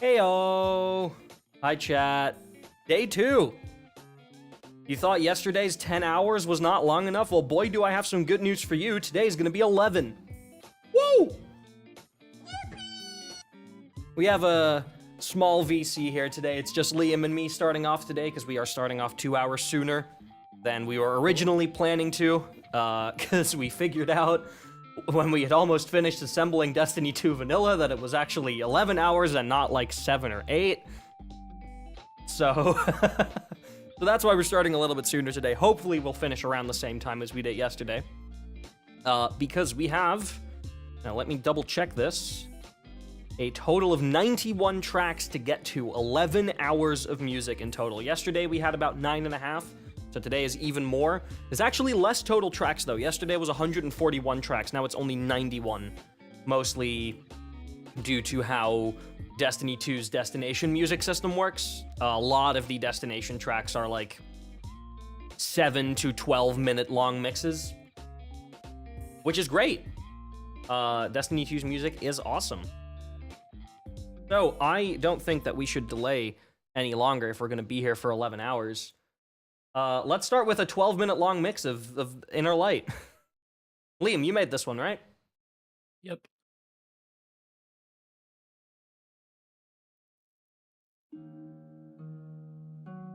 Heyo! Hi, chat. Day 2. You thought yesterday's 10 hours was not long enough? Well, boy, do I have some good news for you. Today's gonna be 11. Woo! We have a small VC here today. It's just Liam and me starting off today, because we are starting off 2 hours sooner than we were originally planning to, because we figured out when we had almost finished assembling Destiny 2 Vanilla that it was actually 11 hours and not like 7 or 8. So, so that's why we're starting a little bit sooner today. Hopefully we'll finish around the same time as we did yesterday. Because we have, now let me double check this, a total of 91 tracks to get to, 11 hours of music in total. Yesterday we had about 9.5. So today is even more. There's actually less total tracks, though. Yesterday was 141 tracks. Now it's only 91. Mostly due to how Destiny 2's destination music system works. A lot of the destination tracks are like 7 to 12 minute long mixes, which is great. Destiny 2's music is awesome. So I don't think that we should delay any longer if we're going to be here for 11 hours. Let's start with a 12-minute long mix of Inner Light. Liam, you made this one, right? Yep.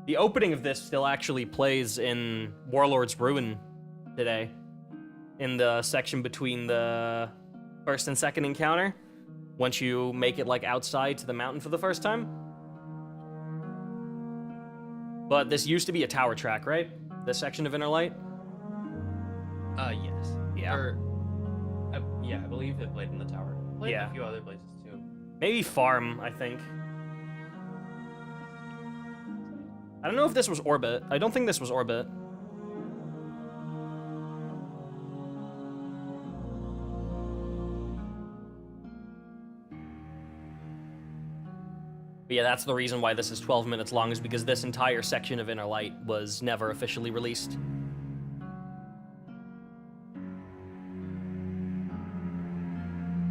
The opening of this still actually plays in Warlord's Ruin today, in the section between the first and second encounter, once you make it like outside to the mountain for the first time. But this used to be a tower track, right? This section of Inner Light? Yes. Yeah. Yeah, I believe it played in the tower. Played in a few other places, too. Maybe Farm, I think. I don't know if this was Orbit. I don't think this was Orbit. But yeah, that's the reason why this is 12 minutes long, is because this entire section of Inner Light was never officially released.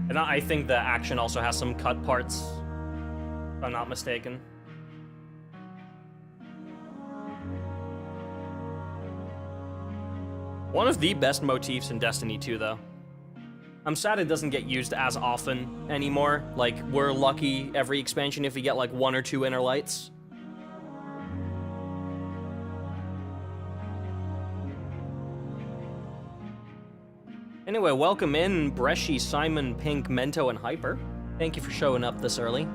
And I think the action also has some cut parts, if I'm not mistaken. One of the best motifs in Destiny 2, though. I'm sad it doesn't get used as often anymore. Like, we're lucky every expansion if we get, like, 1 or 2 Inner Lights. Anyway, welcome in, Bresci, Simon, Pink, Mento, and Hyper. Thank you for showing up this early.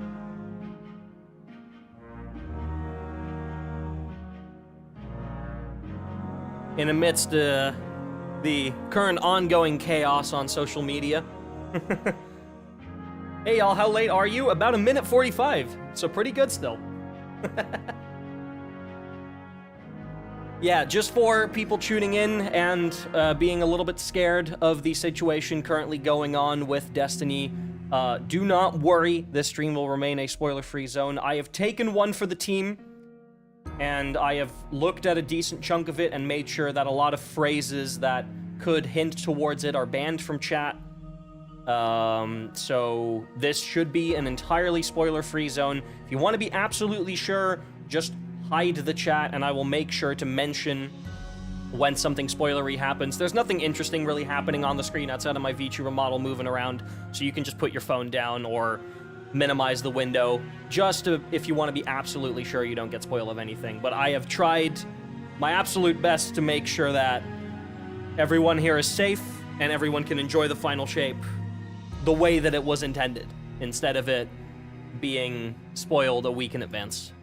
In amidst the current ongoing chaos on social media. Hey y'all, how late are you? About 1:45, so pretty good still. Yeah, just for people tuning in and being a little bit scared of the situation currently going on with Destiny, do not worry, this stream will remain a spoiler-free zone. I have taken one for the team, and I have looked at a decent chunk of it and made sure that a lot of phrases that could hint towards it are banned from chat. So this should be an entirely spoiler-free zone. If you want to be absolutely sure, just hide the chat and I will make sure to mention when something spoilery happens. There's nothing interesting really happening on the screen outside of my VTuber model moving around, so you can just put your phone down or minimize the window, just to, if you want to be absolutely sure you don't get spoiled of anything. But I have tried my absolute best to make sure that everyone here is safe and everyone can enjoy the final shape the way that it was intended, instead of it being spoiled a week in advance.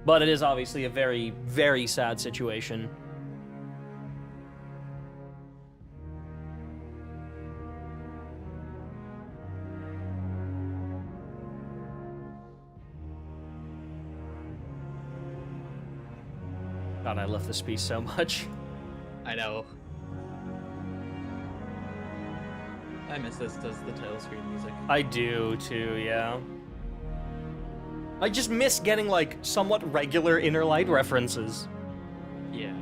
But it is obviously a very, very sad situation. God, I love this piece so much. I know. I miss this does the title screen music. I do too, yeah. I just miss getting, like, somewhat regular Inner Light references. Yeah.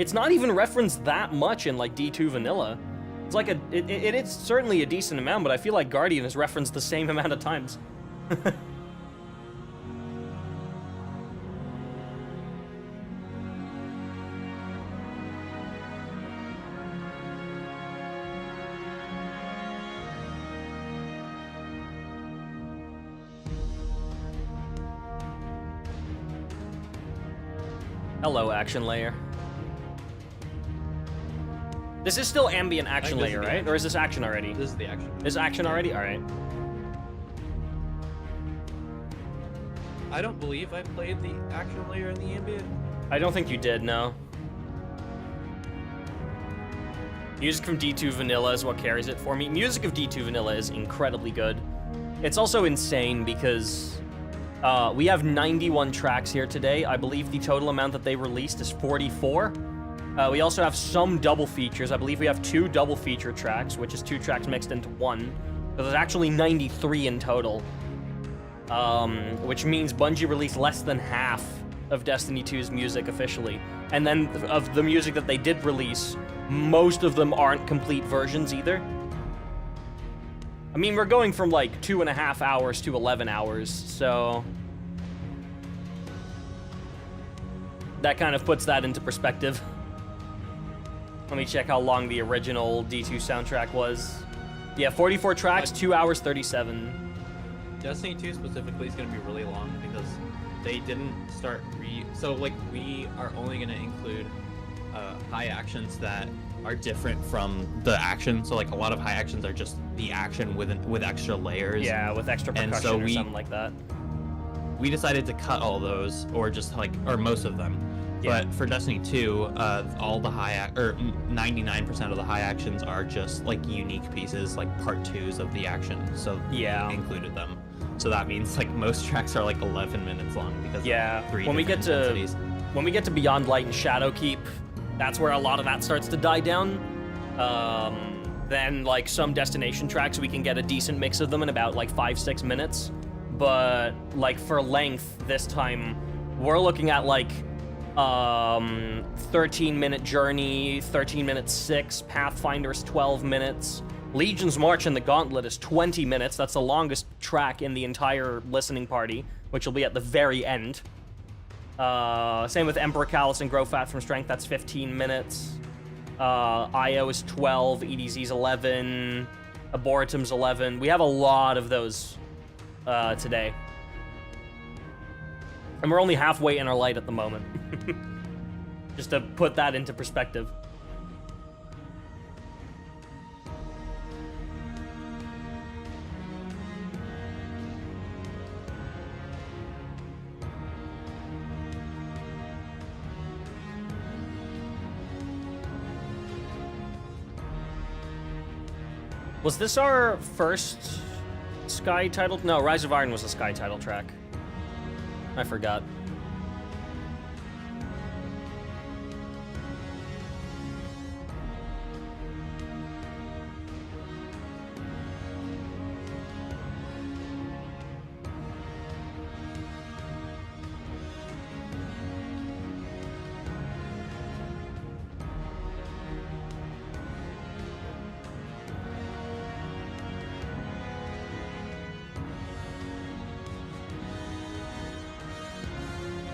It's not even referenced that much in like D2 vanilla. It's like it is certainly a decent amount, but I feel like Guardian is referenced the same amount of times. Hello, action layer. This is still ambient action layer, right? Action. Or is this action already? This is the action. Is action already? All right. I don't believe I played the action layer in the ambient. I don't think you did, no. Music from D2 Vanilla is what carries it for me. Music of D2 Vanilla is incredibly good. It's also insane because we have 91 tracks here today. I believe the total amount that they released is 44. We also have some double features. I believe we have 2 double feature tracks, which is 2 tracks mixed into 1. So there's actually 93 in total. Which means Bungie released less than half of Destiny 2's music officially. And then of the music that they did release, most of them aren't complete versions either. I mean, we're going from like 2.5 hours to 11 hours, so that kind of puts that into perspective. Let me check how long the original D2 soundtrack was. Yeah, 44 tracks, 2 hours 37. Destiny 2 specifically is going to be really long because they didn't start so like we are only going to include high actions that are different from the action. So like a lot of high actions are just the action with extra layers. Yeah, with extra percussion and so or something like that. We decided to cut all those, or just like, or most of them. Yeah. But for Destiny 2, all the 99% of the high actions are just like unique pieces, like part 2s of the action. So yeah, we included them. So that means like most tracks are like 11 minutes long because yeah, when we get to Beyond Light and Shadowkeep, that's where a lot of that starts to die down. Then like some destination tracks, we can get a decent mix of them in about like 5-6 minutes. But like for length this time, we're looking at like 13-minute Journey, 13 minutes 6, Pathfinder's 12 minutes, Legion's March and the Gauntlet is 20 minutes. That's the longest track in the entire listening party, which will be at the very end. Same with Emperor Callus and Grow Fat from Strength, that's 15 minutes. IO is 12, EDZ's 11, Arboretum's 11. We have a lot of those today. And we're only halfway in our light at the moment. Just to put that into perspective. Was this our first Sky title? No, Rise of Iron was a Sky title track. I forgot.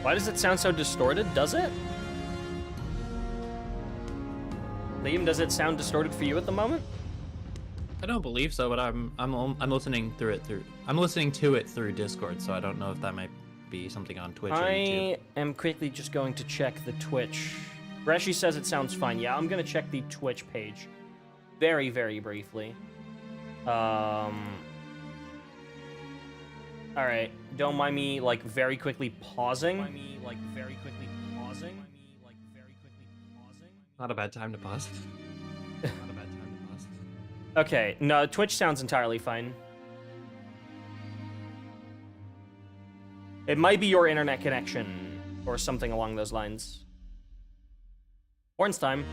Why does it sound so distorted? Does it? Liam, does it sound distorted for you at the moment? I don't believe so, but I'm listening I'm listening to it through Discord, so I don't know if that might be something on Twitch or YouTube. I am quickly just going to check the Twitch. Reshi says it sounds fine. Yeah, I'm gonna check the Twitch page very, very briefly. All right, don't mind me like very quickly pausing. Not a bad time to pause. Not a bad time to pause. Okay, no, Twitch sounds entirely fine. It might be your internet connection or something along those lines. Horns time.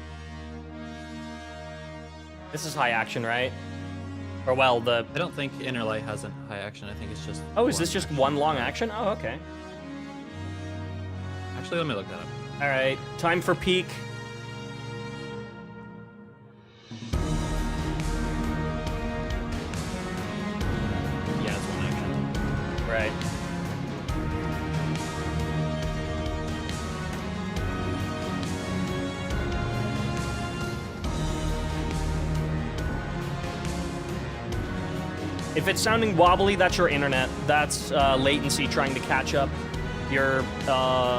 This is high action, right? Or well, I don't think Inner Light has a high action. I think it's just. Oh, is this just one long action? Oh, okay. Actually, let me look that up. All right, time for peak. right. If it's sounding wobbly, that's your internet. That's latency trying to catch up. Your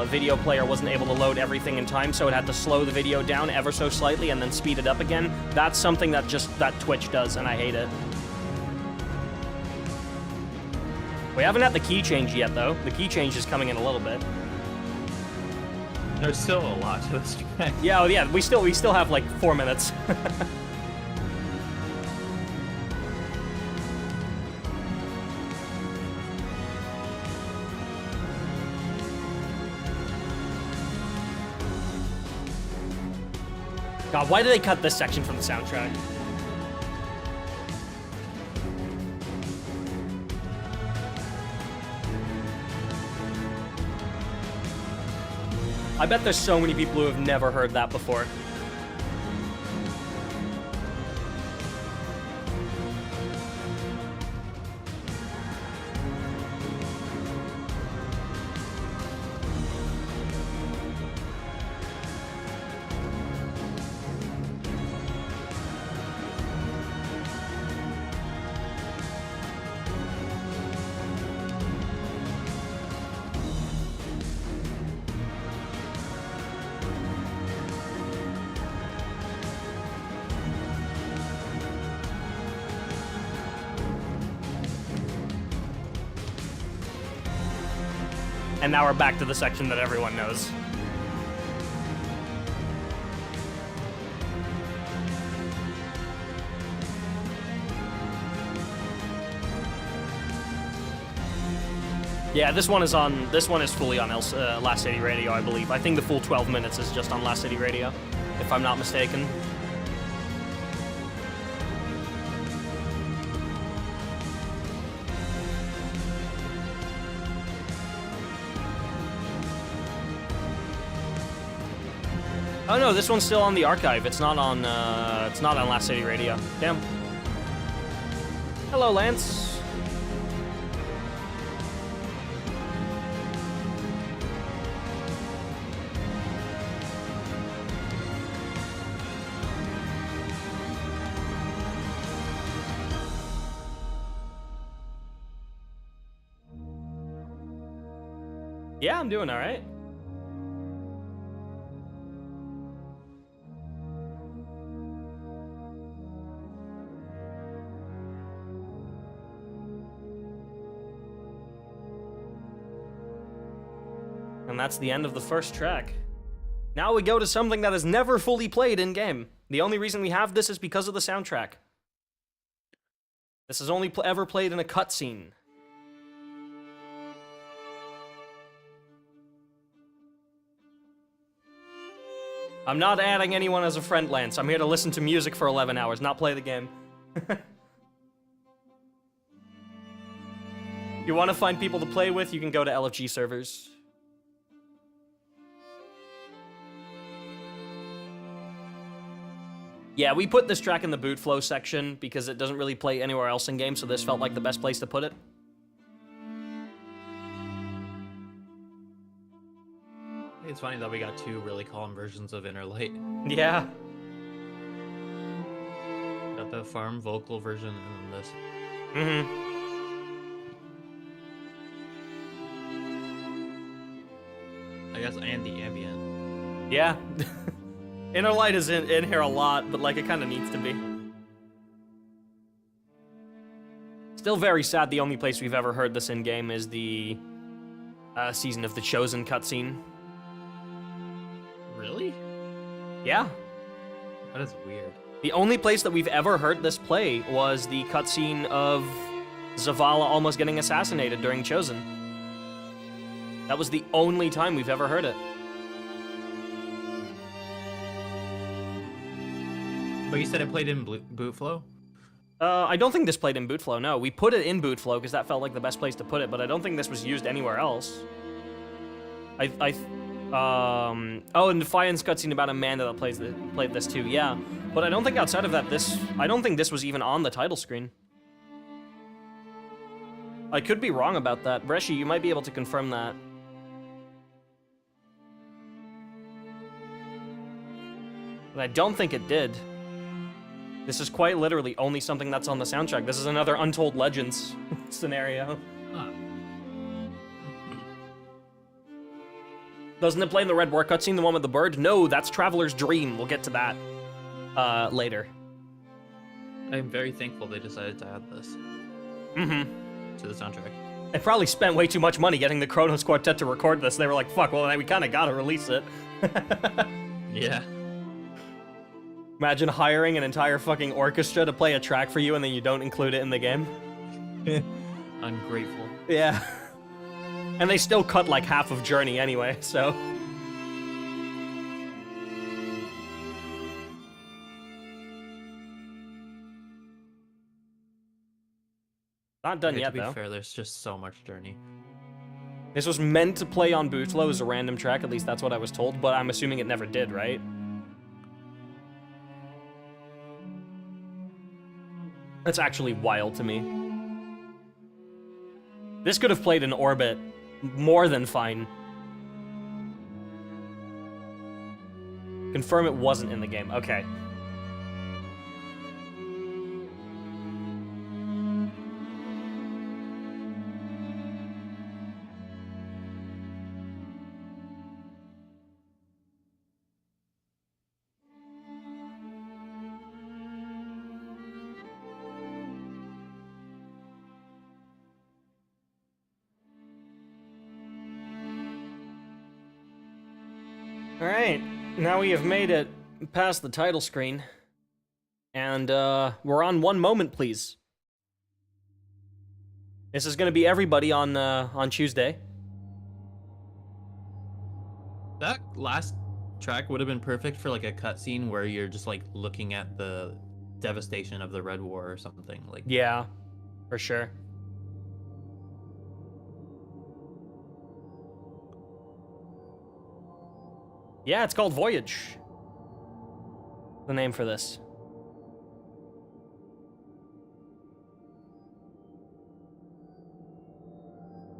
video player wasn't able to load everything in time, so it had to slow the video down ever so slightly and then speed it up again. That's something that that Twitch does, and I hate it. We haven't had the key change yet, though. The key change is coming in a little bit. There's still a lot to this track. Yeah, yeah, we still have like 4 minutes. God, why did they cut this section from the soundtrack? I bet there's so many people who have never heard that before. And now we're back to the section that everyone knows. Yeah, this one is fully on Last City Radio, I believe. I think the full 12 minutes is just on Last City Radio, if I'm not mistaken. Oh no, this one's still on the archive. It's not on Last City Radio. Damn. Hello, Lance. Yeah, I'm doing all right. And that's the end of the first track. Now we go to something that is never fully played in-game. The only reason we have this is because of the soundtrack. This is only ever played in a cutscene. I'm not adding anyone as a friend, Lance. I'm here to listen to music for 11 hours, not play the game. You want to find people to play with, you can go to LFG servers. Yeah, we put this track in the boot flow section because it doesn't really play anywhere else in game, so this felt like the best place to put it. It's funny that we got two really calm versions of Inner Light. Yeah. Got the farm vocal version and then this. Mm-hmm. I guess, and the ambient. Yeah. Inner Light is in here a lot, but like it kind of needs to be. Still very sad the only place we've ever heard this in-game is the Season of the Chosen cutscene. Really? Yeah. That is weird. The only place that we've ever heard this play was the cutscene of Zavala almost getting assassinated during Chosen. That was the only time we've ever heard it. But you said it played in Bootflow? I don't think this played in Bootflow, no. We put it in Bootflow because that felt like the best place to put it, but I don't think this was used anywhere else. Oh, and Defiance cutscene about Amanda that played this too, yeah. But I don't think outside of that, I don't think this was even on the title screen. I could be wrong about that. Reshi, you might be able to confirm that. But I don't think it did. This is quite literally only something that's on the soundtrack. This is another Untold Legends scenario. Huh. Doesn't it play in the Red War cutscene, the one with the bird? No, that's Traveler's Dream. We'll get to that later. I'm very thankful they decided to add this to the soundtrack. They probably spent way too much money getting the Kronos Quartet to record this. They were like, fuck, well, we kind of gotta release it. Yeah. Imagine hiring an entire fucking orchestra to play a track for you and then you don't include it in the game. Ungrateful. Yeah. And they still cut like half of Journey anyway, so... Not done yet, though. though. To be fair, there's just so much Journey. This was meant to play on Bootlow as a random track, at least that's what I was told, but I'm assuming it never did, right? That's actually wild to me. This could have played in Orbit more than fine. Confirm it wasn't in the game. Okay. Alright, now we have made it past the title screen. And, we're on One Moment, Please. This is gonna be everybody on Tuesday. That last track would have been perfect for, like, a cutscene where you're just, like, looking at the devastation of the Red War or something. Like, Yeah, for sure. Yeah, it's called Voyage. The name for this.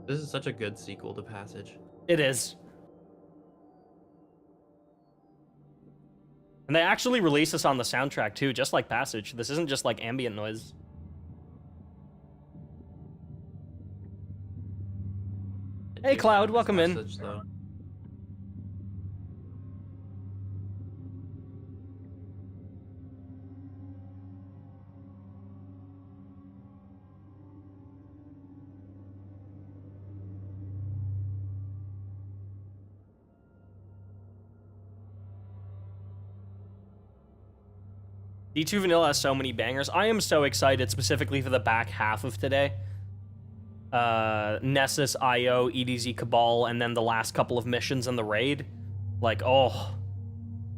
this is such a good sequel to Passage. It is. And they actually released this on the soundtrack too, just like Passage. This isn't just like ambient noise. Hey, Cloud, welcome in. Passage, though. D2 Vanilla has so many bangers. I am so excited specifically for the back half of today. Nessus, IO, EDZ, Cabal, and then the last couple of missions in the raid. Like, oh.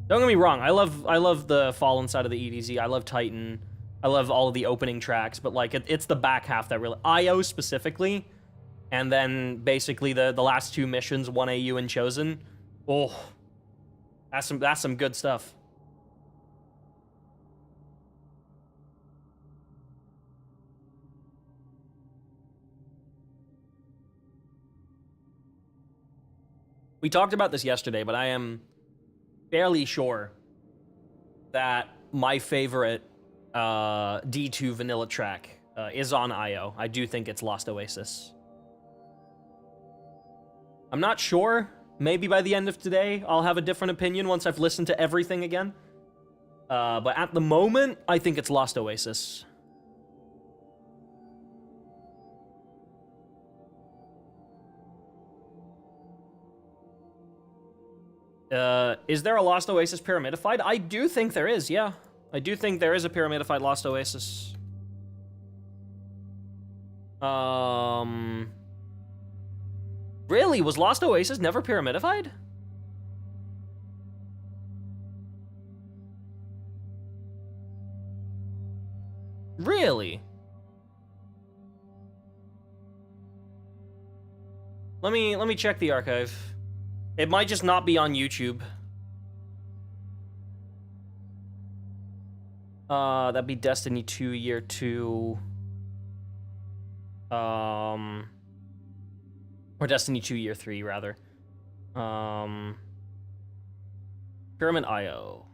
Don't get me wrong, I love the Fallen side of the EDZ. I love Titan. I love all of the opening tracks, but like it's the back half that really... IO specifically, and then basically the last two missions, 1AU and Chosen. Oh. That's some good stuff. We talked about this yesterday, but I am fairly sure that my favorite D2 vanilla track is on IO. I do think it's Lost Oasis. I'm not sure. Maybe by the end of today, I'll have a different opinion once I've listened to everything again. But at the moment, I think it's Lost Oasis. Is there a Lost Oasis Pyramidified? I do think there is, yeah. I do think there is a Pyramidified Lost Oasis. Really? Was Lost Oasis never Pyramidified? Really? Let me check the archive. It might just not be on YouTube. That'd be Destiny 2 Year 2. Or Destiny 2 Year 3, rather. Pyramid IO.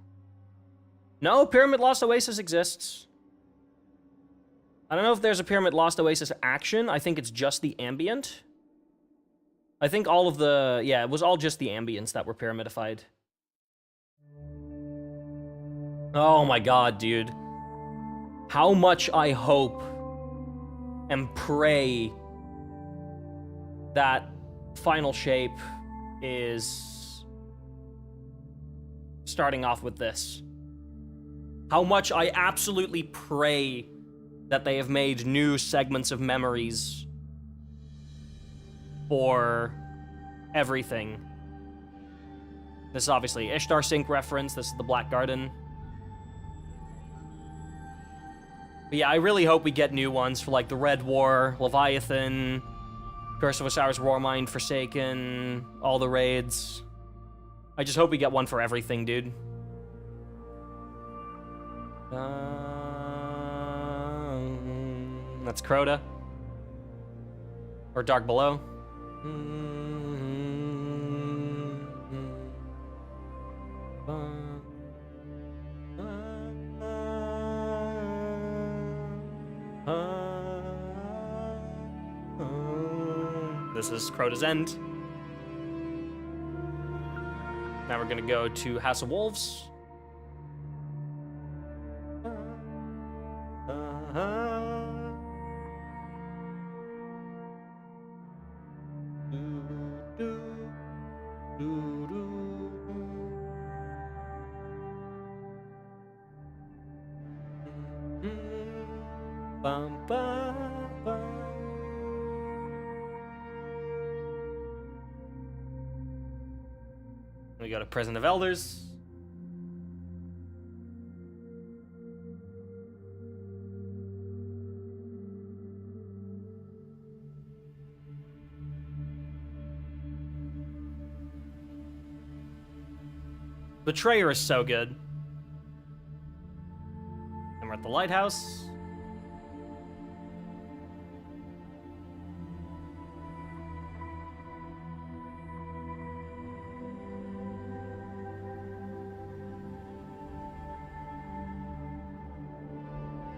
No, Pyramid Lost Oasis exists. I don't know if there's a Pyramid Lost Oasis action. I think it's just the ambient. I think all of the... Yeah, it was all just the ambients that were pyramidified. Oh my god, dude. How much I hope and pray that Final Shape is starting off with this. How much I absolutely pray that they have made new segments of memories for everything. This is obviously Ishtar Sync reference. This is the Black Garden. But yeah, I really hope we get new ones for like the Red War, Leviathan, Curse of Osiris, Warmind, Forsaken, all the raids. I just hope we get one for everything, dude. That's Crota. Or Dark Below. This is Crota's End. Now we're gonna go to House of Wolves. We go to Prison of Elders. Betrayer is so good. And we're at the lighthouse.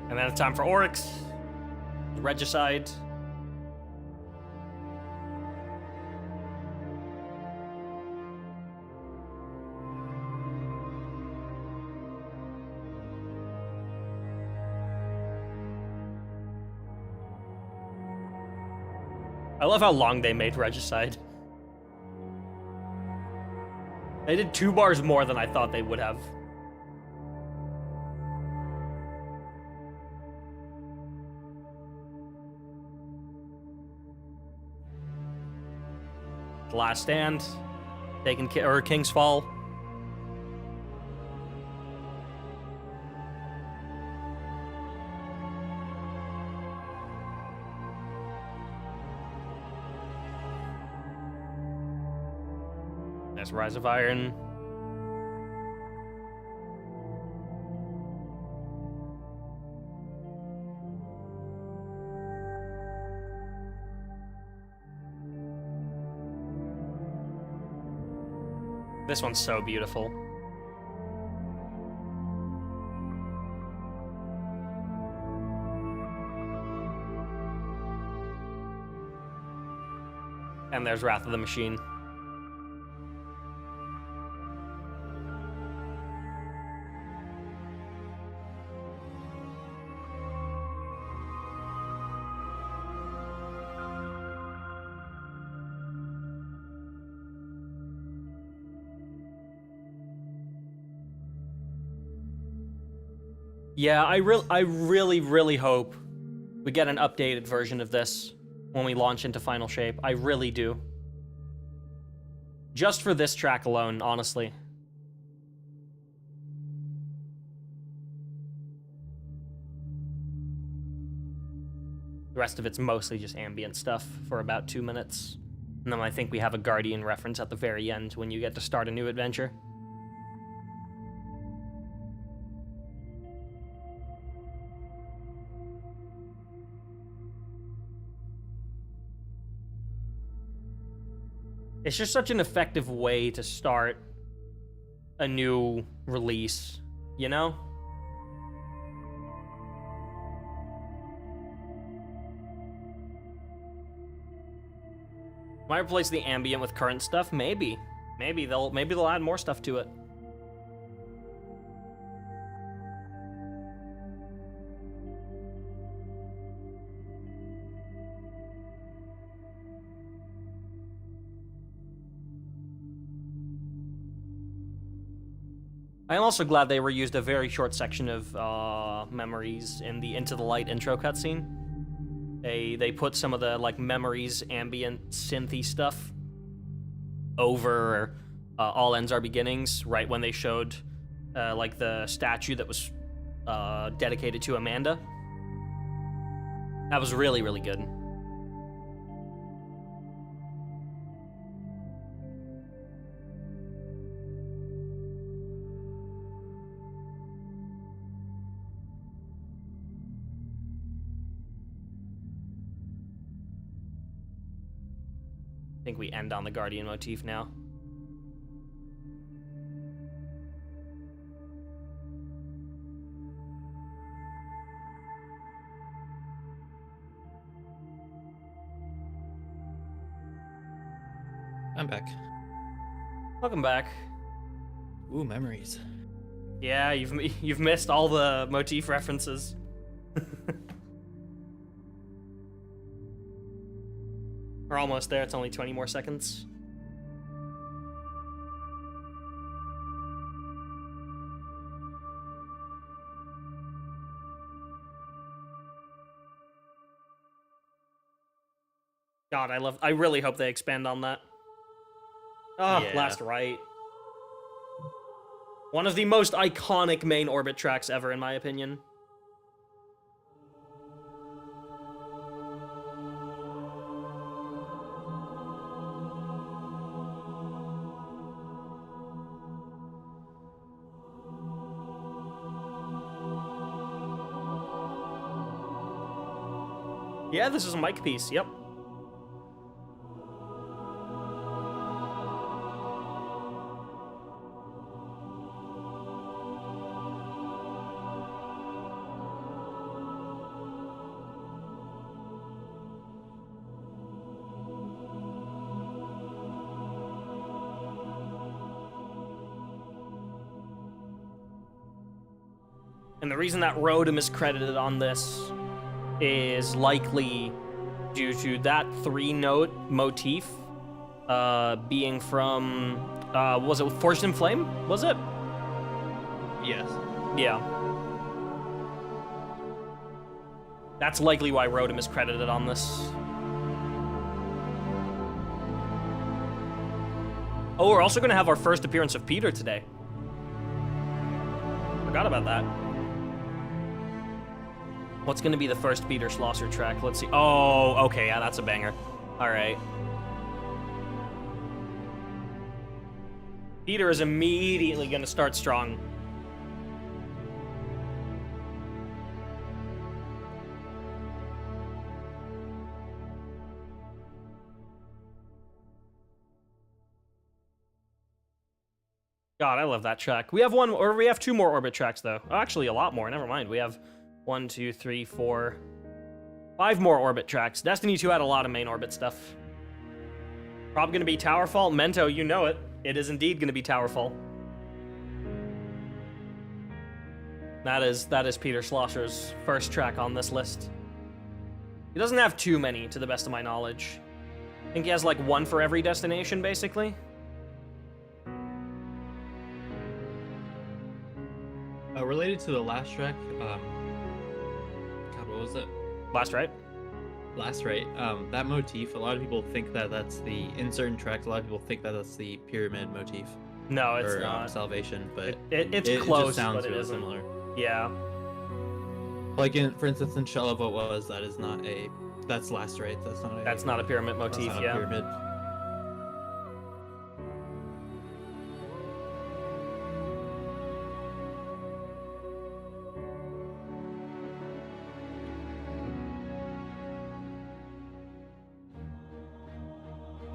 And then it's time for Oryx, Regicide. I love how long they made Regicide. They did 2 bars more than I thought they would have. Last Stand, or King's Fall. There's Rise of Iron. This one's so beautiful. And there's Wrath of the Machine. Yeah, I really hope we get an updated version of this when we launch into Final Shape. I really do. Just for this track alone, honestly. The rest of it's mostly just ambient stuff for about 2 minutes. And then I think we have a Guardian reference at the very end when you get to start a new adventure. It's just such an effective way to start a new release, you know? Might replace the ambient with current stuff, maybe. Maybe they'll add more stuff to it. I'm also glad they reused a very short section of memories in the Into the Light intro cutscene. They put some of the like memories, ambient, synthy stuff over All Ends Are Beginnings, right when they showed like the statue that was dedicated to Amanda. That was really, really good. I think we end on the Guardian motif now. I'm back. Welcome back. Ooh, memories. Yeah, you've missed all the motif references. We're almost there. It's only 20 more seconds. God, I really hope they expand on that. Oh, Yeah. Last Rite. One of the most iconic main orbit tracks ever, in my opinion. Yeah, this is a mic piece, yep. And the reason that Rotom is credited on this is likely due to that 3-note motif being from, was it Forged in Flame? Was it? Yes. Yeah. That's likely why Rotom is credited on this. Oh, we're also going to have our first appearance of Peter today. Forgot about that. What's going to be the first Peter Schlosser track? Let's see. Oh, okay, yeah, that's a banger. All right. Peter is immediately going to start strong. God, I love that track. We have two more orbit tracks though. Oh, actually, a lot more. Never mind. We have 1, 2, 3, 4, 5 more orbit tracks. Destiny 2 had a lot of main orbit stuff. Probably gonna be Towerfall. Mento, you know it. It is indeed gonna be Towerfall. That is Peter Schlosser's first track on this list. He doesn't have too many, to the best of my knowledge. I think he has like one for every destination, basically. Related to the last track, God, what was it? Last Rite? Last Rite. That motif, a lot of people think that that's in certain tracks, a lot of people think that that's the pyramid motif. No, it's or, not. Salvation, but it's close, it just sounds but it really isn't. similar. Yeah. Like for instance, in Shell of What Was, that's Last Rite. That's not a pyramid motif, that's not yeah. a pyramid.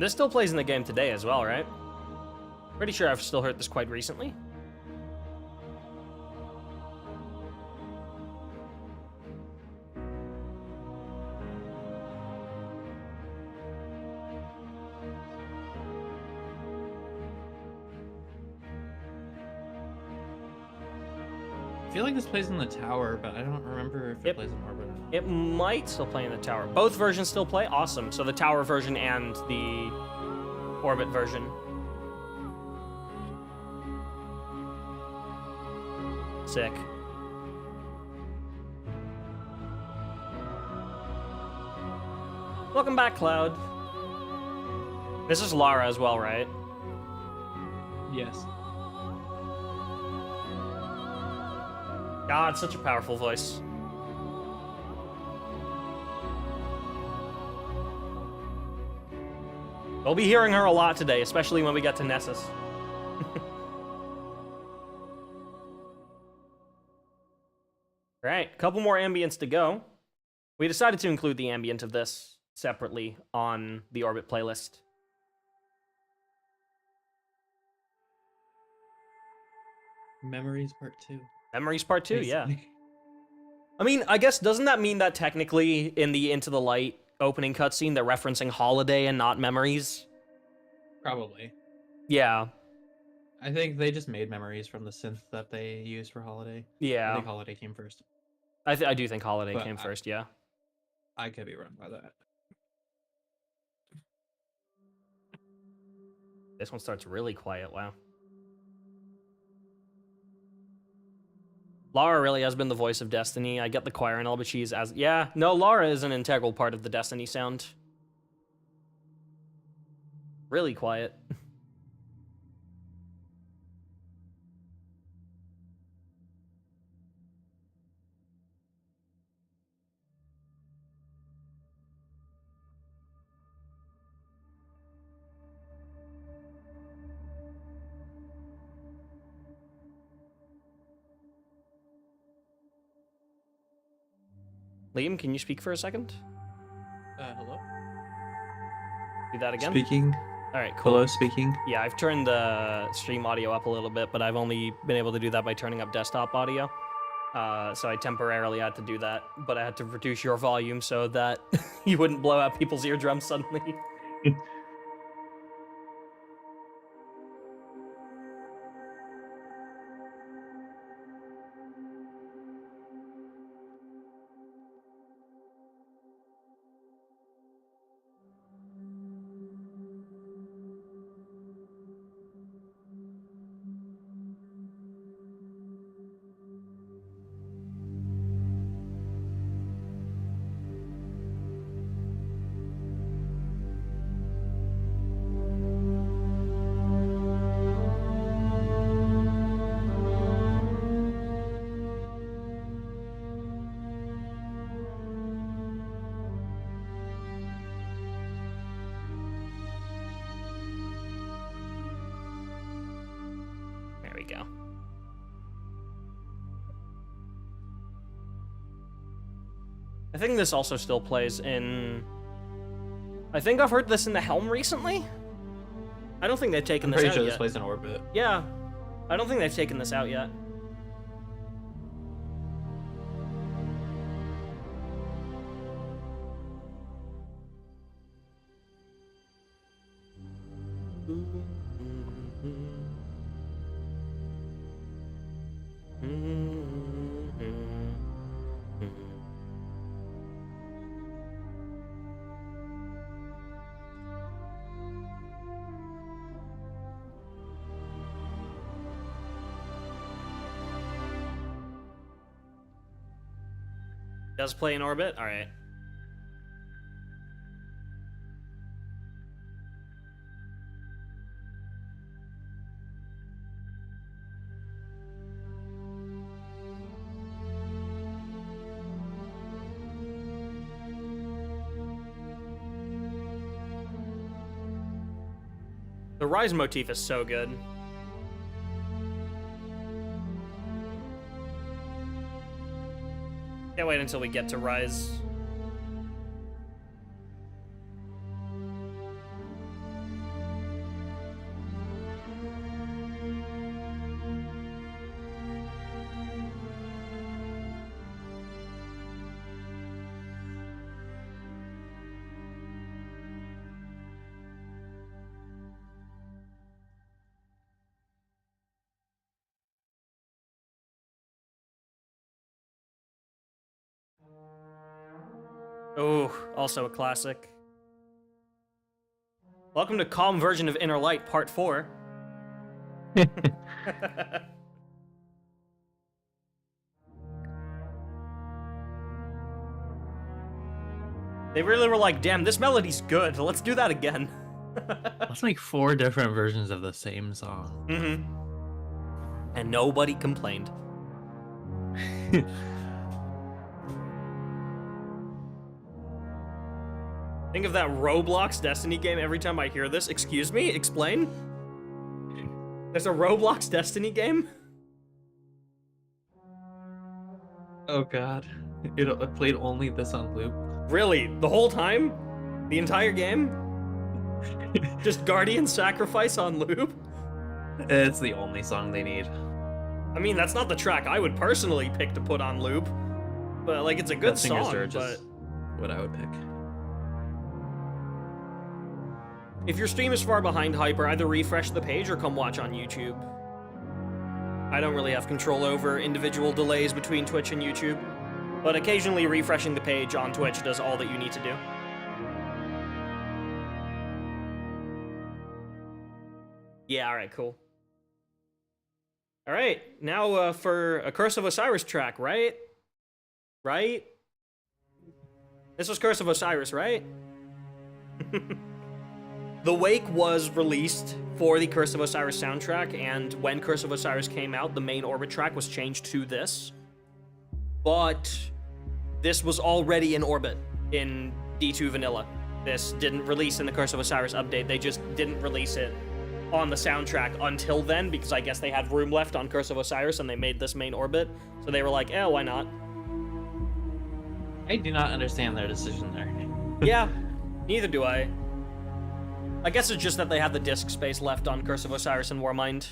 This still plays in the game today as well, right? Pretty sure I've still heard this quite recently. I feel like this plays in the tower, but I don't remember if it plays in orbit or not. It might still play in the tower. Both versions still play? Awesome. So the tower version and the orbit version. Sick. Welcome back, Cloud. This is Lara as well, right? Yes. God, such a powerful voice. We'll be hearing her a lot today, especially when we get to Nessus. Alright, a couple more ambients to go. We decided to include the ambient of this separately on the Orbit playlist. Memories Part 2. Memories Part 2, yeah. Basically. I mean, I guess, doesn't that mean that technically in the Into the Light opening cutscene, they're referencing Holiday and not Memories? Probably. Yeah. I think they just made Memories from the synth that they used for Holiday. Yeah. I think Holiday came first. I do think Holiday But came first, yeah. I could be wrong by that. This one starts really quiet, wow. Lara really has been the voice of Destiny. I get the choir and all, but she's as... Yeah, no, Lara is an integral part of the Destiny sound. Really quiet. Liam, can you speak for a second? Hello? Do that again? Speaking. All right, cool. Hello, speaking. Yeah, I've turned the stream audio up a little bit, but I've only been able to do that by turning up desktop audio. So I temporarily had to do that, but I had to reduce your volume so that you wouldn't blow out people's eardrums suddenly. There we go. I think this also still plays in... I think I've heard this in the Helm recently? I don't think they've taken this out Pretty sure yet. this plays in orbit. Yeah. I don't think they've taken this out yet. Does play in orbit? All right. The Rise motif is so good. Can't wait until we get to Rise. Oh, also a classic. Welcome to Calm Version of Inner Light, Part 4. They really were like, damn, this melody's good. Let's do that again. Let's make 4 different versions of the same song. Mm-hmm. And nobody complained. Think of that Roblox Destiny game every time I hear this. Excuse me? Explain? There's a Roblox Destiny game? Oh god. It played only this on loop. Really? The whole time? The entire game? Just Guardian Sacrifice on loop? It's the only song they need. I mean, that's not the track I would personally pick to put on loop. But, like, it's a good Singer's song, Dirge but... is what I would pick. If your stream is far behind Hyper, either refresh the page or come watch on YouTube. I don't really have control over individual delays between Twitch and YouTube, but occasionally refreshing the page on Twitch does all that you need to do. Yeah, alright, cool. Alright, now for a Curse of Osiris track, right? Right? This was Curse of Osiris, right? The Wake was released for the Curse of Osiris soundtrack, and when Curse of Osiris came out, the main orbit track was changed to this. But this was already in orbit in D2 Vanilla. This didn't release in the Curse of Osiris update. They just didn't release it on the soundtrack until then, because I guess they had room left on Curse of Osiris and they made this main orbit. So they were like, eh, why not? I do not understand their decision there. Yeah, neither do I. I guess it's just that they had the disk space left on Curse of Osiris and Warmind.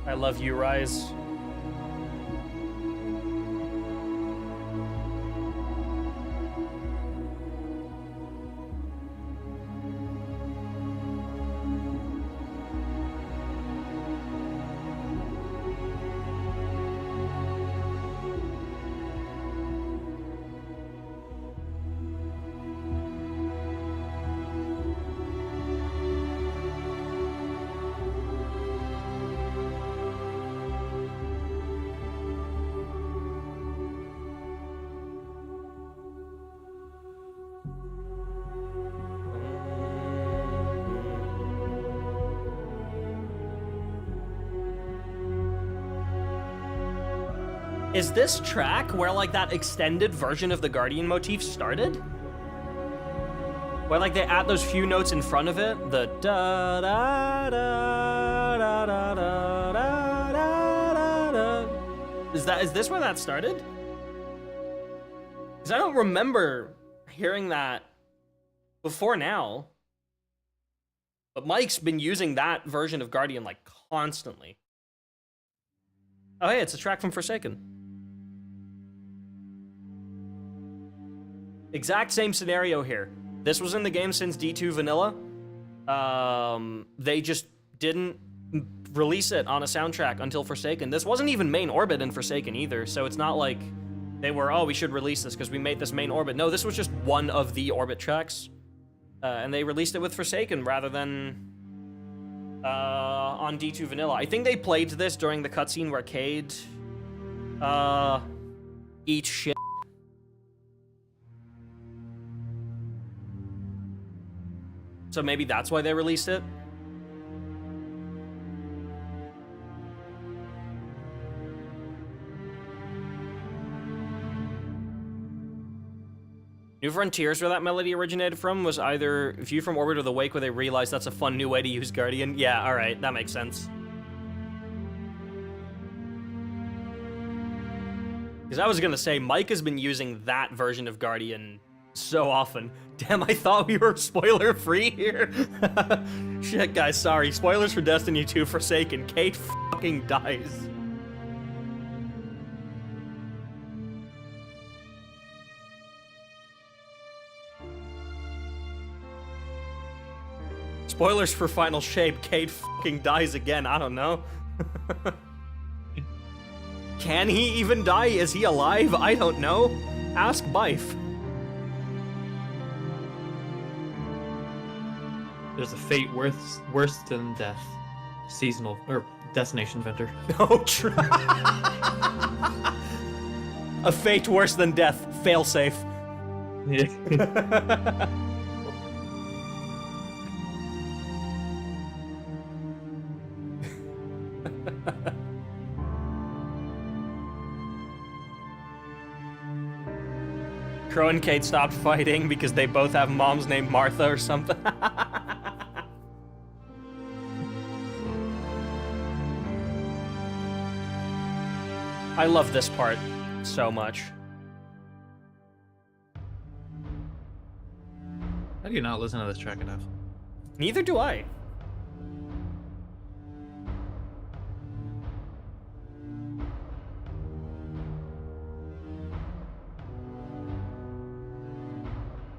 I love you, Rise. Is this track where, like, that extended version of the Guardian motif started? Where, like, they add those few notes in front of it? The da da da da da da da da da. Is this where that started? Because I don't remember hearing that before now. But Mike's been using that version of Guardian, like, constantly. Oh, hey, it's a track from Forsaken. Exact same scenario here. This was in the game since D2 Vanilla. They just didn't release it on a soundtrack until Forsaken. This wasn't even main orbit in Forsaken either, so it's not like they were, oh, we should release this because we made this main orbit. No, this was just one of the orbit tracks. And they released it with Forsaken rather than on D2 Vanilla. I think they played this during the cutscene where Cade eats shit. So maybe that's why they released it. New Frontiers, where that melody originated from, was either View from Orbit or The Wake, where they realized that's a fun new way to use Guardian. Yeah, alright, that makes sense. Because I was gonna say, Mike has been using that version of Guardian so often. Damn, I thought we were spoiler-free here. Shit, guys, sorry. Spoilers for Destiny 2 Forsaken. Kate fucking dies. Spoilers for Final Shape. Kate fucking dies again. I don't know. Can he even die? Is he alive? I don't know. Ask Bife. There's a fate worse than death. Seasonal or destination vendor. Oh, true. A fate worse than death. Failsafe. Yeah. Crow and Kate stopped fighting because they both have moms named Martha or something. I love this part so much. How do you not listen to this track enough? Neither do I.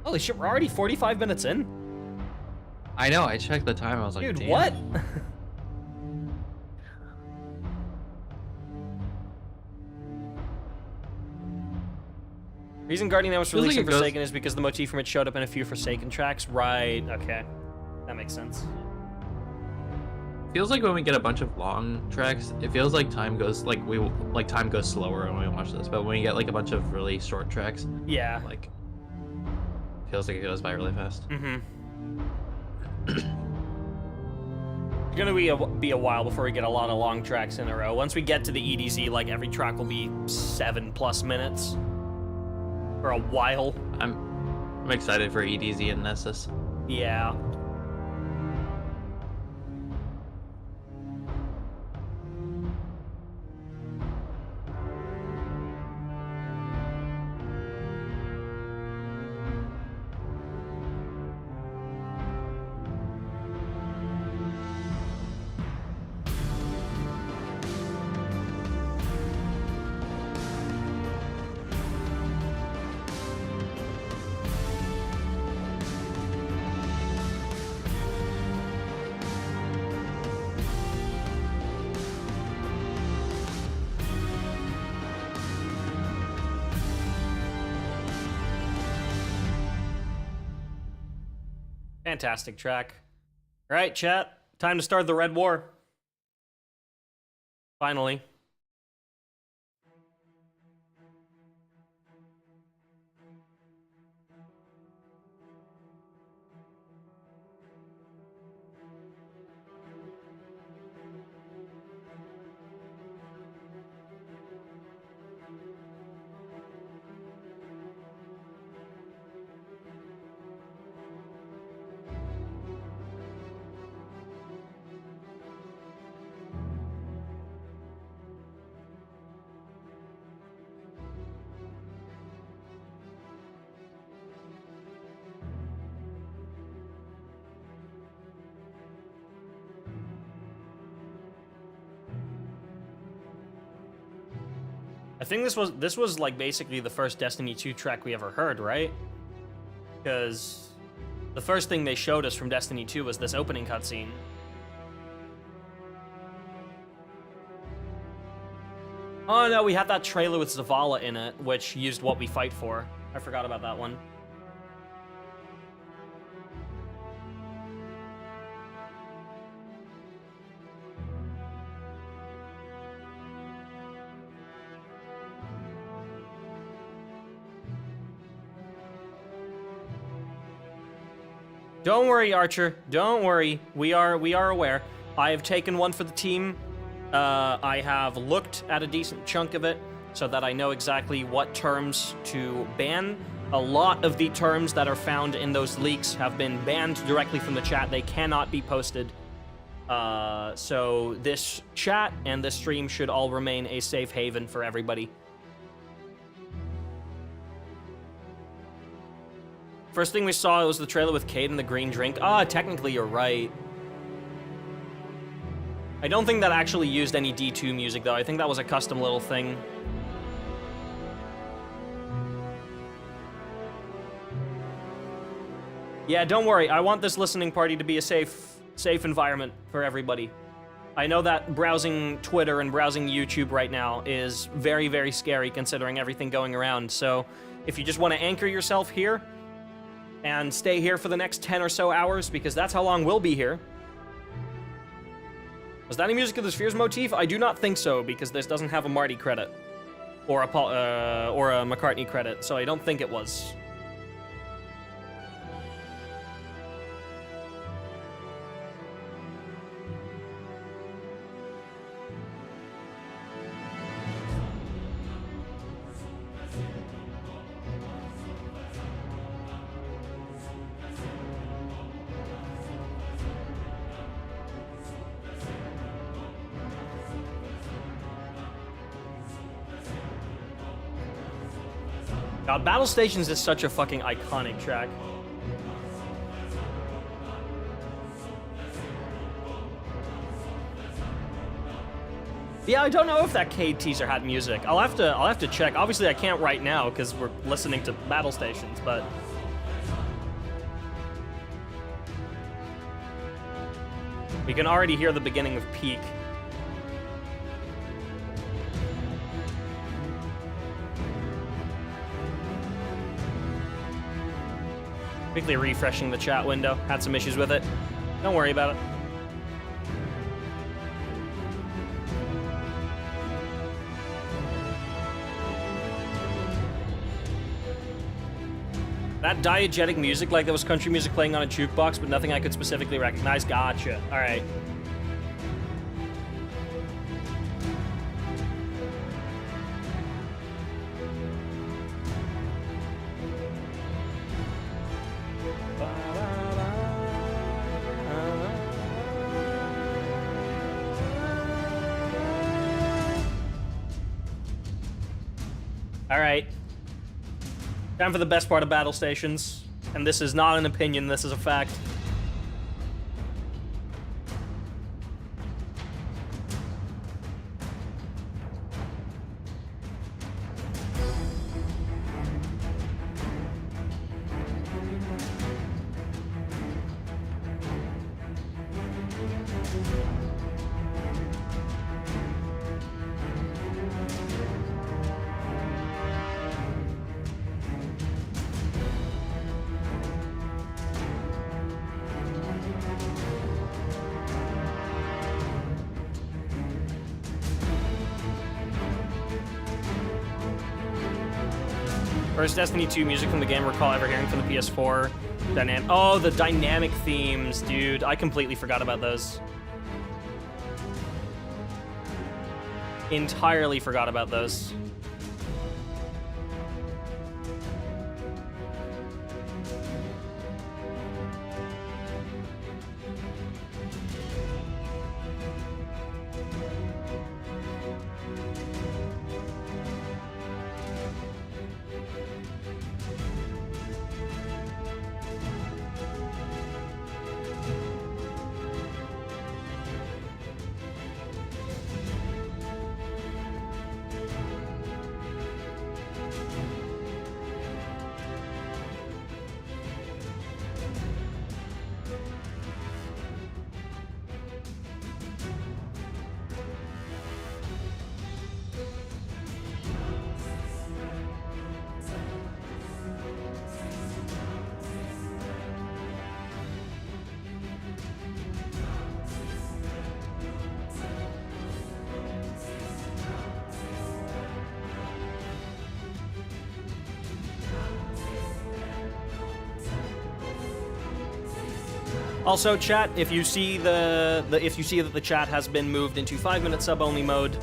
Holy shit, we're already 45 minutes in? I know, I checked the time, I was like, Dude, damn. what? Reason Guardian was Feels like releasing it goes- Forsaken is because the motif from it showed up in a few Forsaken tracks. Right, okay. That makes sense. Feels like when we get a bunch of long tracks, it feels like time goes time goes slower when we watch this. But when we get like a bunch of really short tracks, Yeah. like feels like it goes by really fast. Mm-hmm. It's gonna be a while before we get a lot of long tracks in a row. Once we get to the EDZ, like every track will be 7+ minutes. For a while. I'm excited for EDZ and Nessus. Yeah. Fantastic track. All right, chat. Time to start the Red War. Finally. I think this was like basically the first Destiny 2 track we ever heard, right? Because the first thing they showed us from Destiny 2 was this opening cutscene. Oh no, we had that trailer with Zavala in it, which used What We Fight For. I forgot about that one. Don't worry, Archer. Don't worry. We are aware. I have taken one for the team. I have looked at a decent chunk of it so that I know exactly what terms to ban A lot of the terms that are found in those leaks have been banned directly from the chat. They cannot be posted. So this chat and this stream should all remain a safe haven for everybody. First thing we saw was the trailer with Cade and the green drink. Technically you're right. I don't think that actually used any D2 music, though. I think that was a custom little thing. Yeah, don't worry. I want this listening party to be a safe environment for everybody. I know that browsing Twitter and browsing YouTube right now is very, very scary considering everything going around. So if you just want to anchor yourself here and stay here for the next 10 or so hours, because that's how long we'll be here. Was that any music of the Spheres motif? I do not think so, because this doesn't have a Marty credit. Or a McCartney credit, so I don't think it was. God, Battle Stations is such a fucking iconic track. Yeah, I don't know if that Cade teaser had music. I'll have to check. Obviously, I can't right now because we're listening to Battle Stations, but we can already hear the beginning of Peak. Quickly refreshing the chat window. Had some issues with it. Don't worry about it. That diegetic music, like there was country music playing on a jukebox, but nothing I could specifically recognize. Gotcha. All right. All right. Time for the best part of Battle Stations. And this is not an opinion, this is a fact. First Destiny 2 music from the game recall ever hearing from the PS4. Oh, the dynamic themes, dude. I completely forgot about those. Entirely forgot about those. Also, chat, if you see that the chat has been moved into 5-minute sub-only mode,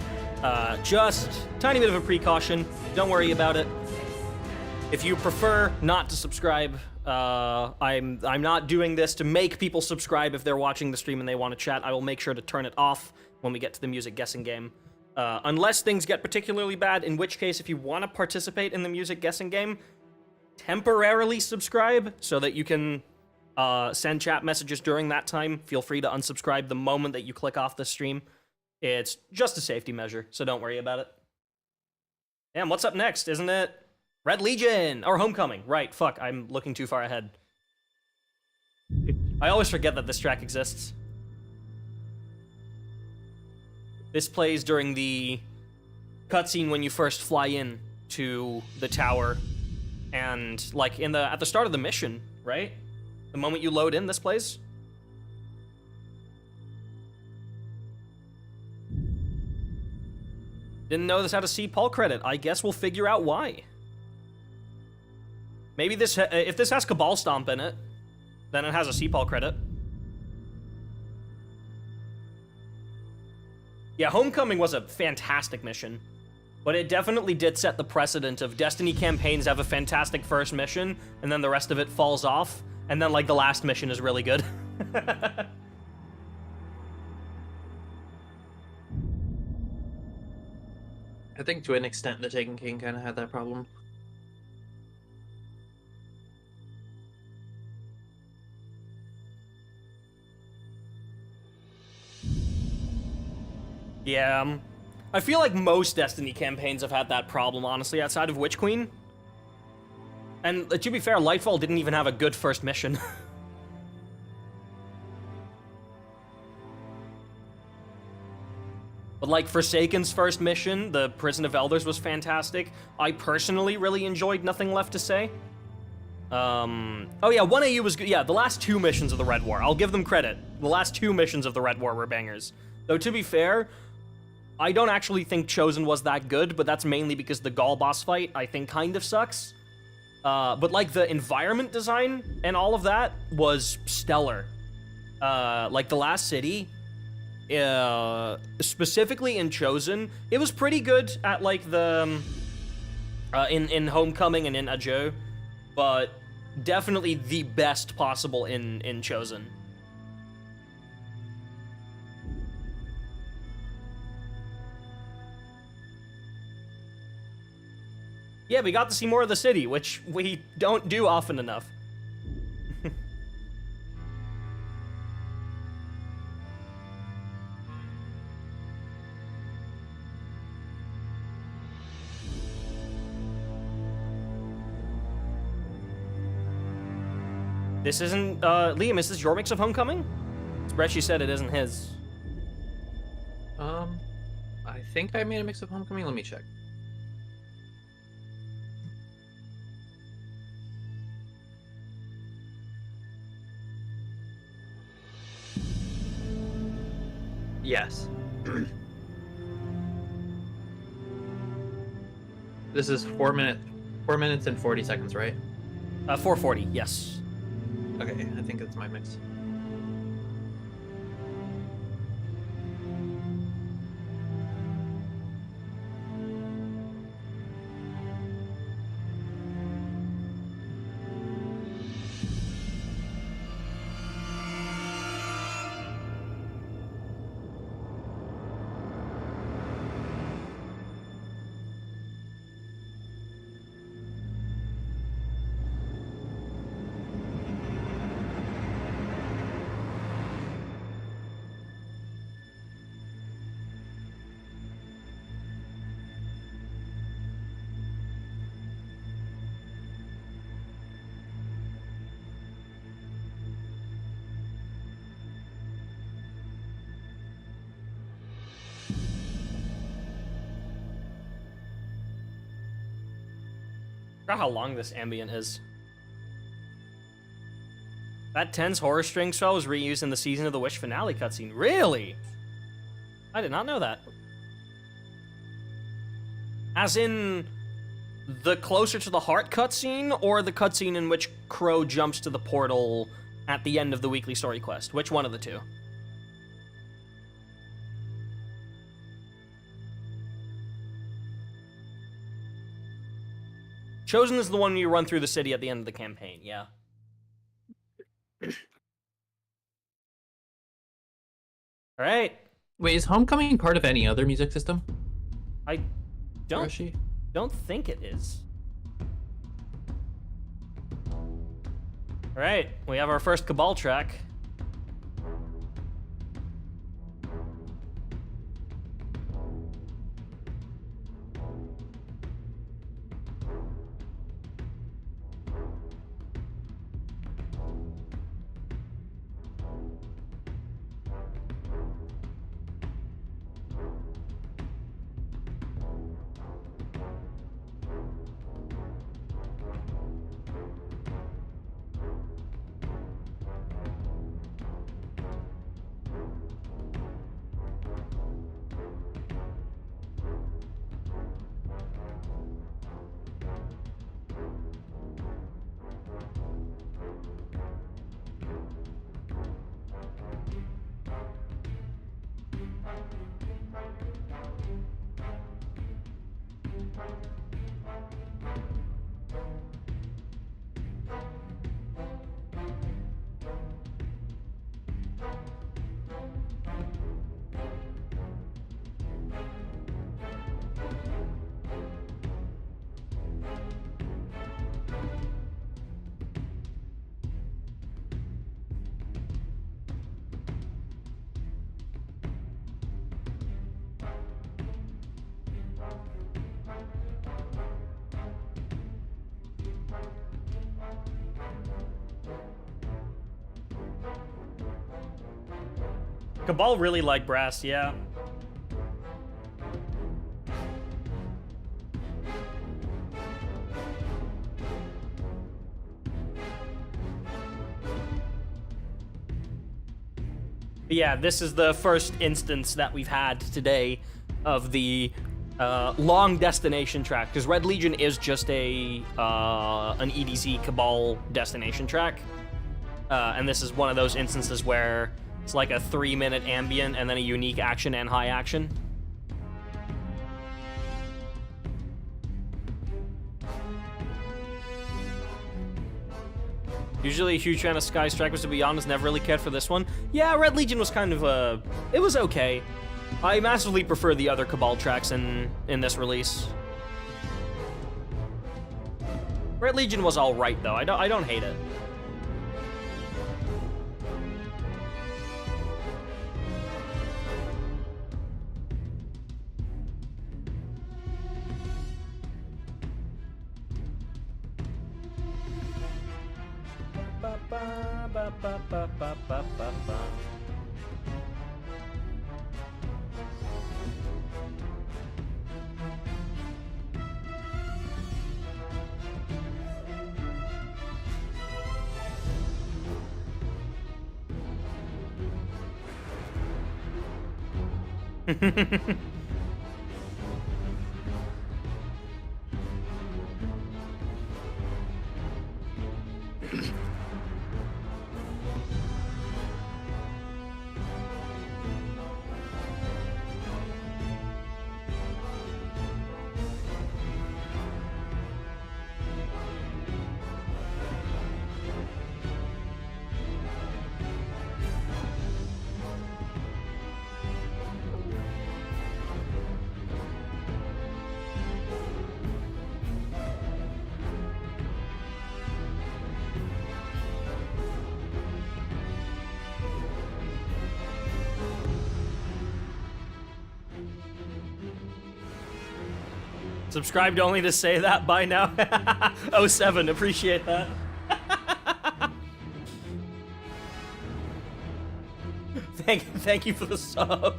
just tiny bit of a precaution. Don't worry about it. If you prefer not to subscribe, I'm not doing this to make people subscribe if they're watching the stream and they want to chat. I will make sure to turn it off when we get to the music guessing game. Unless things get particularly bad, in which case, if you want to participate in the music guessing game, temporarily subscribe so that you can send chat messages during that time. Feel free to unsubscribe the moment that you click off the stream. It's just a safety measure, so don't worry about it. Damn, what's up next? Isn't it Red Legion or Homecoming? Right, fuck, I'm looking too far ahead. I always forget that this track exists. This plays during the cutscene when you first fly in to the tower, and like at the start of the mission, right? The moment you load in, this plays. Didn't know this had a C Paul credit. I guess we'll figure out why. Maybe this, if this has Cabal Stomp in it, then it has a C Paul credit. Yeah, Homecoming was a fantastic mission, but it definitely did set the precedent of Destiny campaigns have a fantastic first mission, and then the rest of it falls off, and then, like, the last mission is really good. I think to an extent the Taken King kind of had that problem. Yeah, I feel like most Destiny campaigns have had that problem, honestly, outside of Witch Queen. And to be fair, Lightfall didn't even have a good first mission. But like Forsaken's first mission, the Prison of Elders, was fantastic. I personally really enjoyed Nothing Left to Say. Oh yeah, 1AU was good. Yeah, the last two missions of the Red War, I'll give them credit. The last two missions of the Red War were bangers. Though to be fair, I don't actually think Chosen was that good, but that's mainly because the Gaul boss fight, I think, kind of sucks. But like the environment design and all of that was stellar. Like the last city, specifically in Chosen, it was pretty good at like the in Homecoming and in Ajo, but definitely the best possible in Chosen. Yeah, we got to see more of the city, which we don't do often enough. This isn't, Liam, is this your mix of Homecoming? Spreadsheet said it isn't his. I think I made a mix of Homecoming. Let me check. Yes. This is 4 minutes and 40 seconds, right? 440, yes. Okay, I think it's my mix. I forgot how long this ambient is. That tense horror string spell was reused in the Season of the Witch finale cutscene. Really? I did not know that. As in the closer to the heart cutscene, or the cutscene in which Crow jumps to the portal at the end of the weekly story quest? Which one of the two? Chosen is the one you run through the city at the end of the campaign, yeah. Alright. Wait, is Homecoming part of any other music system? I don't think it is. Alright, we have our first Cabal track. Cabal really like brass, yeah. But yeah, this is the first instance that we've had today of the long destination track, because Red Legion is just an EDZ Cabal destination track, and this is one of those instances where it's like a 3-minute ambient and then a unique action and high action. Usually a huge fan of Sky Strikers, to be honest, never really cared for this one. Yeah, Red Legion was kind of it was okay. I massively prefer the other Cabal tracks in this release. Red Legion was alright though, I don't hate it. Subscribed only to say that by now. 07, appreciate that. Thank you for the sub.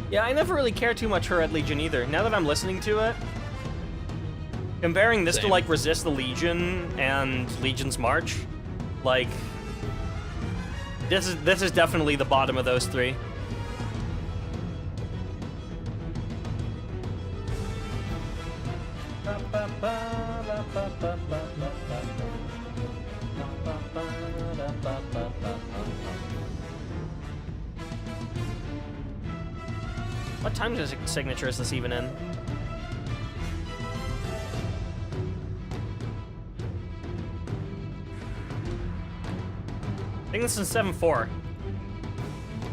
Yeah, I never really cared too much for Red Legion either. Now that I'm listening to it, comparing this to like Resist the Legion and Legion's March, like This is definitely the bottom of those three. What time signature is this even in? I think this is 7/4.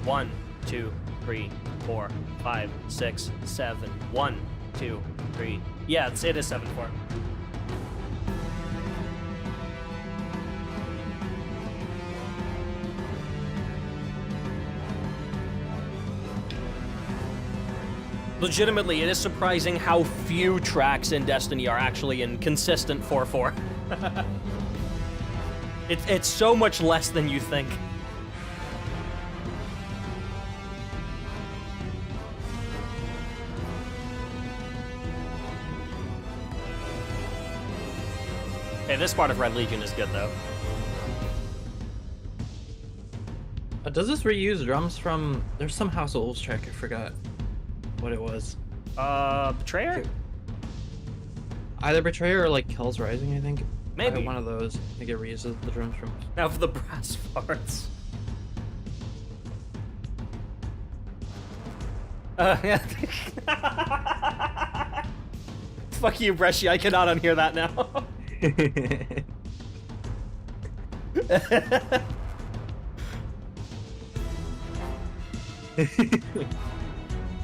1, 2, 3, 4, 5, 6, 7. 1, 2, 3. Yeah, it is 7/4. Legitimately, it is surprising how few tracks in Destiny are actually in consistent 4/4. It's so much less than you think. Hey, this part of Red Legion is good, though. Does this reuse drums from... There's some House of Wolves track, I forgot what it was. Betrayer? Either Betrayer or like Hell's Rising, I think. Maybe. One of those. I think it reuses the drums from... Now for the brass parts. Yeah. Fuck you, Bresci, I cannot unhear that now.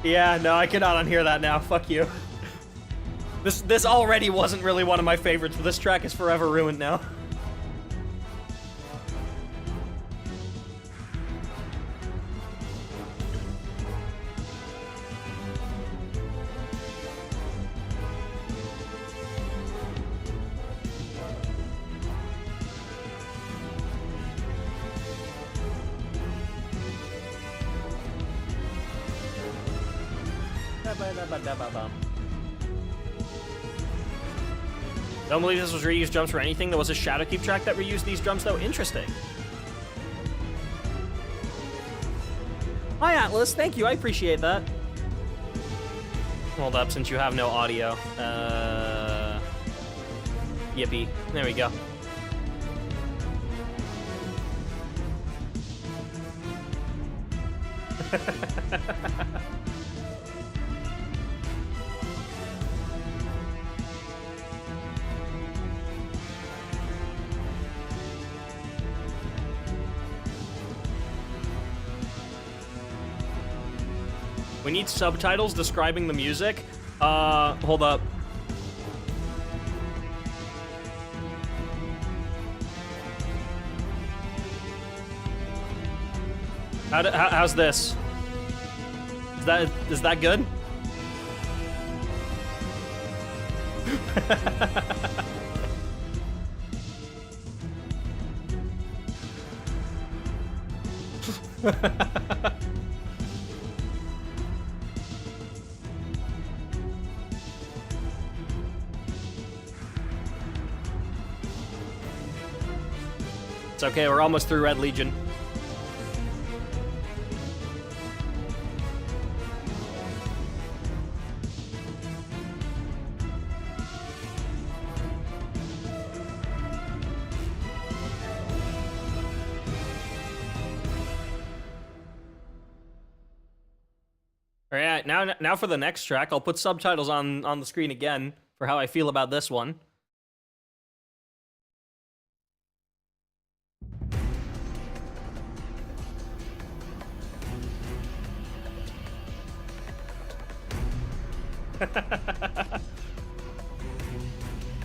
Yeah, no, I cannot unhear that now. Fuck you. This already wasn't really one of my favorites, but this track is forever ruined now. Don't believe this was reused drums for anything. There was a Shadowkeep track that reused these drums, though. Interesting. Hi, Atlas. Thank you. I appreciate that. Hold up, since you have no audio. Yippee. There we go. We need subtitles describing the music. Hold up. How's this? Is that good? It's okay, we're almost through Red Legion. All right, now for the next track, I'll put subtitles on the screen again for how I feel about this one.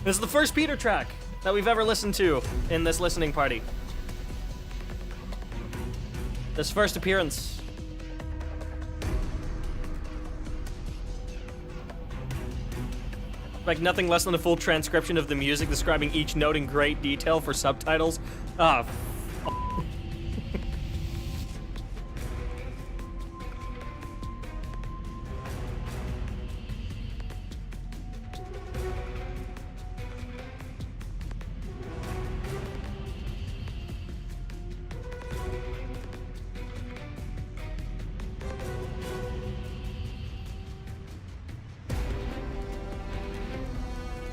This is the first Peter track that we've ever listened to in this listening party. This first appearance. Like nothing less than a full transcription of the music describing each note in great detail for subtitles. Ah,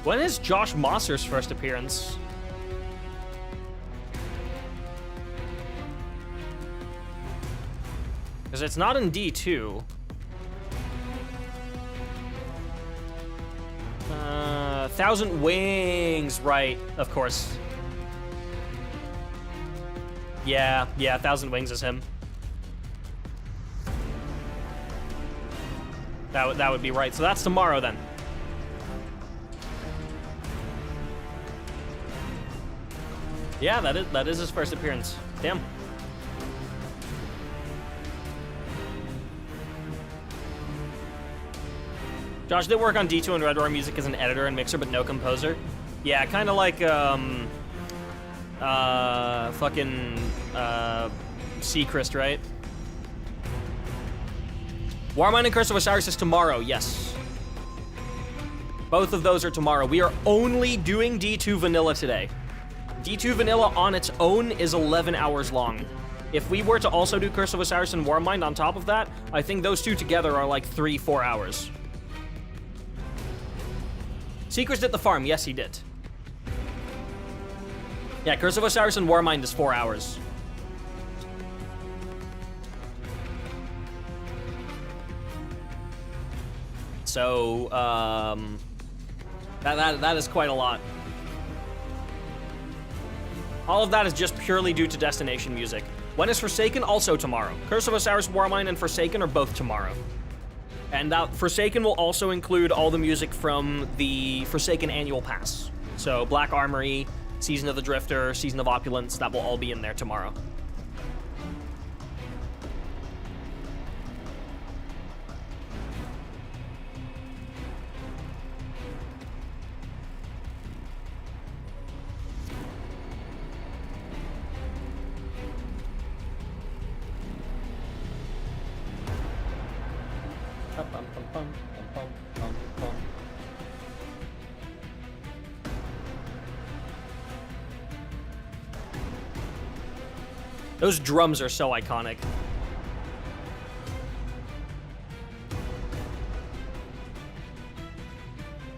When is Josh Mosser's first appearance? Because it's not in D2. 1,000 Wings, right, of course. Yeah, 1,000 Wings is him. That would be right. So that's tomorrow then. Yeah, that is his first appearance. Damn. Josh did work on D2 and Red Roar Music as an editor and mixer, but no composer. Yeah, kind of like Seacrest, right? Warmind and Curse of Osiris is tomorrow, yes. Both of those are tomorrow. We are only doing D2 Vanilla today. D2 Vanilla on its own is 11 hours long. If we were to also do Curse of Osiris and Warmind on top of that, I think those two together are like 3-4 hours. Seacrest did the farm, yes he did. Yeah, Curse of Osiris and Warmind is 4 hours. So, that is quite a lot. All of that is just purely due to destination music. When is Forsaken? Also tomorrow. Curse of Osiris, Warmind, and Forsaken are both tomorrow. And that Forsaken will also include all the music from the Forsaken Annual Pass. So Black Armory, Season of the Drifter, Season of Opulence, that will all be in there tomorrow. Those drums are so iconic.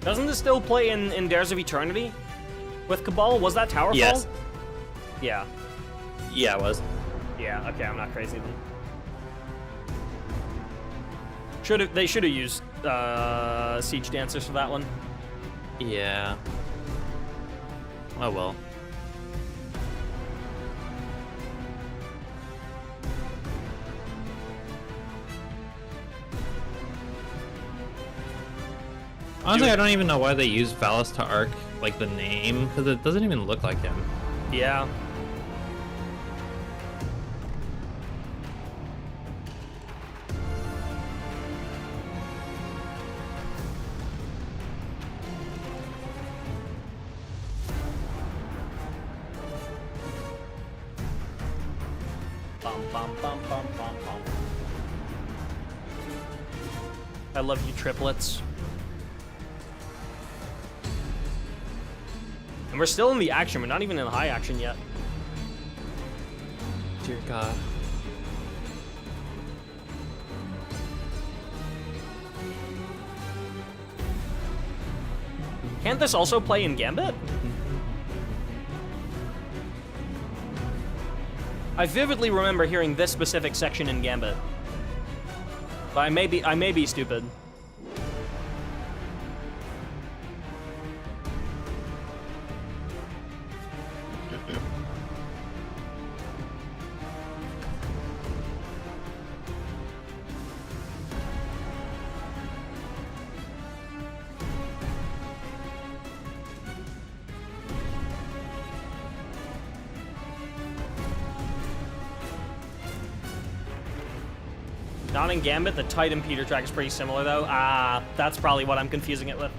Doesn't this still play in Dares of Eternity with Cabal? Was that Towerfall? Yes. Yeah. Yeah, it was. Yeah, okay, I'm not crazy then. They should have used Siege Dancers for that one. Yeah. Oh well. Honestly, I don't even know why they use Valis to Arc, like the name, because it doesn't even look like him. Yeah. Bum, bum, bum, bum, bum, bum. I love you, triplets. And we're still in the action. We're not even in the high action yet. Dear God. Can't this also play in Gambit? I vividly remember hearing this specific section in Gambit. But I may be stupid. Not in Gambit, the Titan Peter track is pretty similar though. Ah, that's probably what I'm confusing it with.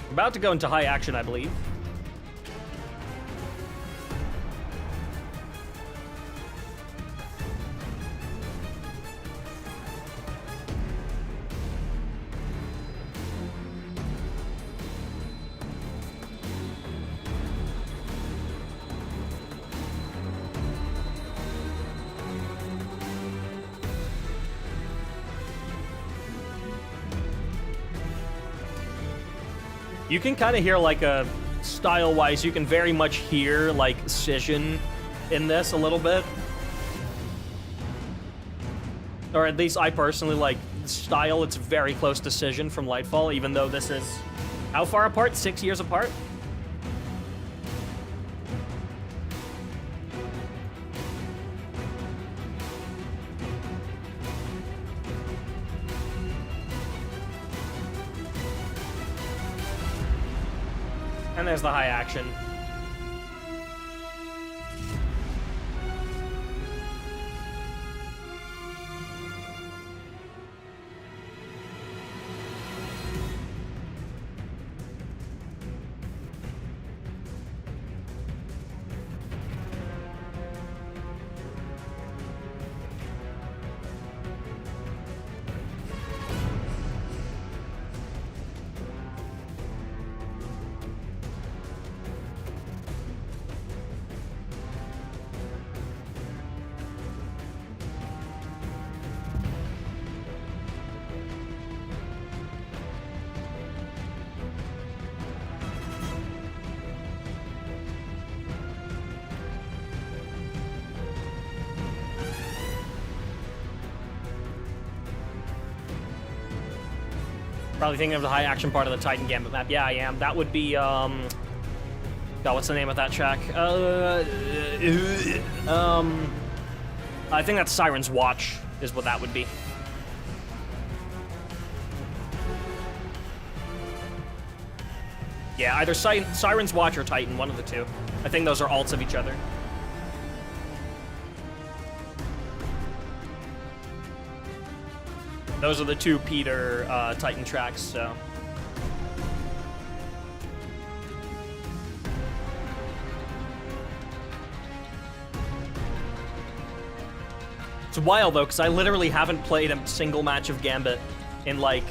We're about to go into high action, I believe. You can kind of hear, like, a style-wise, you can very much hear, like, Scission in this a little bit. Or at least I personally like style. It's very close to Scission from Lightfall, even though this is how far apart? 6 years apart? And there's the high action. Probably thinking of the high action part of the Titan Gambit map. Yeah, I am. That would be, God, what's the name of that track? I think that's Siren's Watch, is what that would be. Yeah, either Siren's Watch or Titan, one of the two. I think those are alts of each other. Those are the two Peter Titan tracks, so. It's wild, though, because I literally haven't played a single match of Gambit in, like,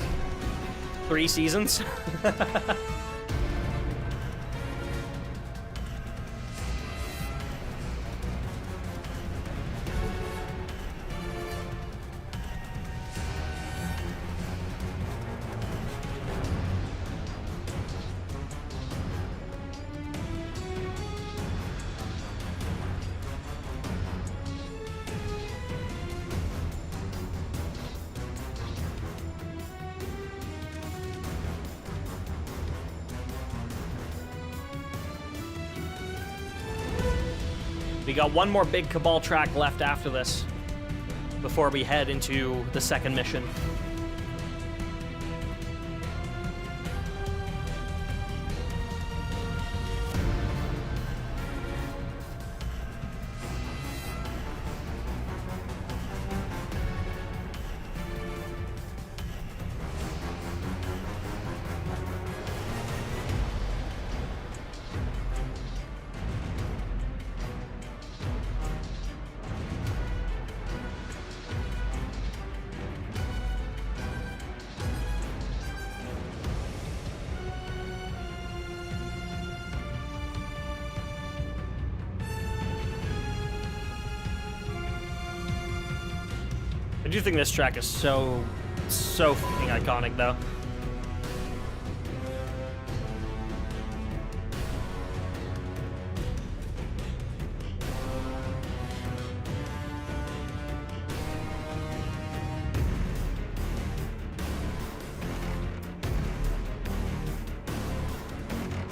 3 seasons. We got one more big Cabal track left after this before we head into the second mission. I do think this track is so fucking iconic, though.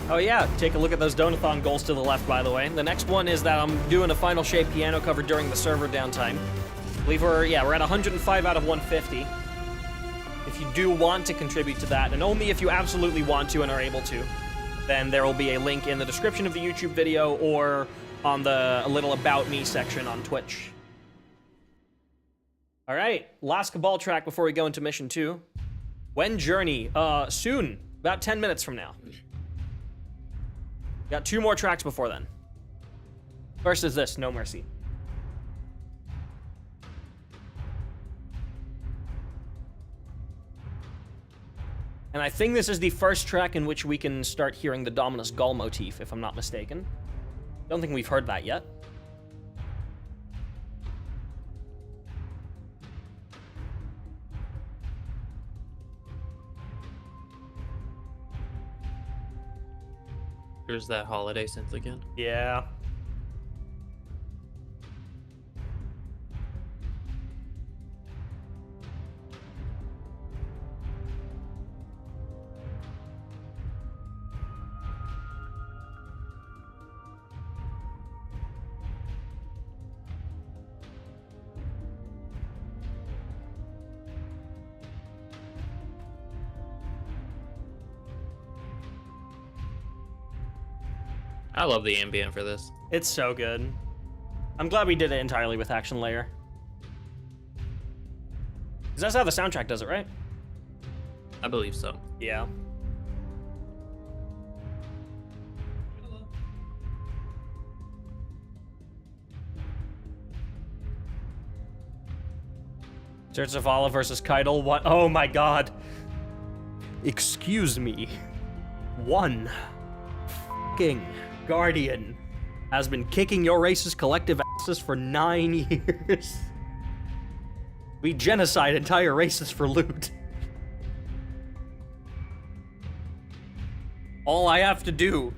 Oh yeah, take a look at those Donathon goals to the left, by the way. The next one is that I'm doing a Final Shape piano cover during the server downtime. I believe we're at 105 out of 150. If you do want to contribute to that, and only if you absolutely want to and are able to, then there will be a link in the description of the YouTube video or on the little About Me section on Twitch. All right, last Cabal track before we go into Mission 2. When Journey? Soon, about 10 minutes from now. Got 2 more tracks before then. First is this, No Mercy. And I think this is the first track in which we can start hearing the Dominus Gull motif, if I'm not mistaken. Don't think we've heard that yet. There's that holiday synth again. Yeah. I love the ambient for this. It's so good. I'm glad we did it entirely with Action Layer. Because that's how the soundtrack does it, right? I believe so. Yeah. Church of Allah versus Keitel. What? Oh my god. Excuse me. One fucking Guardian has been kicking your race's collective asses for 9 years. We genocide entire races for loot. All I have to do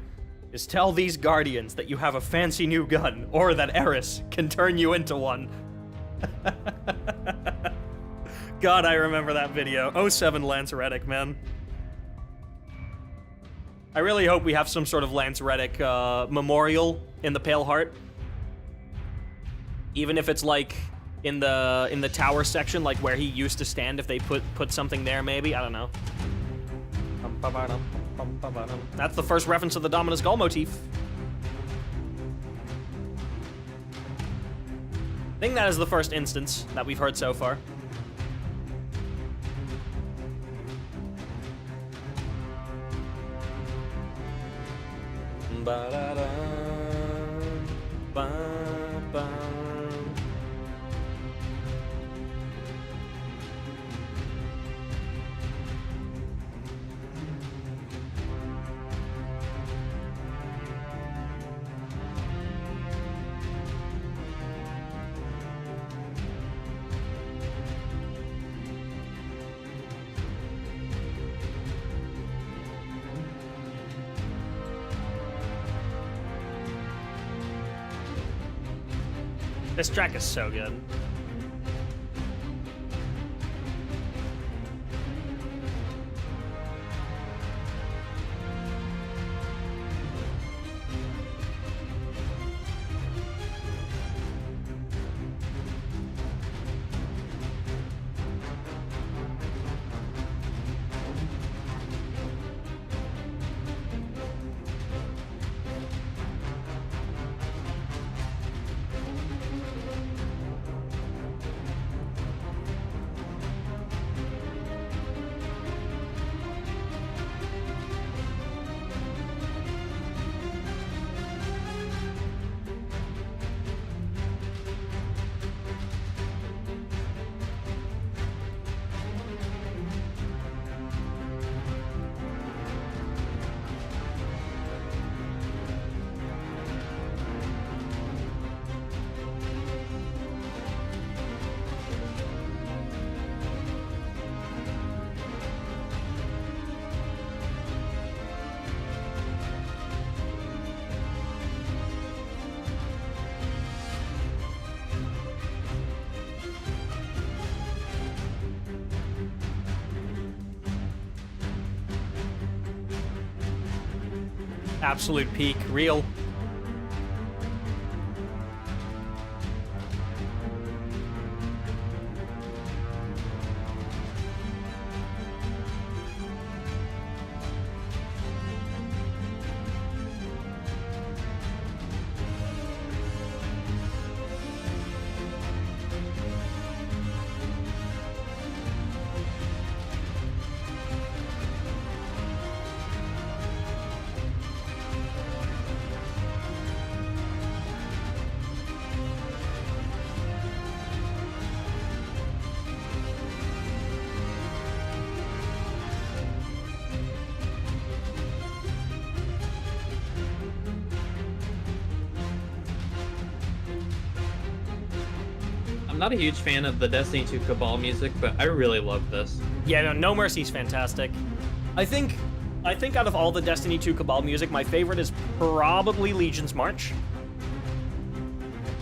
is tell these Guardians that you have a fancy new gun, or that Eris can turn you into one. God, I remember that video. 07 Lance Reddick, man. I really hope we have some sort of Lance Reddick memorial in the Pale Heart. Even if it's like in the tower section, like where he used to stand, if they put something there, maybe. I don't know. That's the first reference to the Dominus Gull motif. I think that is the first instance that we've heard so far. This track is so good. Absolute peak, real. Not a huge fan of the Destiny 2 Cabal music, but I really love this. Yeah, no Mercy's fantastic. I think I think out of all the Destiny 2 Cabal music, my favorite is probably Legion's March.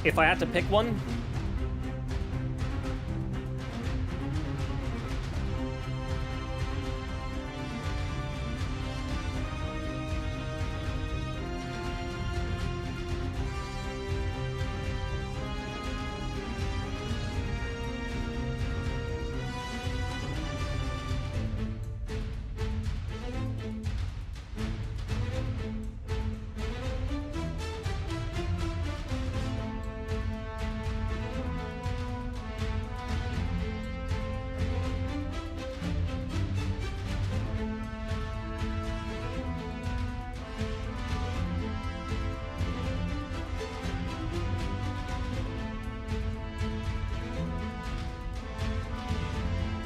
If I had to pick one.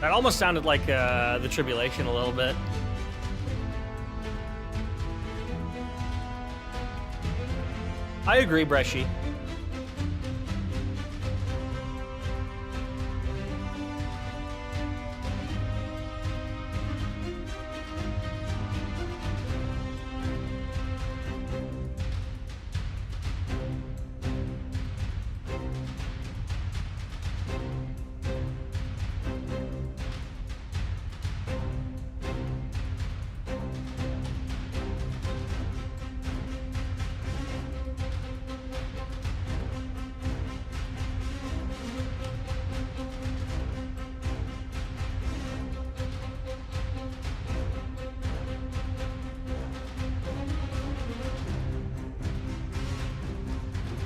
That almost sounded like the Tribulation a little bit. I agree, Bresci.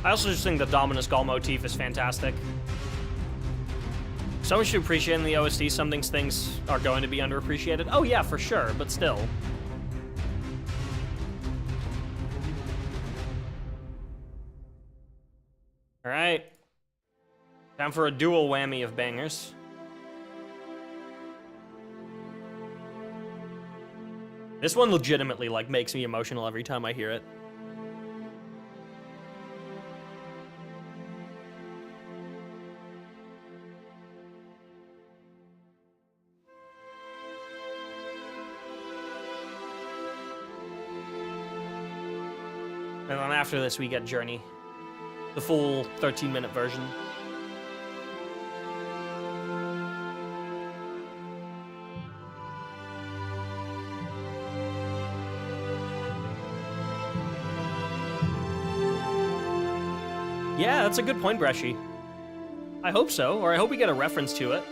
I also just think the Dominus Gall motif is fantastic. So much to appreciate in the OST. Some things are going to be underappreciated. Oh yeah, for sure, but still. All right. Time for a dual whammy of bangers. This one legitimately, like, makes me emotional every time I hear it. And then after this, we get Journey. The full 13-minute version. Yeah, that's a good point, Bresci. I hope so, or I hope we get a reference to it.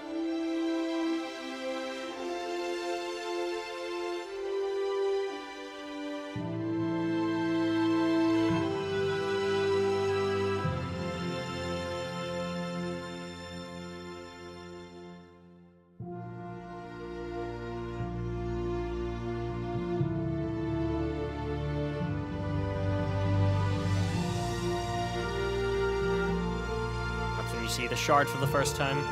See the shard for the first time.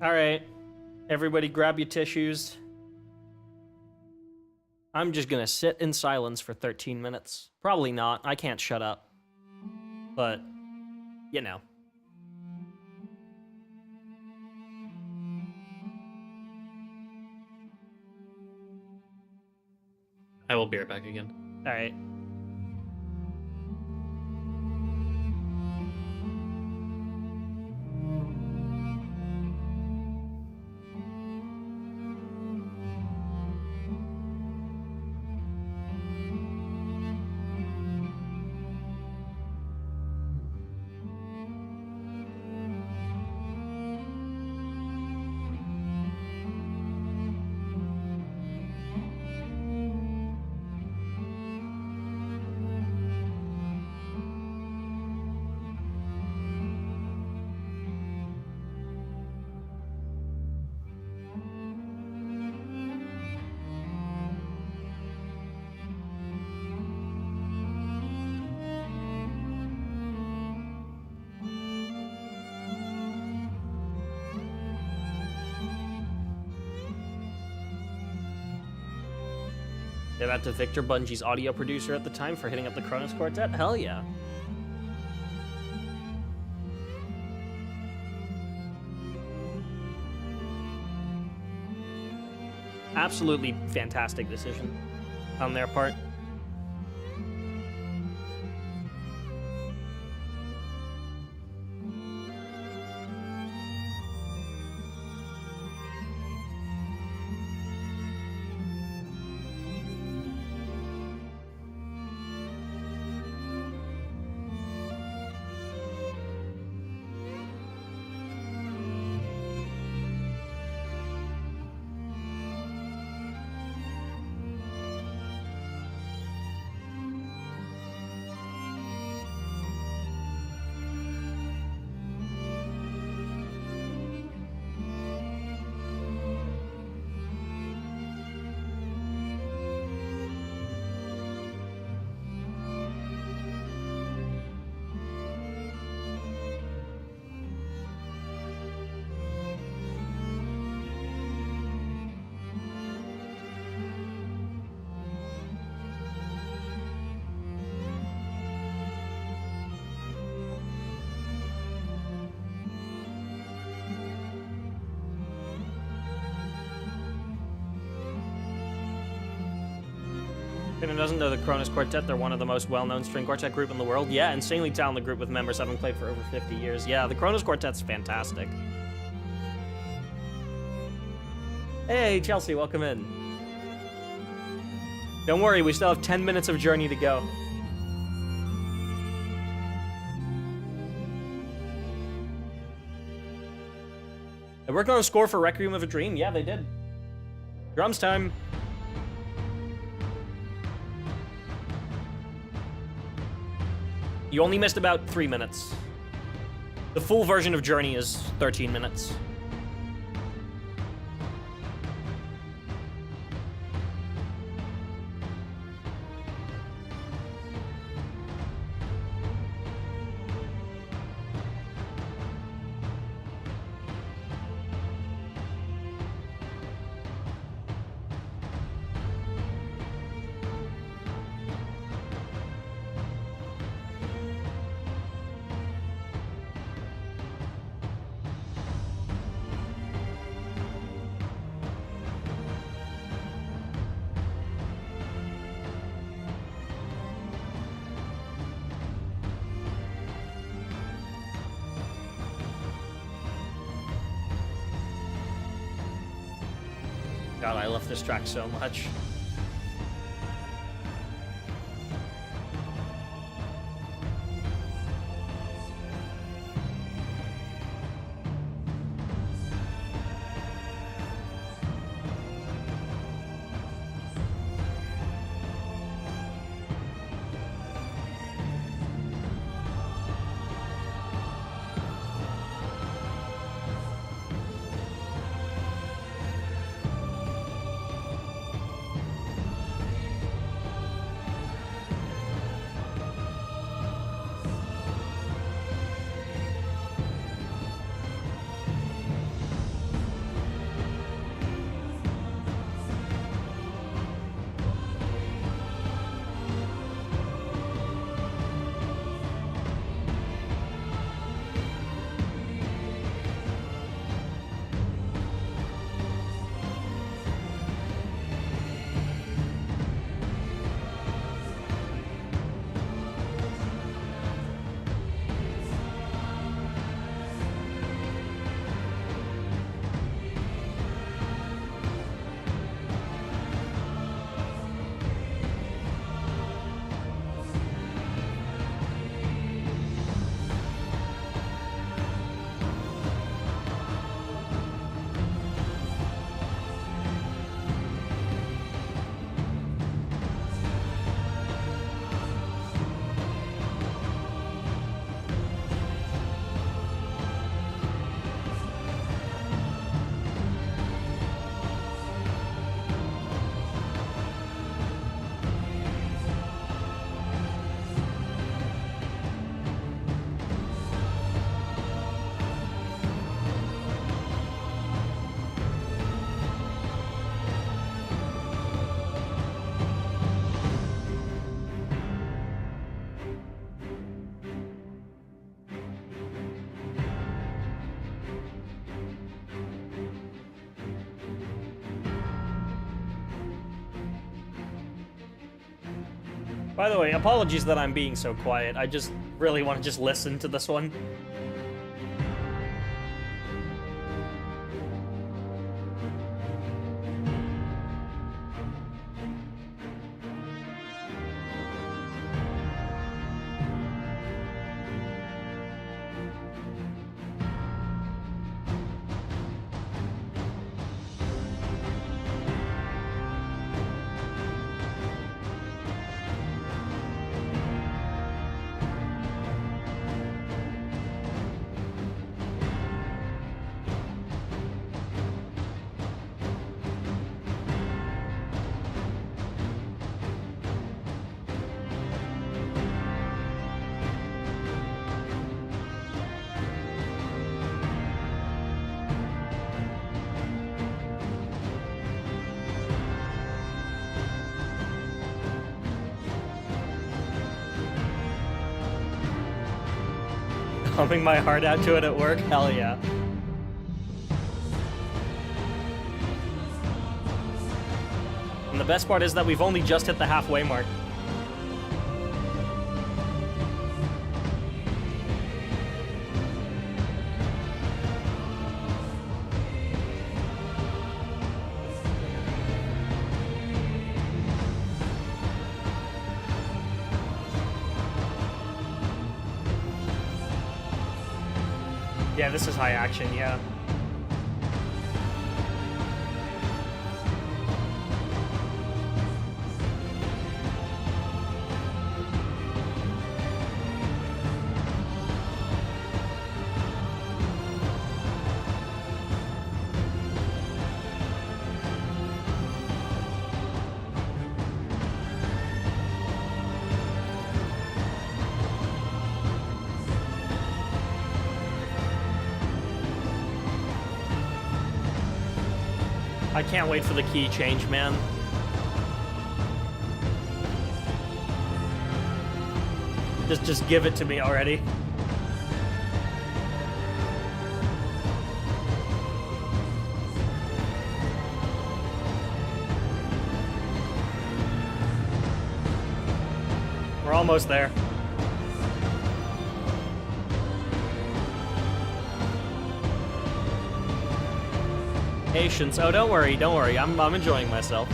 All right, everybody grab your tissues. I'm just gonna sit in silence for 13 minutes. Probably not, I can't shut up. But, you know. I will be right back again. All right. Shout out to Victor, Bungie's audio producer at the time, for hitting up the Kronos Quartet. Hell yeah. Absolutely fantastic decision on their part. Anyone doesn't know the Kronos Quartet, they're one of the most well-known string quartet group in the world. Yeah, insanely talented group with members having played for over 50 years. Yeah, the Kronos Quartet's fantastic. Hey, Chelsea, welcome in. Don't worry, we still have 10 minutes of Journey to go. They worked on a score for Requiem of a Dream? Yeah, they did. Drums time. You only missed about 3 minutes. The full version of Journey is 13 minutes. God, I love this track so much. By the way, apologies that I'm being so quiet. I just really want to just listen to this one. Pumping my heart out to it at work? Hell yeah. And the best part is that we've only just hit the halfway mark. Yeah, this is high action, yeah. I can't wait for the key change, man. Just give it to me already. We're almost there. Patience. Oh, don't worry, don't worry. I'm enjoying myself.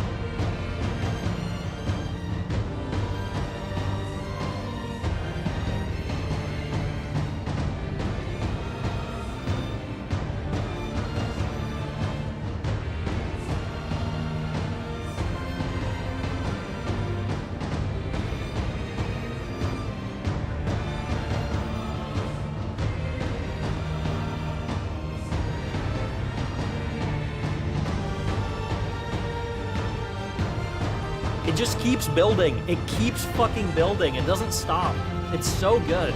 It just keeps building. It keeps fucking building. It doesn't stop. It's so good.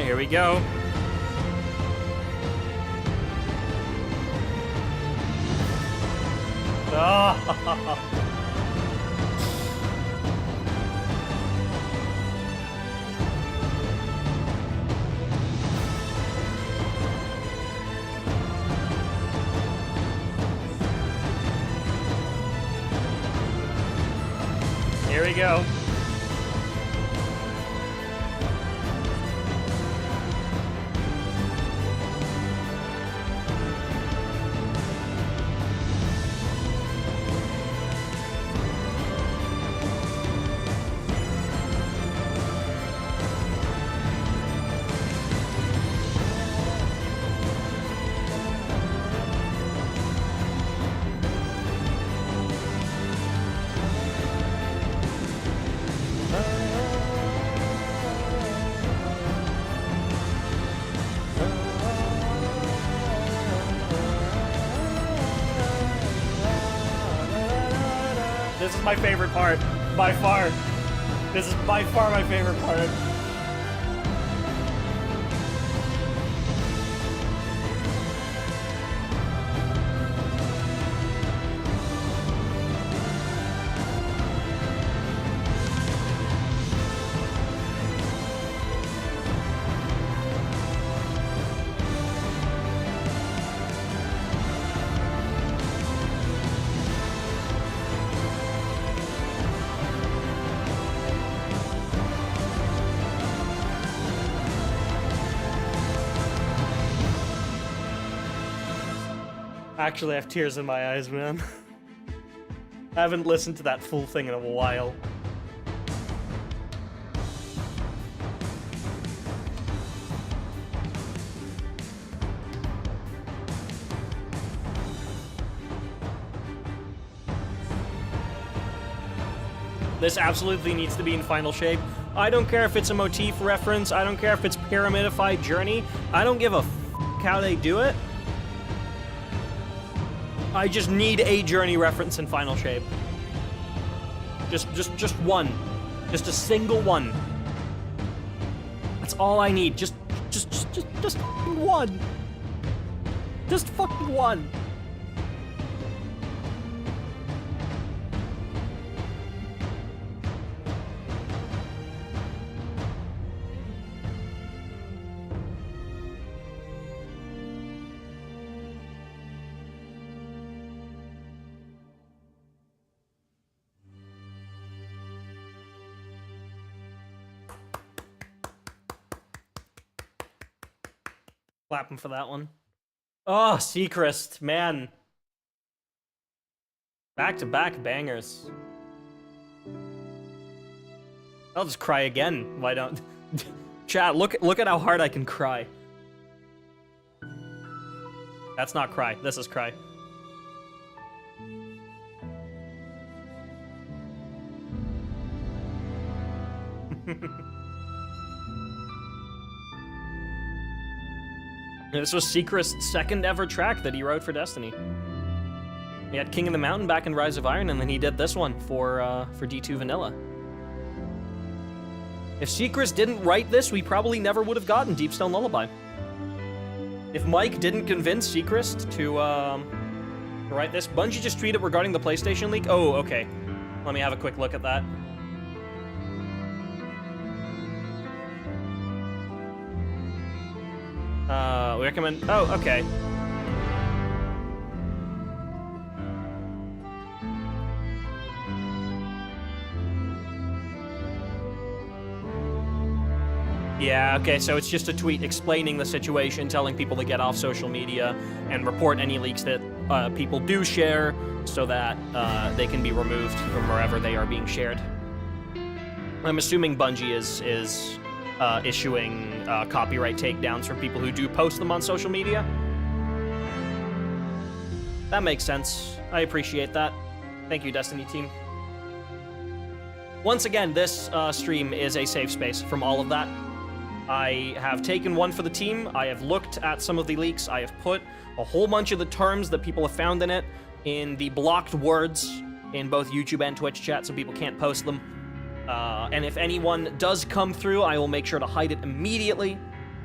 Here we go. Oh. Here we go. This is my favorite part, by far. This is by far my favorite part. Actually, I have tears in my eyes, man. I haven't listened to that full thing in a while. This absolutely needs to be in final shape. I don't care if it's a motif reference. I don't care if it's Pyramidified Journey. I don't give a f how they do it. I just need a Journey reference in final shape. Just one. Just a single one. That's all I need. Just fucking one. Just fucking one. Clapping for that one. Oh, Seacrest, man. Back-to-back bangers. I'll just cry again. Why don't... Chat, look at how hard I can cry. That's not cry. This is cry. This was Seacrest's second ever track that he wrote for Destiny. He had King of the Mountain back in Rise of Iron, and then he did this one for D2 Vanilla. If Seacrest didn't write this, we probably never would have gotten Deepstone Lullaby. If Mike didn't convince Seacrest to write this, Bungie just tweeted regarding the PlayStation leak. Oh, okay. Let me have a quick look at that. We recommend... Oh, okay. Yeah, okay, so it's just a tweet explaining the situation, telling people to get off social media, and report any leaks that people do share, so that they can be removed from wherever they are being shared. I'm assuming Bungie is issuing copyright takedowns for people who do post them on social media. That makes sense. I appreciate that. Thank you, Destiny team. Once again, this stream is a safe space from all of that. I have taken one for the team. I have looked at some of the leaks. I have put a whole bunch of the terms that people have found in it in the blocked words in both YouTube and Twitch chat, so people can't post them. And if anyone does come through, I will make sure to hide it immediately,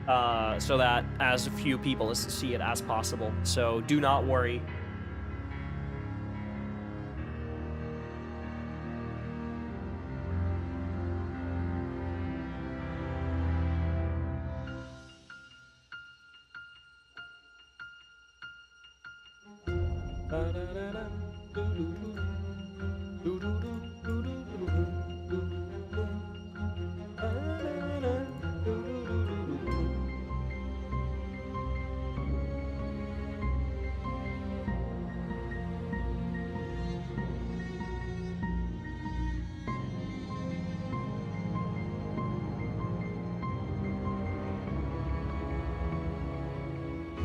so that as few people see it as possible. So do not worry.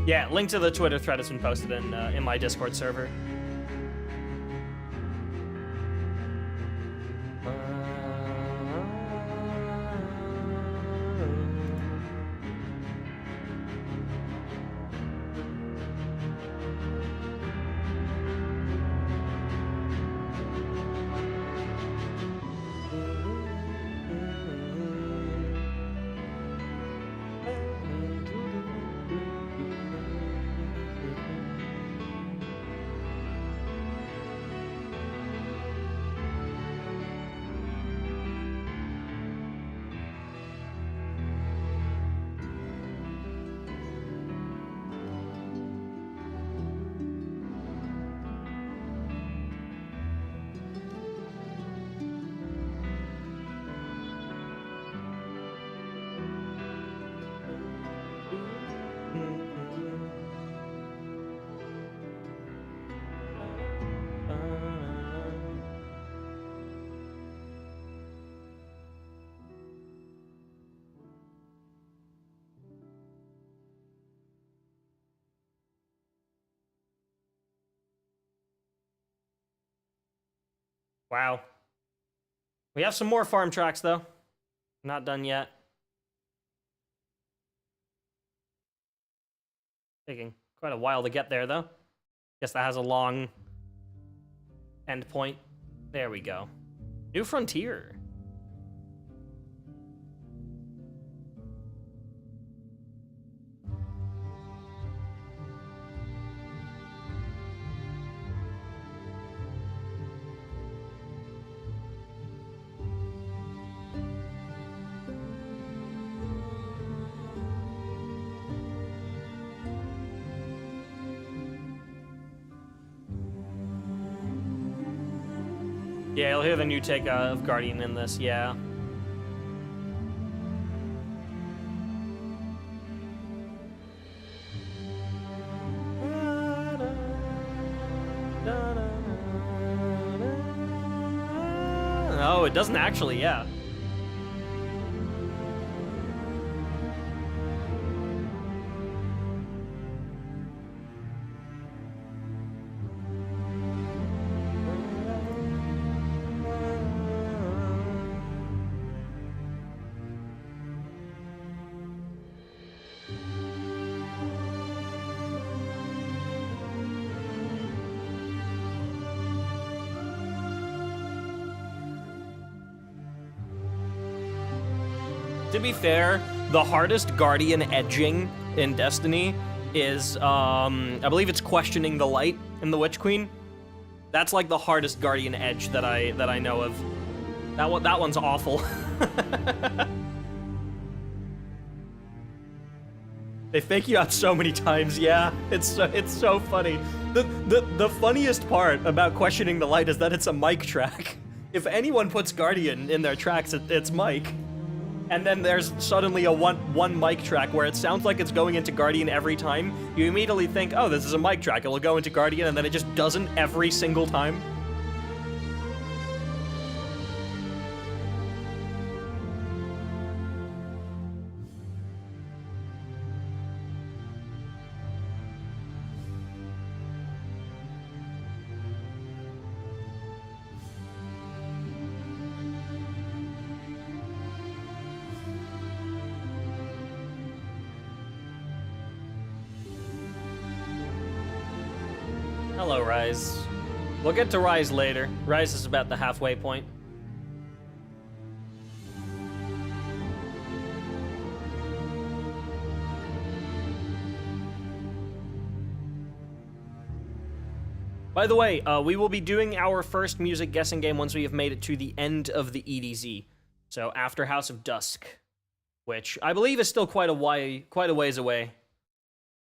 Yeah, link to the Twitter thread has been posted in my Discord server. Wow. We have some more farm tracks, though. Not done yet. Taking quite a while to get there, though. Guess that has a long end point. There we go. New Frontier. Yeah, you'll hear the new take of Guardian in this, yeah. Oh, it doesn't actually, yeah. To be fair, the hardest Guardian edging in Destiny is, I believe it's questioning the light in the Witch Queen. That's like the hardest Guardian edge that I know of. That one's awful. They fake you out so many times, yeah. It's so funny. The funniest part about questioning the light is that it's a mic track. If anyone puts Guardian in their tracks, it's Mike. And then there's suddenly a one mic track where it sounds like it's going into Guardian every time. You immediately think, oh, this is a mic track, it'll go into Guardian, and then it just doesn't every single time. Hello, Rise. We'll get to Rise later. Rise is about the halfway point. By the way, we will be doing our first music guessing game once we have made it to the end of the EDZ. So after House of Dusk, which I believe is still quite a ways away.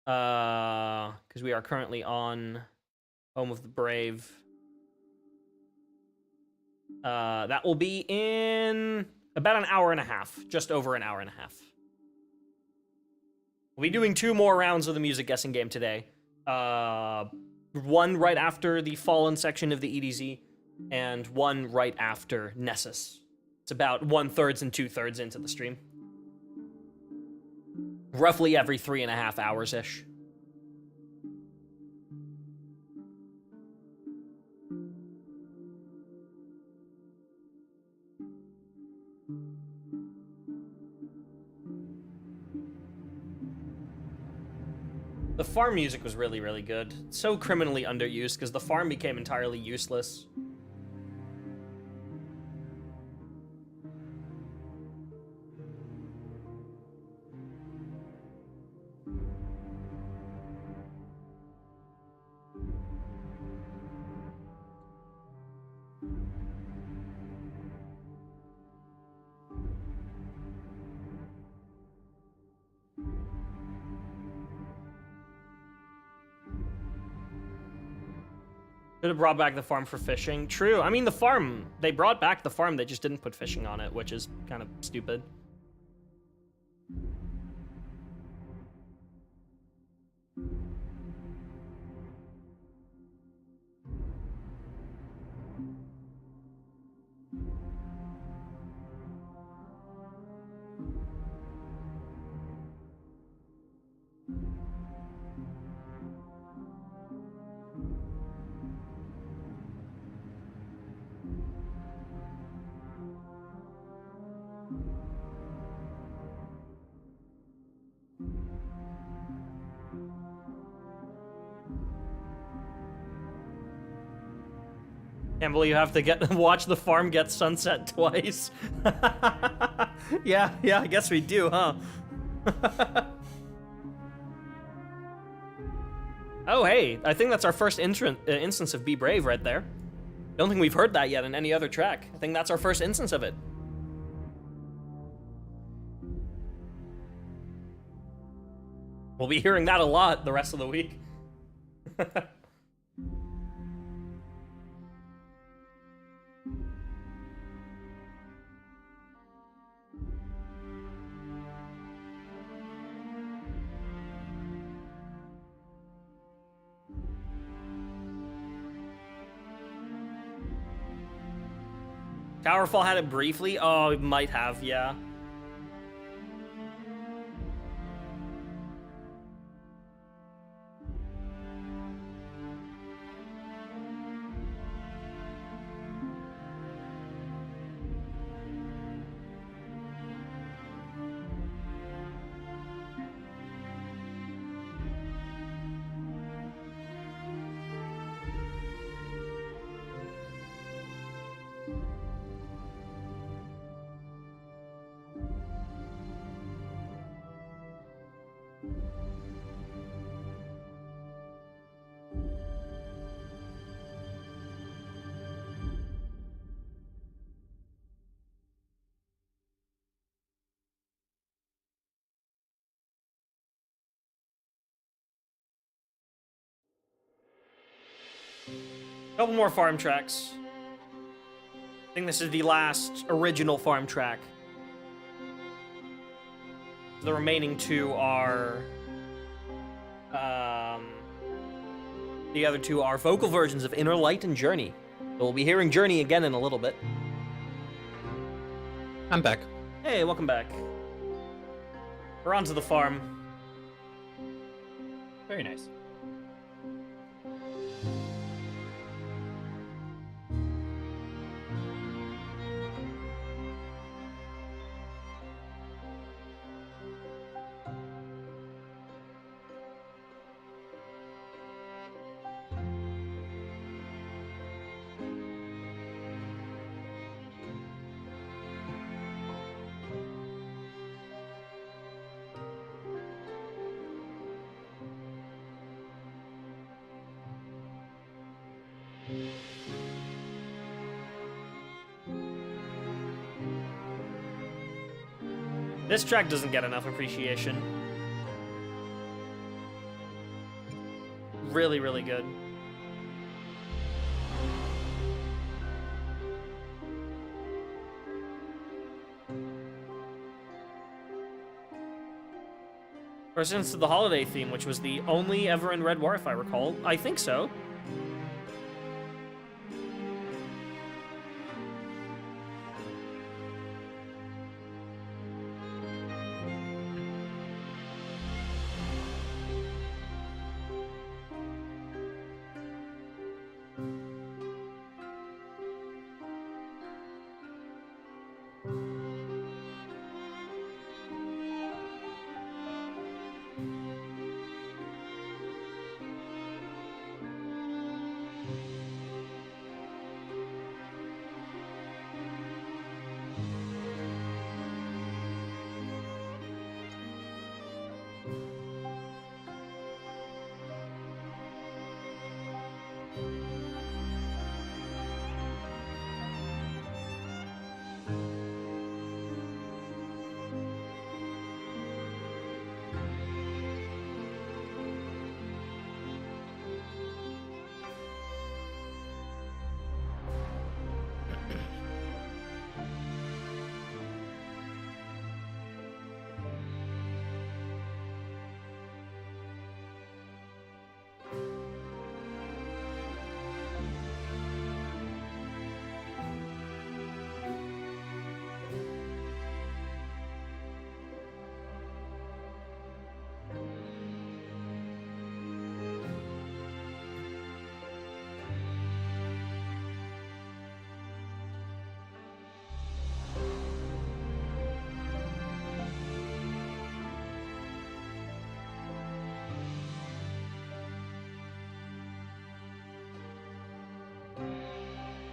Because we are currently on Home of the Brave. That will be in about an hour and a half, just over an hour and a half. We'll be doing 2 more rounds of the music guessing game today. One right after the Fallen section of the EDZ, and one right after Nessus. It's about 1/3 and 2/3 into the stream. Roughly every 3.5 hours-ish. The farm music was really, really good. So criminally underused, because the farm became entirely useless. Should have brought back the farm for fishing. True. I mean, the farm, they brought back the farm, they just didn't put fishing on it, which is kind of stupid. Can't believe you have to watch the farm get sunset twice. Yeah, I guess we do, huh? Oh, hey, I think that's our first instance of Be Brave right there. Don't think we've heard that yet in any other track. I think that's our first instance of it. We'll be hearing that a lot the rest of the week. Towerfall had it briefly? Oh, it might have, yeah. Couple more farm tracks. I think this is the last original farm track. The remaining two are... the other two are vocal versions of Inner Light and Journey. So we'll be hearing Journey again in a little bit. I'm back. Hey, welcome back. We're on to the farm. Very nice. This track doesn't get enough appreciation. Really, really good. First instance of the holiday theme, which was the only ever in Red War, if I recall. I think so.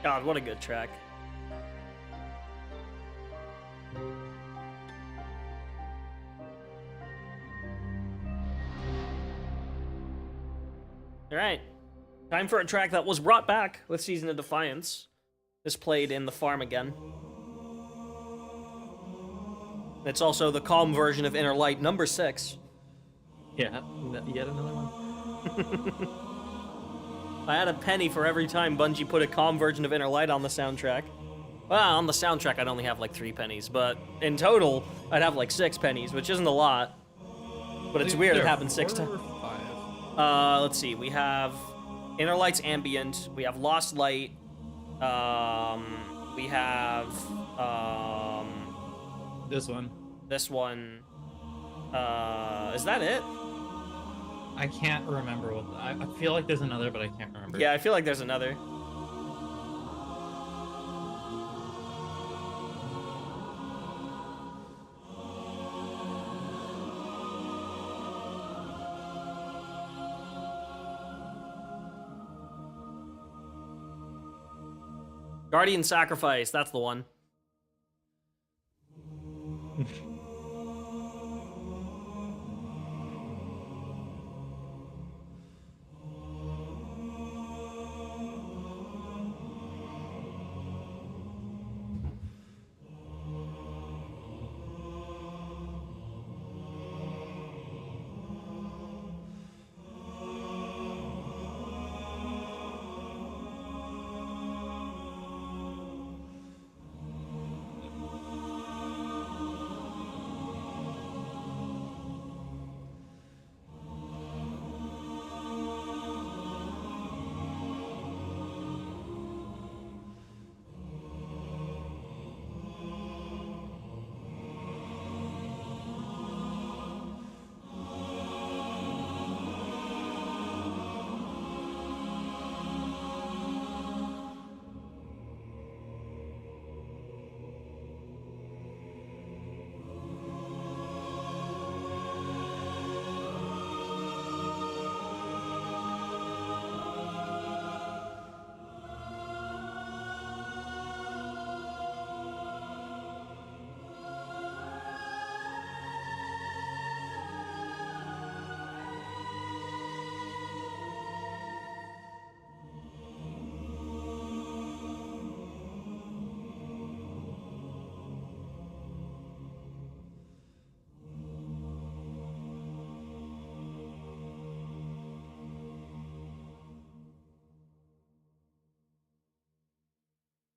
God, what a good track. All right, time for a track that was brought back with Season of Defiance. This played in the farm again. It's also the calm version of Inner Light number 6. Yeah, yet another one. I had a penny for every time Bungie put a calm version of Inner Light on the soundtrack. Well, on the soundtrack I'd only have like 3 pennies, but in total I'd have like 6 pennies, which isn't a lot. But it's weird it happened 6 times. Let's see, we have Inner Light's Ambient, we have Lost Light, we have This one. this one. Is that it? I can't remember what. I feel like there's another, but I can't remember. Yeah, I feel like there's another. Guardian Sacrifice, that's the one.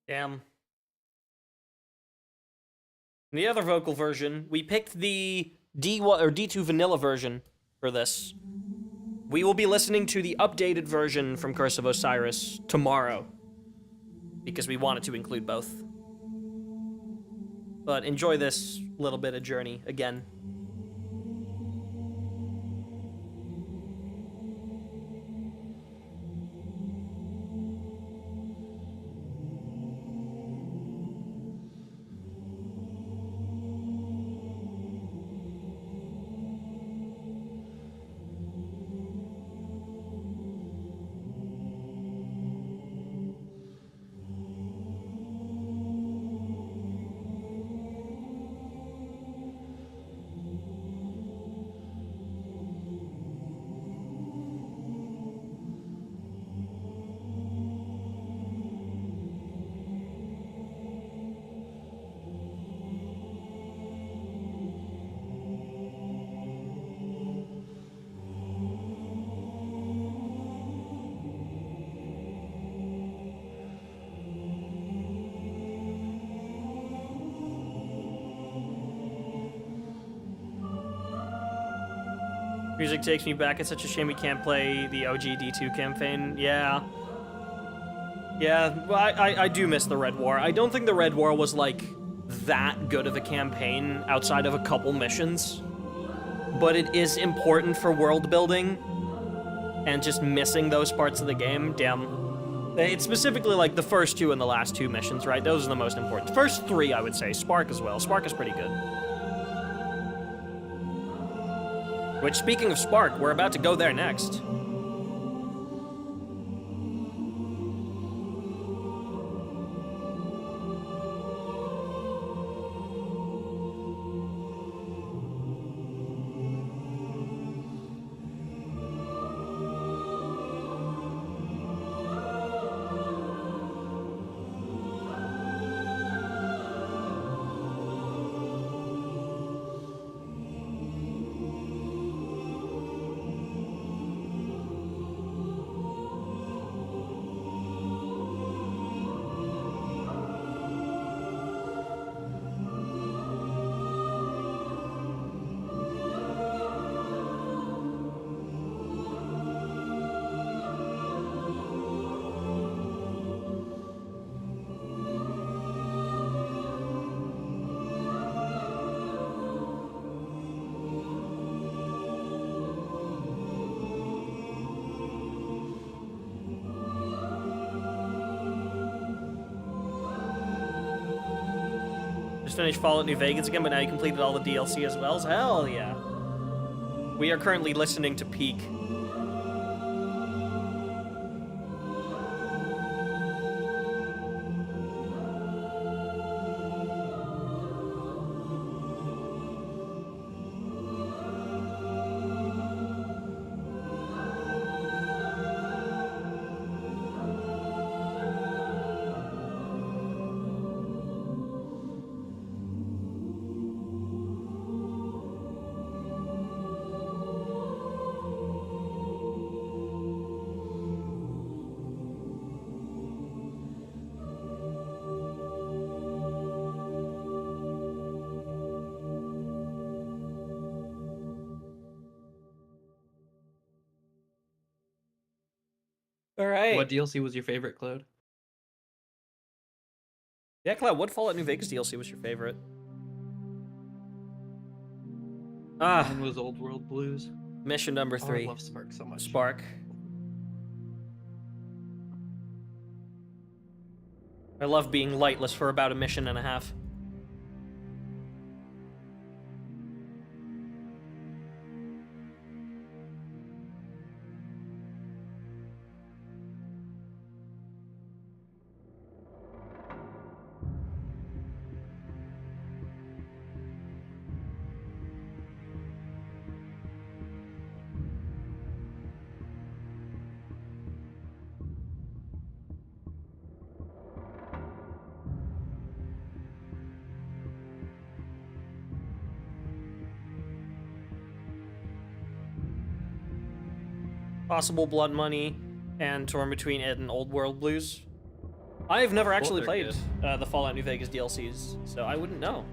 Damn. The other vocal version, we picked the D1 or D2 vanilla version for this. We will be listening to the updated version from Curse of Osiris tomorrow, because we wanted to include both. But enjoy this little bit of journey again. Music takes me back. It's such a shame we can't play the OG D2 campaign. Yeah. Yeah, well, I do miss the Red War. I don't think the Red War was, like, that good of a campaign outside of a couple missions. But it is important for world building. And just missing those parts of the game, damn. It's specifically, like, the first 2 and the last 2 missions, right? Those are the most important. First 3, I would say. Spark as well. Spark is pretty good. Which, speaking of Spark, we're about to go there next. finished Fallout New Vegas again, but now you completed all the DLC as well. So hell yeah. We are currently listening to Peak. All right. What DLC was your favorite, Claude? Yeah, Cloud, what Fallout New Vegas DLC was your favorite? Mine was Old World Blues. Mission number 3. I love Spark so much. Spark. I love being lightless for about a mission and a half. Possible Blood Money and torn between it and Old World Blues. I've never actually played the Fallout New Vegas DLCs, so I wouldn't know.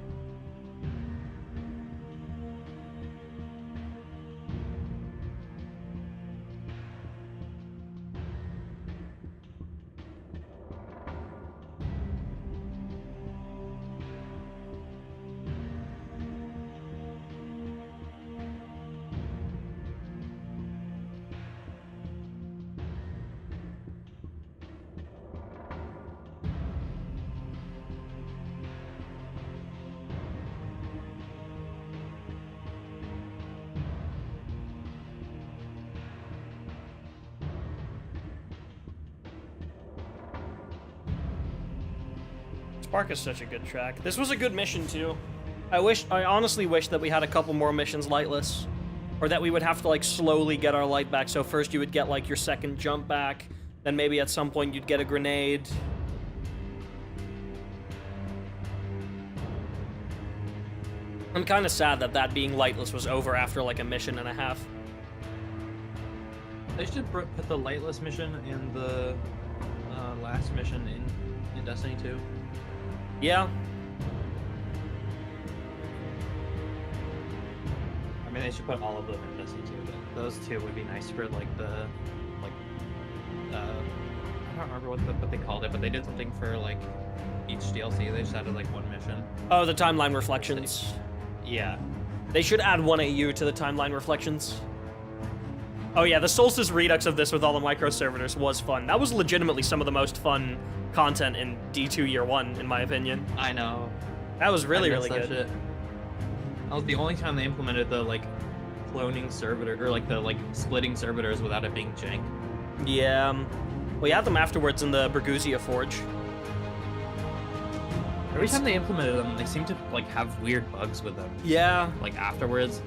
Spark is such a good track. This was a good mission too. I honestly wish that we had a couple more missions lightless. Or that we would have to like slowly get our light back. So first you would get like your second jump back, then maybe at some point you'd get a grenade. I'm kind of sad that that being lightless was over after like a mission and a half. They should put the lightless mission and the last mission in Destiny 2. Yeah. I mean, they should put all of them in Destiny 2, but those two would be nice for like the I don't remember what they called it, but they did something for like each DLC. They just added like one mission. Oh, the timeline reflections. Yeah. They should add 1 AU to the timeline reflections. Oh yeah, the Solstice Redux of this with all the micro-servitors was fun. That was legitimately some of the most fun content in D2 Year 1, in my opinion. I know. That was really, really good. Shit. That was the only time they implemented the, like, cloning servitor, or, like, the, like, splitting servitors without it being jank. Yeah. We had them afterwards in the Berguzia Forge. Every time they implemented them, they seem to, like, have weird bugs with them. Yeah. Like, afterwards.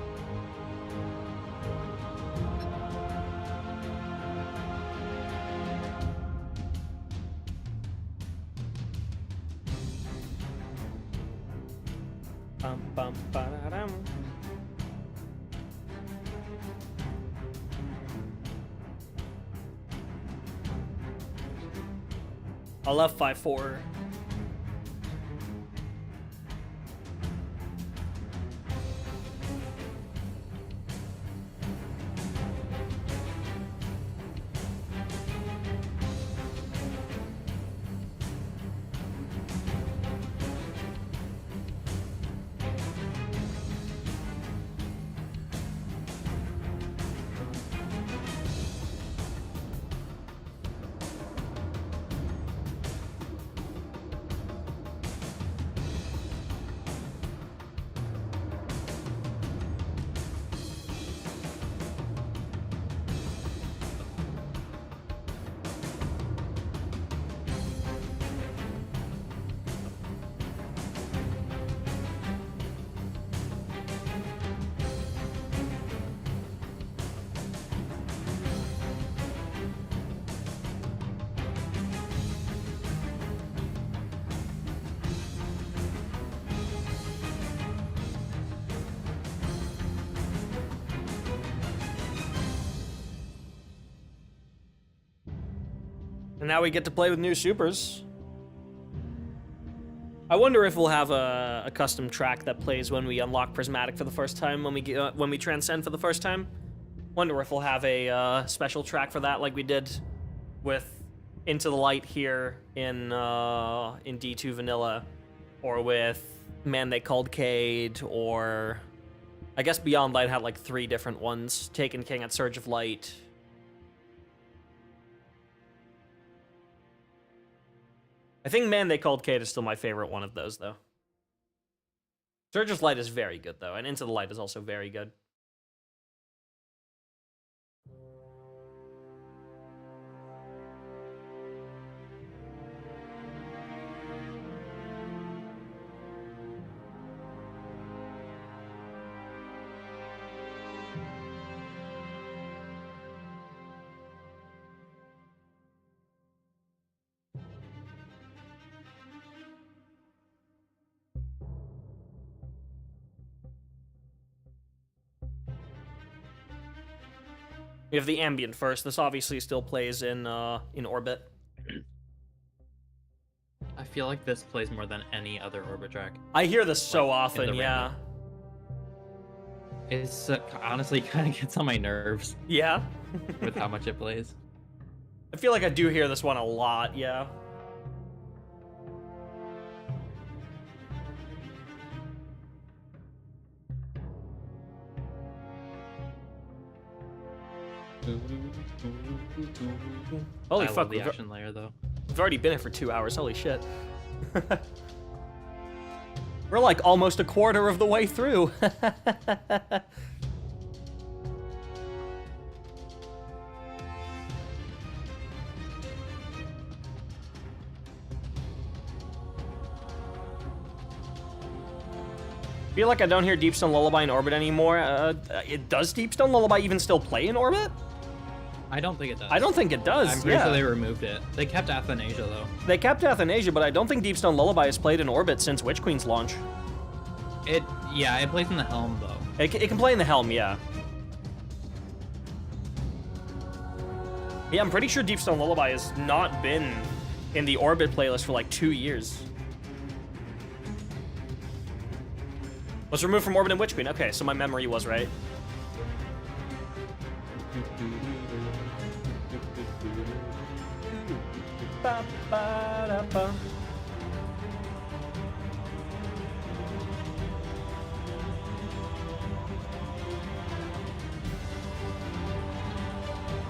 Bum, bum, ba-da-dum. I love 5-4. And now we get to play with new supers. I wonder if we'll have a custom track that plays when we unlock Prismatic for the first time, when we transcend for the first time. Wonder if we'll have a special track for that, like we did with Into the Light here in D2 Vanilla, or with Man They Called Cade, or I guess Beyond Light had like 3 different ones. Taken King at Surge of Light. I think Man They Called Cade is still my favorite one of those, though. Surge of Light is very good, though, and Into the Light is also very good. We have the ambient first. This obviously still plays in orbit. I feel like this plays more than any other orbit track. I hear this so often, yeah. Random. It's honestly kind of gets on my nerves. Yeah. With how much it plays. I feel like I do hear this one a lot, yeah. Holy I fuck, love the action layer though. We've already been here for 2 hours, holy shit. We're like almost a quarter of the way through. I feel like I don't hear Deepstone Lullaby in orbit anymore. Does Deepstone Lullaby even still play in orbit? I don't think it does. I don't think it does. I'm pretty sure they removed it. They kept Athanasia though. They kept Athanasia, but I don't think Deepstone Lullaby has played in orbit since Witch Queen's launch. It plays in the helm though. It can play in the helm, yeah. Yeah, I'm pretty sure Deepstone Lullaby has not been in the orbit playlist for like 2 years. Was removed from orbit in Witch Queen. Okay, so my memory was right.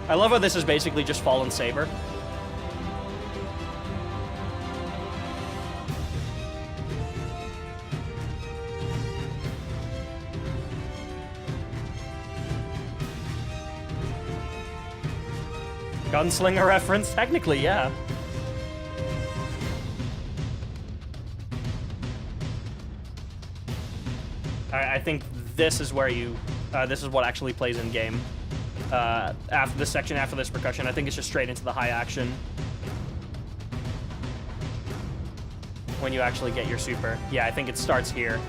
I love how this is basically just Fallen Saber. Gunslinger reference? Technically, yeah. I think this is where you, this is what actually plays in game. After this section, after this percussion, I think it's just straight into the high action. When you actually get your super. Yeah, I think it starts here.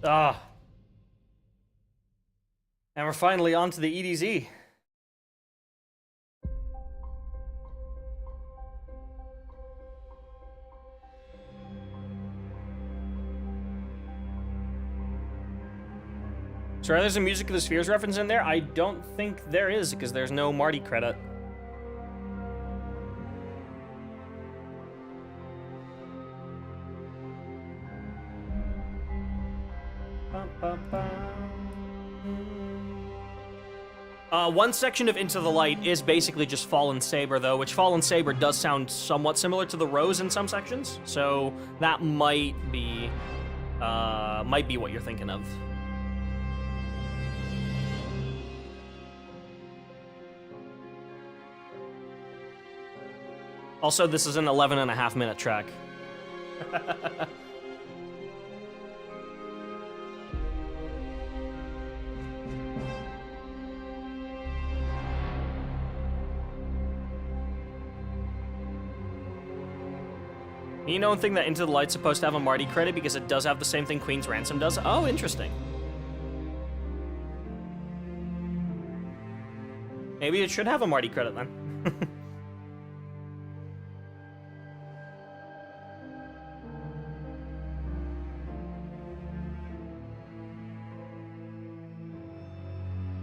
Ah. And we're finally on to the EDZ. Sure, there's a Music of the Spheres reference in there? I don't think there is, because there's no Marty credit. One section of Into the Light is basically just Fallen Saber, though, which Fallen Saber does sound somewhat similar to the Rose in some sections, so that might be what you're thinking of. Also, this is an 11.5-minute track. You don't think that Into the Light's supposed to have a Marty credit because it does have the same thing Queen's Ransom does? Oh, interesting. Maybe it should have a Marty credit then.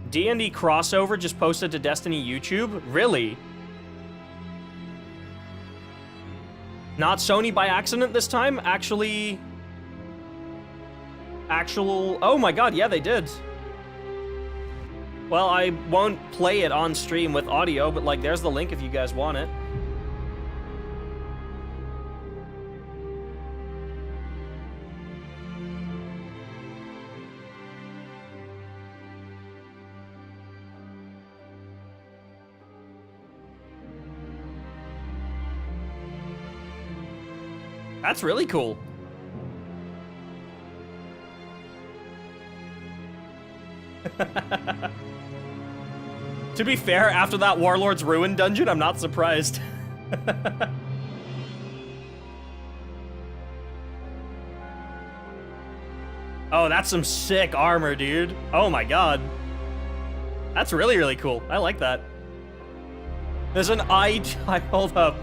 D&D crossover just posted to Destiny YouTube? Really? Not Sony by accident this time? Actual... Oh my god, yeah, they did. Well, I won't play it on stream with audio, but, like, there's the link if you guys want it. That's really cool. To be fair, after that Warlord's Ruin dungeon, I'm not surprised. Oh, that's some sick armor, dude. Oh my god. That's really, really cool. I like that. There's an eye... Hold up.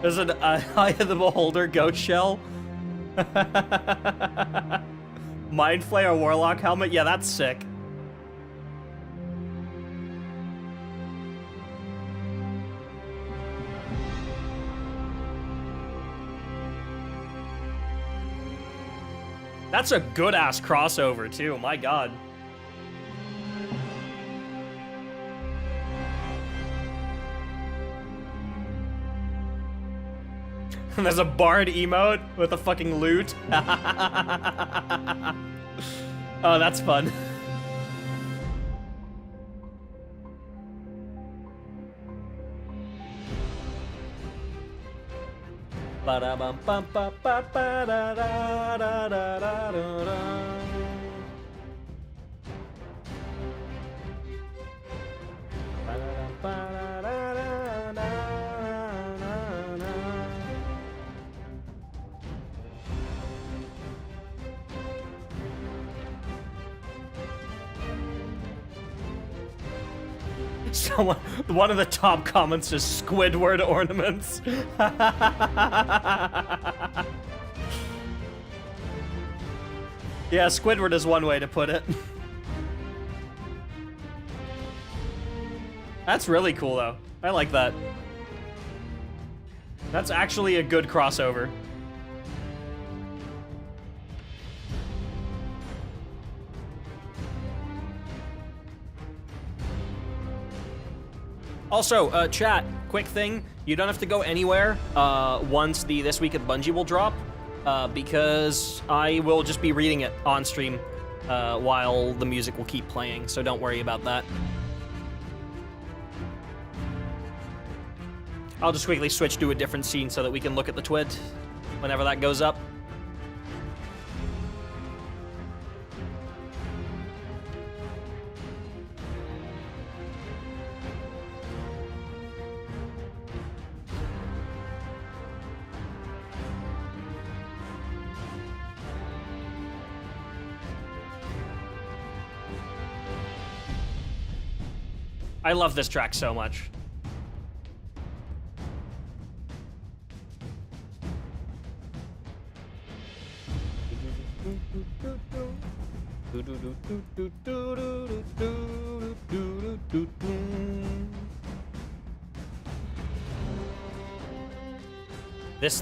There's an Eye of the Beholder goat shell. Mind Flayer Warlock helmet. Yeah, that's sick. That's a good-ass crossover, too. My god. And there's a bard emote with a fucking lute. Oh, that's fun. Someone, one of the top comments is Squidward ornaments. Yeah, Squidward is one way to put it. That's really cool, though. I like that. That's actually a good crossover. Also, chat, quick thing. You don't have to go anywhere once the This Week at Bungie will drop, because I will just be reading it on stream while the music will keep playing, so don't worry about that. I'll just quickly switch to a different scene so that we can look at the twit whenever that goes up. I love this track so much.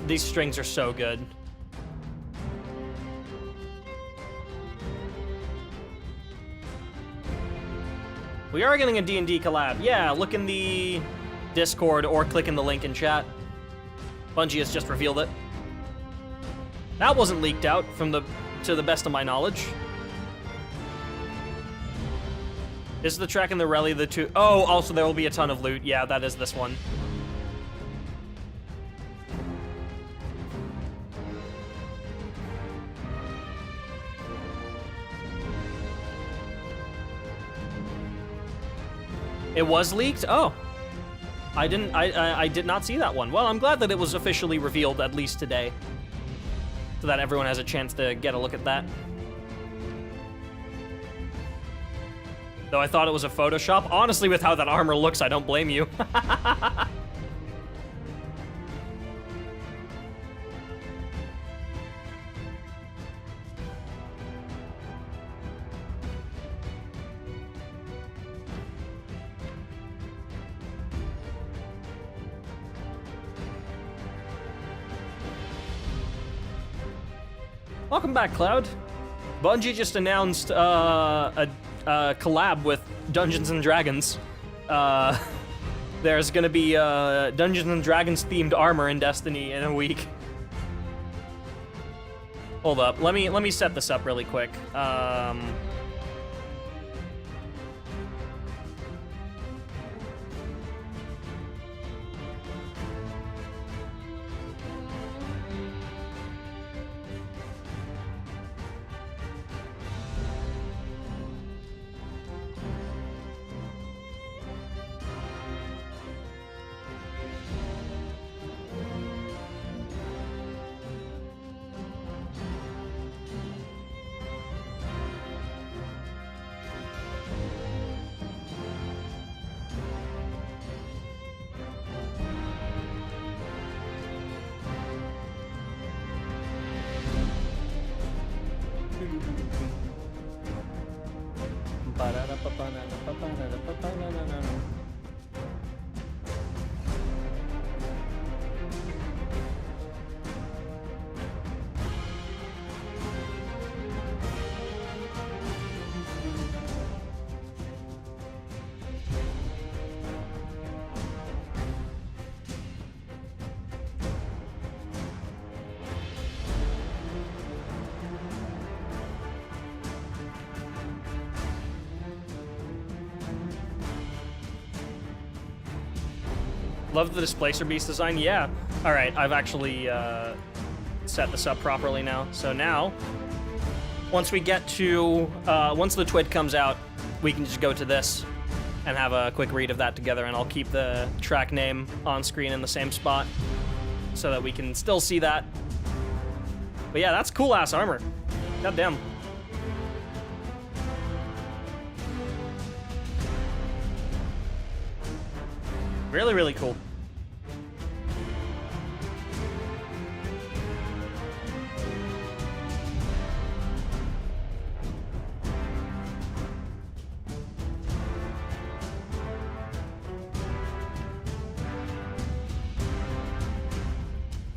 These strings are so good. We are getting a D&D collab. Yeah, look in the Discord or click in the link in chat. Bungie has just revealed it. That wasn't leaked out to the best of my knowledge. This is the track in the rally, the two... Oh, also there will be a ton of loot. Yeah, that is this one. It was leaked? Oh. I did not see that one. Well, I'm glad that it was officially revealed, at least today. So that everyone has a chance to get a look at that. Though I thought it was a Photoshop. Honestly, with how that armor looks, I don't blame you. Welcome back, Cloud. Bungie just announced a collab with Dungeons and Dragons. There's gonna be Dungeons and Dragons themed armor in Destiny in a week. Hold up, let me set this up really quick. Love the Displacer Beast design, yeah. All right, I've actually set this up properly now. So now, once we get to, once the TWID comes out, we can just go to this and have a quick read of that together, and I'll keep the track name on screen in the same spot so that we can still see that. But yeah, that's cool-ass armor. God damn. Really, really cool.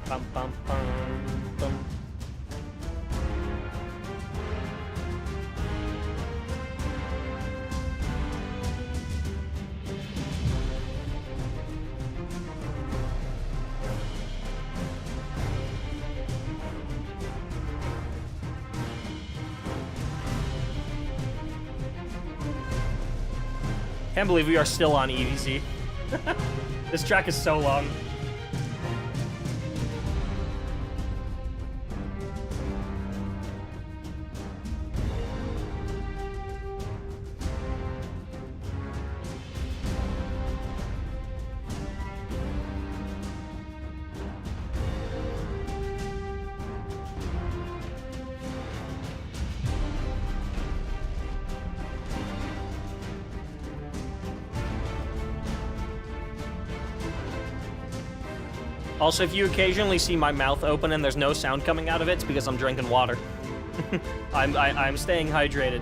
Bum, bum, bum, bum. Can't believe we are still on EVZ. This track is so long. Also, if you occasionally see my mouth open and there's no sound coming out of it, it's because I'm drinking water. I'm staying hydrated.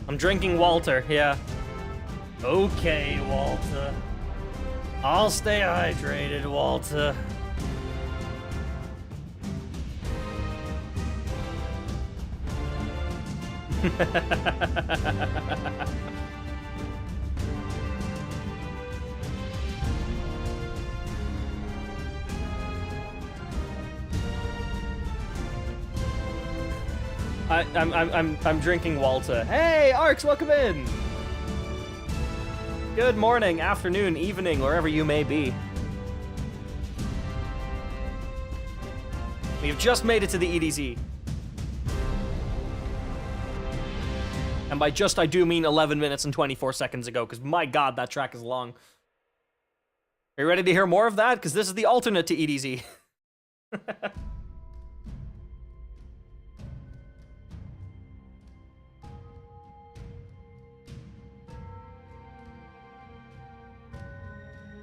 I'm drinking Walter, yeah. Okay, Walter. I'll stay hydrated, Walter. I'm drinking Walter. Hey, Arcs, welcome in. Good morning, afternoon, evening, wherever you may be. We've just made it to the EDZ. And by just, I do mean 11 minutes and 24 seconds ago, because my god, that track is long. Are you ready to hear more of that? Because this is the alternate to EDZ.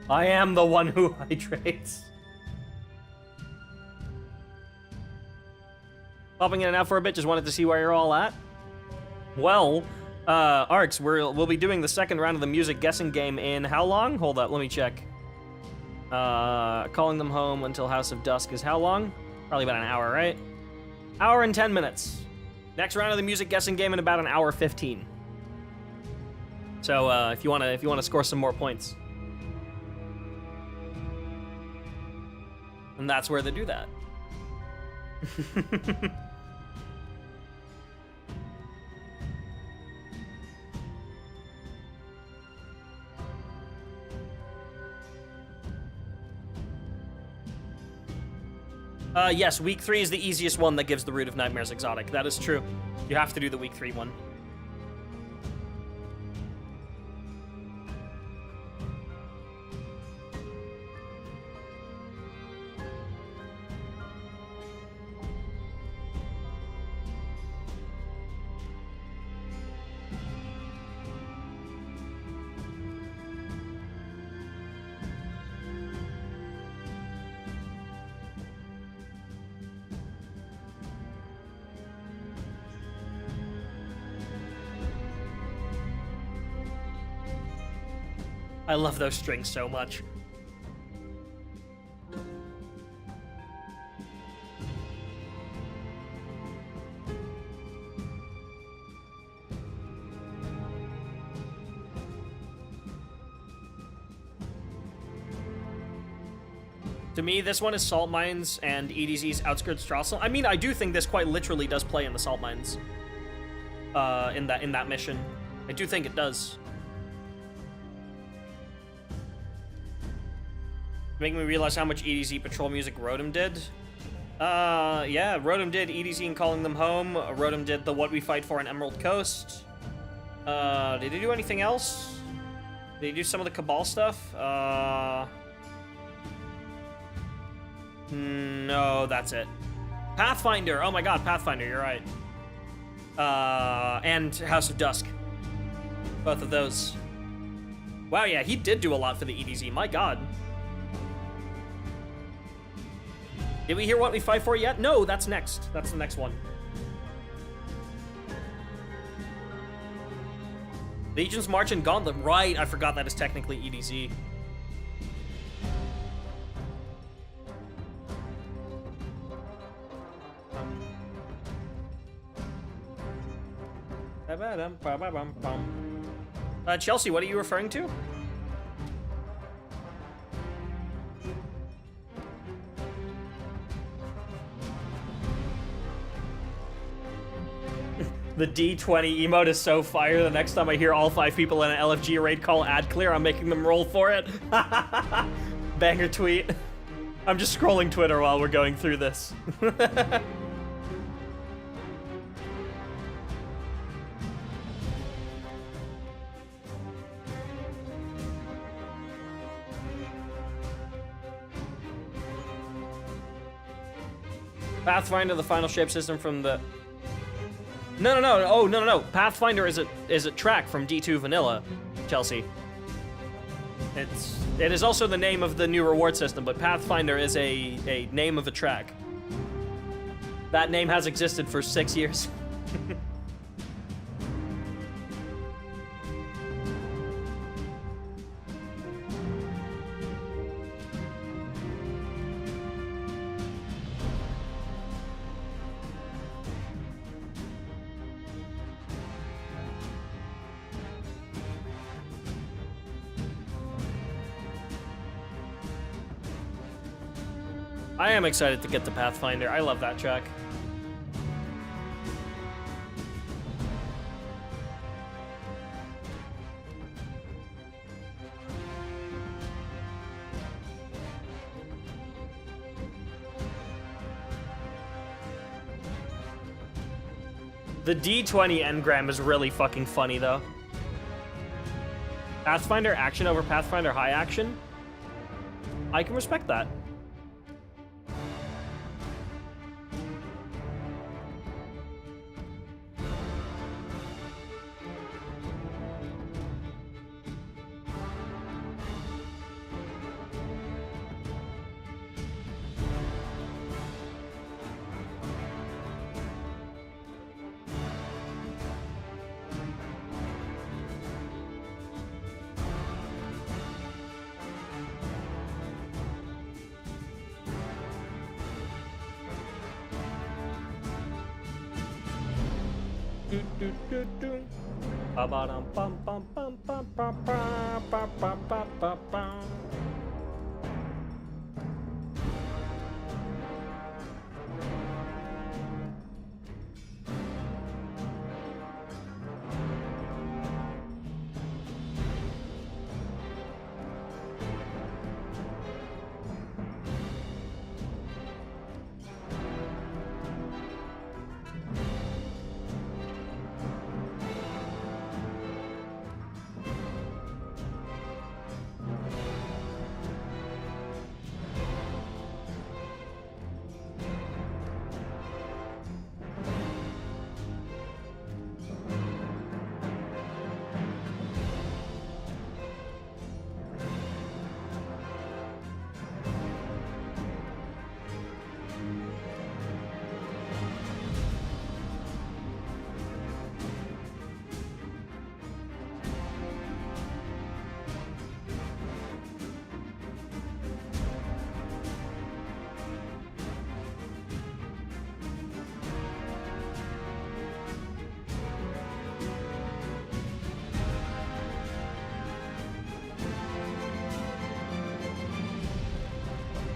I am the one who hydrates. Popping in and out for a bit, just wanted to see where you're all at. Well, Arcs, we'll be doing the second round of the music guessing game in how long? Hold up, let me check. Calling them home until House of Dusk is how long? Probably about an hour, right? Hour and 10 minutes. Next round of the music guessing game in about an hour 15. So if you wanna score some more points. And that's where they do that. Yes, week 3 is the easiest one that gives the Root of Nightmares exotic. That is true. You have to do the week 3 one. I love those strings so much. To me, this one is Salt Mines and EDZ's Outskirts Drossel. I mean, I do think this quite literally does play in the Salt Mines. In that mission. I do think it does. Making me realize how much EDZ patrol music Rotom did. Yeah, Rotom did EDZ and Calling Them Home. Rotom did the What We Fight For on Emerald Coast. Did he do anything else? Did he do some of the Cabal stuff? No, that's it. Pathfinder! Oh my god, Pathfinder, you're right. And House of Dusk. Both of those. Wow, yeah, he did do a lot for the EDZ, my god. Did we hear What We Fight For yet? No, that's next. That's the next one. Legion's March and Gauntlet. Right, I forgot that is technically EDZ. Chelsea, what are you referring to? The D20 emote is so fire. The next time I hear all 5 people in an LFG raid call ad clear, I'm making them roll for it. Banger tweet. I'm just scrolling Twitter while we're going through this. Pathfinder, the final shape system from the... No. Oh, no. Pathfinder is a track from D2 Vanilla, Chelsea. It is also the name of the new reward system, but Pathfinder is a name of a track. That name has existed for 6 years. I am excited to get to Pathfinder. I love that track. The D20 engram is really fucking funny, though. Pathfinder action over Pathfinder high action? I can respect that.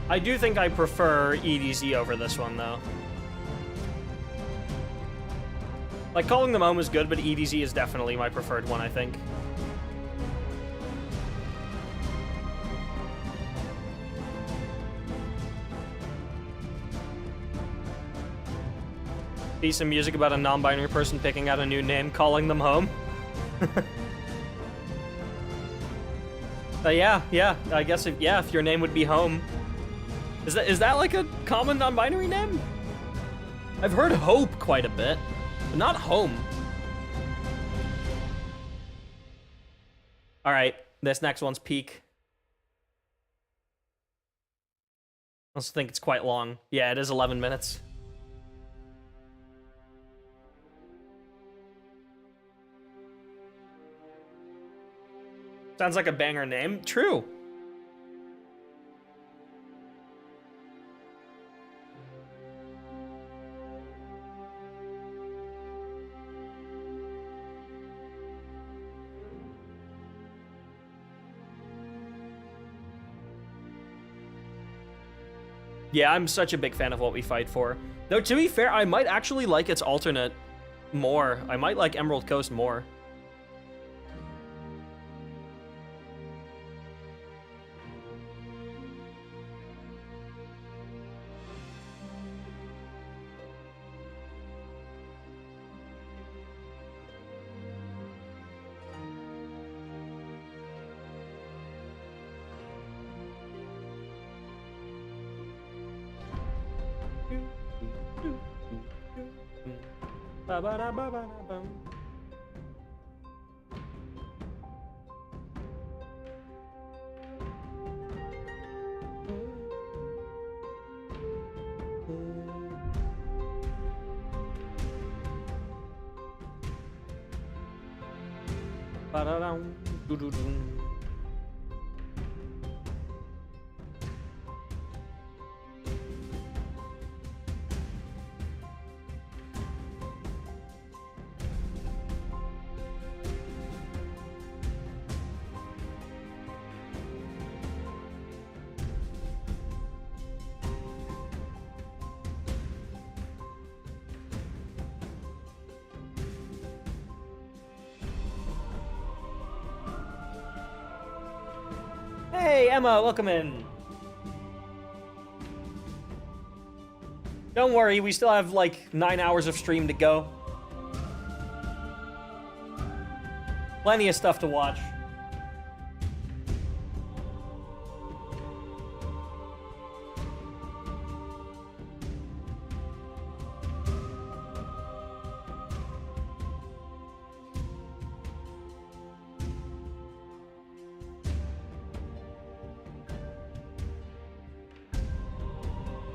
I do think I prefer EDZ over this one, though. Like, Calling Them Home is good, but EDZ is definitely my preferred one, I think. See some music about a non-binary person picking out a new name, calling them home. Yeah, I guess if your name would be Home. Is that like a common non-binary name? I've heard Hope quite a bit, but not Home. All right, this next one's peak. I also think it's quite long. Yeah, it is 11 minutes. Sounds like a banger name. True. Yeah, I'm such a big fan of What We Fight For. Though, to be fair, I might actually like its alternate more. I might like Emerald Coast more. Ba-ba-da-ba-ba-da-bum. Ba-da-dum, doo-doo-doo. Hey, Emma, welcome in. Don't worry, we still have like 9 hours of stream to go. Plenty of stuff to watch.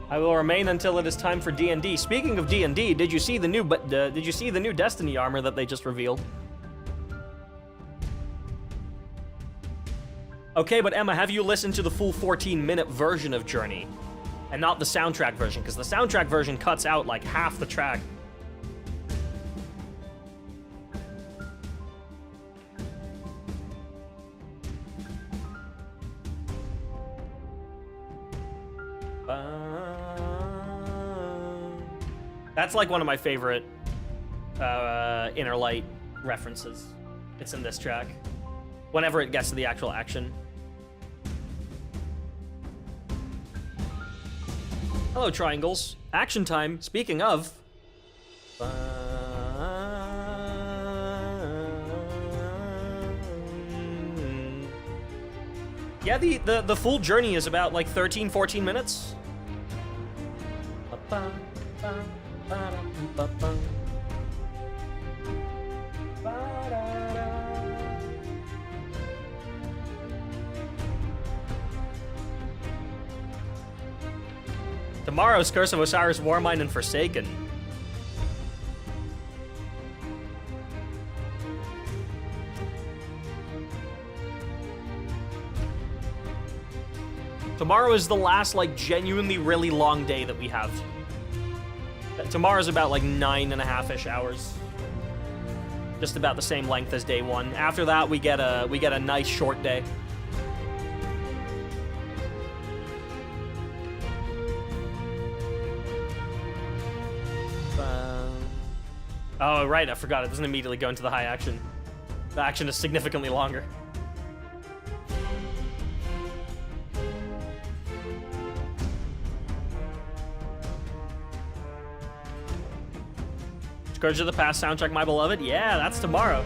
I will remain until it is time for D&D. Speaking of D&D, did you see the new Destiny armor that they just revealed? Okay, but Emma, have you listened to the full 14-minute version of Journey? And not the soundtrack version, because the soundtrack version cuts out like half the track. That's like one of my favorite Inner Light references. It's in this track. Whenever it gets to the actual action. Hello, Triangles. Action time. Speaking of... Yeah, the full journey is about like 13, 14 minutes. Tomorrow's Curse of Osiris, Warmind, and Forsaken. Tomorrow is the last, like, genuinely really long day that we have. Tomorrow's about, like, 9.5-ish hours. Just about the same length as day one. After that, we get a nice short day. Oh, right, I forgot. It doesn't immediately go into the high action. The action is significantly longer. Scourge of the Past soundtrack, My Beloved? Yeah, that's tomorrow.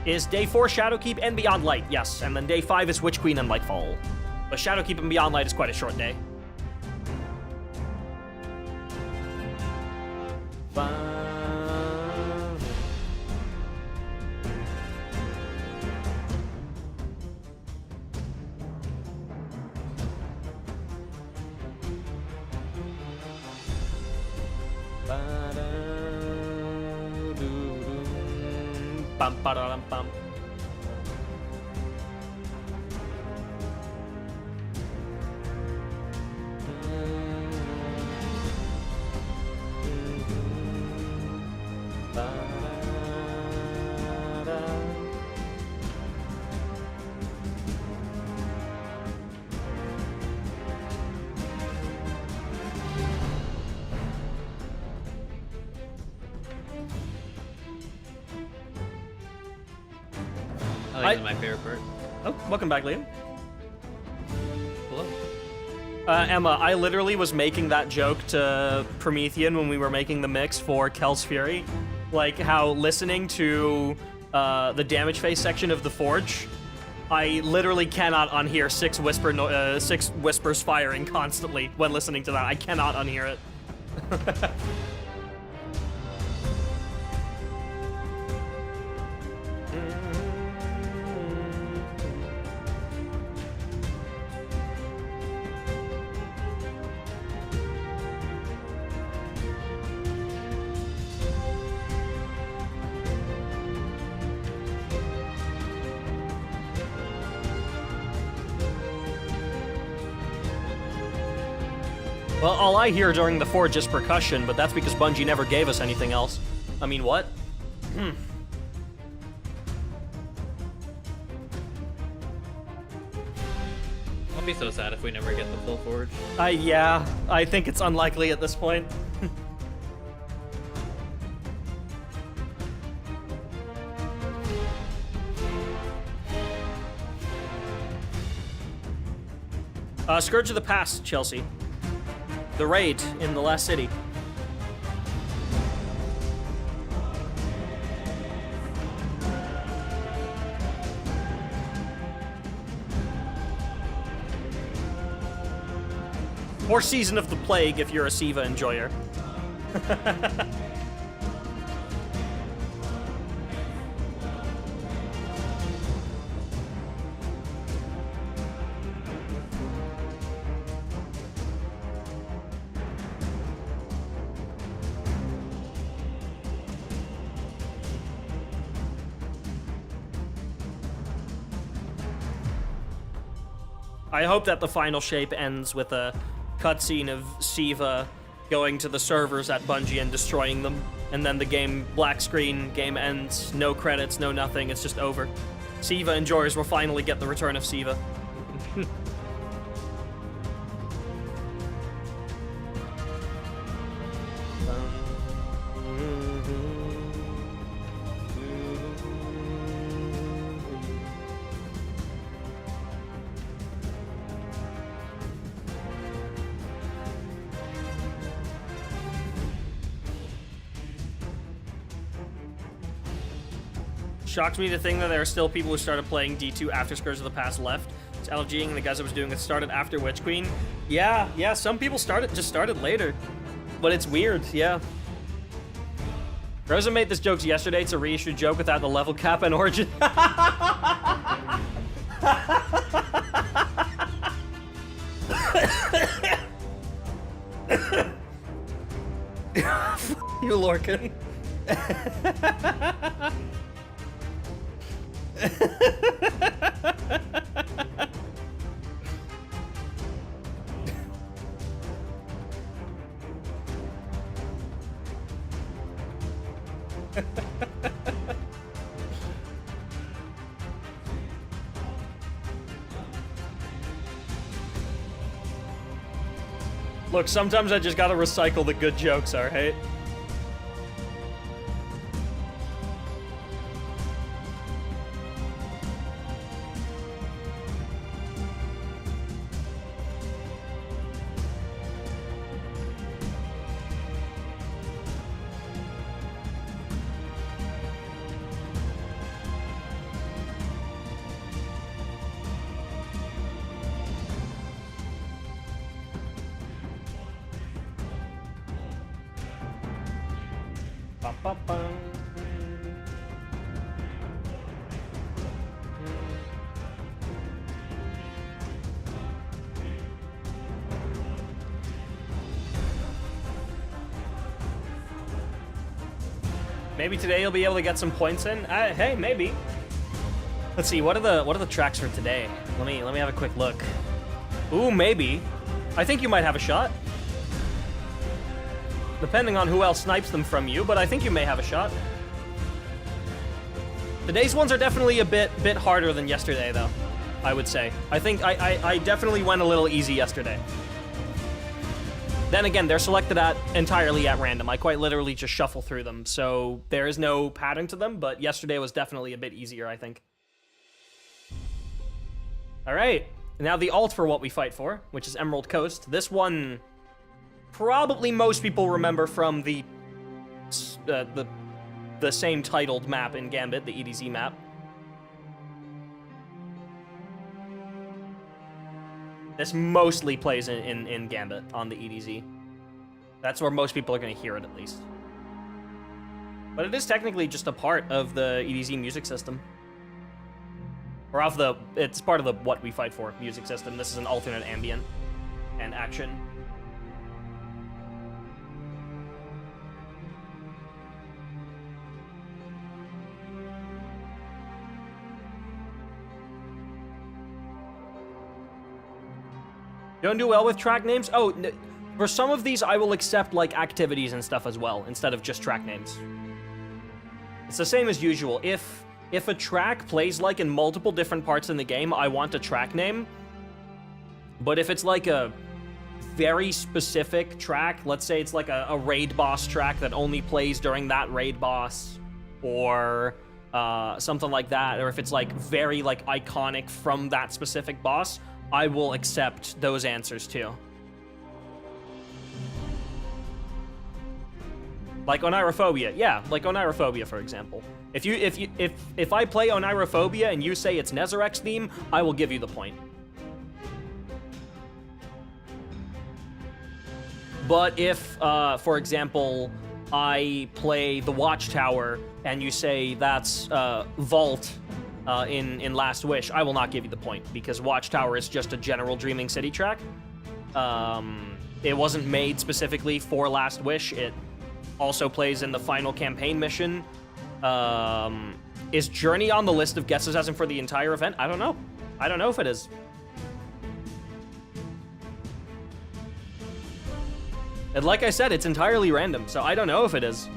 Is day 4 Shadowkeep and Beyond Light? Yes, and then day 5 is Witch Queen and Lightfall. But Shadowkeep and Beyond Light is quite a short day. Bum. I think it's my favorite part. Oh, welcome back, Liam. Hello. Emma, I literally was making that joke to Promethean when we were making the mix for Kel's Fury. Like, how listening to the damage phase section of the Forge, I literally cannot unhear six whispers firing constantly when listening to that. I cannot unhear it. Well, all I hear during the Forge is percussion, but that's because Bungie never gave us anything else. I mean, what? I'll be so sad if we never get the full Forge. Yeah, I think it's unlikely at this point. Scourge of the Past, Chelsea. The raid in the last city. Or Season of the Plague if you're a Siva enjoyer. I hope that the final shape ends with a cutscene of Siva going to the servers at Bungie and destroying them, and then the game, black screen, game ends, no credits, no nothing, it's just over. Siva enjoyers will finally get the return of Siva. Shocks me to think that there are still people who started playing D2 after Scourge of the Past left. It's LGing and the guys I was doing it started after Witch Queen. Yeah, some people just started later. But it's weird, yeah. Rosa made this joke yesterday. It's a reissue joke without the level cap and origin. You Lorcan. Look, sometimes I just gotta recycle the good jokes, alright? Maybe today you'll be able to get some points in. Hey, maybe. Let's see. What are the tracks for today? Let me have a quick look. Ooh, maybe. I think you might have a shot. Depending on who else snipes them from you, but I think you may have a shot. Today's ones are definitely a bit harder than yesterday, though, I would say. I think I definitely went a little easy yesterday. Then again, they're selected entirely at random. I quite literally just shuffle through them, so there is no pattern to them, but yesterday was definitely a bit easier, I think. All right, Now the alt for What We Fight For, which is Emerald Coast. This one, probably most people remember from the same titled map in Gambit, the EDZ map. This mostly plays in Gambit on the EDZ. That's where most people are going to hear it, at least. But it is technically just a part of the EDZ music system. Or it's part of the What We Fight For music system. This is an alternate ambient and action. Don't do well with track names? Oh, for some of these, I will accept, like, activities and stuff as well, instead of just track names. It's the same as usual. If a track plays, like, in multiple different parts in the game, I want a track name. But if it's, like, a very specific track, let's say it's, like, a raid boss track that only plays during that raid boss, or something like that, or if it's, like, very, like, iconic from that specific boss, I will accept those answers too. Like Onirophobia, yeah, like Onirophobia, for example. If I play Onirophobia and you say it's Nezarex's theme, I will give you the point. But if, for example, I play The Watchtower and you say that's Vault in Last Wish, I will not give you the point, because Watchtower is just a general Dreaming City track. It wasn't made specifically for Last Wish. It also plays in the final campaign mission. Is Journey on the list of guesses as in for the entire event? I don't know. I don't know if it is. And like I said, it's entirely random, so I don't know if it is.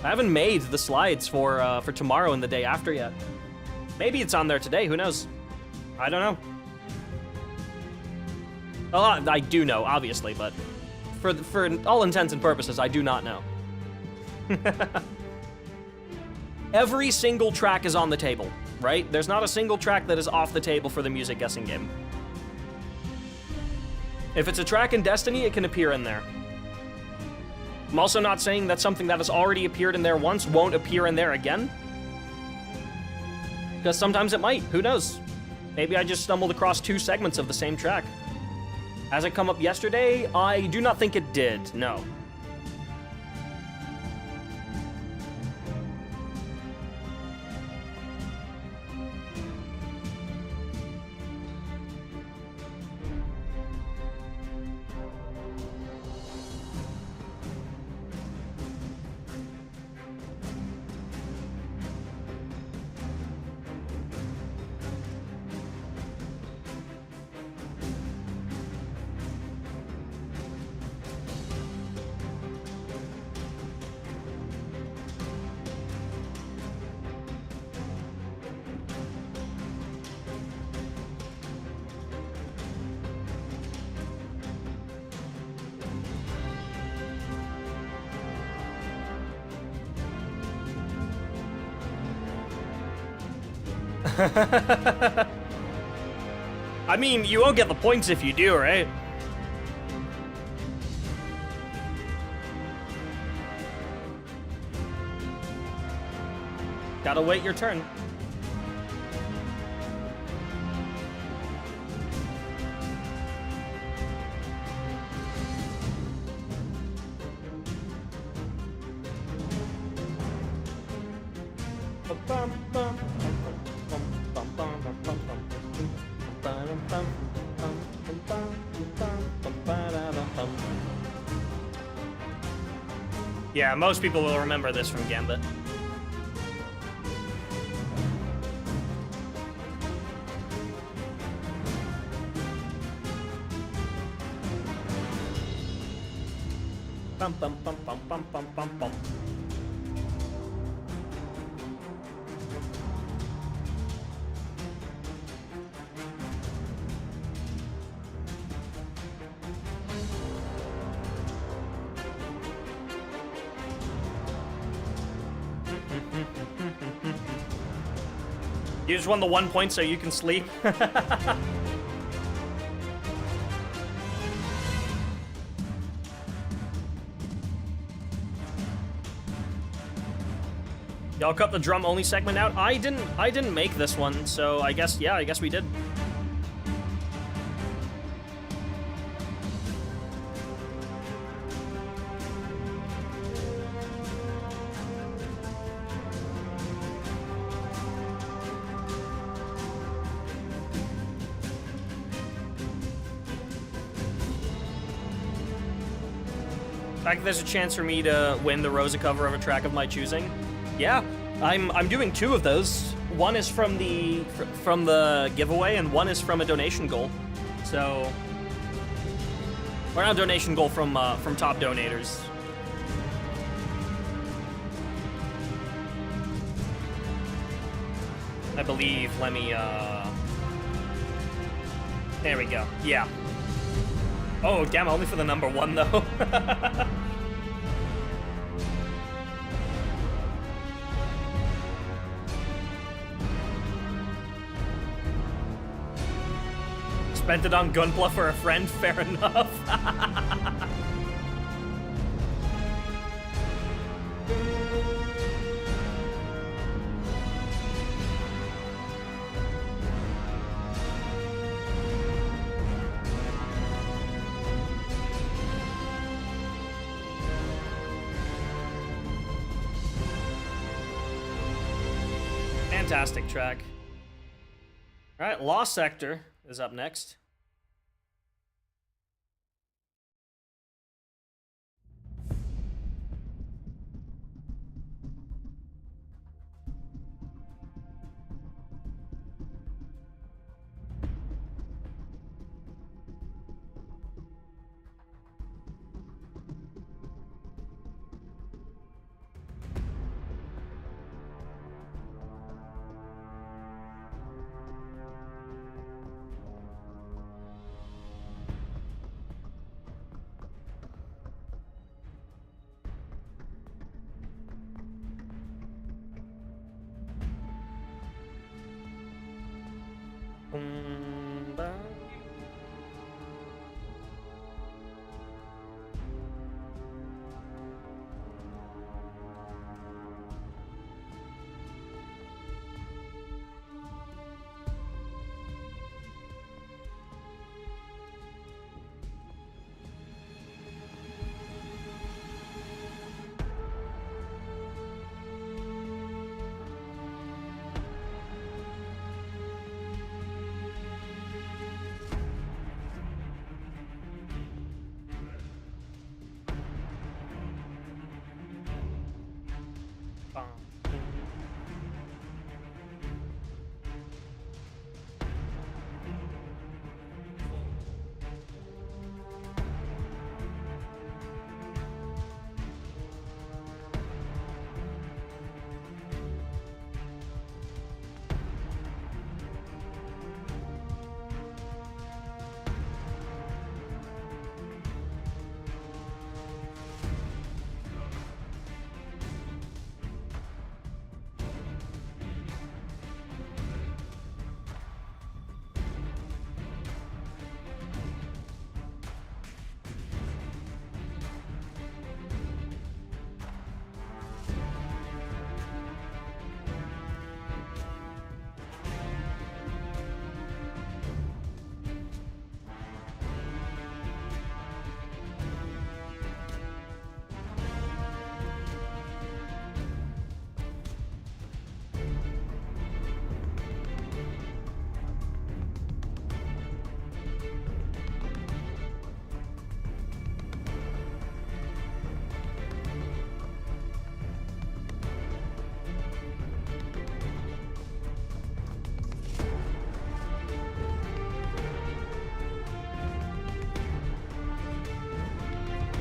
I haven't made the slides for tomorrow and the day after yet. Maybe it's on there today, who knows? I don't know. Well, I do know, obviously, but for all intents and purposes, I do not know. Every single track is on the table, right? There's not a single track that is off the table for the music guessing game. If it's a track in Destiny, it can appear in there. I'm also not saying that something that has already appeared in there once won't appear in there again. Because sometimes it might, who knows? Maybe I just stumbled across 2 segments of the same track. Has it come up yesterday? I do not think it did, no. I mean, you won't get the points if you do, right? Gotta wait your turn. Yeah, most people will remember this from Gambit. Bum bum bum bum bum bum bum bum. You just won the 1 point so you can sleep. Y'all cut the drum only segment out? I didn't make this one, so I guess, yeah, I guess we did. I think there's a chance for me to win the Rosa cover of a track of my choosing. Yeah, I'm doing 2 of those. One is from the giveaway, and one is from a donation goal. So, or not a donation goal from top donators. I believe. Let me. There we go. Yeah. Oh, damn, only for the number 1, though. Spent it on Gunpla for a friend, fair enough. Fantastic track. All right, Lost Sector is up next.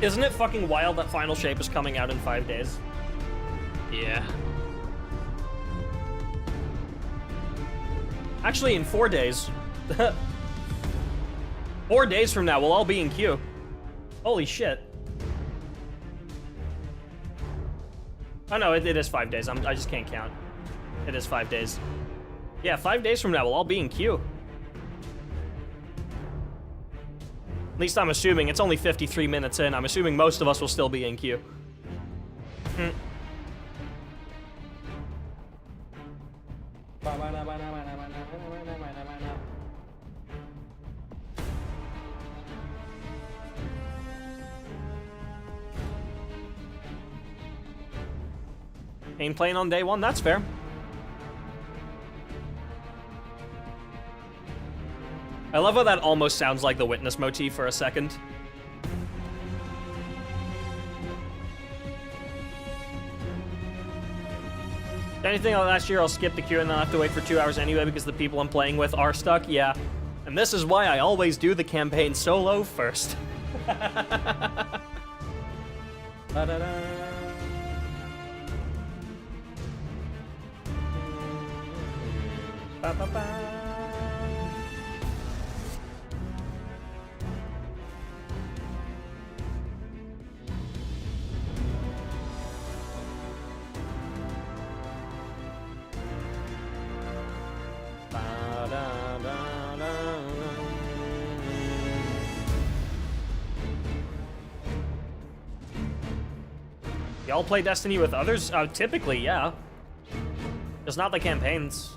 Isn't it fucking wild that Final Shape is coming out in 5 days? Yeah. Actually, in 4 days. 4 days from now, we'll all be in queue. Holy shit. Oh no, it is 5 days. I just can't count. It is 5 days. Yeah, 5 days from now, we'll all be in queue. At least I'm assuming. It's only 53 minutes in. I'm assuming most of us will still be in queue. Ain't playing on day one, that's fair. I love how that almost sounds like the Witness motif for a second. Anything last year, I'll skip the queue and then I'll have to wait for 2 hours anyway because the people I'm playing with are stuck. Yeah. And this is why I always do the campaign solo first. Ba-da-da. Ba-ba-ba. Y'all play Destiny with others? Typically, yeah. Just not the campaigns.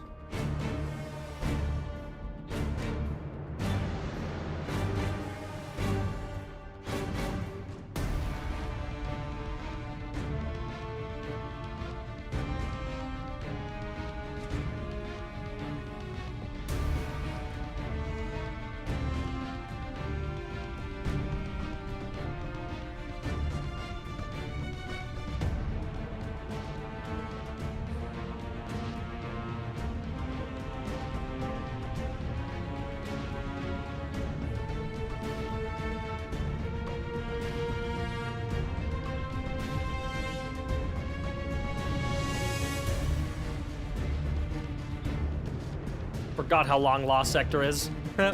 Forgot how long Lost Sector is. So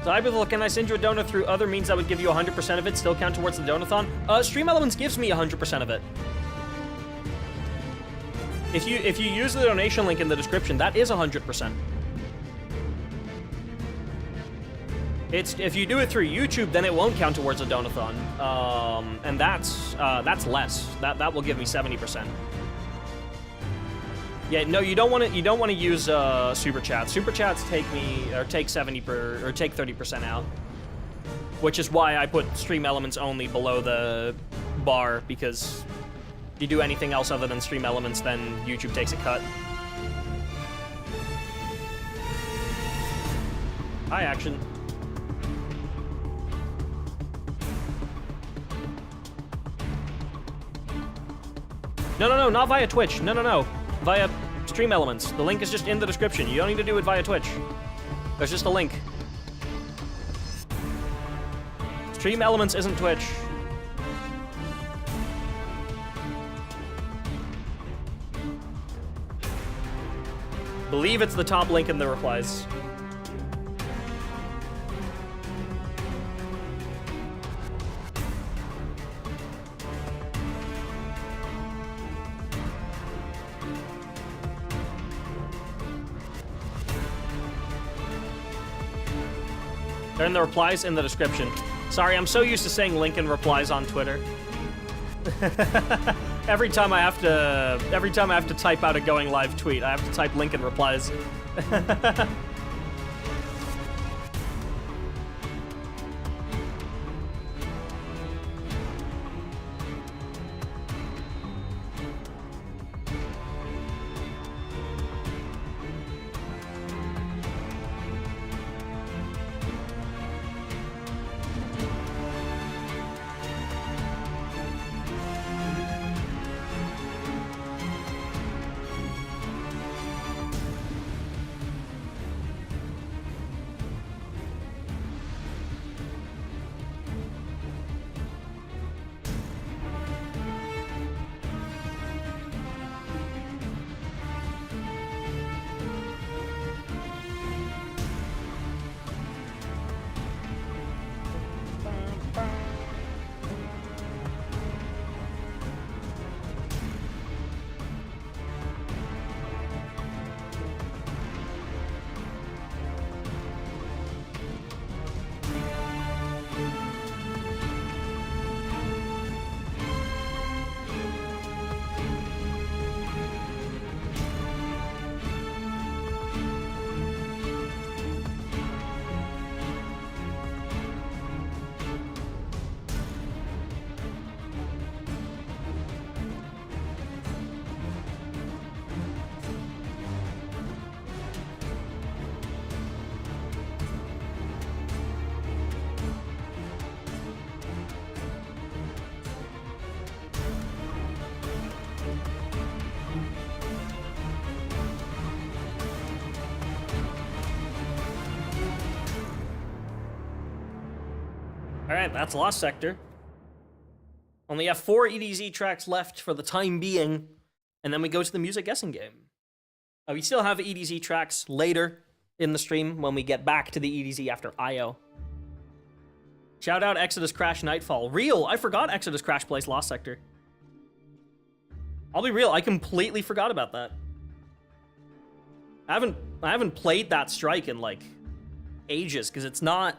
Hypothetical, can I send you a donut through other means that would give you 100% of it, still count towards the donathon? Stream Elements gives me 100% of it. If you use the donation link in the description, that is 100%. It's if you do it through YouTube, then it won't count towards a donathon, and that's less. That will give me 70%. Yeah, no, you don't want to use super chats. Super chats take 30% out, which is why I put Stream Elements only below the bar, because if you do anything else other than Stream Elements, then YouTube takes a cut. Hi, Action. No, not via Twitch. No. Via Stream Elements. The link is just in the description. You don't need to do it via Twitch. There's just a link. Stream Elements isn't Twitch. Believe it's the top link in the replies. They're in the replies in the description. Sorry, I'm so used to saying link in replies on Twitter. Every time I have to type out a going live tweet, I have to type link in replies. All right, that's Lost Sector. Only have 4 EDZ tracks left for the time being, and then we go to the music guessing game. We still have EDZ tracks later in the stream when we get back to the EDZ after IO. Shout out Exodus Crash Nightfall. Real, I forgot Exodus Crash plays Lost Sector. I'll be real, I completely forgot about that. I haven't played that strike in like ages because it's not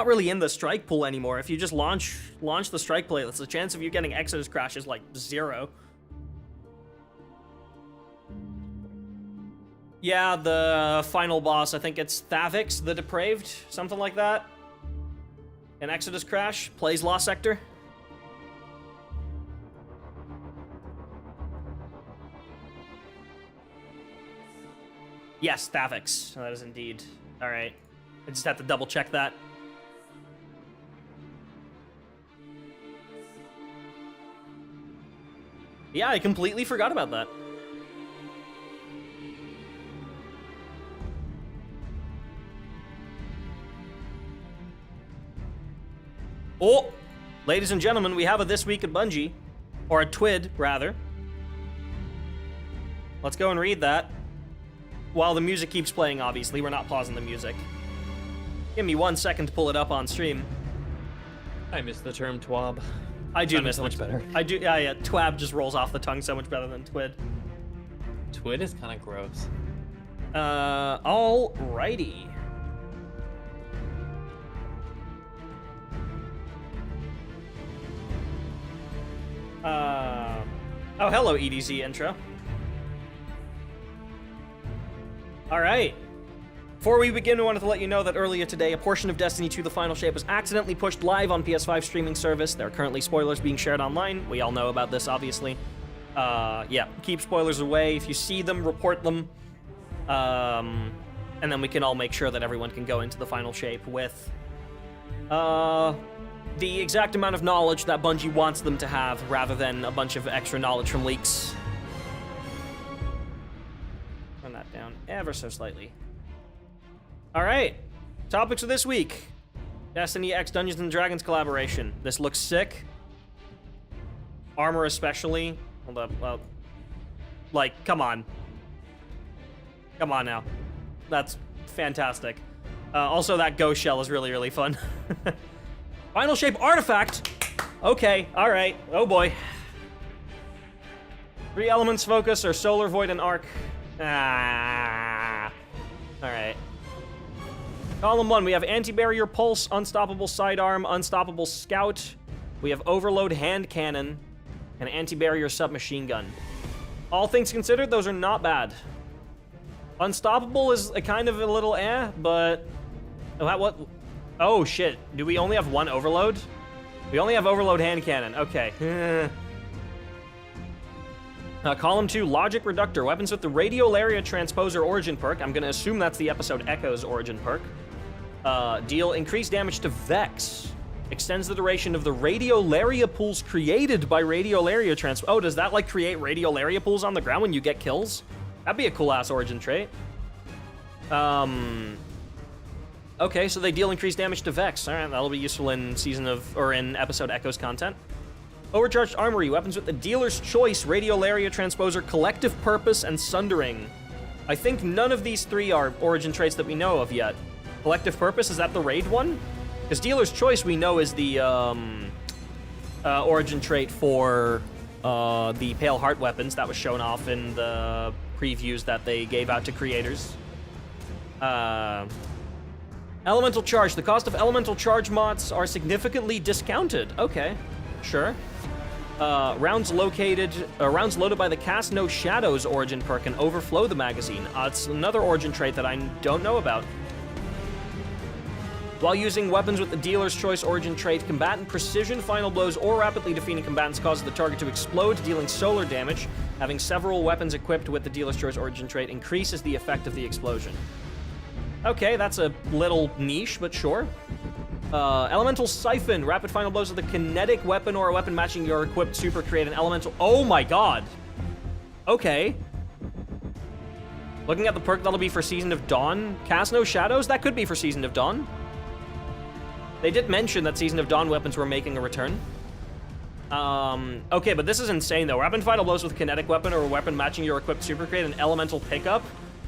really in the strike pool anymore. If you just launch the strike playlist, the chance of you getting Exodus Crash is like 0. Yeah, the final boss, I think it's Thavix the Depraved, something like that. And Exodus Crash plays Lost Sector. Yes, Thavix. That is indeed. All right. I just have to double check that. Yeah, I completely forgot about that. Oh, ladies and gentlemen, we have a This Week at Bungie, or a TWID, rather. Let's go and read that. While the music keeps playing, obviously, we're not pausing the music. Give me 1 second to pull it up on stream. I miss the term twab. I do miss so much better. I do, yeah, twab just rolls off the tongue so much better than twid. Twid is kind of gross. Alrighty. Oh, hello, EDZ intro. All right. Before we begin, we wanted to let you know that earlier today, a portion of Destiny 2 The Final Shape was accidentally pushed live on PS5 streaming service. There are currently spoilers being shared online. We all know about this, obviously. Yeah, keep spoilers away. If you see them, report them. And then we can all make sure that everyone can go into The Final Shape with the exact amount of knowledge that Bungie wants them to have, rather than a bunch of extra knowledge from leaks. Turn that down ever so slightly. All right, topics of this week. Destiny X Dungeons & Dragons collaboration. This looks sick. Armor especially. Hold up, well, like, come on. Come on now. That's fantastic. Also, that ghost shell is really, really fun. Final Shape artifact. Okay, all right. Oh boy. 3 elements focus are solar, void, and arc. Ah. All right. Column 1, we have anti-barrier pulse, unstoppable sidearm, unstoppable scout. We have overload hand cannon, and anti-barrier submachine gun. All things considered, those are not bad. Unstoppable is a kind of a little but what? Oh shit! Do we only have 1 overload? We only have overload hand cannon. Okay. Column 2, Logic Reductor. Weapons with the Radiolaria Transposer origin perk. I'm gonna assume that's the episode Echo's origin perk. Deal increased damage to Vex. Extends the duration of the Radiolaria pools created by Radiolaria Trans... Oh, does that, like, create Radiolaria pools on the ground when you get kills? That'd be a cool-ass origin trait. Okay, so they deal increased damage to Vex. Alright, that'll be useful in in episode Echo's content. Overcharged Armory, weapons with the Dealer's Choice, Radiolaria Transposer, Collective Purpose, and Sundering. I think none of these 3 are origin traits that we know of yet. Collective Purpose, is that the raid one? Because Dealer's Choice we know is the origin trait for the Pale Heart weapons that was shown off in the previews that they gave out to creators. Elemental Charge. The cost of Elemental Charge mods are significantly discounted. Okay, sure. Rounds loaded by the Cast No Shadows origin perk can overflow the magazine. It's another origin trait that I don't know about. While using weapons with the Dealer's Choice origin trait, combatant precision final blows or rapidly defeating combatants causes the target to explode, dealing solar damage. Having several weapons equipped with the Dealer's Choice origin trait increases the effect of the explosion. Okay, that's a little niche, but sure. Elemental Siphon. Rapid final blows of the kinetic weapon or a weapon matching your equipped super create an elemental... Oh my god! Okay. Looking at the perk, that'll be for Season of Dawn. Cast No Shadows? That could be for Season of Dawn. They did mention that Season of Dawn weapons were making a return. Okay, but this is insane, though. Rapid Final Blows with a kinetic weapon or a weapon matching your equipped super crate and elemental pickup.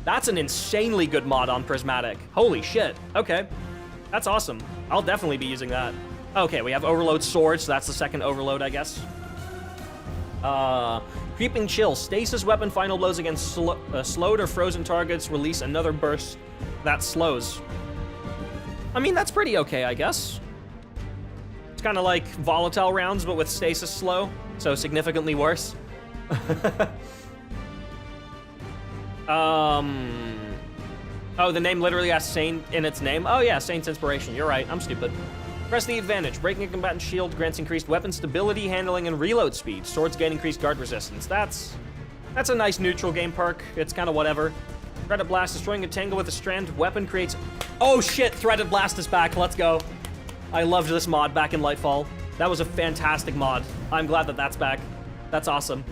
That's an insanely good mod on Prismatic. Holy shit. Okay. That's awesome. I'll definitely be using that. Okay, we have Overload Sword, so that's the second Overload, I guess. Creeping Chill. Stasis weapon final blows against slowed or frozen targets. Release another burst that slows. I mean, that's pretty okay, I guess. It's kind of like volatile rounds, but with stasis slow, so significantly worse. Oh, the name literally has Saint in its name? Oh yeah, Saint's Inspiration. You're right, I'm stupid. Press the advantage. Breaking a combatant's shield grants increased weapon stability, handling, and reload speed. Swords gain increased guard resistance. That's a nice neutral game perk. It's kind of whatever. Threaded Blast. Destroying a tangle with a strand weapon creates... Oh shit, Threaded Blast is back. Let's go. I loved this mod back in Lightfall. That was a fantastic mod. I'm glad that that's back. That's awesome.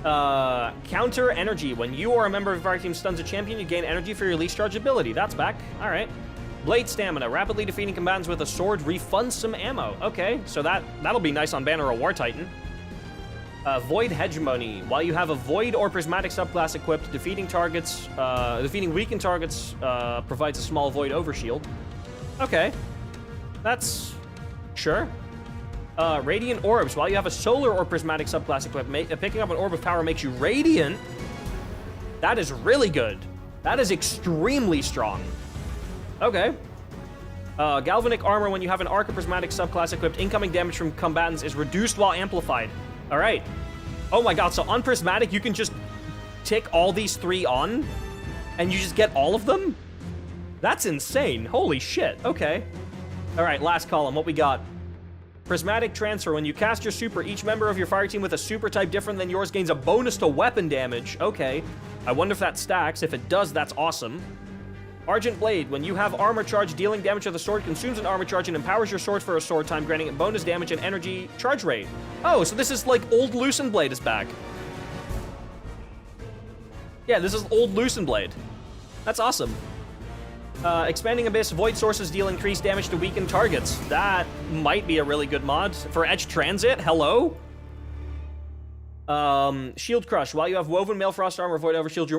Counter Energy. When you or a member of our team stuns a champion, you gain energy for your least charge ability. That's back. All right. Blade Stamina. Rapidly defeating combatants with a sword refunds some ammo. Okay, so that'll be nice on Banner of War Titan. Void Hegemony. While you have a Void or Prismatic subclass equipped, defeating weakened targets provides a small Void overshield. Okay. That's... Sure. Radiant Orbs. While you have a Solar or Prismatic subclass equipped, picking up an Orb of Power makes you Radiant. That is really good. That is extremely strong. Okay. Galvanic Armor. When you have an Arc or Prismatic subclass equipped, incoming damage from combatants is reduced while amplified. All right. Oh my god, so on Prismatic, you can just tick all these 3 on, and you just get all of them? That's insane. Holy shit. Okay. All right, last column. What we got? Prismatic Transfer. When you cast your super, each member of your fire team with a super type different than yours gains a bonus to weapon damage. Okay. I wonder if that stacks. If it does, that's awesome. Argent Blade. When you have armor charge, dealing damage with a sword consumes an armor charge and empowers your sword for a sword time, granting it bonus damage and energy charge rate. Oh, so this is like old Lucent Blade is back. Yeah, this is old Lucent Blade. That's awesome. Expanding Abyss. Void sources deal increased damage to weakened targets. That might be a really good mod. For Edge Transit, hello? Shield Crush. While you have Woven Maelfrost Armor, Void Overshield,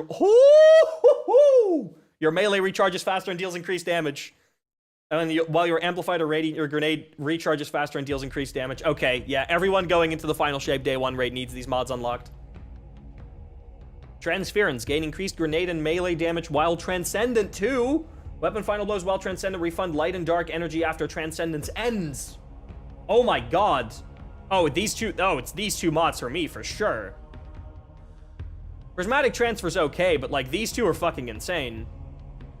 your melee recharges faster and deals increased damage. And then while you're Amplified or Radiant, your grenade recharges faster and deals increased damage. Okay, yeah, everyone going into the Final Shape Day 1 raid needs these mods unlocked. Transference. Gain increased grenade and melee damage while Transcendent too. Weapon Final Blows while Transcendent refund light and dark energy after Transcendence ends. Oh my god. Oh, it's these two mods for me, for sure. Prismatic Transfer's okay, but like these two are fucking insane.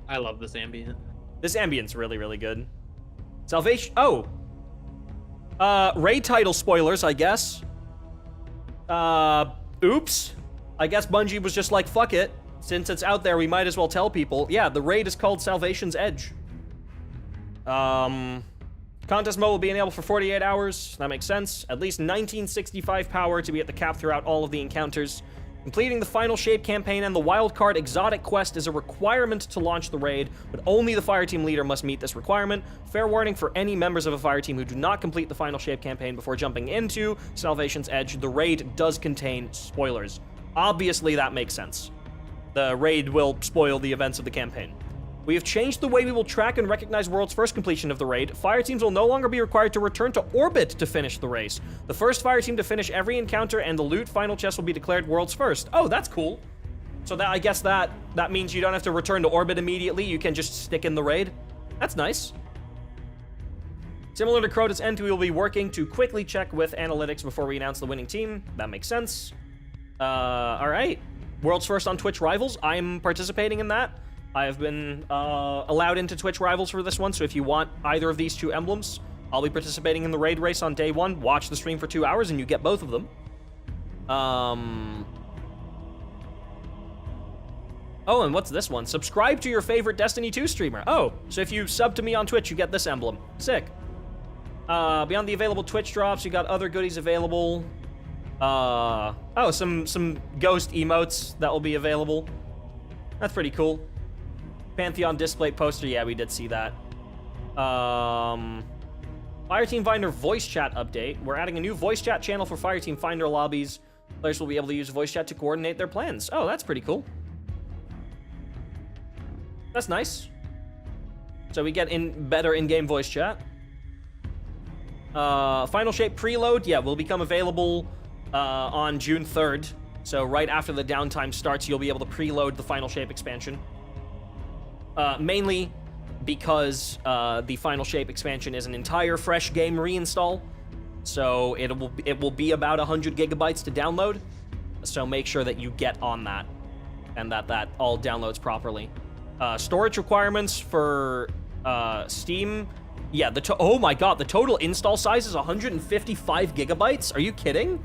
I love this ambient. This ambient's really, really good. Salvation... Oh! Raid title spoilers, I guess. Oops. I guess Bungie was just like, fuck it. Since it's out there, we might as well tell people. Yeah, the raid is called Salvation's Edge. Contest mode will be enabled for 48 hours. That makes sense. At least 1965 power to be at the cap throughout all of the encounters. Completing the Final Shape campaign and the Wildcard Exotic Quest is a requirement to launch the raid, but only the fireteam leader must meet this requirement. Fair warning for any members of a fireteam who do not complete the Final Shape campaign before jumping into Salvation's Edge. The raid does contain spoilers. Obviously, that makes sense. The raid will spoil the events of the campaign. We have changed the way we will track and recognize World's First completion of the raid. Fireteams will no longer be required to return to orbit to finish the race. The first fireteam to finish every encounter and the loot final chest will be declared World's First. Oh, that's cool. So that I guess that means you don't have to return to orbit immediately. You can just stick in the raid. That's nice. Similar to Crota's End, we will be working to quickly check with analytics before we announce the winning team. That makes sense. All right. World's First on Twitch Rivals. I'm participating in that. I have been allowed into Twitch Rivals for this one, so if you want either of these two emblems, I'll be participating in the raid race on day 1. Watch the stream for 2 hours, and you get both of them. Oh, and what's this one? Subscribe to your favorite Destiny 2 streamer. Oh, so if you sub to me on Twitch, you get this emblem. Sick. Beyond the available Twitch drops, you got other goodies available. Oh, some ghost emotes that will be available. That's pretty cool. Pantheon display poster, yeah, we did see that. Fireteam Finder voice chat update. We're adding a new voice chat channel for Fireteam Finder lobbies. Players will be able to use voice chat to coordinate their plans. Oh, that's pretty cool. That's nice. So we get better in-game voice chat. Final Shape preload, yeah, will become available on June 3rd. So right after the downtime starts, you'll be able to preload the Final Shape expansion. Mainly because the Final Shape expansion is an entire fresh game reinstall. So it will be about 100 gigabytes to download. So make sure that you get on that and that all downloads properly. Storage requirements for Steam. Yeah, oh my god, the total install size is 155 gigabytes? Are you kidding?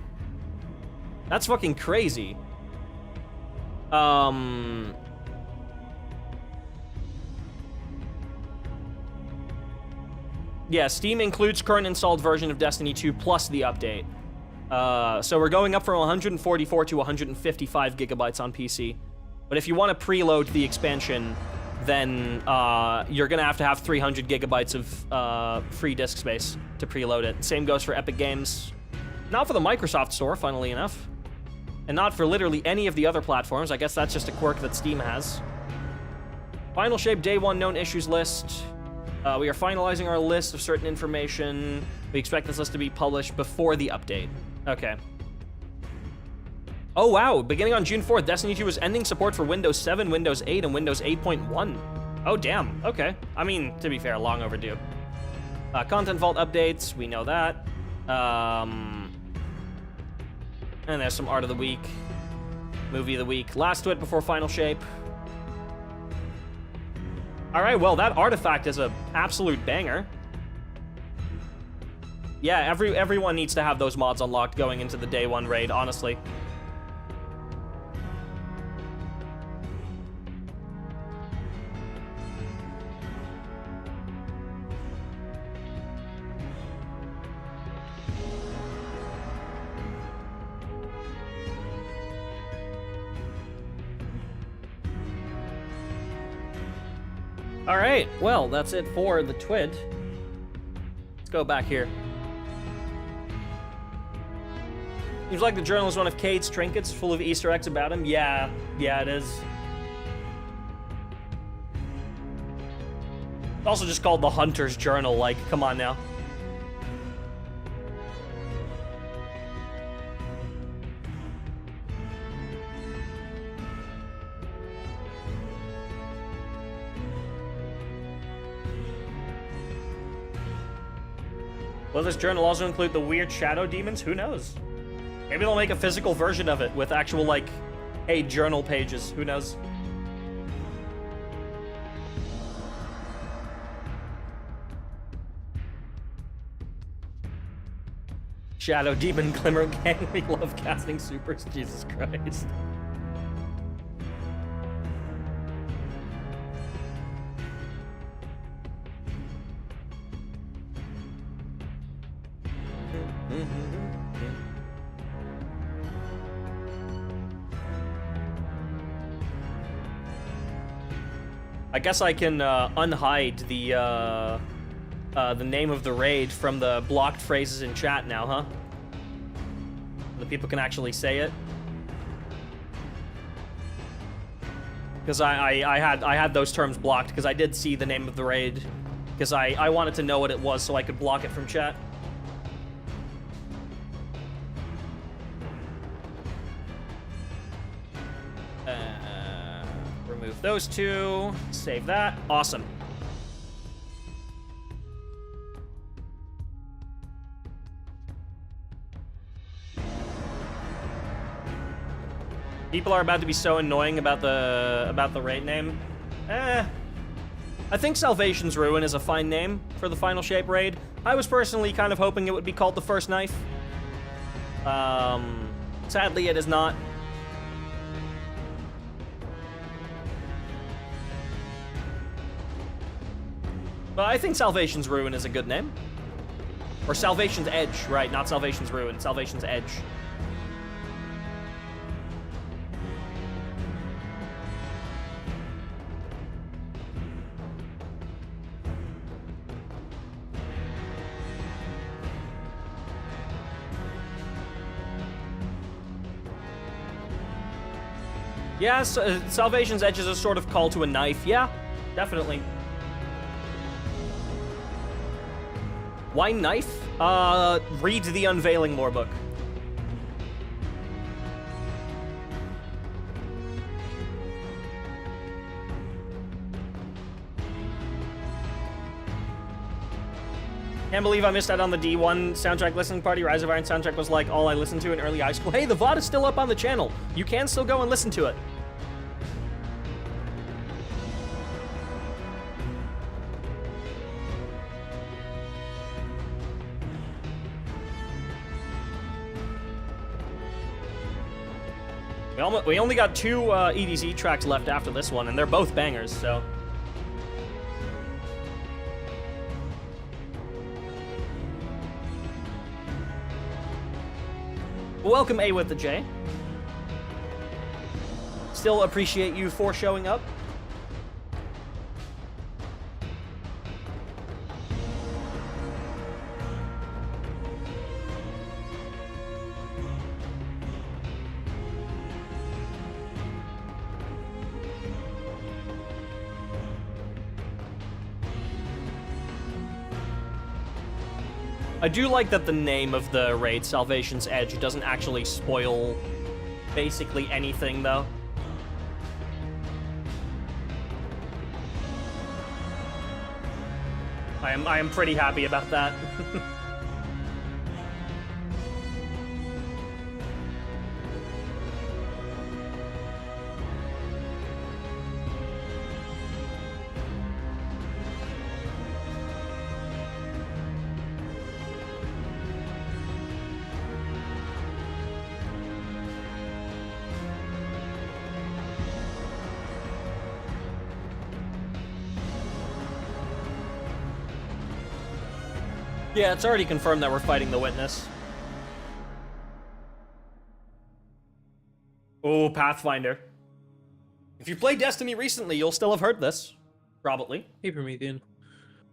That's fucking crazy. Yeah, Steam includes current installed version of Destiny 2 plus the update. So we're going up from 144 to 155 gigabytes on PC. But if you want to preload the expansion, then you're going to have 300 gigabytes of free disk space to preload it. Same goes for Epic Games. Not for the Microsoft Store, funnily enough. And not for literally any of the other platforms. I guess that's just a quirk that Steam has. Final Shape Day 1 known issues list. We are finalizing our list of certain information. We expect this list to be published before the update. Okay. Oh wow, beginning on June 4th, Destiny 2 is ending support for Windows 7, Windows 8, and Windows 8.1. Oh damn, okay. I mean, to be fair, long overdue. Content Vault updates, we know that. And there's some Art of the Week, Movie of the Week. Last Twit before Final Shape. Alright, well, that artifact is an absolute banger. Yeah, everyone needs to have those mods unlocked going into the Day 1 raid, honestly. Alright, well, that's it for the Twid. Let's go back here. Seems like the journal is one of Cade's trinkets, full of Easter eggs about him. Yeah, it is. It's also just called the Hunter's Journal, like, come on now. Will this journal also include the weird shadow demons? Who knows? Maybe they'll make a physical version of it with actual, like, hey, journal pages. Who knows? Shadow Demon Glimmer Gang, we love casting supers, Jesus Christ. I guess I can unhide the name of the raid from the blocked phrases in chat now, huh? The people can actually say it. Because I had those terms blocked because I did see the name of the raid. Because I wanted to know what it was so I could block it from chat. Remove those two. Save that. Awesome. People are about to be so annoying about the raid name. I think Salvation's Ruin is a fine name for the Final Shape raid. I was personally kind of hoping it would be called the First Knife. Sadly, it is not. But I think Salvation's Ruin is a good name. Or Salvation's Edge, right? Not Salvation's Ruin, Salvation's Edge. Yeah, Salvation's Edge is a sort of call to a knife. Yeah, definitely. Why knife? Read the Unveiling lore book. Can't believe I missed out on the D1 soundtrack listening party. Rise of Iron soundtrack was like all I listened to in early high school. Hey, the VOD is still up on the channel. You can still go and listen to it. We only got 2 EDZ tracks left after this one, and they're both bangers, so... Welcome, A with the J. Still appreciate you for showing up. I do like that the name of the raid, Salvation's Edge, doesn't actually spoil basically anything, though. I am pretty happy about that. Yeah, it's already confirmed that we're fighting the Witness. Oh, Pathfinder. If you played Destiny recently, you'll still have heard this. Probably. Hey, Promethean.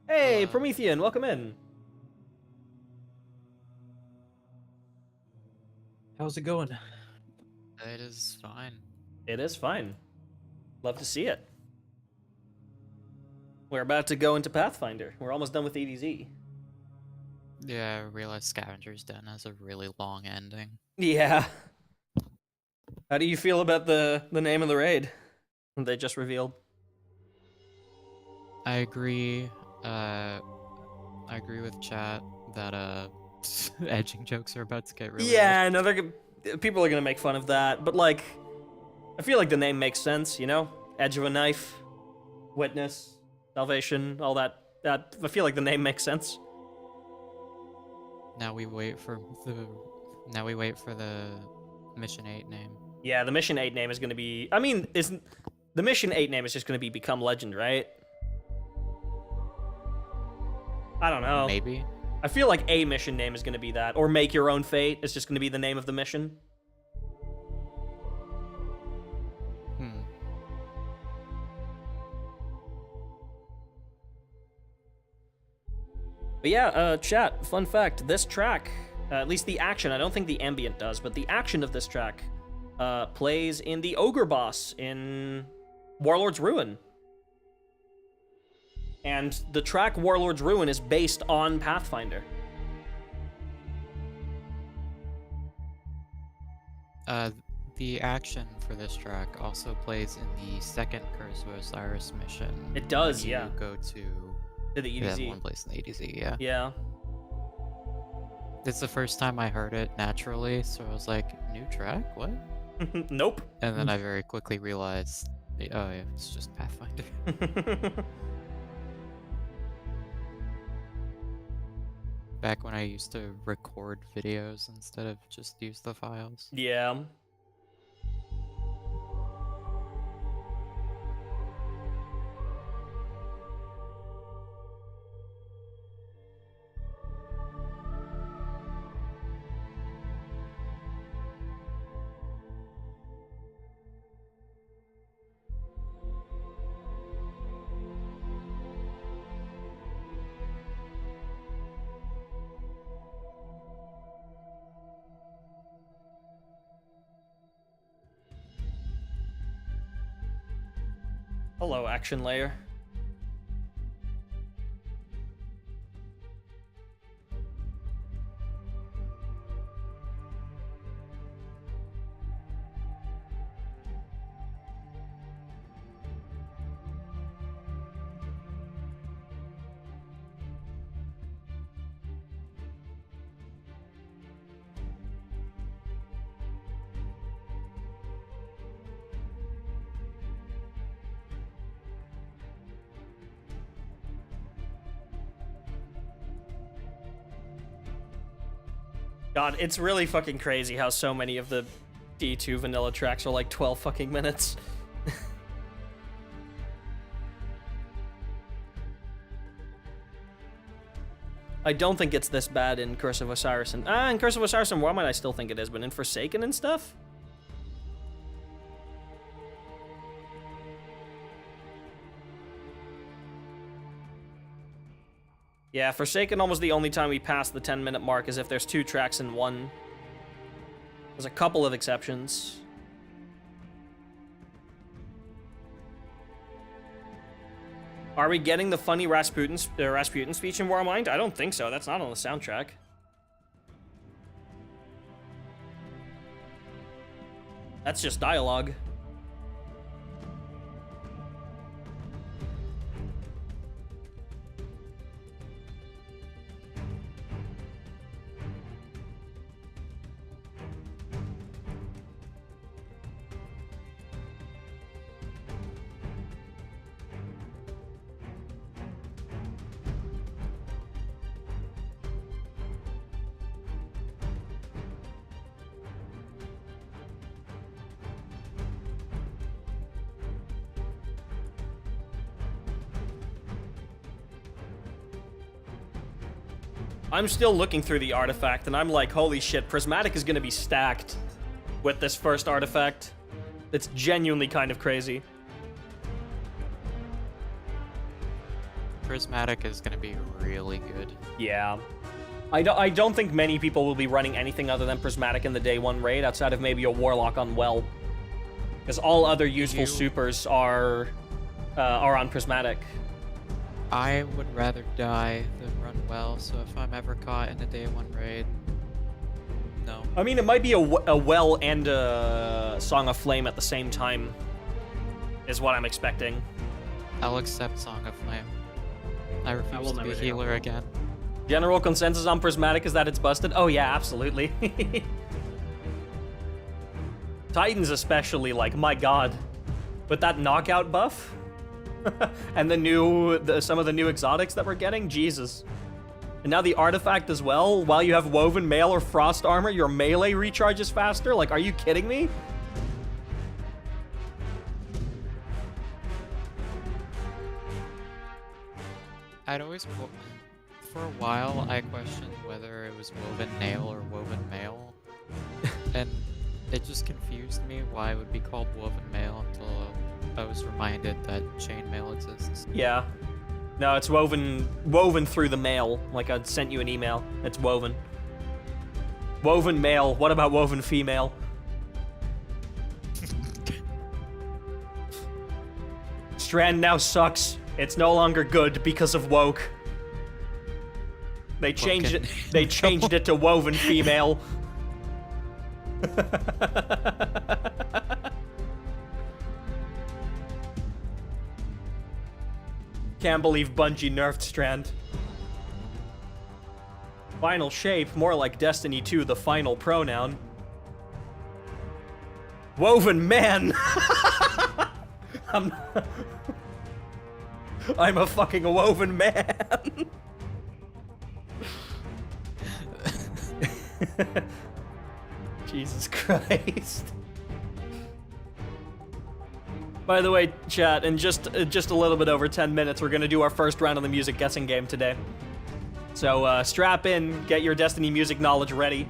Hey, Promethean, welcome in. How's it going? It is fine. It is fine. Love to see it. We're about to go into Pathfinder. We're almost done with EDZ. Yeah, I realized Scavenger's Den has a really long ending. Yeah. How do you feel about the name of the raid they just revealed? I agree. I agree with chat that edging jokes are about to get really Yeah, no, people are gonna make fun of that, but like, I feel like the name makes sense, you know? Edge of a knife, Witness, Salvation, all that. I feel like the name makes sense. Now we wait for the Mission 8 name. Yeah, the Mission 8 name is gonna be. I mean, isn't the Mission 8 name is just gonna be Become Legend, right? I don't know. Maybe. I feel like a mission name is gonna be that, or Make Your Own Fate is just gonna be the name of the mission. But yeah, chat, fun fact, this track, at least the action, I don't think the ambient does, but the action of this track plays in the Ogre boss in Warlord's Ruin. And the track Warlord's Ruin is based on Pathfinder. The action for this track also plays in the second Curse of Osiris mission. It does, when you yeah. Go to the EDZ. that one place in the EDZ, yeah. Yeah. It's the first time I heard it naturally, so I was like, new track? What? Nope. And then I very quickly realized, oh yeah, it's just Pathfinder. Back when I used to record videos instead of just use the files. Yeah. Hello, action layer. God, it's really fucking crazy how so many of the D2 vanilla tracks are like 12 fucking minutes. I don't think it's this bad in Curse of Osiris. In Curse of Osiris and Warmind I still think it is, but in Forsaken and stuff? Yeah, Forsaken almost the only time we pass the 10-minute mark is if there's 2 tracks in one. There's a couple of exceptions. Are we getting the funny Rasputin speech in Warmind? I don't think so. That's not on the soundtrack. That's just dialogue. I'm still looking through the artifact, and I'm like, holy shit, Prismatic is gonna be stacked with this first artifact. It's genuinely kind of crazy. Prismatic is gonna be really good. Yeah. I don't think many people will be running anything other than Prismatic in the day 1 raid, outside of maybe a Warlock on Well. Because all other useful supers are on Prismatic. I would rather die than run well, so if I'm ever caught in a day 1 raid, no. I mean, it might be a Well and a Song of Flame at the same time, is what I'm expecting. I'll accept Song of Flame. I refuse to be healer again. General consensus on Prismatic is that it's busted? Oh yeah, absolutely. Titans especially, like, my god. With that knockout buff? And some of the new exotics that we're getting? Jesus. And now the artifact as well? While you have Woven Mail or Frost Armor, your melee recharges faster? Like, are you kidding me? I'd always... For a while, I questioned whether it was Woven Nail or Woven Mail. And it just confused me why it would be called Woven Mail until I was reminded that chainmail exists. Yeah. No, it's woven through the mail. Like I sent you an email. It's woven. Woven male. What about woven female? Strand now sucks. It's no longer good because of woke. They changed it. They changed it to woven female. Can't believe Bungie nerfed Strand. Final shape, more like Destiny 2, the final pronoun. Woven man! I'm a fucking woven man! Jesus Christ. By the way, chat, in just a little bit over 10 minutes, we're gonna do our first round of the music guessing game today. So strap in, get your Destiny music knowledge ready.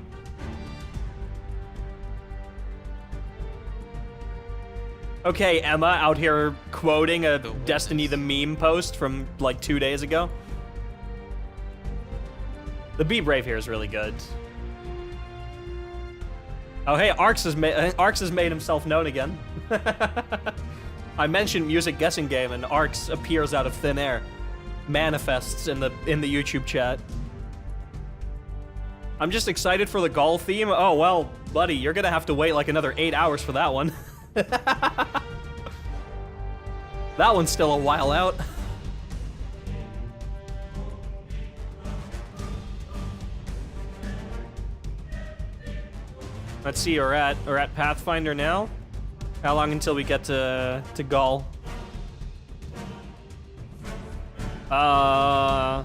Okay, Emma out here quoting a Destiny the meme post from like 2 days ago. The Be Brave here is really good. Oh hey, Arx has made himself known again. I mentioned music guessing game, and Arcs appears out of thin air, manifests in the YouTube chat. I'm just excited for the Gaul theme. Oh well, buddy, you're gonna have to wait like another 8 hours for that one. That one's still a while out. Let's see, we're at Pathfinder now. How long until we get to Gaul? Oh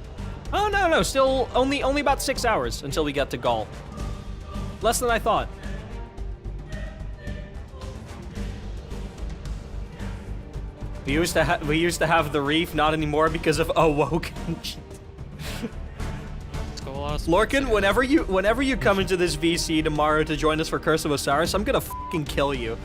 no, still only about 6 hours until we get to Gaul. Less than I thought. We used to have the reef, not anymore because of Awoken. Lorcan, whenever you come into this VC tomorrow to join us for Curse of Osiris, I'm gonna fucking kill you.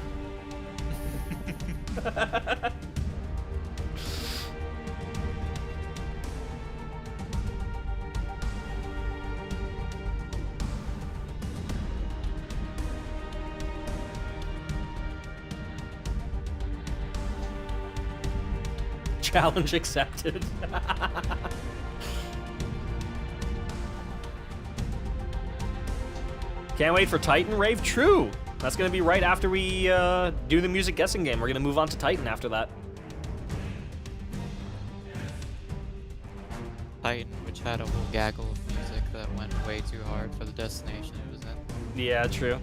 Challenge accepted. Can't wait for Titan Rave. True. That's gonna be right after we do the music guessing game. We're gonna move on to Titan after that. Titan, which had a whole gaggle of music that went way too hard for the destination it was in. Yeah, true.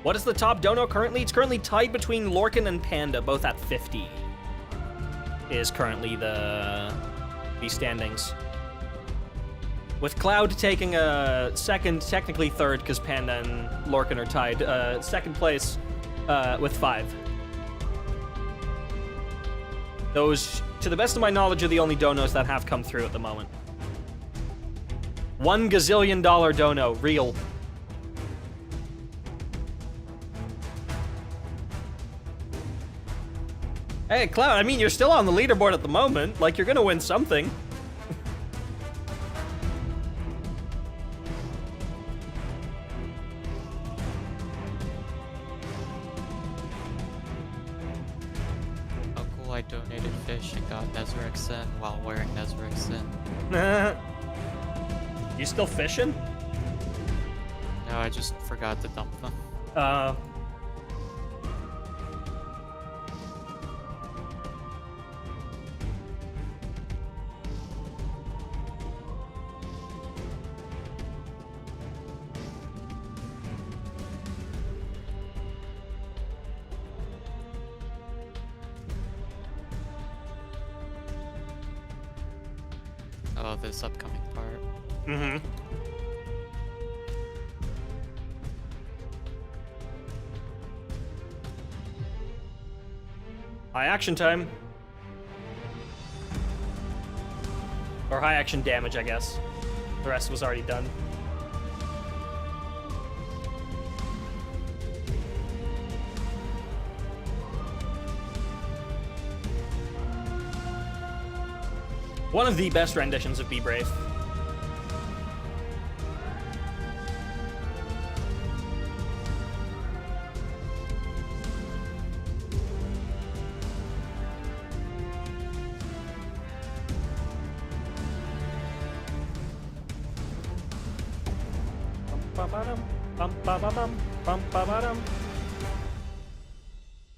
What is the top dono currently? It's currently tied between Lorcan and Panda, both at 50. Is currently the standings. With Cloud taking a second, technically third, because Panda and Lorcan are tied. Second place with 5. Those, to the best of my knowledge, are the only donos that have come through at the moment. $1 gazillion dono, real. Hey, Cloud, I mean, you're still on the leaderboard at the moment. Like, you're gonna win something. Oh, cool, I donated fish and got Nezarec Sin while wearing Nezarec Sin. You still fishing? No, I just forgot to dump them. Oh, this upcoming part. Mm-hmm. High action time. Or high action damage, I guess. The rest was already done. One of the best renditions of Be Brave.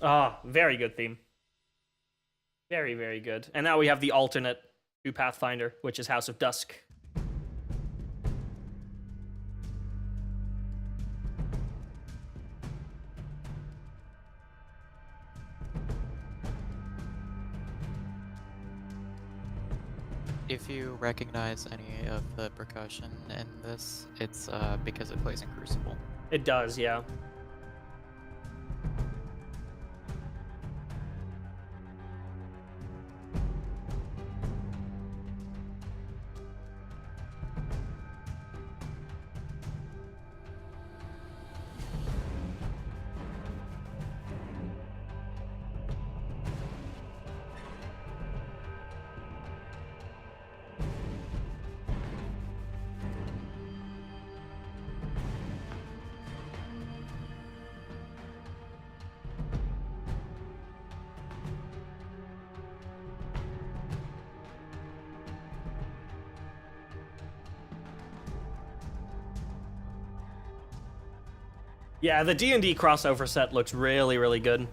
Ah, very good theme. Very, very good. And now we have the alternate to Pathfinder, which is House of Dusk. If you recognize any of the percussion in this, it's because it plays in Crucible. It does, yeah. Yeah, the D&D crossover set looks really, really good.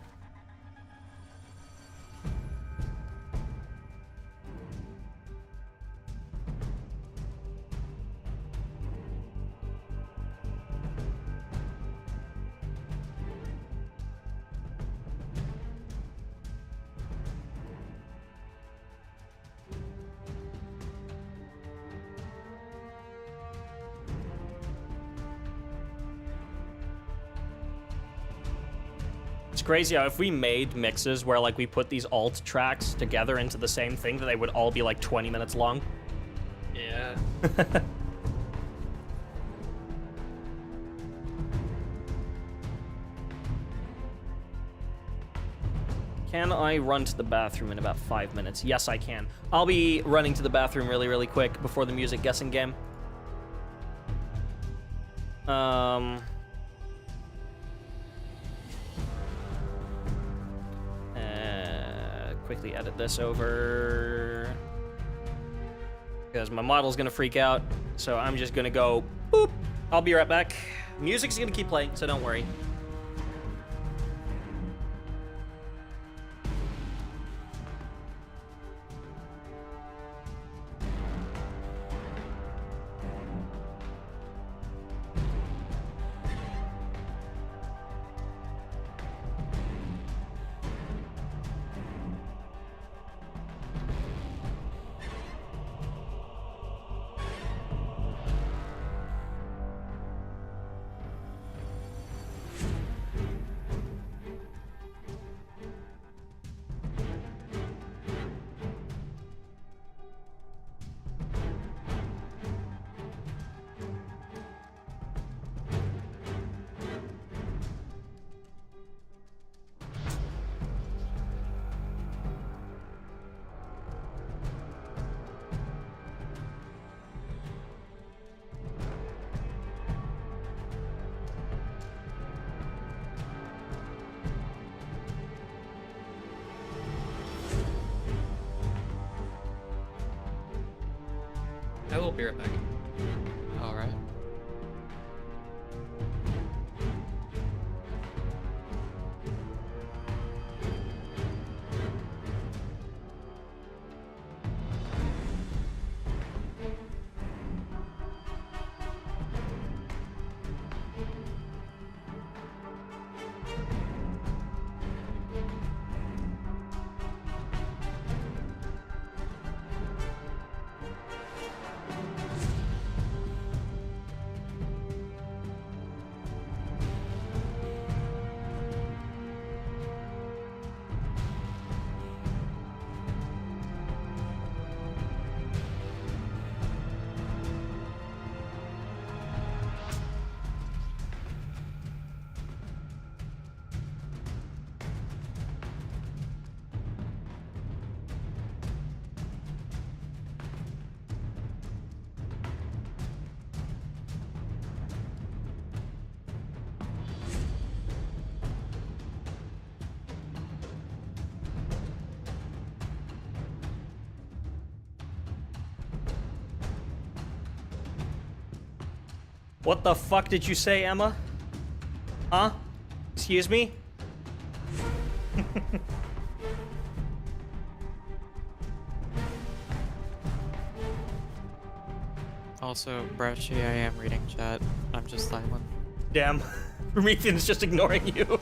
It's crazy how if we made mixes where like we put these alt tracks together into the same thing, that they would all be like 20 minutes long. Yeah. Can I run to the bathroom in about 5 minutes? Yes, I can. I'll be running to the bathroom really, really quick before the music guessing game. Quickly edit this over. Because my model's gonna freak out. So I'm just gonna go boop. I'll be right back. Music's gonna keep playing, so don't worry. I will be right back. Alright. What the fuck did you say, Emma? Huh? Excuse me? Also, Brashy, I am reading chat. I'm just silent. Damn. Promethean's just ignoring you.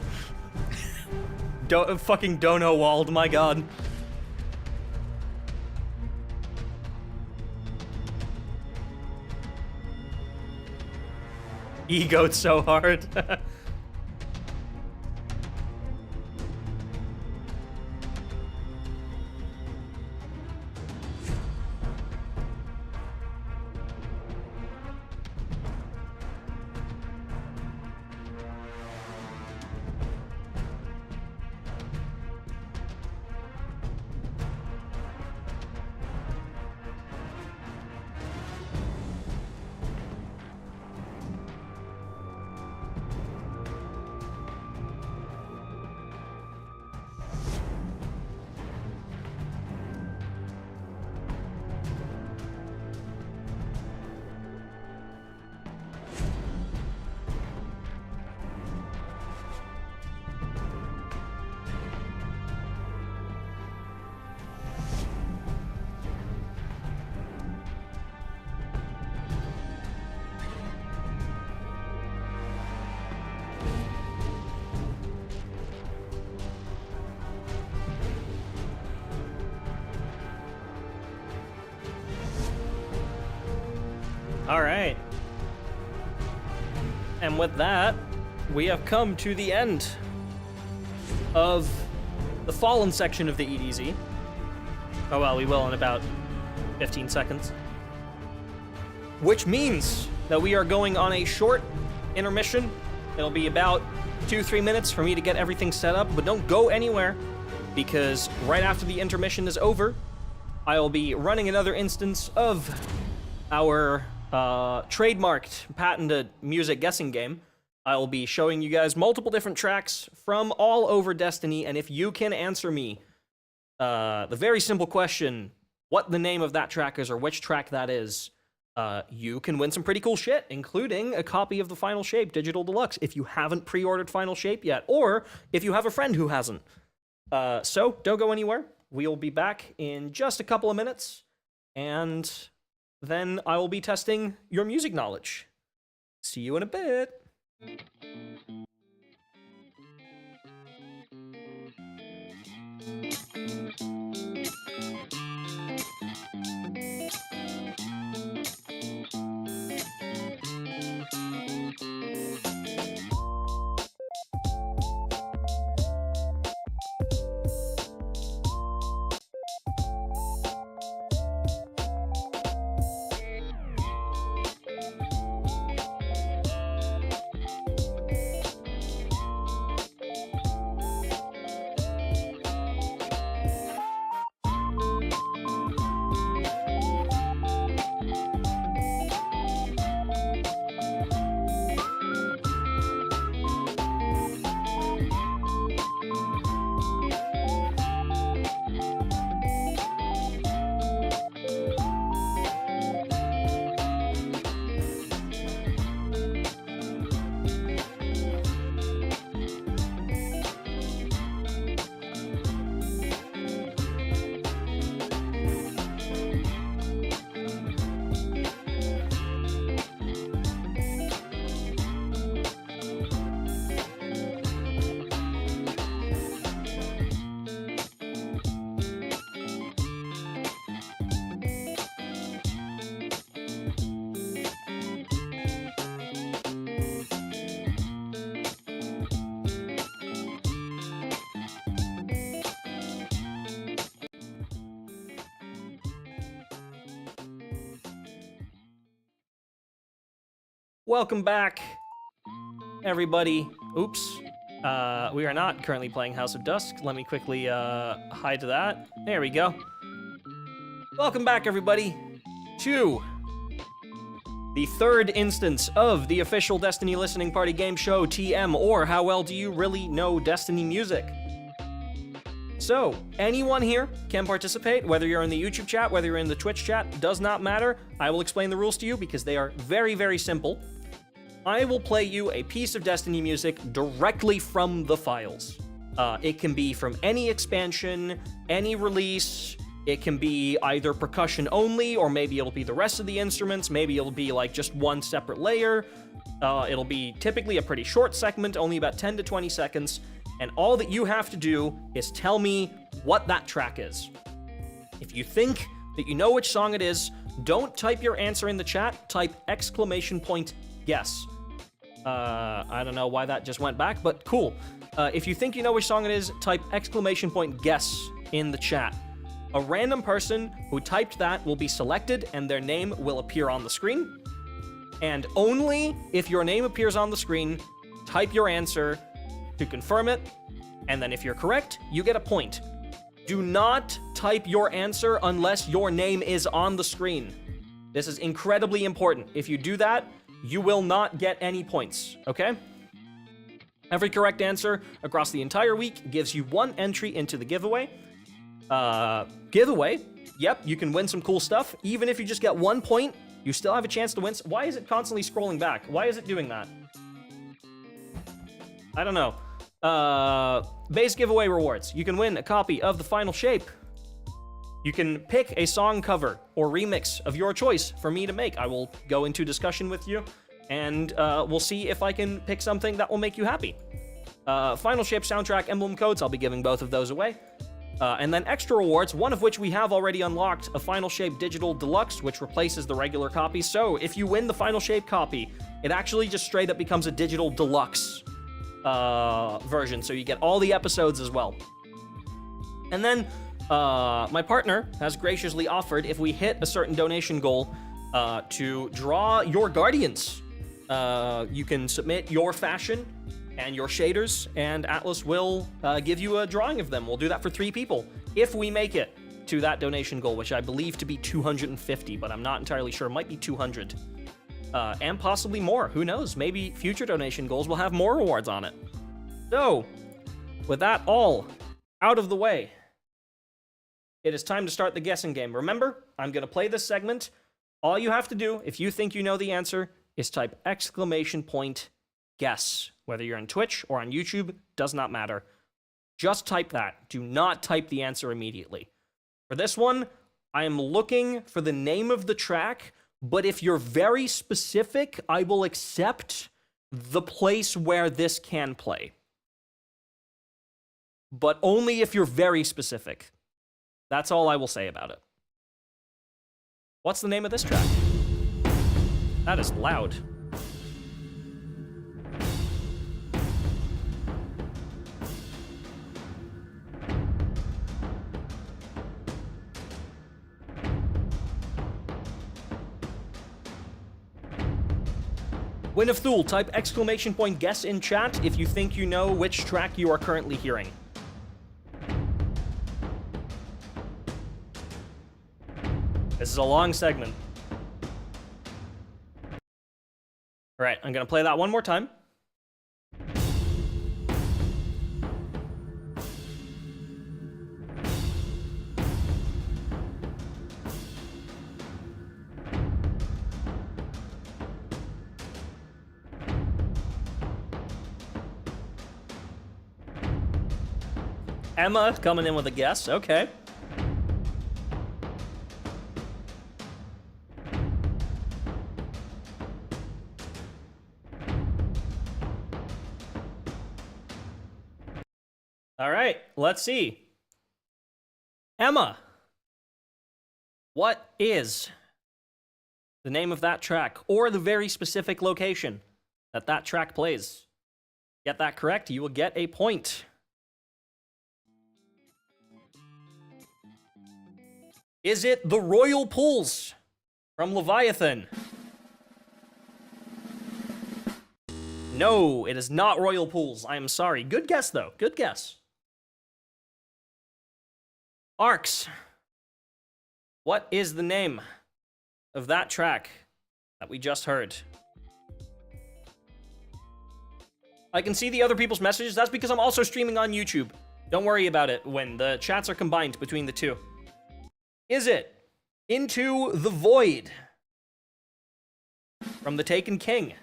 Fucking Dono walled, my god. Egoed so hard. All right. And with that, we have come to the end of the Fallen section of the EDZ. Oh well, we will in about 15 seconds. Which means that we are going on a short intermission. It'll be about 2-3 minutes for me to get everything set up, but don't go anywhere, because right after the intermission is over, I'll be running another instance of our trademarked, patented music guessing game. I'll be showing you guys multiple different tracks from all over Destiny, and if you can answer me the very simple question, what the name of that track is or which track that is, you can win some pretty cool shit, including a copy of the Final Shape Digital Deluxe if you haven't pre-ordered Final Shape yet, or if you have a friend who hasn't. So, don't go anywhere. We'll be back in just a couple of minutes, and then I will be testing your music knowledge. See you in a bit. Welcome back, everybody. Oops. We are not currently playing House of Dusk. Let me quickly hide that. There we go. Welcome back, everybody, to the third instance of the official Destiny Listening Party game show, TM, or How Well Do You Really Know Destiny Music? So, anyone here can participate, whether you're in the YouTube chat, whether you're in the Twitch chat, does not matter. I will explain the rules to you because they are very, very simple. I will play you a piece of Destiny music directly from the files. It can be from any expansion, any release. It can be either percussion only, or maybe it'll be the rest of the instruments. Maybe it'll be like just one separate layer. It'll be typically a pretty short segment, only about 10 to 20 seconds. And all that you have to do is tell me what that track is. If you think that you know which song it is, don't type your answer in the chat, type !guess. I don't know why that just went back, but cool. If you think you know which song it is, type !guess in the chat. A random person who typed that will be selected and their name will appear on the screen. And only if your name appears on the screen, type your answer to confirm it, and then if you're correct, you get a point. Do not type your answer unless your name is on the screen. This is incredibly important. If you do that, you will not get any points, okay? Every correct answer across the entire week gives you 1 entry into the giveaway. Yep, you can win some cool stuff. Even if you just get 1 point, you still have a chance to win. Why is it constantly scrolling back? Why is it doing that? I don't know. Base giveaway rewards. You can win a copy of the Final Shape. You can pick a song cover or remix of your choice for me to make. I will go into discussion with you, and we'll see if I can pick something that will make you happy. Final Shape soundtrack emblem codes, I'll be giving both of those away. And then extra rewards, one of which we have already unlocked, a Final Shape Digital Deluxe, which replaces the regular copy. So if you win the Final Shape copy, it actually just straight up becomes a Digital Deluxe version. So you get all the episodes as well. And then my partner has graciously offered, if we hit a certain donation goal, to draw your Guardians. You can submit your fashion and your shaders, and Atlas will give you a drawing of them. We'll do that for 3 people, if we make it to that donation goal, which I believe to be 250, but I'm not entirely sure. It might be 200. And possibly more. Who knows? Maybe future donation goals will have more rewards on it. So, with that all out of the way, it is time to start the guessing game. Remember, I'm going to play this segment. All you have to do, if you think you know the answer, is type !guess. Whether you're on Twitch or on YouTube, does not matter. Just type that. Do not type the answer immediately. For this one, I am looking for the name of the track, but if you're very specific, I will accept the place where this can play. But only if you're very specific. That's all I will say about it. What's the name of this track? That is loud. Win of Thule, type !guess in chat if you think you know which track you are currently hearing. This is a long segment. All right, I'm gonna play that one more time. Emma coming in with a guess. Okay. All right, let's see. Emma, what is the name of that track or the very specific location that that track plays? Get that correct, you will get a point. Is it the Royal Pools from Leviathan? No, it is not Royal Pools. I am sorry. Good guess, though. Good guess. Arcs. What is the name of that track that we just heard? I can see the other people's messages. That's because I'm also streaming on YouTube. Don't worry about it when the chats are combined between the two. Is it Into the Void from The Taken King?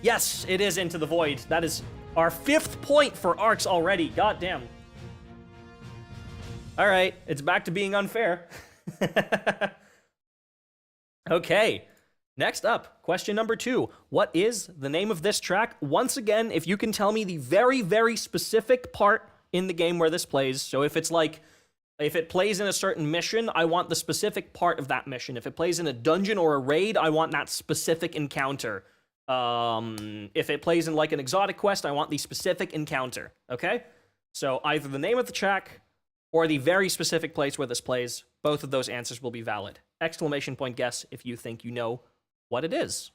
Yes, it is Into the Void. That is our 5th point for Arcs already. Goddamn. All right, it's back to being unfair. Okay, next up, question number 2. What is the name of this track? Once again, if you can tell me the very, very specific part in the game where this plays. So if it's like, if it plays in a certain mission, I want the specific part of that mission. If it plays in a dungeon or a raid, I want that specific encounter. If it plays in like an exotic quest, I want the specific encounter, okay? So either the name of the track or the very specific place where this plays, both of those answers will be valid. !guess if you think you know what it is.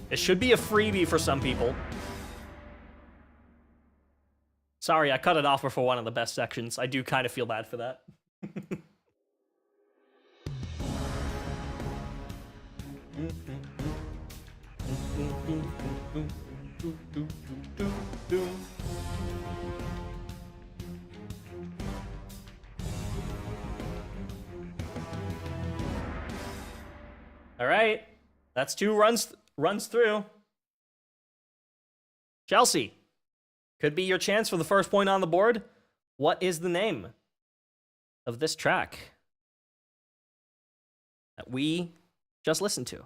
It should be a freebie for some people. Sorry, I cut it off before one of the best sections. I do kind of feel bad for that. All right, that's 2 runs through. Chelsea, Could be your chance for the first point on the board. What is the name of this track that we just listened to?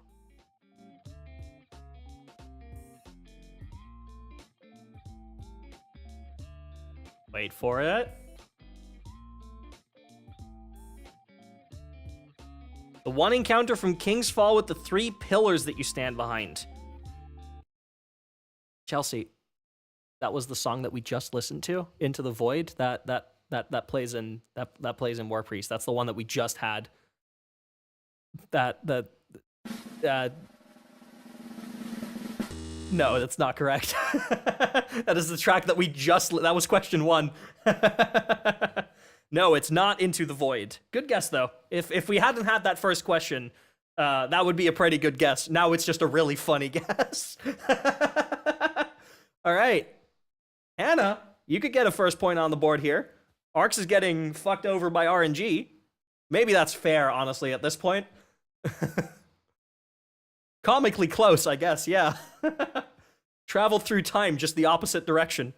Wait for it. The one encounter from King's Fall with the 3 pillars that you stand behind. Chelsea, that was the song that we just listened to, Into the Void. That plays in War Priest. That's the one that we just had. No, that's not correct. That is the track that we just... That was question 1. No, it's not Into the Void. Good guess, though. If we hadn't had that first question, that would be a pretty good guess. Now it's just a really funny guess. All right. Hannah, you could get a first point on the board here. Arcs is getting fucked over by RNG. Maybe that's fair, honestly, at this point. Comically close, I guess, yeah. Travel through time, just the opposite direction.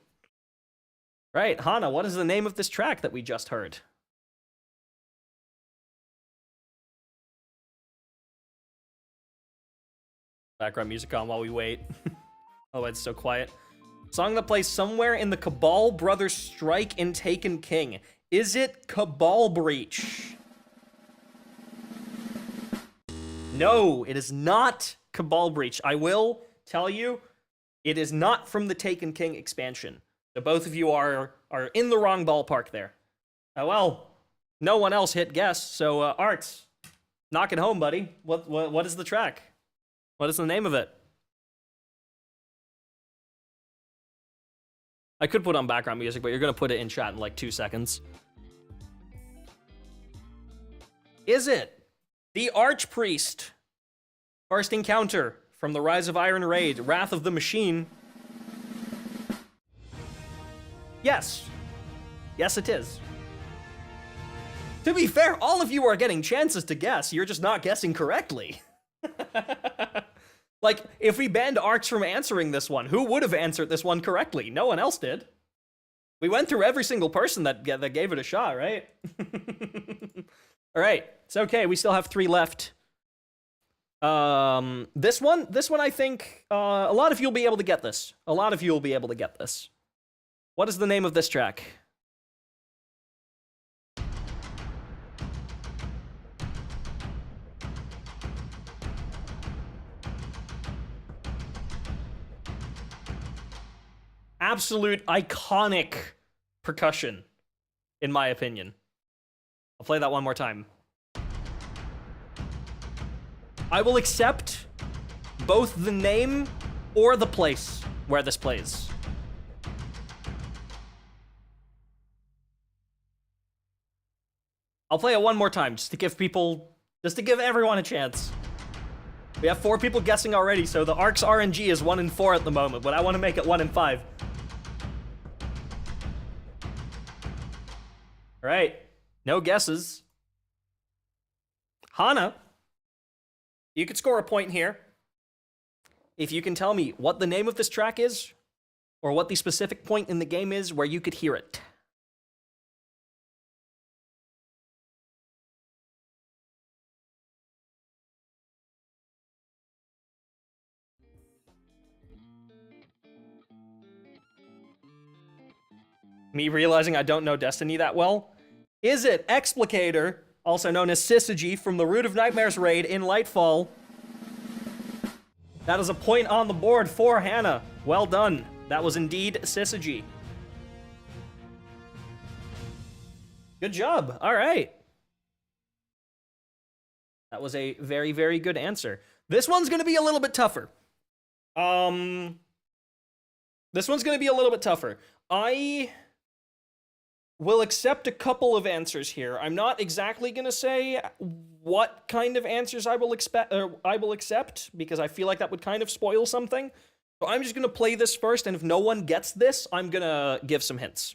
Right, Hannah, what is the name of this track that we just heard? Background music on while we wait. Oh, it's so quiet. Song that plays somewhere in the Cabal Brothers Strike in Taken King. Is it Cabal Breach? No, it is not Cabal Breach. I will tell you, it is not from the Taken King expansion. So both of you are in the wrong ballpark there. Well, no one else hit guess, so Arts, knock it home, buddy. What is the track? What is the name of it? I could put on background music, but you're going to put it in chat in like 2 seconds. Is it the Archpriest? First encounter from the Rise of Iron Raid, Wrath of the Machine. Yes. Yes, it is. To be fair, all of you are getting chances to guess. You're just not guessing correctly. Like, if we banned Arcs from answering this one, who would have answered this one correctly? No one else did. We went through every single person that gave it a shot, right? All right, it's okay. We still have 3 left. This one, I think a lot of you will be able to get this. A lot of you will be able to get this. What is the name of this track? Absolute iconic percussion, in my opinion. I'll play that one more time. I will accept both the name or the place where this plays. I'll play it one more time just to give everyone a chance. We have 4 people guessing already, so the Arc's RNG is 1 in 4 at the moment, but I want to make it 1 in 5. All right, no guesses. Hannah, you could score a point here if you can tell me what the name of this track is, or what the specific point in the game is where you could hear it. Me realizing I don't know Destiny that well. Is it Explicator, also known as Syzygy from the Root of Nightmares raid in Lightfall? That is a point on the board for Hannah. Well done. That was indeed Syzygy. Good job. All right. That was a very, very good answer. This one's going to be a little bit tougher. This one's going to be a little bit tougher. I will accept a couple of answers here. I'm not exactly going to say what kind of answers I will accept, because I feel like that would kind of spoil something. So I'm just going to play this first, and if no one gets this, I'm going to give some hints.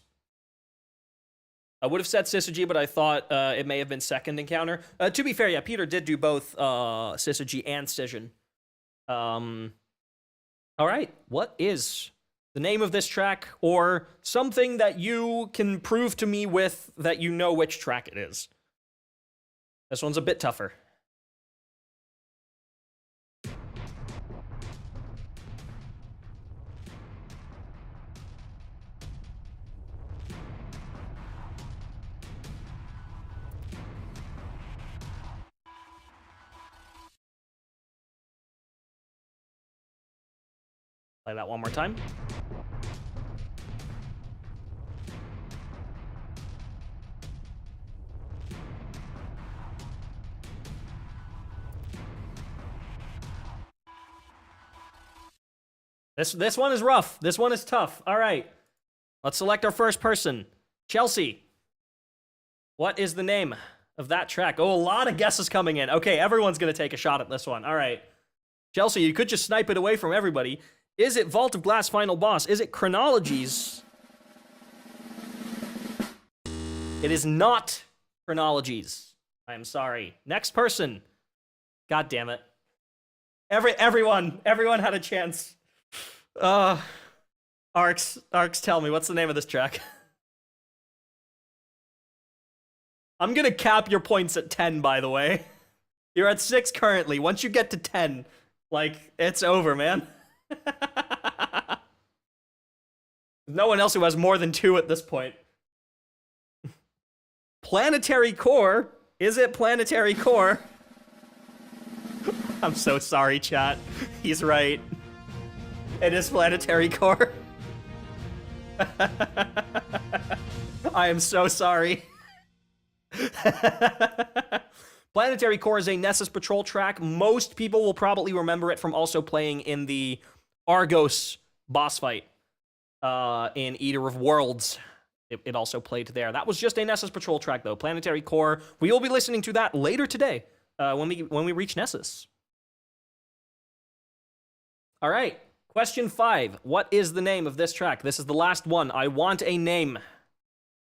I would have said Syzygy, but I thought it may have been second encounter. To be fair, yeah, Peter did do both Syzygy and Scission. All right, what is the name of this track, or something that you can prove to me with that you know which track it is. This one's a bit tougher. Play that one more time. This one is rough. This one is tough. All right. Let's select our first person. Chelsea. What is the name of that track? Oh, a lot of guesses coming in. Okay, everyone's going to take a shot at this one. All right. Chelsea, you could just snipe it away from everybody. Is it Vault of Glass Final Boss? Is it Chronologies? It is not Chronologies. I am sorry. Next person. God damn it. Everyone had a chance. Arcs, tell me, what's the name of this track? I'm gonna cap your points at 10, by the way. You're at 6 currently. Once you get to 10, like, it's over, man. No one else who has more than 2 at this point. Planetary Core? Is it Planetary Core? I'm so sorry, chat. He's right. It is Planetary Core. I am so sorry. Planetary Core is a Nessus Patrol track. Most people will probably remember it from also playing in the Argos boss fight in Eater of Worlds. It also played there. That was just a Nessus Patrol track, though. Planetary Core. We will be listening to that later today when we reach Nessus. All right. Question 5. What is the name of this track? This is the last one. I want a name.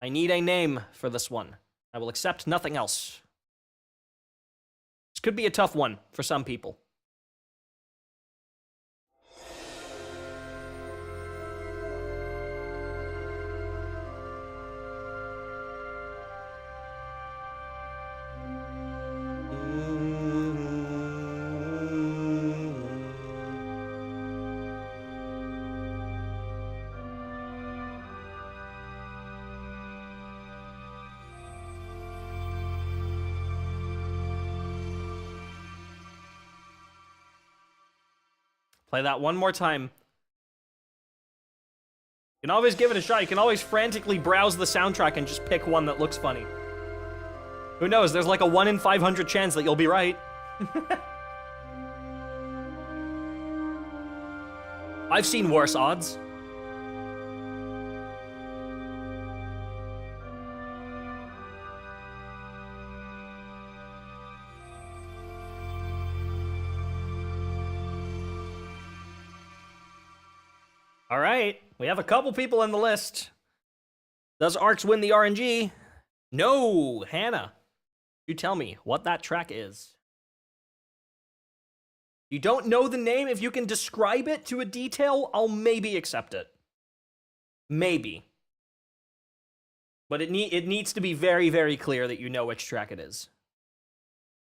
I need a name for this one. I will accept nothing else. This could be a tough one for some people. Play that one more time. You can always give it a shot. You can always frantically browse the soundtrack and just pick one that looks funny. Who knows? There's like a 1 in 500 chance that you'll be right. I've seen worse odds. All right, we have a couple people in the list. Does Arcs win the RNG? No, Hannah. You tell me what that track is. You don't know the name? If you can describe it to a detail, I'll maybe accept it. Maybe. But it needs to be very, very clear that you know which track it is.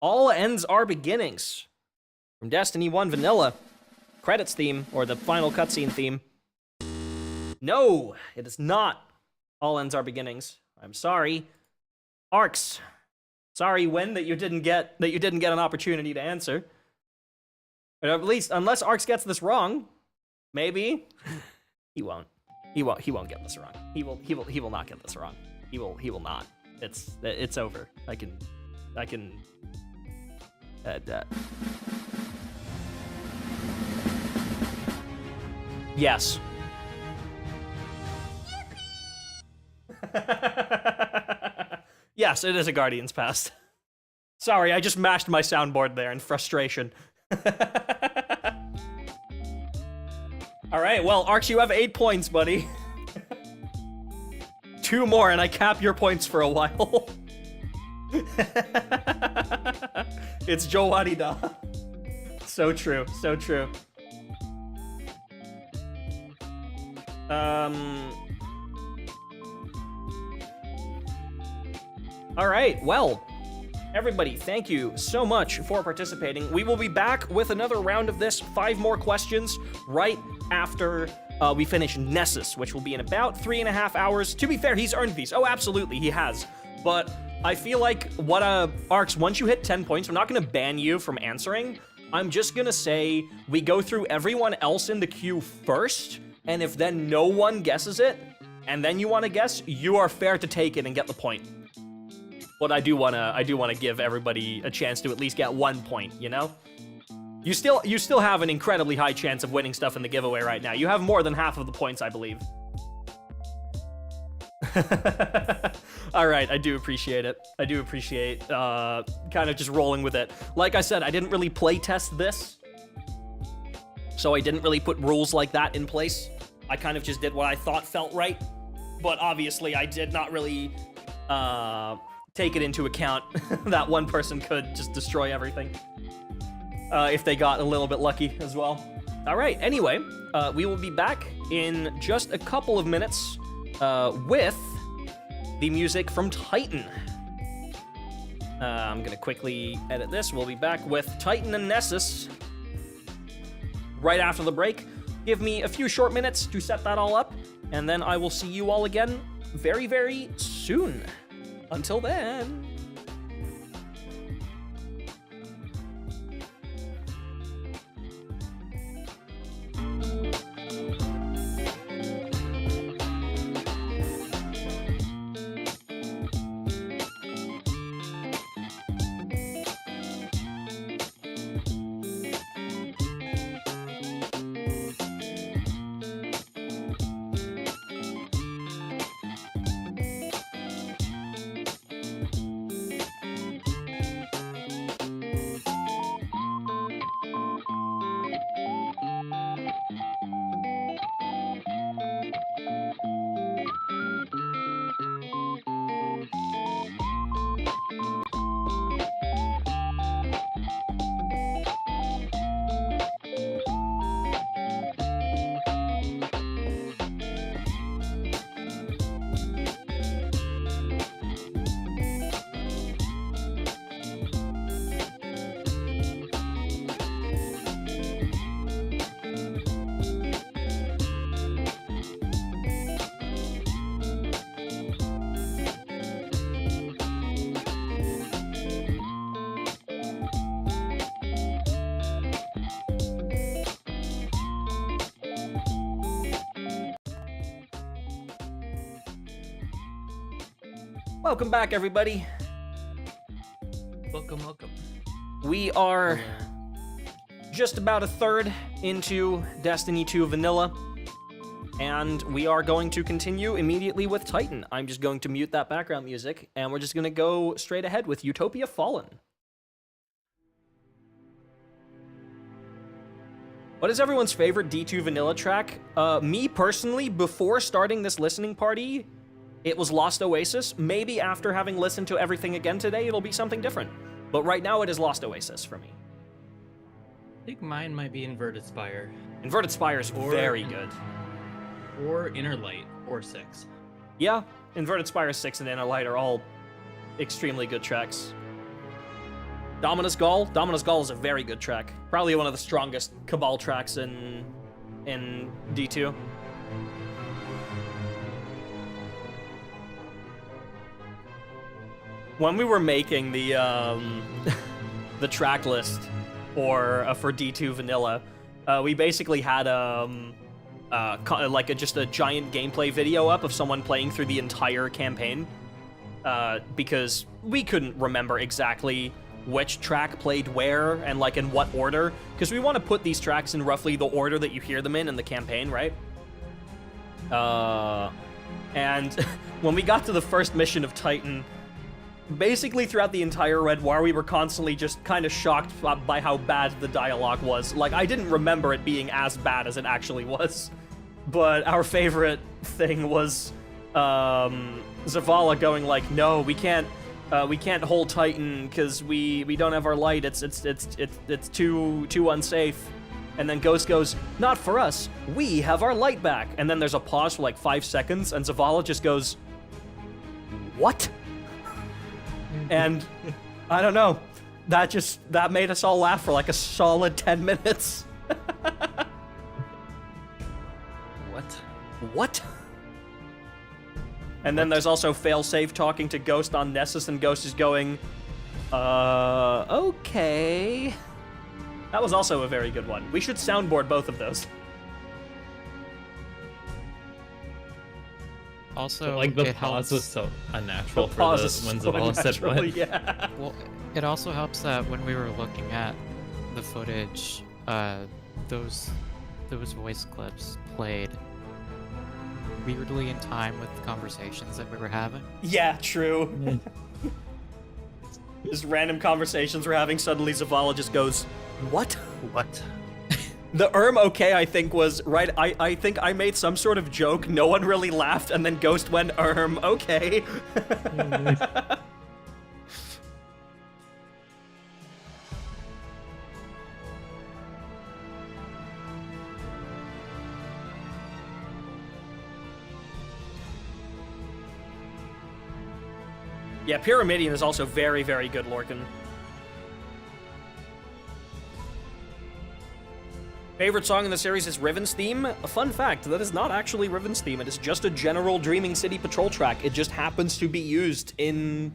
All ends are beginnings. From Destiny 1 Vanilla. Credits theme, or the final cutscene theme. No, it is not. All ends are beginnings. I'm sorry. Arcs. Sorry, Win, that you didn't get an opportunity to answer. But at least, unless Arcs gets this wrong, maybe he won't. He won't get this wrong. He will not get this wrong. He will not. It's over. I can. Yes. Yes, it is a Guardian's Past. Sorry, I just mashed my soundboard there in frustration. All right, well, Arcs, you have 8 points, buddy. 2 more, and I cap your points for a while. It's Joe Wadida. So true, so true. All right, well, everybody, thank you so much for participating. We will be back with another round of this, 5 more questions, right after we finish Nessus, which will be in about 3.5 hours. To be fair, he's earned these. Oh, absolutely, he has. But I feel like Arcs, once you hit 10 points, I'm not gonna ban you from answering. I'm just gonna say we go through everyone else in the queue first, and if then no one guesses it, and then you wanna guess, you are fair to take it and get the point. But I do wanna give everybody a chance to at least get 1 point, you know? You still have an incredibly high chance of winning stuff in the giveaway right now. You have more than half of the points, I believe. All right, I do appreciate it. I do appreciate kind of just rolling with it. Like I said, I didn't really play test this, so I didn't really put rules like that in place. I kind of just did what I thought felt right, but obviously I did not really take it into account that one person could just destroy everything if they got a little bit lucky as well. All right, anyway, we will be back in just a couple of minutes with the music from Titan. I'm gonna quickly edit this. We'll be back with Titan and Nessus right after the break. Give me a few short minutes to set that all up, and then I will see you all again very, very soon. Until then. Welcome back, everybody. Welcome, welcome. We are just about a third into Destiny 2 Vanilla, and we are going to continue immediately with Titan. I'm just going to mute that background music, and we're just going to go straight ahead with Utopia Fallen. What is everyone's favorite D2 Vanilla track? Me, personally, before starting this listening party, it was Lost Oasis. Maybe after having listened to everything again today, it'll be something different. But right now, it is Lost Oasis for me. I think mine might be Inverted Spire. Inverted Spire is very good. Or Inner Light, or 6. Yeah, Inverted Spire 6 and Inner Light are all extremely good tracks. Dominus Gall is a very good track. Probably one of the strongest Cabal tracks in D2. When we were making the the track list for D2 Vanilla, we basically had just a giant gameplay video up of someone playing through the entire campaign, because we couldn't remember exactly which track played where and like in what order, because we want to put these tracks in roughly the order that you hear them in the campaign, right? And when we got to the first mission of Titan, basically throughout the entire Red War, we were constantly just kind of shocked by how bad the dialogue was. Like, I didn't remember it being as bad as it actually was. But our favorite thing was Zavala going like, "No, we can't hold Titan because we don't have our light. It's too unsafe." And then Ghost goes, "Not for us. We have our light back." And then there's a pause for like 5 seconds, and Zavala just goes, "What?" And I don't know. That made us all laugh for like a solid 10 minutes. What? And then there's also Failsafe talking to Ghost on Nessus, and Ghost is going, okay. That was also a very good one. We should soundboard both of those. Also, Like, the it pause helps. was so unnatural The for pause the is when so Zavala said unnatural, what. yeah. Well, it also helps that when we were looking at the footage, those voice clips played weirdly in time with the conversations that we were having. Yeah, true. Just random conversations we're having, suddenly Zavala just goes, "What?" What? The okay, I think, was, right, I think I made some sort of joke, no one really laughed, and then Ghost went, okay. Yeah, Pyramidion is also very, very good, Lorcan. Favorite song in the series is Riven's theme. A fun fact, that is not actually Riven's theme. It is just a general Dreaming City patrol track. It just happens to be used in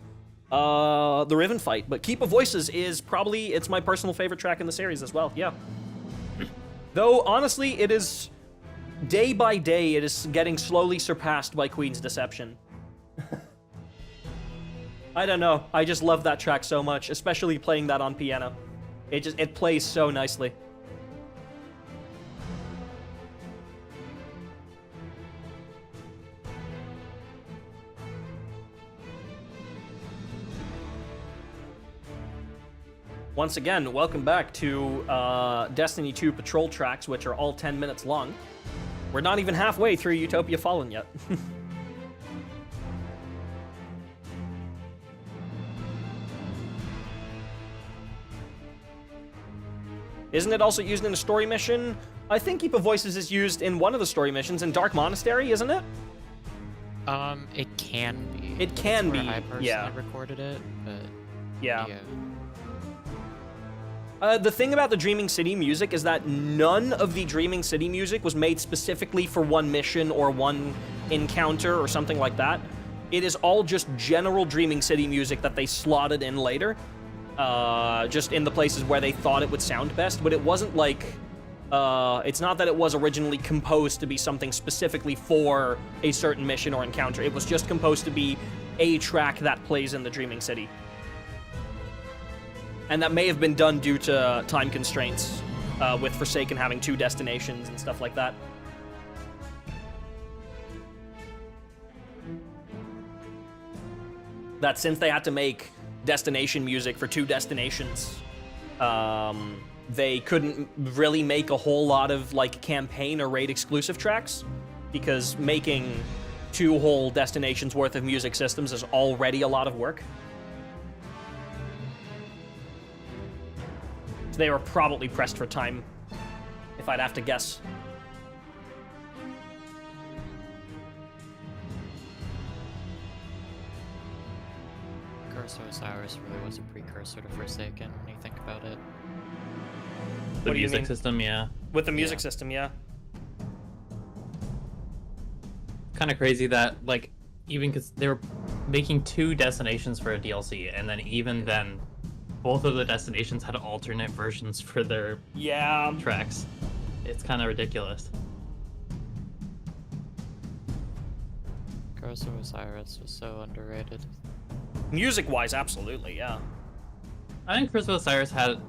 the Riven fight. But Keep of Voices is probably, it's my personal favorite track in the series as well, yeah. Though, honestly, it is, day by day, it is getting slowly surpassed by Queen's Deception. I don't know, I just love that track so much, especially playing that on piano. It plays so nicely. Once again, welcome back to Destiny 2 patrol tracks, which are all 10 minutes long. We're not even halfway through Utopia Fallen yet. Isn't it also used in a story mission? I think Keep of Voices is used in one of the story missions in Dark Monastery, isn't it? It can be. It can That's where be, I personally yeah. recorded it, but Yeah. yeah. The thing about the Dreaming City music is that none of the Dreaming City music was made specifically for one mission or one encounter or something like that. It is all just general Dreaming City music that they slotted in later, just in the places where they thought it would sound best, but it wasn't like, it's not that it was originally composed to be something specifically for a certain mission or encounter. It was just composed to be a track that plays in the Dreaming City. And that may have been done due to time constraints, with Forsaken having 2 destinations and stuff like that. That since they had to make destination music for 2 destinations, they couldn't really make a whole lot of like campaign or raid exclusive tracks, because making 2 whole destinations worth of music systems is already a lot of work. So they were probably pressed for time, if I'd have to guess. Curse of Osiris really was a precursor to Forsaken when you think about it. The What do you music mean? system, yeah. With the music Yeah. system, yeah. Kind of crazy that, like, even because they were making 2 destinations for a DLC, and then even then, both of the destinations had alternate versions for their Yeah. tracks. It's kind of ridiculous. Curse of Osiris was so underrated. Music-wise, absolutely, yeah. I think Curse of Osiris had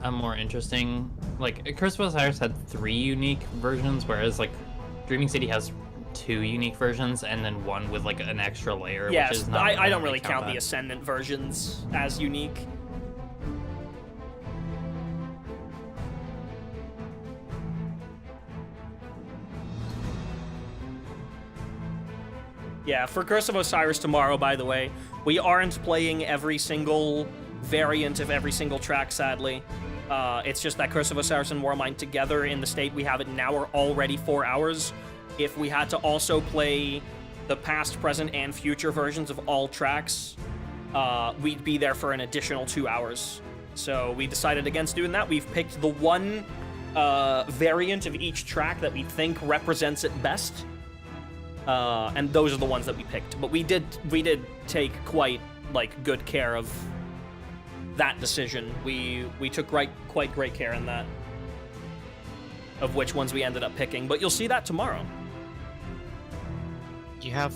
a more interesting, like, Curse of Osiris had 3 unique versions, whereas, like, Dreaming City has 2 unique versions, and then 1 with, like, an extra layer, which Yes, is not... I don't really count the that. Ascendant versions as unique. Yeah, for Curse of Osiris tomorrow, by the way, we aren't playing every single variant of every single track, sadly. It's just that Curse of Osiris and Warmind together in the state we have it now are already 4 hours. If we had to also play the past, present, and future versions of all tracks, we'd be there for an additional 2 hours. So we decided against doing that. We've picked the one variant of each track that we think represents it best. And those are the ones that we picked. But we did take quite, like, good care of that decision. We took quite great care in that, of which ones we ended up picking. But you'll see that tomorrow. You have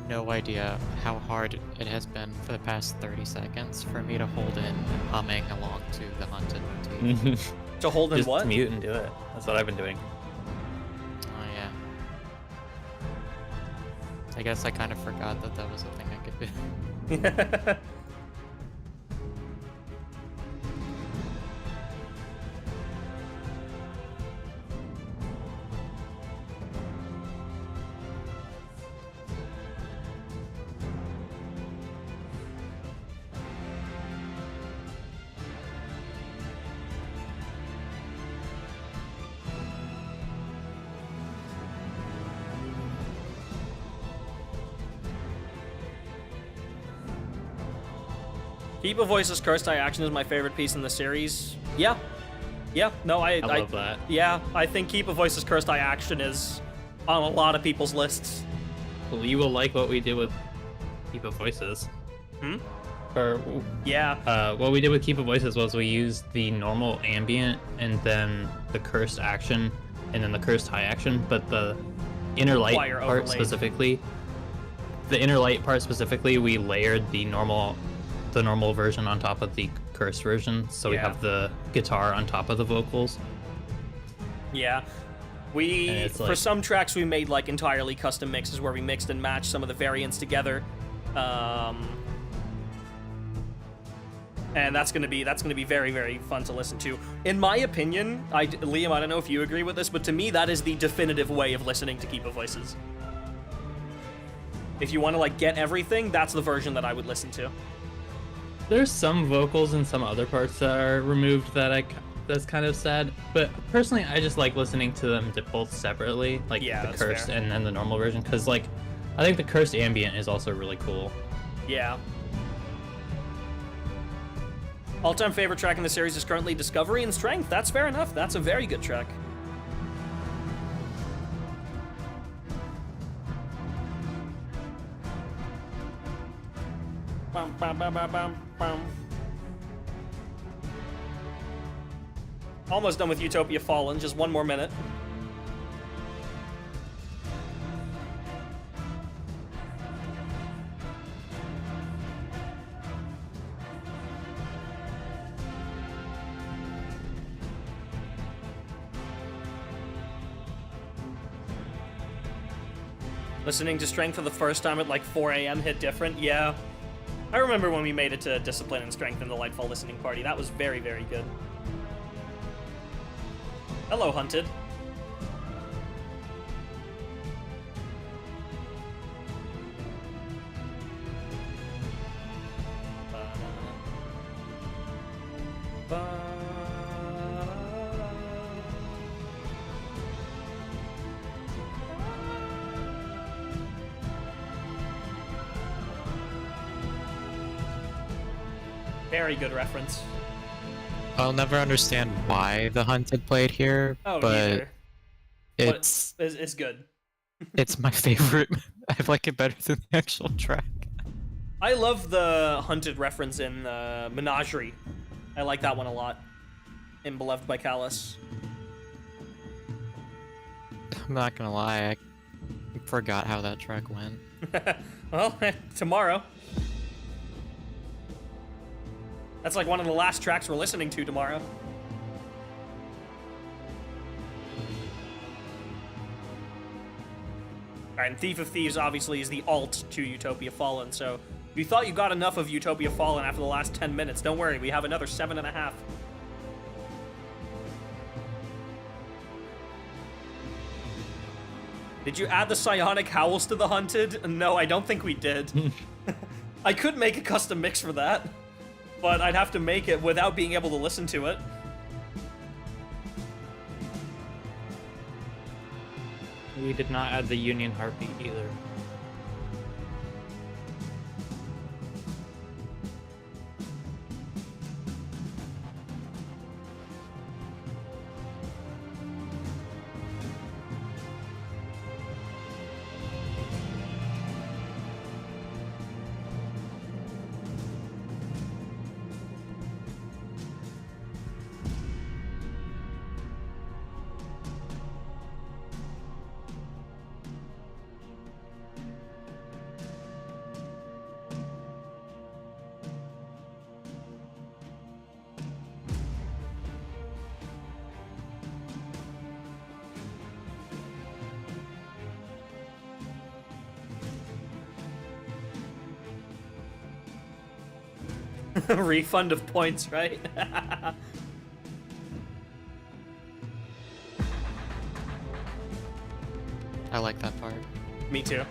no idea how hard it has been for the past 30 seconds for me to hold in humming along to the Hunted motif. To hold in Just what? mute and do it. That's what I've been doing. Oh yeah. I guess I kind of forgot that that was a thing I could do. Keep a Voice's Cursed Eye Action is my favorite piece in the series. Yeah. No, I love that. Yeah, I think Keep a Voice's Cursed Eye Action is on a lot of people's lists. Well, you will like what we did with Keep of Voices. Or Yeah. what we did with Keep of Voices was we used the normal ambient and then the cursed action and then the cursed high action, but the inner light Choir part overlaid. specifically, we layered the normal version on top of the cursed version, so we Yeah. have the guitar on top of the vocals. Yeah. And We, it's for like- some tracks, we made like entirely custom mixes where we mixed and matched some of the variants together. And that's gonna be very, very fun to listen to. In my opinion, Liam, I don't know if you agree with this, but to me, that is the definitive way of listening to Keep of Voices. If you want to like get everything, that's the version that I would listen to. There's some vocals and some other parts that are removed that's kind of sad, but personally I just like listening to them both separately, like Yeah, the that's cursed fair. and then the normal version, because like I think the cursed ambient is also really cool. Yeah. All-time favorite track in the series is currently Discovery and Strength. That's fair enough. That's a very good track. Bum, bum, bum, bum, bum, bum. Almost done with Utopia Fallen. Just one more minute. Listening to Strength for the first time at like 4 a.m. hit different. Yeah. I remember when we made it to Discipline and Strength in the Lightfall listening party. That was very, very good. Hello, Hunted. Very good reference. I'll never understand why the Hunted played here, Oh, but neither. But it's good. it's my favorite. I like it better than the actual track. I love the Hunted reference in Menagerie. I like that one a lot. In Beloved by Callus. I'm not gonna lie, I forgot how that track went. Well, tomorrow. That's like one of the last tracks we're listening to tomorrow. Alright, and Thief of Thieves obviously is the alt to Utopia Fallen, so if you thought you got enough of Utopia Fallen after the last 10 minutes, don't worry, we have another 7.5. Did you add the psionic howls to the Hunted? No, I don't think we did. I could make a custom mix for that. but I'd have to make it without being able to listen to it. We did not add the Union Heartbeat either. Refund of points, right? I like that part. Me too.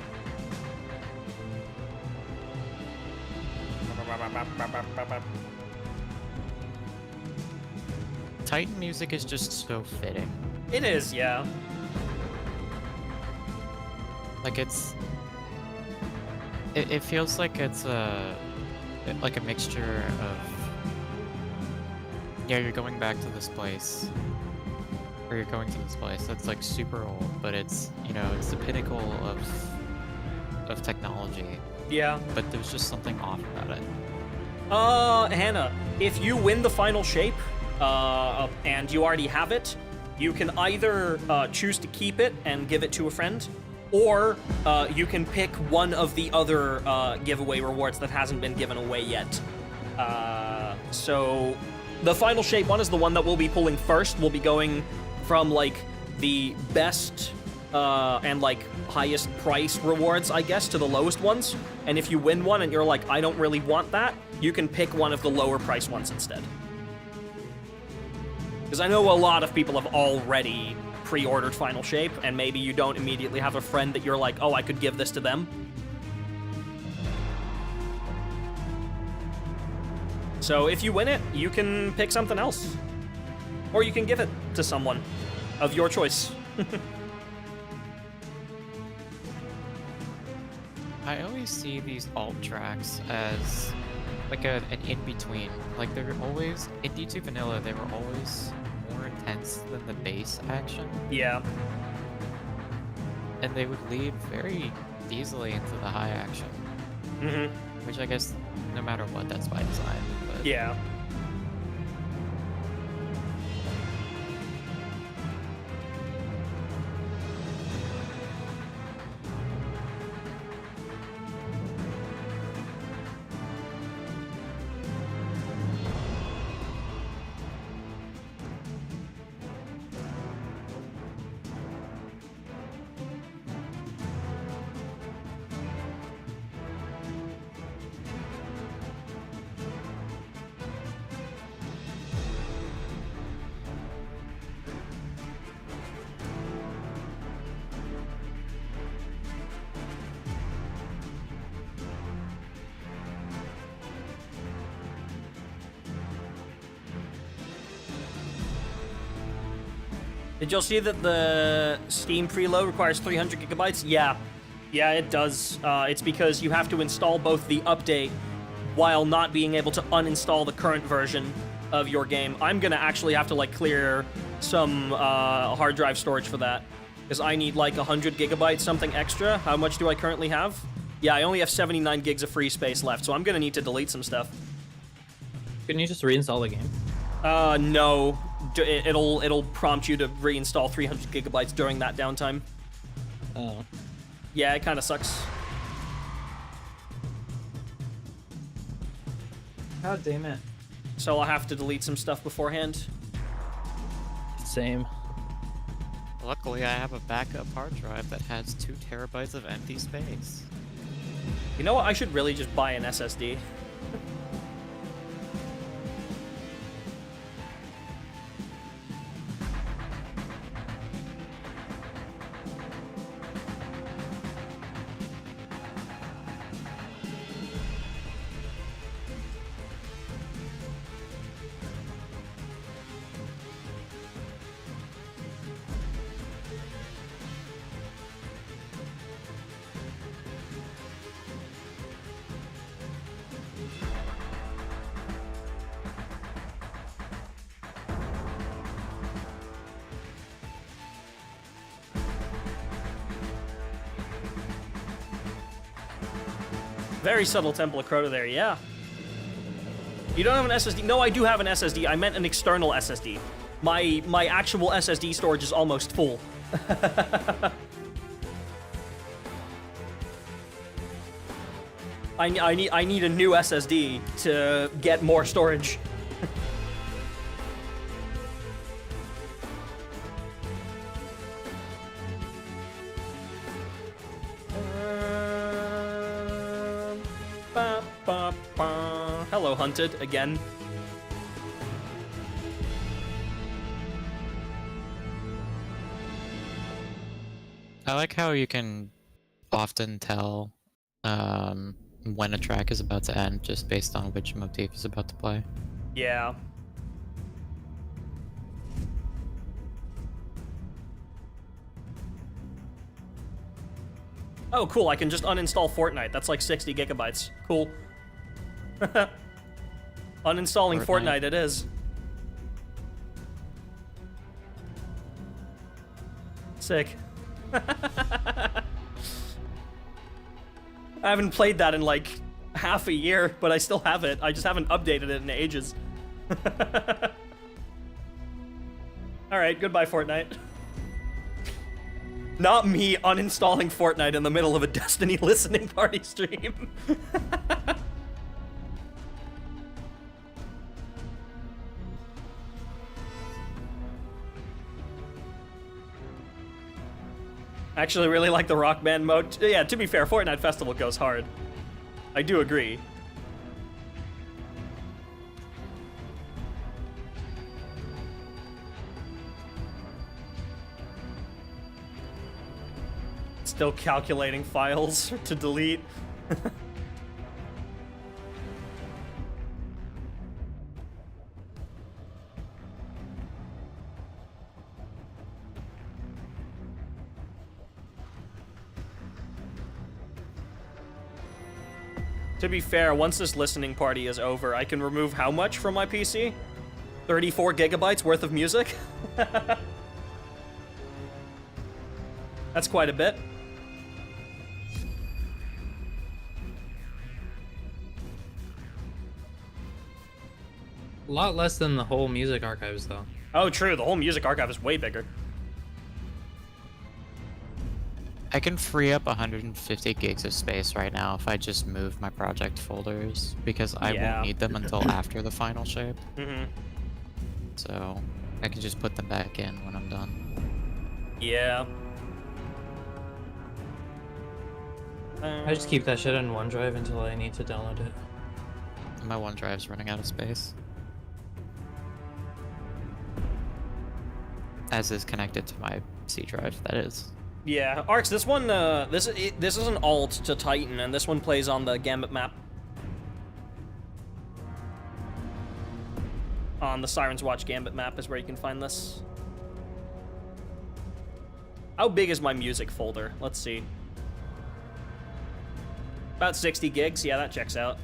Titan music is just so fitting. It is, yeah. Like it feels like it's a mixture of, yeah, you're going back to this place, or you're going to this place that's like super old, but it's, you know, it's the pinnacle of technology. Yeah. But there's just something off about it. Hannah, if you win the final shape, and you already have it, you can either choose to keep it and give it to a friend, or you can pick one of the other giveaway rewards that hasn't been given away yet. So the final shape one is the one that we'll be pulling first. We'll be going from like the best and like highest price rewards, I guess, to the lowest ones. And if you win one and you're like, I don't really want that, you can pick one of the lower price ones instead. Because I know a lot of people have already pre-ordered Final Shape, and maybe you don't immediately have a friend that you're like, oh, I could give this to them. So if you win it, you can pick something else. Or you can give it to someone of your choice. I always see these alt tracks as like an in-between. Like they're always, in D2 Vanilla, they were always more intense than the bass action. Yeah. And they would lead very easily into the high action. Mm-hmm. Which I guess, no matter what, that's by design. But Yeah. Did y'all see that the Steam preload requires 300 gigabytes? Yeah. Yeah, it does. It's because you have to install both the update while not being able to uninstall the current version of your game. I'm gonna actually have to like clear some hard drive storage for that, because I need like 100 gigabytes, something extra. How much do I currently have? Yeah, I only have 79 gigs of free space left, so I'm gonna need to delete some stuff. Couldn't you just reinstall the game? No. It'll prompt you to reinstall 300 gigabytes during that downtime. Oh. Yeah, it kind of sucks. God damn it. So I'll have to delete some stuff beforehand. Same. luckily I have a backup hard drive that has 2 terabytes of empty space. You know what? I should really just buy an SSD. Very subtle Temple of Crota there, yeah. You don't have an SSD? No, I do have an SSD. I meant an external SSD. My actual SSD storage is almost full. I need a new SSD to get more storage. Hello, Hunted, again. I like how you can often tell when a track is about to end just based on which motif is about to play. Yeah. Oh, cool, I can just uninstall Fortnite. That's like 60 gigabytes. Cool. Uninstalling Fortnite it is. Sick. I haven't played that in like half a year, but I still have it. I just haven't updated it in ages. Alright, goodbye, Fortnite. Not me uninstalling Fortnite in the middle of a Destiny listening party stream. Actually really like the Rock Band mode. Yeah, to be fair, Fortnite Festival goes hard. I do agree. Still calculating files to delete. To be fair, once this listening party is over, I can remove how much from my PC? 34 gigabytes worth of music? That's quite a bit. A lot less than the whole music archives, though. Oh, true. The whole music archive is way bigger. I can free up 150 gigs of space right now if I just move my project folders, because I Yeah. won't need them until after the final shape. Mm-hmm. So I can just put them back in when I'm done. Yeah. I just keep that shit on OneDrive until I need to download it. And my OneDrive's running out of space. As is connected to my C drive, that is. Yeah, Arcs, this one, this is an alt to Titan, and this one plays on the Gambit map. On the Siren's Watch Gambit map is where you can find this. How big is my music folder? Let's see. About 60 gigs, yeah, that checks out.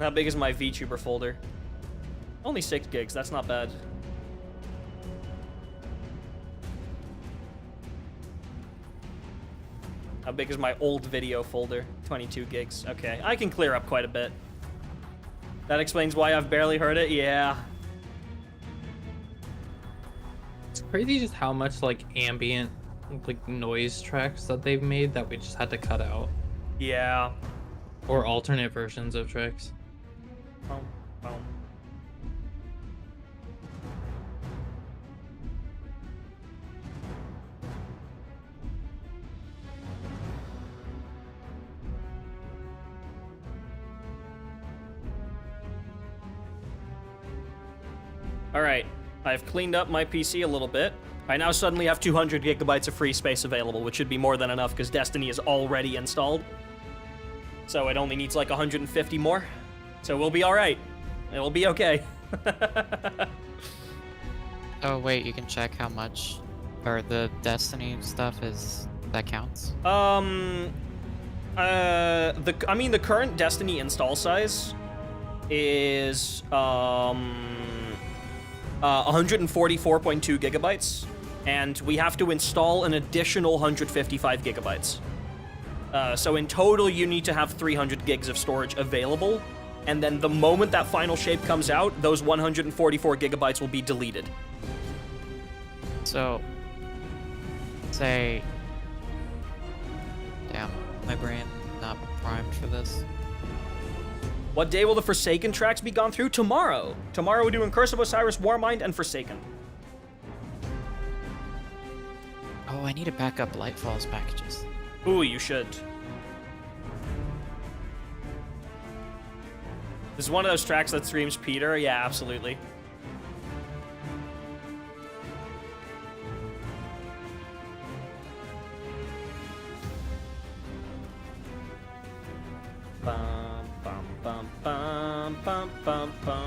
How big is my VTuber folder? Only 6 gigs, that's not bad. How big is my old video folder? 22 gigs. Okay, I can clear up quite a bit. That explains why I've barely heard it. Yeah. It's crazy just how much like ambient like noise tracks that they've made that we just had to cut out, Yeah. or alternate versions of tracks. Boom, boom. All right, I've cleaned up my PC a little bit. I now suddenly have 200 gigabytes of free space available, which should be more than enough because Destiny is already installed. So it only needs like 150 more. So we'll be all right. It'll be okay. Oh wait, you can check how much, or the Destiny stuff is, that counts? The current Destiny install size is 144.2 gigabytes, and we have to install an additional 155 gigabytes. So in total, you need to have 300 gigs of storage available, and then the moment that final shape comes out, those 144 gigabytes will be deleted. So, say, damn, my brain not primed for this. What day will the Forsaken tracks be gone through? Tomorrow. Tomorrow we're doing Curse of Osiris, Warmind, and Forsaken. Oh, I need to back up Lightfall's packages. Ooh, you should. This is one of those tracks that screams Peter. Yeah, absolutely. Bum, bum, bum, bum, bum, bum, bum,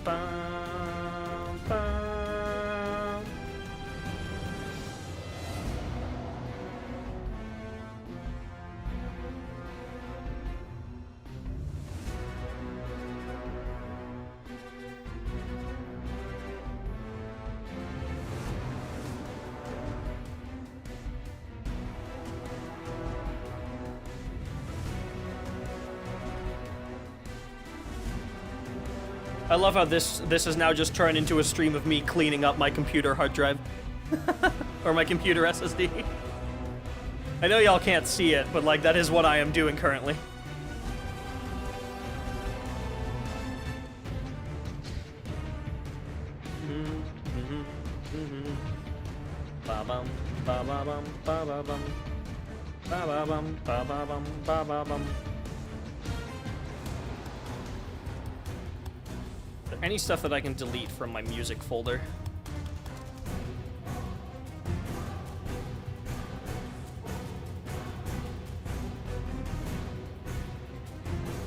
bum, bum. I love how this has now just turned into a stream of me cleaning up my computer hard drive. Or my computer SSD. I know y'all can't see it, but like that is what I am doing currently. Ba-bum, ba-ba-bum, ba-ba-bum. Ba-ba-bum, ba-ba-bum, ba-ba-bum. Any stuff that I can delete from my music folder?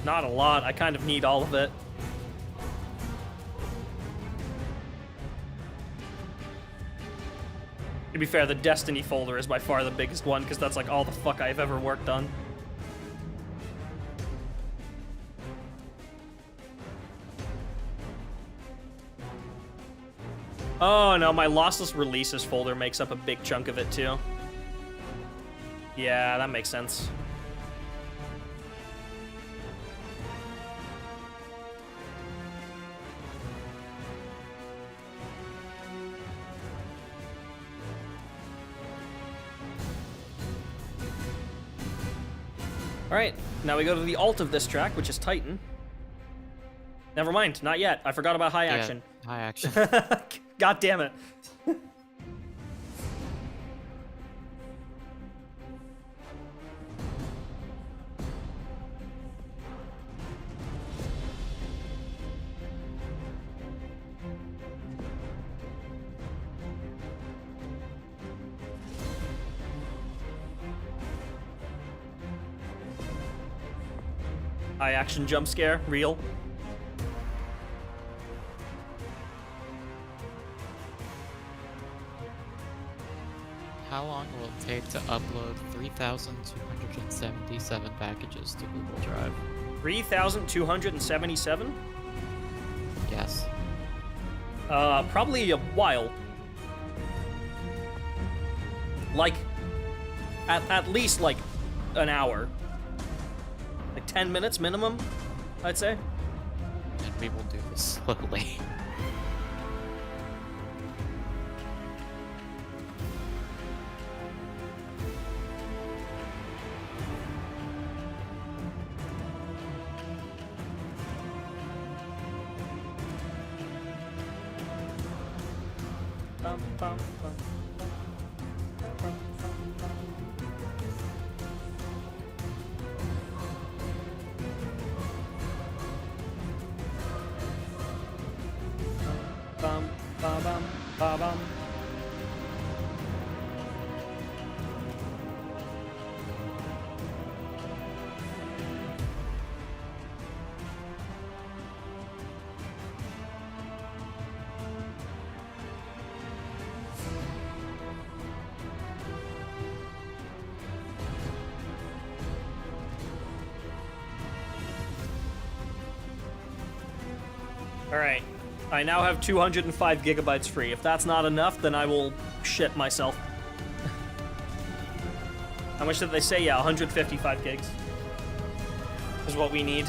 Not a lot. I kind of need all of it. To be fair, the Destiny folder is by far the biggest one, because that's like all the fuck I've ever worked on. Oh no, my lossless releases folder makes up a big chunk of it too. Yeah, that makes sense. Alright, now we go to the alt of this track, which is Titan. Never mind, not yet. I forgot about high action. High action. God damn it. High action jump scare, real. How long will it take to upload 3,277 packages to Google Drive? 3,277? Yes. Probably a while. Like, at least, like, an hour. Like 10 minutes minimum, I'd say. And we will do this slowly. Alright, I now have 205 gigabytes free. If that's not enough, then I will shit myself. How much did they say? Yeah, 155 gigs is what we need.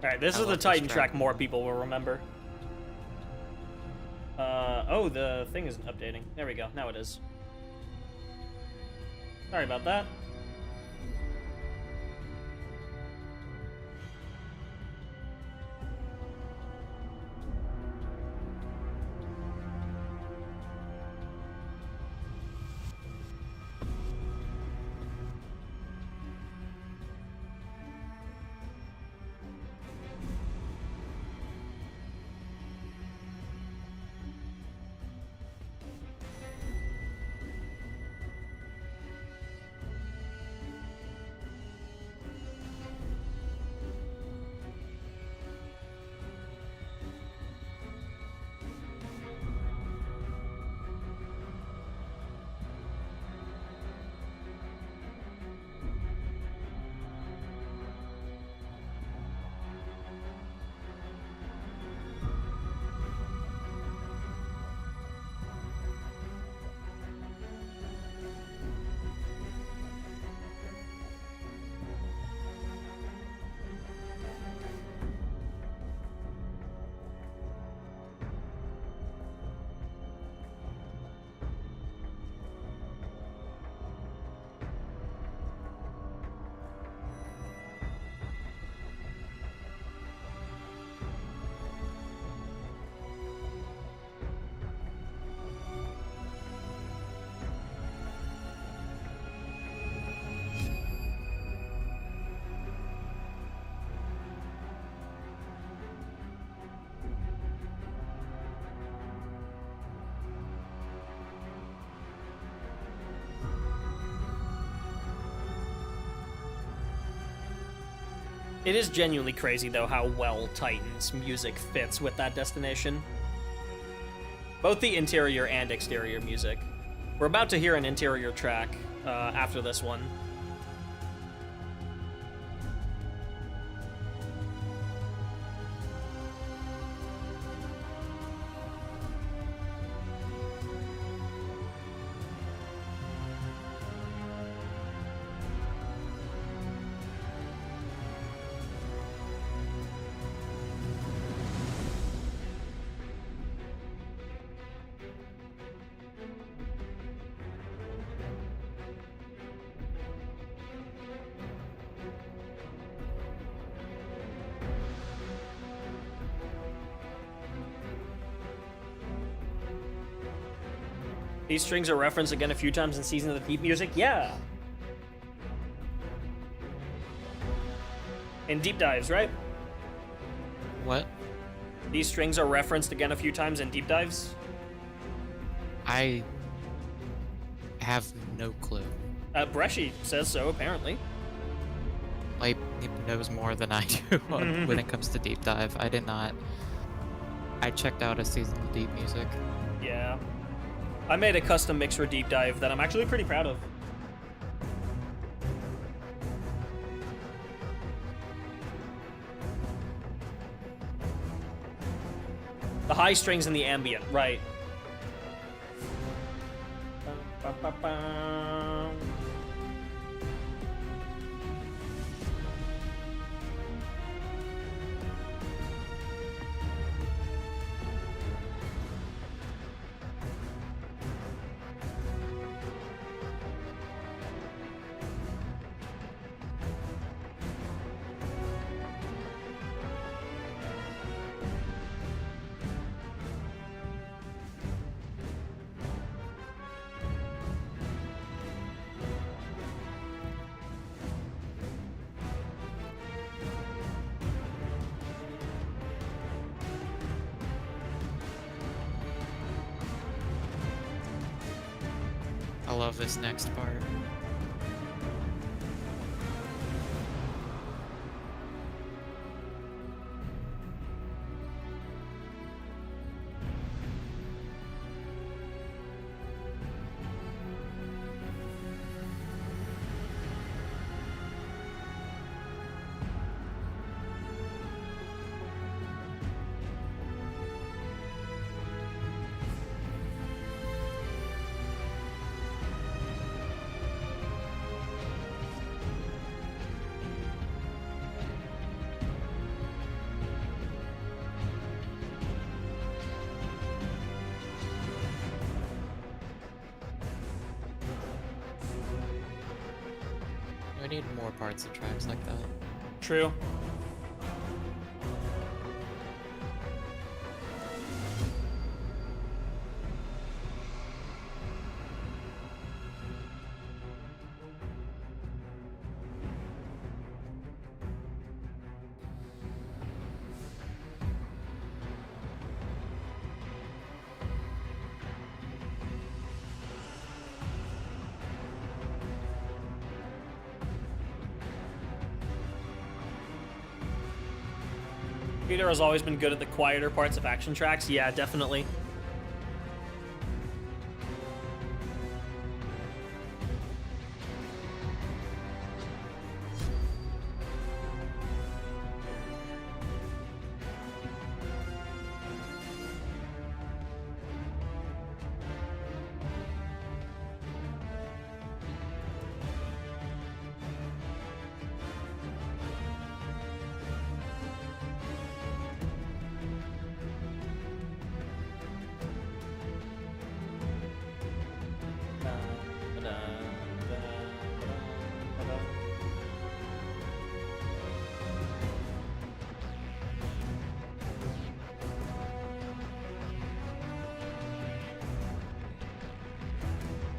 Alright, this I is the love this Titan track. track more people will remember. Oh, the thing isn't updating. There we go, now it is. Sorry about that. It is genuinely crazy, though, how well Titan's music fits with that destination. Both the interior and exterior music. We're about to hear an interior track after this one. These strings are referenced again a few times in Season of the Deep music? Yeah. In Deep Dives, right? What? These strings are referenced again a few times in Deep Dives? I have no clue. Bresci says so, apparently. like knows more than I do when it comes to deep dive. I did not. I checked out a season of deep music. Yeah. I made a custom mix for Deep Dive that I'm actually pretty proud of. The high strings and the ambient, right. I love this next part. We need more parts of tracks like that. True. Peter has always been good at the quieter parts of action tracks. Yeah, definitely.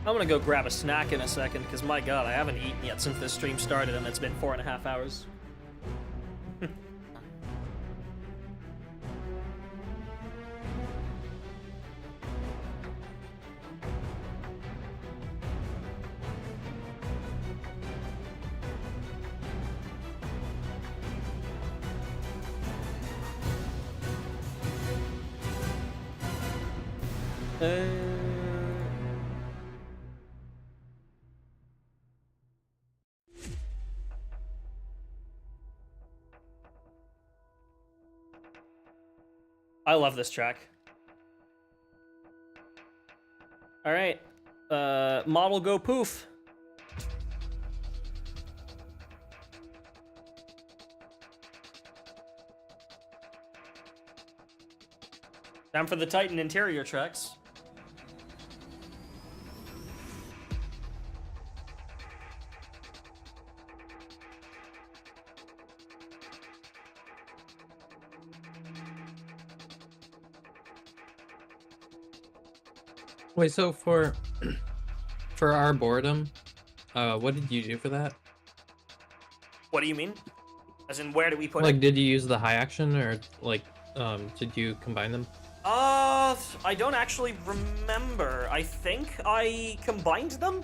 I'm gonna go grab a snack in a second, because my god, I haven't eaten yet since this stream started, and it's been 4.5 hours. I love this track. All right, model go poof. Time for the Titan interior tracks. Wait, so for our boredom, what did you do for that? What do you mean? As in, where do we put Like, it? did you use the high action, or like, did you combine them? I don't actually remember. I think I combined them?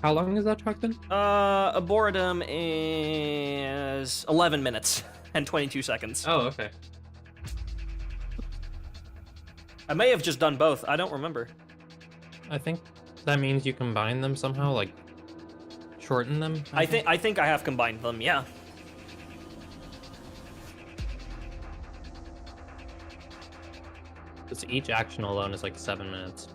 How long is that track then? Aboredum is 11 minutes and 22 seconds. Oh, okay. I may have just done both. I don't remember. I think that means you combine them somehow, like shorten them. I think I have combined them. Yeah. Because each action alone is like 7 minutes.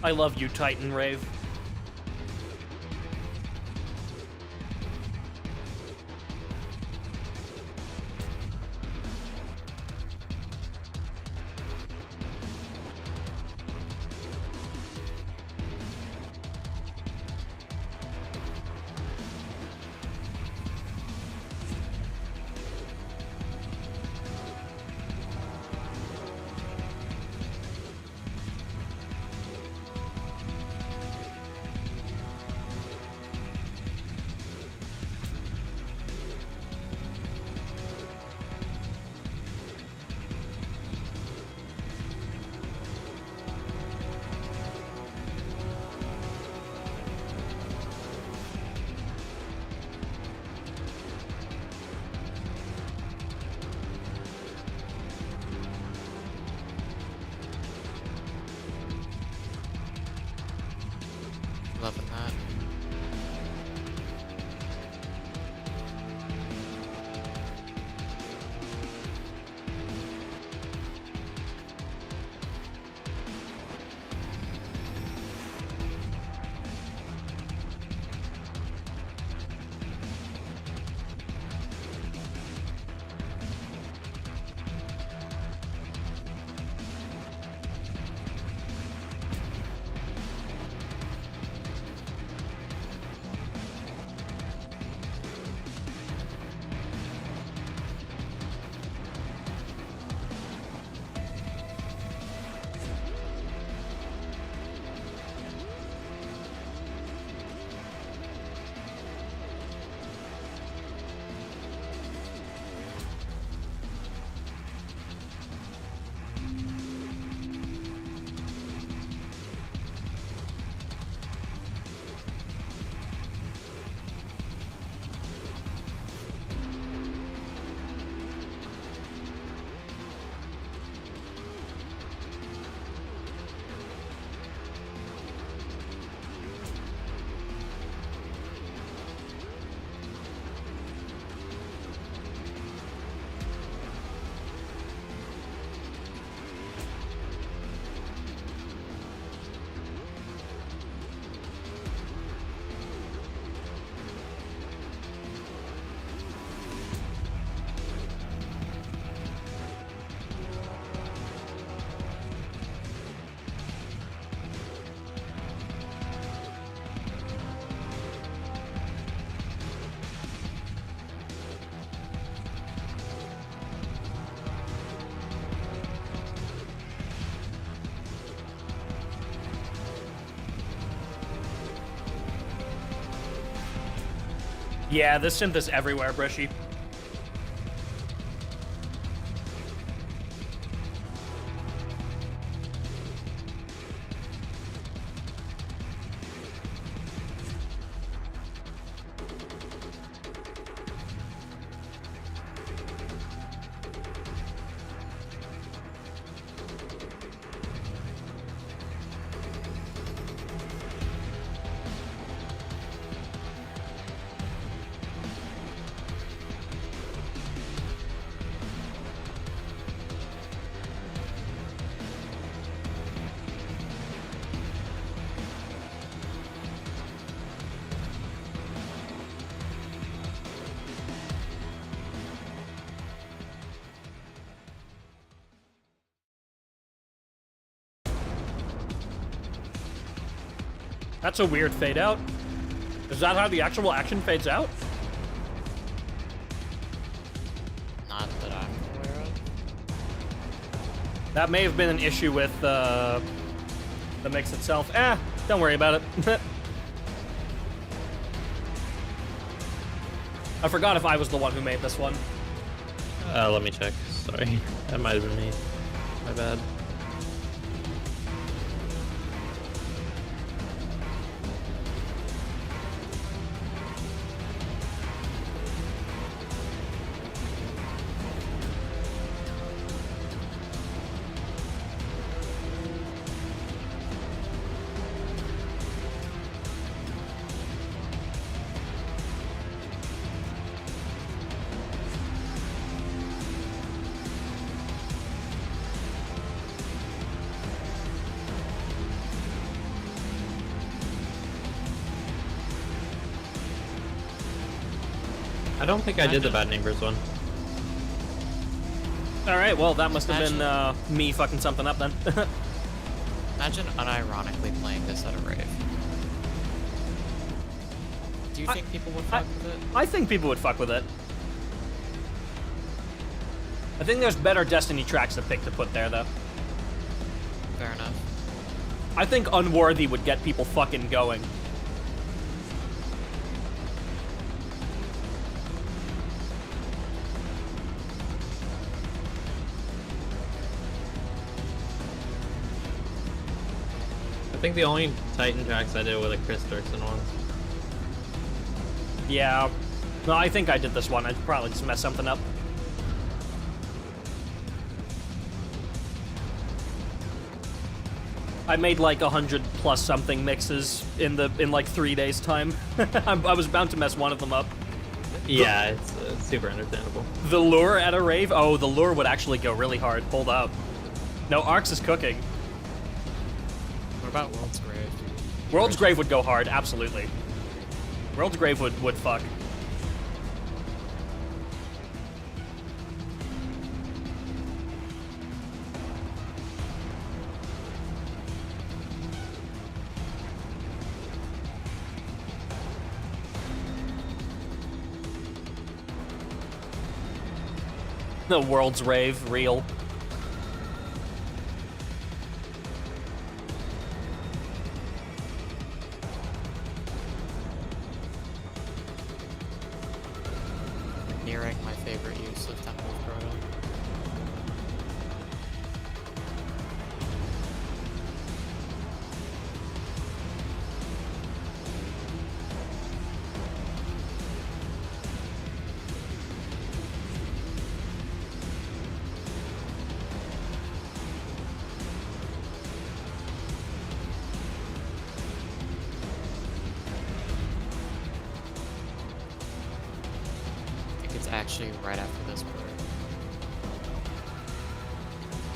I love you, Titan Rave. Yeah, this synth is everywhere, Brishy. That's a weird fade out. Is that how the actual action fades out? Not that I'm aware of. That may have been an issue with the mix itself. Don't worry about it. I forgot if I was the one who made this one. Let me check. Sorry, that might have been me. My bad. I don't think I did the Bad Neighbors one. Alright, well, that must have been me fucking something up then. Imagine unironically playing this at a rave. Do you think people would fuck with it? I think people would fuck with it. I think there's better Destiny tracks to pick to put there, though. Fair enough. I think Unworthy would get people fucking going. I think the only Titan tracks I did were the Chris Dirksen ones. Yeah. No, I think I did this one. I'd probably just mess something up. I made like 100 plus something mixes in like 3 days time. I was bound to mess one of them up. Yeah, it's super understandable. The lure at a rave? Oh, the lure would actually go really hard. Hold up. No, Arcs is cooking. What about World's Grave? World's Grave would go hard, absolutely. World's Grave would fuck. The World's Rave, real. Nearing my favorite use of Temple of Crota. Actually, right after this part.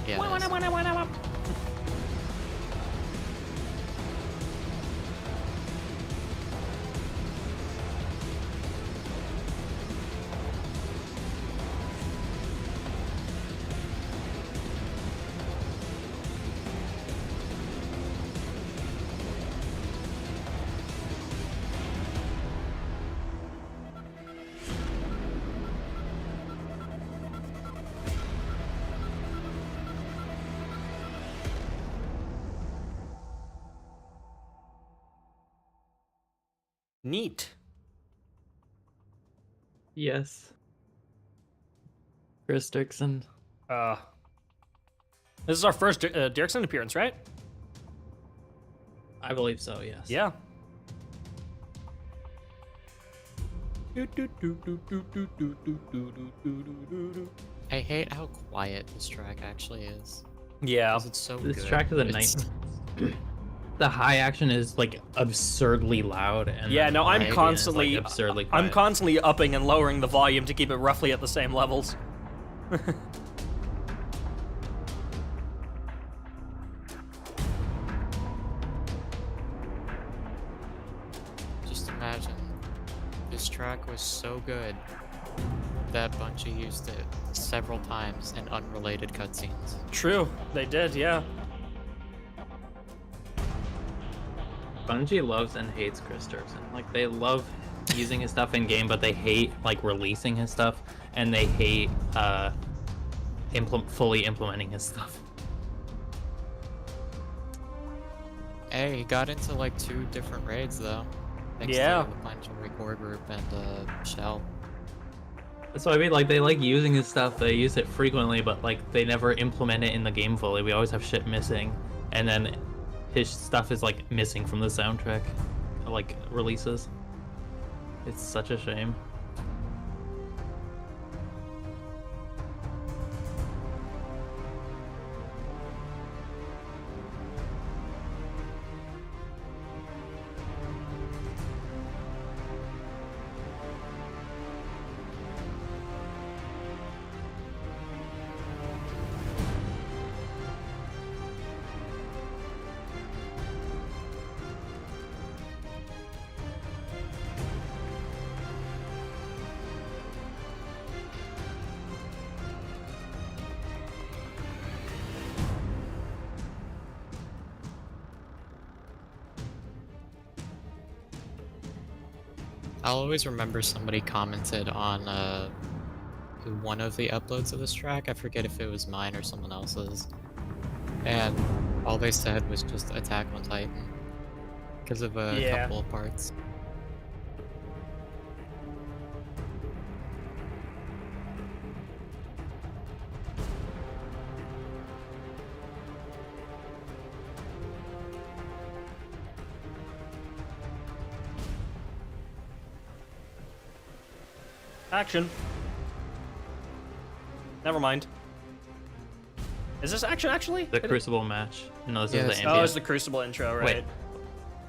Yeah. it is. Neat. Yes. Chris Dixon. This is our first Dirksen appearance, right? I believe so, yes. Yeah. I hate how quiet this track actually is. Yeah. 'Cause it's so This good. track is a It's- night. The high action is like absurdly loud, and Yeah, then no, the I'm ambient is, constantly, like, absurdly quiet. I'm constantly upping and lowering the volume to keep it roughly at the same levels. Just imagine, this track was so good that Bungie used it several times in unrelated cutscenes. True, they did, yeah. Bungie loves and hates Chris Dixon. Like, they love using his stuff in game, but they hate like releasing his stuff, and they hate fully implementing his stuff. Hey, he got into like 2 different raids though. Thanks Yeah. to the Planetary Core Group and Shell. That's what I mean. Like, they like using his stuff. They use it frequently, but like they never implement it in the game fully. We always have shit missing, and then his stuff is like missing from the soundtrack, like releases. It's such a shame. I'll always remember somebody commented on one of the uploads of this track. I forget if it was mine or someone else's. And all they said was just Attack on Titan. Because of a Yeah. couple of parts. Action. Never mind. Is this action actually? The Crucible match. No, this Yeah, is the it's- ambient. Oh, it's the Crucible intro, right? Wait.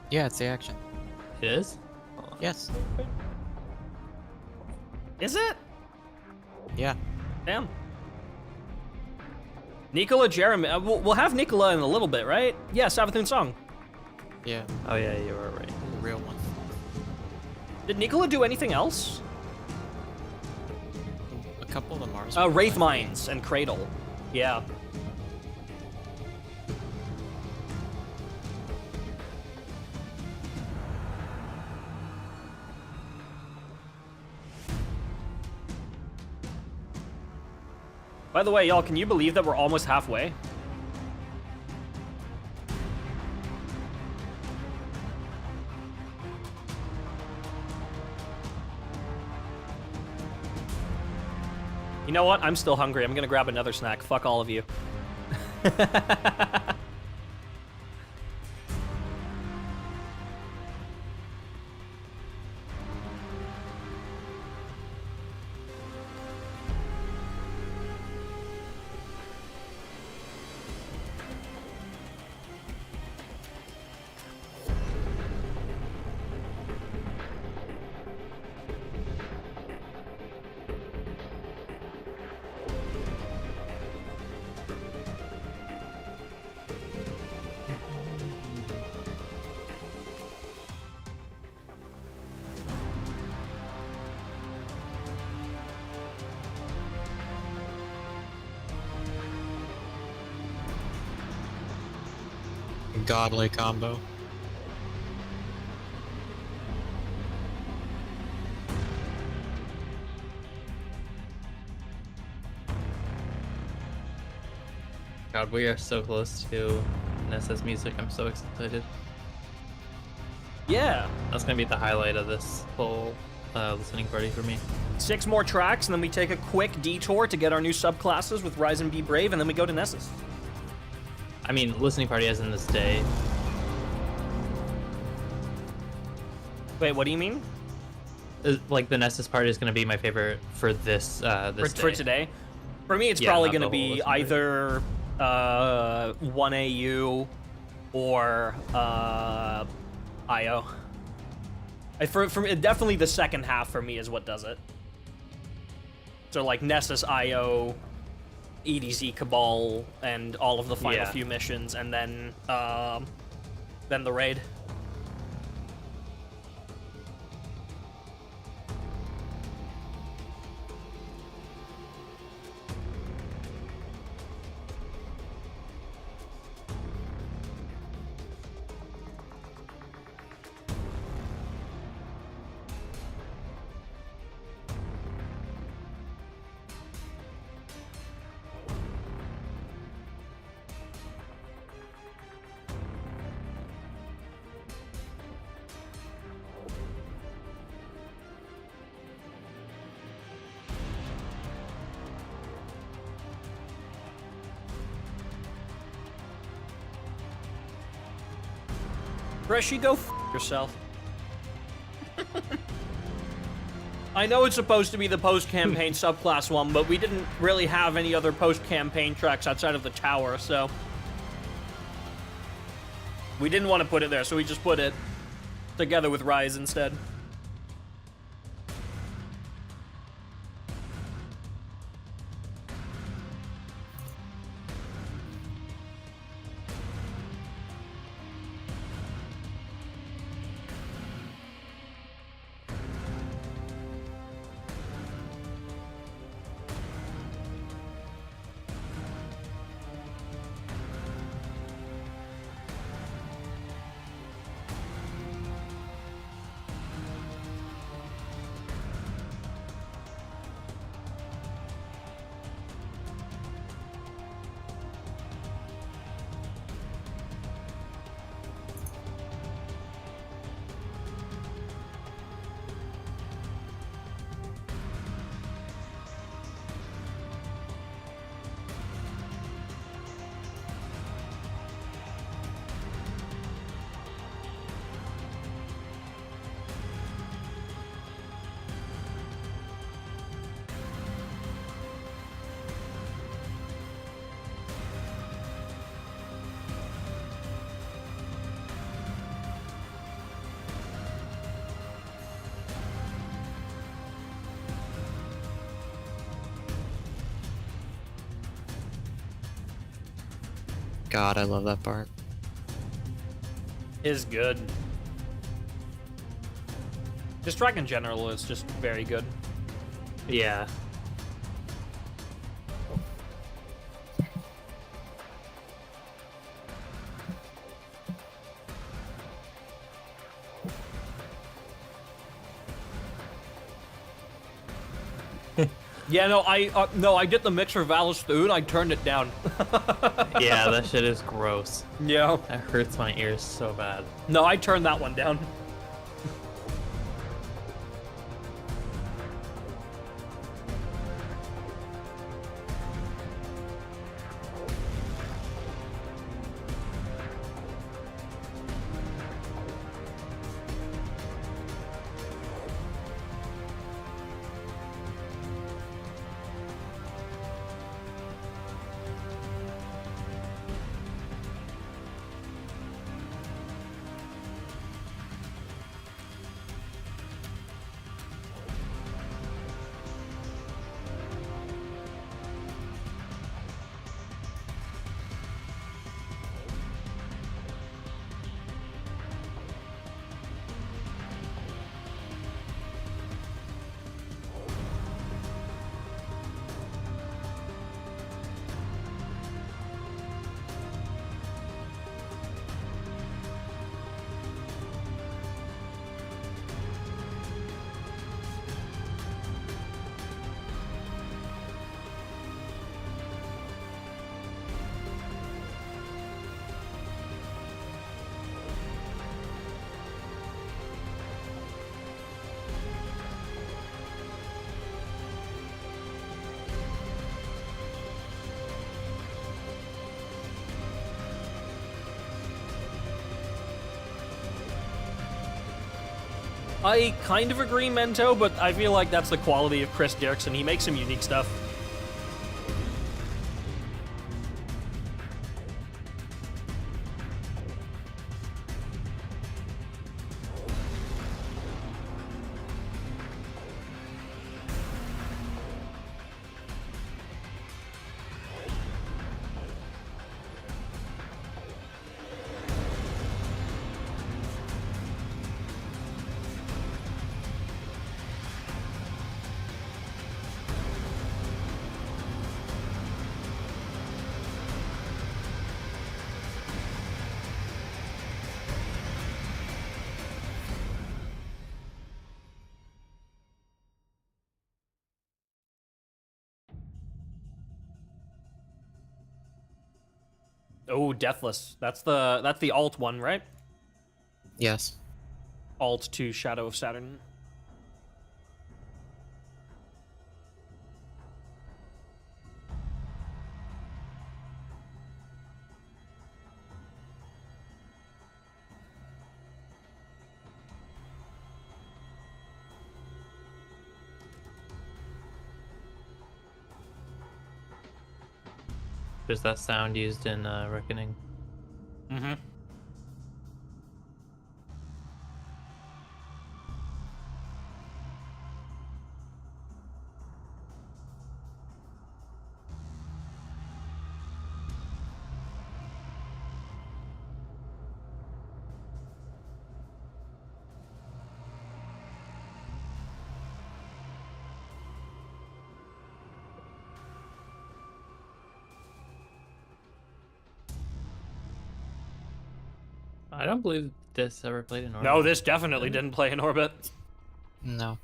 Yeah, it's the action. It is? Yes. Is it? Yeah. Damn. Nicola Jeremy. We'll have Nicola in a little bit, right? Yeah, Savathun song. Yeah. Oh yeah, you were right. The real one. Did Nicola do anything else? A couple of the Mars. Wraith Mines and Cradle. Yeah. By the way, y'all, can you believe that we're almost halfway? You know what? I'm still hungry. I'm gonna grab another snack. Fuck all of you. Godly combo. God, we are so close to Nessus music. I'm so excited. Yeah. That's gonna be the highlight of this whole listening party for me. 6 more tracks, and then we take a quick detour to get our new subclasses with Rise and Be Brave, and then we go to Nessus. I mean, listening party as in this day. Wait, what do you mean? Like the Nessus part is going to be my favorite for this For today? For me, it's Yeah, probably not going to the whole be listen either 1AU or IO. Definitely the second half for me is what does it. So like Nessus, IO, EDZ, Cabal, and all of the final few missions, and then the raid. Bresci, go yourself. I know it's supposed to be the post-campaign subclass one, but we didn't really have any other post-campaign tracks outside of the tower, so... we didn't want to put it there, so we just put it together with Rise instead. God, I love that part. Is good. This track in general is just very good. Yeah. Yeah, no, I did the mix for Valistune, I turned it down. Yeah, that shit is gross. Yeah. That hurts my ears so bad. No, I turned that one down. I kind of agree, Mento, but I feel like that's the quality of Chris Dirksen. He makes some unique stuff. Oh, Deathless. That's the alt one, right? Yes. Alt to Shadow of Saturn. There's that sound used in Reckoning. Mm-hmm. I don't believe this ever played in Orbit. No, this definitely didn't play in Orbit. No.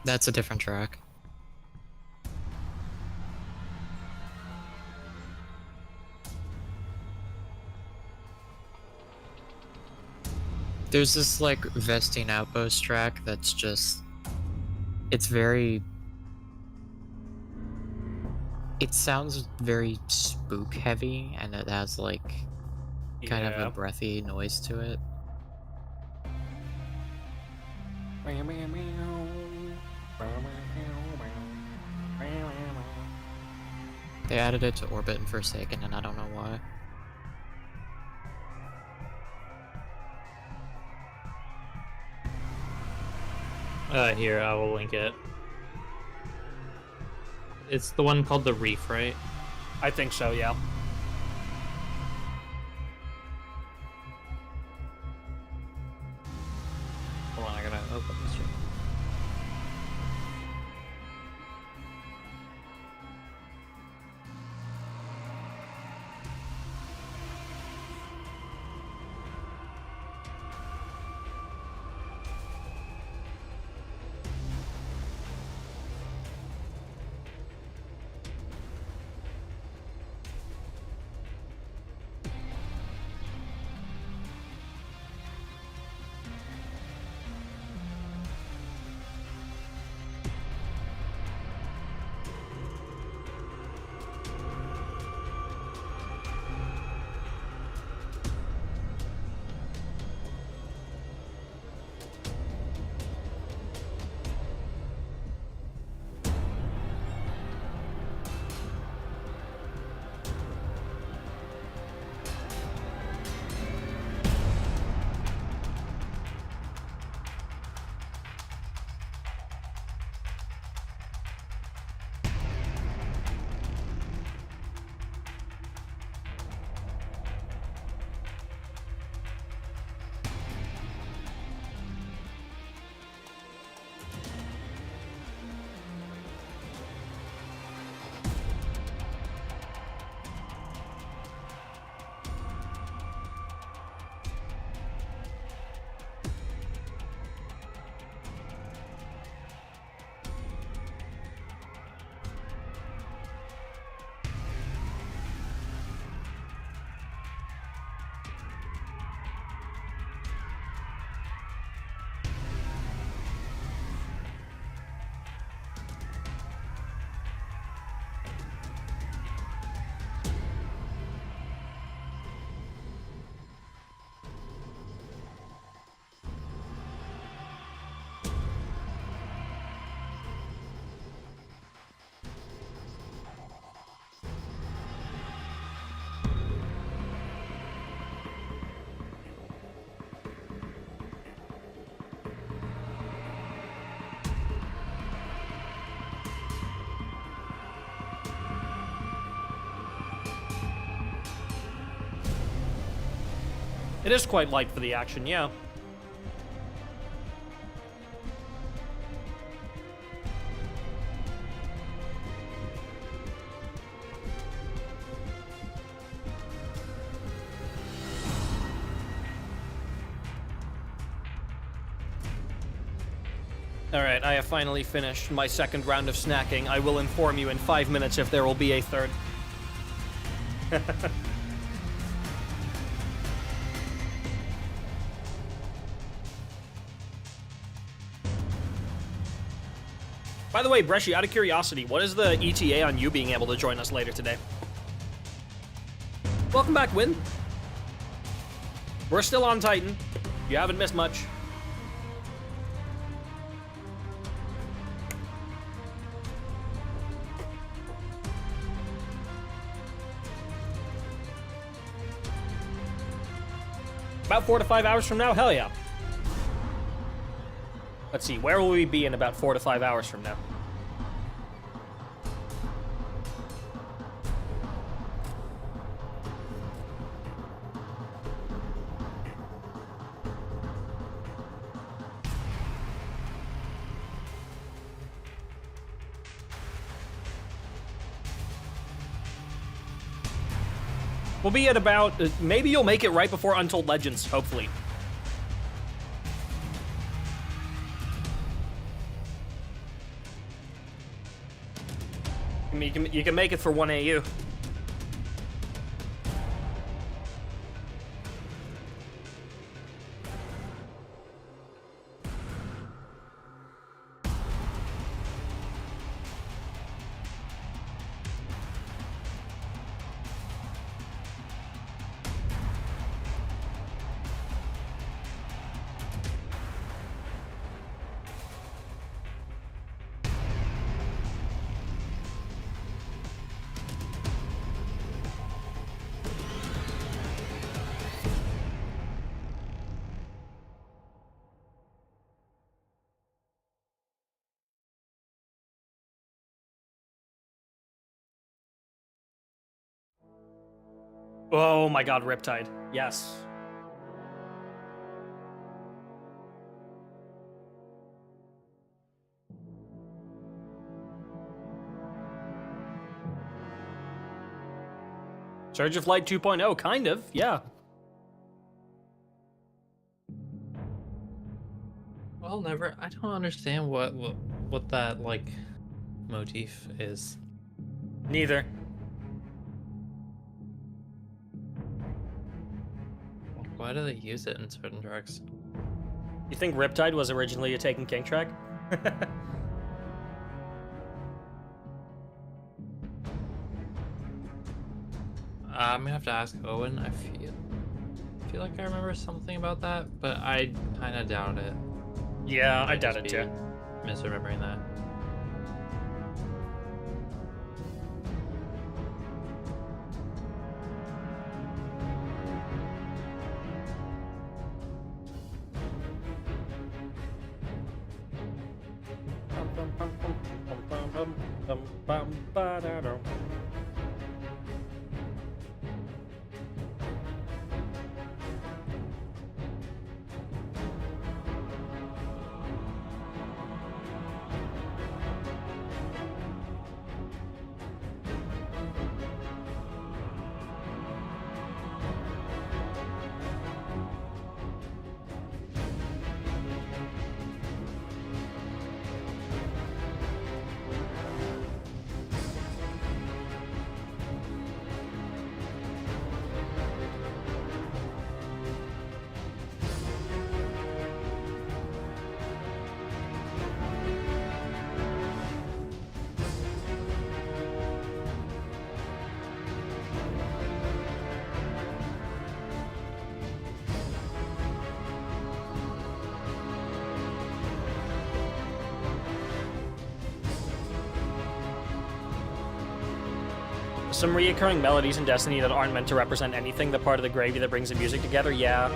That's a different track. There's this like Vesting Outpost track that's just... It's very... It sounds very spook heavy, and it has like kind of a breathy noise to it. They added it to Orbit and Forsaken, and I don't know why. Here, I will link it. It's the one called The Reef, right? I think so, yeah. Hold on, I gotta open this shit. It is quite light for the action, yeah. Alright, I have finally finished my second round of snacking. I will inform you in 5 minutes if there will be a third. By the way, Bresci, out of curiosity, what is the ETA on you being able to join us later today? Welcome back, Win. We're still on Titan. You haven't missed much. About 4 to 5 hours from now? Hell yeah. Let's see, where will we be in about 4 to 5 hours from now? We'll be at about, maybe you'll make it right before Untold Legends, hopefully. I mean, you can make it for 1 AU. Oh my god, Riptide. Yes. Surge of Light 2.0, kind of, yeah. Well, never. I don't understand what that like motif is. Neither. Why do they use it in certain tracks? You think Riptide was originally a Taken King track? I'm gonna have to ask Owen. I feel like I remember something about that, but I kind of doubt it. Yeah, I Might doubt just it be too. Misremembering that. Some reoccurring melodies in Destiny that aren't meant to represent anything, the part of the gravy that brings the music together, yeah.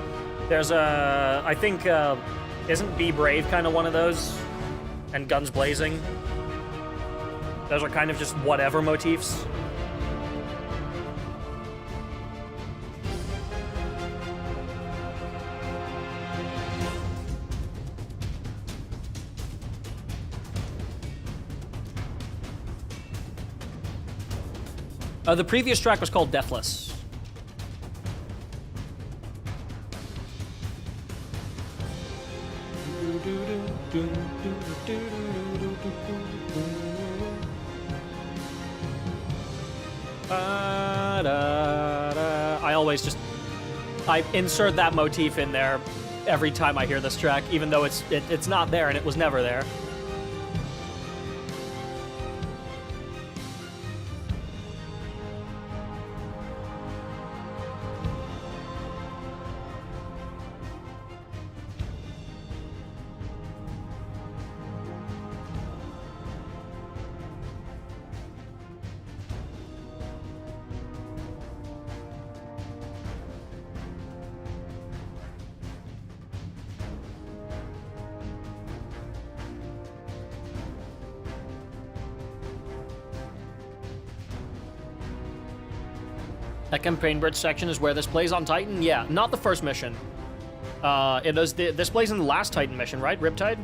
There's I think, isn't Be Brave kind of one of those? And Guns Blazing? Those are kind of just whatever motifs. The previous track was called Deathless. I insert that motif in there every time I hear this track, even though it's not there and it was never there. That campaign bridge section is where this plays on Titan? Yeah, not the first mission. This plays in the last Titan mission, right? Riptide?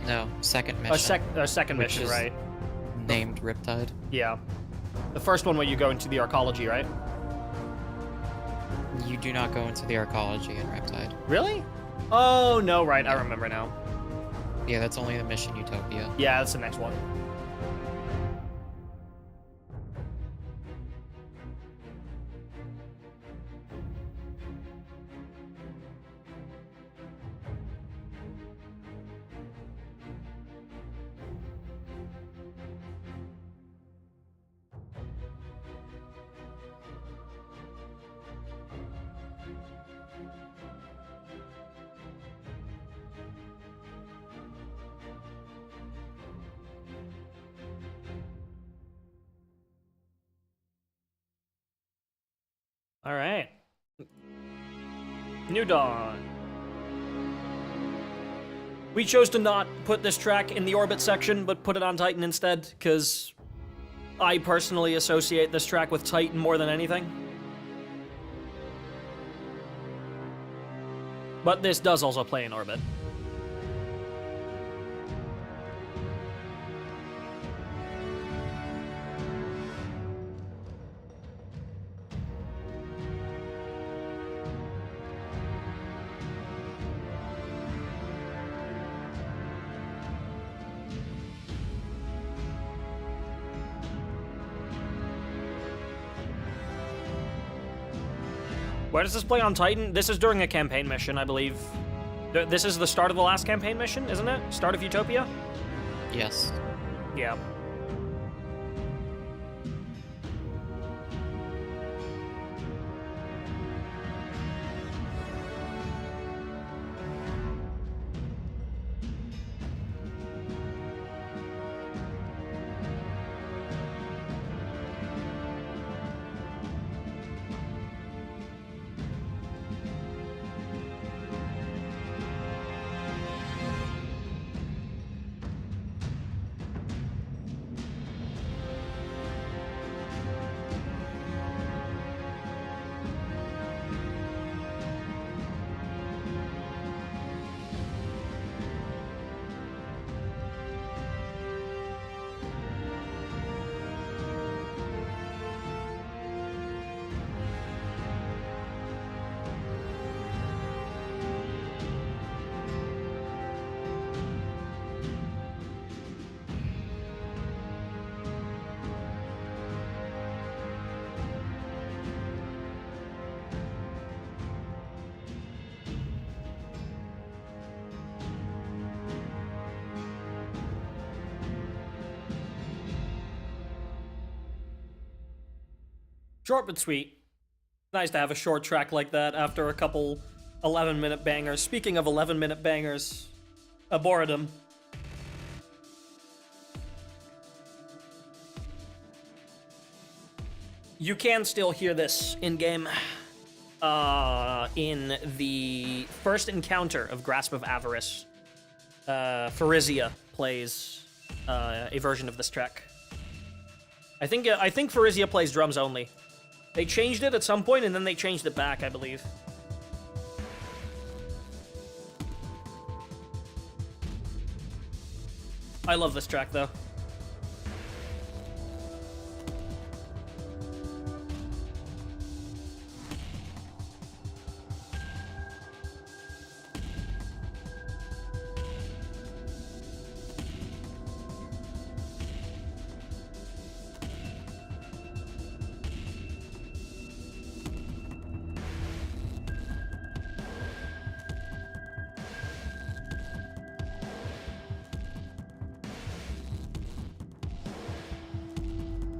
No, second mission. A second mission, is right? Named Riptide. Yeah. The first one where you go into the arcology, right? You do not go into the arcology in Riptide. Really? Oh, no, right. I remember now. Yeah, that's only the mission Utopia. Yeah, that's the next one. All right. New Dawn. We chose to not put this track in the Orbit section, but put it on Titan instead, because I personally associate this track with Titan more than anything. But this does also play in Orbit. Where does this play on Titan? This is during a campaign mission, I believe. This is the start of the last campaign mission, isn't it? Start of Utopia? Yes. Yeah. Short but sweet. Nice to have a short track like that after a couple 11-minute bangers. Speaking of 11-minute bangers, Aboridum. You can still hear this in-game. In the first encounter of Grasp of Avarice, Pharizia plays a version of this track. I think Pharizia plays drums only. They changed it at some point, and then they changed it back, I believe. I love this track, though.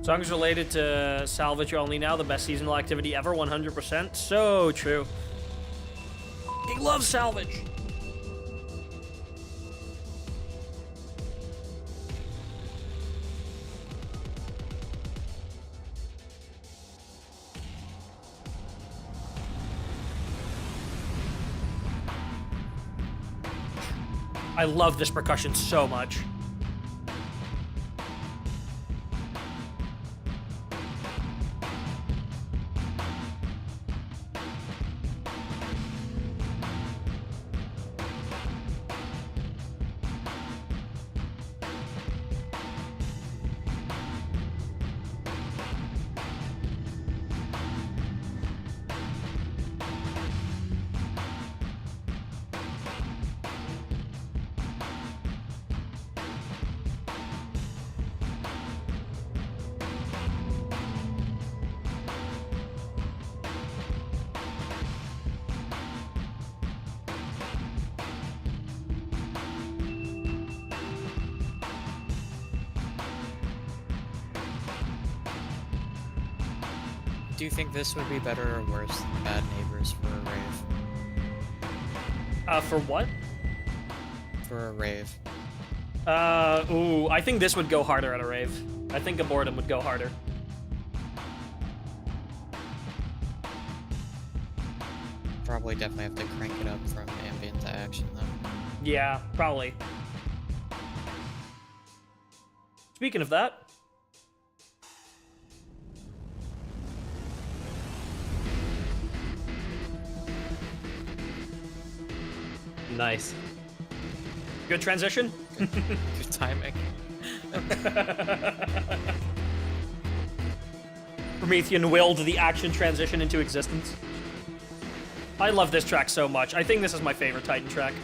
Songs related to salvage are only now the best seasonal activity ever, 100%. So true. He loves salvage. I love this percussion so much. Do you think this would be better or worse than Bad Neighbors for a rave? For what? For a rave. Ooh, I think this would go harder at a rave. I think Abortum would go harder. Probably definitely have to crank it up from ambient to action though. Yeah, probably. Speaking of that, Nice. good transition. Good timing. Promethean willed the action transition into existence. I love this track so much. I think this is my favorite Titan track.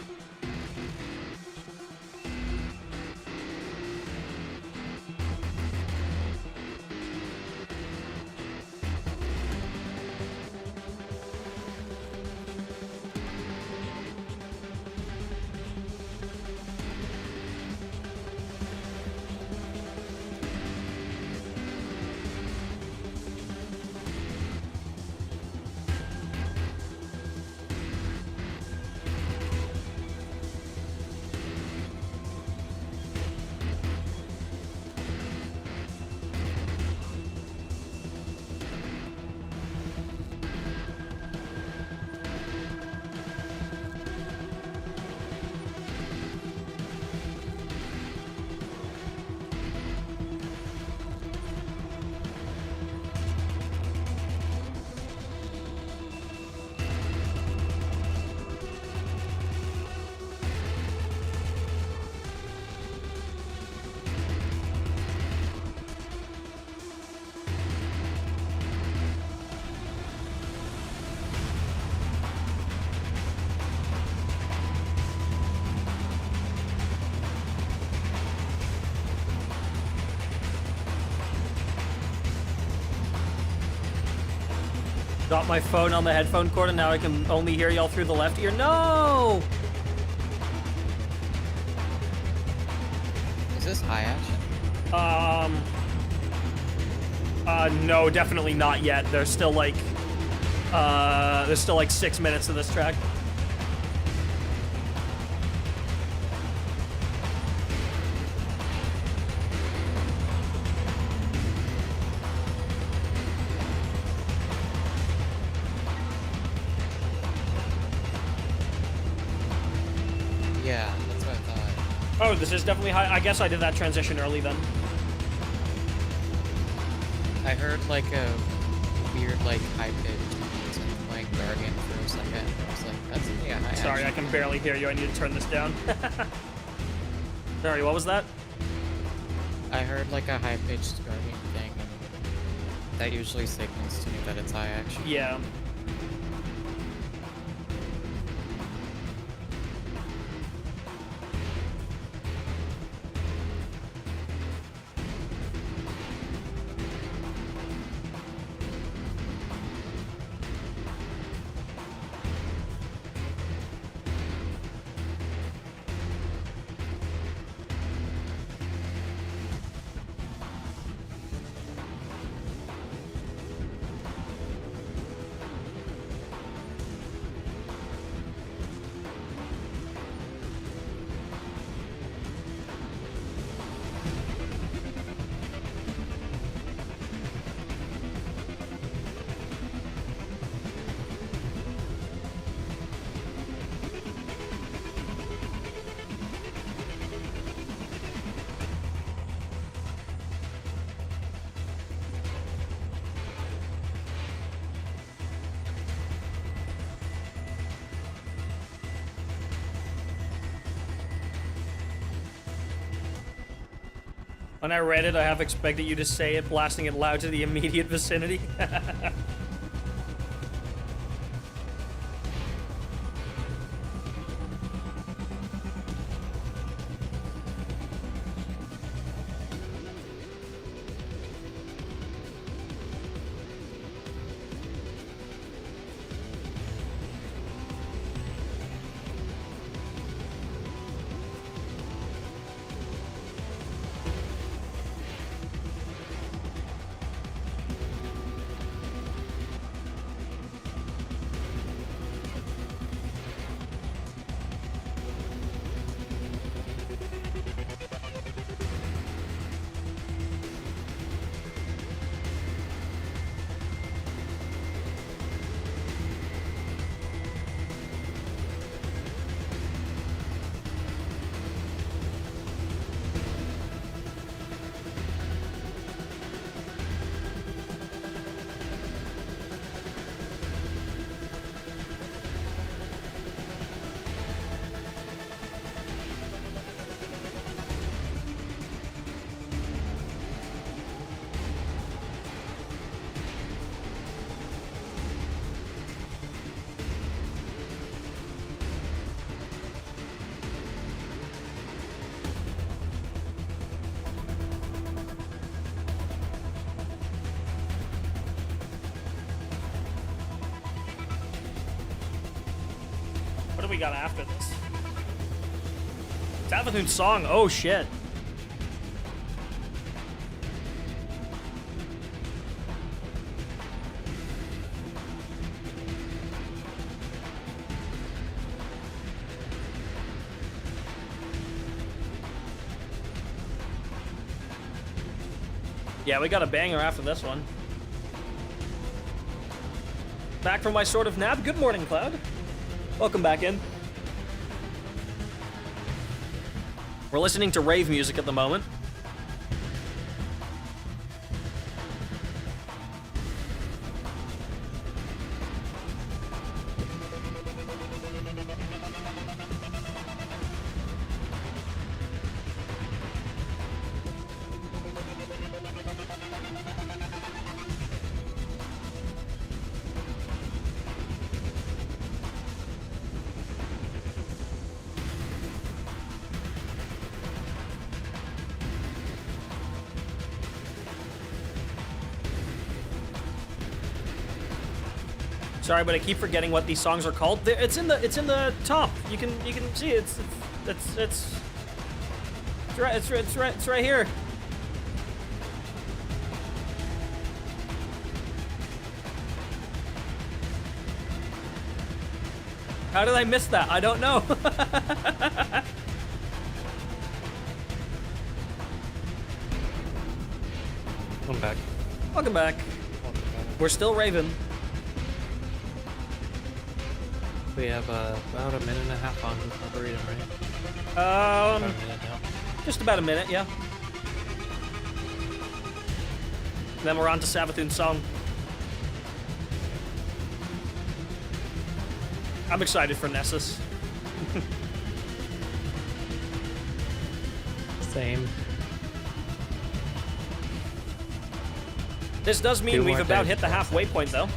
Got my phone on the headphone cord and now I can only hear y'all through the left ear. No! Is this high action? No, definitely not yet. There's still like 6 minutes of this track. Yeah, that's what I thought. Oh, this is definitely high. I guess I did that transition early then. I heard like a weird like high pitch playing Guardian for a second. I was like, that's yeah, high Sorry, I action. can barely hear you. I need to turn this down. Sorry, what was that? I heard like a high pitched Guardian thing, and that usually signals to me that it's high action. Yeah. When I read it, I have expected you to say it, blasting it loud to the immediate vicinity. What do we got after this? Leviathan song. Oh shit. Yeah, we got a banger after this one. Back from my sort of nap. Good morning, Cloud. Welcome back in. We're listening to rave music at the moment. Sorry, but I keep forgetting what these songs are called. It's in the top. You can see it. It's right here. How did I miss that? I don't know. I'm back. Welcome back. We're still raving. We have about a minute and a half on Arboretum, right? About a minute now. Just about a minute, yeah. Then we're on to Savathun's song. I'm excited for Nessus. Same. This does mean Two we've more about days. hit the halfway point, though.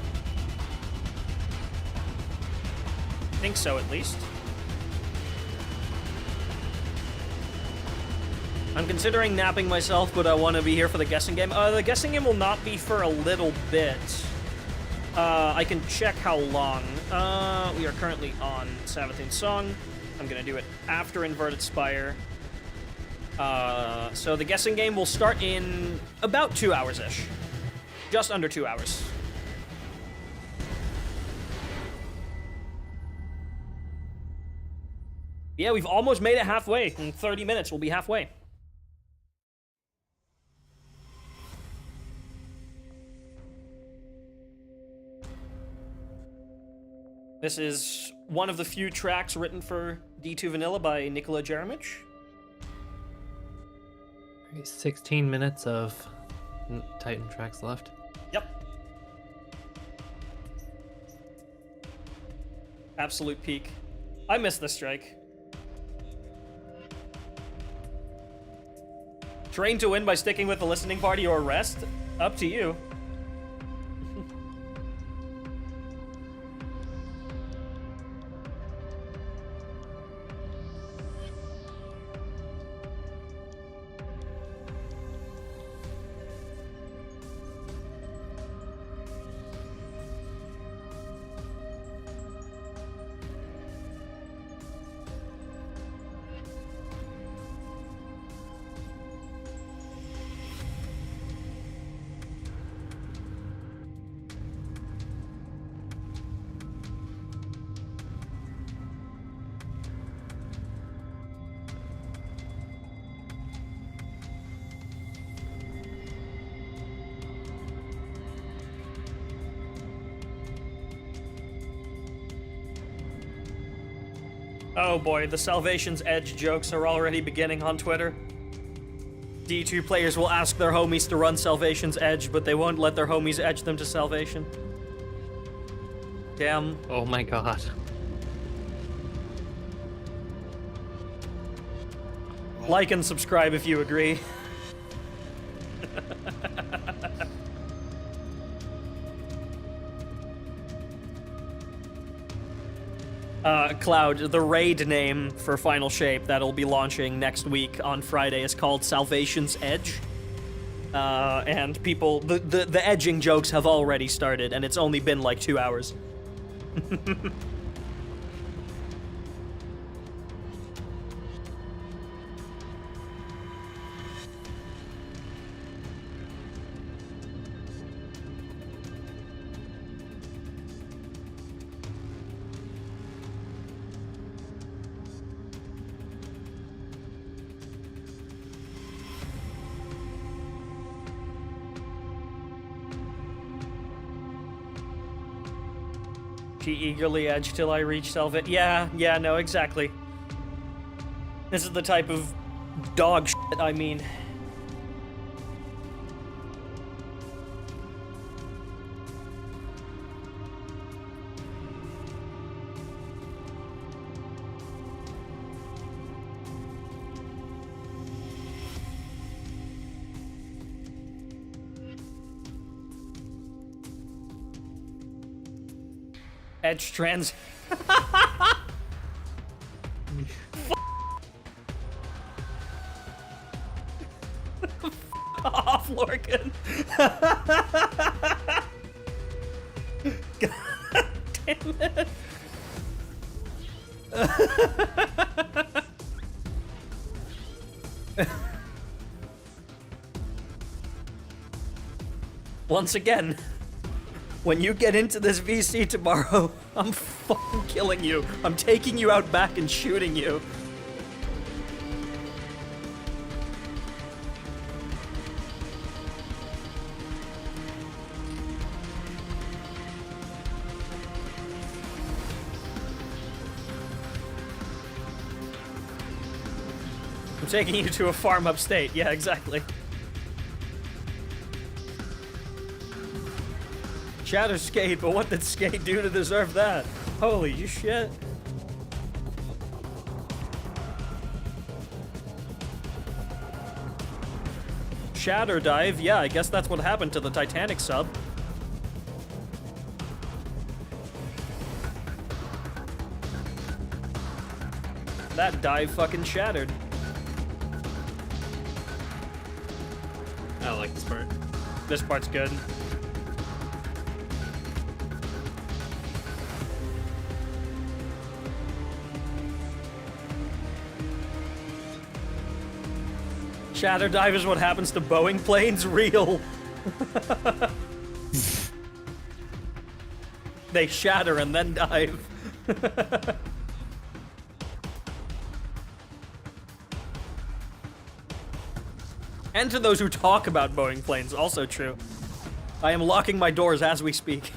I think so, at least. I'm considering napping myself, but I want to be here for the guessing game. The guessing game will not be for a little bit. I can check how long. We are currently on Savathun's song. I'm going to do it after Inverted Spire. So the guessing game will start in about 2 hours-ish. Just under 2 hours. Yeah, we've almost made it halfway. In 30 minutes, we'll be halfway. This is one of the few tracks written for D2 Vanilla by Nikola Jeremic. 16 minutes of Titan tracks left. Yep. Absolute peak. I missed the strike. Train to win by sticking with the listening party or rest? Up to you. Oh boy, the Salvation's Edge jokes are already beginning on Twitter. D2 players will ask their homies to run Salvation's Edge, but they won't let their homies edge them to Salvation. Damn. Oh my god. Like and subscribe if you agree. Cloud, the raid name for Final Shape that'll be launching next week on Friday is called Salvation's Edge. And people, the edging jokes have already started, and it's only been like 2 hours. She eagerly edged till I reach Salvation. Yeah, no, exactly. This is the type of dog shit I mean. Edge trans. Off, Lorcan. God damn it. Once again, when you get into this VC tomorrow, I'm fucking killing you. I'm taking you out back and shooting you. I'm taking you to a farm upstate. Yeah, exactly. Shatter Skate, but what did Skate do to deserve that? Holy shit. Shatter Dive, yeah, I guess that's what happened to the Titanic sub. That dive fucking shattered. I like this part. This part's good. Shatter dive is what happens to Boeing planes. Real. They shatter and then dive. And to those who talk about Boeing planes, also true. I am locking my doors as we speak.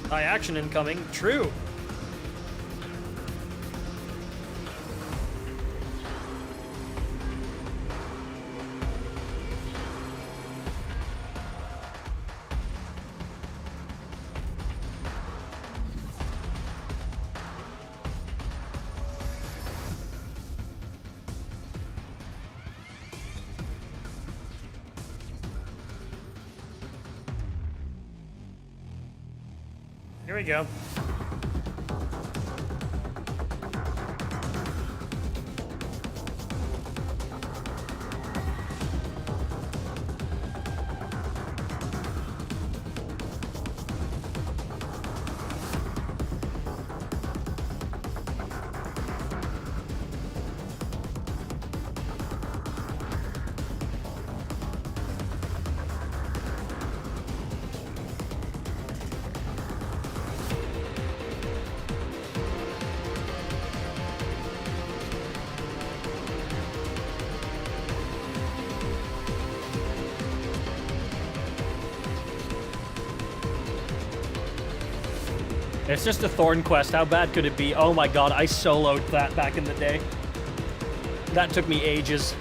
High action incoming. True. Here we go. It's just a Thorn quest. How bad could it be? Oh my god, I soloed that back in the day. That took me ages.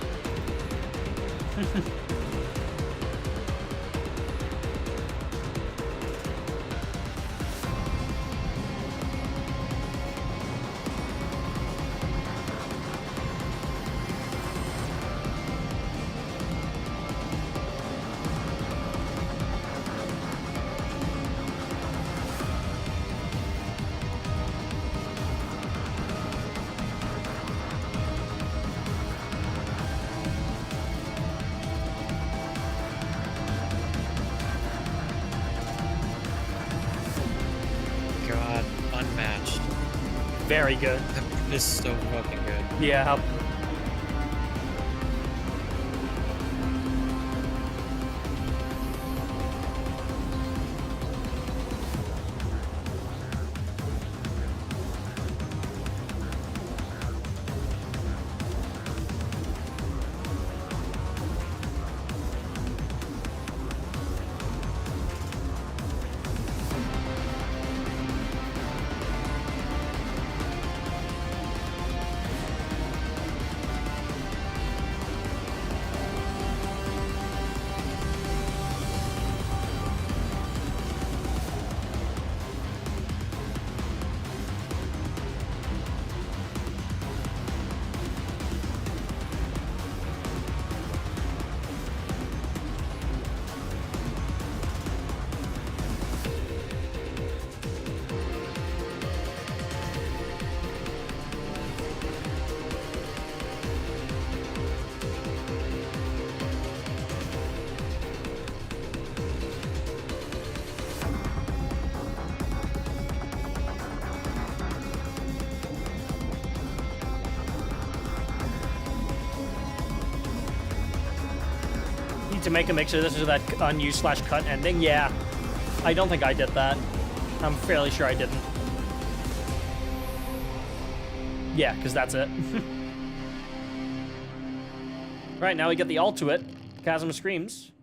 God, unmatched. Very good. That is so fucking good. Yeah. To make a mixer, this is that unused / cut ending. Yeah, I don't think I did that. I'm fairly sure I didn't. Yeah, because that's it. Right, now we get the alt to it. Chasm Screams.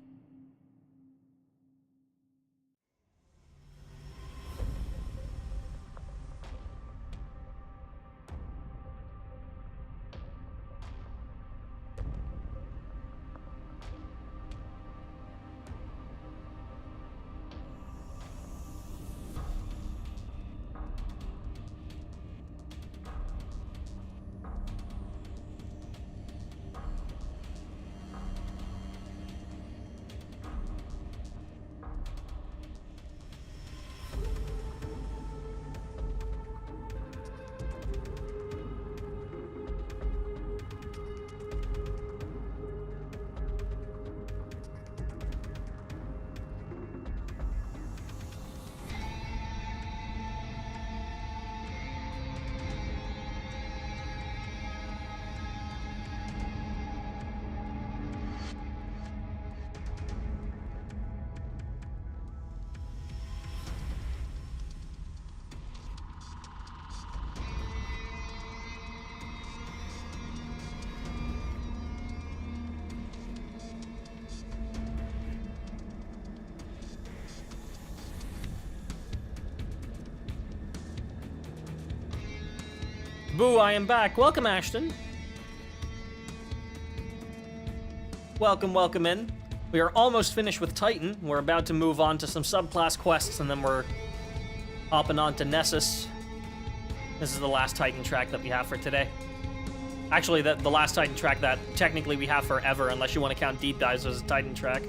Boo, I am back. Welcome, Ashton. Welcome, welcome in. We are almost finished with Titan. We're about to move on to some subclass quests, and then we're hopping on to Nessus. This is the last Titan track that we have for today. Actually, the last Titan track that technically we have forever, unless you want to count Deep Dives as a Titan track.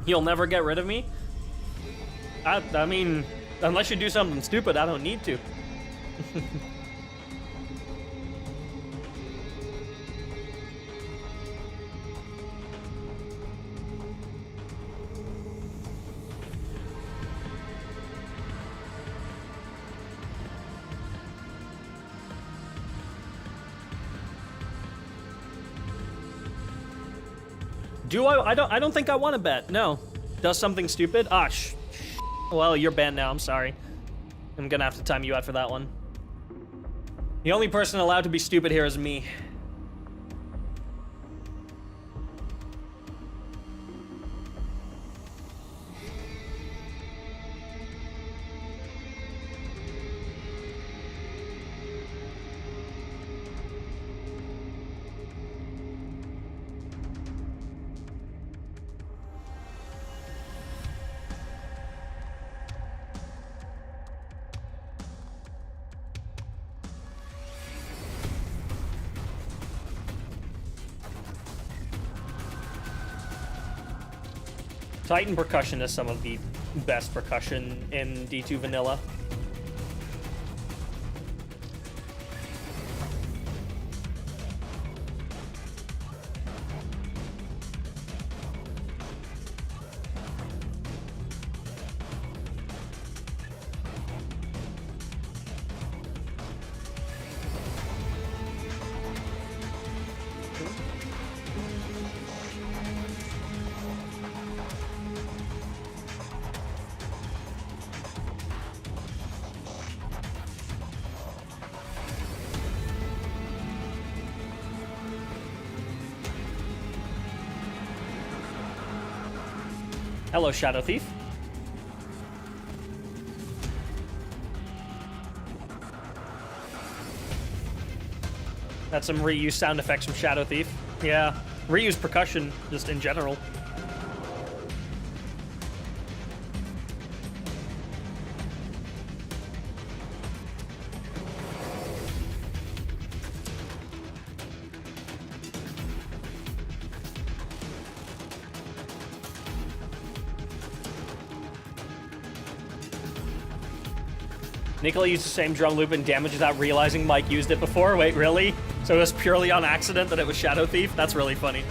You'll never get rid of me? I mean, unless you do something stupid, I don't need to. Do I don't think I want to bet. No. Does something stupid? Ah, well, you're banned now. I'm sorry. I'm gonna have to time you out for that one. The only person allowed to be stupid here is me. Titan percussion is some of the best percussion in D2 Vanilla. Hello, Shadow Thief. That's some reused sound effects from Shadow Thief. Yeah, reused percussion just in general. Nicola used the same drum loop and damage without realizing Mike used it before. Wait, really? So it was purely on accident that it was Shadow Thief? That's really funny.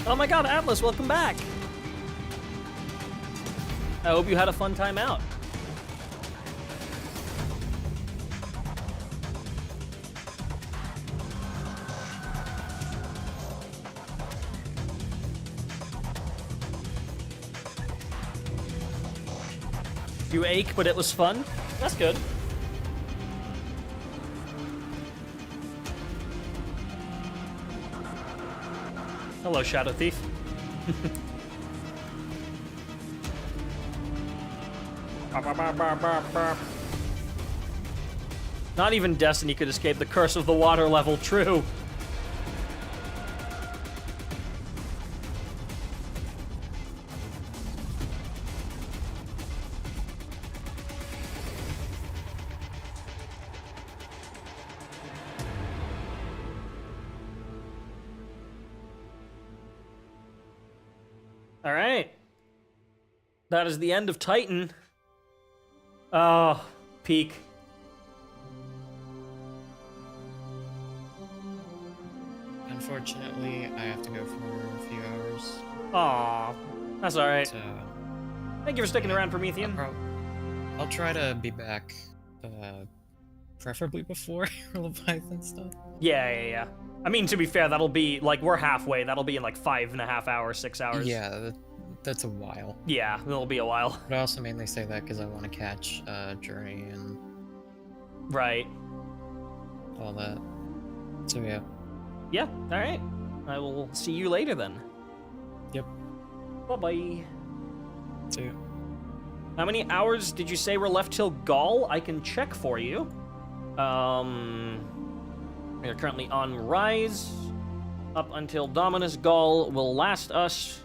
Oh my god, Atlas, welcome back! I hope you had a fun time out. You ache, but it was fun? That's good. Hello, Shadow Thief. Not even Destiny could escape the curse of the water level, true. All right. That is the end of Titan. Oh, peak. Unfortunately, I have to go for a few hours. Aw, that's all right. So, Thank you for sticking around, Promethean. I'll try to be back, preferably before Leviathan stuff. Yeah. I mean, to be fair, that'll be, like, we're halfway. That'll be in, like, 5.5 hours, 6 hours. Yeah, that's a while. Yeah, it'll be a while. But I also mainly say that because I want to catch Journey and Right. all that. So yeah. Yeah, all right. I will see you later then. Yep. Bye-bye. See ya. How many hours did you say were left till Gaul? I can check for you. We're currently on Rise. Up until Dominus Gaul will last us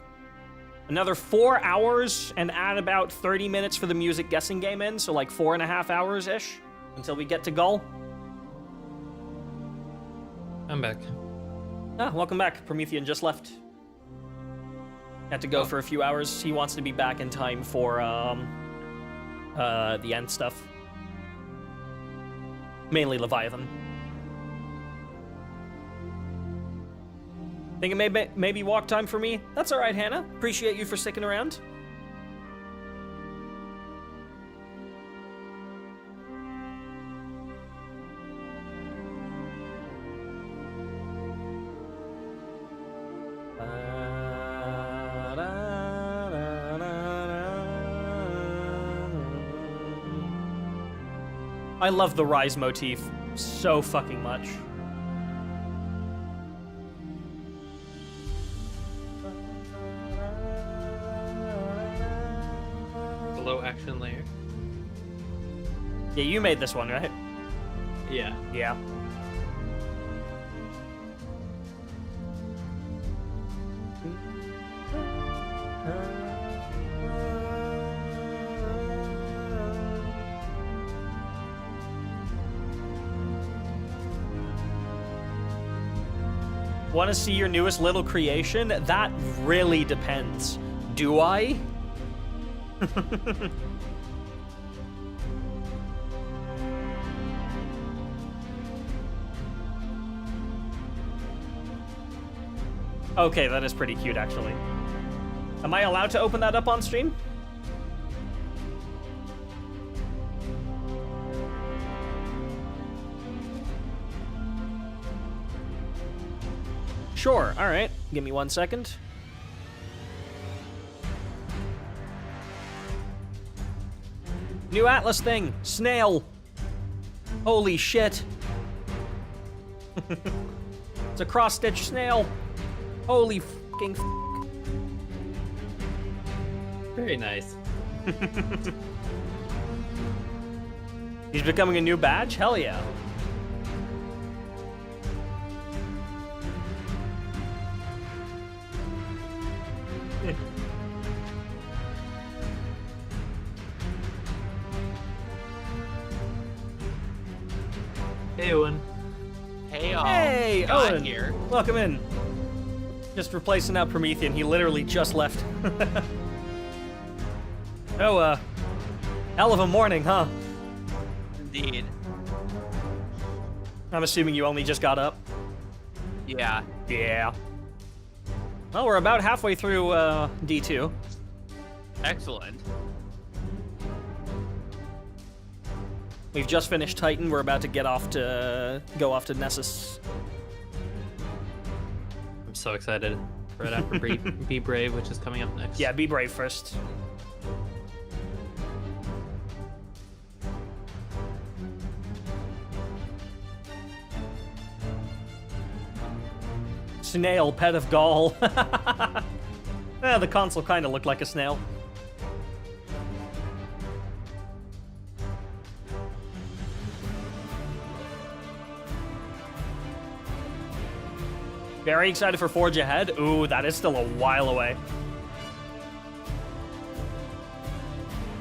another 4 hours and add about 30 minutes for the music guessing game in, so like 4.5 hours-ish until we get to Gaul. I'm back. Ah, welcome back. Promethean just left. Had to go for a few hours. He wants to be back in time for the end stuff. Mainly Leviathan. Think it may be walk time for me? That's all right, Hannah. Appreciate you for sticking around. I love the Rise motif so fucking much. The low action layer. Yeah, you made this one, right? Yeah. Yeah. Want to see your newest little creation? That really depends. Do I? Okay, that is pretty cute, actually. Am I allowed to open that up on stream? Sure, alright. Give me 1 second. New Atlas thing! Snail! Holy shit! It's a cross-stitch snail! Holy fucking Very nice. He's becoming a new badge? Hell yeah. Hey, Owen. Hey, all. Hey, Got Owen. here. Welcome in. Just replacing out Promethean. He literally just left. Oh, hell of a morning, huh? Indeed. I'm assuming you only just got up. Yeah. Yeah. Well, we're about halfway through D2. Excellent. We've just finished Titan. We're about to go off to Nessus. I'm so excited. Right after Be Brave, which is coming up next. Yeah, be brave first. Snail, pet of Gaul. The console kind of looked like a snail. Very excited for Forge Ahead. Ooh, that is still a while away.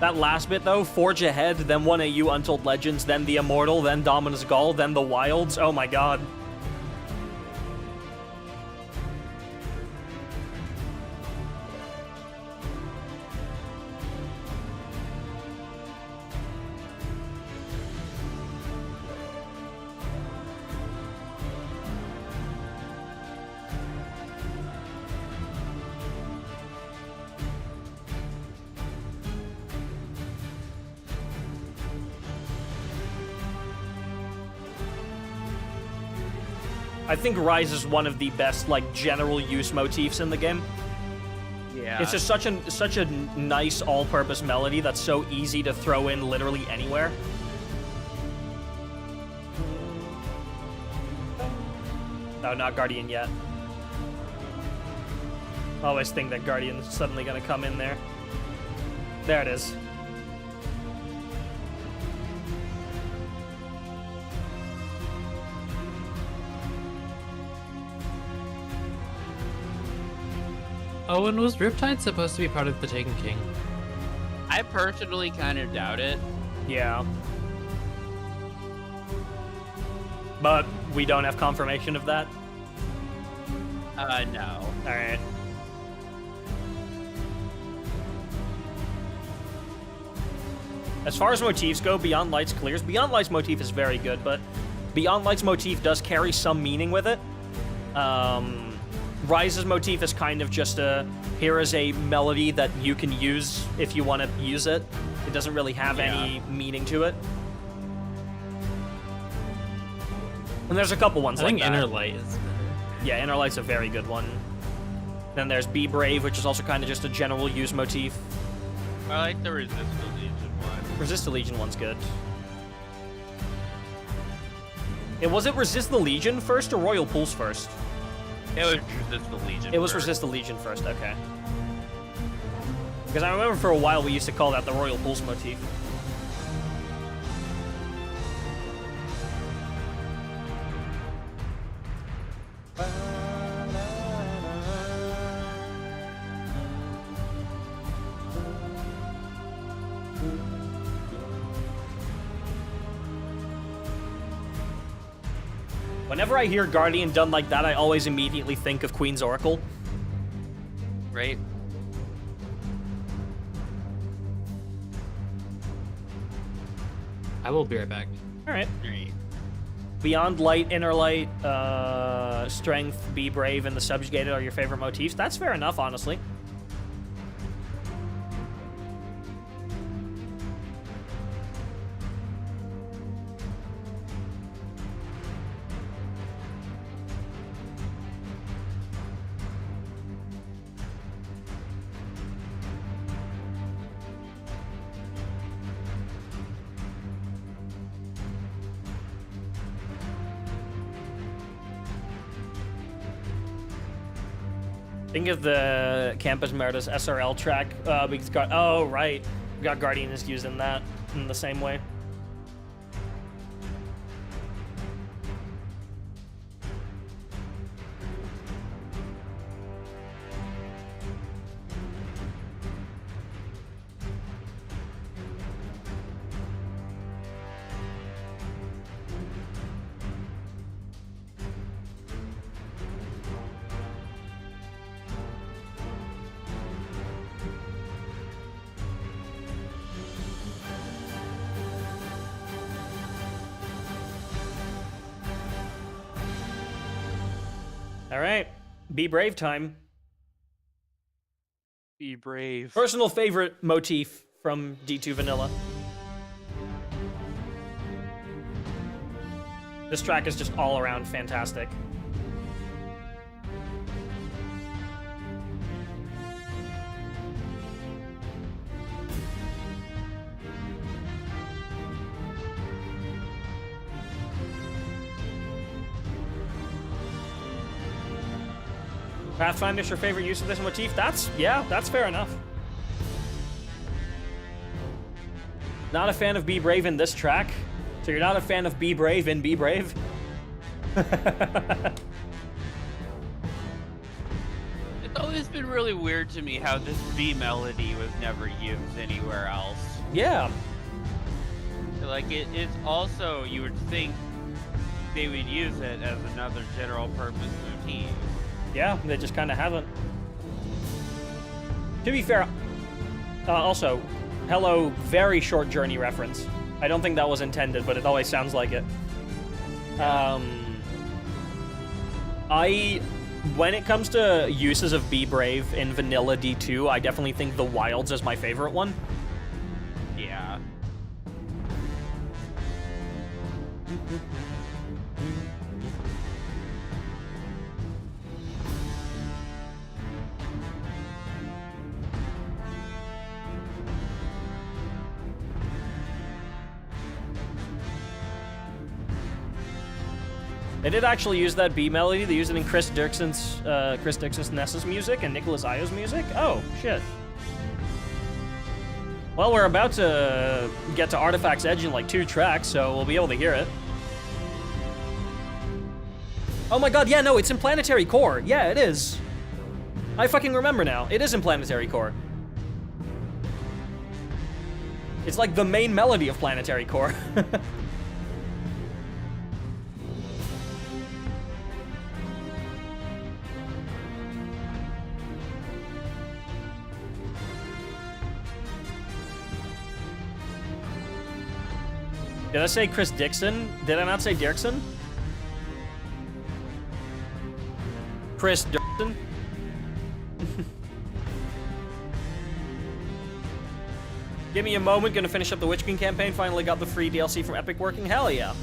That last bit, though, Forge Ahead, then 1AU Untold Legends, then the Immortal, then Dominus Gaul, then the Wilds. Oh my god. I think Rise is one of the best, like, general use motifs in the game. Yeah. It's just such a nice all-purpose melody that's so easy to throw in literally anywhere. No, not Guardian yet. I always think that Guardian's suddenly gonna come in there. There it is. Oh, and was Riptide supposed to be part of the Taken King? I personally kind of doubt it. Yeah. But we don't have confirmation of that. No. Alright. As far as motifs go, Beyond Light's clears. Beyond Light's motif is very good, but Beyond Light's motif does carry some meaning with it. Rise's motif is kind of just here is a melody that you can use if you want to use it. It doesn't really have any meaning to it. And there's a couple ones like that. I think Inner Light is... Yeah, Inner Light's a very good one. Then there's Be Brave, which is also kind of just a general use motif. I like the Resist the Legion one. Resist the Legion one's good. Was it Resist the Legion first or Royal Pulse first? It was Resist the Legion. It was first. Resist the Legion first, okay. Because I remember for a while we used to call that the Royal Pulse motif. Whenever I hear Guardian done like that, I always immediately think of Queen's Oracle. Right? I will be right back. Alright. Right. Beyond Light, Inner Light, Strength, Be Brave, and the Subjugated are your favorite motifs. That's fair enough, honestly. Think of the Campus Meritus SRL track. Oh, right. We got Guardian is using that in the same way. All right, Be Brave time. Be brave. Personal favorite motif from D2 Vanilla. This track is just all around fantastic. Pathfinder's your favorite use of this motif? That's fair enough. Not a fan of Be Brave in this track? So you're not a fan of Be Brave in Be Brave? It's always been really weird to me how this B melody was never used anywhere else. Yeah. Like, it's also, you would think they would use it as another general purpose motif. Yeah, they just kind of haven't. To be fair, also, hello, very short Journey reference. I don't think that was intended, but it always sounds like it. When it comes to uses of Be Brave in Vanilla D2, I definitely think the Wilds is my favorite one. Yeah. They did actually use that B melody. They used it in Chris Dixon's Nessus music and Nicholas Io's music. Oh, shit. Well, we're about to get to Artifact's Edge in like 2 tracks, so we'll be able to hear it. Oh my god, yeah, no, it's in Planetary Core. Yeah, it is. I fucking remember now. It is in Planetary Core. It's like the main melody of Planetary Core. Did I say Chris Dixon? Did I not say Dirksen? Chris Dirksen? Give me a moment, gonna finish up the Witch Queen campaign, finally got the free DLC from Epic working, hell yeah.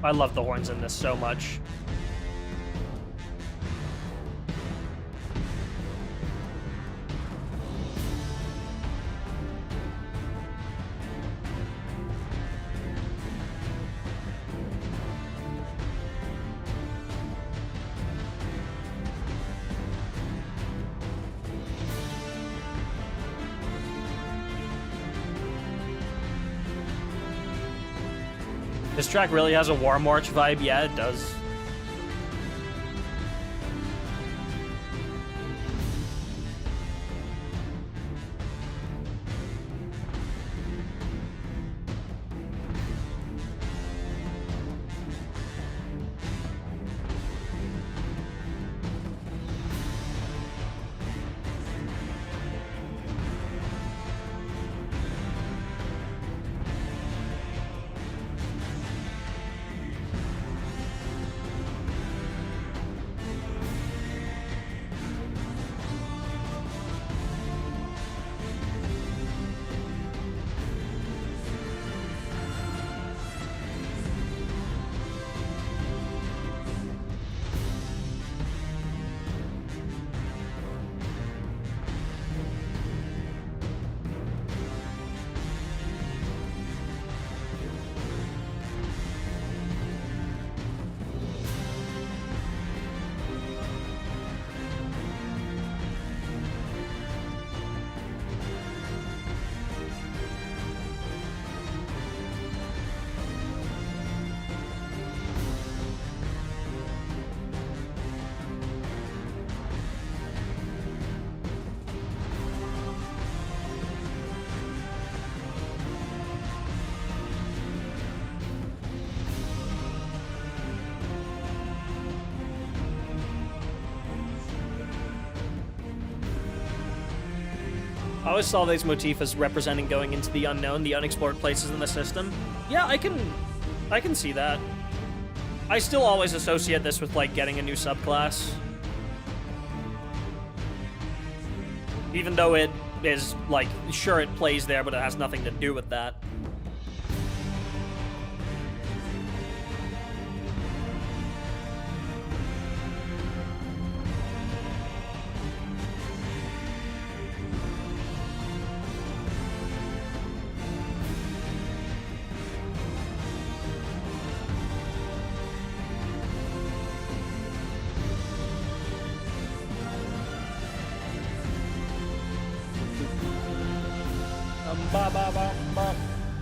I love the horns in this so much. This track really has a War March vibe. Yeah, it does. I always saw these motifs as representing going into the unknown, the unexplored places in the system. Yeah, I can see that. I still always associate this with, like, getting a new subclass. Even though it is, like, sure it plays there, but it has nothing to do with that.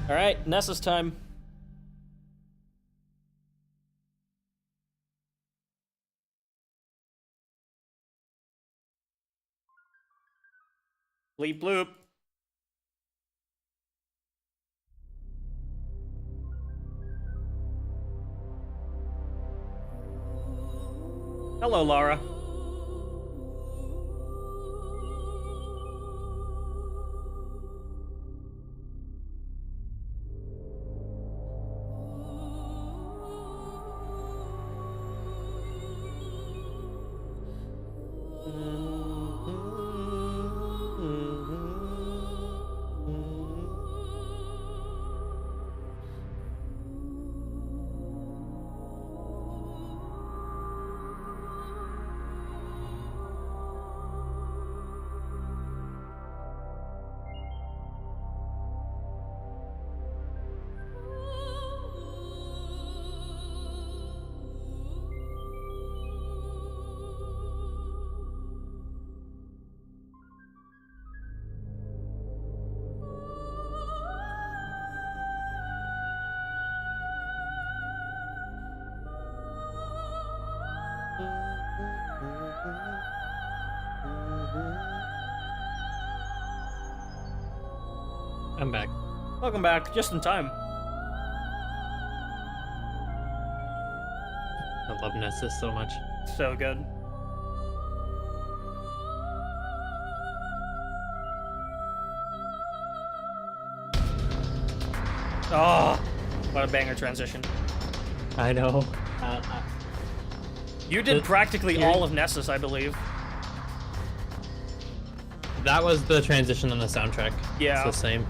All right, Nessus time. Bleep bloop. Hello, Laura. I'm back. Welcome back, just in time. I love Nessus so much. So good. Oh, what a banger transition. I know. You did practically all of Nessus, I believe. That was the transition on the soundtrack. Yeah. It's the same.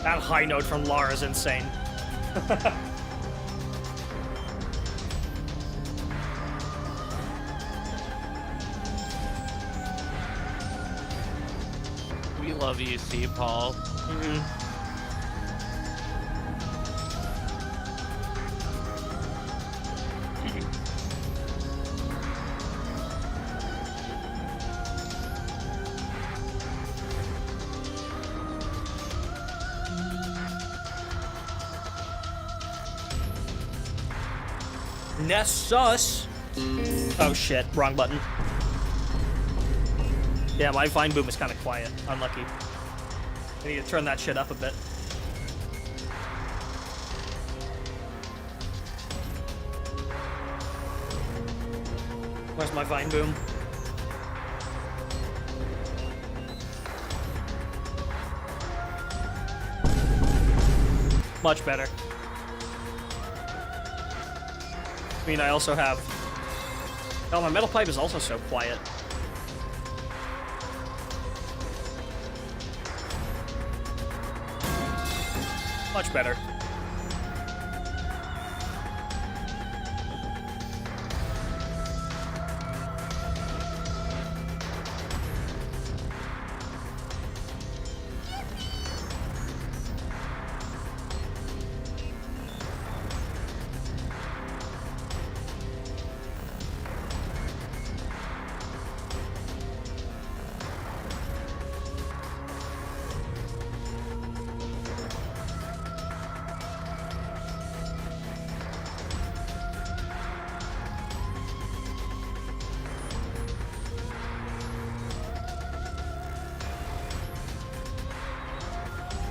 That high note from Lara is insane. We love you, C. Paul. Nessus. Oh shit, wrong button. Yeah, my Vine Boom is kind of quiet. Unlucky. I need to turn that shit up a bit. Where's my Vine Boom? Much better. I mean, I also have... Oh, my metal pipe is also so quiet. Much better.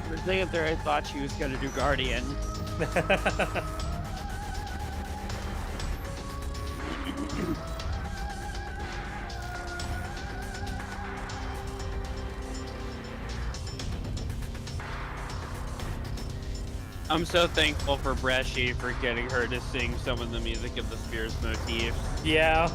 For a second there, I thought she was gonna do Guardian. I'm so thankful for Bresci for getting her to sing some of the music of the Spears motifs. Yeah.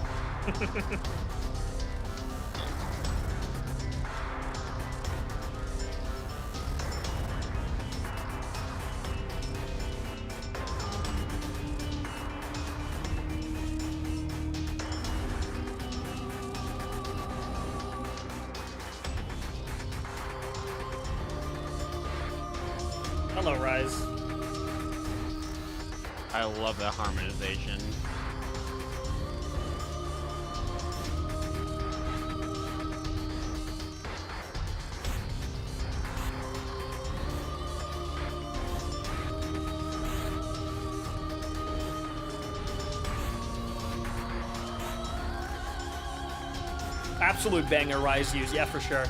Hello, Rise. I love that harmonization. Absolute banger Rise use, yeah, for sure.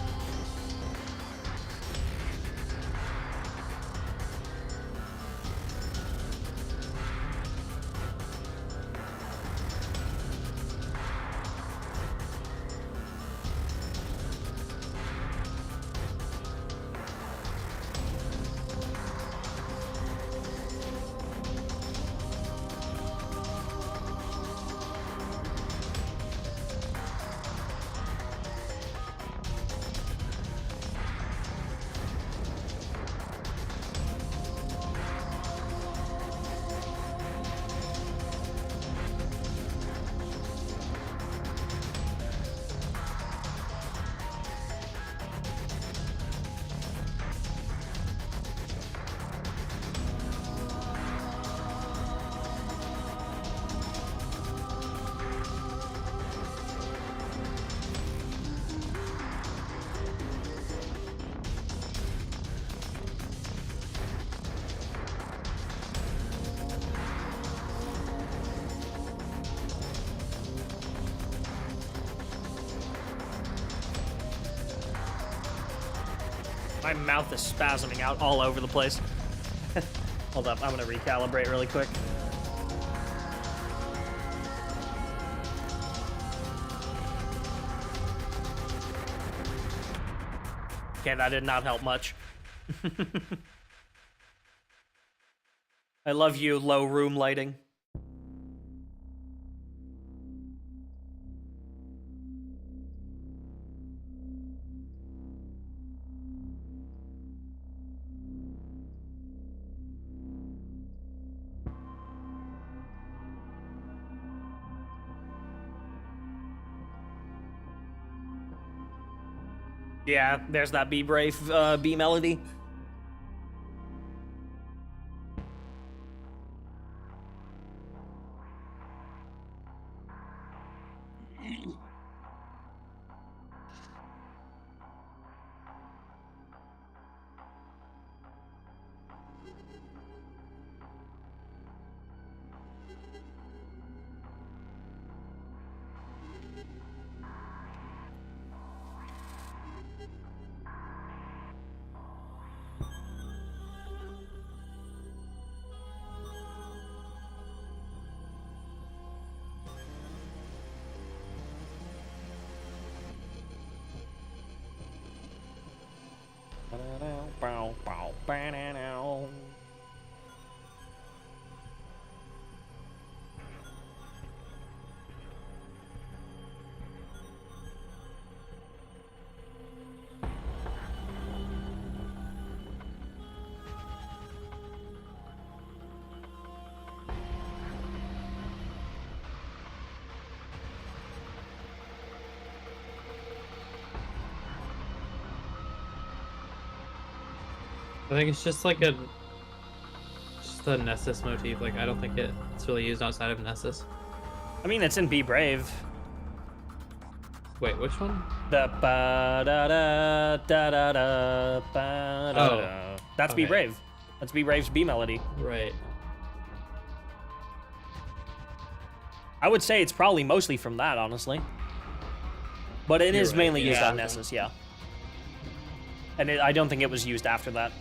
My mouth is spasming out all over the place. Hold up, I'm gonna recalibrate really quick. Okay, that did not help much. I love you, low room lighting. Yeah, there's that Be Brave B melody. I think it's just like a Nessus motif. Like I don't think it's really used outside of Nessus. I mean, it's in Be Brave. Wait, which one? The ba da da da da da ba da da. That's Be okay. Brave. That's Be Brave's B melody. Right. I would say it's probably mostly from that, honestly. But it You're is right, mainly used yeah. on Nessus, yeah. And I don't think it was used after that.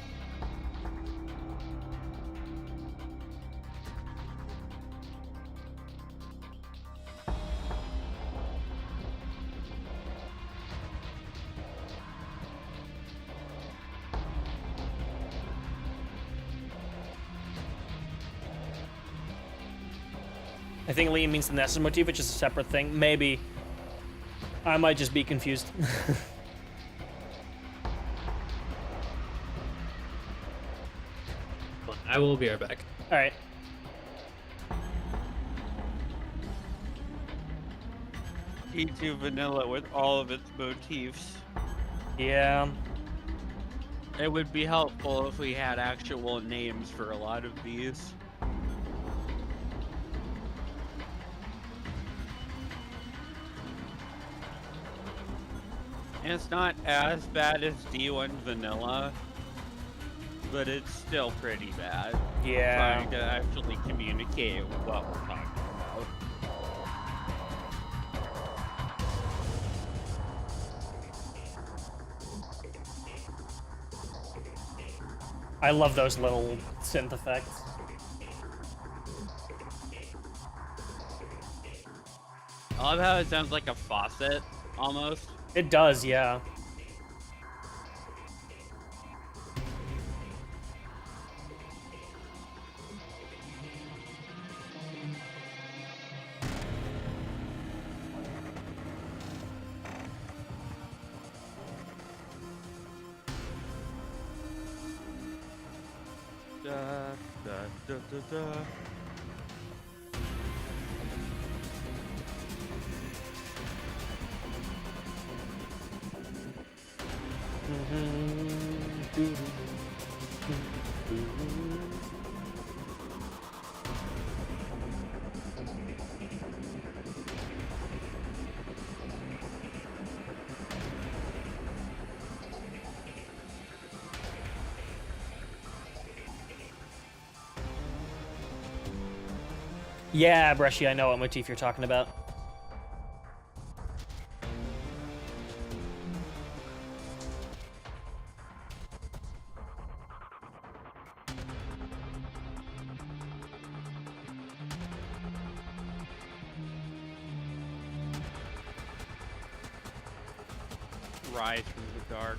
I think Liam means the Nessus motif, which is a separate thing. Maybe. I might just be confused. I will be right back. All right. E2 vanilla with all of its motifs. Yeah. It would be helpful if we had actual names for a lot of these. And it's not as bad as D1 vanilla, but it's still pretty bad. Yeah. Trying to actually communicate what we're talking about. I love those little synth effects. I love how it sounds like a faucet, almost. It does, yeah. Da, da, da, da, da. Yeah, Brushy, I know what motif you're talking about. Rise from the dark.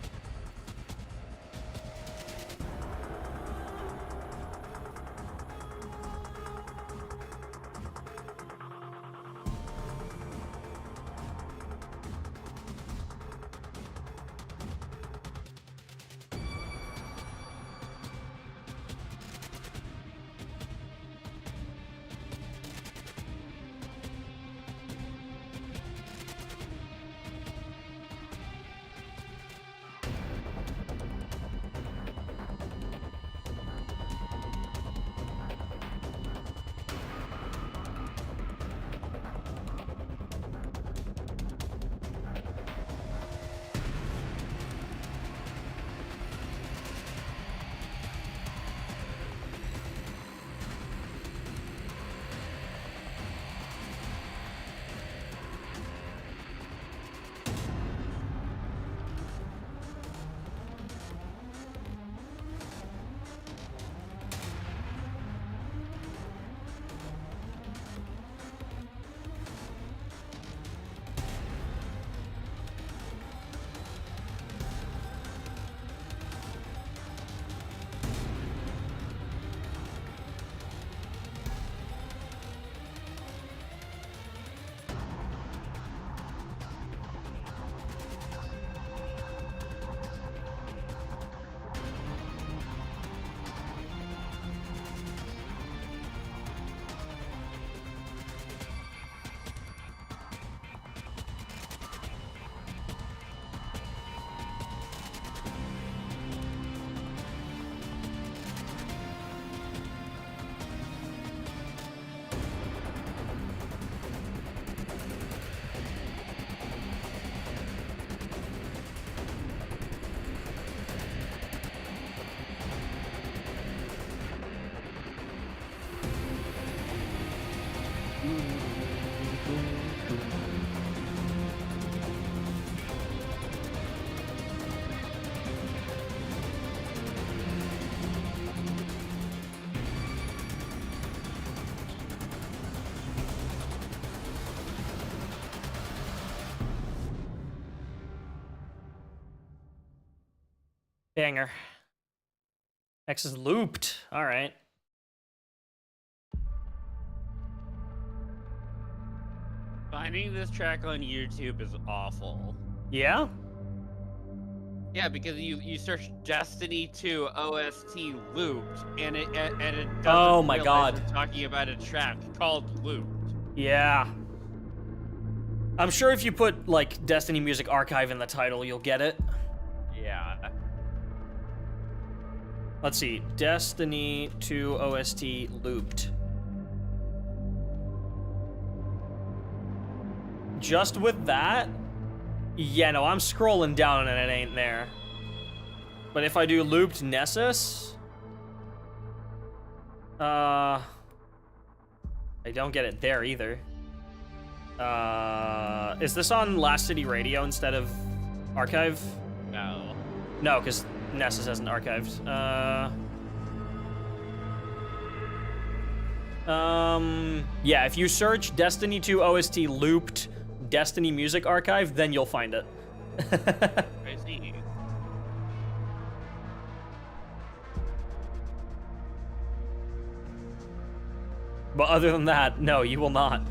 Banger. X is looped. All right. Finding this track on YouTube is awful. Yeah? Yeah, because you search Destiny 2 OST looped, and it doesn't Oh my realize God. we're talking about a track called looped. Yeah. I'm sure if you put, like, Destiny Music Archive in the title, you'll get it. Yeah. Let's see. Destiny 2 OST looped. Just with that? Yeah, no, I'm scrolling down and it ain't there. But if I do looped Nessus... I don't get it there either. Is this on Last City Radio instead of Archive? No. No, because Nessus hasn't archived. Yeah, if you search Destiny 2 OST looped Destiny Music Archive, then you'll find it. I see. But other than that, no, you will not.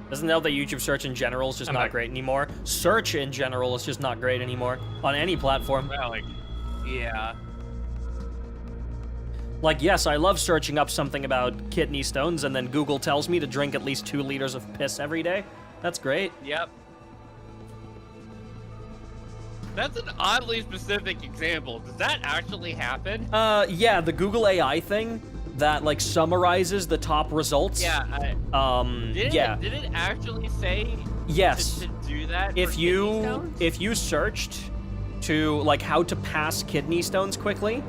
Doesn't know that YouTube search in general is just not great anymore. Search in general is just not great anymore on any platform. Well, like, yeah. Like, yes, I love searching up something about kidney stones and then Google tells me to drink at least 2 liters of piss every day. That's great. Yep. That's an oddly specific example. Does that actually happen? Yeah, the Google AI thing that, like, summarizes the top results. Yeah. Did it actually say Yes. to do that? for If kidney you stones? if you searched to, like, how to pass kidney stones quickly,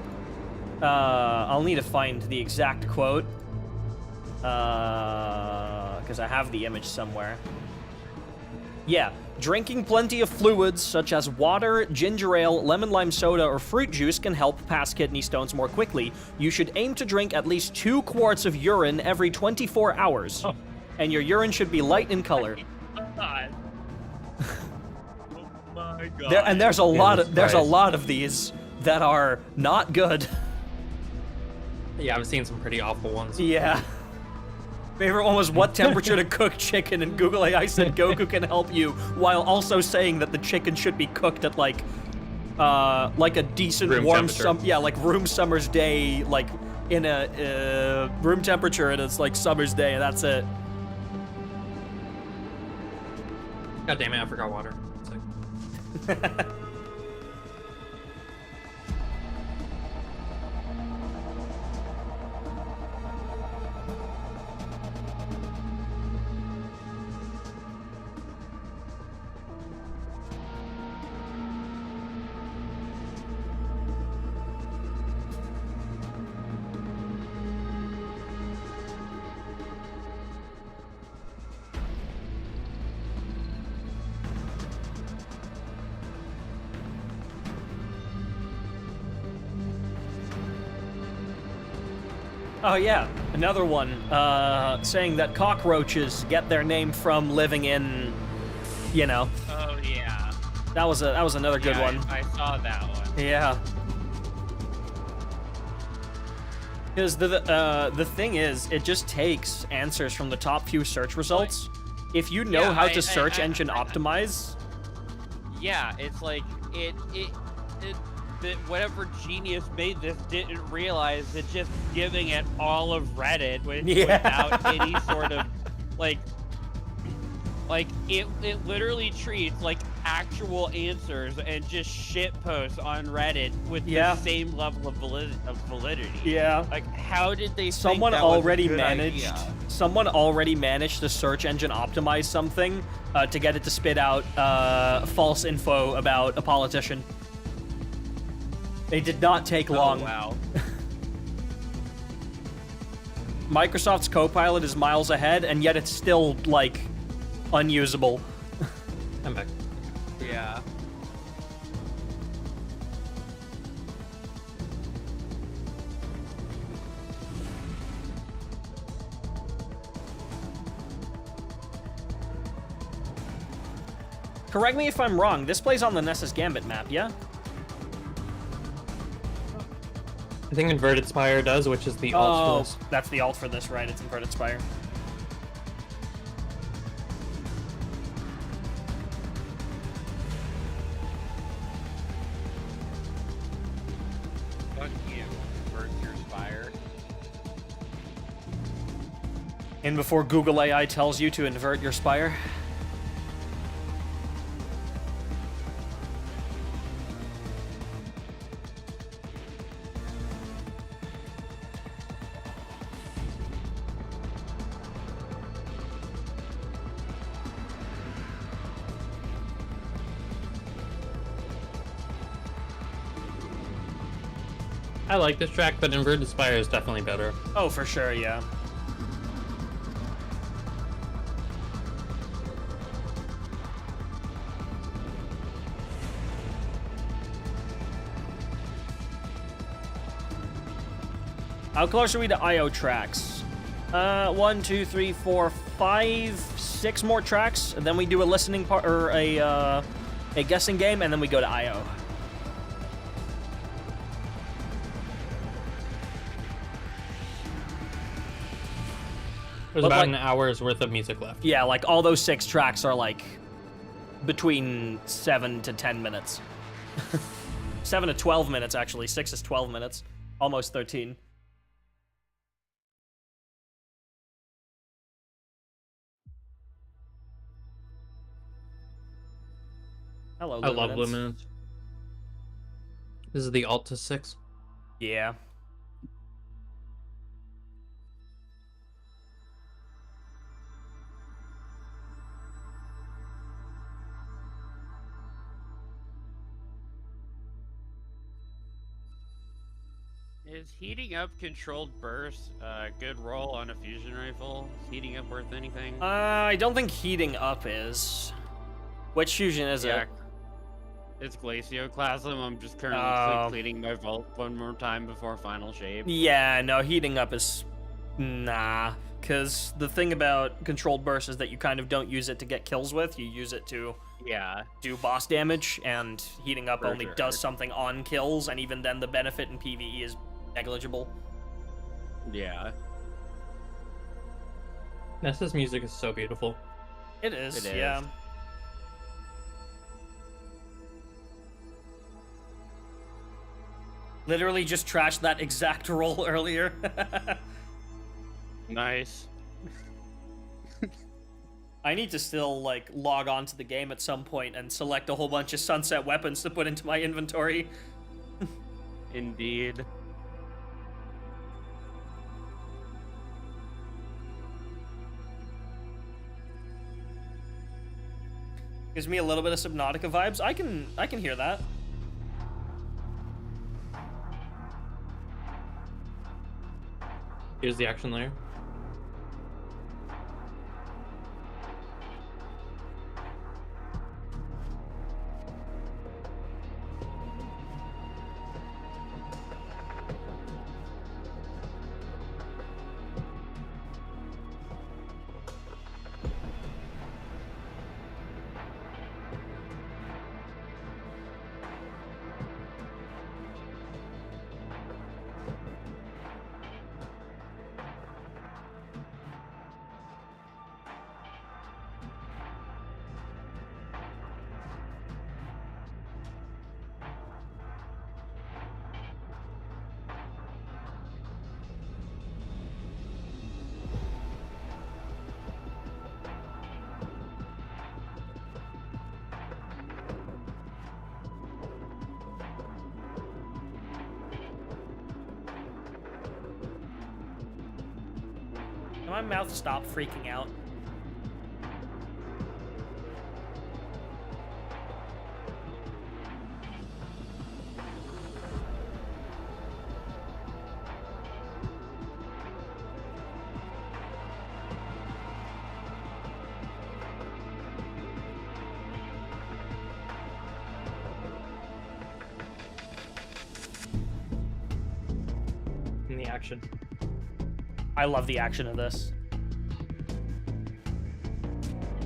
I'll need to find the exact quote, because I have the image somewhere. Yeah, drinking plenty of fluids such as water, ginger ale, lemon lime soda, or fruit juice can help pass kidney stones more quickly. You should aim to drink at least 2 quarts of urine every 24 hours, and your urine should be light in color. God. Oh my God. There's a lot of these that are not good. Yeah, I've seen some pretty awful ones. Yeah. Favorite one was what temperature to cook chicken, and Google AI said Goku can help you, while also saying that the chicken should be cooked at like a decent Room warm temperature. like room summer's day, like in a room temperature, and it's like summer's day, and that's it. God damn it, I forgot water. It's like- Oh yeah, another one saying that cockroaches get their name from living in, you know. Oh yeah. That was another good Yeah, one. I saw that one. Yeah. Because the thing is, it just takes answers from the top few search results. If you know Yeah, how to search engine I- optimize, Yeah, it's like that whatever genius made this didn't realize that just giving it all of Reddit without any sort of like it literally treats like actual answers and just shit posts on Reddit with the same level of validity. yeah. Like, how did they? Someone think that was a already good managed. idea? Someone already managed to search engine optimize something to get it to spit out false info about a politician. It did not take long. Oh, wow. Microsoft's Copilot is miles ahead, and yet it's still like unusable. I'm back. Yeah. Correct me if I'm wrong. This plays on the Nessus Gambit map, yeah? I think Inverted Spire does, which is the alt for this. That's the alt for this, right? It's Inverted Spire. Fuck you, invert your spire. And before Google AI tells you to invert your spire. I like this track, but Inverted Spire is definitely better. Oh, for sure, yeah. How close are we to IO tracks? 1, 2, 3, 4, 5, 6 more tracks, and then we do a listening part or a guessing game, and then we go to IO. There's But, about like- an hour's worth of music left. Yeah, like all those 6 tracks are like between 7 to 10 minutes. 7 to 12 minutes, actually. 6 is 12 minutes. Almost 13. Hello, I love Luminance. Luminance. This is the alt to 6. Yeah. Is heating up controlled burst a good roll on a fusion rifle? Is heating up worth anything? I don't think heating up is. Which fusion is it? It's Glacioclasm. I'm just currently Oh. cleaning my vault one more time before final shape. Yeah, no, heating up is... Nah. Because the thing about controlled burst is that you kind of don't use it to get kills with. You use it to Yeah. do boss damage, and heating up For only sure. does something on kills, and even then the benefit in PvE is negligible. Yeah. Nessus music is so beautiful. It is, It is. yeah. Literally just trashed that exact roll earlier. Nice. I need to still, like, log on to the game at some point and select a whole bunch of sunset weapons to put into my inventory. Indeed. Gives me a little bit of Subnautica vibes. I can hear that. Here's the action layer. Can my mouth stop freaking out? In the action. I love the action of this.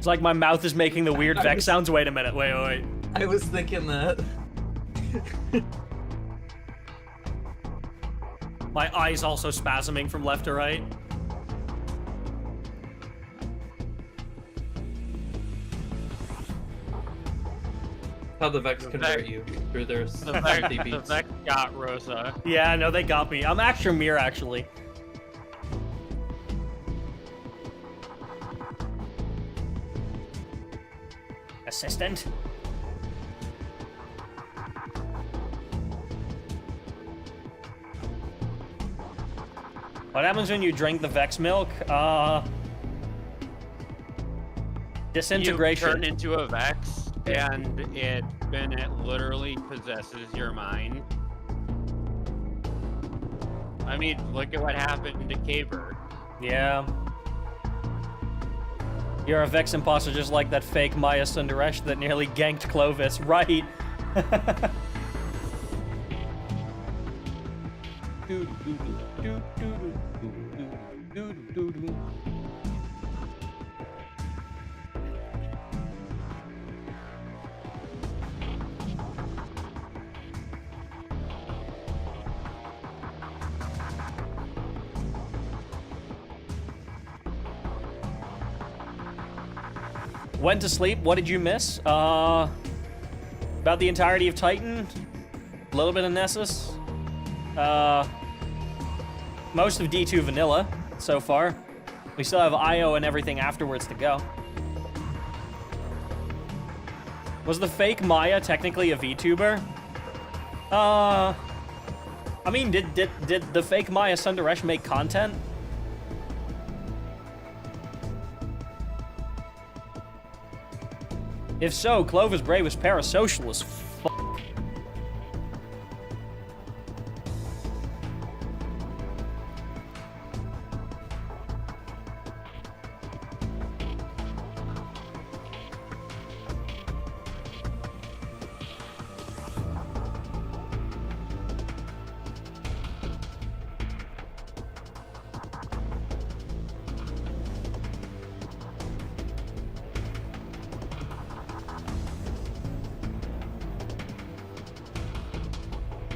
It's like my mouth is making the weird Vex sounds. Wait a minute. Wait. I was thinking that. My eye's also spasming from left to right. How the Vex convert you through their The Vex, sympathy the beats. Vex got Rosa. Yeah, no, they got me. I'm extra mirror, actually. Assistant. What happens when you drink the Vex milk? Disintegration. You turn into a Vex, and it literally possesses your mind. I mean, look at what happened to Caver. Yeah. You're a Vex imposter just like that fake Maya Sundaresh that nearly ganked Clovis. Right. Went to sleep. What did you miss? About the entirety of Titan. A little bit of Nessus. Most of D2 Vanilla so far. We still have IO and everything afterwards to go. Was the fake Maya technically a VTuber? I mean, did the fake Maya Sundaresh make content? If so, Clovis Bray was parasocial as fuck.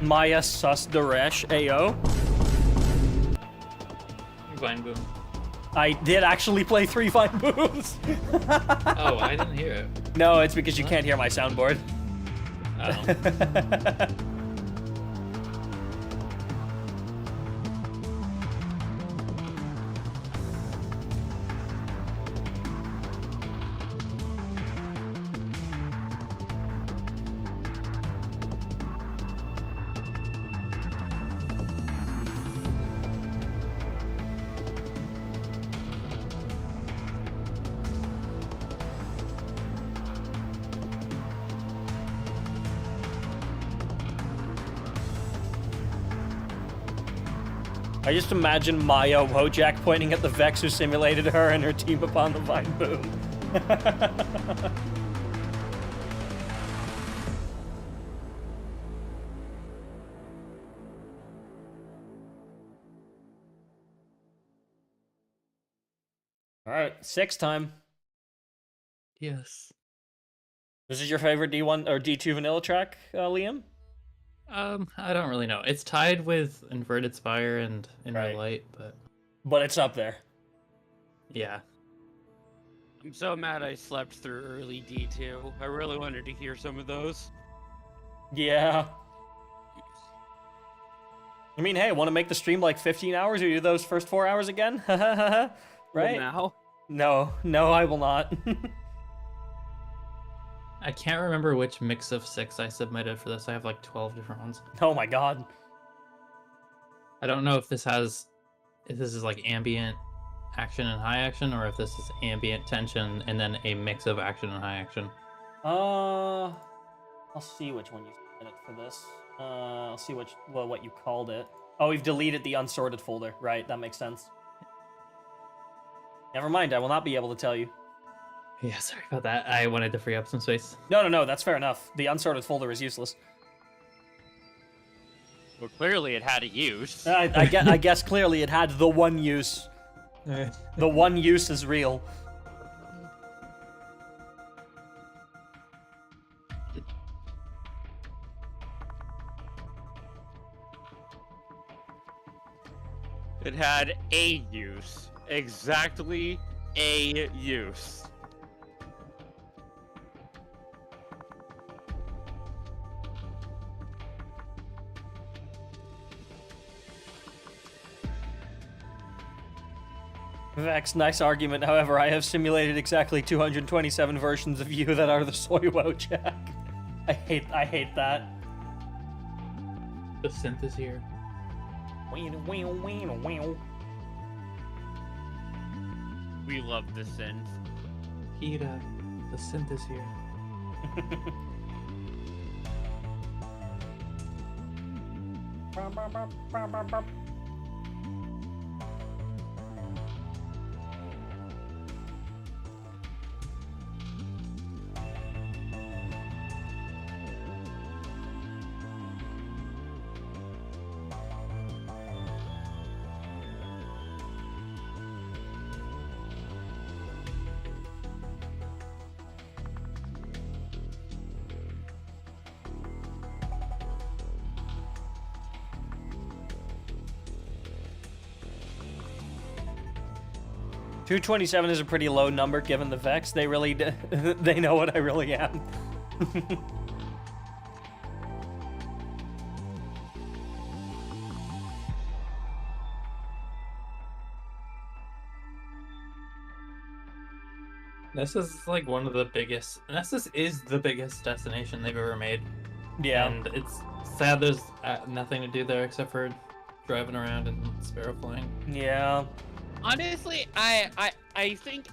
Maya Sus Daresh AO. Vine boom. I did actually play 3 Vine Booms. Oh, I didn't hear it. No, it's because you can't hear my soundboard. Oh. I just imagine Maya Wojak pointing at the Vex who simulated her and her team upon the Vine Boom. All right, 6 time. Yes. This is your favorite D1 or D2 vanilla track, Liam? I don't really know. It's tied with Inverted Spire and Inner Right. Light, But it's up there. yeah. I'm so mad I slept through early D2. I really wanted to hear some of those. Yeah. I mean, hey, want to make the stream like 15 hours or do those first 4 hours again? Right? Well, now. No, I will not. I can't remember which mix of 6 I submitted for this. I have like 12 different ones. Oh my god. I don't know if this is like ambient action and high action, or if this is ambient tension and then a mix of action and high action. I'll see which one you submitted for this. I'll see what you called it. Oh, we've deleted the unsorted folder. Right, that makes sense. Never mind, I will not be able to tell you. Yeah, sorry about that. I wanted to free up some space. No, that's fair enough. The unsorted folder is useless. Well, clearly it had a use. I guess clearly it had the one use. The one use is real. It had a use. Exactly a use. Vex, nice argument. However, I have simulated exactly 227 versions of you that are the Spvwvky. I hate that. The synth is here. We love the synth. Kira, the synth is here. $227 is a pretty low number given the Vex. They really they know what I really am. Nessus is like one of the biggest. Nessus is the biggest destination they've ever made. Yeah. And it's sad there's nothing to do there except for driving around and sparrow flying. Yeah. Honestly, I think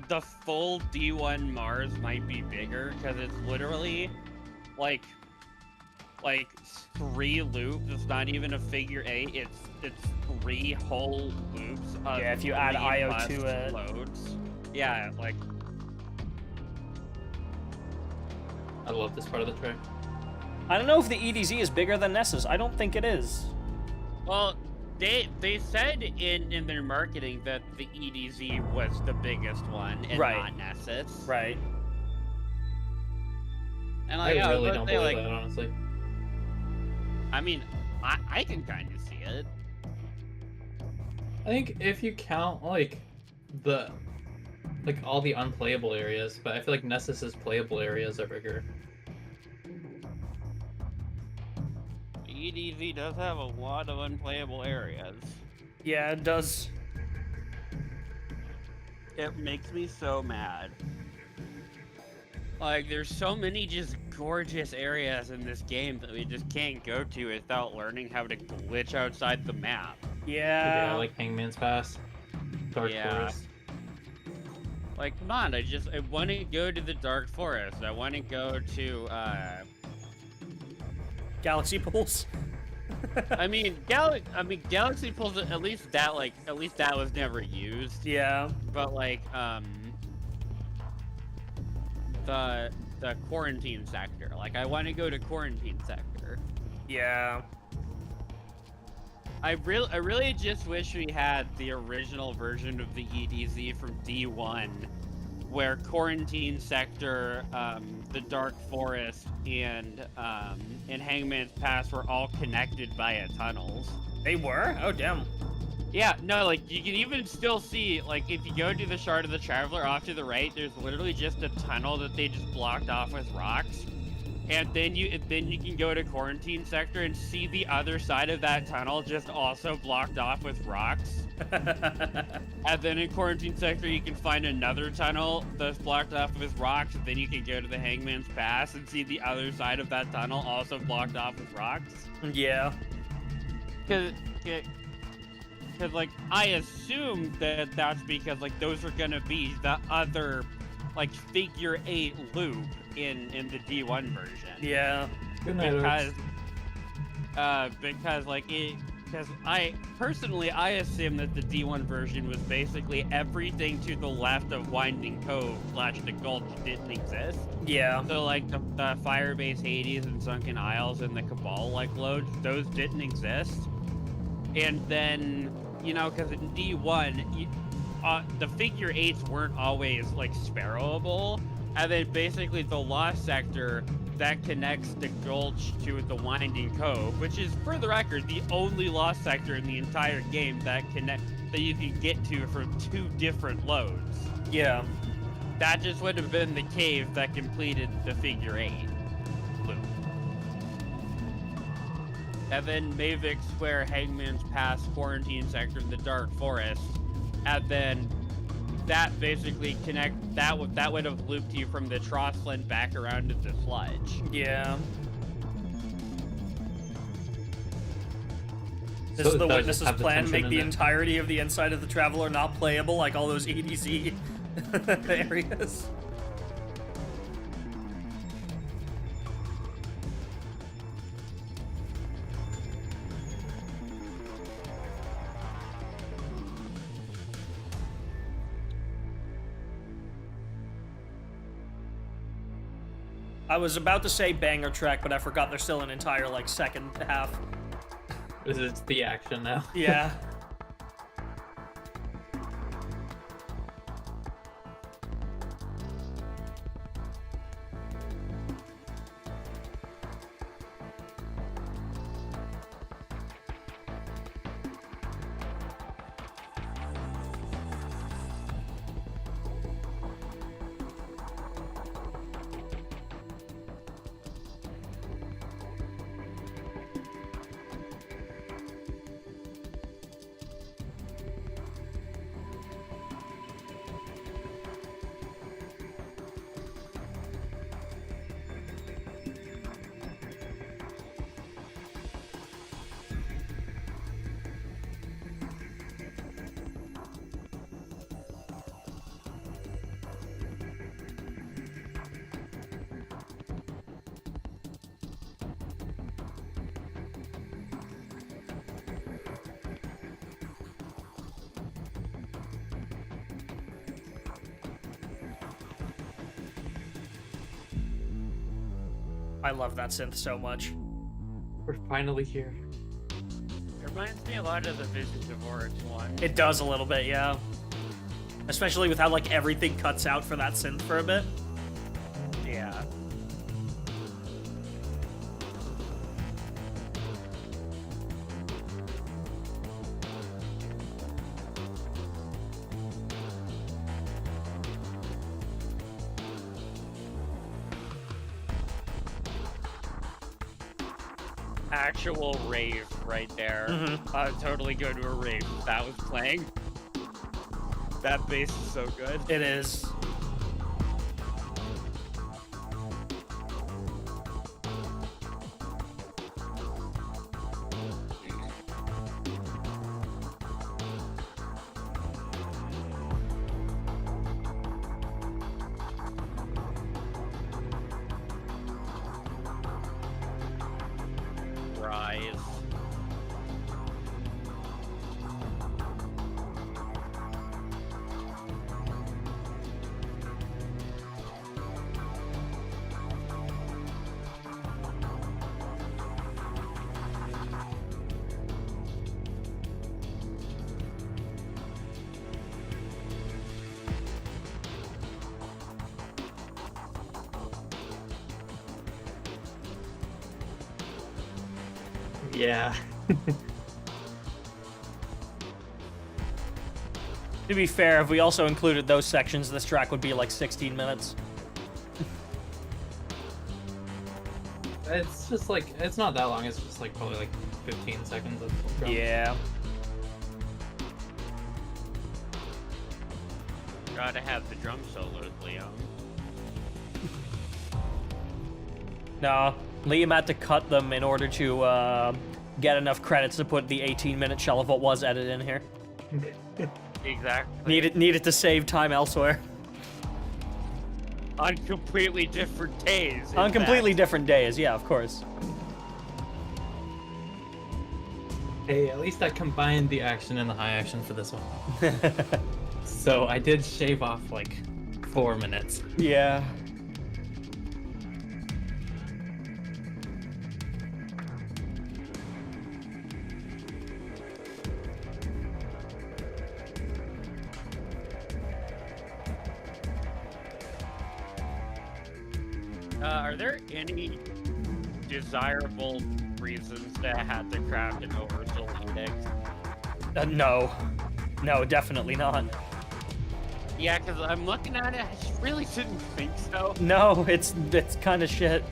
the full D1 Mars might be bigger because it's literally like 3 loops. It's not even a figure 8. It's 3 whole loops. Of Yeah, if you add 3 IO plus to it. loads. Yeah, like I love this part of the track. I don't know if the EDZ is bigger than Nessus. I don't think it is. well. They said in their marketing that the EDZ was the biggest one and Right. not Nessus. Right. And I like, really but don't they, believe like, that, honestly. I mean, I can kind of see it. I think if you count like all the unplayable areas, but I feel like Nessus's playable areas are bigger. EDZ does have a lot of unplayable areas. Yeah, it does. It makes me so mad. Like, there's so many just gorgeous areas in this game that we just can't go to without learning how to glitch outside the map. Yeah. Yeah, like Hangman's Pass, Dark Yeah. Forest. Like, come on, I want to go to the Dark Forest. I want to go to, Galaxy pools. I mean, Galaxy Pulse, at least that was never used. Yeah. But like, the quarantine sector. Like, I want to go to quarantine sector. Yeah. I really just wish we had the original version of the EDZ from D1, where quarantine sector, the Dark Forest, and Hangman's Pass were all connected via tunnels. They were? Oh, damn. Yeah, no, like, you can even still see, like, if you go to the Shard of the Traveler off to the right, there's literally just a tunnel that they just blocked off with rocks. And then you can go to Quarantine Sector and see the other side of that tunnel just also blocked off with rocks. And then in Quarantine Sector, you can find another tunnel that's blocked off with rocks, and then you can go to the Hangman's Pass and see the other side of that tunnel also blocked off with rocks. Yeah. Because like, I assume that that's because, like, those are gonna be the other, like, figure 8 loop in the D1 version. Yeah. Good night, Because I personally assume that the D1 version was basically everything to the left of Winding Cove / the Gulch didn't exist. Yeah. So like the Firebase Hades and Sunken Isles and the Cabal like loads, those didn't exist. And then, you know, because in D1, the figure 8s weren't always like sparrowable. And then basically the Lost Sector that connects the gulch to the Winding Cove, which is, for the record, the only lost sector in the entire game that you can get to from 2 different loads. Yeah. That just would have been the cave that completed the figure 8 loop. And then Mavic Square, Hangman's Pass, Quarantine Sector, the Dark Forest, and then that basically that would have looped you from the Trossland back around to the Sludge. Yeah. This So is the does Witness's have the plan, tension make in the it. entirety of the inside of the Traveler not playable, like all those EDZ areas. I was about to say banger track, but I forgot there's still an entire, like, second half. This is the action now. Yeah. I love that synth so much. We're finally here. It reminds me a lot of the Visions of Oryx one. It does a little bit, yeah. Especially with how, like, everything cuts out for that synth for a bit. Yeah. Actual rave right there. I would totally go to a rave if that was playing. That bass is so good. It is. Rise. Yeah. To be fair, if we also included those sections, this track would be like 16 minutes. It's just like, it's not that long, it's just like probably like 15 seconds of drum. Yeah. Gotta have the drum solos, Leon. No, Liam had to cut them in order to get enough credits to put the 18-minute Shell of What Was edit in here. Exactly. Needed to save time elsewhere. On completely different days. in On completely fact. different days, yeah, of course. Hey, at least I combined the action and the high action for this one. So I did shave off like 4 minutes. Yeah. Are there any desirable reasons to have to craft an oversoul index? No. No, definitely not. Yeah, because I'm looking at it, I just really didn't think so. No, it's kind of shit.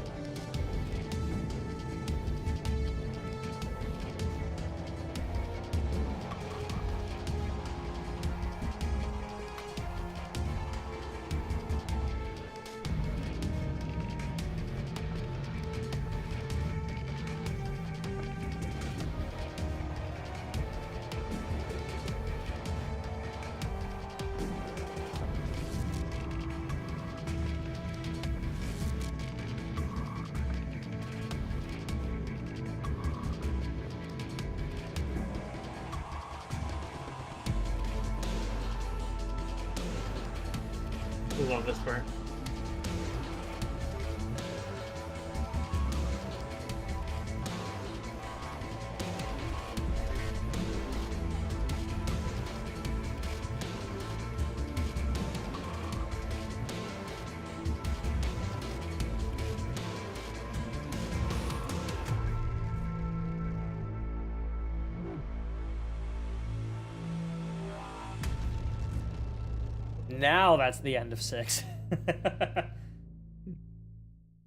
I love this part. Now that's the end of 6.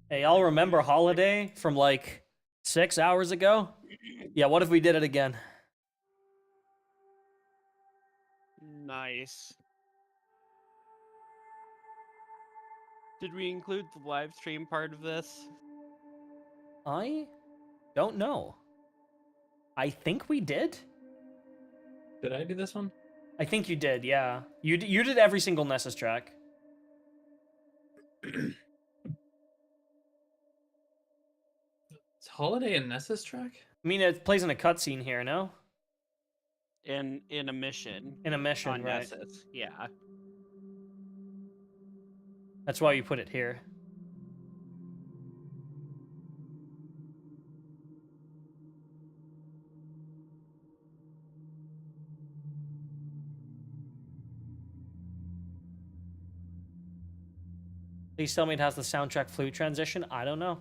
Hey, y'all remember Holiday from like 6 hours ago? Yeah, what if we did it again? Nice. Did we include the live stream part of this? I don't know. I think we did. Did I do this one? I think you did, yeah. You did every single Nessus track. It's Holiday and Nessus track? I mean, it plays in a cutscene here, no? In a mission. In a mission, On right? Nessus, yeah. That's why you put it here. Please tell me it has the soundtrack flute transition. I don't know.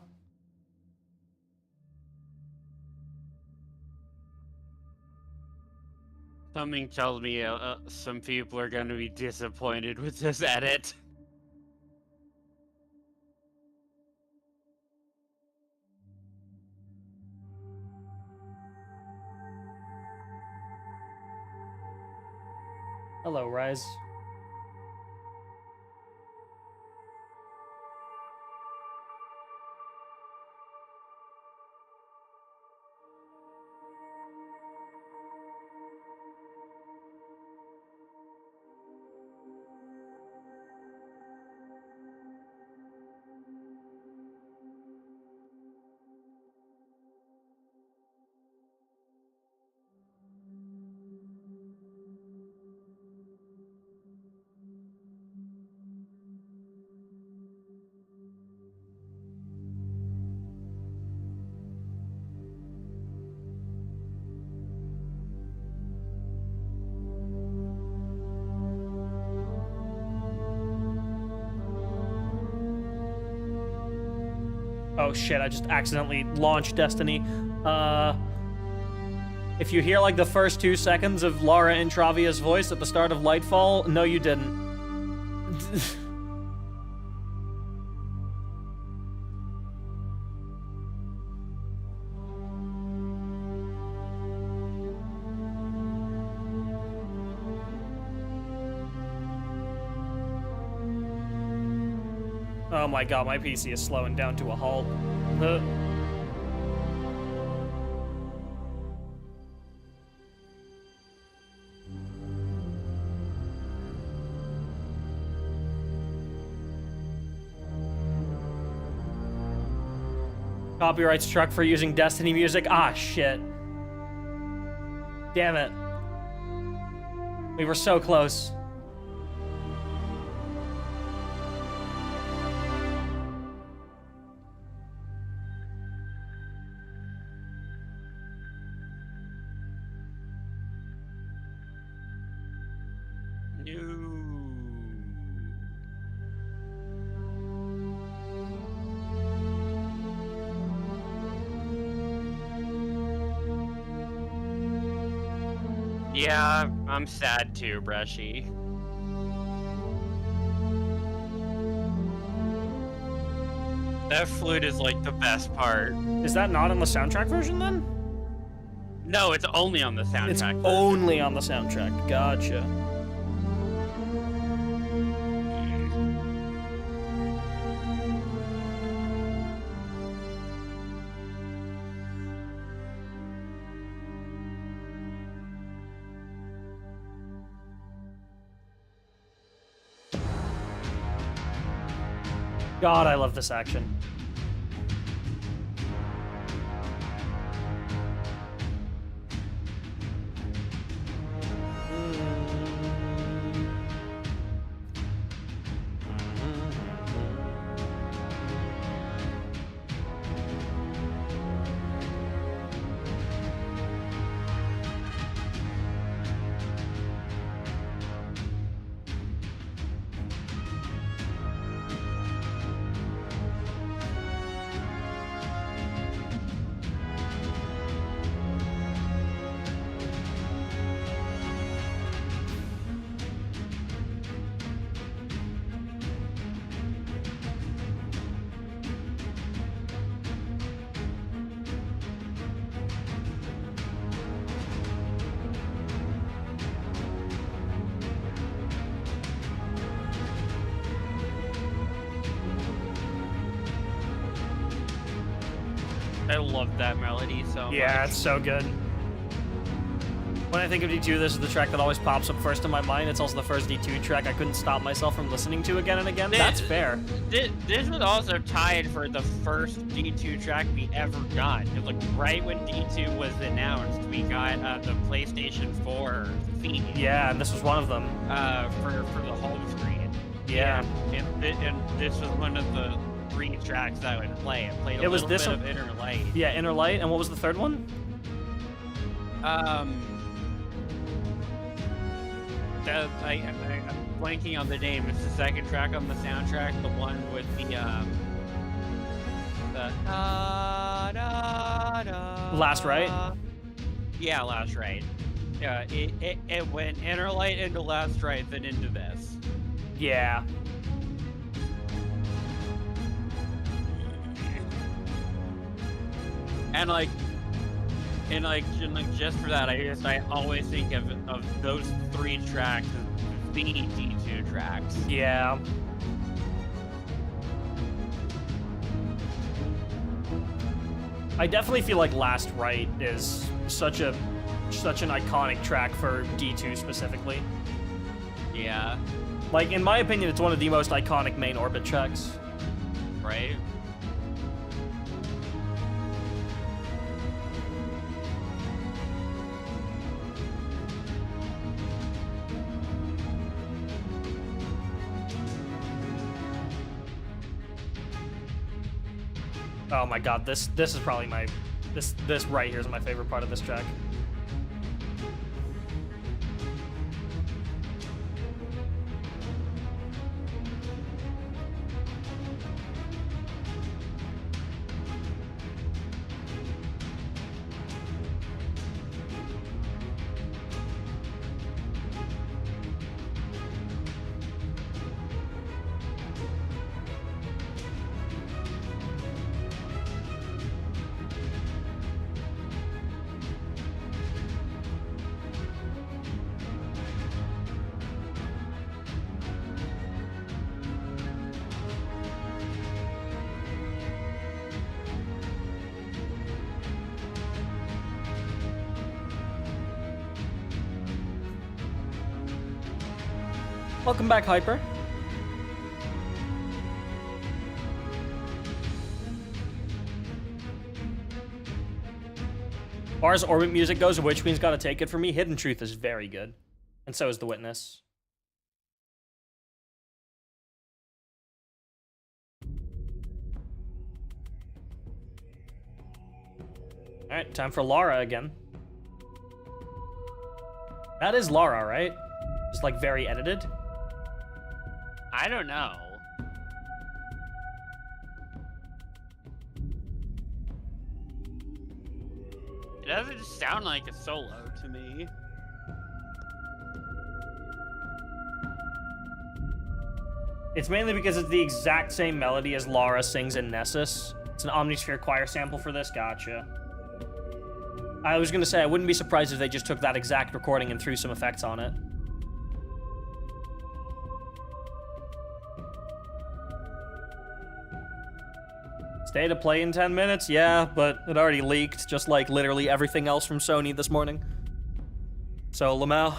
Something tells me some people are going to be disappointed with this edit. Hello, Rise. Oh shit, I just accidentally launched Destiny. If you hear like the first 2 seconds of Lara Intravia's voice at the start of Lightfall, no you didn't. Oh my god, my PC is slowing down to a halt. Copyright struck for using Destiny music. Ah, shit. Damn it. We were so close. Yeah, I'm sad too, Brushy. That flute is like the best part. Is that not on the soundtrack version then? No, it's only on the soundtrack. It's version. only on the soundtrack. Gotcha. God, I love this action. I love that melody so much. Yeah, it's so good. When I think of D2, this is the track that always pops up first in my mind. It's also the first D2 track I couldn't stop myself from listening to again and again. That's fair. This was also tied for the first D2 track we ever got. It was like right when D2 was announced, we got the PlayStation 4 theme. Yeah, and this was one of them. For the home screen. Yeah. And this was one of the 3 tracks that I would play. It played a little bit of Inner Light. Yeah, Inner Light. And what was the third one? I'm blanking on the name. It's the second track on the soundtrack, the one with the Last Right? Yeah, Last Right. Yeah, it went Inner Light into Last Right, then into this. Yeah. And just for that, I always think of those 3 tracks as the D2 tracks. Yeah. I definitely feel like Last Right is such an iconic track for D2 specifically. Yeah. Like, in my opinion, it's one of the most iconic main orbit tracks. Right? Oh my god, this is probably my this right here is my favorite part of this track. Welcome back, Hyper. As far as orbit music goes, Witch Queen's Gotta Take It For Me, Hidden Truth is very good. And so is The Witness. Alright, time for Lara again. That is Lara, right? Just like very edited. I don't know. It doesn't sound like a solo to me. It's mainly because it's the exact same melody as Lara sings in Nessus. It's an Omnisphere choir sample for this. Gotcha. I was gonna say, I wouldn't be surprised if they just took that exact recording and threw some effects on it. Stay to play in 10 minutes? Yeah, but it already leaked, just like literally everything else from Sony this morning. So, Lamau.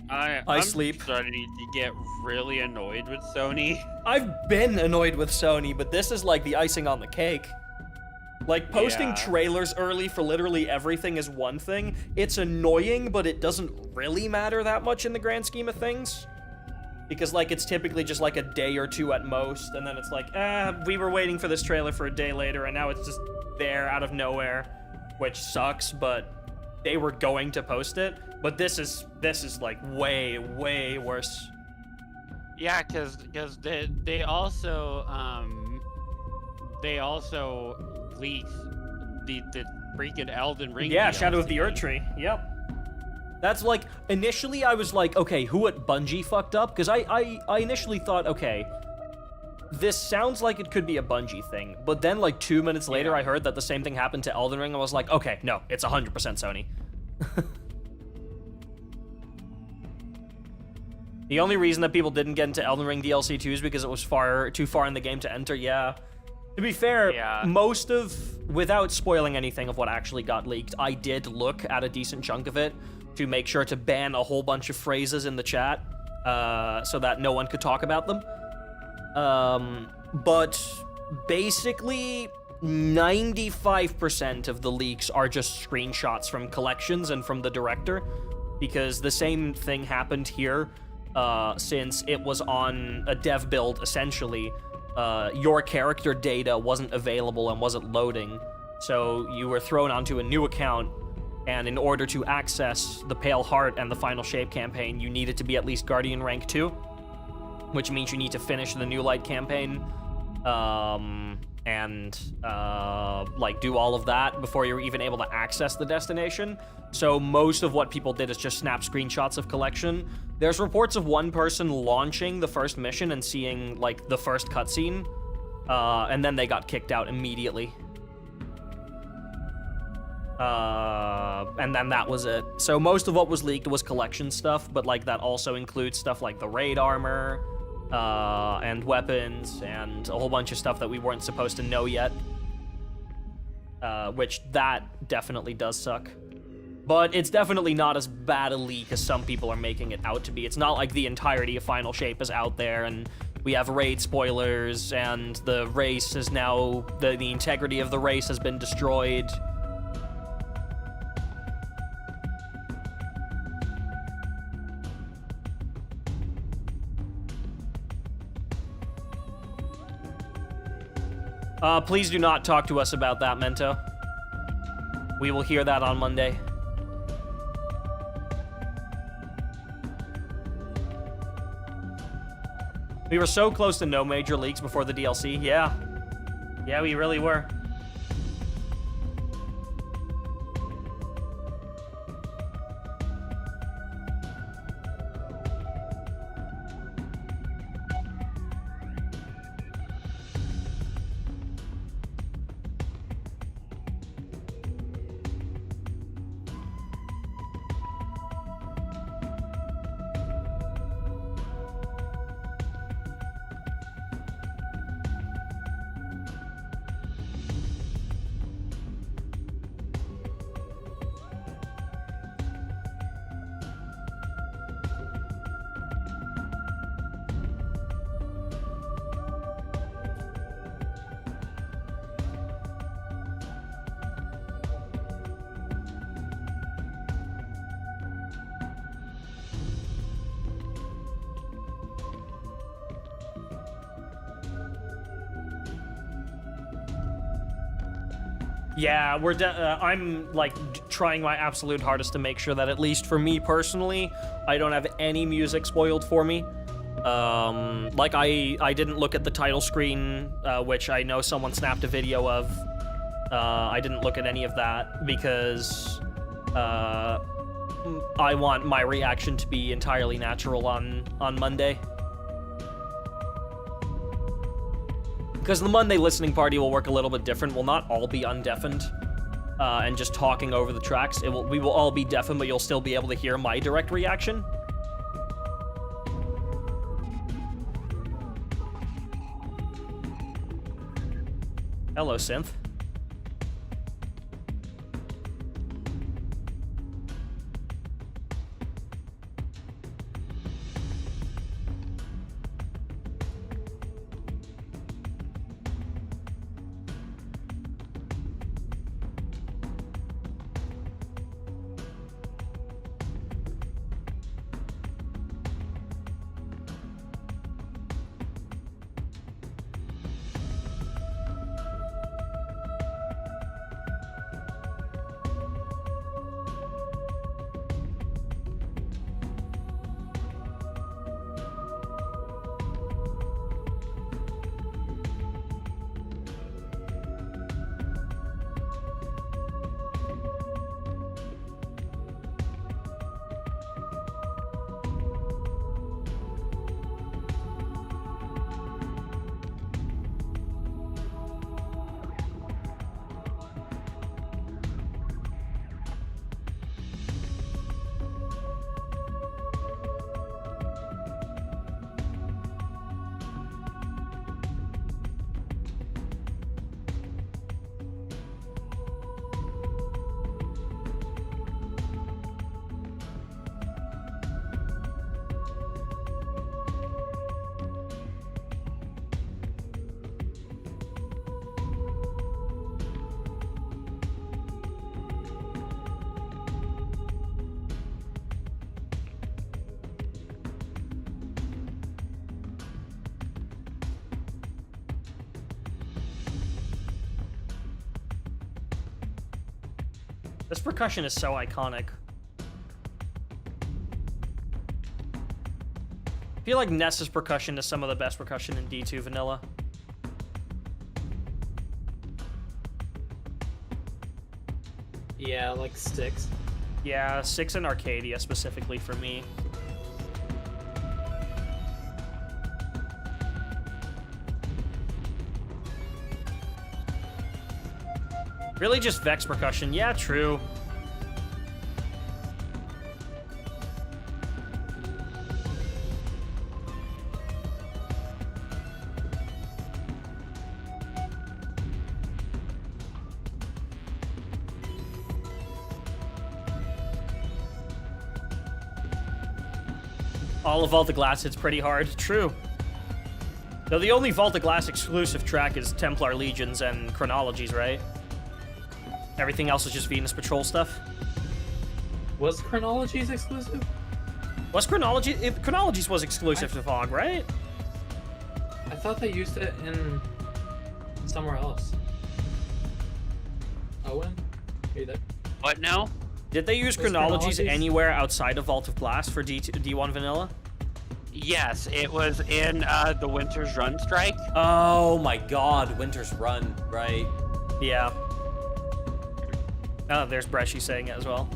I'm sleep. starting to get really annoyed with Sony. I've been annoyed with Sony, but this is like the icing on the cake. Like, posting Yeah. trailers early for literally everything is one thing. It's annoying, but it doesn't really matter that much in the grand scheme of things. Because, like, it's typically just like a day or two at most, and then it's like, we were waiting for this trailer for a day later, and now it's just there out of nowhere, which sucks, but they were going to post it. But this is like way, way worse. Yeah, because they also leaked the freaking Elden Ring. Yeah, DLC. Shadow of the Earth Tree. Yep. That's like, initially I was like, okay, who at Bungie fucked up? Because I initially thought, okay, this sounds like it could be a Bungie thing. But then like 2 minutes later, I heard that the same thing happened to Elden Ring. I was like, okay, no, it's 100% Sony. The only reason that people didn't get into Elden Ring DLC 2 is because it was too far in the game to enter, yeah. To be fair, most of, without spoiling anything of what actually got leaked, I did look at a decent chunk of it to make sure to ban a whole bunch of phrases in the chat, so that no one could talk about them. But basically, 95% of the leaks are just screenshots from collections and from the director, because the same thing happened here. Since it was on a dev build, essentially, your character data wasn't available and wasn't loading, so you were thrown onto a new account, and in order to access the Pale Heart and the Final Shape campaign, you needed to be at least Guardian rank 2, which means you need to finish the New Light campaign, and like, do all of that before you're even able to access the destination. So most of what people did is just snap screenshots of collection. There's reports of one person launching the first mission and seeing, like, the first cutscene, and then they got kicked out immediately. And then that was it. So most of what was leaked was collection stuff, but, like, that also includes stuff like the raid armor, and weapons, and a whole bunch of stuff that we weren't supposed to know yet. Which, that definitely does suck. But it's definitely not as bad a leak as some people are making it out to be. It's not like the entirety of Final Shape is out there, and we have raid spoilers, and the race is now... The integrity of the race has been destroyed. Please do not talk to us about that, Mento. We will hear that on Monday. We were so close to no major leaks before the DLC. Yeah. Yeah, we really were. Yeah, I'm, like, trying my absolute hardest to make sure that, at least for me personally, I don't have any music spoiled for me. Like, I didn't look at the title screen, which I know someone snapped a video of. I didn't look at any of that, because, I want my reaction to be entirely natural on Monday. Because the Monday listening party will work a little bit different. We'll not all be undeafened and just talking over the tracks. We will all be deafened, but you'll still be able to hear my direct reaction. Hello, Synth. This percussion is so iconic. I feel like Nessus percussion is some of the best percussion in D2 vanilla. Yeah, like sticks. Yeah, 6 and Arcadia specifically for me. Really just Vex percussion. Yeah, true. All of Vault of Glass hits pretty hard. True. Though the only Vault of Glass exclusive track is Templar Legions and Chronologies, right? Everything else is just Venus Patrol stuff. Was Chronologies exclusive? Was Chronologies was exclusive to VOG, right? I thought they used it in somewhere else. Owen? Are you there? What now? Did they use Was Chronologies Chronologies- anywhere outside of Vault of Glass for D1 Vanilla? Yes, it was in the Winter's Run strike. Oh my god, Winter's Run, right? Yeah. Oh, there's Bresci saying it as well.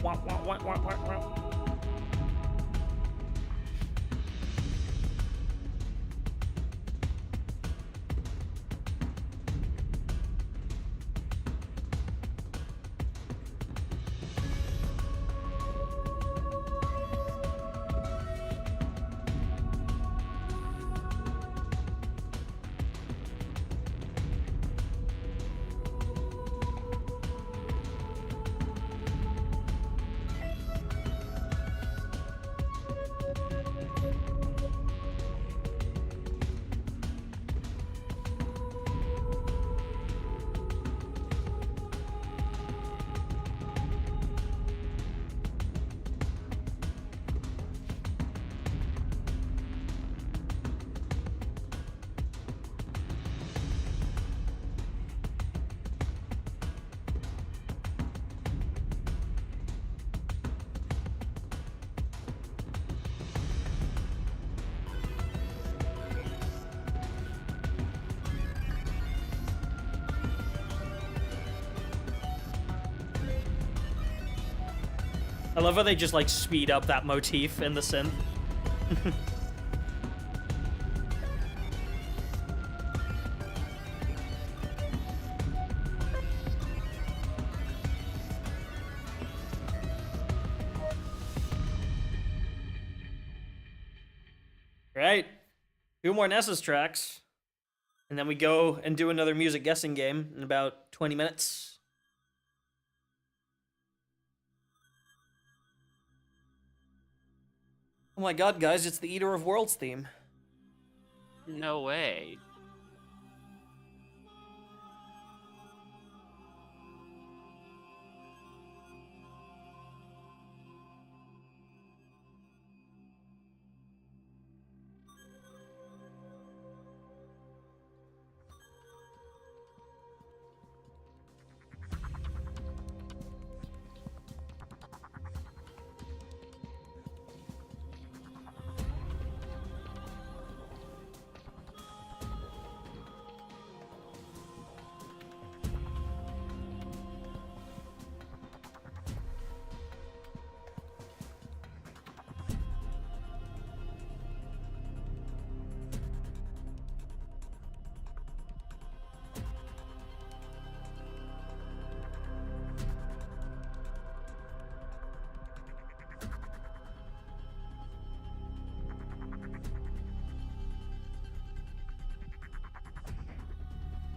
Wah, wah, wah, wah, wah, wah. I love how they just like speed up that motif in the synth. Right. 2 more Nessus tracks. And then we go and do another music guessing game in about 20 minutes. Oh my god, guys, it's the Eater of Worlds theme. No way.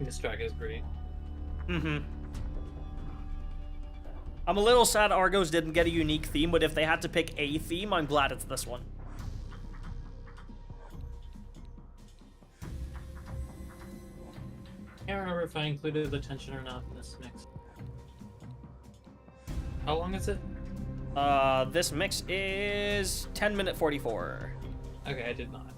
This track is great. Mm-hmm. I'm a little sad Argos didn't get a unique theme, but if they had to pick a theme, I'm glad it's this one. Can't remember if I included the tension or not in this mix. How long is it? This mix is 10-minute 44. Okay, I did not.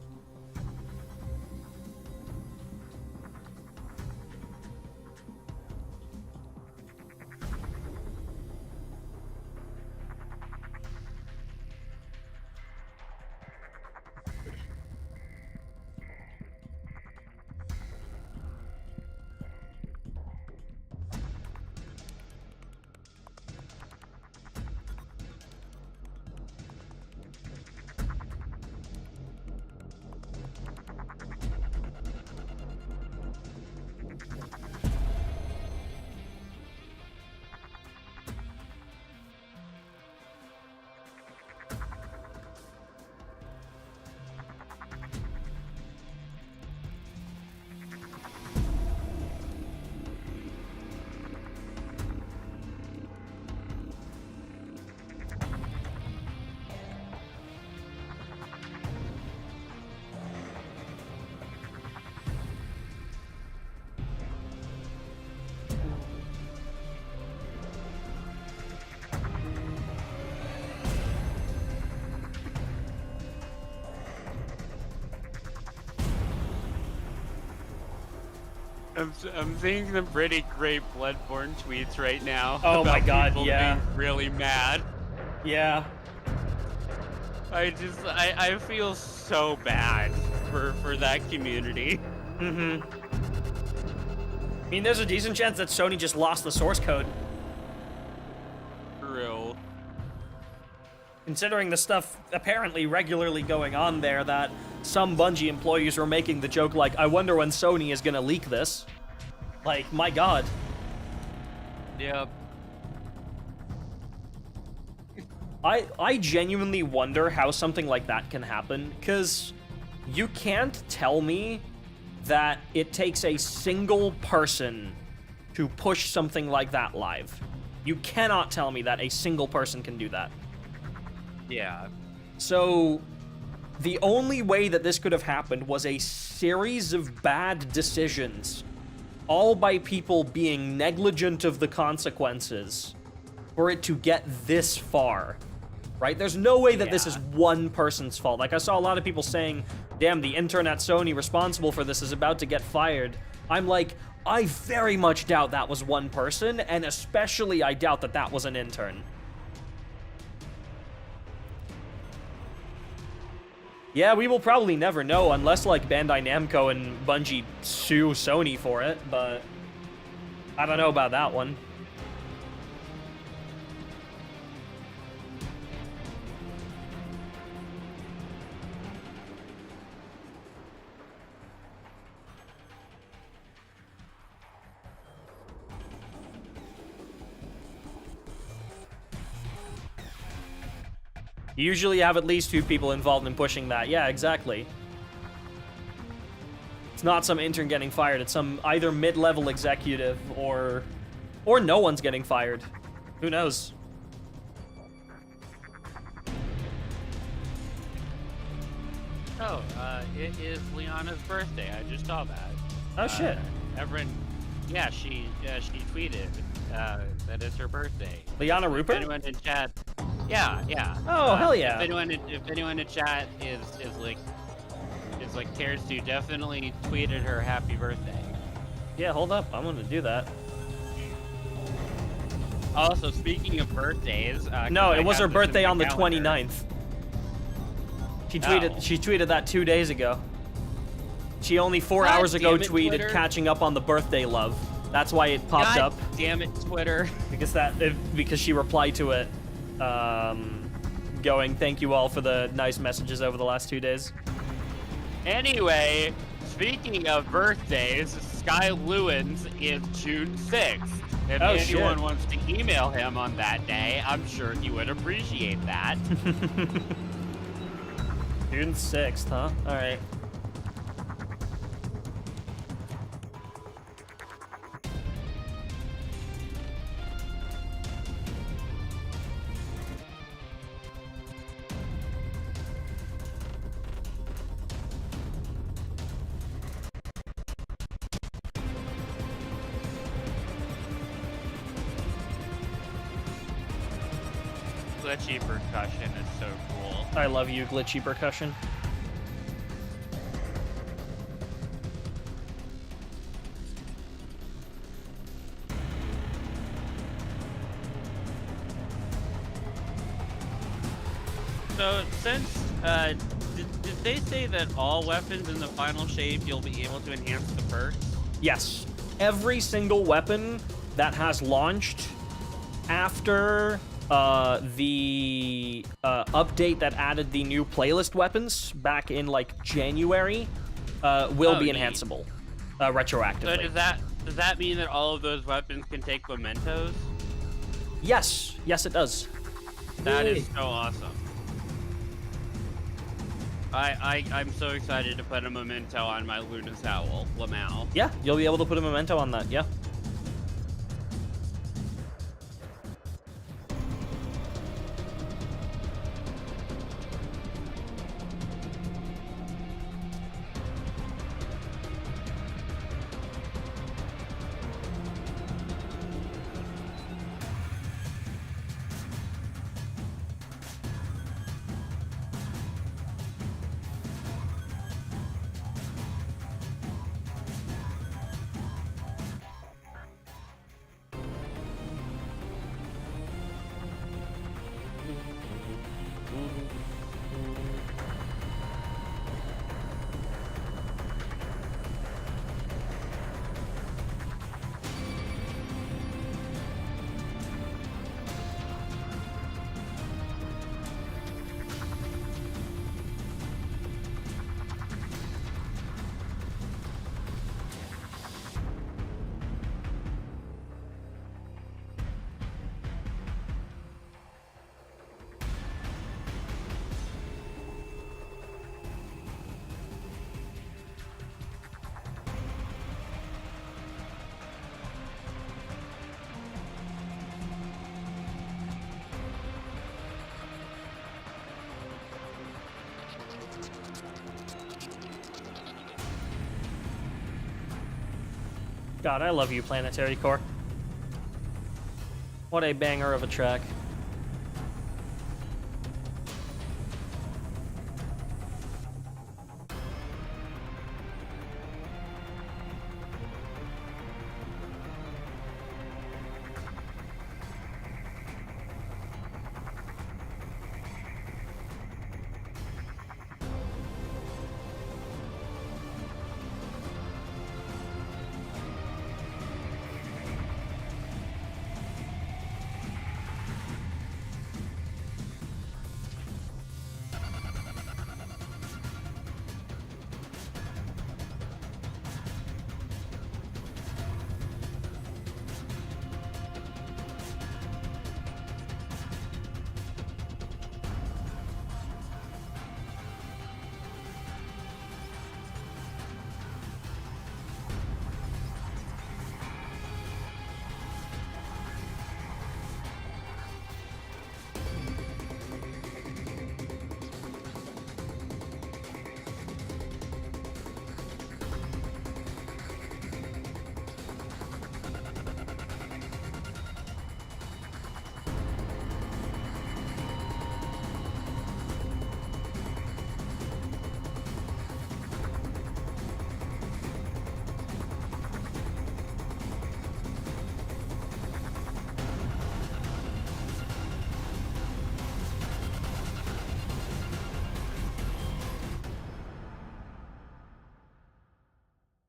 I'm seeing some pretty great Bloodborne tweets right now. Oh my about god, people yeah. being really mad. Yeah. I feel so bad for that community. Mm-hmm. I mean, there's a decent chance that Sony just lost the source code. For real. Considering the stuff apparently regularly going on there, that some Bungie employees were making the joke like, I wonder when Sony is gonna leak this. Like, my god. Yep. I genuinely wonder how something like that can happen, because you can't tell me that it takes a single person to push something like that live. You cannot tell me that a single person can do that. Yeah. So, the only way that this could have happened was a series of bad decisions, all by people being negligent of the consequences, for it to get this far, right? There's no way that this is one person's fault. Like, I saw a lot of people saying, damn, the intern at Sony responsible for this is about to get fired. I'm like, I very much doubt that was one person, and especially I doubt that that was an intern. Yeah, we will probably never know unless, like, Bandai Namco and Bungie sue Sony for it, but I don't know about that one. You usually have at least 2 people involved in pushing that. Yeah, exactly. It's not some intern getting fired. It's some either mid-level executive or no one's getting fired. Who knows? Oh, it is Liana's birthday. I just saw that. Oh shit. Everyone, yeah, she tweeted that it's her birthday. Liana Rupert? If anyone in chat, yeah. Oh, hell yeah. If anyone in chat is like cares to, definitely tweeted her happy birthday. Yeah, hold up. I'm gonna do that. Also, speaking of birthdays, No, it was her have this in birthday my on the calendar. 29th. She tweeted that 2 days ago. She only 4 God hours ago damn it, tweeted Twitter. catching up on the birthday love. That's why it popped God up. damn it, Twitter. Because she replied to it, going, "Thank you all for the nice messages over the last 2 days." Anyway, speaking of birthdays, Sky Lewins is June 6th. If Oh, anyone shit. wants to email him on that day, I'm sure he would appreciate that. June 6th, huh? All right. Glitchy percussion is so cool. I love you, glitchy percussion. So, since, did they say that all weapons in the final shape you'll be able to enhance the perks? Yes. Every single weapon that has launched after the update that added the new playlist weapons back in like January will Oh, be neat. enhanceable retroactively. So does that mean that all of those weapons can take mementos? Yes, it does. That is so awesome. I'm so excited to put a memento on my Luna's Owl, Lamau. Yeah, you'll be able to put a memento on that. Yeah. God, I love you, Planetary Core. What a banger of a track.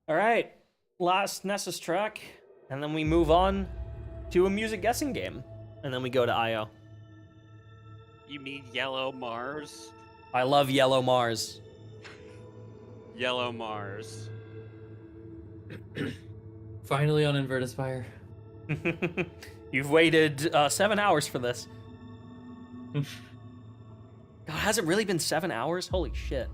All right, last Nessus track, and then we move on to a music guessing game, and then we go to IO. You mean Yellow Mars? I love Yellow Mars. Yellow Mars. Finally on Invertispire. You've waited 7 hours for this. God, has it really been 7 hours? Holy shit.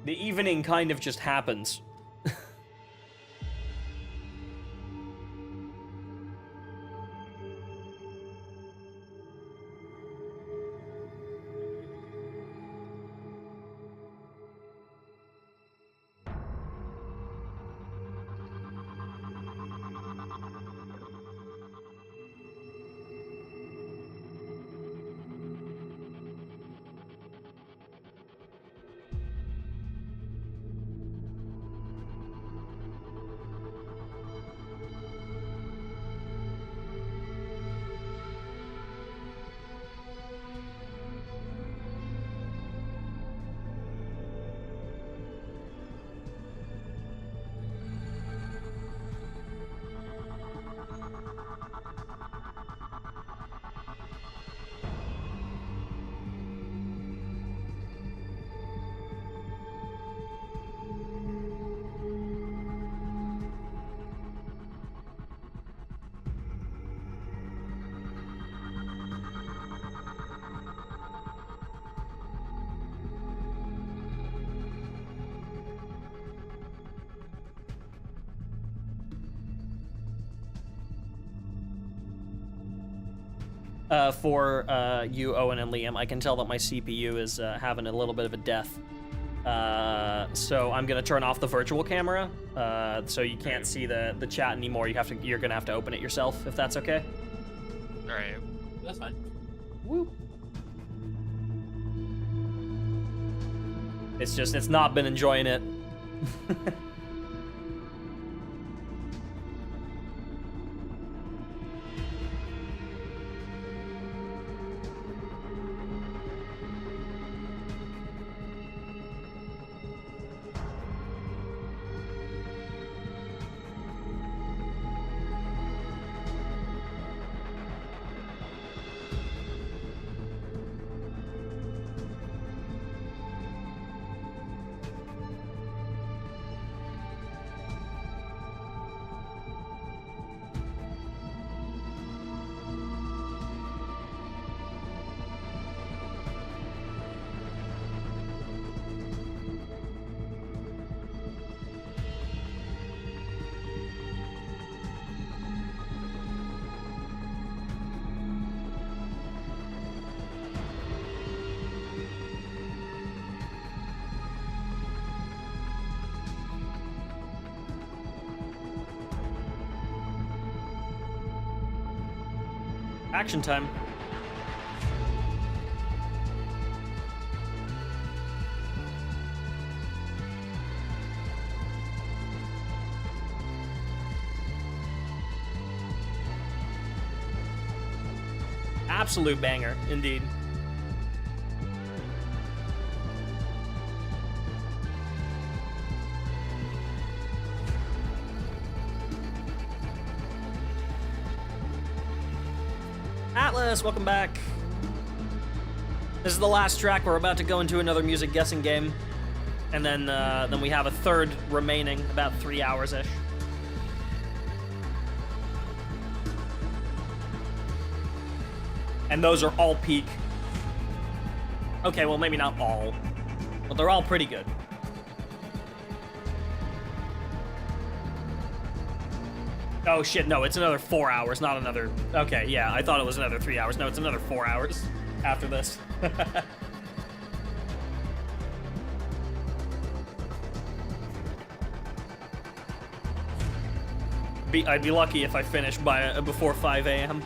The evening kind of just happens. For you, Owen, and Liam, I can tell that my CPU is having a little bit of a death. So I'm gonna turn off the virtual camera, so you can't see the chat anymore. You're gonna have to open it yourself, if that's okay. All right. That's fine. Woo. It's not been enjoying it. Action time. Absolute banger, indeed. Atlas, welcome back. This is the last track. We're about to go into another music guessing game, and then we have a third remaining, about 3 hours-ish. And those are all peak. Okay, well, maybe not all, but they're all pretty good. Oh shit, no, it's another 4 hours, not another... Okay, yeah, I thought it was another 3 hours. No, it's another 4 hours after this. I'd be lucky if I finished by before 5 a.m.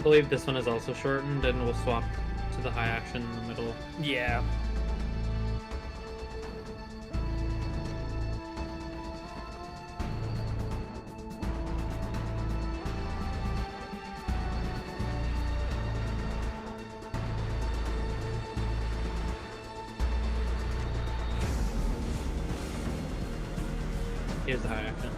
believe this one is also shortened, and we'll swap to the high action in the middle. Yeah. Here's the high action.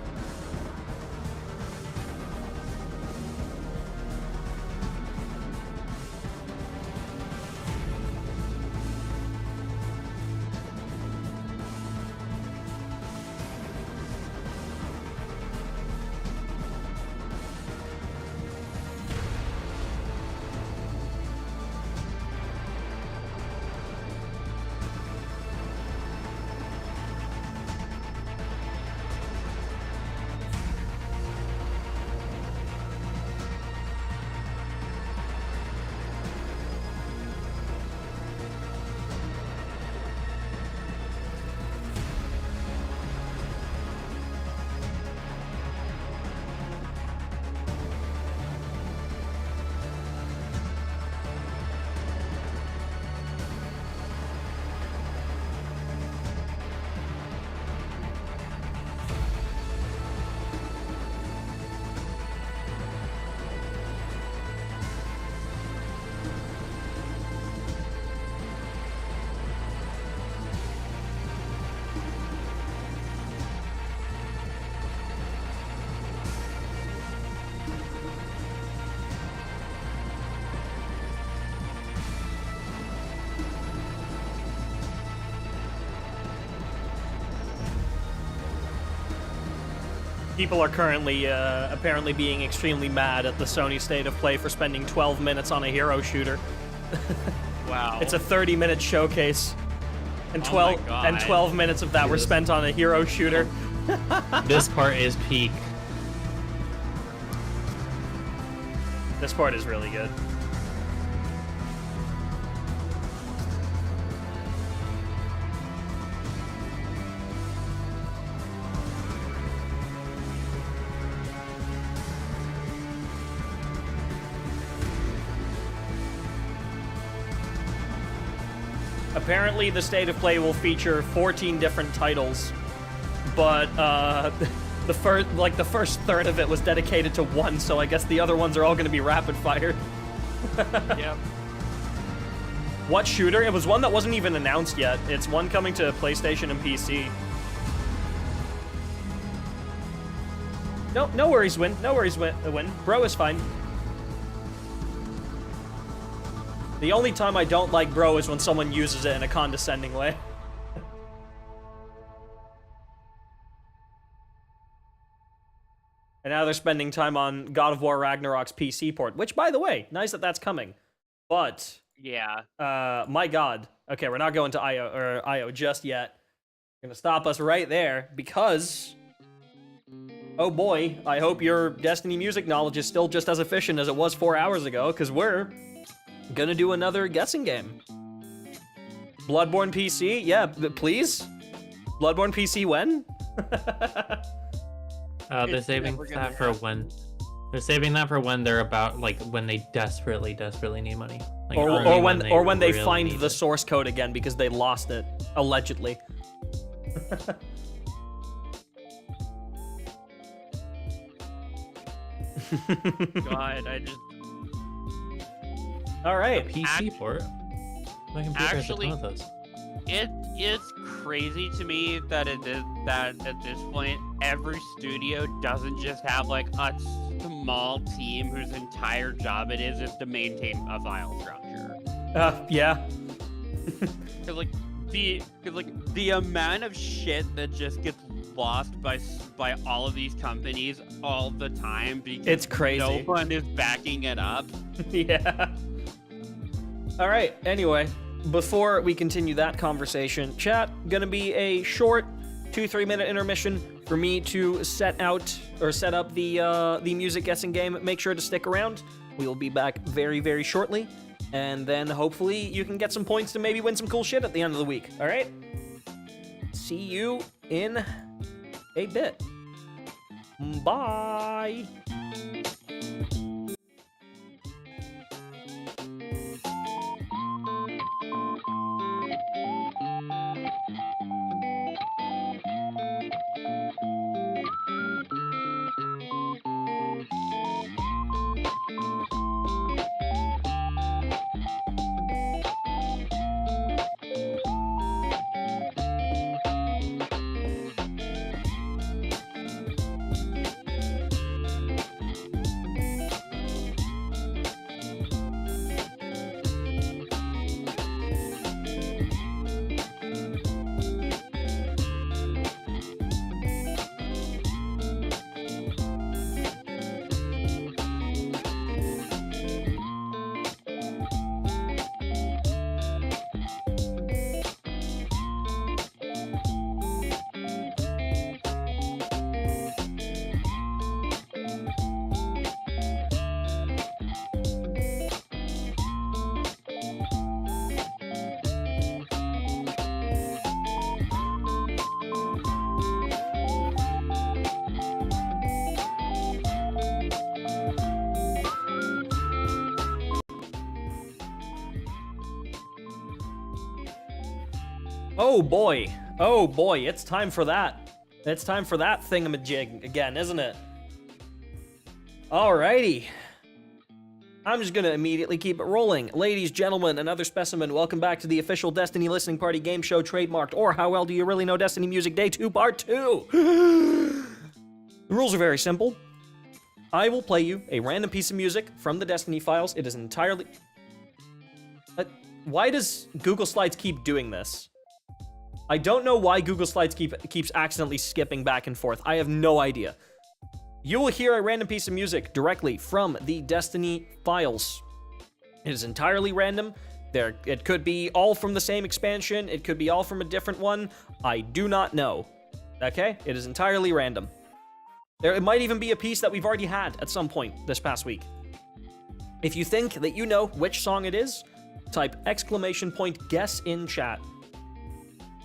People are currently apparently being extremely mad at the Sony State of Play for spending 12 minutes on a hero shooter. Wow. It's a 30-minute showcase, and Oh my 12 minutes of that were Jesus. spent on a hero shooter. This part is peak. This part is really good. Apparently, the State of Play will feature 14 different titles, but the first third of it was dedicated to one, so I guess the other ones are all going to be rapid fire. Yep. What shooter? It was one that wasn't even announced yet. It's one coming to PlayStation and PC. No worries, Win. No worries, Win. Bro is fine. The only time I don't like bro is when someone uses it in a condescending way. And now they're spending time on God of War Ragnarok's PC port, which, by the way, nice that that's coming. But, Yeah. my god. Okay, we're not going to IO just yet. Gonna stop us right there, because... Oh boy, I hope your Destiny music knowledge is still just as efficient as it was 4 hours ago, because we're gonna do another guessing game. Bloodborne PC? Yeah, please? Bloodborne PC when? They're It's saving never gonna that for when. They're saving that for when they're about, like, when they desperately need money. Like, only or when they really find need the it. source code again because they lost it, allegedly. God, I just All right. PC port. My computer has a Actually- ton of those. it's crazy to me that that at this point every studio doesn't just have like a small team whose entire job it is to maintain a file structure. Yeah. Cause like the amount of shit that just gets lost by all of these companies all the time because It's crazy. no one is backing it up. Yeah. All right. Anyway, before we continue that conversation, chat, gonna be a short 2-3 minute intermission for me to set up the music guessing game. Make sure to stick around. We will be back very, very shortly, and then hopefully you can get some points to maybe win some cool shit at the end of the week. All right. See you in a bit. Bye. Oh boy, it's time for that. It's time for that thingamajig again, isn't it? Alrighty. I'm just gonna immediately keep it rolling. Ladies, gentlemen, another specimen, welcome back to the official Destiny Listening Party game show trademarked, or How Well Do You Really Know Destiny Music Day 2 Part 2. The rules are very simple. I will play you a random piece of music from the Destiny files. It is entirely... why does Google Slides keep doing this? I don't know why Google Slides keeps accidentally skipping back and forth. I have no idea. You will hear a random piece of music directly from the Destiny files. It is entirely random. It could be all from the same expansion. It could be all from a different one. I do not know. Okay? It is entirely random. It might even be a piece that we've already had at some point this past week. If you think that you know which song it is, type !guess in chat.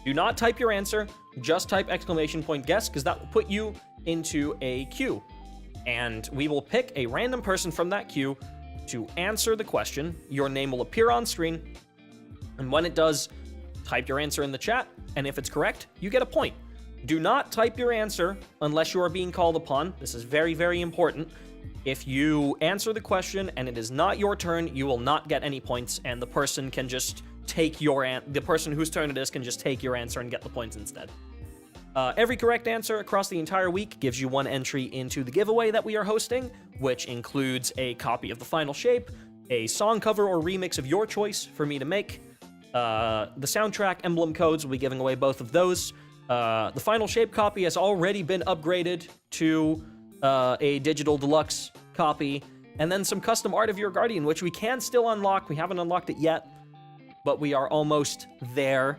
Do not type your answer, just type !guess, because that will put you into a queue. And we will pick a random person from that queue to answer the question. Your name will appear on screen, and when it does, type your answer in the chat, and if it's correct, you get a point. Do not type your answer unless you are being called upon. This is very, very important. If you answer the question and it is not your turn, you will not get any points, and the person can just take the person whose turn it is can just take your answer and get the points instead. Every correct answer across the entire week gives you one entry into the giveaway that we are hosting, which includes a copy of the final shape, a song cover or remix of your choice for me to make. The soundtrack emblem codes, we'll be giving away both of those. The final shape copy has already been upgraded to a digital deluxe copy, and then some custom art of your Guardian, which we can still unlock. We haven't unlocked it yet, but we are almost there.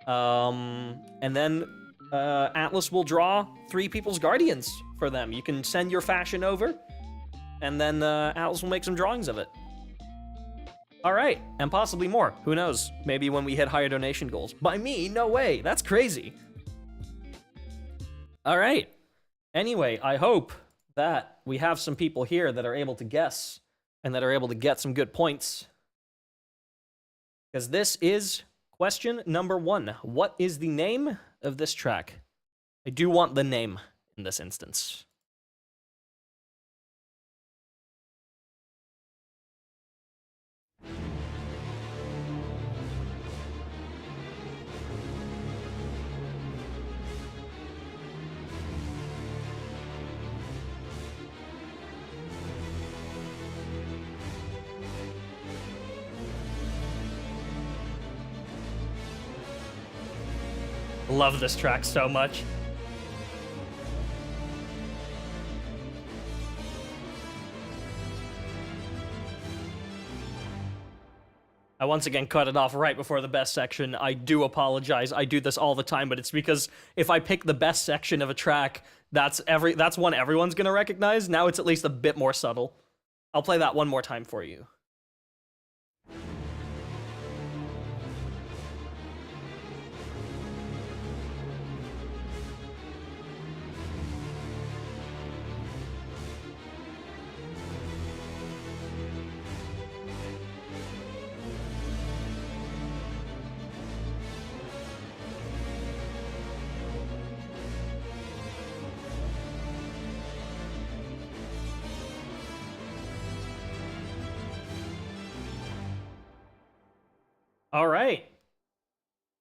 And then Atlas will draw 3 people's Guardians for them. You can send your fashion over, and then Atlas will make some drawings of it. All right, and possibly more. Who knows? Maybe when we hit higher donation goals. By me? No way. That's crazy. All right. Anyway, I hope that we have some people here that are able to guess and that are able to get some good points. Because this is question number 1. What is the name of this track? I do want the name in this instance. Love this track so much. I once again cut it off right before the best section. I do apologize. I do this all the time, but it's because if I pick the best section of a track, that's one everyone's gonna recognize. Now it's at least a bit more subtle. I'll play that one more time for you. All right.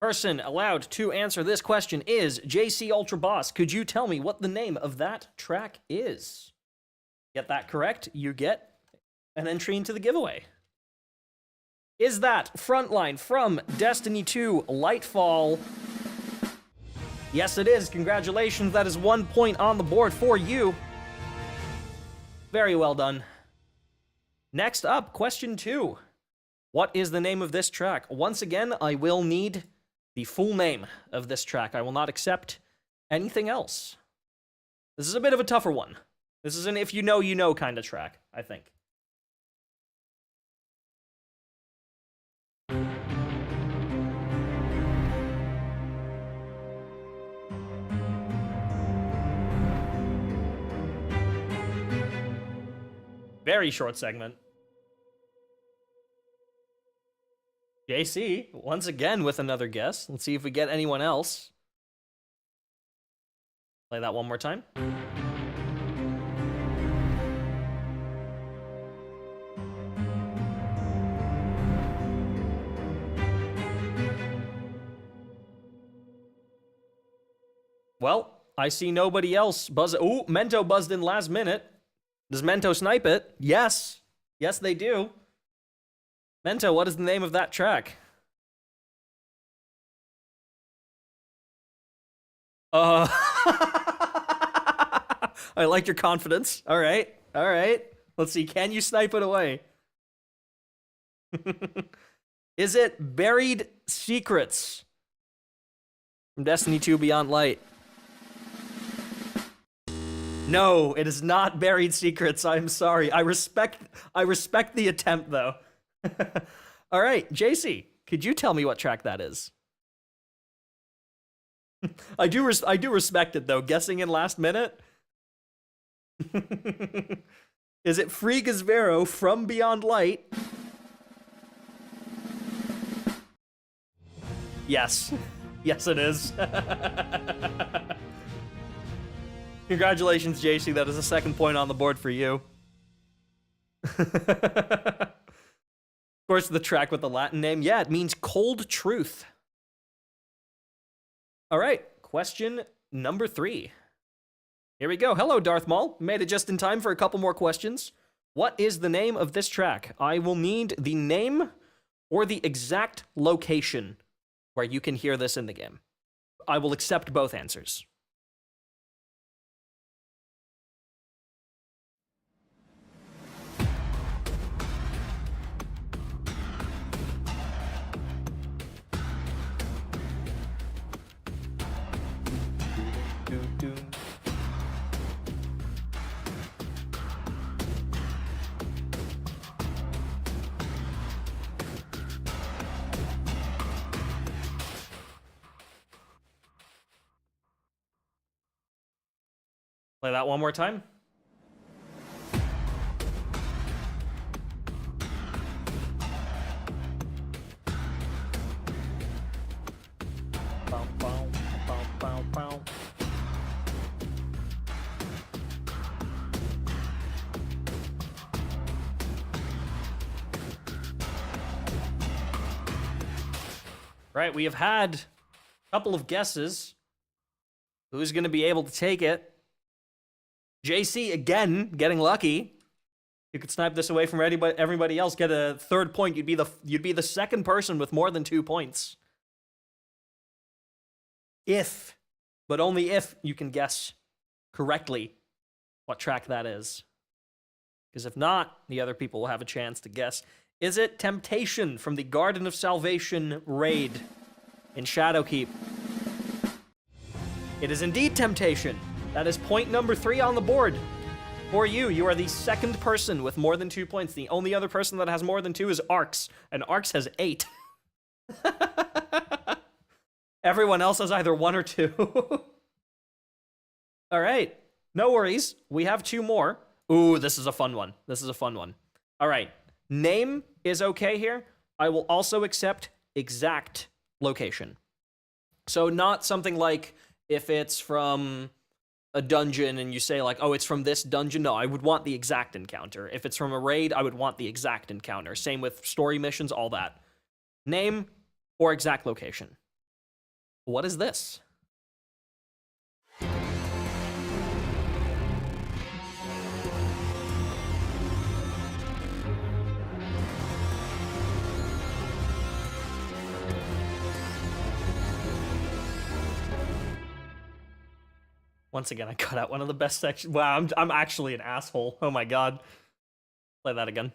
Person allowed to answer this question is JC Ultra Boss. Could you tell me what the name of that track is? Get that correct, you get an entry into the giveaway. Is that Frontline from Destiny 2 Lightfall? Yes, it is. Congratulations. That is 1 point on the board for you. Very well done. Next up, question 2. What is the name of this track? Once again, I will need the full name of this track. I will not accept anything else. This is a bit of a tougher one. This is an if you know kind of track, I think. Very short segment. JC, once again with another guess. Let's see if we get anyone else. Play that one more time. Well, I see nobody else buzz. Ooh, Mento buzzed in last minute. Does Mento snipe it? Yes. Yes, they do. Mento, what is the name of that track? I like your confidence. All right. All right. Let's see. Can you snipe it away? Is it Buried Secrets from Destiny 2 Beyond Light? No, it is not Buried Secrets. I'm sorry. I respect the attempt though. All right, JC, could you tell me what track that is? I do respect it though. Guessing in last minute. Is it Free Gazvero from Beyond Light? Yes. Yes, it is. Congratulations, JC. That is a second point on the board for you. Of course, the track with the Latin name. Yeah, it means cold truth. All right, question number 3. Here we go. Hello, Darth Maul. Made it just in time for a couple more questions. What is the name of this track? I will need the name or the exact location where you can hear this in the game. I will accept both answers. Play that one more time. Right, we have had a couple of guesses. Who's going to be able to take it? JC, again, getting lucky. You could snipe this away from everybody else, get a third point. You'd be the second person with more than 2 points. If, but only if, you can guess correctly what track that is. Because if not, the other people will have a chance to guess. Is it Temptation from the Garden of Salvation raid in Shadowkeep? It is indeed Temptation. That is point number 3 on the board. For you, you are the second person with more than 2 points. The only other person that has more than 2 is Arcs, and Arcs has 8. Everyone else has either 1 or 2. All right, no worries. We have 2 more. Ooh, this is a fun one. This is a fun one. All right, name is okay here. I will also accept exact location. So not something like if it's from a dungeon and you say like, oh, it's from this dungeon. No, I would want the exact encounter. If it's from a raid, I would want the exact encounter. Same with story missions, all that. Name or exact location. What is this? Once again, I cut out one of the best sections. Wow, I'm actually an asshole. Oh my god. Play that again.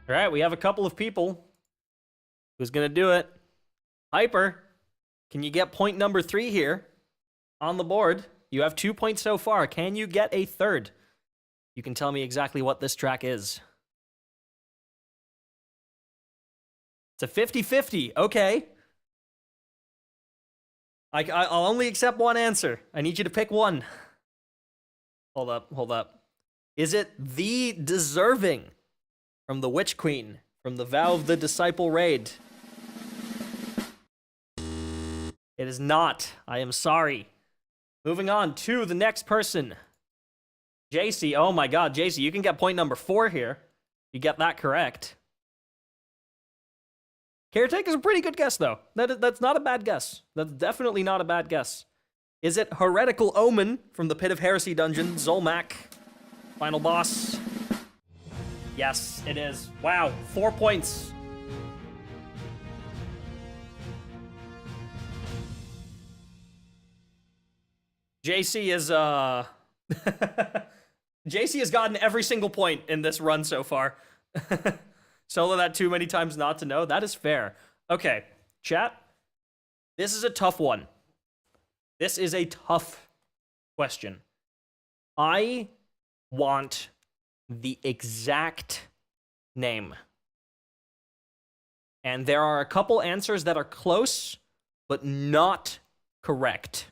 All right, we have a couple of people. Who's gonna do it? Hyper, can you get point number 3 here on the board? You have 2 points so far. Can you get a third? You can tell me exactly what this track is. It's a 50-50. Okay. I'll only accept one answer. I need you to pick one. Hold up. Is it the Deserving from the Witch Queen from the Vow of the Disciple raid? It is not. I am sorry. Moving on to the next person. JC. Oh my god, JC, you can get point number 4 here. You get that correct. Caretaker's a pretty good guess, though. That's not a bad guess. That's definitely not a bad guess. Is it Heretical Omen from the Pit of Heresy dungeon, Zolmak? Final boss. Yes, it is. Wow, 4 points. JC is, JC has gotten every single point in this run so far. Solo that too many times not to know. That is fair. Okay, chat. This is a tough one. This is a tough question. I want the exact name. And there are a couple answers that are close, but not correct.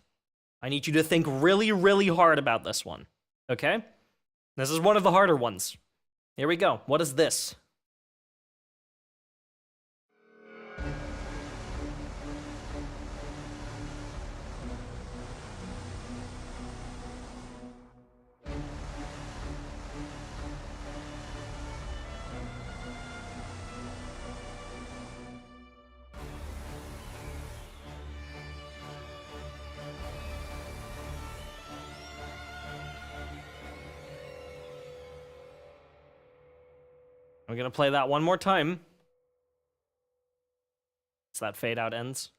I need you to think really, really hard about this one. Okay? This is one of the harder ones. Here we go. What is this? I'm gonna play that one more time. So that fade out ends.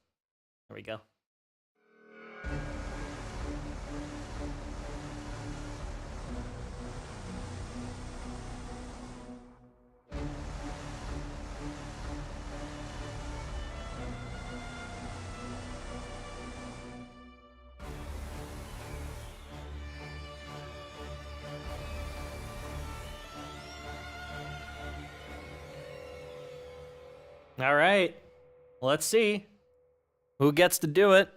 There we go. All right, let's see who gets to do it.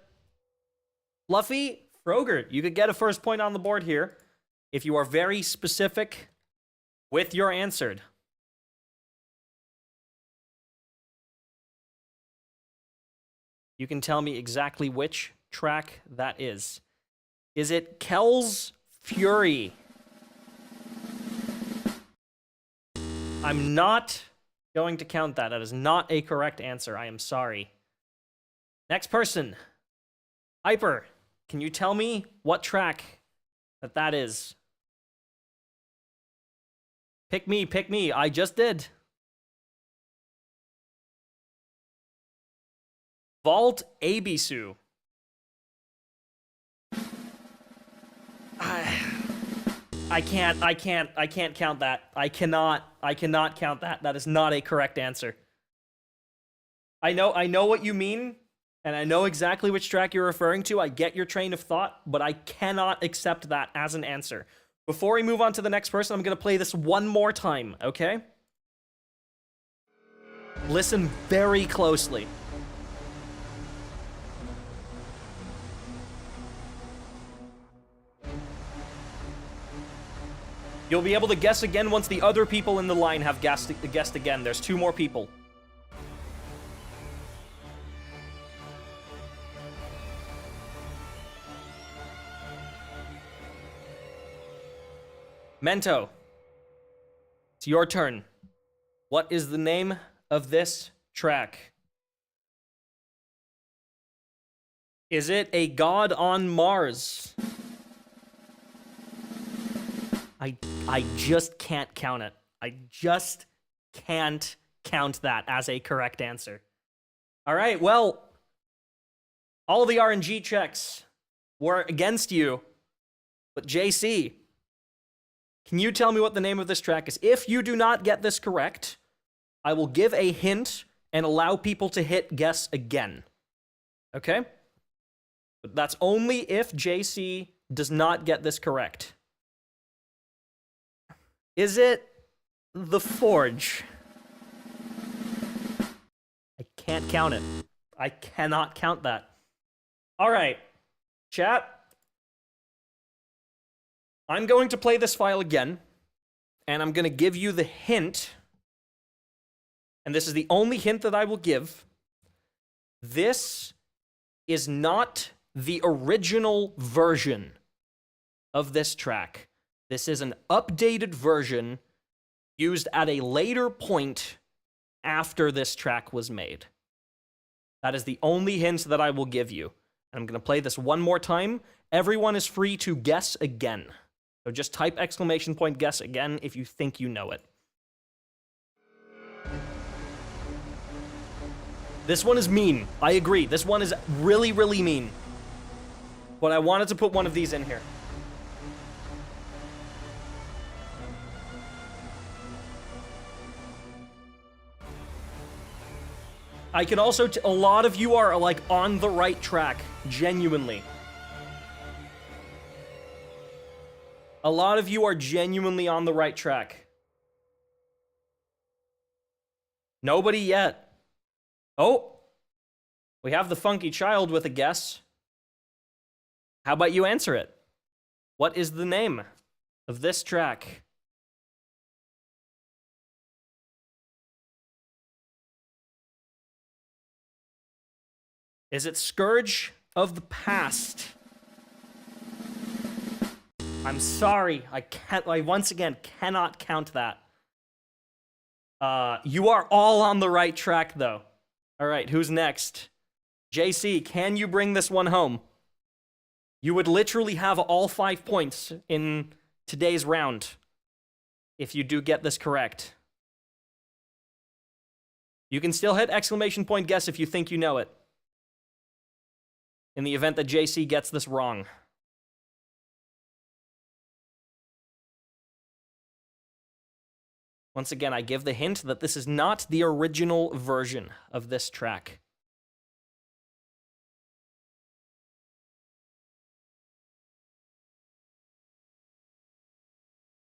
Fluffy Frogert, you could get a first point on the board here if you are very specific with your answered. You can tell me exactly which track that is. Is it Kel's Fury? I'm not going to count that. That is not a correct answer. I am sorry. Next person. Hyper, can you tell me what track that is? Pick me. I just did. Vault Abisu. I can't count that. I cannot count that. That is not a correct answer. I know what you mean, and I know exactly which track you're referring to. I get your train of thought, but I cannot accept that as an answer. Before we move on to the next person, I'm gonna play this one more time, okay? Listen very closely. You'll be able to guess again once the other people in the line have guessed again. There's 2 more people. Mento, it's your turn. What is the name of this track? Is it A God on Mars? I just can't count it. I just can't count that as a correct answer. All right, well, all the RNG checks were against you, but JC, can you tell me what the name of this track is? If you do not get this correct, I will give a hint and allow people to hit guess again. Okay? But that's only if JC does not get this correct. Is it The Forge? I can't count it. I cannot count that. All right, chat. I'm going to play this file again, and I'm going to give you the hint, and this is the only hint that I will give. This is not the original version of this track. This is an updated version used at a later point after this track was made. That is the only hint that I will give you. I'm going to play this one more time. Everyone is free to guess again. So just type exclamation point guess again if you think you know it. This one is mean. I agree. This one is really, really mean. But I wanted to put one of these in here. I can also, a lot of you are like on the right track, genuinely. A lot of you are genuinely on the right track. Nobody yet. Oh, we have the funky child with a guess. How about you answer it? What is the name of this track? Is it Scourge of the Past? I'm sorry, I once again cannot count that. You are all on the right track, though. All right, who's next? JC, can you bring this one home? You would literally have all 5 points in today's round if you do get this correct. You can still hit exclamation point guess if you think you know it, in the event that JC gets this wrong. Once again, I give the hint that this is not the original version of this track.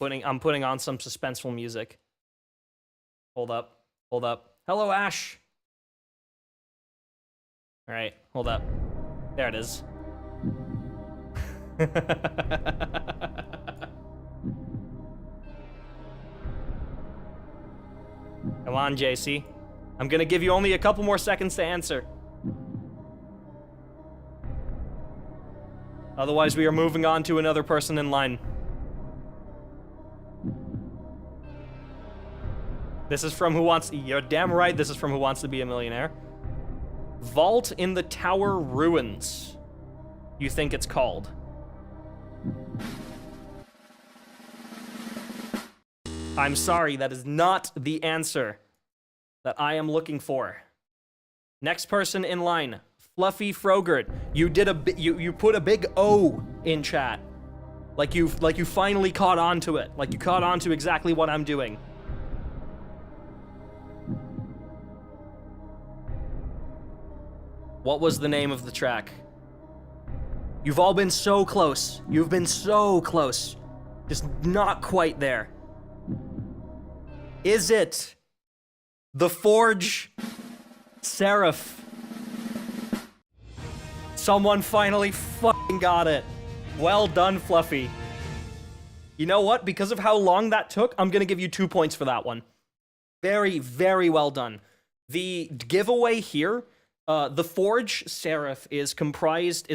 I'm putting on some suspenseful music. Hold up. Hold up. Hello, Ash. All right, hold up. There it is. Come on, JC. I'm gonna give you only a couple more seconds to answer. Otherwise, we are moving on to another person in line. This is from Who Wants... You're damn right this is from Who Wants to Be a Millionaire. Vault in the Tower Ruins, you think it's called. I'm sorry, that is not the answer that I am looking for. Next person in line, Fluffy Frogurt. You did you put a big O in chat. Like you finally caught on to it. Like you caught on to exactly what I'm doing. What was the name of the track? You've all been so close. You've been so close. Just not quite there. Is it The Forge Seraph? Someone finally fucking got it. Well done, Fluffy. You know what? Because of how long that took, I'm gonna give you 2 points for that one. Very, very well done. The giveaway here, The Forge Seraph is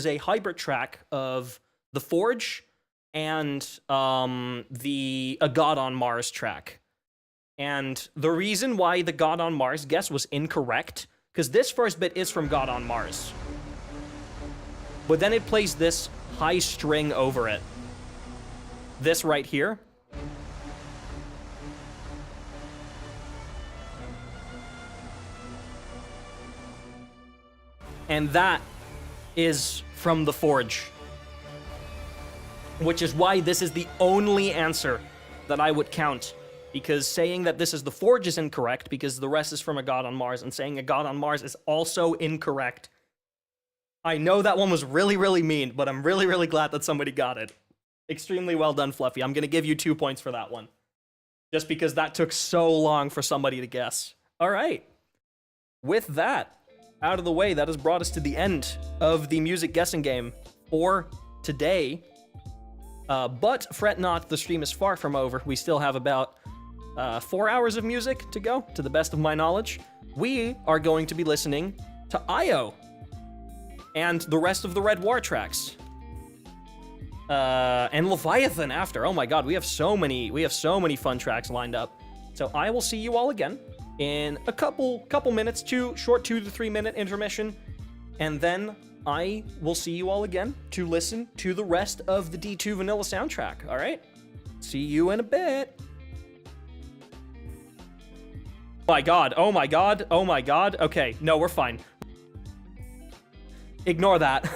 a hybrid track of The Forge and a God on Mars track. And the reason why the God on Mars guess was incorrect, because this first bit is from God on Mars. But then it plays this high string over it. This right here. And that is from The Forge. Which is why this is the only answer that I would count. Because saying that this is The Forge is incorrect, because the rest is from a God on Mars, and saying a God on Mars is also incorrect. I know that one was really, really mean, but I'm really, really glad that somebody got it. Extremely well done, Fluffy. I'm gonna give you 2 points for that one. Just because that took so long for somebody to guess. All right. With that, out of the way, that has brought us to the end of the music guessing game for today. But fret not, the stream is far from over. We still have about 4 hours of music to go, to the best of my knowledge. We are going to be listening to Io and the rest of the Red War tracks. And Leviathan after. Oh my god, we have so many fun tracks lined up. So I will see you all again in a couple minutes, short 2 to 3 minute intermission, and then I will see you all again to listen to the rest of the D2 Vanilla soundtrack. All right? See you in a bit. Oh my god, oh my god, oh my god. Okay, no, we're fine. Ignore that.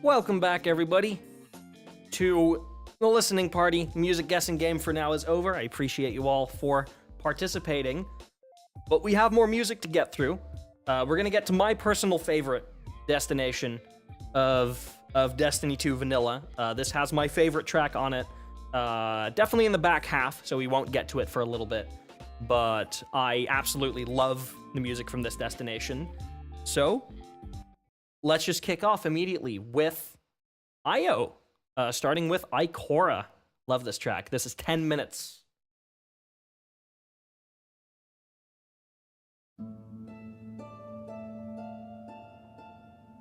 Welcome back, everybody, to the listening party. Music guessing game for now is over. I appreciate you all for participating, but we have more music to get through. We're gonna get to my personal favorite destination of Destiny 2 Vanilla. This has my favorite track on it, definitely in the back half, so we won't get to it for a little bit, but I absolutely love the music from this destination. So let's just kick off immediately with Io, starting with Ikora. Love this track. This is 10 minutes.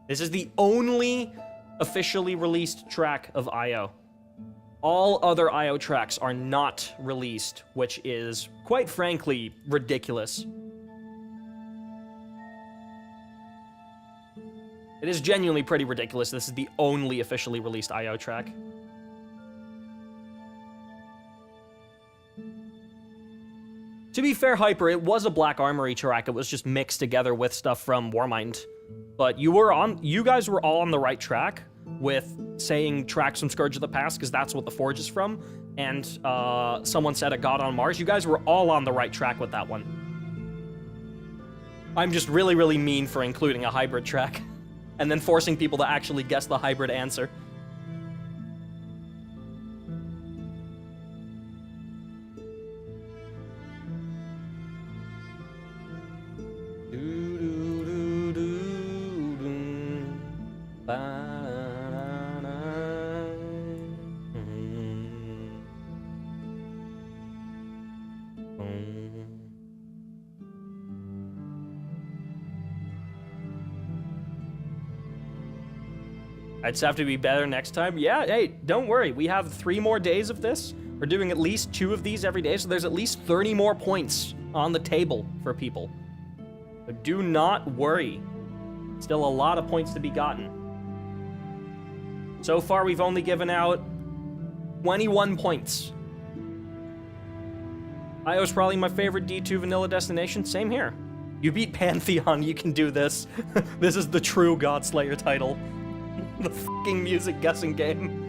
This is the only officially released track of Io. All other Io tracks are not released, which is, quite frankly, ridiculous. It is genuinely pretty ridiculous. This is the only officially released Io track. To be fair, Hyper, it was a Black Armory track. It was just mixed together with stuff from Warmind. But you guys were all on the right track with saying tracks from Scourge of the Past, because that's what the Forge is from. And someone said A God on Mars. You guys were all on the right track with that one. I'm just really, really mean for including a hybrid track and then forcing people to actually guess the hybrid answer. I'd just have to be better next time. Yeah, hey, don't worry. We have 3 more days of this. We're doing at least 2 of these every day, so there's at least 30 more points on the table for people. So do not worry. Still a lot of points to be gotten. So far, we've only given out 21 points. IO's probably my favorite D2 vanilla destination. Same here. You beat Pantheon, you can do this. This is the true Godslayer title. The fucking music guessing game.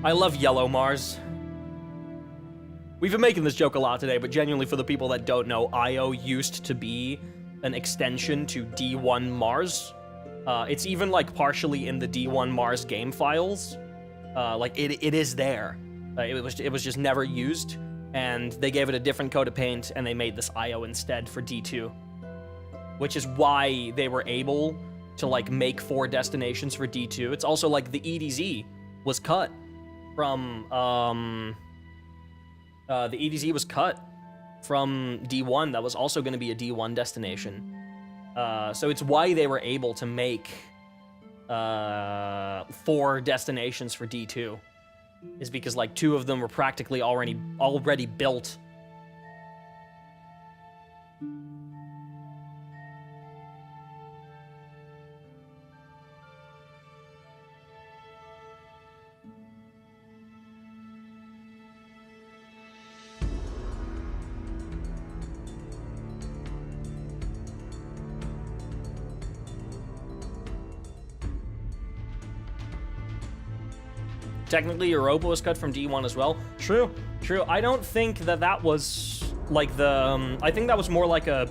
I love Yellow Mars. We've been making this joke a lot today, but genuinely for the people that don't know, IO used to be an extension to D1 Mars. It's even like partially in the D1 Mars game files. Like it is there. It was just never used, and they gave it a different coat of paint, and they made this IO instead for D2, which is why they were able to like make 4 destinations for D2. It's also like the EDZ was cut from the EDZ was cut from D1. That was also going to be a D1 destination. So it's why they were able to make 4 destinations for D2, is because like 2 of them were practically already built. Technically, Europa was cut from D1 as well. True. I don't think that was like the... I think that was more like a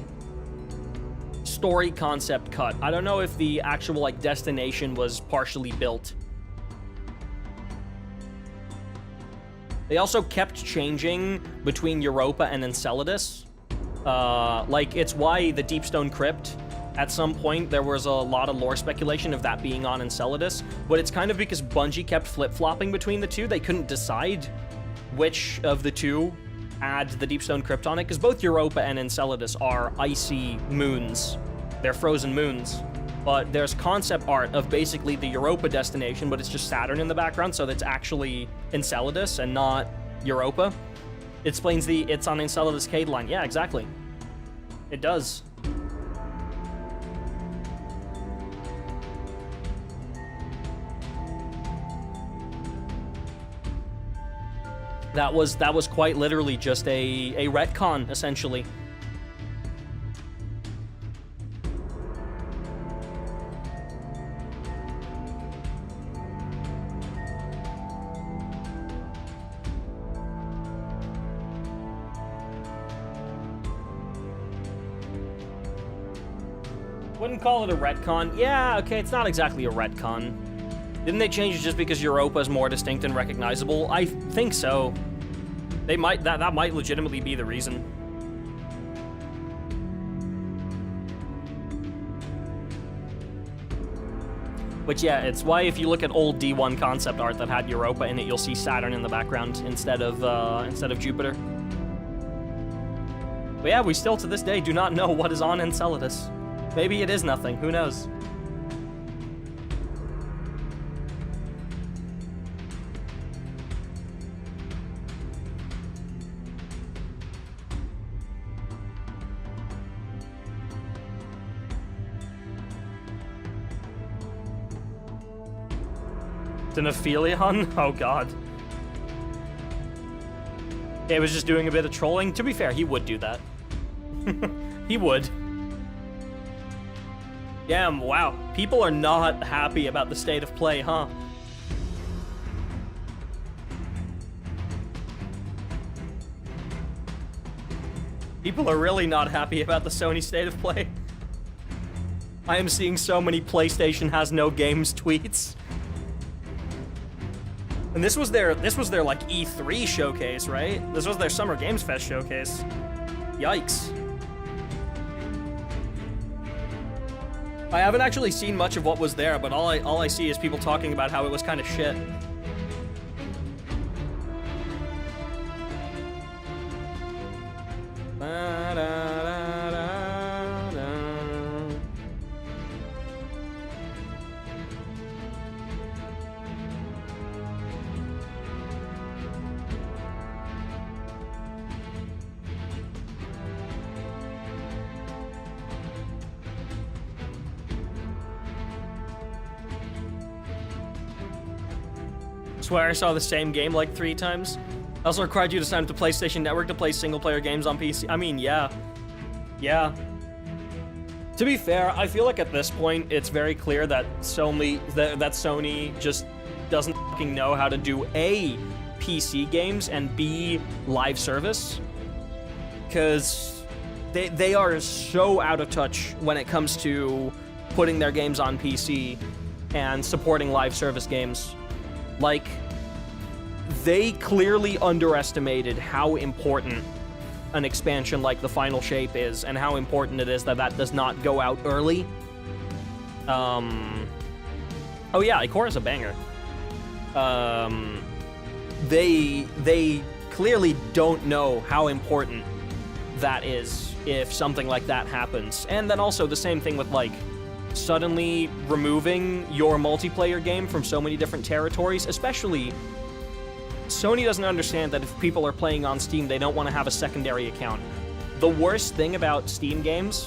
story concept cut. I don't know if the actual like destination was partially built. They also kept changing between Europa and Enceladus. Like, it's why the Deepstone Crypt, at some point, there was a lot of lore speculation of that being on Enceladus, but it's kind of because Bungie kept flip-flopping between the two. They couldn't decide which of the two had the Deepstone Crypt on it, because both Europa and Enceladus are icy moons. They're frozen moons. But there's concept art of basically the Europa destination, but it's just Saturn in the background, so that's actually Enceladus and not Europa. It explains it's on Enceladus Cade line. Yeah, exactly. It does. That was quite literally just a retcon, essentially. Wouldn't call it a retcon. Yeah, okay, it's not exactly a retcon. Didn't they change it just because Europa is more distinct and recognizable? I think so. They might that might legitimately be the reason. But yeah, it's why if you look at old D1 concept art that had Europa in it, you'll see Saturn in the background instead of Jupiter. But yeah, we still to this day do not know what is on Enceladus. Maybe it is nothing, who knows? An Aphelion? Oh god. Yeah, he was just doing a bit of trolling. To be fair, he would do that. He would. Damn, wow. People are not happy about the state of play, huh? People are really not happy about the Sony state of play. I am seeing so many PlayStation has no games tweets. And this was their like E3 showcase, right? This was their Summer Games Fest showcase. Yikes. I haven't actually seen much of what was there, but all I see is people talking about how it was kind of shit. swear I saw the same game like 3 times. Also required you to sign up to PlayStation Network to play single-player games on PC. I mean, yeah. Yeah. To be fair, I feel like at this point, it's very clear that Sony just doesn't fucking know how to do A, PC games, and B, live service. Because they are so out of touch when it comes to putting their games on PC and supporting live service games. Like, they clearly underestimated how important an expansion like the Final Shape is, and how important it is that that does not go out early. Oh yeah, Ikora's a banger. They clearly don't know how important that is if something like that happens. And then also the same thing with, like, suddenly removing your multiplayer game from so many different territories, especially Sony doesn't understand that if people are playing on Steam, they don't want to have a secondary account. The worst thing about Steam games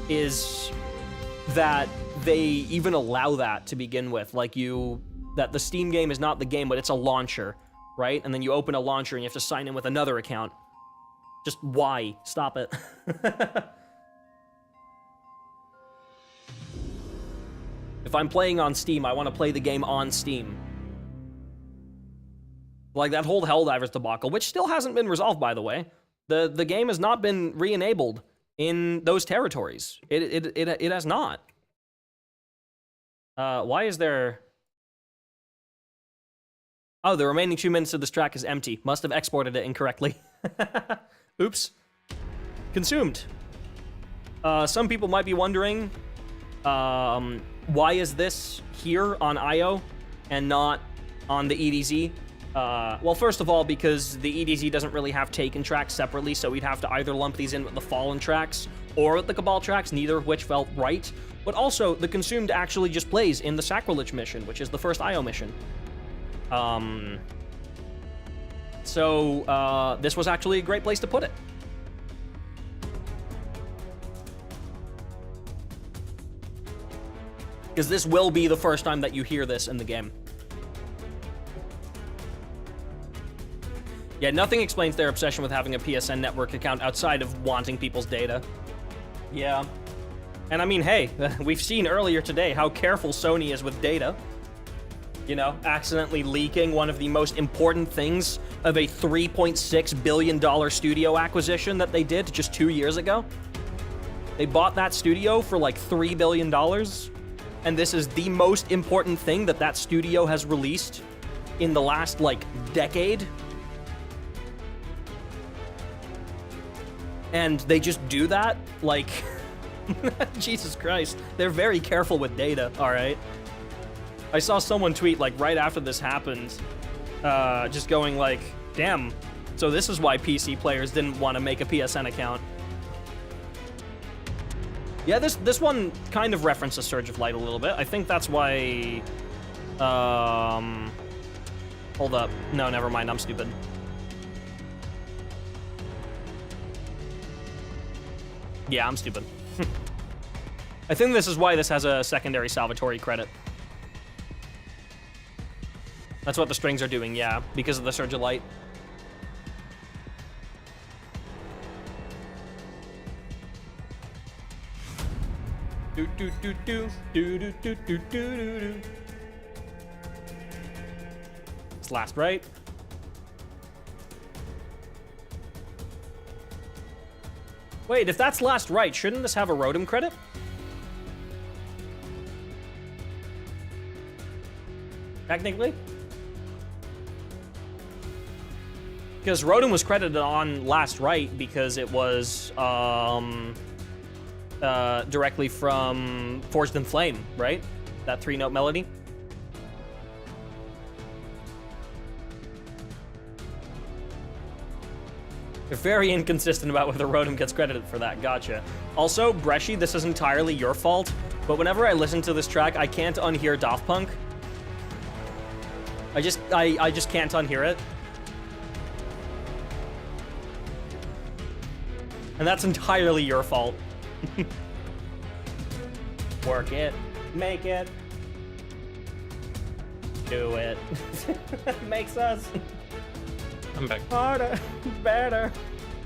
is that they even allow that to begin with. Like, that the Steam game is not the game, but it's a launcher, right? And then you open a launcher and you have to sign in with another account. Just why? Stop it. If I'm playing on Steam, I want to play the game on Steam. Like that whole Helldivers debacle, which still hasn't been resolved, by the way. The game has not been re-enabled in those territories. It has not. Why is there... Oh, the remaining 2 minutes of this track is empty. Must have exported it incorrectly. Oops. Consumed. Some people might be wondering, why is this here on IO and not on the EDZ? Well, first of all, because the EDZ doesn't really have Taken tracks separately, so we'd have to either lump these in with the Fallen tracks or with the Cabal tracks, neither of which felt right. But also, the Consumed actually just plays in the Sacrilege mission, which is the first IO mission. So this was actually a great place to put it. Because this will be the first time that you hear this in the game. Yeah, nothing explains their obsession with having a PSN network account outside of wanting people's data. Yeah. And I mean, hey, we've seen earlier today how careful Sony is with data. You know, accidentally leaking one of the most important things of a $3.6 billion studio acquisition that they did just 2 years ago. They bought that studio for like $3 billion. And this is the most important thing that that studio has released in the last, like, decade. And they just do that? Like, Jesus Christ. They're very careful with data, all right? I saw someone tweet, like, right after this happened, just going, like, damn, so this is why PC players didn't want to make a PSN account. Yeah, this one kind of references Surge of Light a little bit. I think that's why... Hold up. No, never mind, I'm stupid. Yeah, I'm stupid. I think this is why this has a secondary Salvatore credit. That's what the strings are doing, yeah, because of the Surge of Light. Do do do do do do do do do do. It's last, right? Wait, if that's last right, shouldn't this have a Rotom credit? Technically? Because Rotom was credited on last right because it was directly from Forged in Flame, right? That 3-note melody. They're very inconsistent about whether Rotom gets credited for that. Gotcha. Also, Bresci, this is entirely your fault, but whenever I listen to this track, I can't unhear Daft Punk. I just can't unhear it. And that's entirely your fault. Work it, make it. do it. Makes us I'm back. harder, better.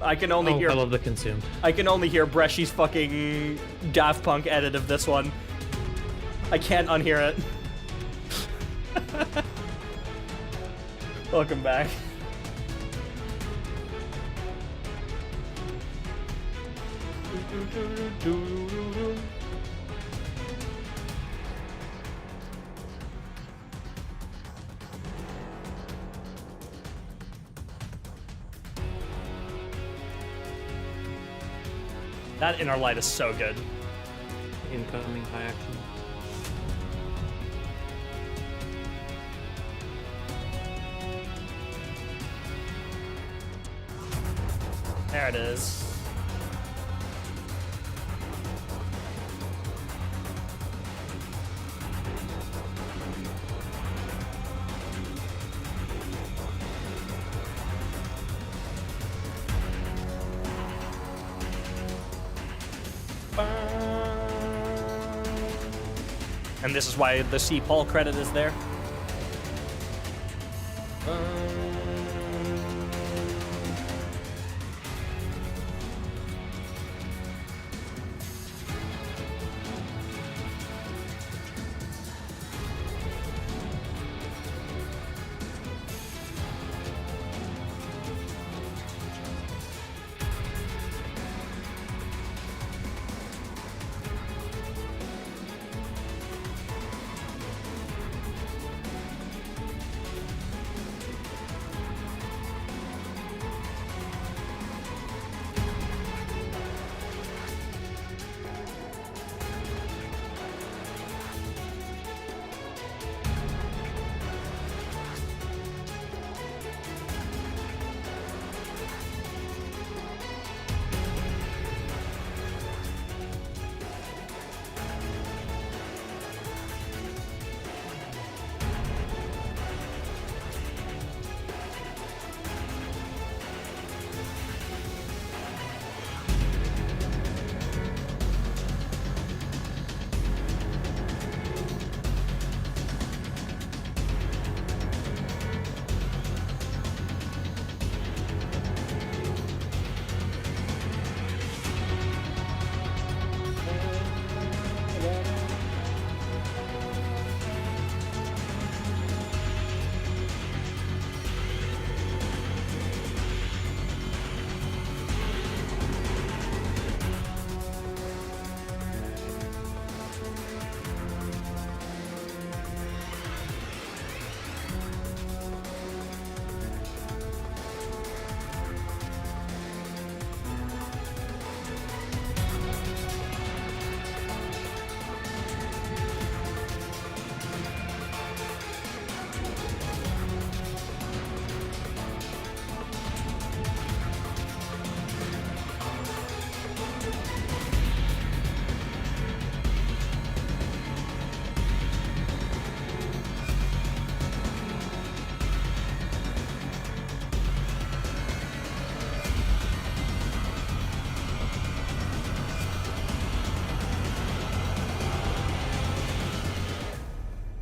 I can only Oh, hear I love the consumed. I can only hear Bresci's fucking Daft Punk edit of this one. I can't unhear it. Welcome back. That inner light is so good. Incoming high action. There it is. And this is why the C. Paul credit is there.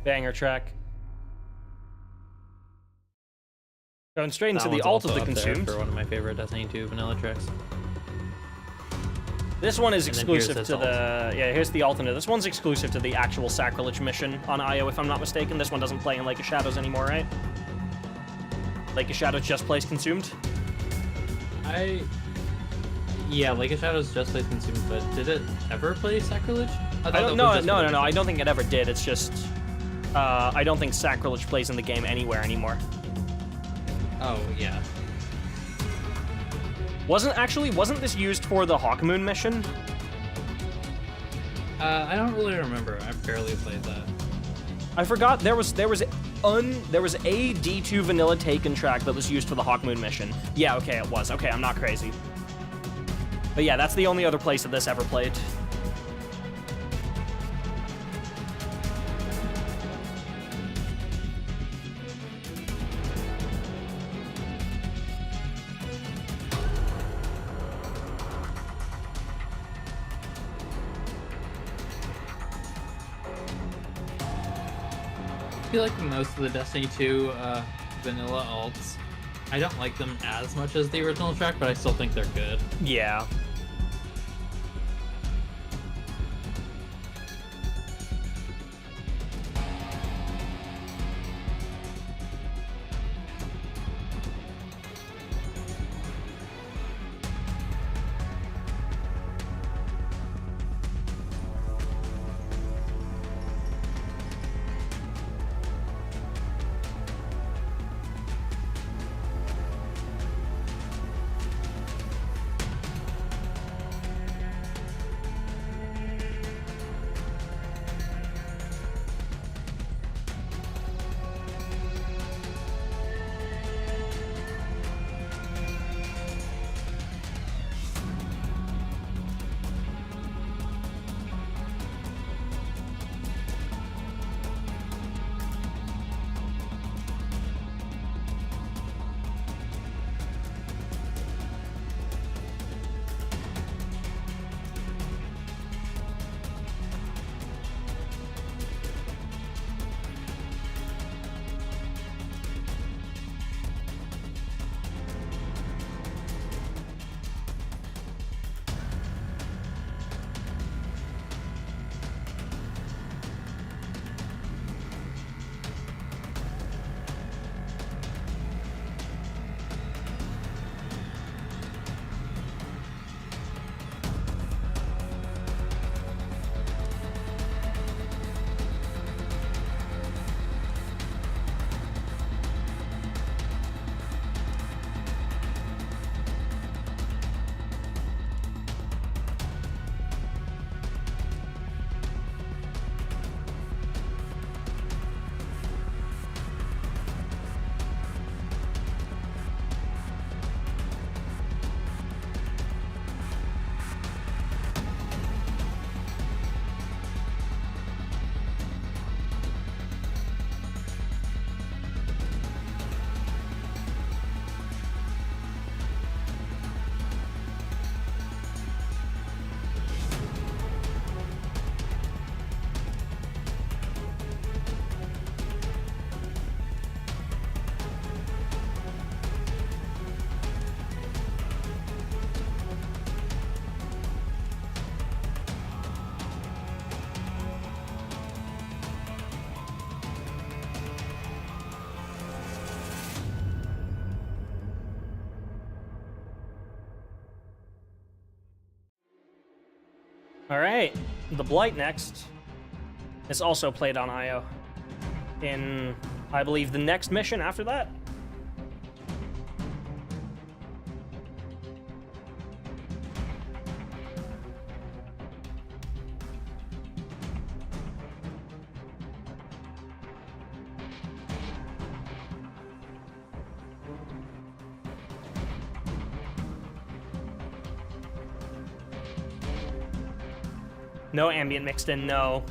Banger track. Going straight into That the one's alt of also the up there consumed. for one of my favorite Destiny 2 vanilla tracks. This one is And then here's exclusive this to the... Yeah, here's the alternate. This one's exclusive to the actual Sacrilege mission on IO, if I'm not mistaken. This one doesn't play in Lake of Shadows anymore, right? Lake of Shadows just plays consumed? Yeah, Lake of Shadows just plays consumed, but did it ever play Sacrilege? I don't, no, I don't think it ever did. It's just... I don't think Sacrilege plays in the game anywhere anymore. Oh, yeah. Wasn't this used for the Hawkmoon mission? I don't really remember. I barely played that. I forgot there was a D2 vanilla Taken track that was used for the Hawkmoon mission. Yeah, okay, it was. Okay, I'm not crazy. But yeah, that's the only other place that this ever played. feel like most of the Destiny 2 vanilla alts, I don't like them as much as the original track, but I still think they're good. Yeah. All right, the Blight next is also played on IO in, I believe, the next mission after that. No ambient mixed in, no.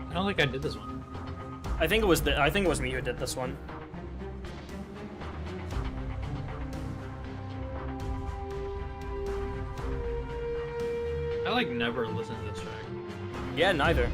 I don't think I did this one. I think it was me who did this one. I like never listened to this track. Yeah, neither.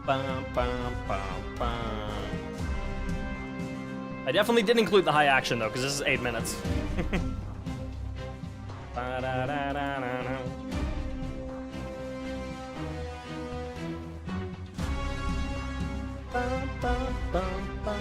Bum, bum, bum, bum. I definitely did include the high action though, because this is 8 minutes. Ba-da-da-da-da-da. Bum, bum, bum, bum.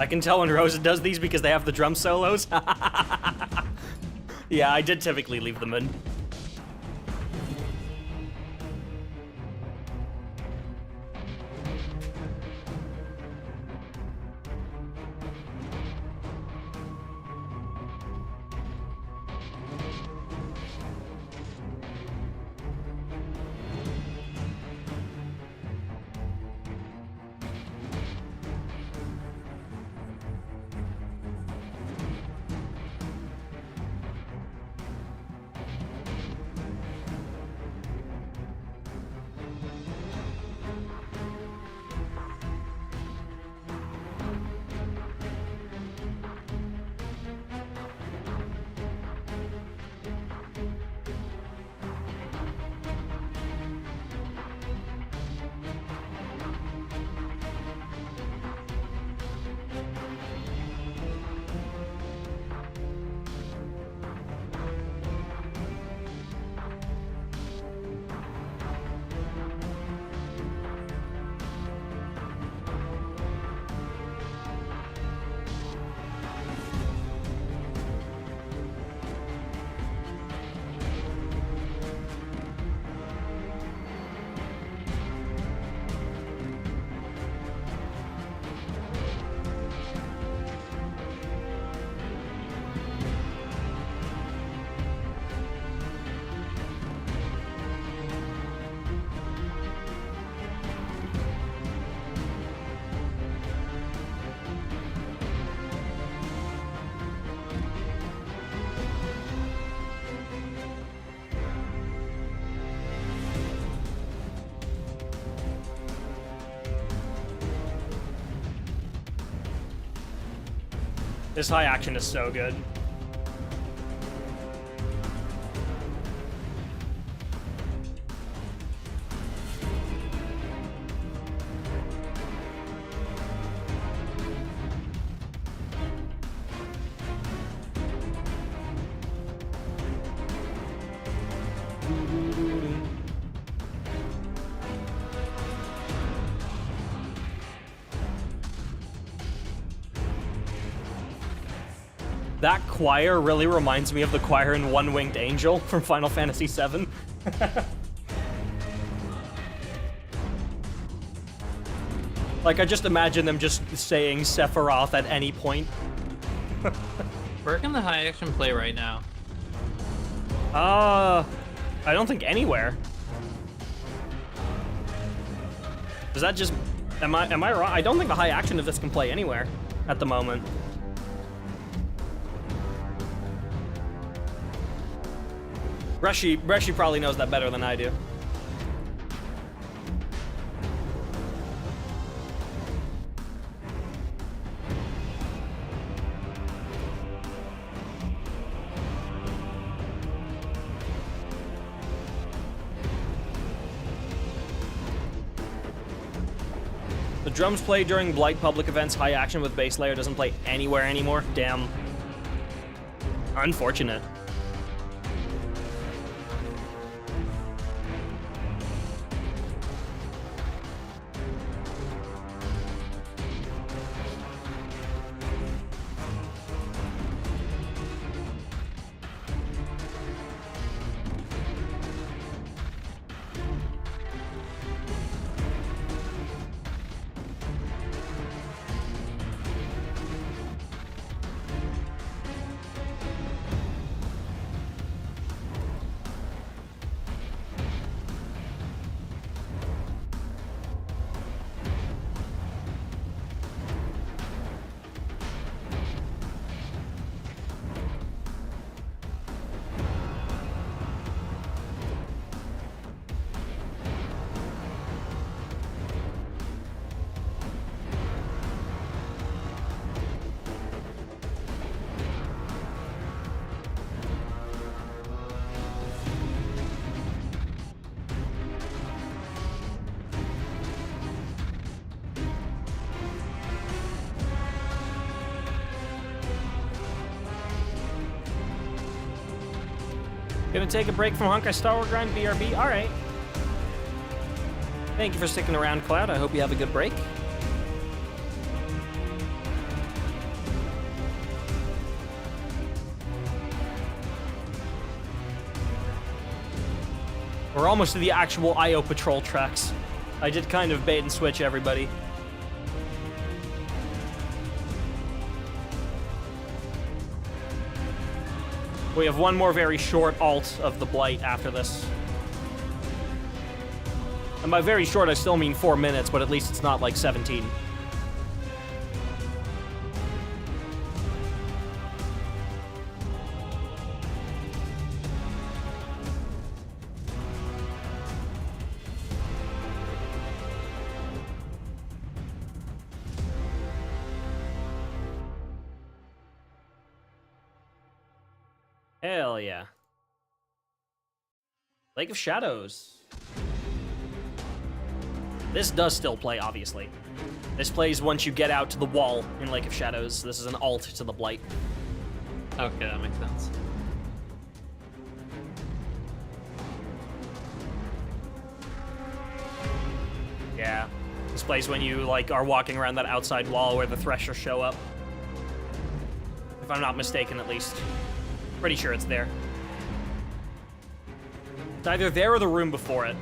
I can tell when Rosa does these because they have the drum solos. Yeah, I did typically leave them in. This high action is so good. That choir really reminds me of the choir in One Winged Angel from Final Fantasy VII. Like, I just imagine them just saying Sephiroth at any point. Where can the high action play right now? I don't think anywhere. Does that just... Am I wrong? I don't think the high action of this can play anywhere at the moment. Reshi probably knows that better than I do. The drums play during Blight public events. High action with bass layer doesn't play anywhere anymore. Damn. Unfortunate. Gonna take a break from Honkai Star Wars Grind, BRB. All right. Thank you for sticking around, Cloud. I hope you have a good break. we're almost to the actual IO patrol tracks. I did kind of bait and switch everybody. We have one more very short alt of the Blight after this. And by very short, I still mean 4 minutes, but at least it's not like 17. Hell yeah. Lake of Shadows. This does still play, obviously. This plays once you get out to the wall in Lake of Shadows. This is an alt to the Blight. Okay, that makes sense. Yeah. This plays when you, like, are walking around that outside wall where the Threshers show up. If I'm not mistaken, at least. Pretty sure it's there. It's either there or the room before it.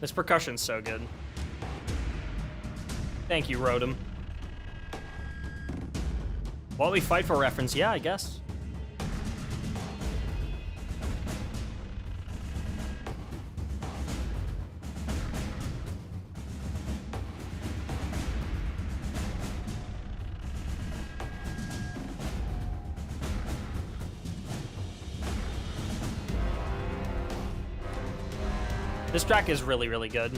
This percussion's so good. Thank you, Rotom. While we fight for reference, yeah, I guess. This track is really, really good.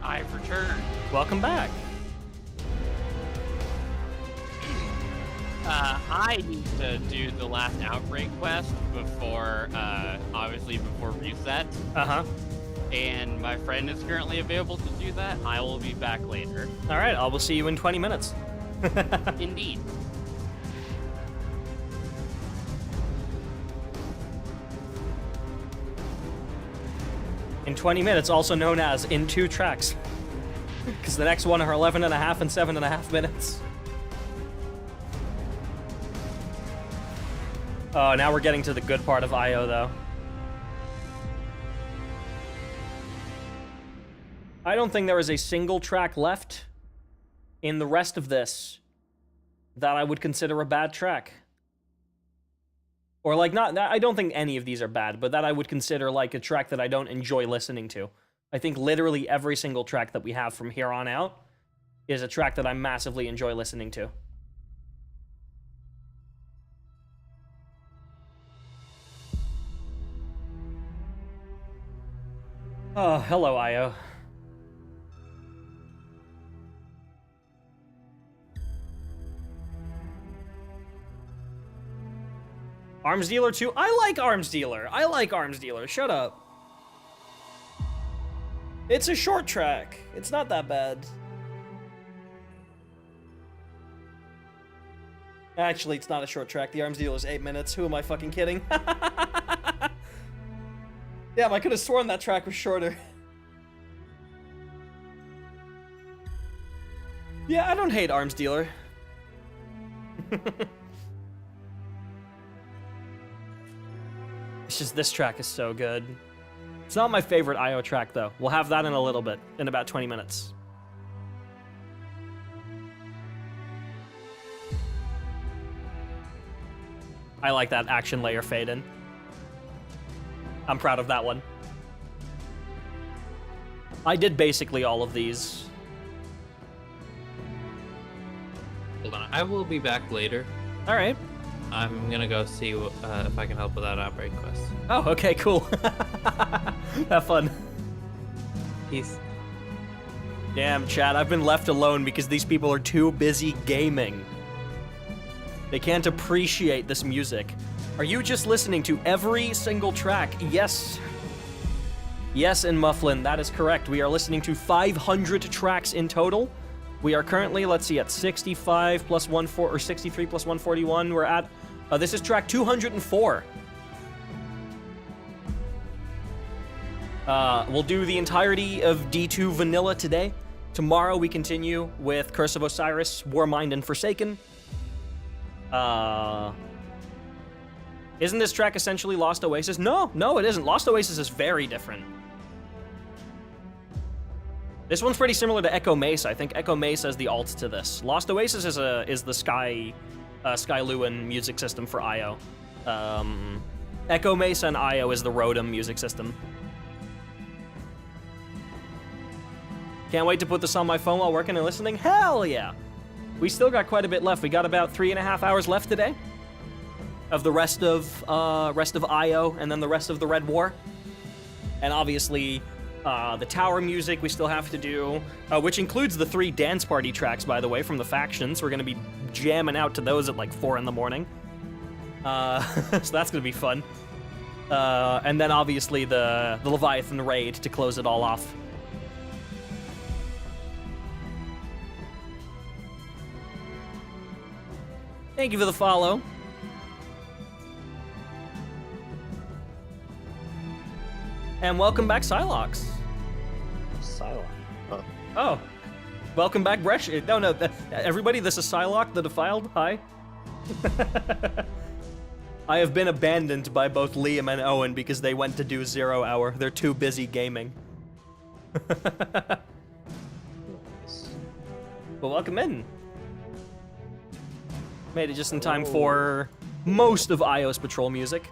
I've returned. Welcome back. I need to do the last outbreak quest before, obviously before reset. Uh-huh. And my friend is currently available to do that. I will be back later. All right, I will see you in 20 minutes. Indeed. In 20 minutes, also known as in 2 tracks. Because the next one are 11 and a half and 7.5 minutes. Oh, now we're getting to the good part of IO, though. I don't think there is a single track left in the rest of this that I would consider a bad track. Or, like, not, I don't think any of these are bad, but that I would consider, like, a track that I don't enjoy listening to. I think literally every single track that we have from here on out is a track that I massively enjoy listening to. Oh, hello, Io. Arms Dealer 2? I like Arms Dealer. I like Arms Dealer. Shut up. It's a short track. It's not that bad. Actually, it's not a short track. The Arms Dealer is 8 minutes. Who am I fucking kidding? Damn, I could have sworn that track was shorter. Yeah, I don't hate Arms Dealer. It's just this track is so good. It's not my favorite IO track, though. We'll have that in a little bit, in about 20 minutes. I like that action layer fade in. I'm proud of that one. I did basically all of these. Hold on, I will be back later. All right. I'm gonna go see if I can help with that outbreak quest. Oh, okay, cool. Have fun. Peace. Damn, Chad, I've been left alone because these people are too busy gaming. They can't appreciate this music. Are you just listening to every single track? Yes. Yes, in Mufflin, that is correct. We are listening to 500 tracks in total. We are currently, let's see, at 65 plus 140, or 63 plus 141. We're at, this is track 204. We'll do the entirety of D2 Vanilla today. Tomorrow we continue with Curse of Osiris, Warmind, and Forsaken. Isn't this track essentially Lost Oasis? No, it isn't. Lost Oasis is very different. This one's pretty similar to Echo Mesa. I think Echo Mesa is the alt to this. Lost Oasis is the Skyluan music system for IO. Echo Mesa and IO is the Rotom music system. Can't wait to put this on my phone while working and listening. Hell yeah! We still got quite a bit left. We got about 3.5 hours left today of the rest of IO, and then the rest of the Red War. And obviously, the tower music we still have to do, which includes the 3 dance party tracks, by the way, from the factions. We're going to be jamming out to those at like 4 in the morning. So that's going to be fun. And then obviously the Leviathan raid to close it all off. Thank you for the follow. And welcome back, Psylocke. Psylocke. Oh. Welcome back, Bresh. No, everybody, this is Psylocke, the Defiled. Hi. I have been abandoned by both Liam and Owen because they went to do 0 hour. They're too busy gaming. Well, welcome in. Made it just in time for most of IO's patrol music.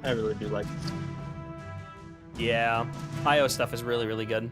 I really do like this. Yeah, IO stuff is really, really good.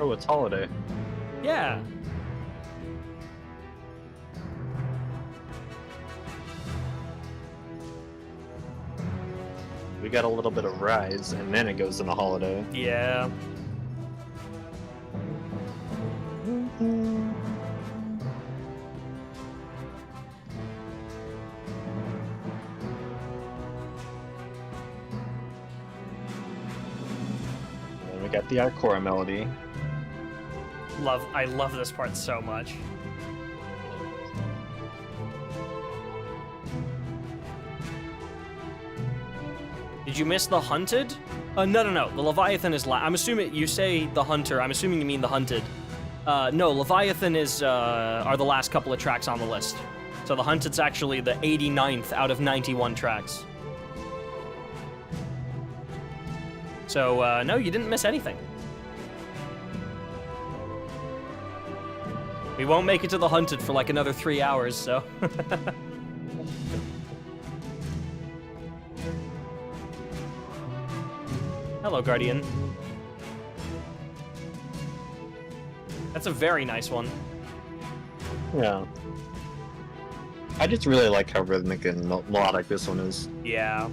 Oh, it's holiday. Yeah. We got a little bit of Rise, and then it goes into holiday. Yeah. And we got the Ikora melody. I love this part so much. Did you miss the Hunted? No. The Leviathan is I'm assuming you say the Hunter. I'm assuming you mean the Hunted. No, Leviathan is are the last couple of tracks on the list. So the Hunted's actually the 89th out of 91 tracks. So, no, you didn't miss anything. We won't make it to the Hunted for like another 3 hours, so... Hello, Guardian. That's a very nice one. Yeah. I just really like how rhythmic and melodic this one is. Yeah.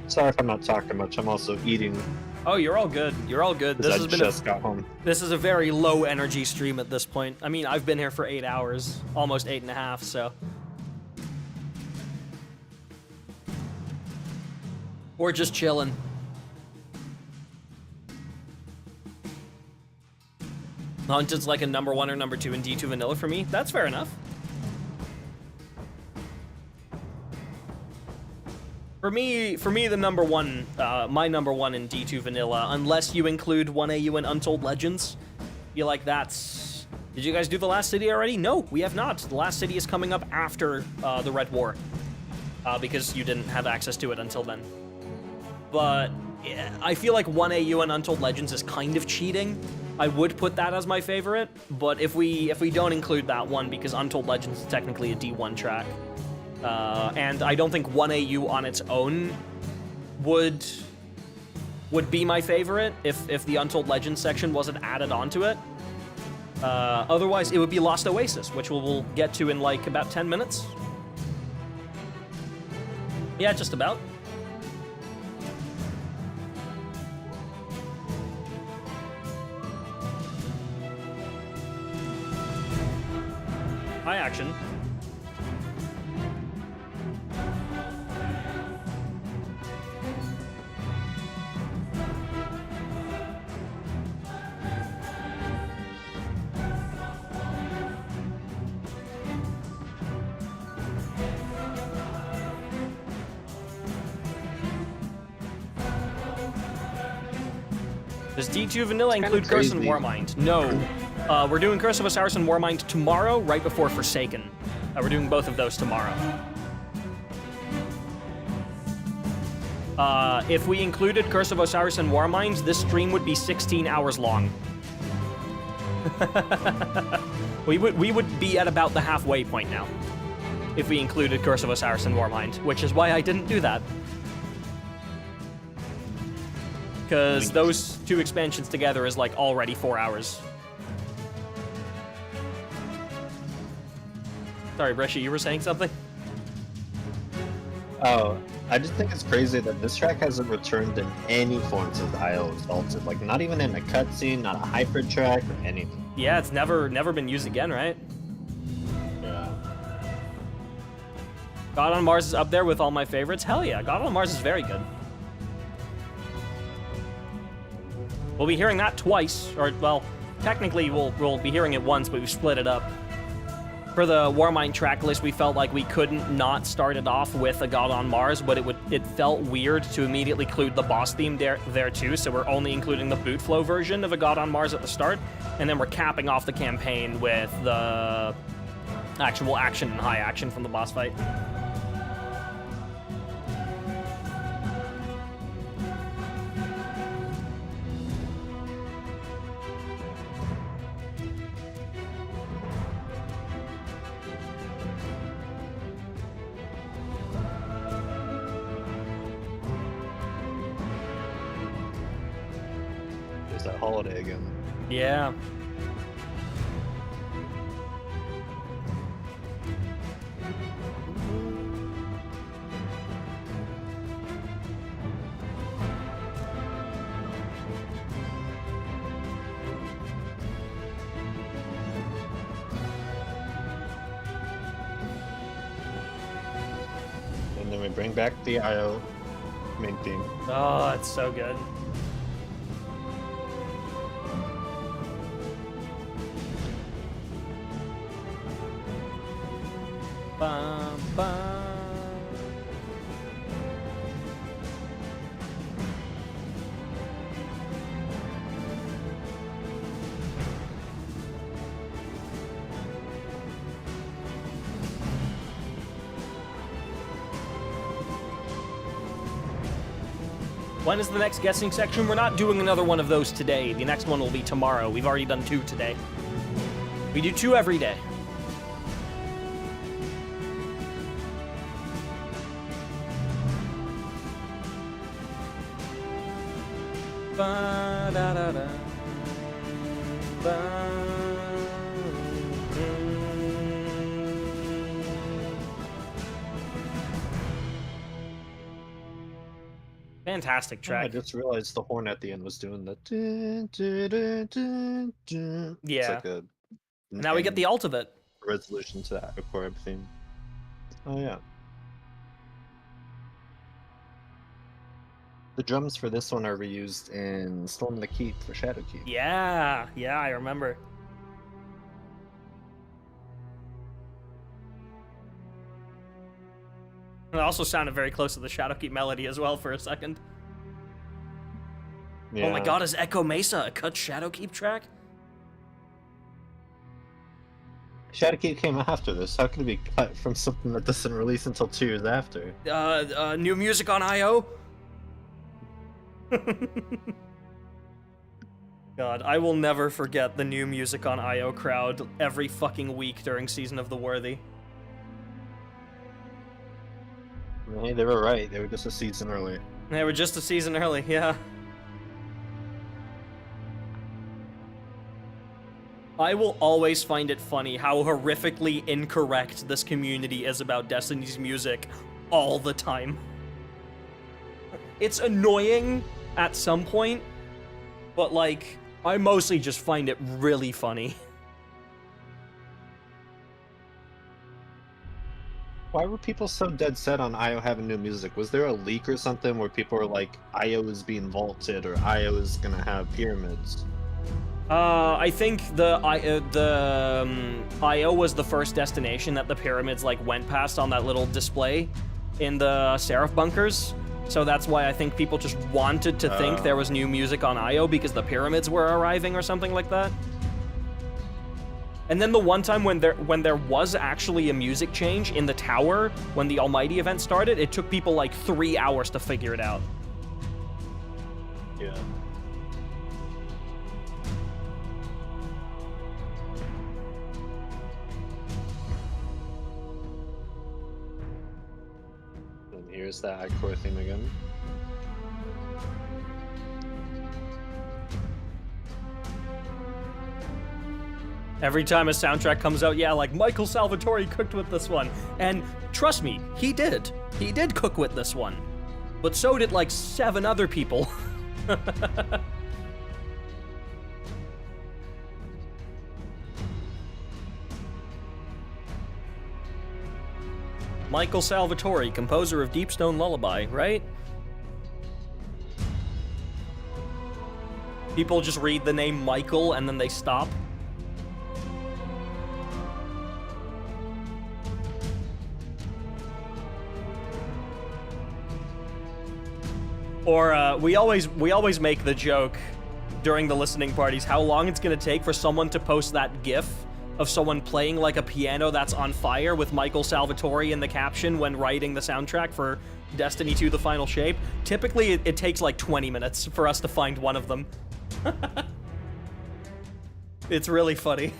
Sorry if I'm not talking much. I'm also eating Oh, you're all good. You're all good. because This I has been just got home. this is a very low energy stream at this point. I mean, I've been here for 8 hours, almost 8.5, so. We're just chilling. Hunted's like a number 1 or number 2 in D2 vanilla for me. That's fair enough. For me, the number 1, my number 1 in D2 vanilla, unless you include 1AU and Untold Legends, feel like that's... Did you guys do the last city already? No, we have not. The last city is coming up after the Red War, because you didn't have access to it until then. But yeah, I feel like 1AU and Untold Legends is kind of cheating. I would put that as my favorite, but if we don't include that one, because Untold Legends is technically a D1 track, and I don't think 1AU on its own would be my favorite if the Untold Legends section wasn't added onto it. Otherwise, it would be Lost Oasis, which we'll get to in like about 10 minutes. Yeah, just about. High action. Does D2 Vanilla include Curse and crazy. Warmind? No. We're doing Curse of Osiris and Warmind tomorrow, right before Forsaken. We're doing both of those tomorrow. If we included Curse of Osiris and Warmind, this stream would be 16 hours long. we would be at about the halfway point now, if we included Curse of Osiris and Warmind, which is why I didn't do that. Because those two expansions together is like already 4 hours. Sorry, Brescia, you were saying something? Oh, I just think it's crazy that this track hasn't returned in any form since the IO was altered. Like, not even in a cutscene, not a hybrid track, or anything. Yeah, it's never been used again, right? Yeah. God on Mars is up there with all my favorites. Hell yeah, God on Mars is very good. We'll be hearing that twice, or, well, technically we'll be hearing it once, but we've split it up. For the Warmind track list, we felt like we couldn't not start it off with a God on Mars, but it felt weird to immediately include the boss theme there too, so we're only including the boot flow version of a God on Mars at the start, and then we're capping off the campaign with the actual action and high action from the boss fight. There's that holiday again. Yeah. And then we bring back the IO main theme. Oh, it's so good. Bum, bum. When is the next guessing section? We're not doing another one of those today. The next one will be tomorrow. We've already done 2 today. We do 2 every day. Ba-da-da-da. Ba- Fantastic I track. just realized the horn at the end was doing the. Dun, dun, dun, dun, dun. It's Yeah. like a. Now we get the ult of it. resolution to that chord theme. Oh yeah. The drums for this one are reused in Storm the Keep for Shadowkeep. Yeah, I remember. It also sounded very close to the Shadowkeep melody as well for a second. Yeah. Oh my god, is Echo Mesa a cut Shadowkeep track? Shadowkeep came after this. How could it be cut from something that doesn't release until 2 years after? New music on IO? God, I will never forget the new music on IO crowd every fucking week during Season of the Worthy. Hey, they were right. They were just a season early. They were just a season early, yeah. I will always find it funny how horrifically incorrect this community is about Destiny's music all the time. It's annoying at some point, but like, I mostly just find it really funny. Why were people so dead set on IO having new music? Was there a leak or something where people were like, IO is being vaulted or IO is gonna have pyramids? I think the IO was the first destination that the pyramids like went past on that little display in the Seraph bunkers. So that's why I think people just wanted to think there was new music on IO because the pyramids were arriving or something like that. And then the one time when there was actually a music change in the tower when the Almighty event started, it took people like 3 hours to figure it out. Yeah. And here's that core theme again. Every time a soundtrack comes out, yeah, like Michael Salvatore cooked with this one. And trust me, he did. He did cook with this one. But so did like 7 other people. Michael Salvatore, composer of Deep Stone Lullaby, right? People just read the name Michael and then they stop. Or we always make the joke during the listening parties how long it's gonna take for someone to post that GIF of someone playing like a piano that's on fire with Michael Salvatore in the caption when writing the soundtrack for Destiny 2: The Final Shape. Typically, it takes like 20 minutes for us to find one of them. It's really funny.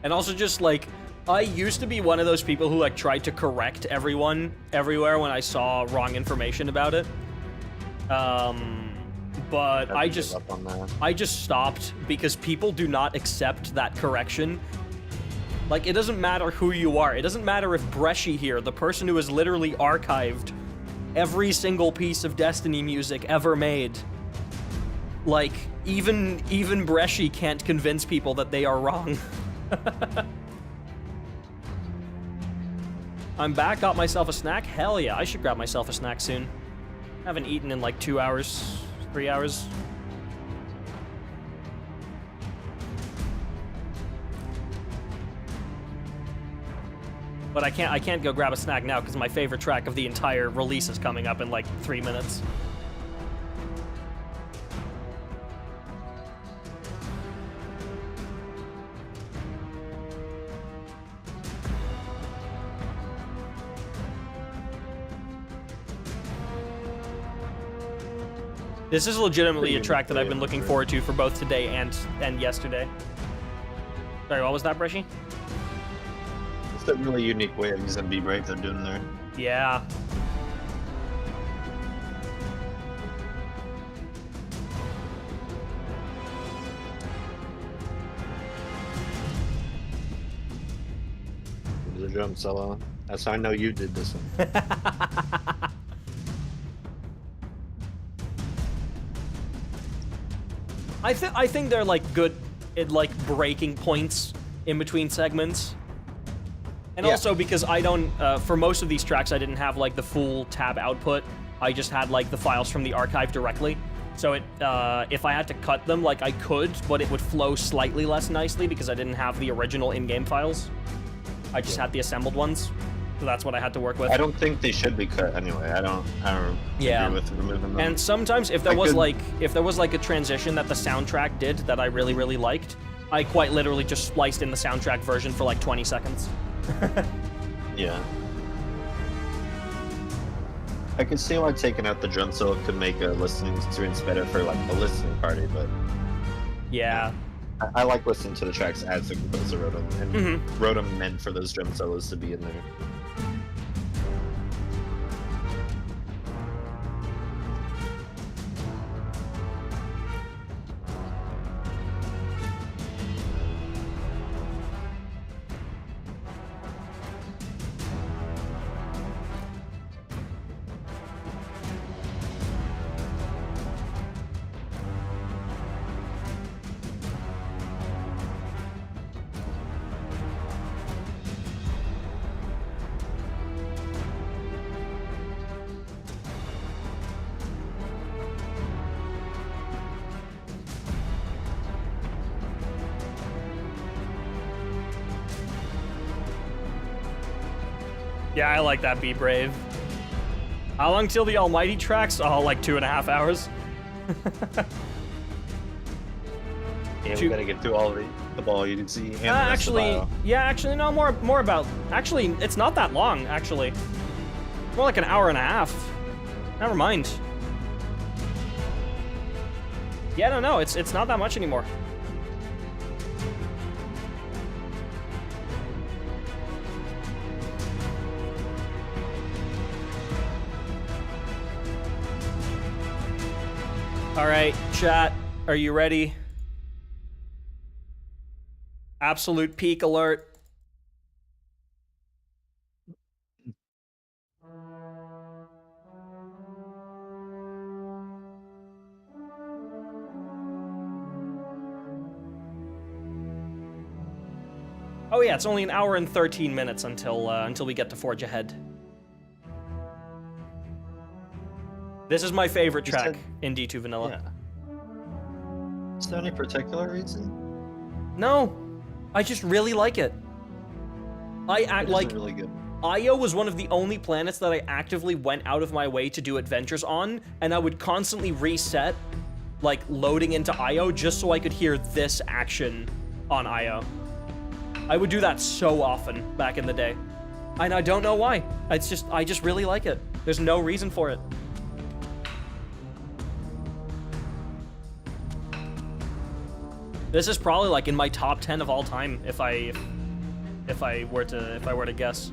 And also just like, I used to be one of those people who like tried to correct everyone everywhere when I saw wrong information about it. But I just stopped because people do not accept that correction. Like, it doesn't matter who you are. It doesn't matter if Bresci here, the person who has literally archived every single piece of Destiny music ever made. Like, even Bresci can't convince people that they are wrong. I'm back, got myself a snack. Hell yeah, I should grab myself a snack soon. Haven't eaten in like 2 hours, 3 hours. But I can't go grab a snack now because my favorite track of the entire release is coming up in like 3 minutes. This is legitimately a track that I've been looking forward to for both today and yesterday. Sorry, what was that, Bresci? It's a really unique way of using B-Brave they're doing there. Yeah. The drum solo. That's how I know you did this one. I think they're like good at like breaking points in between segments. And Yeah. also because I don't, for most of these tracks, I didn't have like the full tab output. I just had like the files from the archive directly. So it, if I had to cut them, like I could, but it would flow slightly less nicely because I didn't have the original in-game files. I just had the assembled ones. So that's what I had to work with. I don't think they should be cut anyway. I don't Yeah. agree with removing them. And sometimes if there I was could- like a transition that the soundtrack did that I really, really liked, I quite literally just spliced in the soundtrack version for like 20 seconds. Yeah. I can see why taking out the drum solo could make a listening experience better for like a listening party, but Yeah. I like listening to the tracks as the composer wrote them, and Mhm. wrote them meant for those drum solos to be in there. Yeah, I like that Be Brave. How long till the Almighty tracks? Oh, like 2.5 hours. Yeah, Two- we gotta get through all the ball you can see. And the rest of the Actually, aisle. yeah, actually, no, more about, actually, it's not that long, actually. More like an hour and a half. Never mind. Yeah, no, it's not that much anymore. All right, chat, are you ready? Absolute peak alert. Oh yeah, it's only an hour and 13 minutes until we get to Forge Ahead. This is my favorite You track said- in D2 Vanilla. Yeah. Is there any particular reason? No, I just really like it. I It act is like really good. Io was one of the only planets that I actively went out of my way to do adventures on, and I would constantly reset, like loading into Io just so I could hear this action on Io. I would do that so often back in the day. And I don't know why. I just really like it. There's no reason for it. This is probably like in my top 10 of all time if I were to guess.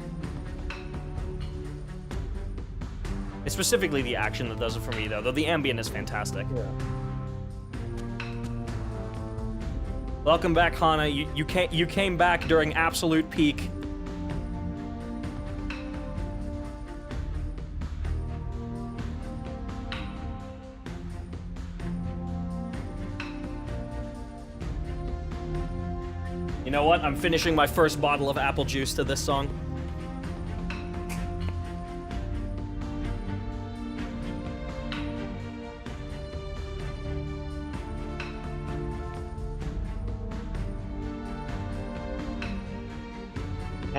It's specifically the action that does it for me though the ambient is fantastic. Yeah. Welcome back, Hana. You came back during absolute peak. You know what? I'm finishing my first bottle of apple juice to this song.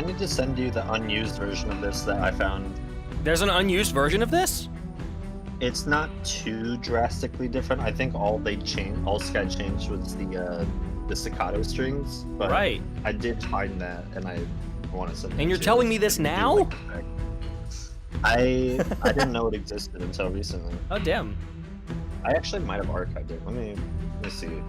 I need to send you the unused version of this that I found. There's an unused version of this? It's not too drastically different. I think all Sky changed was the staccato strings. But Right. I did find that, and I want to send it And you're to telling you. me this I do now? like the fact- I didn't know it existed until recently. Oh, damn. I actually might have archived it. Let me see.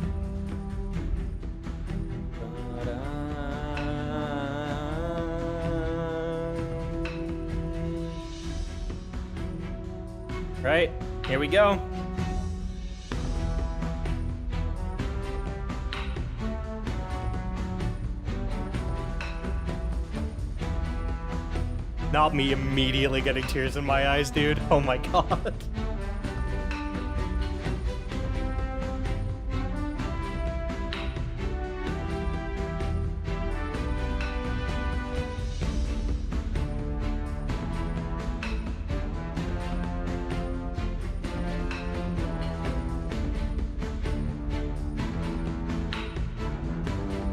Right, here we go. Not me immediately getting tears in my eyes, dude. Oh my god.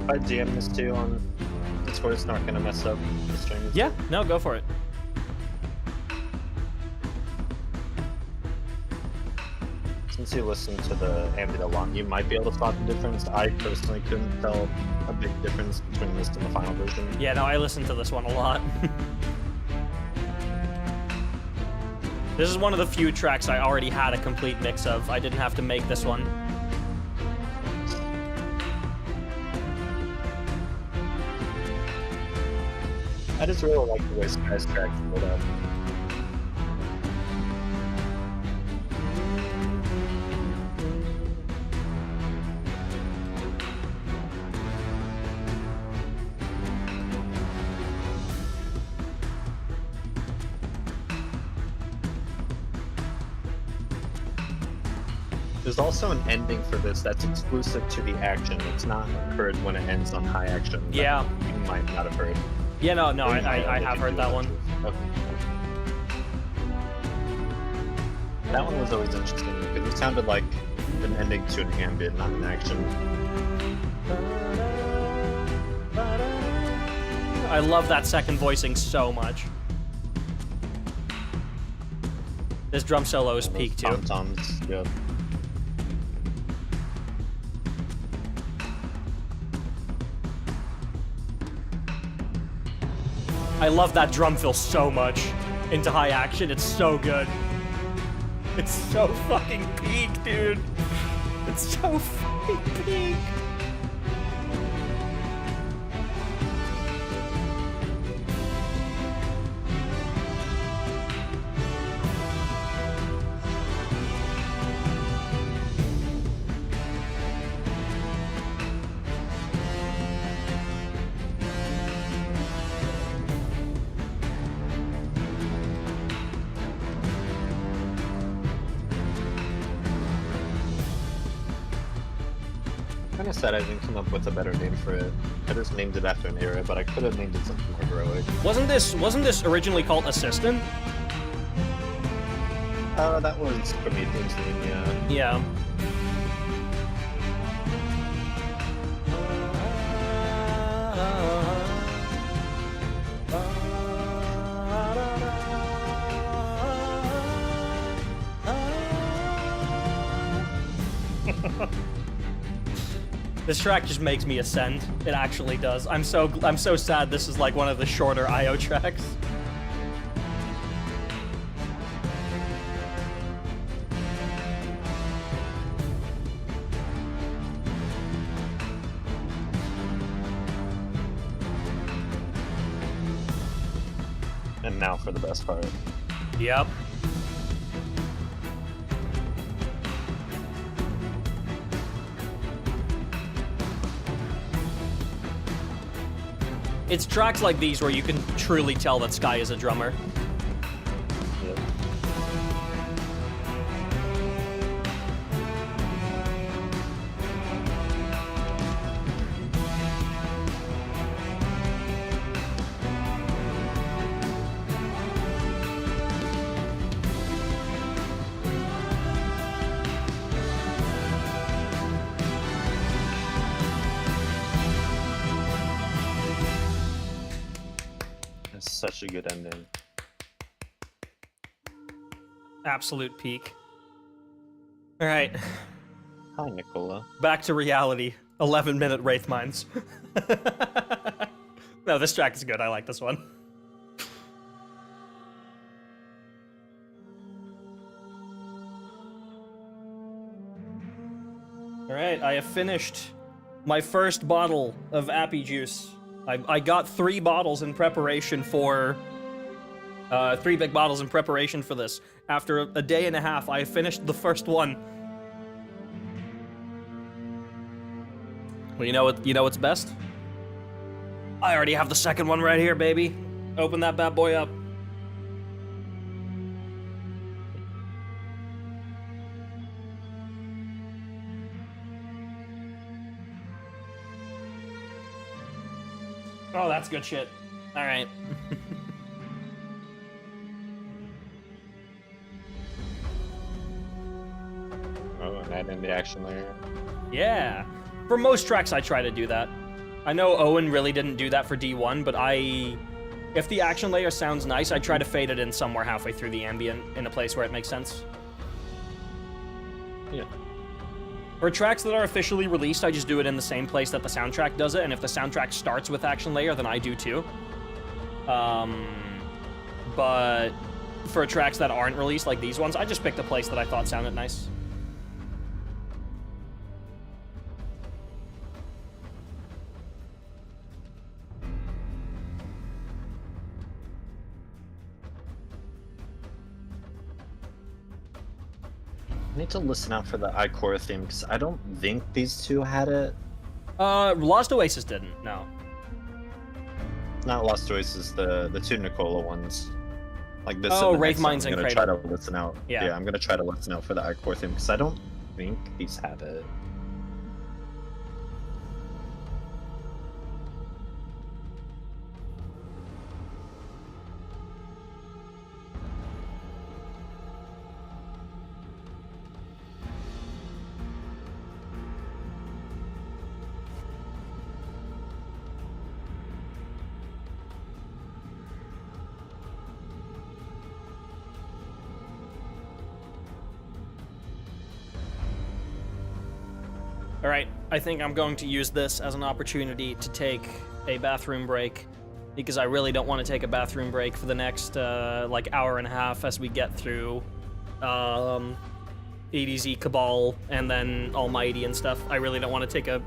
If I DM this to you on Discord, it's not gonna mess up the stream. Yeah, no, go for it. Since you listened to the ambient a lot, you might be able to spot the difference. I personally couldn't tell a big difference between this and the final version. Yeah, no, I listened to this one a lot. This is one of the few tracks I already had a complete mix of. I didn't have to make this one. I just really like the way Sky's track split up. There's also an ending for this that's exclusive to the action. It's not heard when it ends on high action. that Yeah. You might not have heard. Yeah, no, I They have can heard do that it. one. Okay. That one was always interesting because it sounded like an ending to an ambient, not an action. I love that second voicing so much. This drum solo is peak too. Tom-toms, yeah. I love that drum fill so much into high action. It's so good. It's so fucking peak, dude. It's so fucking peak. Kinda sad I didn't come up with a better name for it. I just named it after an era, but I could have named it something more heroic. Wasn't this originally called Assistant? That was Prometheus name, yeah. Yeah. This track just makes me ascend. It actually does. I'm so sad this is like one of the shorter IO tracks. And now for the best part. Yep. It's tracks like these where you can truly tell that Sky is a drummer. Yep. such a good ending. Absolute peak. All right, Hi, Nicola. back to reality. 11-minute Wraith Mines. No, this track is good. I like this one. All right, I have finished my first bottle of Appy Juice. I got 3 bottles in preparation for... 3 big bottles in preparation for this. After a day and a half, I finished the first one. Well, you know what's best? I already have the second one right here, baby. Open that bad boy up. Oh, that's good shit. All right. Oh, and add in the action layer. Yeah. For most tracks, I try to do that. I know Owen really didn't do that for D1, but if the action layer sounds nice, I try to fade it in somewhere halfway through the ambient in a place where it makes sense. Yeah. For tracks that are officially released, I just do it in the same place that the soundtrack does it, and if the soundtrack starts with action layer, then I do too. But for tracks that aren't released, like these ones, I just picked a place that I thought sounded nice. I need to listen out for the Ikora theme because I don't think these two had it. Lost Oasis didn't, no. Not Lost Oasis, the 2 Nicola ones. Like this. Oh, and the Wraith next one, Mines and I'm gonna Cradle. try to listen out. Yeah. I'm gonna try to listen out for the Ikora theme because I don't think these have it. All right, I think I'm going to use this as an opportunity to take a bathroom break because I really don't want to take a bathroom break for the next like hour and a half as we get through ADZ Cabal and then Almighty and stuff. I really don't want to take a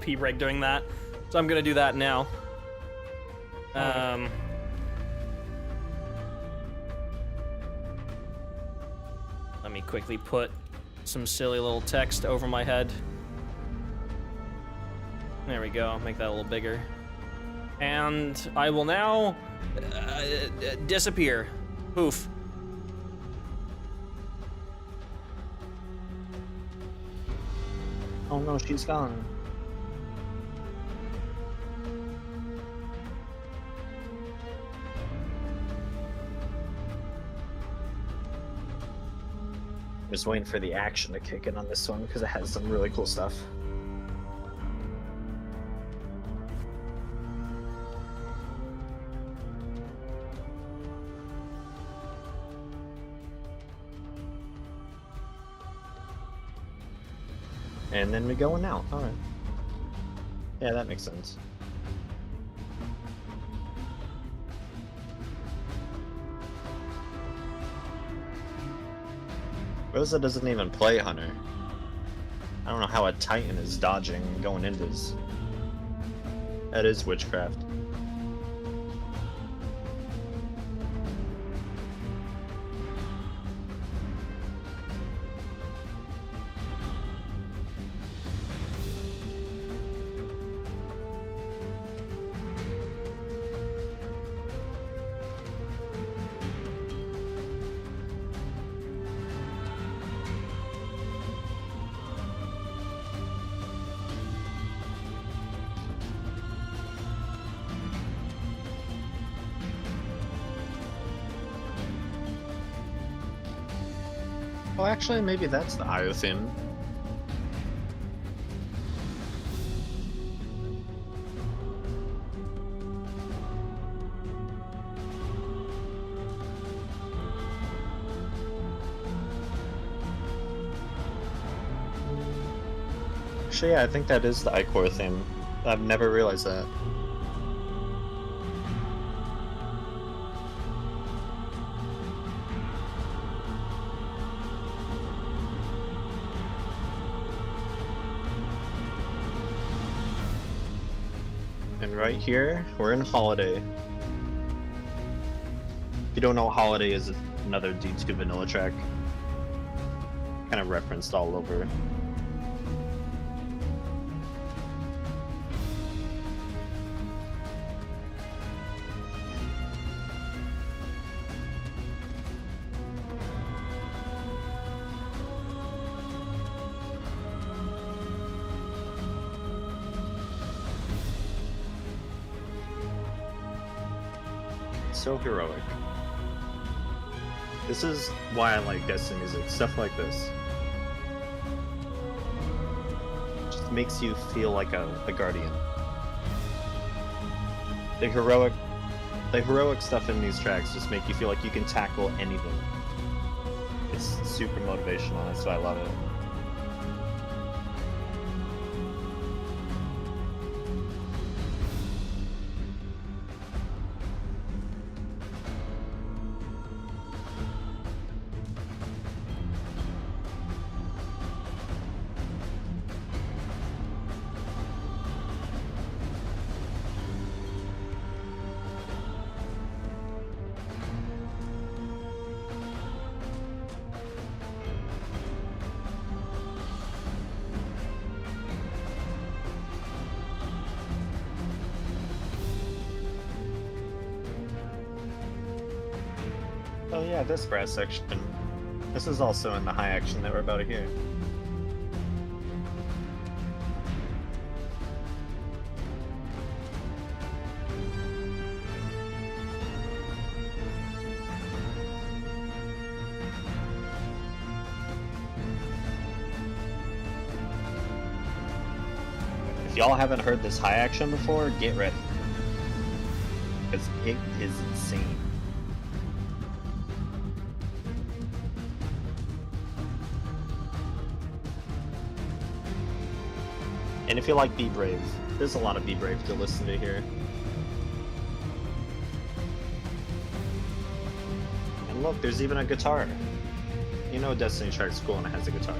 pee break during that, so I'm gonna do that now. Let me quickly put some silly little text over my head. There we go, make that a little bigger. And I will now disappear. Poof. Oh no, she's gone. Just waiting for the action to kick in on this one because it has some really cool stuff. And then we going out. All right. Yeah, that makes sense. Rosa doesn't even play Hunter. I don't know how a Titan is dodging going into his... That is witchcraft. Oh, actually, maybe that's the Io theme. Actually, yeah, I think that is the Icor theme. I've never realized that. And right here, we're in Holiday. If you don't know what Holiday is, it's another D2 vanilla track. Kind of referenced all over. So heroic. This is why I like Destiny music, stuff like this. Just makes you feel like a guardian. The heroic stuff in these tracks just make you feel like you can tackle anything. It's super motivational, that's why I love it. Oh yeah, this brass section. This is also in the high action that we're about to hear. If y'all haven't heard this high action before, get ready. Because it is insane. And if you like Be Brave, there's a lot of Be Brave to listen to here. And look, there's even a guitar. You know Destiny track's cool and it has a guitar.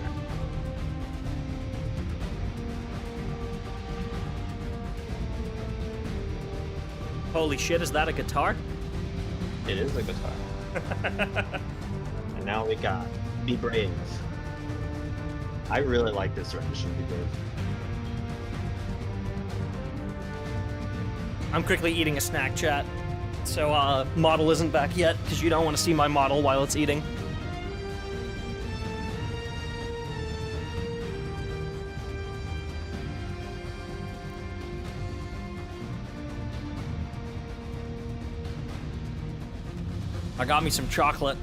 Holy shit, is that a guitar? It is a guitar. And now we got Be Brave. I really like this rendition of Be Brave. I'm quickly eating a snack, chat. So, model isn't back yet, because you don't want to see my model while it's eating. I got me some chocolate.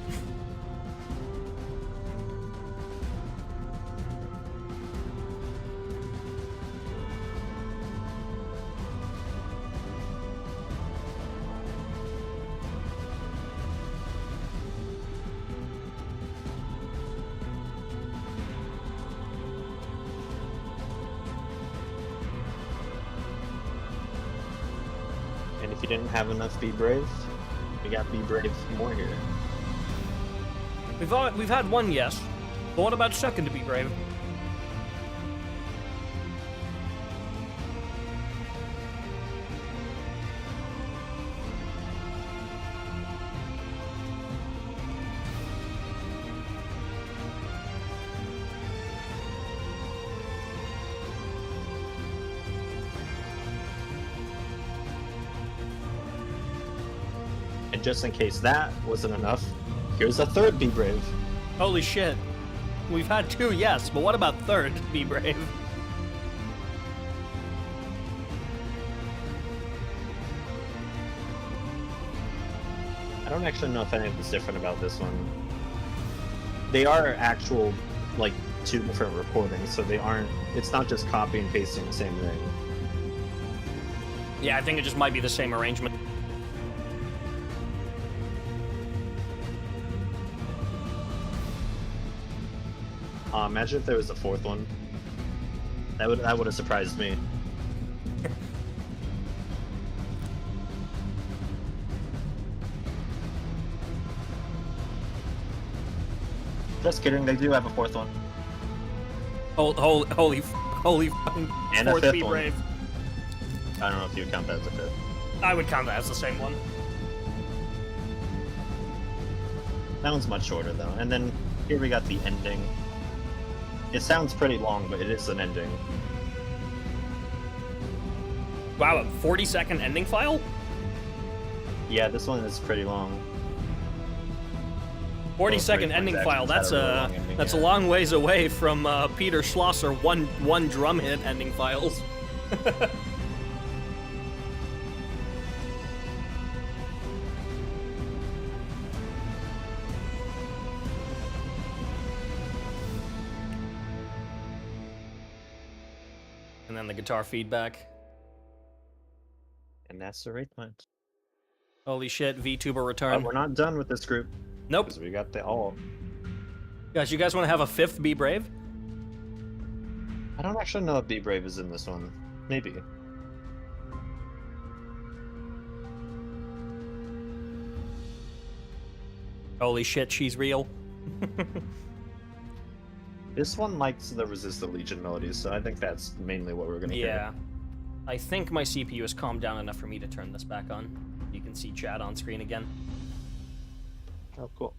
And if you didn't have enough Be Brave, we got Be Brave more here. We've had one yes, but what about second to Be Brave? And just in case that wasn't enough, here's a third Be Brave. Holy shit. We've had two yes, but what about third to Be Brave? I don't actually know if anything's different about this one. They are actual, like, two different recordings, so they aren't, it's not just copy and pasting the same thing. Yeah, I think it just might be the same arrangement. Imagine if there was a fourth one. That would have surprised me. Just kidding, they do have a fourth one. Holy fucking And a fourth fifth Be one. Brave. I don't know if you would count that as a fifth. I would count that as the same one. That one's much shorter though. And then here we got the ending. It sounds pretty long, but it is an ending. Wow, a 40-second ending file? Yeah, this one is pretty long. 40-second ending file. That's a long ways away from Peter Schlosser one drum hit ending files. And then the guitar feedback. And that's the arrangement. Holy shit, VTuber return. But we're not done with this group. Nope. Because we got the all. Guys, you guys want to have a fifth Be Brave? I don't actually know if Be Brave is in this one. Maybe. Holy shit, she's real. This one likes the Resist the Legion melodies, so I think that's mainly what we're gonna hear. Yeah. I think my CPU has calmed down enough for me to turn this back on. You can see chat on screen again. Oh, cool.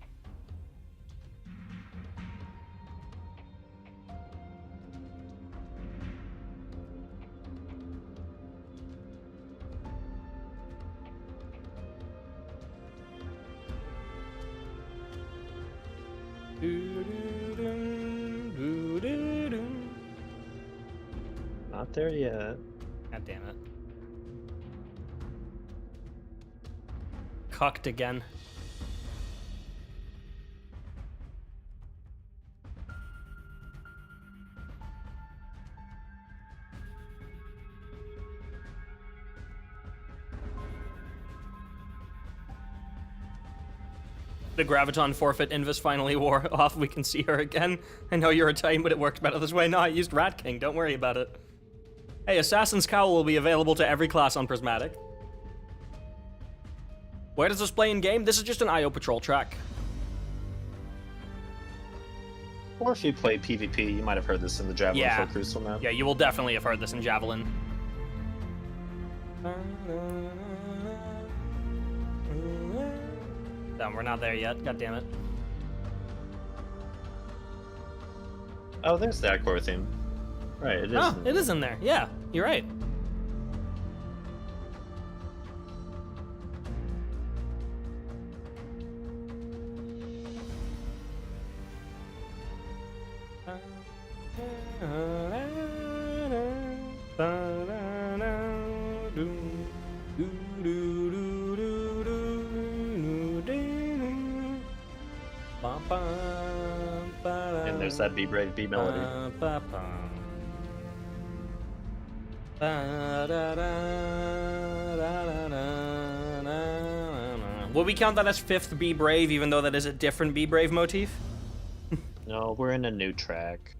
Not there yet. God damn it. Cucked again. The Graviton forfeit Invis finally wore off. We can see her again. I know you're a Titan, but it works better this way. No, I used Rat King. Don't worry about it. Hey, Assassin's Cowl will be available to every class on Prismatic. Where does this play in game? This is just an IO Patrol track. Or if you play PvP, you might have heard this in the Javelin Yeah. for Crucial map. Yeah, you will definitely have heard this in Javelin. Damn, we're not there yet. God damn it. Oh, there's the Core theme. Right, it is. Oh, it is in there. Yeah, you're right. And there's that Be Brave B melody. Will we count that as fifth Be Brave, even though that is a different Be Brave motif? No, we're in a new track.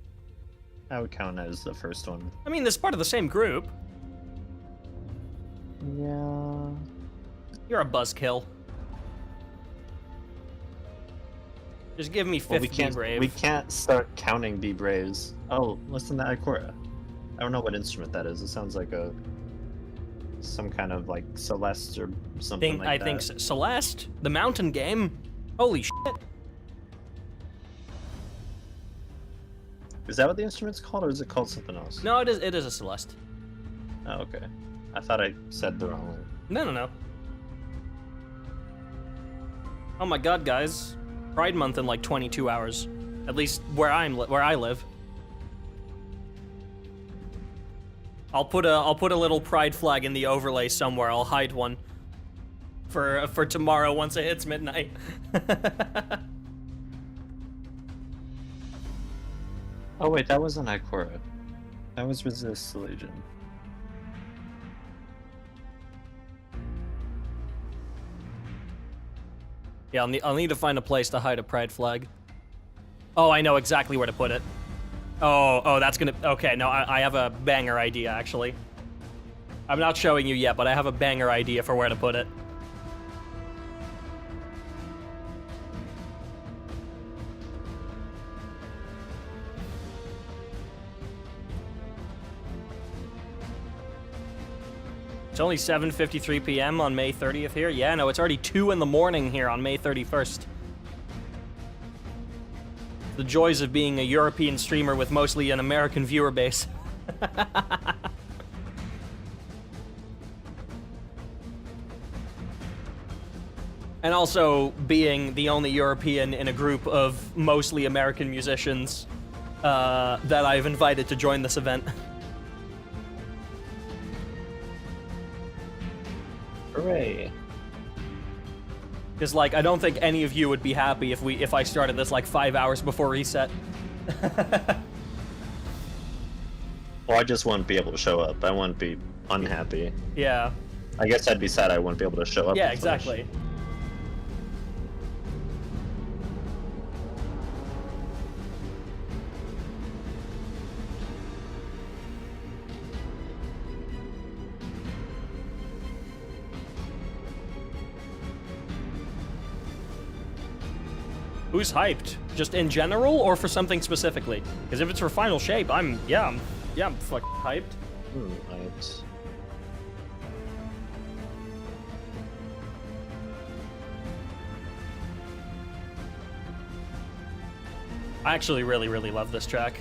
I would count that as the first one. I mean, this is part of the same group. Yeah. You're a buzzkill. Just give me Well, fifth Be Brave. we can't start counting Be Braves. Oh, listen to Ikora. I don't know what instrument that is. It sounds like some kind of like Celeste or something like I that. think Celeste, the mountain game. Holy shit. Is that what the instrument's called, or is it called something else? No, it is a Celeste. Oh, okay. I thought I said the wrong one. No. Oh my god, guys. Pride month in like 22 hours. At least where I live. I'll put a little pride flag in the overlay somewhere. I'll hide one for tomorrow once it hits midnight. Oh wait, that wasn't Ikora. That was Resist the Legion. Yeah, I'll need to find a place to hide a pride flag. Oh, I know exactly where to put it. Oh, that's gonna... Okay, no, I have a banger idea, actually. I'm not showing you yet, but I have a banger idea for where to put it. It's only 7:53 p.m. on May 30th here. Yeah, no, it's already 2 in the morning here on May 31st. The joys of being a European streamer with mostly an American viewer base. And also being the only European in a group of mostly American musicians that I've invited to join this event. Hooray. Because, like, I don't think any of you would be happy if I started this, like, 5 hours before reset. Well, I just wouldn't be able to show up. I wouldn't be unhappy. Yeah. I guess I'd be sad I wouldn't be able to show up. Yeah, and finish. exactly. Who's hyped? Just in general, or for something specifically? Because if it's for Final Shape, I'm fucking hyped. Right. I actually really, really love this track.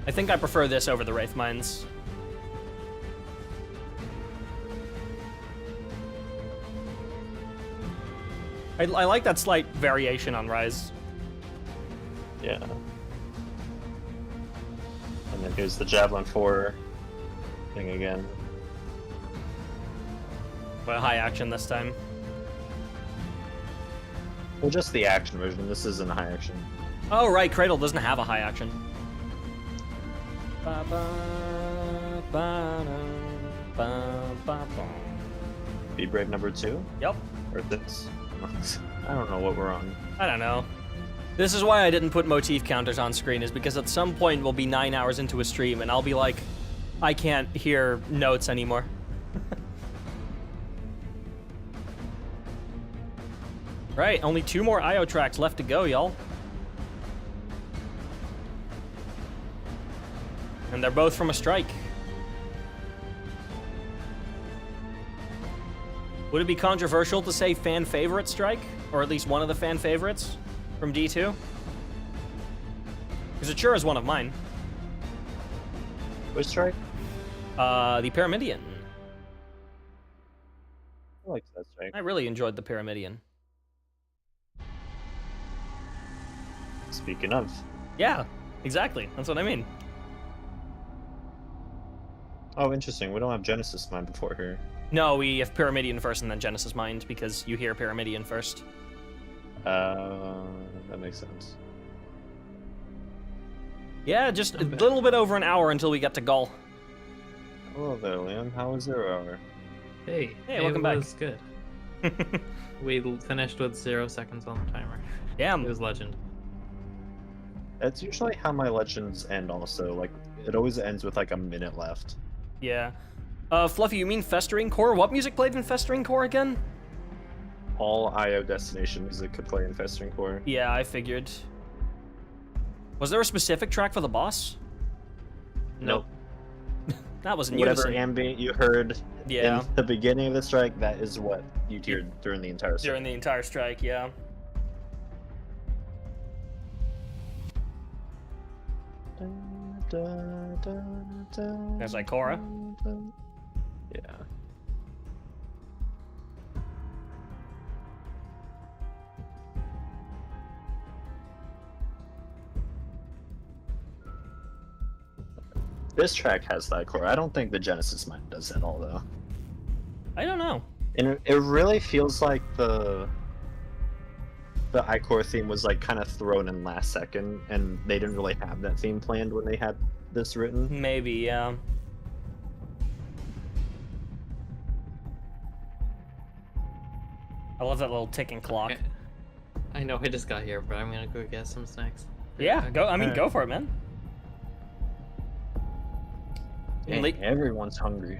I think I prefer this over the Wraith Mines. I like that slight variation on Rise. Yeah. And then here's the Javelin 4 thing again. But high action this time. Well, just the action version. This isn't a high action. Oh, right, Cradle doesn't have a high action. Be Brave number 2? Yep. Or this? I don't know what we're on. I don't know. This is why I didn't put motif counters on screen, is because at some point we'll be 9 hours into a stream and I'll be like, I can't hear notes anymore. Right, only 2 more IO tracks left to go, y'all. And they're both from a strike. Would it be controversial to say fan favorite strike? Or at least one of the fan favorites from D2? Because it sure is one of mine. Which strike? The Pyramidion. I like that strike. I really enjoyed the Pyramidion. Speaking of. Yeah, exactly. That's what I mean. Oh, interesting. We don't have Genesis Mind before here. No, we have Pyramidion first and then Genesis Mind, because you hear Pyramidion first. That makes sense. Yeah, just a little bit over an hour until we get to Gaul. Hello there, Liam. How was your hour? Hey, welcome back. It was good. We finished with 0 seconds on the timer. Yeah. It was legend. That's usually how my legends end also. Like, it always ends with like a minute left. Yeah. Fluffy, you mean Festering Core? What music played in Festering Core again? All IO destinations that could play in Festering Core. Yeah, I figured. Was there a specific track for the boss? Nope. That was in Whatever unison. ambient you heard Yeah. in the beginning of the strike, that is what you heard during the entire strike. During the entire strike, yeah. There's Ikora. Yeah. This track has that core. I don't think the Genesis Mind does at all, though. I don't know. And it really feels like the iCore theme was like kind of thrown in last second, and they didn't really have that theme planned when they had this written. Maybe, yeah. I love that little ticking clock. Okay. I know I just got here, but I'm gonna go get some snacks. Yeah, go. I mean, go for it, man. Dang, Le- everyone's hungry.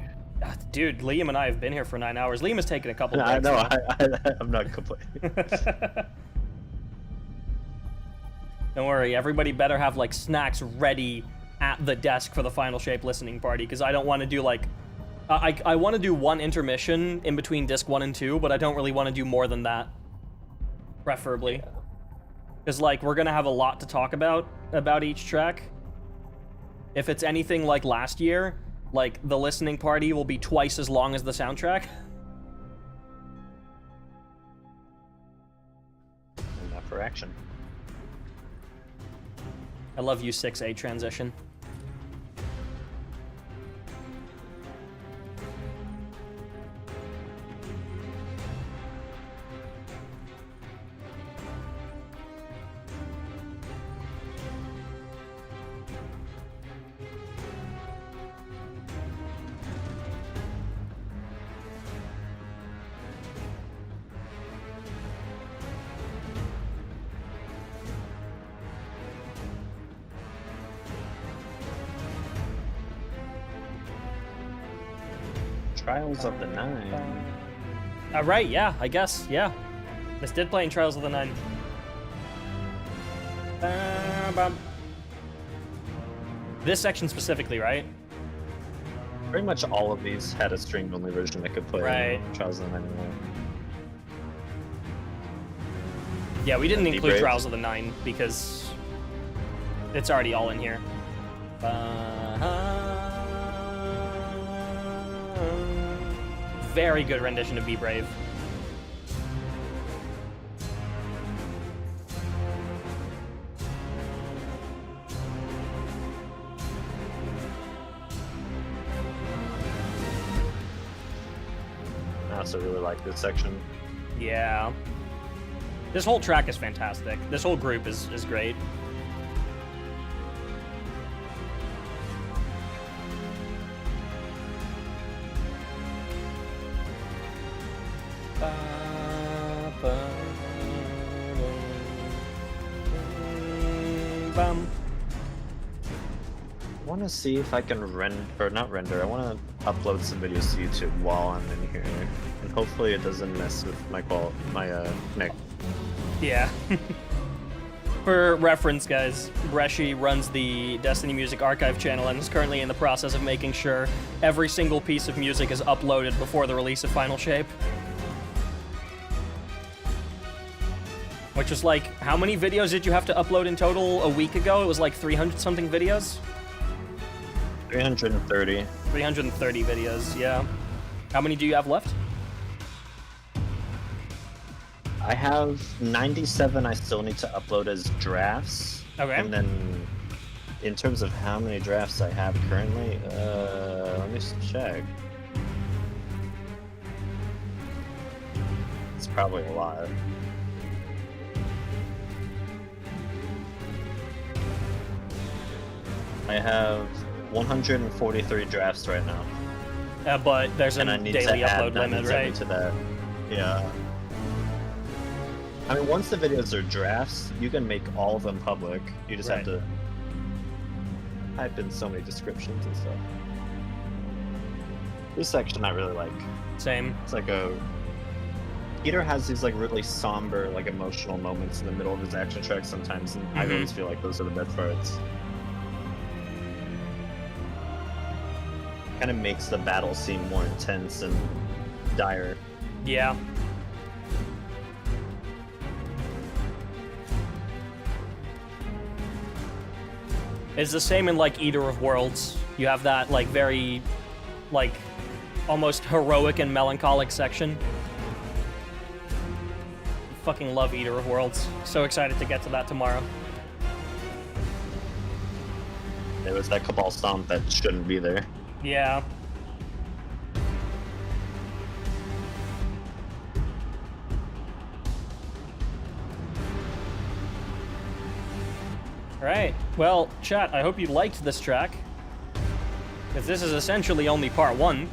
Dude, Liam and I have been here for 9 hours. Liam has taken a couple breaks. I know. now. I'm not complaining. Don't worry, everybody better have like snacks ready at the desk for the final shape listening party, because I don't want to do like I want to do one intermission in between disc 1 and 2, but I don't really want to do more than that, preferably, because like we're gonna have a lot to talk about each track. If it's anything like last year, like the listening party will be twice as long as the soundtrack. Enough for action. I love U6A transition. Trials of the Nine. Right, yeah, I guess, yeah. This did play in Trials of the Nine. This section specifically, right? Pretty much all of these had a string-only version that could play Right. in Trials of the Nine. Yeah, we didn't Be include brave. Trials of the Nine because it's already all in here. Very good rendition of Be Brave. I also really like this section. Yeah. This whole track is fantastic. This whole group is great. I want to see if I can not render. I want to upload some videos to YouTube while I'm in here, and hopefully it doesn't mess with my mic. Yeah. For reference, guys, Breshi runs the Destiny Music Archive channel and is currently in the process of making sure every single piece of music is uploaded before the release of Final Shape. Which was like, how many videos did you have to upload in total a week ago? It was like 300 something videos? 330. 330 videos, yeah. How many do you have left? I have 97 I still need to upload as drafts. Okay. And then in terms of how many drafts I have currently, let me just check. It's probably a lot. I have 143 drafts right now. But there's a And I need daily to add upload limit, 97 right? to that. Yeah. I mean, once the videos are drafts, you can make all of them public. You just have Right. to type in so many descriptions and stuff. This section I really like. Same. It's like Peter has these like really somber, like emotional moments in the middle of his action tracks sometimes, and I Mhm. always feel like those are the best parts. Kind of makes the battle seem more intense and dire. Yeah. It's the same in like Eater of Worlds. You have that like very, like, almost heroic and melancholic section. Fucking love Eater of Worlds. So excited to get to that tomorrow. There was that Cabal stomp that shouldn't be there. Yeah. Alright, well, chat, I hope you liked this track. Because this is essentially only part 1.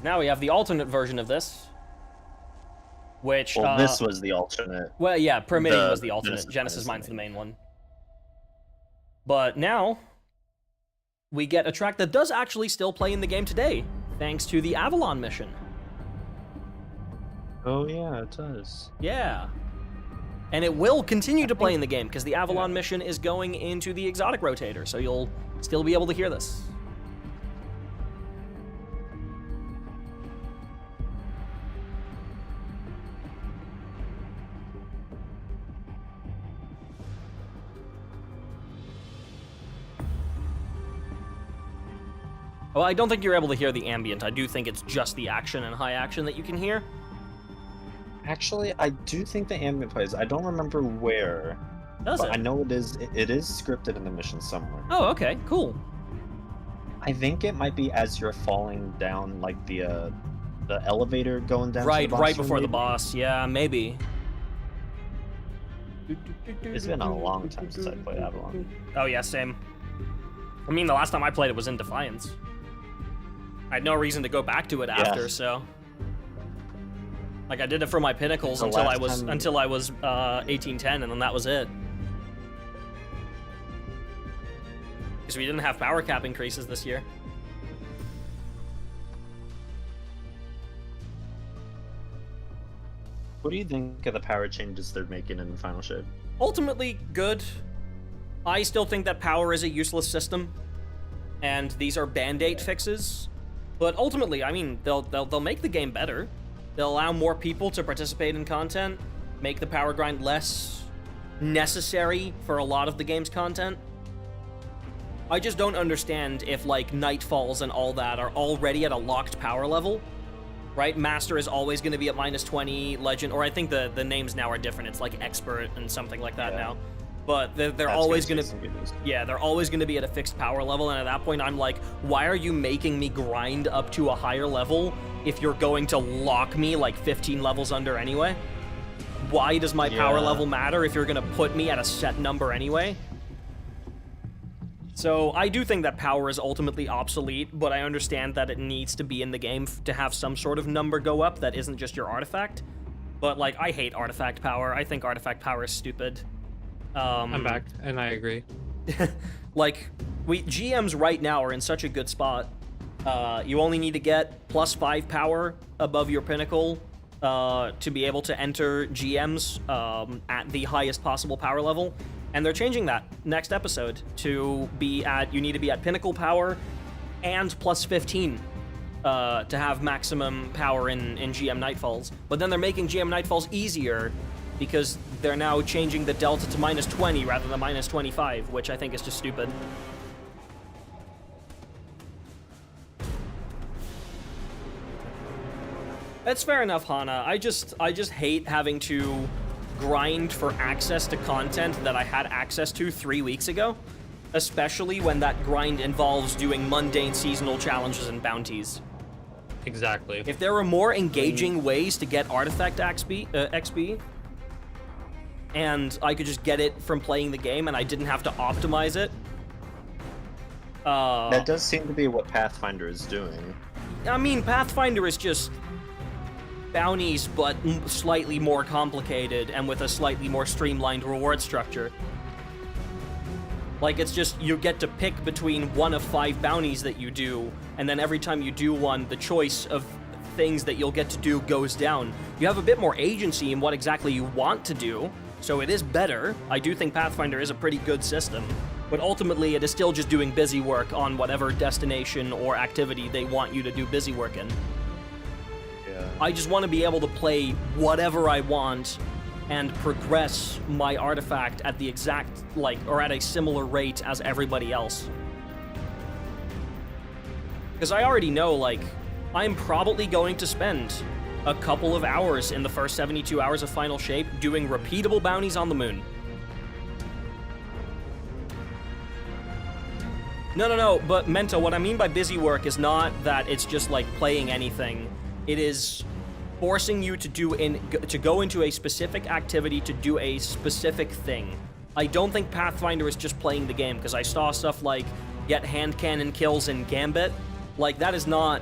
Now we have the alternate version of this. which Well, this was the alternate. well, yeah, permitting the was the alternate. Genesis Genesis Mine's Mine's the the main one. But now we get a track that does actually still play in the game today, thanks to the Avalon mission. Oh yeah, it does. Yeah. And it will continue to play in the game, because the Avalon mission is going into the exotic rotator, so you'll still be able to hear this. Well, I don't think you're able to hear the ambient. I do think it's just the action and high action that you can hear. Actually, I do think the ambient plays. I don't remember where. Does but it? I know it is. It is scripted in the mission somewhere. Oh, okay, cool. I think it might be as you're falling down, like the elevator going down. Right, to the boss right room, before the maybe? boss. Yeah, maybe. It's been a long time since I played Avalon. Oh yeah, same. I mean, the last time I played it was in Defiance. I had no reason to go back to it after, so. Like I did it for my pinnacles The until I last was time- 1810, and then that was it. Because we didn't have power cap increases this year. What do you think of the power changes they're making in Final Shape? Ultimately, good. I still think that power is a useless system, and these are band-aid fixes. But ultimately, I mean, they'll make the game better. They'll allow more people to participate in content, make the power grind less necessary for a lot of the game's content. I just don't understand if, like, Nightfalls and all that are already at a locked power level, right? Master is always going to be at -20, Legend, or I think the names now are different. It's like Expert and something like that now. But they're That's always gonna going see to... some good news. Yeah, they're always going to be at a fixed power level, and at that point, I'm like, why are you making me grind up to a higher level if you're going to lock me like 15 levels under anyway? Why does my power Yeah. level matter if you're going to put me at a set number anyway? So I do think that power is ultimately obsolete, but I understand that it needs to be in the game to have some sort of number go up that isn't just your artifact. But, like, I hate artifact power. I think artifact power is stupid. I'm back, and I agree. Like, GMs right now are in such a good spot. You only need to get +5 power above your pinnacle to be able to enter GMs at the highest possible power level. And they're changing that next episode to be at, you need to be at pinnacle power and +15 to have maximum power in GM Nightfalls. But then they're making GM Nightfalls easier because they're now changing the delta to -20 rather than -25, which I think is just stupid. That's fair enough, Hana. I just hate having to grind for access to content that I had access to 3 weeks ago, especially when that grind involves doing mundane seasonal challenges and bounties. Exactly. If there were more engaging ways to get artifact XP, and I could just get it from playing the game and I didn't have to optimize it. That does seem to be what Pathfinder is doing. I mean, Pathfinder is just bounties, but slightly more complicated and with a slightly more streamlined reward structure. Like, it's just, you get to pick between one of 5 bounties that you do, and then every time you do one, the choice of things that you'll get to do goes down. You have a bit more agency in what exactly you want to do, so it is better. I do think Pathfinder is a pretty good system, but ultimately it is still just doing busy work on whatever destination or activity they want you to do busy work in. Yeah. I just want to be able to play whatever I want and progress my artifact at the exact, like, or at a similar rate as everybody else. Because I already know, like, I'm probably going to spend a couple of hours in the first 72 hours of Final Shape doing repeatable bounties on the moon. No, but Mento, what I mean by busy work is not that it's just like playing anything. It is forcing you to go into a specific activity to do a specific thing. I don't think Pathfinder is just playing the game, because I saw stuff like get hand cannon kills in Gambit. Like, that is not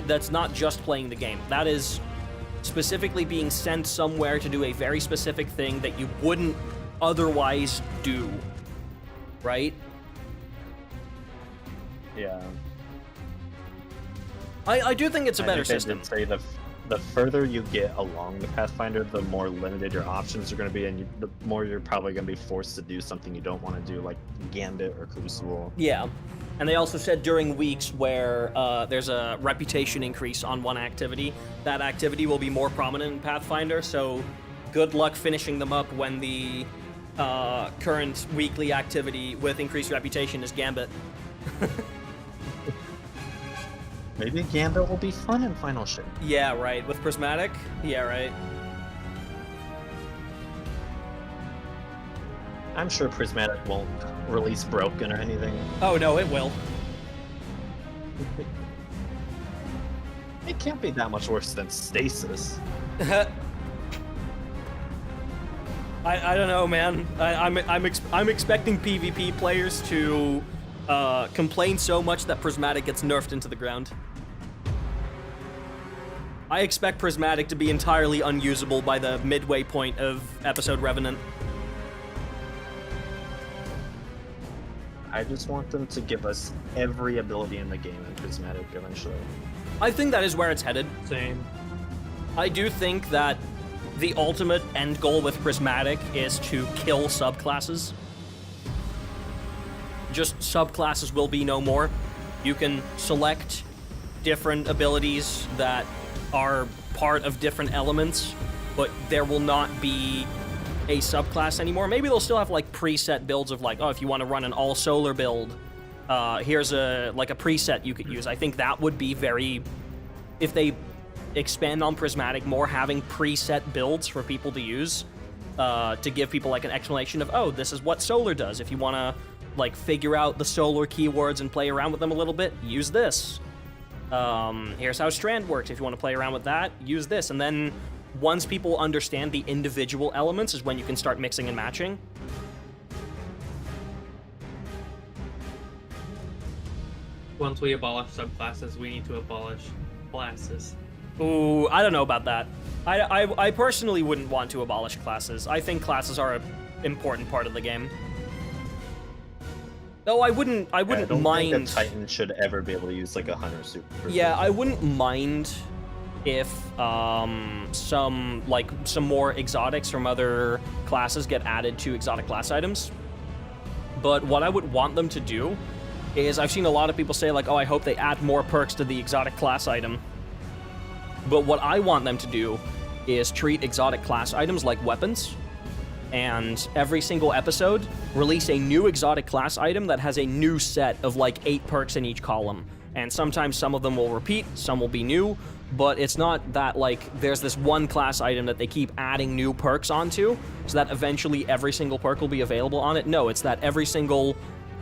that's not just playing the game. That is specifically being sent somewhere to do a very specific thing that you wouldn't otherwise do, right? Yeah. I do think it's a better think system. I'd say the further you get along the Pathfinder, the more limited your options are going to be, and the more you're probably going to be forced to do something you don't want to do, like Gambit or Crucible. Yeah. And they also said during weeks where there's a reputation increase on one activity, that activity will be more prominent in Pathfinder, so good luck finishing them up when the current weekly activity with increased reputation is Gambit. Maybe Gambit will be fun in Final Shape. Yeah, right. With Prismatic? Yeah, right. I'm sure Prismatic won't release Broken or anything. Oh, no, it will. It can't be that much worse than Stasis. I don't know, man. I'm expecting PvP players to complain so much that Prismatic gets nerfed into the ground. I expect Prismatic to be entirely unusable by the midway point of Episode Revenant. I just want them to give us every ability in the game in Prismatic eventually. I think that is where it's headed. Same. I do think that the ultimate end goal with Prismatic is to kill subclasses. Just subclasses will be no more. You can select different abilities that are part of different elements, but there will not be a subclass anymore. Maybe they'll still have like preset builds of like, oh, if you want to run an all solar build, here's a preset you could use. I think that would be very, if they expand on Prismatic more, having preset builds for people to use, to give people like an explanation of, oh, this is what solar does. If you want to like figure out the solar keywords and play around with them a little bit, use this. Here's how Strand works. If you want to play around with that, use this. And then once people understand the individual elements is when you can start mixing and matching. Once we abolish subclasses, we need to abolish classes. Ooh, I don't know about that. I personally wouldn't want to abolish classes. I think classes are an important part of the game. Though I wouldn't I don't mind. think a Titan should ever be able to use like a Hunter super. Yeah, I wouldn't mind if some more exotics from other classes get added to exotic class items. But what I would want them to do is, I've seen a lot of people say like, oh, I hope they add more perks to the exotic class item. But what I want them to do is treat exotic class items like weapons, and every single episode release a new exotic class item that has a new set of like 8 perks in each column. And sometimes some of them will repeat, some will be new, but it's not that like there's this one class item that they keep adding new perks onto so that eventually every single perk will be available on it. No, it's that every single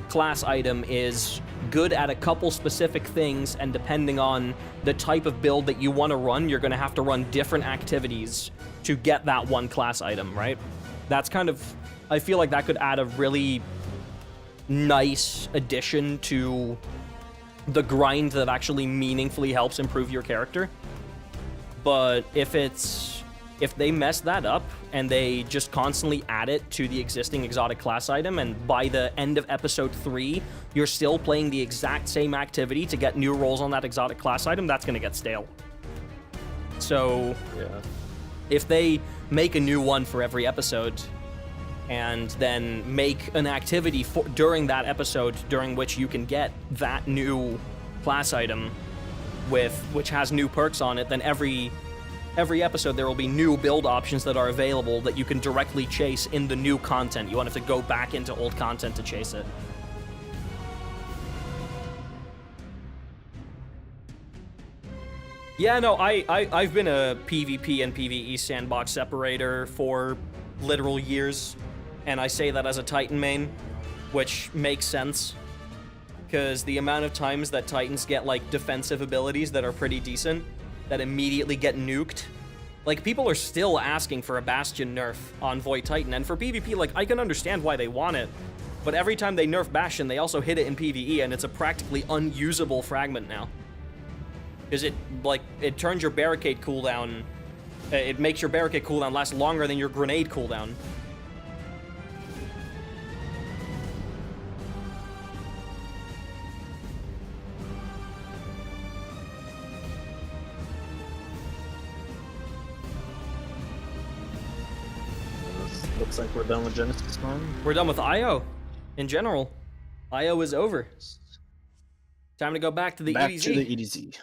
class item is good at a couple specific things, and depending on the type of build that you want to run, you're going to have to run different activities to get that one class item, right? That's kind of, I feel like that could add a really nice addition to the grind that actually meaningfully helps improve your character. But if they mess that up and they just constantly add it to the existing exotic class item, and by the end of episode 3, you're still playing the exact same activity to get new rolls on that exotic class item, that's going to get stale. So, Yeah. if they make a new one for every episode, and then make an activity during that episode during which you can get that new class item which has new perks on it, then every episode there will be new build options that are available that you can directly chase in the new content. You won't have to go back into old content to chase it. Yeah, no, I've been a PvP and PvE sandbox separator for literal years, and I say that as a Titan main, which makes sense, because the amount of times that Titans get, like, defensive abilities that are pretty decent, that immediately get nuked, like, people are still asking for a Bastion nerf on Void Titan, and for PvP, like, I can understand why they want it, but every time they nerf Bastion, they also hit it in PvE, and it's a practically unusable fragment now. Because it turns your barricade cooldown It makes your barricade cooldown last longer than your grenade cooldown. Looks like we're done with Genesis One. We're done with IO in general. IO is over. Time to go back to the Back EDZ. to the EDZ.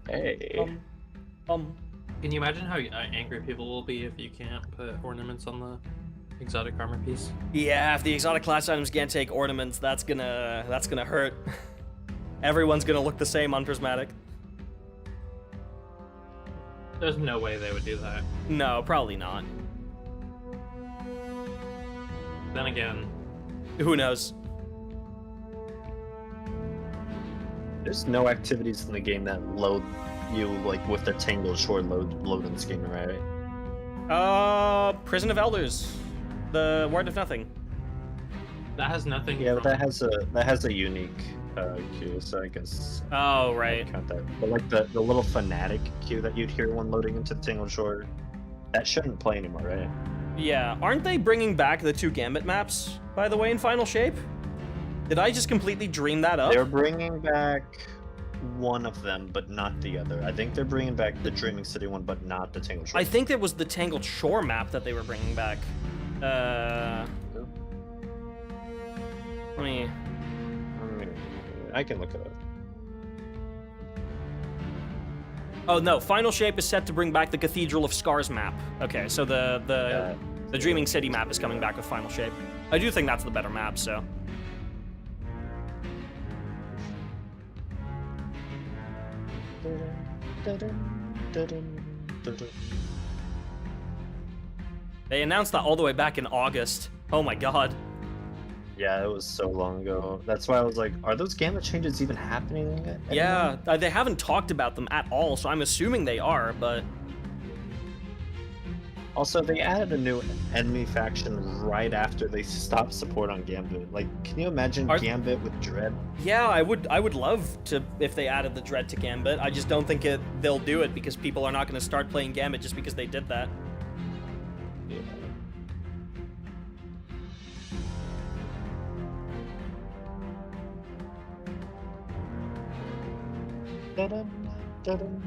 Hey. Can you imagine how angry people will be if you can't put ornaments on the exotic armor piece? Yeah, if the exotic class items can't take ornaments, that's gonna hurt. Everyone's gonna look the same on Prismatic. There's no way they would do that. No, probably not. Then again, Who knows? There's no activities in the game that load you like with the Tangled Shore loading scheme, right? Prison of Elders. The Word of Nothing. that has nothing. Yeah, but from- that has a unique queue, so I guess Oh, right. count that. But like the little fanatic queue that you'd hear when loading into Tangled Shore, that shouldn't play anymore, right? Yeah, aren't they bringing back the 2 Gambit maps, by the way, in Final Shape? Did I just completely dream that up? They're bringing back one of them, but not the other. I think they're bringing back the Dreaming City one, but not the Tangled Shore. I think it was the Tangled Shore map that they were bringing back. Let me... I can look it up. Oh no, Final Shape is set to bring back the Cathedral of Scars map. Okay, so the Dreaming City map is coming back with Final Shape. I do think that's the better map, so... They announced that all the way back in August. Oh my god. Yeah, it was so long ago. That's why I was like, are those Gambit changes even happening anymore? Yeah, they haven't talked about them at all, so I'm assuming they are, but... Also, they added a new enemy faction right after they stopped support on Gambit. Like, can you imagine Gambit with Dread? Yeah, I would love to if they added the Dread to Gambit. I just don't think they'll do it because people are not going to start playing Gambit just because they did that. Yeah. Da-dum, da-dum.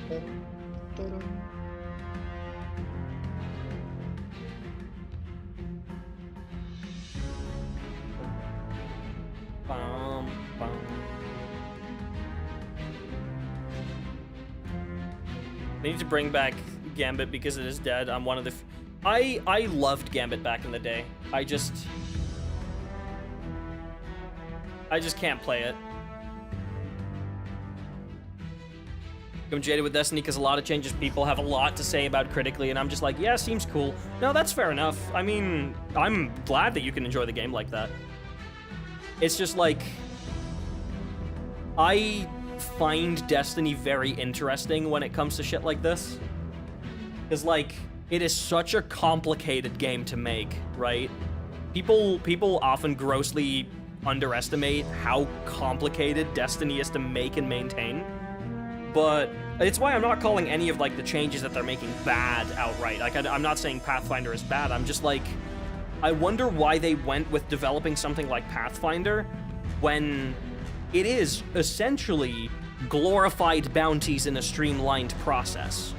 Da-dum, da-dum. Bum, bum. They need to bring back Gambit because it is dead. I'm one of the... I loved Gambit back in the day. I just can't play it. I'm jaded with Destiny because a lot of changes people have a lot to say about critically, and I'm just like, yeah, seems cool. No, that's fair enough. I mean, I'm glad that you can enjoy the game like that. It's just like, I find Destiny very interesting when it comes to shit like this. Because, like, it is such a complicated game to make, right? People often grossly underestimate how complicated Destiny is to make and maintain. But it's why I'm not calling any of, like, the changes that they're making bad outright. Like, I'm not saying Pathfinder is bad. I'm just like, I wonder why they went with developing something like Pathfinder when it is essentially glorified bounties in a streamlined process.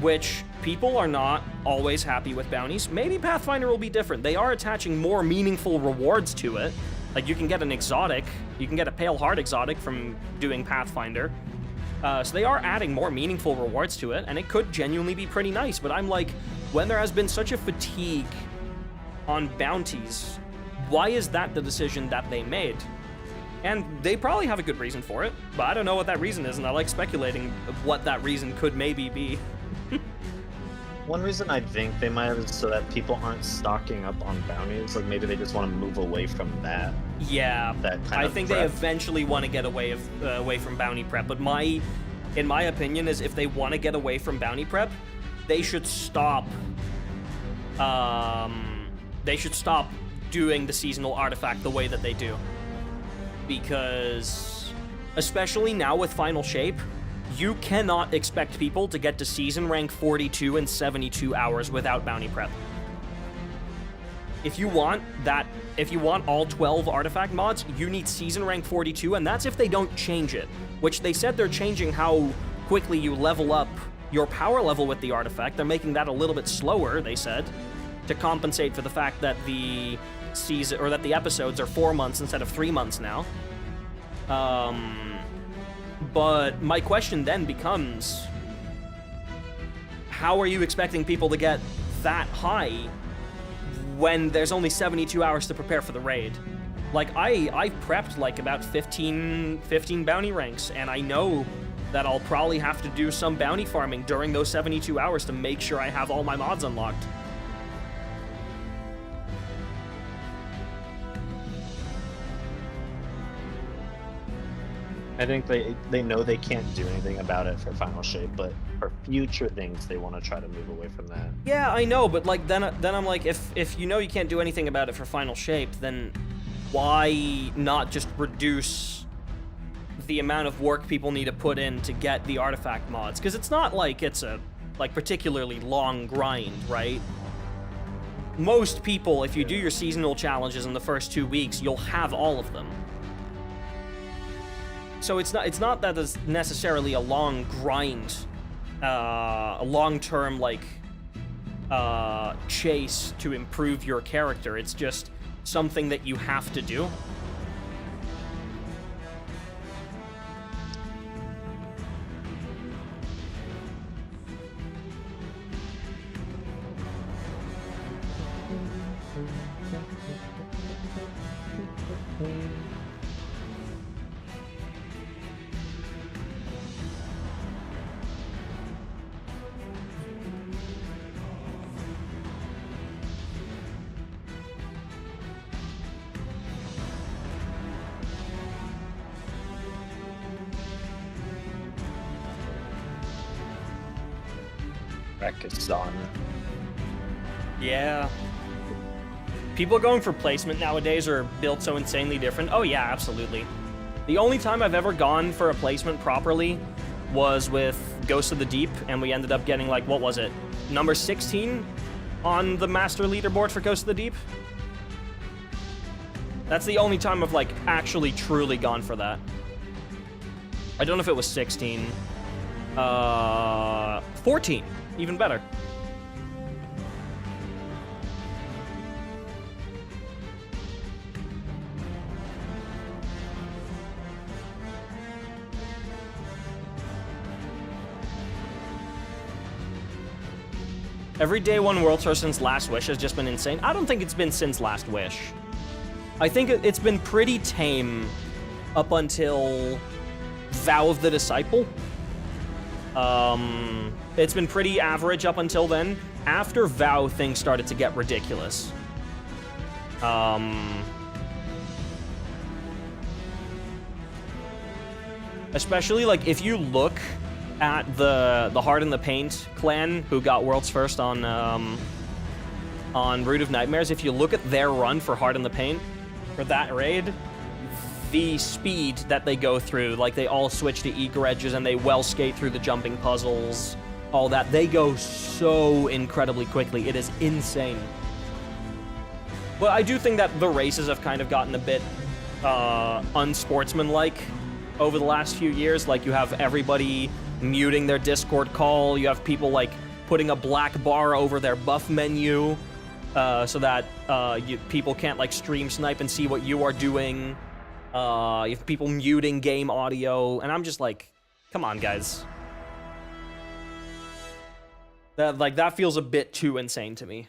Which people are not always happy with bounties. Maybe Pathfinder will be different. They are attaching more meaningful rewards to it. Like, you can get an exotic, you can get a Pale Heart exotic from doing Pathfinder. So they are adding more meaningful rewards to it, and it could genuinely be pretty nice. But I'm like, when there has been such a fatigue on bounties, why is that the decision that they made? And they probably have a good reason for it, but I don't know what that reason is, and I like speculating what that reason could maybe be. One reason I think they might have is so that people aren't stocking up on bounties. Like, maybe they just want to move away from that. Yeah, That kind I of think prep. they eventually want to get away from bounty prep. But in my opinion, is if they want to get away from bounty prep, they should stop. They should stop doing the seasonal artifact the way that they do. because, especially now with Final Shape, you cannot expect people to get to season rank 42 in 72 hours without bounty prep. If you want all 12 artifact mods, you need season rank 42, and that's if they don't change it, which they said they're changing how quickly you level up your power level with the artifact. They're making that a little bit slower, they said, to compensate for the fact that the season, or that the episodes are 4 months instead of 3 months now. But my question then becomes, how are you expecting people to get that high when there's only 72 hours to prepare for the raid? Like, I've prepped like about 15 bounty ranks, and I know that I'll probably have to do some bounty farming during those 72 hours to make sure I have all my mods unlocked. I think they know they can't do anything about it for Final Shape, but for future things, they want to try to move away from that. Yeah, I know, but like then I'm like, if you know you can't do anything about it for Final Shape, then why not just reduce the amount of work people need to put in to get the artifact mods? Because it's not like it's a particularly long grind, right? Most people, if you do your seasonal challenges in the first 2 weeks, you'll have all of them. So it's not that it's necessarily a long grind, a long-term like chase to improve your character. It's just something that you have to do. Pakistan. Yeah. People going for placement nowadays are built so insanely different. Oh yeah, absolutely. The only time I've ever gone for a placement properly was with Ghost of the Deep, and we ended up getting, like, what was it? Number 16 on the master leaderboard for Ghost of the Deep? That's the only time I've, like, actually truly gone for that. I don't know if it was 16. 14. Even better. Every day one World Tour since Last Wish has just been insane. I don't think it's been since Last Wish. I think it's been pretty tame up until Vow of the Disciple. It's been pretty average up until then. After Vow, things started to get ridiculous. Especially, like, if you look at the Heart in the Paint clan, who got World's First on Root of Nightmares, if you look at their run for Heart in the Paint, for that raid, the speed that they go through, like, they all switch to eager edges and they well skate through the jumping puzzles, all that. They go so incredibly quickly. It is insane. But I do think that the races have kind of gotten a bit unsportsmanlike over the last few years. Like, you have everybody muting their Discord call. You have people, like, putting a black bar over their buff menu so that people can't, like, stream snipe and see what you are doing. You have people muting game audio, and I'm just like, come on, guys. That feels a bit too insane to me.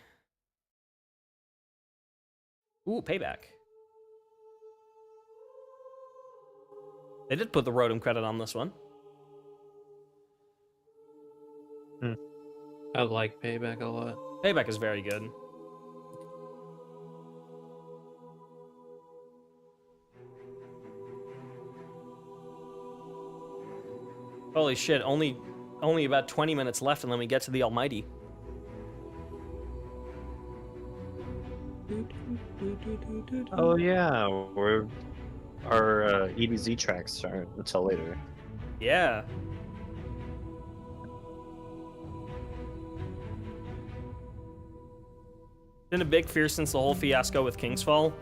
Ooh, payback. They did put the Rotom credit on this one. I like Payback a lot. Payback is very good. Holy shit, only about 20 minutes left and then we get to the Almighty. Oh yeah, we're Our EDZ tracks aren't until later. Yeah. Been a big fear since the whole fiasco with Kingsfall.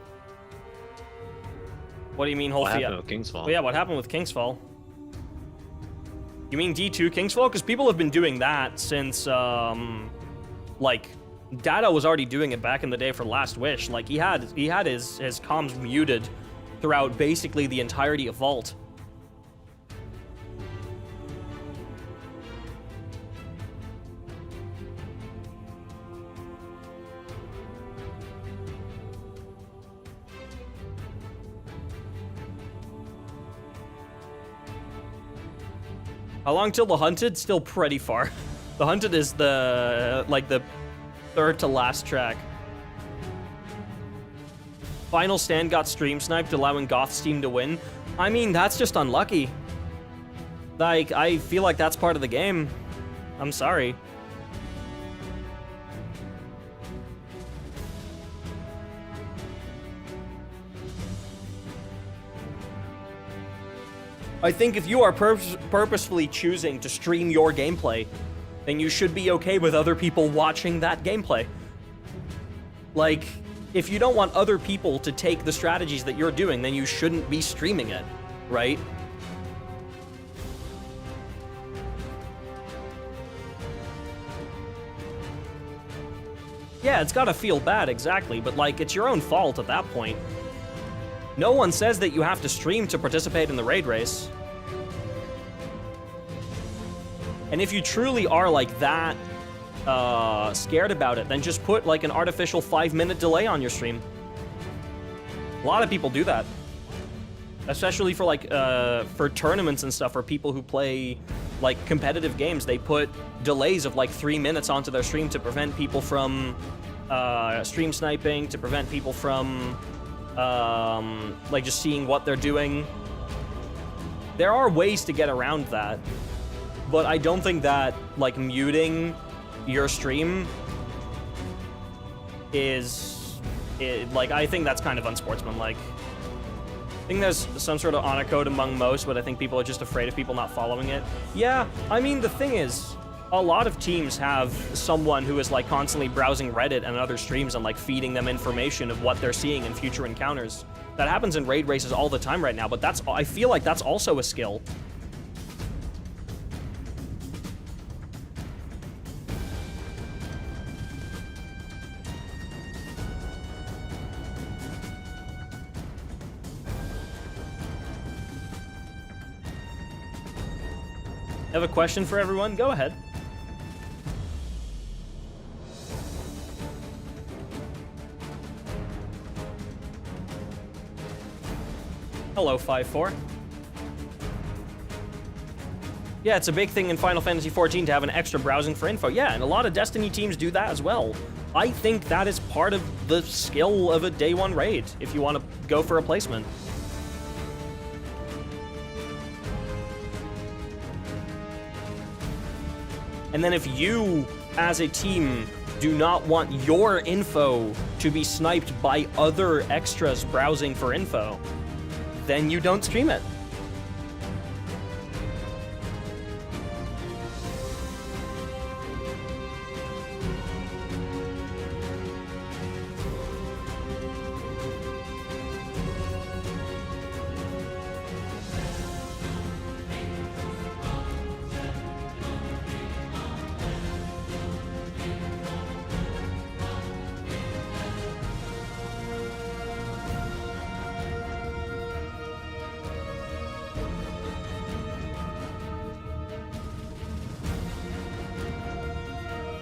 What do you mean whole What fiasco? happened with Kingsfall? Well, yeah, what happened with Kingsfall? You mean D2 Kingsfall? Because people have been doing that since, like, Data was already doing it back in the day for Last Wish. Like, he had his comms muted throughout basically the entirety of Vault. How long till the Hunted? Still pretty far. The Hunted is the third to last track. Final Stand got stream sniped, allowing Goth's team to win. I mean, that's just unlucky. Like, I feel like that's part of the game. I'm sorry. I think if you are purposefully choosing to stream your gameplay, then you should be okay with other people watching that gameplay. Like, if you don't want other people to take the strategies that you're doing, then you shouldn't be streaming it, right? Yeah, it's gotta feel bad, exactly, but like, it's your own fault at that point. No one says that you have to stream to participate in the raid race. And if you truly are like that scared about it, then just put like an artificial 5-minute delay on your stream. A lot of people do that. Especially for like for tournaments and stuff, or people who play like competitive games, they put delays of like 3 minutes onto their stream to prevent people from stream sniping, to prevent people from like just seeing what they're doing. There are ways to get around that, but I don't think that like muting your stream is like, I think that's kind of unsportsmanlike. I think there's some sort of honor code among most, but I think people are just afraid of people not following it. Yeah, I mean, the thing is, a lot of teams have someone who is like constantly browsing Reddit and other streams and like feeding them information of what they're seeing in future encounters. That happens in raid races all the time right now, but that's, I feel like that's also a skill. I have a question for everyone. Go ahead. Hello, 5-4. Yeah, it's a big thing in Final Fantasy XIV to have an extra browsing for info. Yeah, and a lot of Destiny teams do that as well. I think that is part of the skill of a day one raid, if you want to go for a placement. And then if you, as a team, do not want your info to be sniped by other extras browsing for info, then you don't stream it.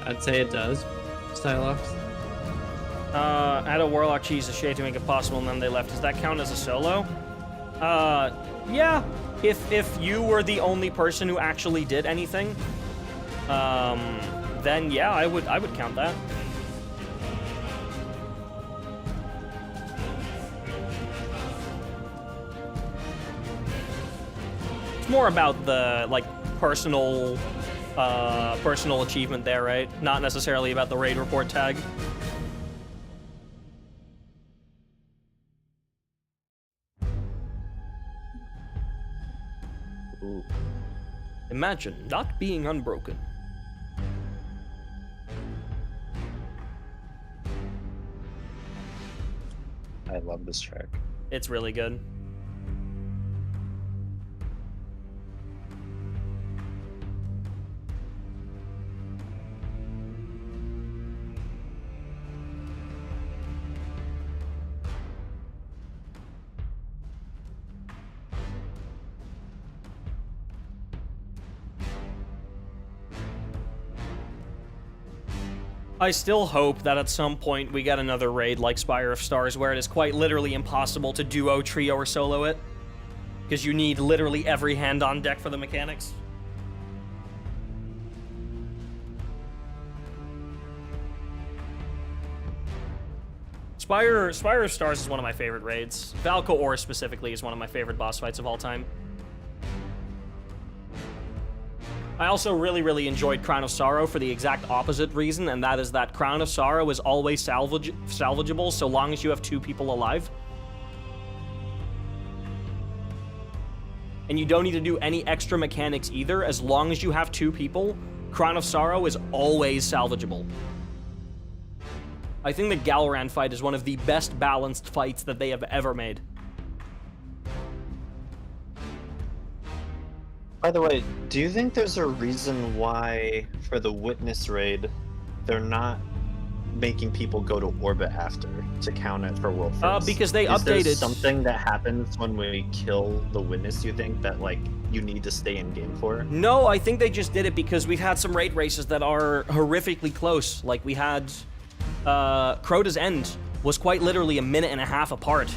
I'd say it does. Stylox. Add a Warlock cheese, a shade to make it possible, and then they left. Does that count as a solo? Yeah. If you were the only person who actually did anything, then yeah, I would count that. It's more about the like personal achievement there, right? Not necessarily about the raid report tag. Ooh. Imagine not being unbroken. I love this track. It's really good. I still hope that at some point we get another raid like Spire of Stars where it is quite literally impossible to duo, trio, or solo it. Because you need literally every hand on deck for the mechanics. Spire of Stars is one of my favorite raids. Valko Ore specifically is one of my favorite boss fights of all time. I also really enjoyed Crown of Sorrow for the exact opposite reason, and that is that Crown of Sorrow is always salvageable so long as you have 2 people alive. And you don't need to do any extra mechanics either. As long as you have 2 people, Crown of Sorrow is always salvageable. I think the Galran fight is one of the best balanced fights that they have ever made. By the way, do you think there's a reason why, for the Witness raid, they're not making people go to orbit after to count it for World First? Because they Is there updated... something that happens when we kill the Witness, you think, that, like, you need to stay in game for? No, I think they just did it because we've had some raid races that are horrifically close. Like, we had... Crota's End was quite literally a minute and a half apart.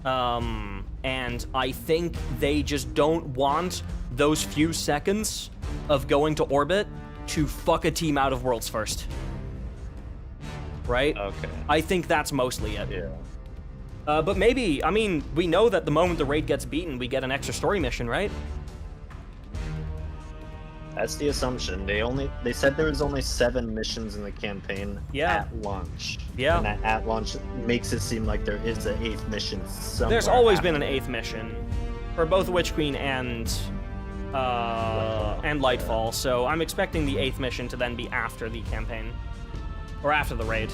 And I think they just don't want those few seconds of going to orbit to fuck a team out of Worlds First. Right? Okay. I think that's mostly it. Yeah. But maybe, I mean, we know that the moment the raid gets beaten, we get an extra story mission, right? That's the assumption. They said there was only 7 missions in the campaign at launch. Yeah. And that at launch makes it seem like there is an 8th mission somewhere. There's always been an 8th mission for both Witch Queen and Lightfall, so I'm expecting the 8th mission to then be after the campaign. Or after the raid.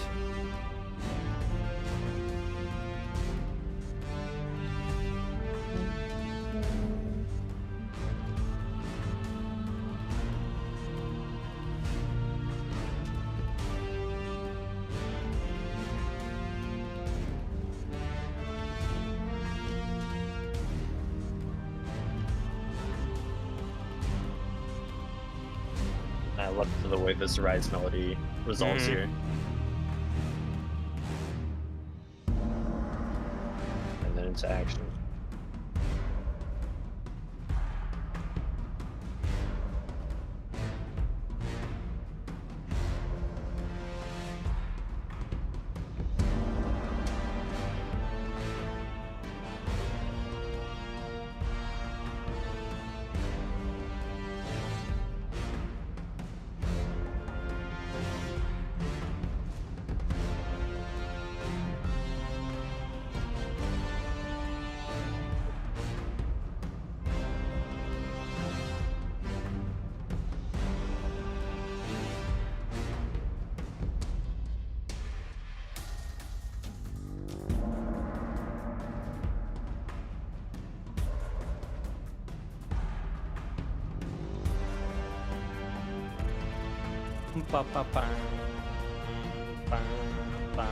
I love the way this Rise melody resolves here. And then into action. Ba, ba, ba. Ba, ba.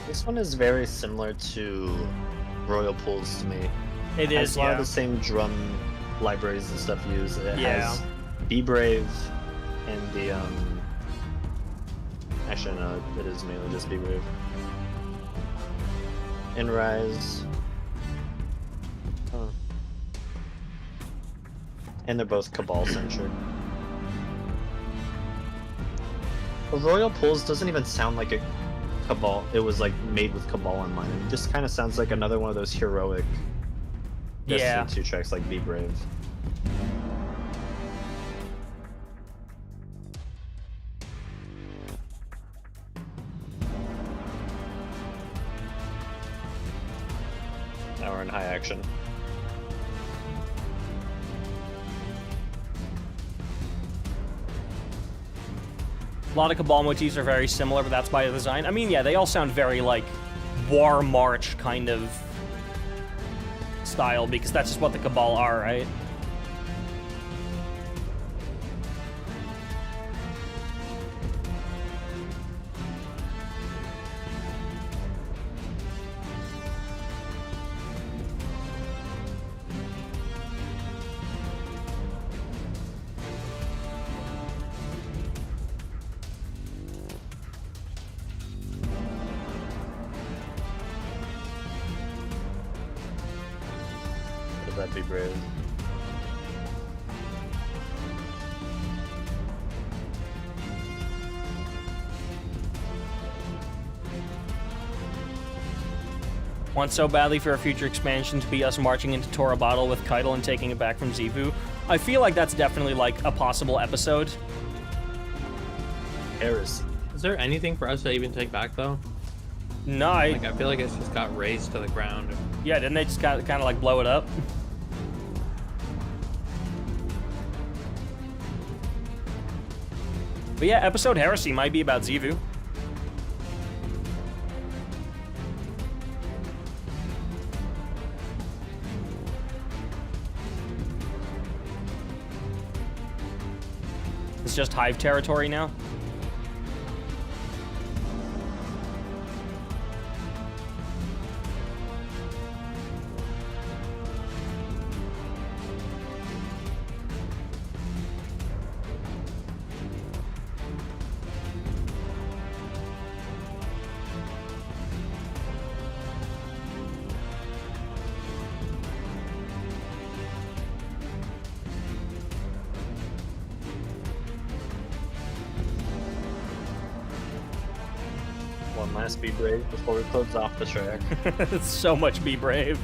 This one is very similar to Royal Pools to me. It has is, a lot yeah. of the same drum libraries and stuff used. It Yeah. has Be Brave and the actually no, it is mainly just Be Brave. And Rise. Oh. And they're both Cabal centric. Royal Pulls doesn't even sound like a Cabal. It was like made with Cabal in mind. It just kind of sounds like another one of those heroic Yeah. Destiny 2 tracks, like Be Brave. Now we're in high action. A lot of Cabal motifs are very similar, but that's by design. I mean, yeah, they all sound very, like, War March kind of style, because that's just what the Cabal are, right? Would that Be Brave? Want so badly for a future expansion to be us marching into Tora Bottle with Keitel and taking it back from Zivu. I feel like that's definitely, like, a possible episode. Heresy. Is there anything for us to even take back though? No, Like I feel like it's just got razed to the ground. yeah, didn't they just kind of, like, blow it up? But yeah, episode Heresy might be about Zivu. It's just Hive territory now. One last Be Brave before we close off the track. So much Be Brave.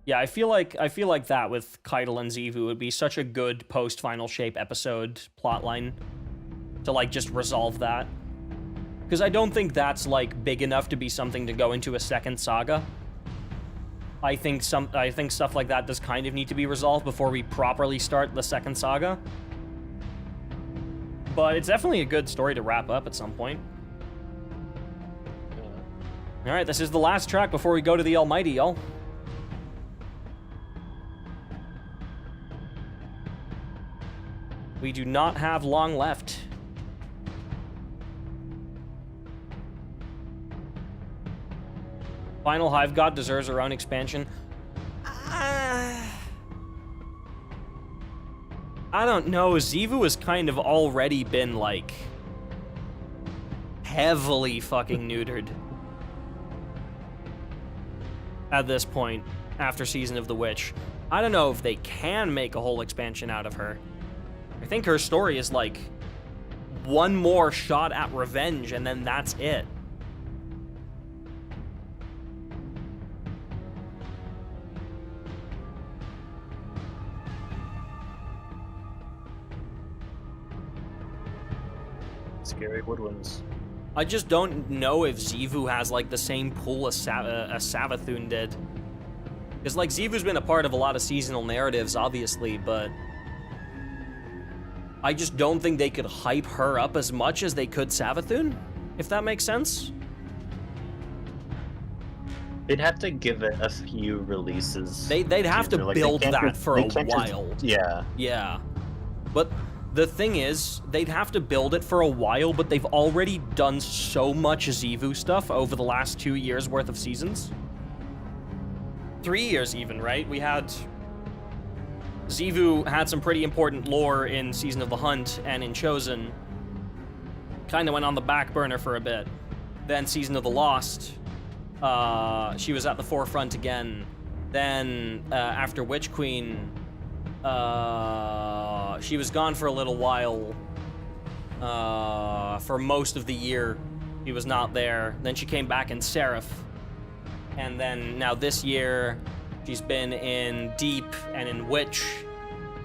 Yeah, I feel like that with Keitel and Zivu would be such a good post-Final Shape episode plotline to, like, just resolve that. Because I don't think that's, like, big enough to be something to go into a second saga. I think stuff like that does kind of need to be resolved before we properly start the second saga. But it's definitely a good story to wrap up at some point. Alright, this is the last track before we go to the Almighty, y'all. We do not have long left. Final Hive God deserves her own expansion. I don't know. Zivu has kind of already been, like, heavily fucking neutered at this point after Season of the Witch. I don't know if they can make a whole expansion out of her. I think her story is, like, one more shot at revenge, and then that's it. Scary woodwinds. I just don't know if Zivu has, like, the same pool as Savathun did. Because, like, Zivu's been a part of a lot of seasonal narratives, obviously, but I just don't think they could hype her up as much as they could Savathun, if that makes sense. They'd have to give it a few releases. They'd have to Like, build that for a they can't just- while. yeah. Yeah. But the thing is, they'd have to build it for a while, but they've already done so much Zivu stuff over the last 2 years worth of seasons 3 years even, right? We had... Xivu had some pretty important lore in Season of the Hunt and in Chosen. Kind of went on the back burner for a bit. Then Season of the Lost, she was at the forefront again. Then after Witch Queen, she was gone for a little while. For most of the year, she was not there. Then she came back in Seraph. And then now this year, she's been in Deep and in Witch.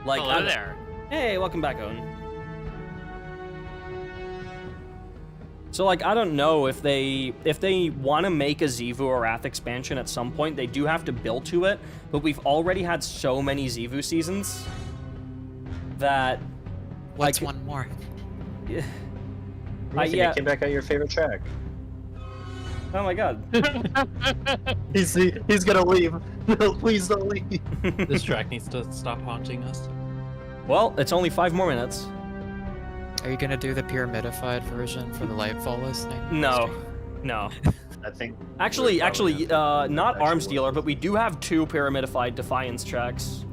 Like, Hello there. Hey, welcome back, Owen. So, like, I don't know if they want to make a Xivu or Wrath expansion at some point, they do have to build to it, but we've already had so many Xivu seasons that... What's one more? Yeah. You came back out your favorite track. Oh my god. He's gonna leave. No, please don't leave. This track needs to stop haunting us. Well, it's only 5 more minutes. Are you gonna do the pyramidified version for the Lightfall listening? No. No. I think. Actually, not Actually, Arms Dealer, but we do have 2 Pyramidified Defiance tracks.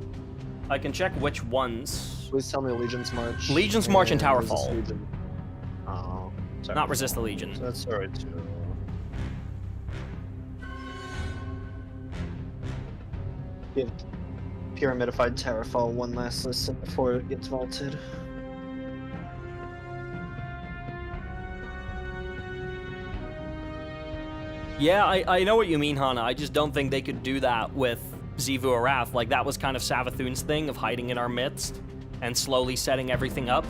I can check which ones. Please tell me Legion's March. Legion's March and Resist Towerfall. Legion. Oh, sorry. Not Resist the Legion. So that's alright too. Give Pyramidified Towerfall one last listen before it gets vaulted. Yeah, I know what you mean, Hana. I just don't think they could do that with Xivu or Wrath. Like, that was kind of Savathun's thing of hiding in our midst and slowly setting everything up.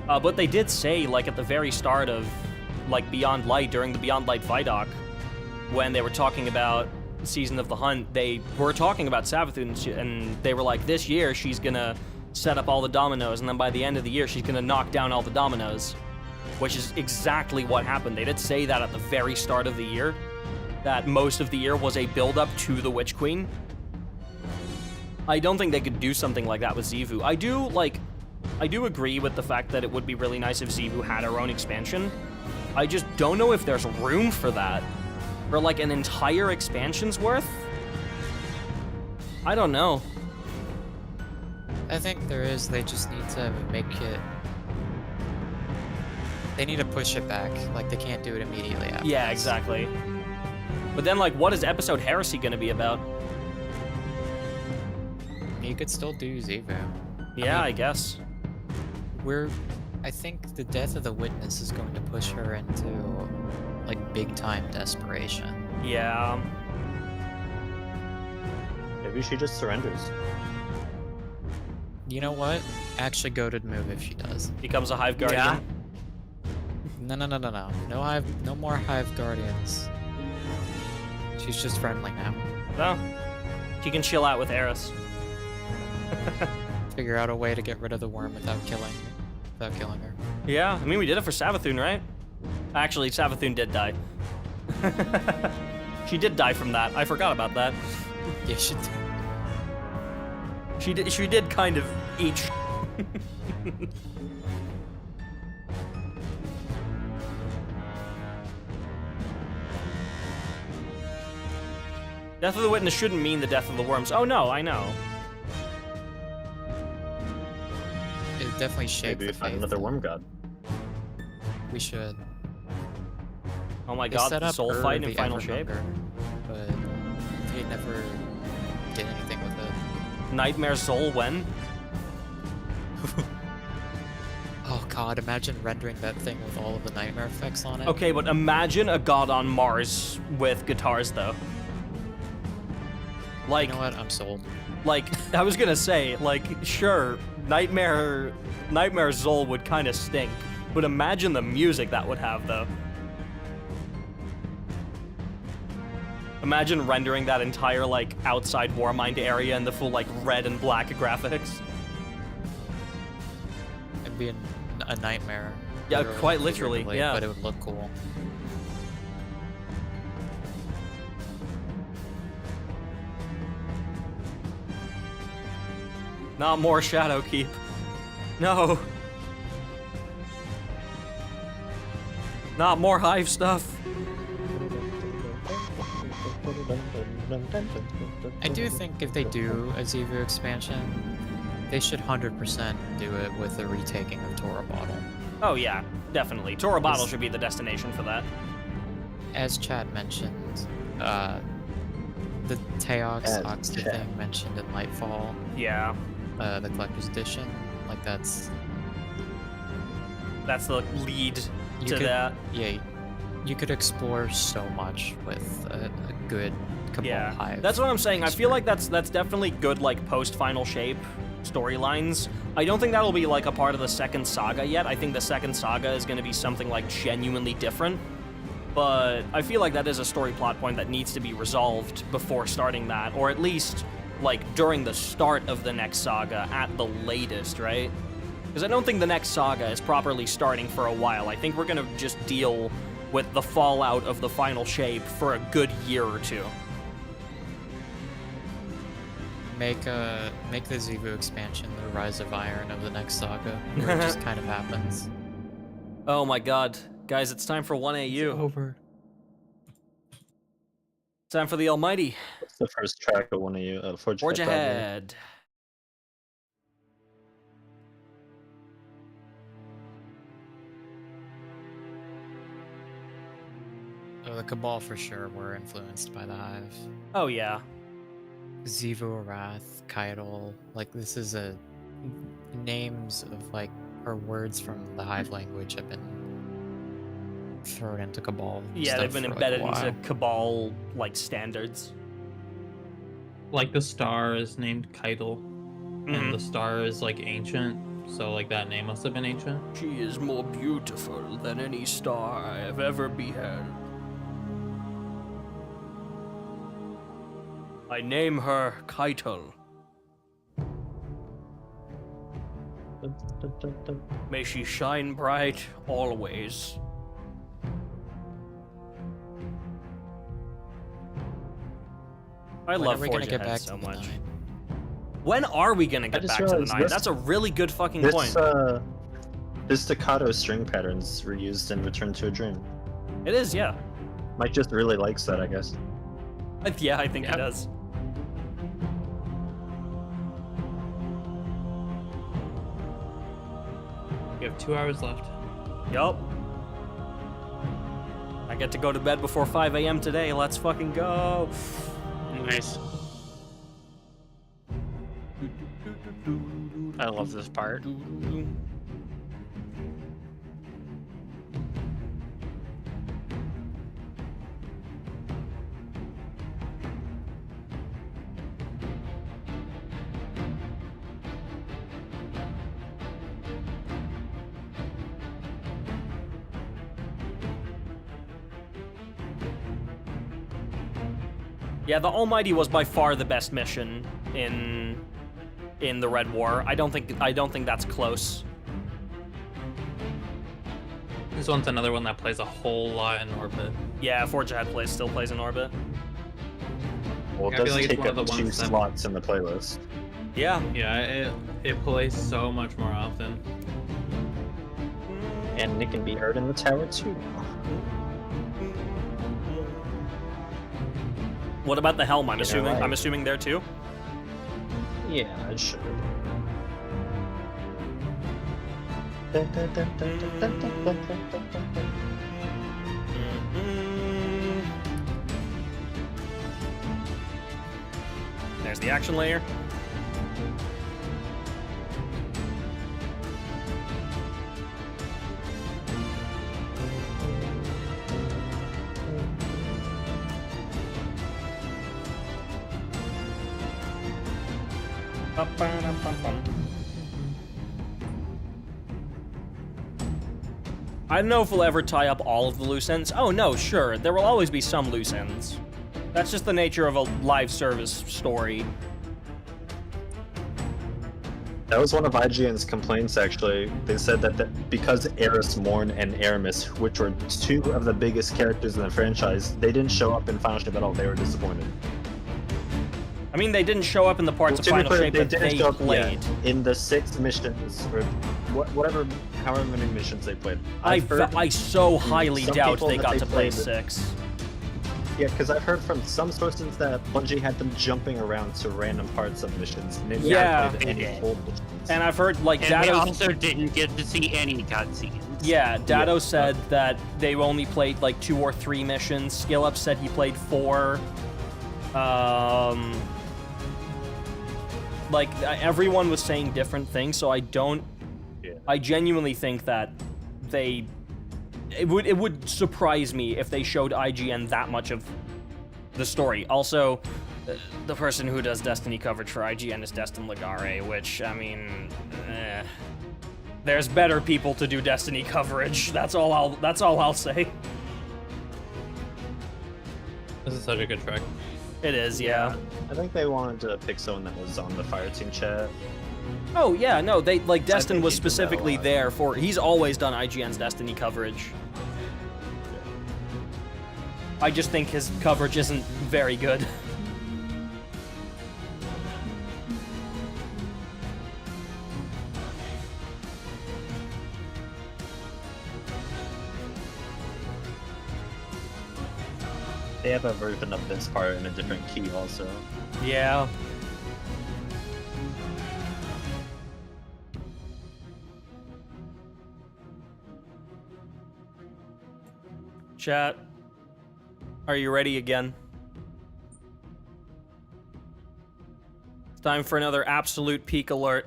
But they did say, like, at the very start of, like, Beyond Light, during the Beyond Light Vidoc, when they were talking about Season of the Hunt, they were talking about Savathun, and they were like, this year she's gonna set up all the dominoes, and then by the end of the year she's gonna knock down all the dominoes. Which is exactly what happened. They did say that at the very start of the year, that most of the year was a build-up to the Witch Queen. I don't think they could do something like that with Xivu. I do agree with the fact that it would be really nice if Xivu had her own expansion. I just don't know if there's room for that. For like an entire expansion's worth? I don't know. I think there is. They just need to make it. They need to push it back. Like, they can't do it immediately after. Yeah, this. exactly. But then, like, what is Episode Heresy gonna be about? You could still do Xivu. Yeah, I guess. I think the death of the Witness is going to push her into, like, big-time desperation. Yeah. Maybe she just surrenders. You know what? Actually, goated move if she does. Becomes a Hive Guardian. Yeah. No. No more Hive Guardians. She's just friendly now. Well, she can chill out with Eris. Figure out a way to get rid of the worm without killing her. Yeah, I mean, we did it for Savathun, right? Actually, Savathun did die. She did die from that. I forgot about that. Yeah, She did kind of eat Death of the Witness shouldn't mean the death of the worms. Oh no, I know. It would definitely shake Maybe the we find faith. another worm god. We should. Oh my They god, set the up soul Ur, fight in the Final Shape. Evermonger, but they never did anything with it. Nightmare Soul when? Oh god, imagine rendering that thing with all of the nightmare effects on it. Okay, but imagine a god on Mars with guitars though. Like, You know what? I'm sold. like I was gonna say, like, sure, Nightmare Zol would kind of stink, but imagine the music that would have though. Imagine rendering that entire like outside Warmind area in the full like red and black graphics. It'd be a nightmare. Yeah, quite literally, figuratively, yeah. But it would look cool. Not more Shadow Keep. No. Not more Hive stuff. I do think if they do a Zivu expansion, they should 100% do it with a retaking of Tora Bottle. Oh yeah, definitely. Tora Bottle should be the destination for that. As Chad mentioned, the Teox Oxy thing mentioned in Lightfall, Yeah, the collector's edition, like that's the lead you to could, that. Yeah, you could explore so much with a good Cabal hive. That's what I'm saying. I feel like that's definitely good, like post-final shape storylines. I don't think that'll be like a part of the second saga yet. I think the second saga is going to be something like genuinely different. But I feel like that is a story plot point that needs to be resolved before starting that, or at least like during the start of the next saga at the latest, right? Because I don't think the next saga is properly starting for a while. I think we're going to just deal with the fallout of the final shape for a good year or two. Make the Zivu expansion the Rise of Iron of the next saga, where it just kind of happens. Oh my god. Guys, it's time for 1AU. Over. Time for the Almighty. What's the first track of one of you? Forge Forge Ahead, ahead. So the Cabal for sure were influenced by the Hive. Oh yeah. Zivu, Arath, Kaitel, like this is a names of like or words from the Hive language have been thrown into Cabal. Yeah, stuff they've been for, embedded like, a into while. Cabal like standards. Like the star is named Keitel, Mhm. and the star is like ancient, so like that name must have been ancient. She is more beautiful than any star I have ever beheld. I name her Keitel. May she shine bright always. I When love are we Forge gonna get Ahead back so to the much. 9? When are we gonna get just back to the realized 9? this- That's a really good fucking This point. this staccato string patterns were used in Return to a Dream. It is, yeah. Mike just really likes that, I guess. Yeah, I think Yep. it does. We have 2 hours left. Yup. I get to go to bed before 5 a.m. today. Let's fucking go. Nice. I love this part. Yeah, the Almighty was by far the best mission in the Red War. I don't think that's close. This one's another one that plays a whole lot in orbit. Yeah, Forge Ahead still plays in orbit. Well, I it feel does like it's take one of up the 2 ones that- slots in the playlist. Yeah. Yeah, it plays so much more often. And it can be heard in the tower too. What about the Helm? I'm Yeah, assuming. right. I'm assuming there too. Yeah, it should. There's the action layer. I don't know if we'll ever tie up all of the loose ends. Oh no, sure, there will always be some loose ends. That's just the nature of a live service story. That was one of IGN's complaints, actually. They said that because Eris Morn and Aramis, which were 2 of the biggest characters in the franchise, they didn't show up in Final Shape at all. They were disappointed. I mean, they didn't show up in the parts of To be Final fair, Shape that didn't they show up played. in the 6 missions, or however many missions they played. I I've heard so highly some doubt people they that got they to play played- 6. Yeah, because I've heard from some sources that Bungie had them jumping around to random parts of missions, and they never Yeah. played any They did. full missions. And I've heard like And we Dado. also didn't get to see any cutscenes. Yeah, Dado Yeah. said that they only played like 2 or 3 missions. SkillUp said he played 4. Everyone was saying different things, so I don't. Yeah. I genuinely think that it would surprise me if they showed IGN that much of the story. Also, the person who does Destiny coverage for IGN is Destin Legare, which, I mean, there's better people to do Destiny coverage. That's all I'll say. This is such a good track. It is, yeah. I think they wanted to pick someone that was on the Fireteam chat. Oh yeah, no, they like Destin think was he did that a specifically lot. there for. He's always done IGN's Destiny coverage. I just think his coverage isn't very good. They have a version of this part in a different key also. Yeah. Chat, are you ready again? It's time for another absolute peak alert.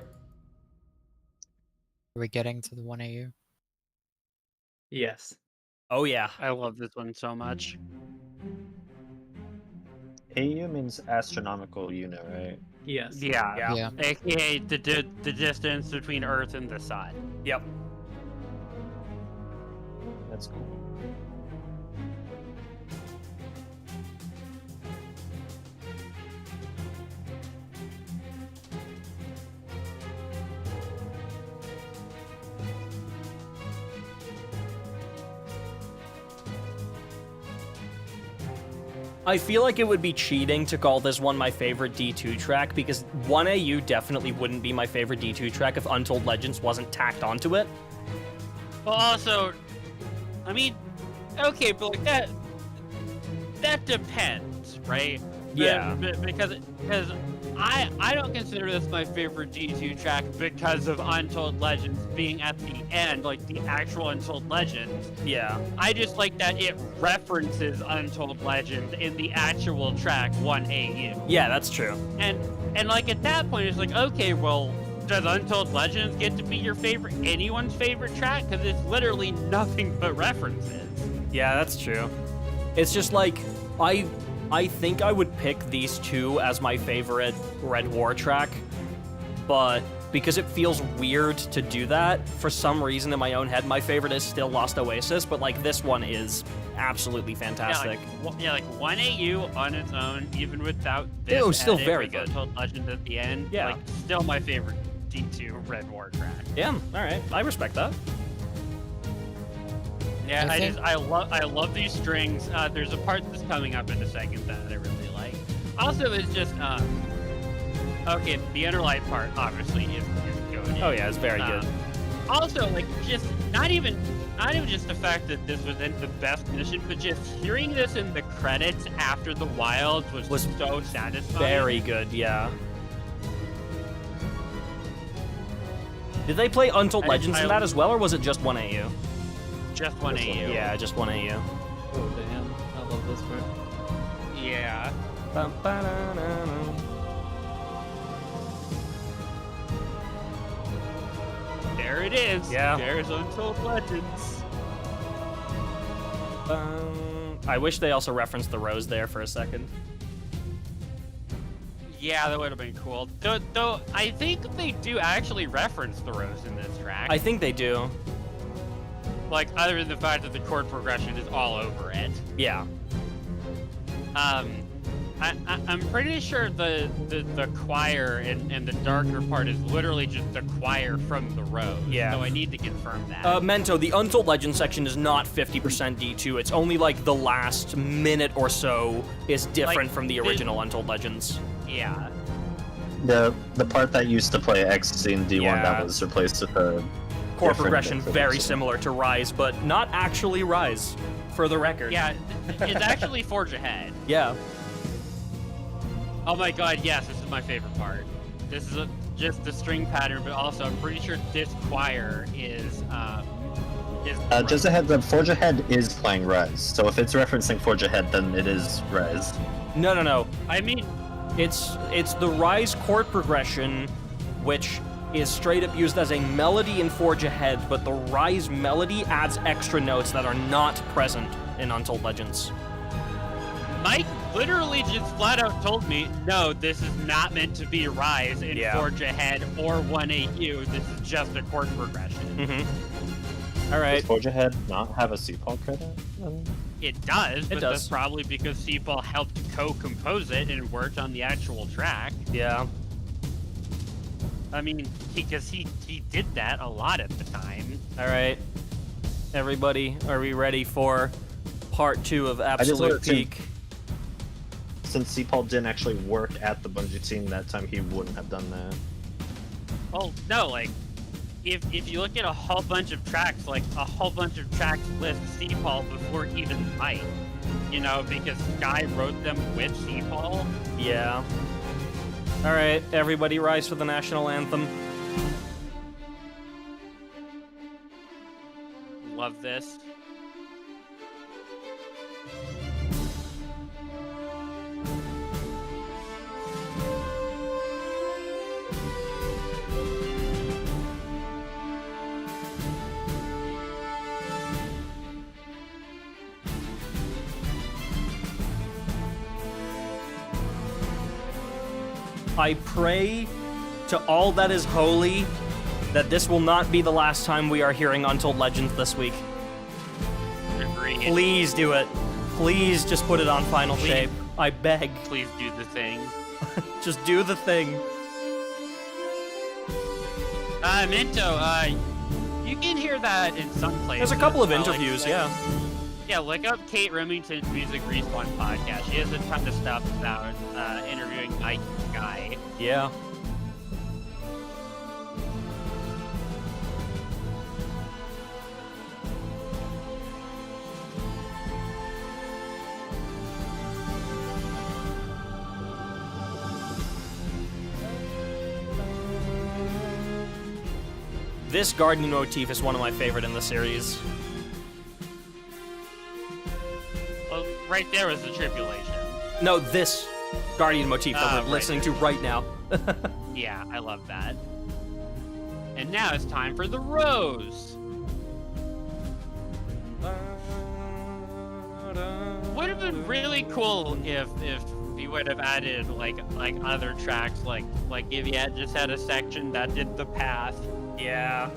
Are we getting to the 1AU? Yes. Oh yeah. I love this one so much. AU means astronomical unit, right? Yes. Yeah. Yeah. AKA the distance between Earth and the Sun. Yep. That's cool. I feel like it would be cheating to call this one my favorite D2 track, because 1AU definitely wouldn't be my favorite D2 track if Untold Legends wasn't tacked onto it. Well, also, I mean, okay, but like that depends, right? Yeah. Because I don't consider this my favorite D2 track because of Untold Legends being at the end, like the actual Untold Legends. Yeah. I just like that it references Untold Legends in the actual track 1AU. Yeah, that's true. And like at that point, it's like, okay, well, does Untold Legends get to be your favorite, anyone's favorite track? Because it's literally nothing but references. Yeah, that's true. It's just like, I think I would pick these two as my favorite Red War track, but because it feels weird to do that, for some reason in my own head, my favorite is still Lost Oasis, but like this one is absolutely fantastic. Yeah, like 1AU on its own, even without this. It was still edit very with good. Untold Legends at the end. Yeah. Like, still my favorite D2 Red War track. Yeah, all right, I respect that. Yeah, I think- I love these strings. There's a part that's coming up in a second that I really like. Also, it's just okay. The Underlight part obviously is good. Oh yeah, it's very good. Also, like, just not even just the fact that this was in the best mission, but just hearing this in the credits after the Wilds was so satisfying. Very good, yeah. Did they play Untold Legends in that as well, or was it just 1AU? Just 1AU. Yeah, just 1AU. Oh damn! I love this part. Yeah. There it is. Yeah. There's Untold Legends. I wish they also referenced the rose there for a second. Yeah, that would have been cool. Though I think they do actually reference the rose in this track. I think they do. Like, other than the fact that the chord progression is all over it. Yeah. I'm pretty sure the choir and the darker part is literally just the choir from the rose. Yeah. So I need to confirm that. Mento, the Untold Legends section is not 50% D2. It's only like the last minute or so is different Like, from the original Untold Legends. Yeah. The part that used to play Ecstasy in D1 Yeah. that was replaced with the chord different progression than very Forge. similar to Rise, but not actually Rise, for the record. Yeah, it's actually Forge Ahead. Yeah. Oh my god, yes, this is my favorite part. This is just the string pattern, but also I'm pretty sure this choir is Just a heads up, Forge Ahead is playing Rise. So if it's referencing Forge Ahead, then it is Rise. No. I mean, It's the Rise chord progression, which is straight up used as a melody in Forge Ahead, but the Rise melody adds extra notes that are not present in Untold Legends. Mike literally just flat out told me, no, this is not meant to be Rise in Yeah. Forge Ahead or 1AU. This is just a chord progression. Mm-hmm. All right. Does Forge Ahead not have a CPAL credit? It does, but does. that's probably because Seapal helped co-compose it and worked on the actual track. Yeah. I mean, because he did that a lot at the time. All right. Everybody, are we ready for part 2 of just Absolute wanted to- Peak? Since CPAL didn't actually work at the Bungie team that time, he wouldn't have done that. Well, no, like, if you look at a whole bunch of tracks, like, a whole bunch of tracks list Seapal before even Mike. You know, because Sky wrote them with Seapal. Yeah. All right, everybody rise for the national anthem. Love this. I pray to all that is holy that this will not be the last time we are hearing Untold Legends this week. Agreed. Please do it. Please just put it on Final Please. Shape. I beg. Please do the thing. Just do the thing. Minto, you can hear that in some places. There's a couple of like, interviews, yeah. Yeah, look up Kate Remington's Music Respawn podcast. She has a ton of stuff about interviewing Mike and Sky. Yeah. This garden motif is one of my favorite in the series. Well, right there was the tribulation. No, this Guardian motif that we're right. listening to right now. Yeah, I love that. And now it's time for the rose. Would have been really cool if you would have added like other tracks, like if you had just had a section that did the path. Yeah.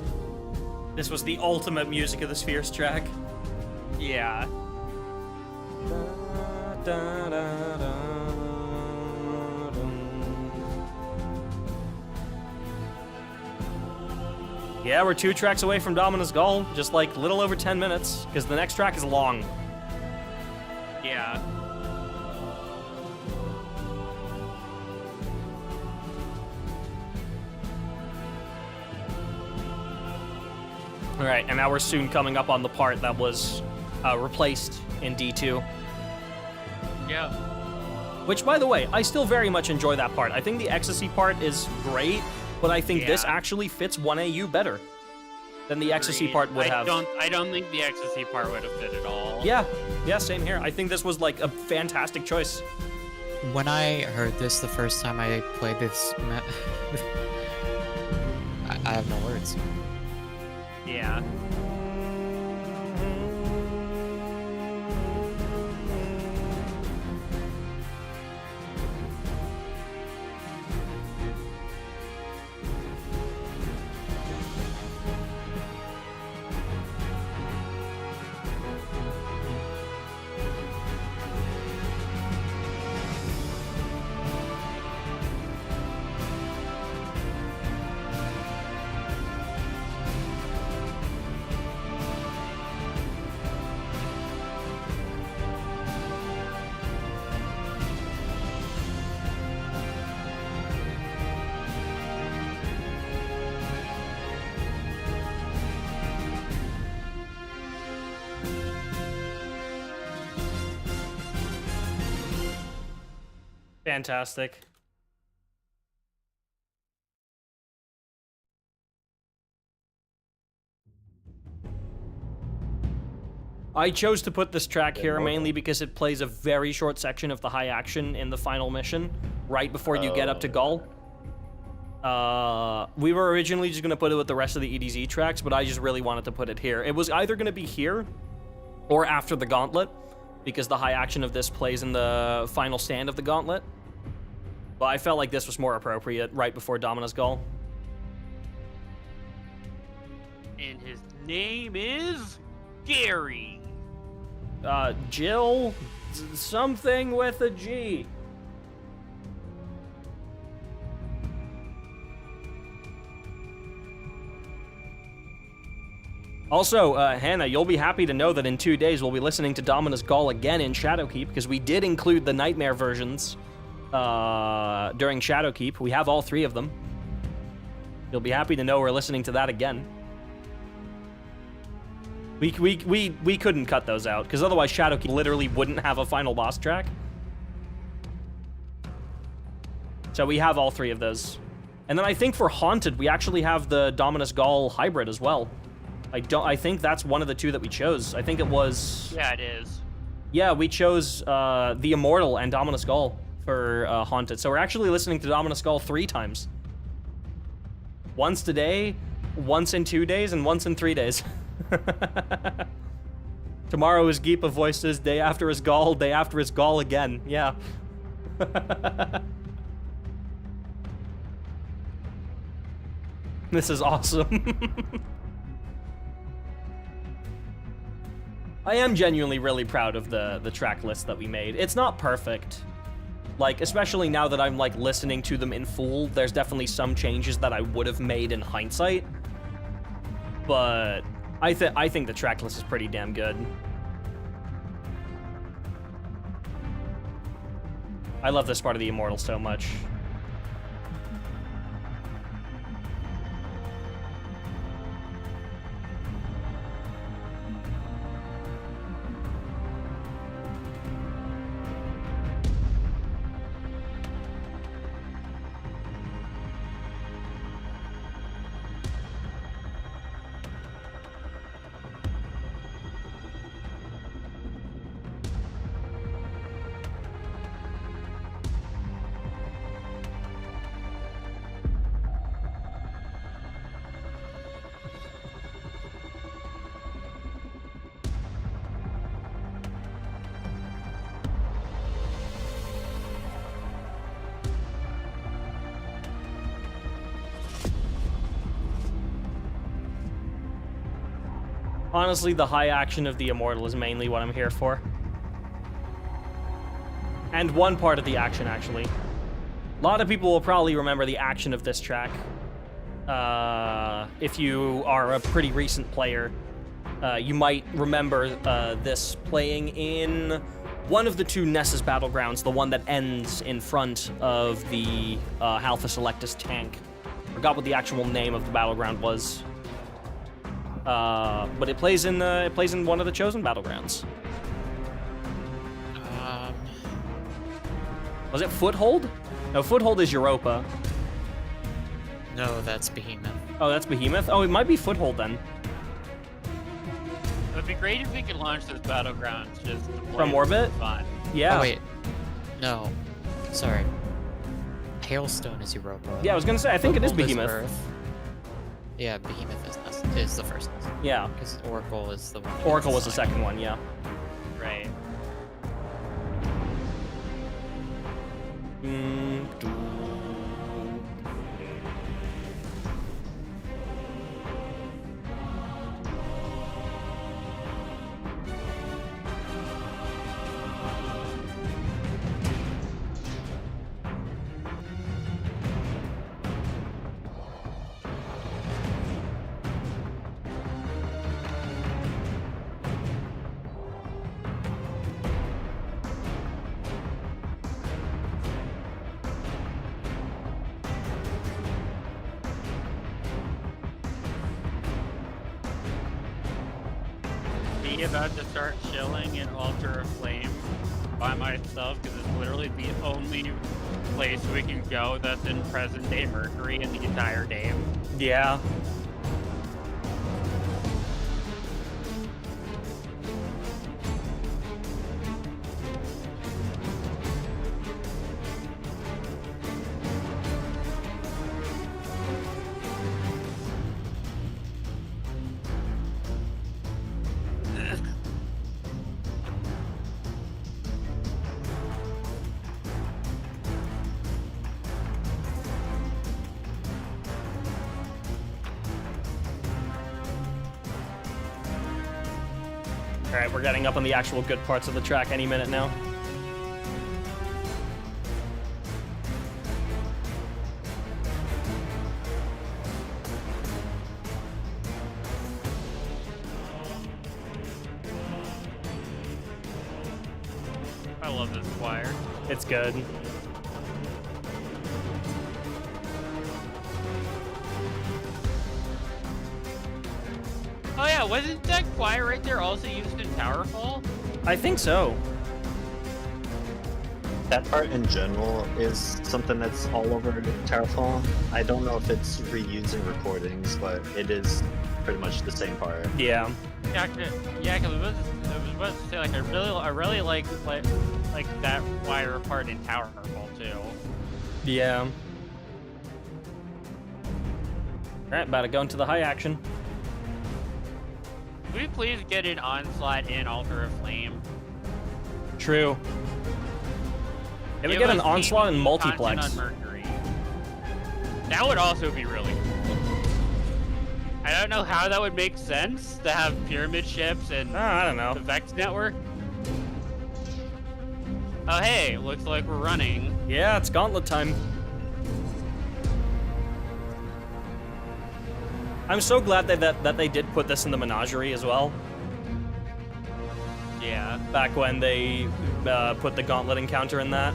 This was the ultimate Music of the Spheres track. Yeah. Yeah, we're 2 tracks away from Dominus Gall, just like a little over 10 minutes, because the next track is long. Yeah. All right, and now we're soon coming up on the part that was replaced in D2. Yeah. Which, by the way, I still very much enjoy that part. I think the Ecstasy part is great, but I think this Yeah. actually fits 1AU better than the Ecstasy Agreed. part would have. I don't think the ecstasy part would have fit at all. Yeah, same here. I think this was like a fantastic choice. When I heard this the first time I played this, I have no words. Yeah. Fantastic. I chose to put this track here mainly because it plays a very short section of the high action in the final mission, right before you get up to Gull. We were originally just going to put it with the rest of the EDZ tracks, but I just really wanted to put it here. It was either going to be here or after the Gauntlet, because the high action of this plays in the final stand of the Gauntlet. But I felt like this was more appropriate right before Dominus Gull. And his name is Gary. Jill, something with a G. Also, Hannah, you'll be happy to know that in 2 days we'll be listening to Dominus Gall again in Shadowkeep, because we did include the Nightmare versions during Shadowkeep. We have all 3 of them. You'll be happy to know we're listening to that again. We couldn't cut those out, because otherwise Shadowkeep literally wouldn't have a final boss track. So we have all 3 of those. And then I think for Haunted, we actually have the Dominus Gall hybrid as well. I think that's one of the 2 that we chose. I think it was... Yeah, it is. Yeah, we chose the Immortal and Dominus Gall for Haunted. So we're actually listening to Dominus Gall 3 times. Once today, once in 2 days, and once in 3 days. Tomorrow is Geepa Voices, day after is Gall, day after is Gall again. Yeah. This is awesome. I am genuinely really proud of the track list that we made. It's not perfect. Like, especially now that I'm, like, listening to them in full, there's definitely some changes that I would have made in hindsight. But I think the track list is pretty damn good. I love this part of the Immortal so much. Honestly, the high action of the Immortal is mainly what I'm here for. And one part of the action, actually. A lot of people will probably remember the action of this track. If you are a pretty recent player, you might remember this playing in one of the 2 Nessus battlegrounds, the one that ends in front of the Halpha Selectus tank. Forgot what the actual name of the battleground was. But it plays in one of the chosen battlegrounds. Was it Foothold? No, Foothold is Europa. No, that's Behemoth. Oh, that's Behemoth? Oh, it might be Foothold then. It would be great if we could launch those battlegrounds just to play From orbit? Fun. Yeah. Oh, wait. No. Sorry. Hailstone is Europa. Yeah, I was gonna say, I think it is Foothold Behemoth. Earth. Yeah, Behemoth is the first one. Yeah. Because Oracle is the one. Oracle was the second. second one, yeah. Right. About to start chilling in Altar of Flame. by myself because it's literally the only place we can go that's in present-day Mercury in the entire game. Yeah. All right, we're getting up on the actual good parts of the track any minute now. I love this choir. It's good. Oh yeah, wasn't that choir right there also used in Towerfall? I think so. That part in general is something that's all over Terrafall. I don't know if it's reusing recordings, but it is pretty much the same part. Yeah. Yeah, because I was supposed to say like I really like that choir part in Towerfall too. Yeah. All right, about to go into the high action. Can we please get an onslaught in Altar of Flame? True. If we Give get an us onslaught and PvP multiplex. content on Mercury. That would also be really cool. I don't know how that would make sense to have pyramid ships and I don't know. the Vex network. Oh hey, looks like we're running. Yeah, it's gauntlet time. I'm so glad that they did put this in the menagerie as well. Yeah. Back when they put the gauntlet encounter in that.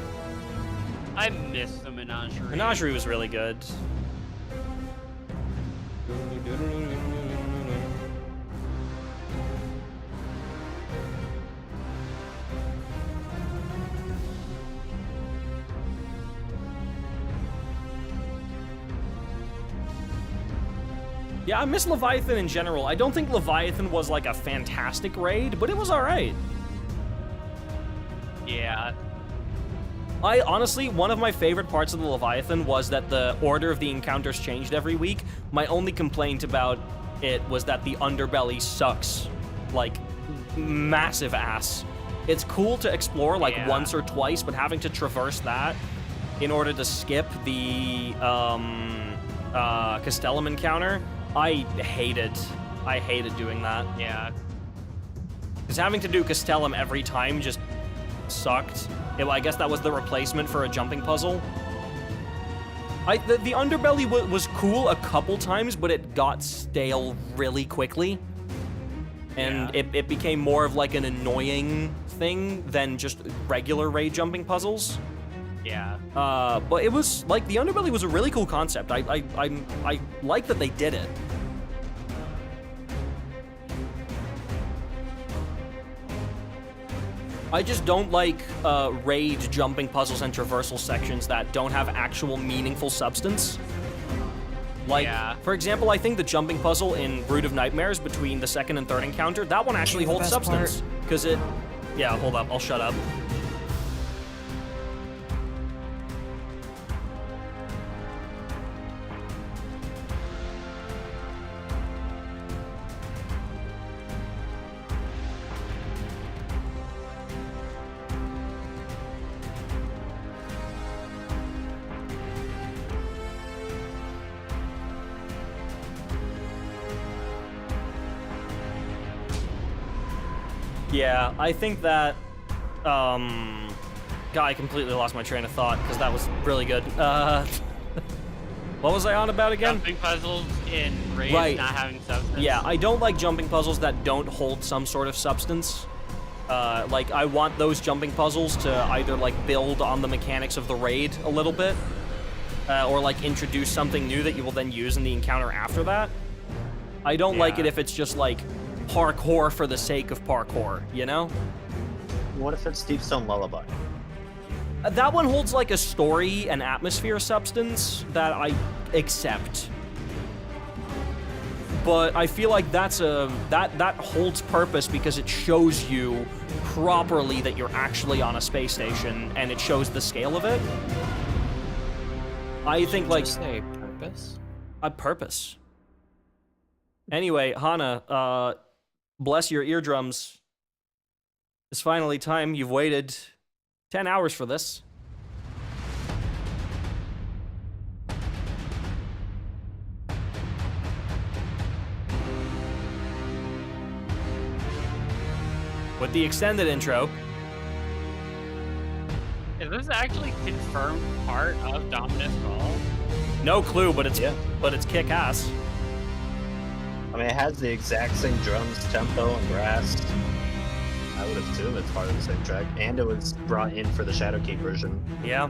I miss the menagerie. Menagerie was really good. Yeah, I miss Leviathan in general. I don't think Leviathan was like a fantastic raid, but it was alright. Yeah. I honestly, one of my favorite parts of the Leviathan was that the order of the encounters changed every week. My only complaint about it was that the underbelly sucks. Like, massive ass. It's cool to explore like once or twice, but having to traverse that in order to skip the Castellum encounter, I hated doing that. Yeah. Because having to do Castellum every time just sucked. I guess that was the replacement for a jumping puzzle. The underbelly was cool a couple times, but it got stale really quickly. And it became more of like an annoying thing than just regular raid jumping puzzles. Yeah. But it was, like, the underbelly was a really cool concept. I like that they did it. I just don't like raid jumping puzzles and traversal sections that don't have actual meaningful substance. Like, for example, I think the jumping puzzle in Brood of Nightmares between the second and third encounter, that one actually holds substance. Because it... Yeah, hold up, I'll shut up. Yeah, I think that, God, I completely lost my train of thought, because that was really good. What was I on about again? Jumping puzzles in raids not having substance. Yeah, I don't like jumping puzzles that don't hold some sort of substance. Like, I want those jumping puzzles to either, like, build on the mechanics of the raid a little bit, or, like, introduce something new that you will then use in the encounter after that. I don't like it if it's just, like, parkour for the sake of parkour, you know? what if it's Deep Stone Lullaby? That one holds like a story and atmosphere substance that I accept. But I feel like that holds purpose because it shows you properly that you're actually on a space station and it shows the scale of it. I think like Just say purpose. a purpose. Anyway, Hana, bless your eardrums. It's finally time. You've waited 10 hours for this. With the extended intro. Is this actually confirmed part of Dominus Ball? No clue, but it's kick-ass. I mean, it has the exact same drums, tempo, and brass. I would assume it's part of the same track, and it was brought in for the Shadowkeep version. Yeah.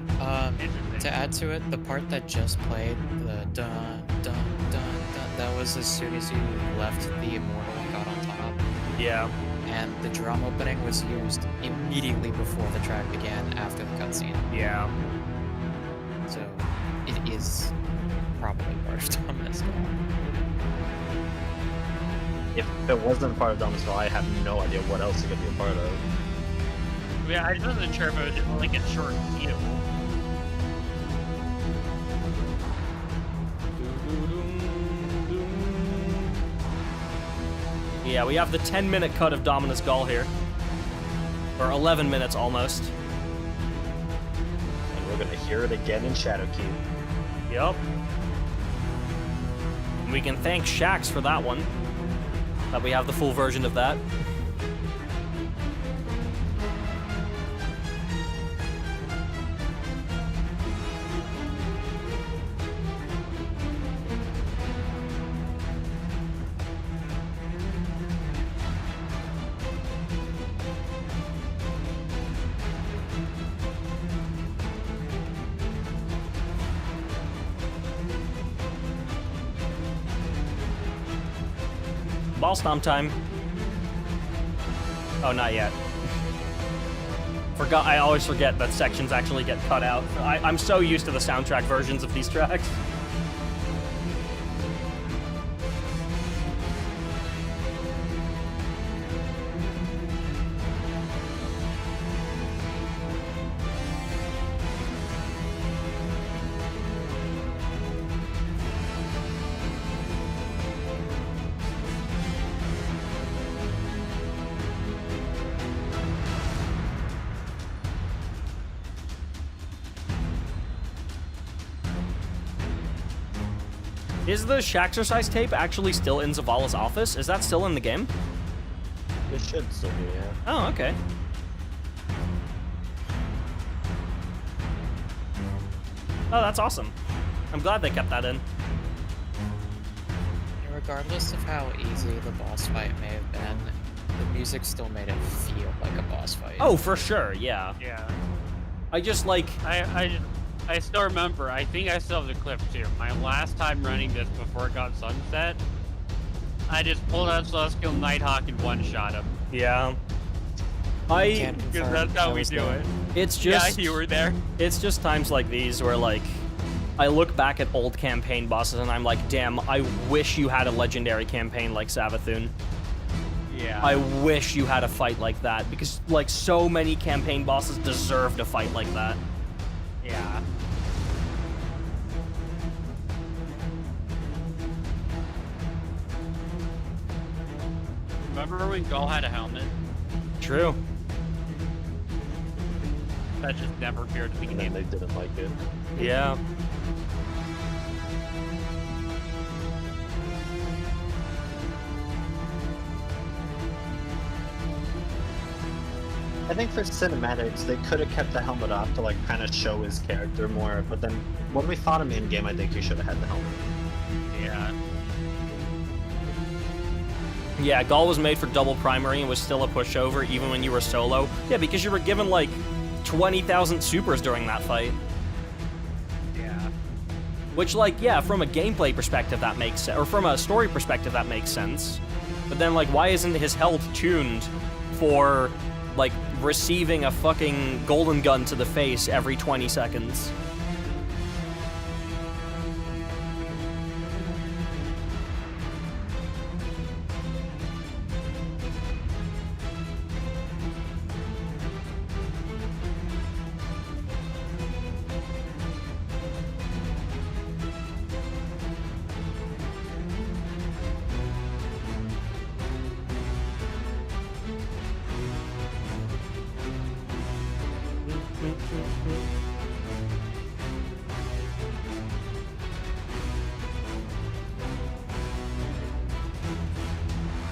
To add to it, the part that just played, the dun dun dun dun, that was as soon as you left the Immortal and got on top. Yeah. And the drum opening was used immediately before the track began after the cutscene. Yeah. So it is probably part of Dominus Ball. If it wasn't part of Dominus Ball, I have no idea what else it could be a part of. Yeah, I wasn't sure if it was just like a short cue. Yeah, we have the 10-minute cut of Dominus Gall here. Or 11 minutes almost. And we're gonna hear it again in Shadowkeep. Yep. We can thank Shax for that one. That we have the full version of that. Ball stomp time. Oh, not yet. I always forget that sections actually get cut out. I'm so used to the soundtrack versions of these tracks. Is the Shaxercise tape actually still in Zavala's office? Is that still in the game? It should still be, yeah. Oh, okay. Oh, that's awesome. I'm glad they kept that in. Regardless of how easy the boss fight may have been, the music still made it feel like a boss fight. Oh, for sure, yeah. Yeah. I just like... I still remember, I think I still have the clip too. My last time running this before it got sunset, I just pulled out Celestial Nighthawk and one-shot him. Yeah. Because that's how we do it. It's just... Yeah, you were there. It's just times like these where, like, I look back at old campaign bosses and I'm like, damn, I wish you had a legendary campaign like Savathun. Yeah. I wish you had a fight like that, because, like, so many campaign bosses deserved a fight like that. Yeah. Remember when Gull had a helmet? True. That just never appeared at the And then beginning. they didn't like it. Yeah. I think for cinematics, they could have kept the helmet off to like kind of show his character more, but then when we fought him in game, I think he should have had the helmet. Yeah. Yeah, Gaul was made for double primary and was still a pushover even when you were solo. Yeah, because you were given like 20,000 supers during that fight. Yeah. Which, like, yeah, from a gameplay perspective that makes sense, or from a story perspective that makes sense. But then, like, why isn't his health tuned for, like, receiving a fucking golden gun to the face every 20 seconds.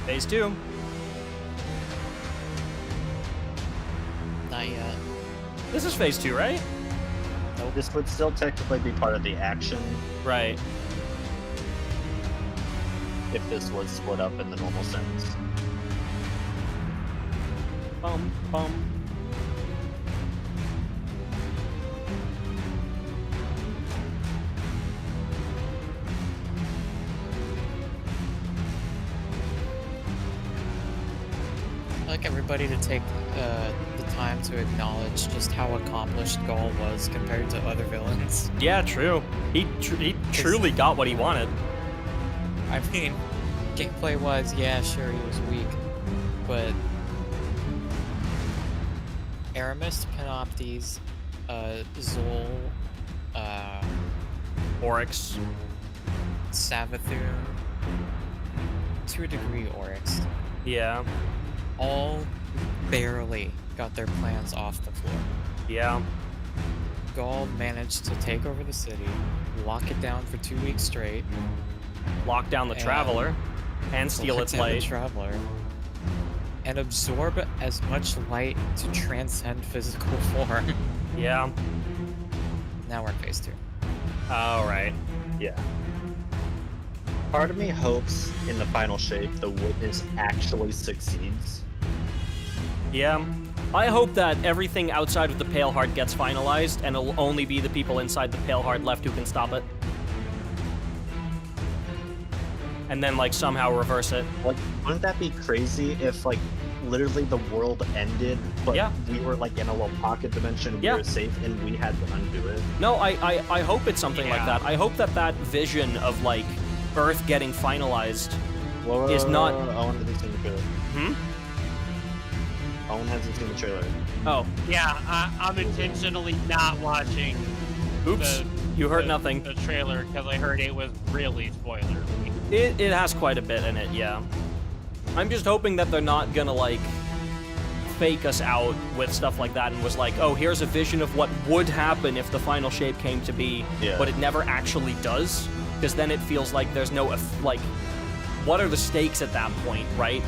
Phase 2. Not yet. This is phase 2, right? This would still technically be part of the action Right. if this was split up in the normal sense. Bum, bum. I'd like everybody to take the time to acknowledge just how accomplished Gaul was compared to other villains. Yeah, true. He truly got what he wanted. I mean, gameplay-wise, yeah, sure, he was weak, but Aramis, Panoptes, Zol, Oryx. Savathun, to a degree Oryx, Yeah. all barely got their plans off the floor. Yeah. Gaul managed to take over the city, lock it down for 2 weeks straight, Lock down the And- Traveler and steal lock its down the light. Traveler, and absorb as much light to transcend physical form. Yeah. Now we're in phase 2. All right. Yeah. Part of me hopes in the final shape the witness actually succeeds. Yeah. I hope that everything outside of the Pale Heart gets finalized, and it'll only be the people inside the Pale Heart left who can stop it. And then, like, somehow reverse it. Like, wouldn't that be crazy if, like, literally the world ended, but Yeah. we were, like, in a little pocket dimension, Yeah. we were safe, and we had to undo it? No, I hope it's something like Yeah. that. I hope that vision of, like, Earth getting finalized Whoa, is not... Owen hasn't seen the trailer. Hmm? Owen hasn't seen the trailer. Oh. Yeah, I'm intentionally not watching Oops. You heard nothing. the trailer because I heard it was really spoilery. It has quite a bit in it, yeah. I'm just hoping that they're not gonna, like, fake us out with stuff like that and was like, oh, here's a vision of what would happen if the final shape came to be, Yeah. but it never actually does, because then it feels like there's no, like, what are the stakes at that point, right?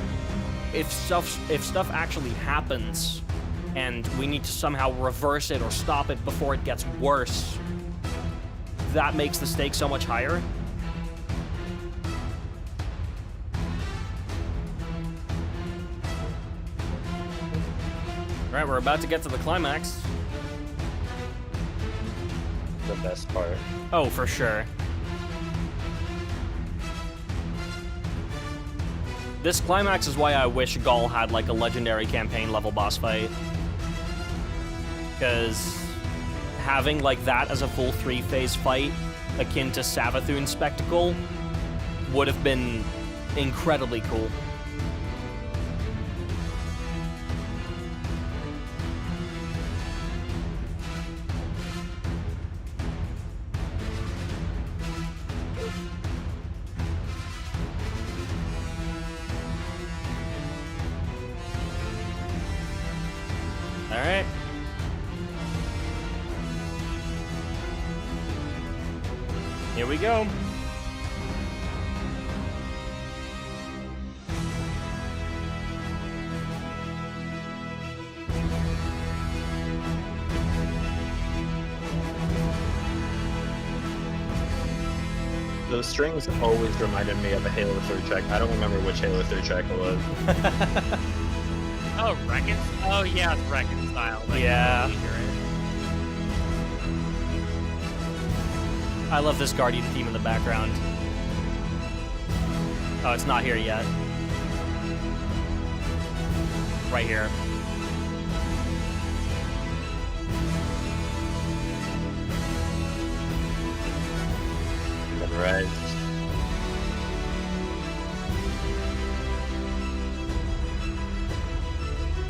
If stuff actually happens and we need to somehow reverse it or stop it before it gets worse, that makes the stakes so much higher. All right, we're about to get to the climax. The best part. Oh, for sure. This climax is why I wish Gaul had, like, a legendary campaign level boss fight. Because having, like, that as a full 3-phase fight, akin to Savathun's Spectacle, would have been incredibly cool. All right. Here we go. Those strings always reminded me of a Halo 3 track. I don't remember which Halo 3 track it was. Oh, Oh, yeah, it's Reconcile. I can Yeah. totally hear it. I love this Guardian theme in the background. Oh, it's not here yet. Right here.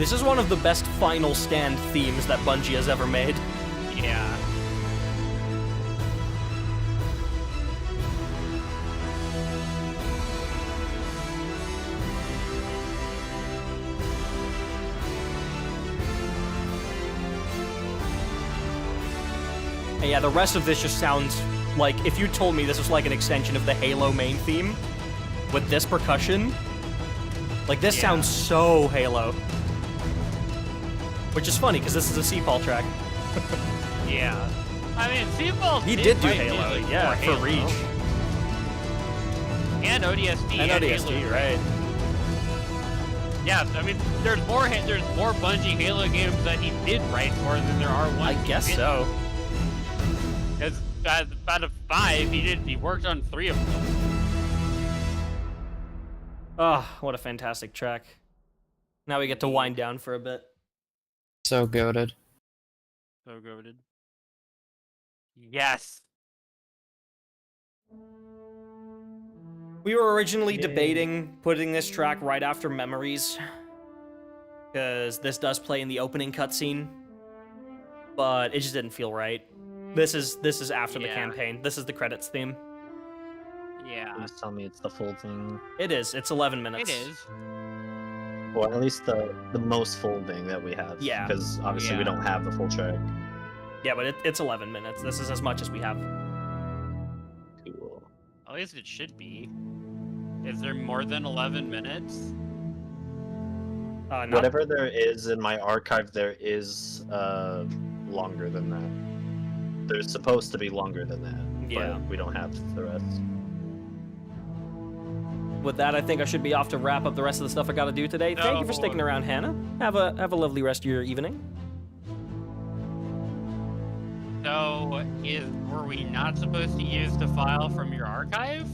This is one of the best final stand themes that Bungie has ever made. Yeah. And yeah, the rest of this just sounds like, if you told me this was like an extension of the Halo main theme, with this percussion, like this sounds so Halo. Which is funny, because this is a Seapal track. Yeah. I mean, Seapal He did do write Halo, music yeah, for for Halo. Reach. And ODST. And ODST, Halo. right. Yeah, I mean, there's more Bungie Halo games that he did write for than there are ones. I guess so. Because out of 5, he worked on 3 of them. Oh, what a fantastic track. Now we get to wind down for a bit. So goated. So goated. Yes. We were originally debating putting this track right after Memories, because this does play in the opening cutscene, but it just didn't feel right. This is after the campaign. This is the credits theme. Yeah. Please tell me it's the full thing. It is. It's 11 minutes. It is. Or at least the most full thing that we have. Yeah. Because obviously we don't have the full track. Yeah, but it's 11 minutes. This is as much as we have. Cool. At least it should be. Is there more than 11 minutes? Not- Whatever there is in my archive, there is longer than that. There's supposed to be longer than that. Yeah. But we don't have the rest. With that, I think I should be off to wrap up the rest of the stuff I got to do today. Thank you for sticking around, Hannah. Have a lovely rest of your evening. So, were we not supposed to use the file from your archive?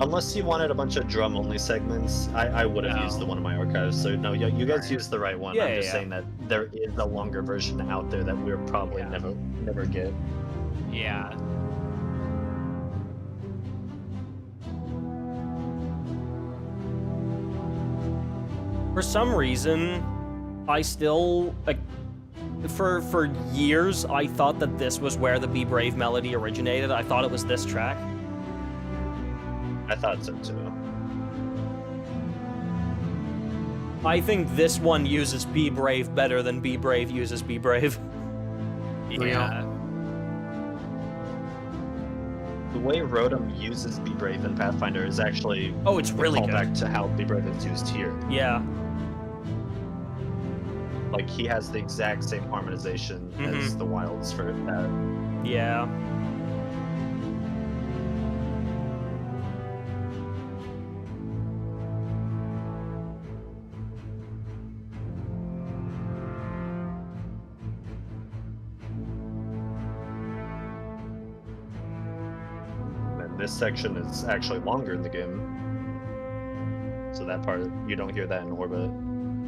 Unless you wanted a bunch of drum-only segments, I would have used the one in my archives. So no, you guys used the right one. Yeah, I'm just yeah. saying that there is a longer version out there that we'll probably never get. Yeah. For some reason, I still like. For years, I thought that this was where the Be Brave melody originated. I thought it was this track. I thought so too. I think this one uses Be Brave better than Be Brave uses Be Brave. Yeah. The way Rotom uses Be Brave in Pathfinder is actually Oh, it's really good. back to how Be Brave is used here. Yeah. Like he has the exact same harmonization as the Wilds for that. Yeah. And this section is actually longer in the game. So that part, you don't hear that in Orbit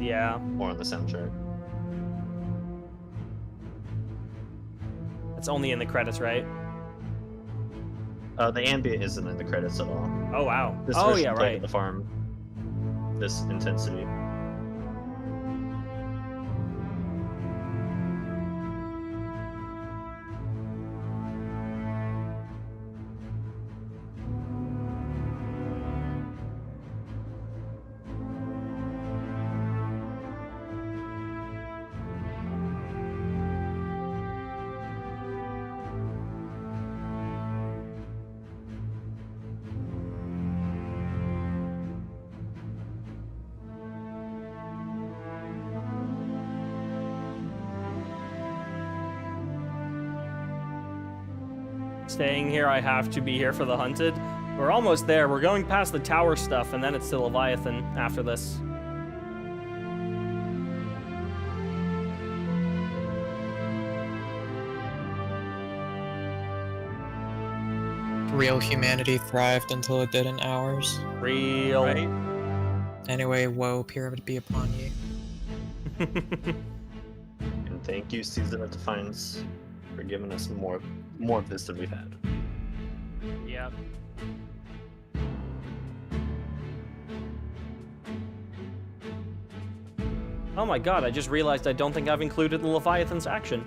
Yeah. or on the soundtrack. It's only in the credits, right? The ambient isn't in the credits at all. Oh, wow. This Oh, version yeah, played right. at the farm. This intensity. Staying here, I have to be here for the Hunted. We're almost there. We're going past the tower stuff, and then it's to Leviathan after this. Real humanity thrived until it did in ours. Real. Right? Anyway, woe pyramid be upon you. And thank you, Season of Defiance, for giving us more of this than we've had. Yep. Oh my god, I just realized I don't think I've included the Leviathan's action.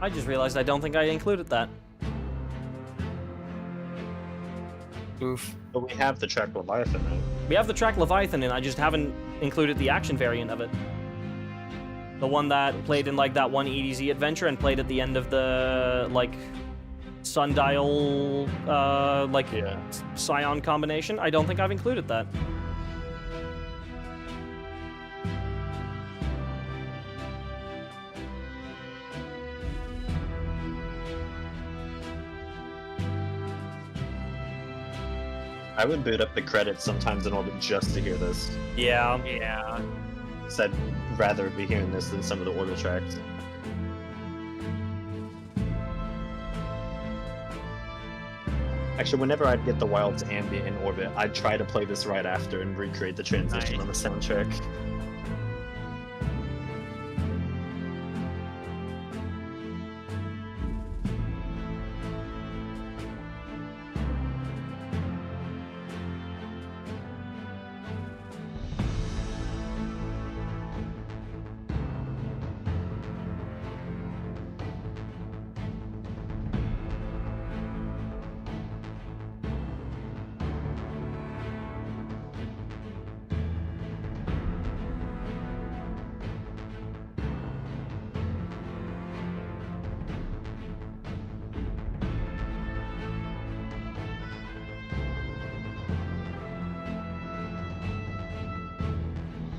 I just realized I don't think I included that. Oof. But we have the track Leviathan, right? We have the track Leviathan, and I just haven't included the action variant of it. The one that played in, like, that one EDZ adventure and played at the end of the, like, sundial, Scion combination. I don't think I've included that. I would boot up the credits sometimes in order just to hear this. Yeah. Yeah. So I'd rather be hearing this than some of the order tracks. Actually, whenever I'd get the Wild's ambient in orbit, I'd try to play this right after and recreate the transition on the soundtrack.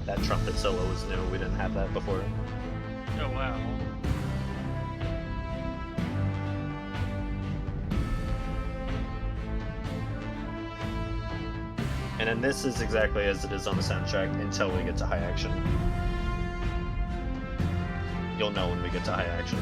That trumpet solo was new. We didn't have that before. Oh wow. And then this is exactly as it is on the soundtrack until we get to high action. You'll know when we get to high action.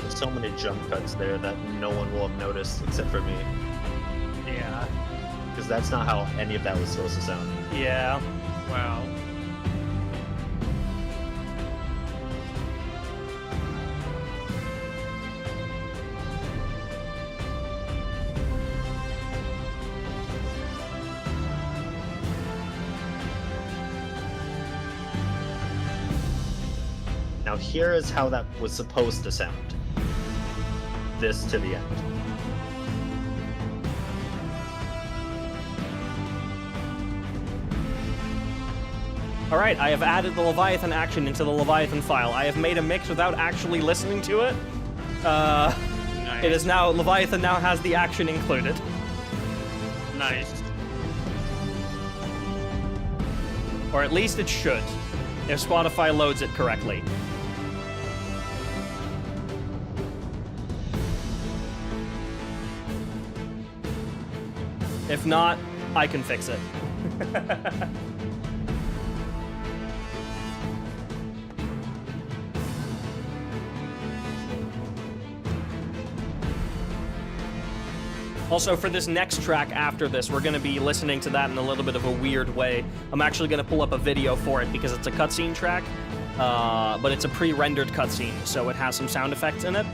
So many jump cuts there that no one will have noticed except for me. Yeah. Because that's not how any of that was supposed to sound. Yeah. Wow. Now here is how that was supposed to sound. This to the end. Alright, I have added the Leviathan action into the Leviathan file. I have made a mix without actually listening to it. Nice. It is now, Leviathan now has the action included. Nice. Or at least it should, if Spotify loads it correctly. If not, I can fix it. Also, for this next track after this, we're going to be listening to that in a little bit of a weird way. I'm actually going to pull up a video for it because it's a cutscene track, but it's a pre-rendered cutscene, so it has some sound effects in it.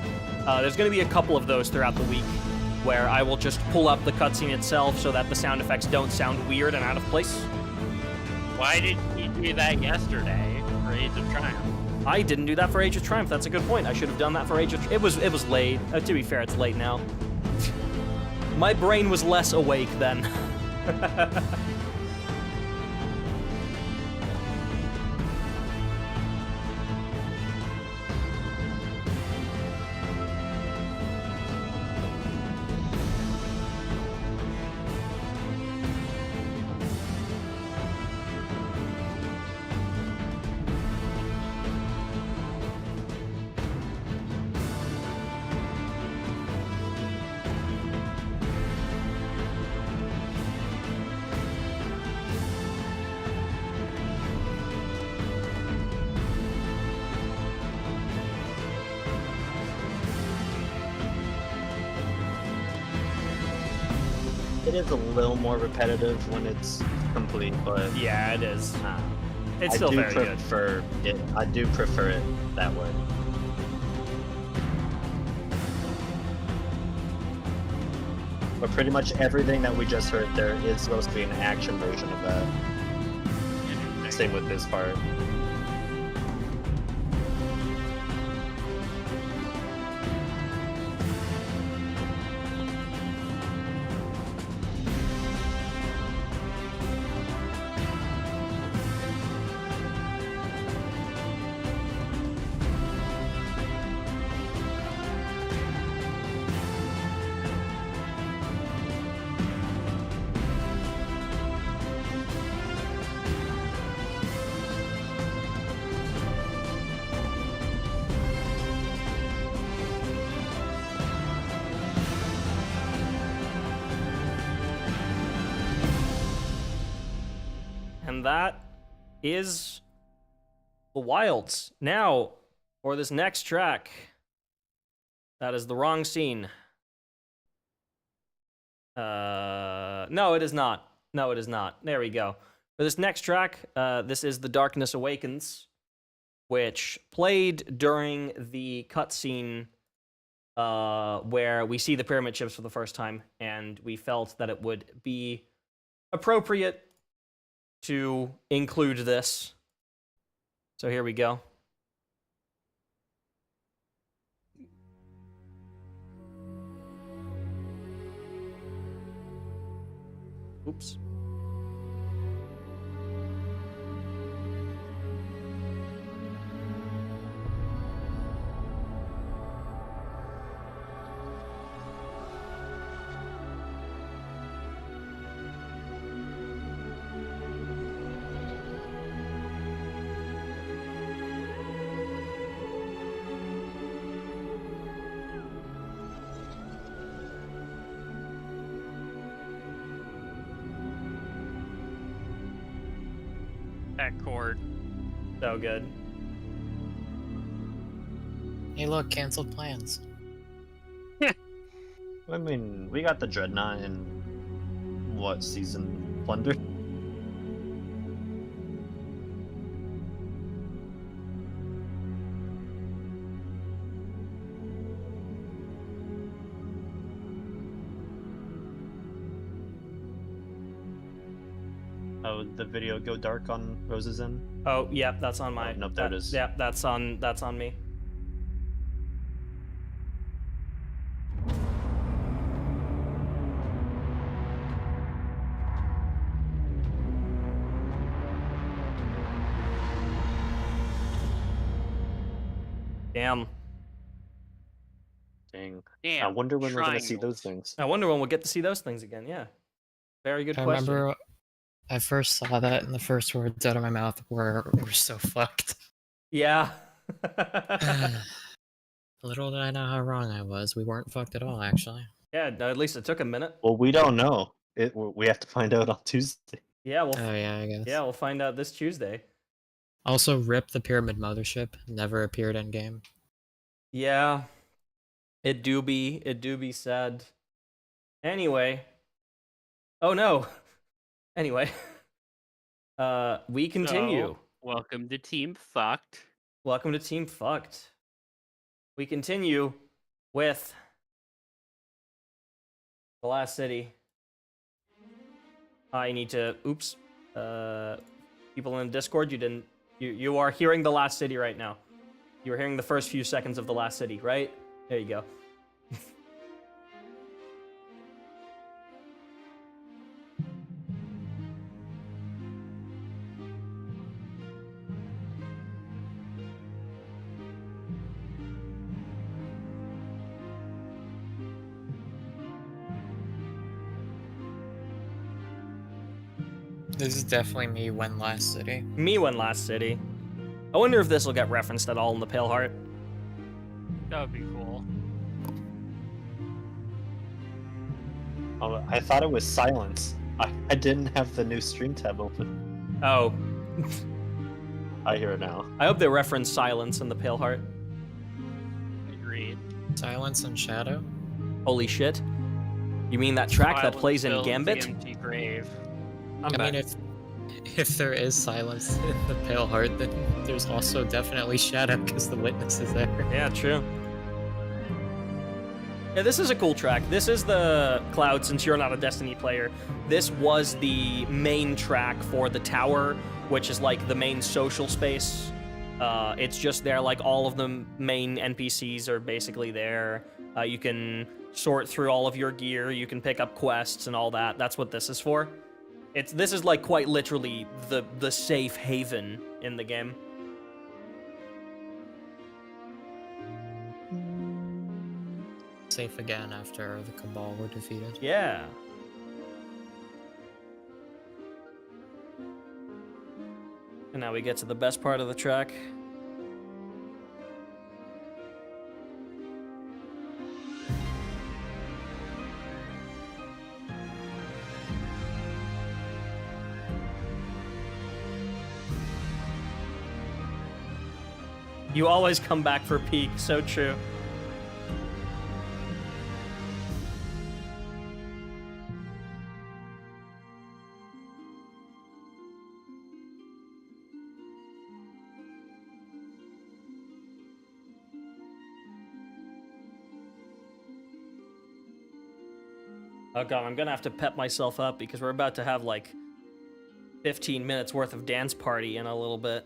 There's going to be a couple of those throughout the week. where I will just pull up the cutscene itself so that the sound effects don't sound weird and out of place. Why didn't you do that yesterday for Age of Triumph? I didn't do that for Age of Triumph. That's a good point. I should have done that for Age of... It was late. To be fair, it's late now. My brain was less awake then. It is a little more repetitive when it's complete, but Yeah, it is. It's I still do very good. prefer it. I do prefer it that way. But pretty much everything that we just heard there is supposed to be an action version of that. Same with this part. And that is the Wilds. Now, for this next track, that is the wrong scene. No, it is not. No, it is not. There we go. For this next track, this is The Darkness Awakens, which played during the cutscene where we see the pyramid ships for the first time, and we felt that it would be appropriate to include this. So here we go. Oops. That chord. So good. Hey, look, canceled plans. I mean, we got the Dreadnought in what season? Plunder? Oh, the video go dark on Rose's End? Oh, yep, that's on my. Oh, nope, there it is. Yep, that's on me. Damn. Dang. Damn. I wonder when we're gonna see triangles. those things. I wonder when we'll get to see those things again. Yeah. Very good I question. remember I first saw that, and the first words out of my mouth were so fucked. Yeah. Little did I know how wrong I was. We weren't fucked at all, actually. Yeah, no, at least it took a minute. Well, we don't know. We have to find out on Tuesday. Yeah, we'll Oh yeah, I guess. yeah, we'll find out this Tuesday. Also, rip the Pyramid Mothership. Never appeared in game. Yeah. It do be sad. Anyway. Oh no. Anyway. We continue. So, welcome to Team Fucked. Welcome to Team Fucked. We continue with The last city. I need to. Oops. People in Discord, you didn't. You are hearing the last city right now. You're hearing the first few seconds of the last city, right? There you go. This is definitely me when last city. Me when last city. I wonder if this will get referenced at all in the Pale Heart. That would be cool. Oh, I thought it was silence. I didn't have the new stream tab open. Oh. I hear it now. I hope they reference silence in the Pale Heart. Agreed. Silence and Shadow? Holy shit. You mean that track that Silence plays in fills the Gambit? empty grave. I'm I back. mean, if there is silence in the Pale Heart, then there's also definitely Shadow because the witness is there. Yeah, true. Yeah, this is a cool track. This is the Cloud, since you're not a Destiny player. This was the main track for the tower, which is like the main social space. It's just there, like all of the main NPCs are basically there. You can sort through all of your gear, you can pick up quests and all that. That's what this is for. This is like quite literally the safe haven in the game. Safe again after the Cabal were defeated. Yeah. And now we get to the best part of the track. You always come back for peak, so true. Oh god, I'm gonna have to pep myself up because we're about to have like 15 minutes worth of dance party in a little bit.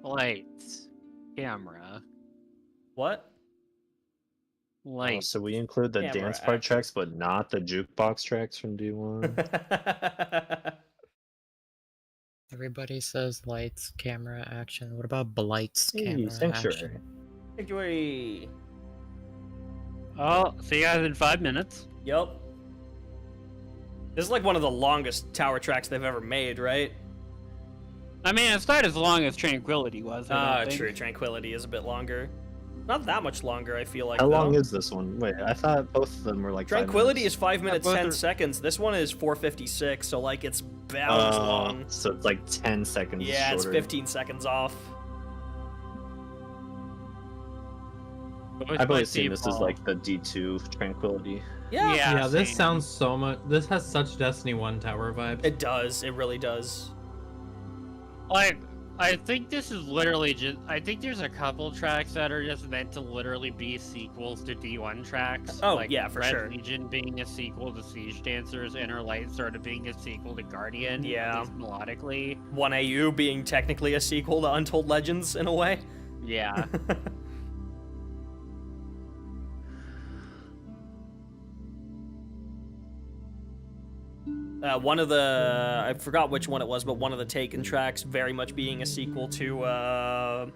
Lights. Camera. What? Oh, Lights. so we include the Camera dance part access. tracks, but not the jukebox tracks from D1. Everybody says lights, camera, action. What about blights, Hey, camera, sanctuary. action? Sanctuary. Oh, see you guys in 5 minutes. Yup. This is like one of the longest tower tracks they've ever made, right? I mean, it's not as long as Tranquility was. I don't think. True. Tranquility is a bit longer. Not that much longer, I feel like. How long though. is this one? Wait, I thought both of them were like 5 Tranquility minutes. is 5 minutes, both 10 are- seconds. This one is 4:56, so like it's about as long. So it's like 10 seconds Yeah, it's shorter. 15 seconds off. Always I've my always seen this as default. like the D2 Tranquility. Yeah. Yeah, This same. sounds so much. This has such Destiny 1 tower vibes. It does. It really does. Like, I think this is literally just. I think there's a couple tracks that are just meant to literally be sequels to D1 tracks. Oh, like yeah, for Red sure. Legion being a sequel to Siege Dancers, Inner Light sort of being a sequel to Guardian. Yeah. At least melodically. 1AU being technically a sequel to Untold Legends in a way. Yeah. One of the, I forgot which one it was, but one of the Taken tracks very much being a sequel to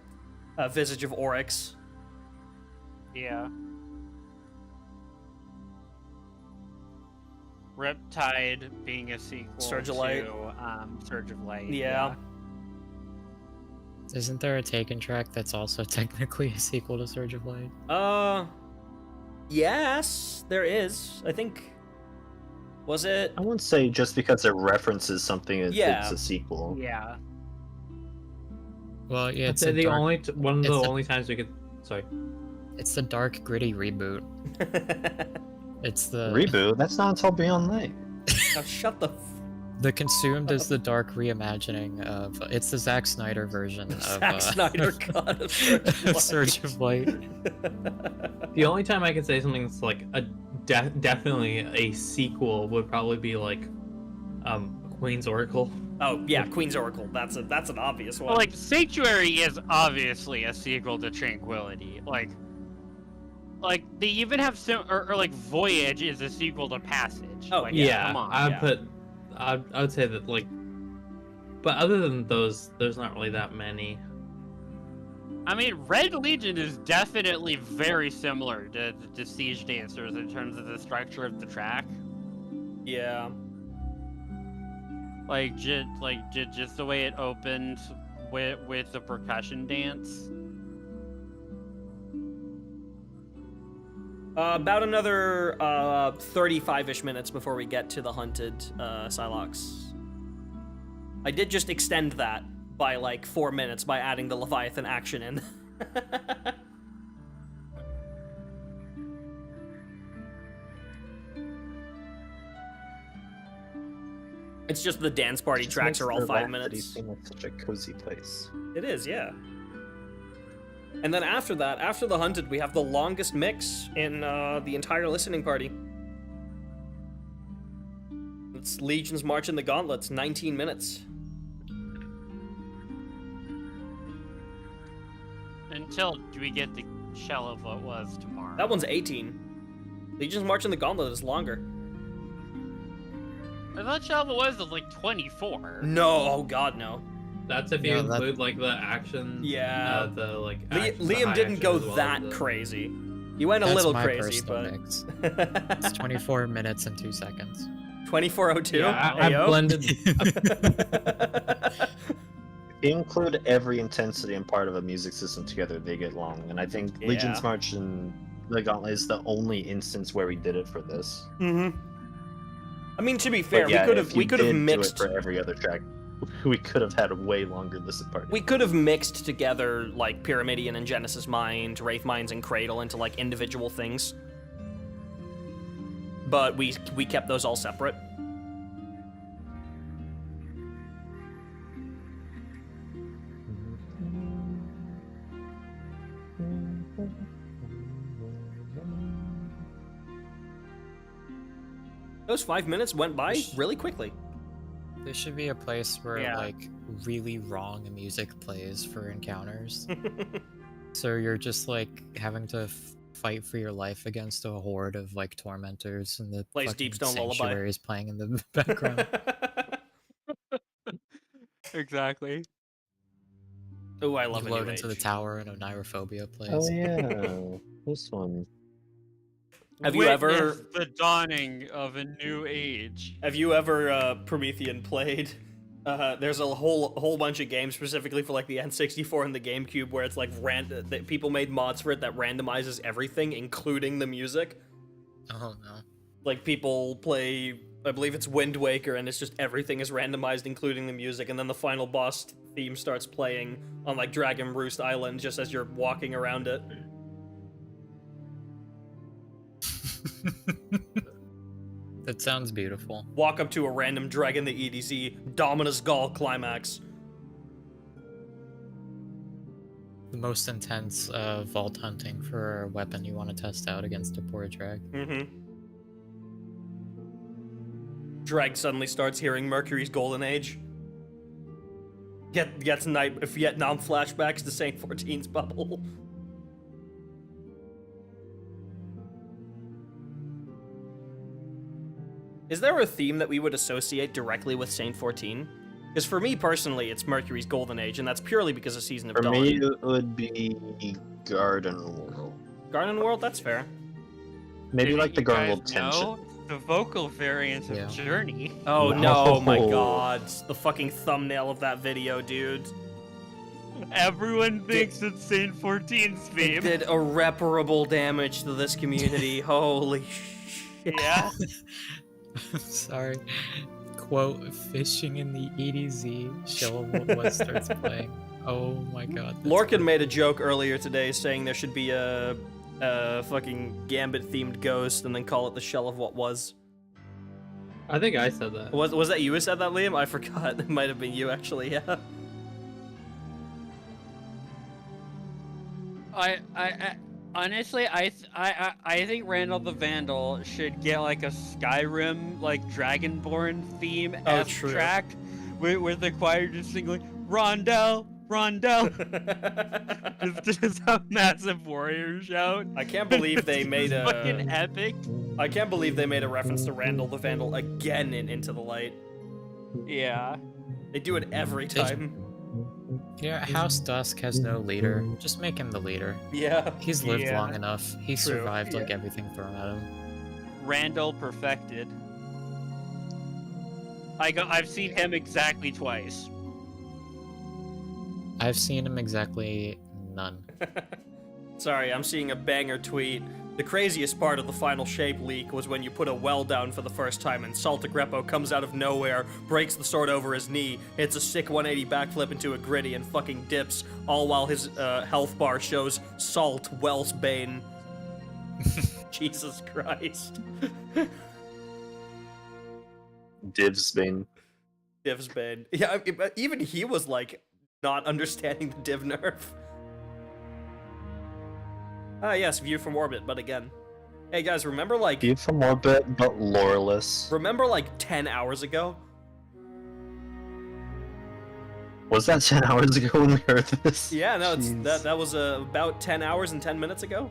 Visage of Oryx. Yeah. Riptide being a sequel Surge of Light. to Surge of Light. Yeah. Isn't there a Taken track that's also technically a sequel to Surge of Light? Yes, there is. I think, was it? I won't say just because it references something, Yeah. it's a sequel. Yeah. Well, yeah, I'd it's say a the dark, only one of the it's a- only times we could. Sorry. it's the dark, gritty reboot. It's the Reboot? That's not until Beyond Light. Oh, shut the. The Consumed is the dark reimagining of. It's the Zack Snyder version of. Zack Snyder cut of Surge of Light. Surge of Light. The only time I could say something's like a definitely a sequel would probably be like Queen's Oracle. Oh yeah, Queen's Oracle. That's an obvious one. Well, like Sanctuary is obviously a sequel to Tranquility. Like they even have or like Voyage is a sequel to Passage. Oh, like, Yeah, come on. I would say that like, but other than those, there's not really that many. I mean, Red Legion is definitely very similar to Siege Dancers in terms of the structure of the track. Yeah. Like just the way it opened with the percussion dance. About another 35-ish minutes before we get to the hunted Psylocke. I did just extend that by like 4 minutes by adding the Leviathan action in. It's just the dance party Just tracks makes are all the 5 Rhapsody minutes. seem like such a cozy place. It is, yeah. And then after that, after the hunted, we have the longest mix in the entire listening party. It's Legion's March in the Gauntlets, 19 minutes. Until we get the shell of what was tomorrow. That one's 18. Legion's March in the Gauntlet is longer. I thought shell of what was like 24. No, oh god, no. That's if you Yeah, that- include like the action. Yeah. The like. Li- actions, the Liam high didn't action go as well that as the- crazy. He went a That's little my crazy, personal but... mix. It's 24 minutes and 2 seconds. 2402? Yeah, I Ayo? blended. If you include every intensity and part of a music system together, they get long. And I think Yeah. Legion's March and the Gauntlet is the only instance where we did it for this. Mm-hmm. I mean, to be But fair, yeah, we if could you have did do it mixed... for every other track. We could have had a way longer listen party. We could have mixed together, like, Pyramidion and Genesis Mind, Wraith Minds and Cradle into, like, individual things. But we kept those all separate. Those 5 minutes went by really quickly. There should be a place where Yeah. like really wrong music plays for encounters. So you're just like having to fight for your life against a horde of like tormentors, and the Plays fucking Deep Stone Lullaby. Sanctuary is playing in the background. Exactly. Oh, I love You it. load into the tower and Onirophobia plays. Oh yeah, this one. Have you ever- Witness the dawning of a new age? Have you ever Promethean played? There's a whole bunch of games specifically for like the N64 and the GameCube where it's like that people made mods for it that randomizes everything, including the music. Oh no. Like people play, I believe it's Wind Waker, and it's just everything is randomized, including the music, and then the final boss theme starts playing on like Dragon Roost Island just as you're walking around it. That sounds beautiful. Walk up to a random dragon, the EDZ, Dominus Gaul climax. The most intense vault hunting for a weapon you want to test out against a poor drag. Mm-hmm. Drag suddenly starts hearing Mercury's Golden Age. Gets Vietnam flashbacks to Saint 14's bubble. Is there a theme that we would associate directly with Saint 14? Because for me personally, it's Mercury's Golden Age, and that's purely because of Season of For Dawn. me, it would be Garden World. Garden World, that's fair. Maybe Did like the you Garden guys World tension. know the vocal variant of Yeah. Journey. Oh no, my No. god. The fucking thumbnail of that video, dude. Everyone thinks it's Saint 14's It theme. did irreparable damage to this community. Holy shit. Yeah. Sorry. Quote, fishing in the EDZ, show what starts playing. Oh my god. that's Lorcan great. made a joke earlier today saying there should be a fucking Gambit themed ghost and then call it the Shell of What Was. I think I said that. Was that you who said that, Liam? I forgot. It might have been you, actually, yeah. I honestly, I think Randall the Vandal should get like a Skyrim like Dragonborn theme True. track with the choir just singing Rondell. just a massive warrior shout. I can't believe they made a fucking epic. I can't believe they made a reference to Randall the Vandal again in Into the Light. Yeah. They do it every time. Yeah, House Dusk has no leader. Just make him the leader. Yeah. He's lived Yeah. long enough. He True. survived like everything thrown at him. Randall perfected. I've seen him exactly twice. I've seen him exactly none. Sorry, I'm seeing a banger tweet. The craziest part of the final shape leak was when you put a well down for the first time and Saltagrepo comes out of nowhere, breaks the sword over his knee, hits a sick 180 backflip into a gritty and fucking dips, all while his health bar shows Salt Wellsbane. Jesus Christ. Divsbane. Divsbane. Yeah, even he was like not understanding the div nerf. Ah, yes, view from orbit, but again. Hey guys, remember like... View from orbit, but loreless. Remember like 10 hours ago? Was that 10 hours ago when we heard this? Yeah, no, Jeez. that was about 10 hours and 10 minutes ago.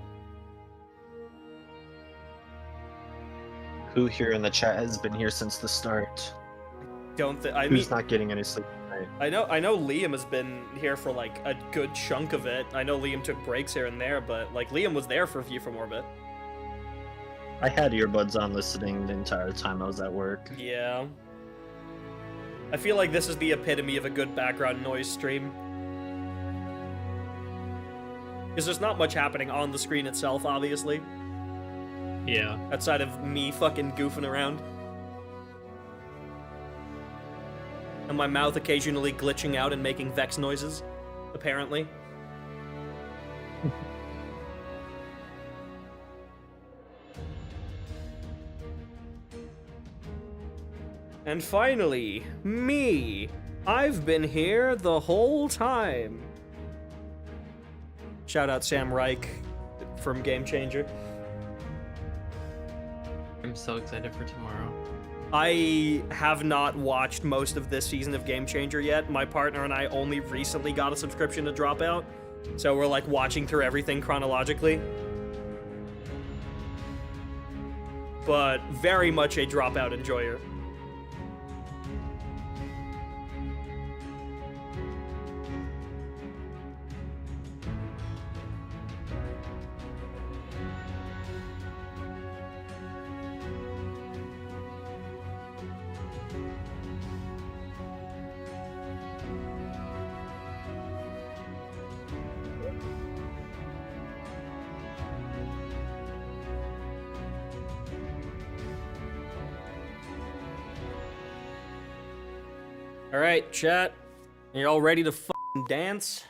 Who here in the chat has been here since the start? I Who's mean, not getting any sleep tonight? I know Liam has been here for like a good chunk of it. I know Liam took breaks here and there, but like Liam was there for View from Orbit. I had earbuds on listening the entire time I was at work. Yeah. I feel like this is the epitome of a good background noise stream. Because there's not much happening on the screen itself, obviously. Yeah. Outside of me fucking goofing around. And my mouth occasionally glitching out and making Vex noises, apparently. And finally, me. I've been here the whole time. Shout out Sam Reich from Game Changer. I'm so excited for tomorrow. I have not watched most of this season of Game Changer yet. My partner and I only recently got a subscription to Dropout, so we're like watching through everything chronologically. But very much a Dropout enjoyer. All right, chat. You're all ready to f***ing dance?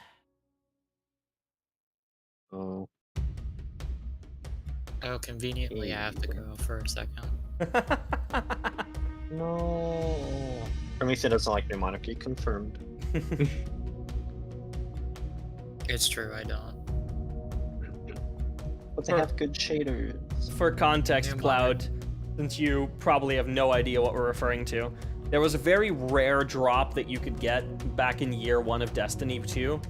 Oh. Oh, conveniently, I have to go for a second. No. Prometheus doesn't like the monarchy. Confirmed. It's true, I don't. But they have good shaders. For context, Yeah, Cloud, since you probably have no idea what we're referring to, there was a very rare drop that you could get back in year 1 of Destiny 2,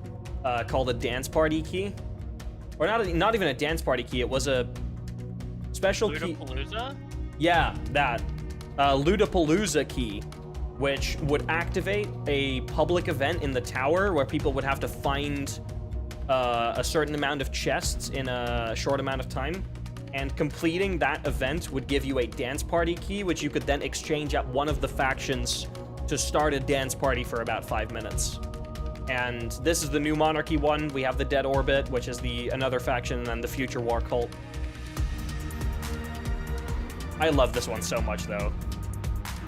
called a dance party key. Or not even a dance party key, it was a special key. Ludapalooza? Yeah, that. Ludapalooza key, which would activate a public event in the tower where people would have to find a certain amount of chests in a short amount of time. And completing that event would give you a dance party key, which you could then exchange at one of the factions to start a dance party for about 5 minutes. And this is the new Monarchy one. We have the Dead Orbit, which is another faction, and then the Future War Cult. I love this one so much, though.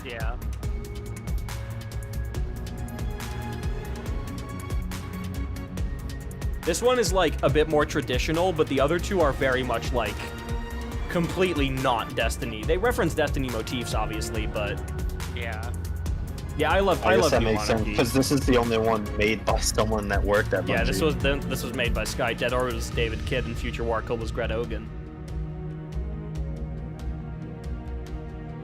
Yeah. This one is like a bit more traditional, but the other two are very much like completely not Destiny. They reference Destiny motifs, obviously, but Yeah. yeah, I love I guess that New makes sense Monarchy. because this is the only one made by someone that worked at Bungie. Yeah, this was made by Sky. Dead Orbit was David Kidd, and Future Warkill was Greta Ogan.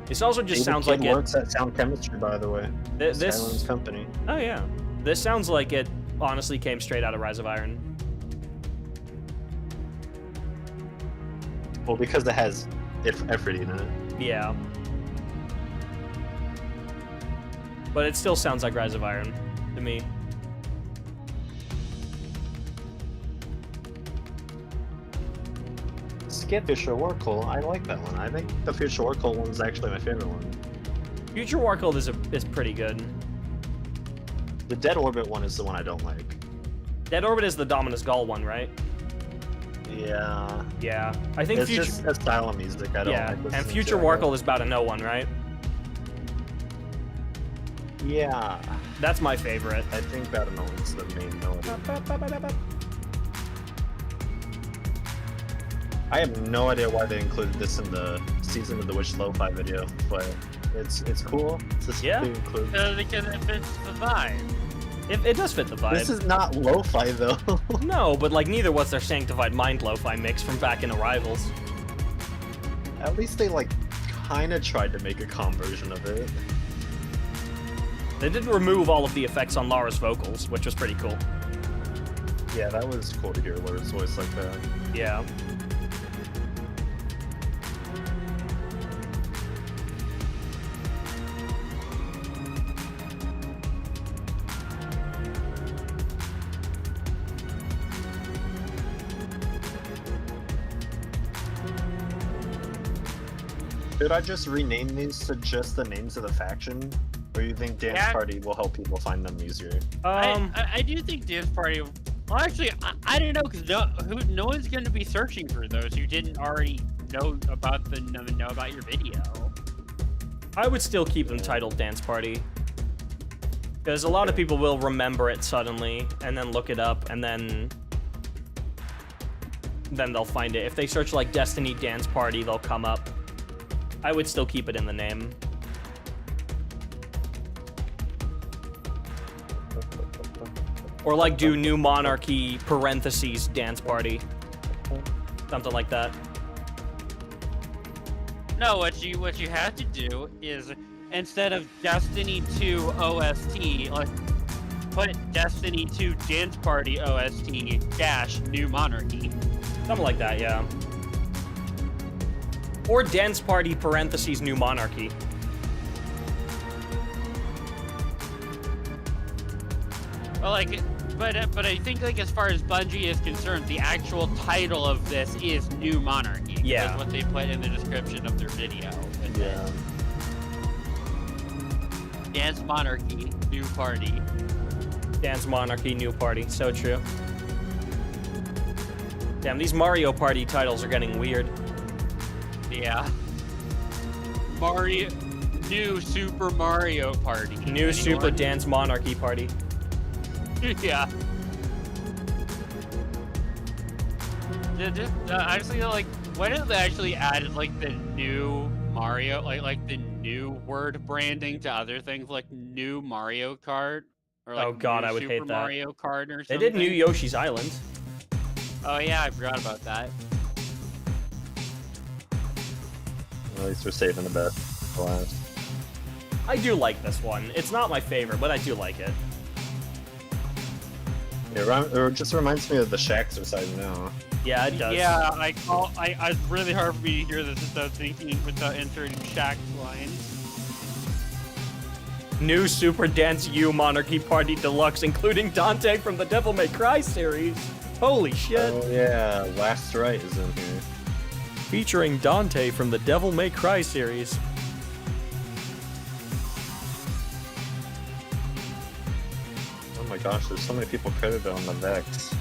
This also just sounds like it. Works at Sound Chemistry, by the way. This Skyland's company. Oh yeah, this sounds like it honestly came straight out of Rise of Iron. Well, because it has Efrity in it. Yeah. But it still sounds like Rise of Iron to me. Skip Future Warkill, I like that one. I think the Future Warkill one is actually my favorite one. Future Warkill is pretty good. The Dead Orbit one is the one I don't like. Dead Orbit is the Dominus Gall one, right? Yeah. Yeah. I think It's just a style of music I don't yeah, like. and listening Future to. Warkill is about a no one, right? Yeah. That's my favorite. I think Battle Nolan's the main melody. I have no idea why they included this in the Season of the Witch Lo-Fi video, but it's cool. It's just Yeah. to include. Because it fits the vibe. It does fit the vibe. This is not lo-fi though. No, but like neither was their Sanctified Mind lo-fi mix from back in Arrivals. At least they like kind of tried to make a calm version of it. They did remove all of the effects on Lara's vocals, which was pretty cool. Yeah, that was cool to hear Laura's voice like that. Yeah. Should I just rename these to just the names of the faction? Or you think Dance Yeah. Party will help people find them easier? I do think Dance Party. Well, actually, I don't know because no one's going to be searching for those who didn't already know about your video. I would still keep them titled Dance Party. Because a lot of people will remember it suddenly, and then look it up, and then they'll find it. If they search like Destiny Dance Party, they'll come up. I would still keep it in the name. Or like do New Monarchy parentheses Dance Party. Something like that. No, what you have to do is instead of Destiny 2 OST, like put Destiny 2 Dance Party OST dash New Monarchy. Something like that, yeah. Or Dance Party parentheses New Monarchy. Well, like, but I think like as far as Bungie is concerned, the actual title of this is New Monarchy. Yeah. That's what they put in the description of their video. And Yeah. Dance Monarchy, New Party. Dance Monarchy, New Party. So true. Damn, these Mario Party titles are getting weird. Yeah. New Super Mario Party. New Super Anyone? Dance Monarchy Party. Yeah. Actually, like, when if they actually added like the new Mario, like the new word branding to other things, like new Mario Kart, or like Oh God, new I would Super hate that. Mario Kart or something. They did New Yoshi's Island. Oh yeah, I forgot about that. At least we're saving the best for last. I do like this one. It's not my favorite, but I do like it. It just reminds me of the Shaxercise now. Yeah, it does. Yeah, it's really hard for me to hear this without inserting Shaq's lines. New Super Dance U Monarchy Party Deluxe, including Dante from the Devil May Cry series. Holy shit. Oh yeah, Last Right is in here. Featuring Dante from the Devil May Cry series. Oh my gosh, there's so many people credited on the Vex.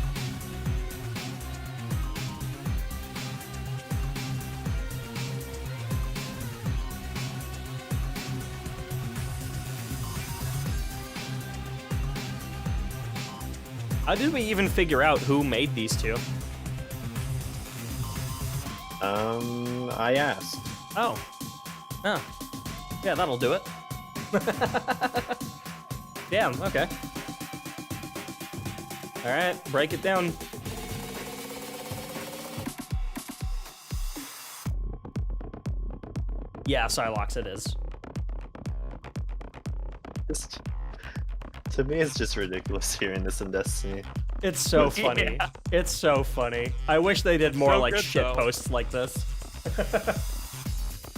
How did we even figure out who made these two? I asked. Oh. Huh. Yeah, that'll do it. Damn, okay. Alright, break it down. Yeah, Psylocke it is. Just, to me, it's just ridiculous hearing this in Destiny. It's so funny. Yeah. It's so funny. I wish they did more So like good, shit though. posts like this.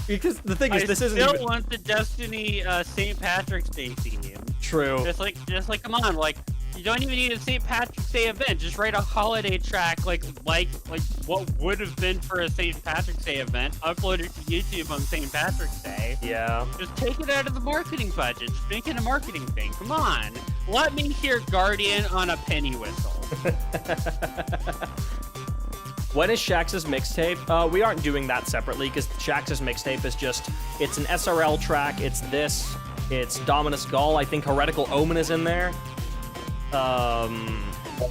Because the thing is, I this isn't still even want the Destiny St. Patrick's Day theme. true. Just like, come on, like, you don't even need a St. Patrick's Day event. Just write a holiday track, like what would have been for a St. Patrick's Day event, upload it to YouTube on St. Patrick's Day. Yeah. Just take it out of the marketing budget. Just make it a marketing thing. Come on, let me hear Guardian on a penny whistle. When is Shax's mixtape? We aren't doing that separately because Shax's mixtape is just, it's an SRL track, it's this, it's Dominus Gall, I think Heretical Omen is in there.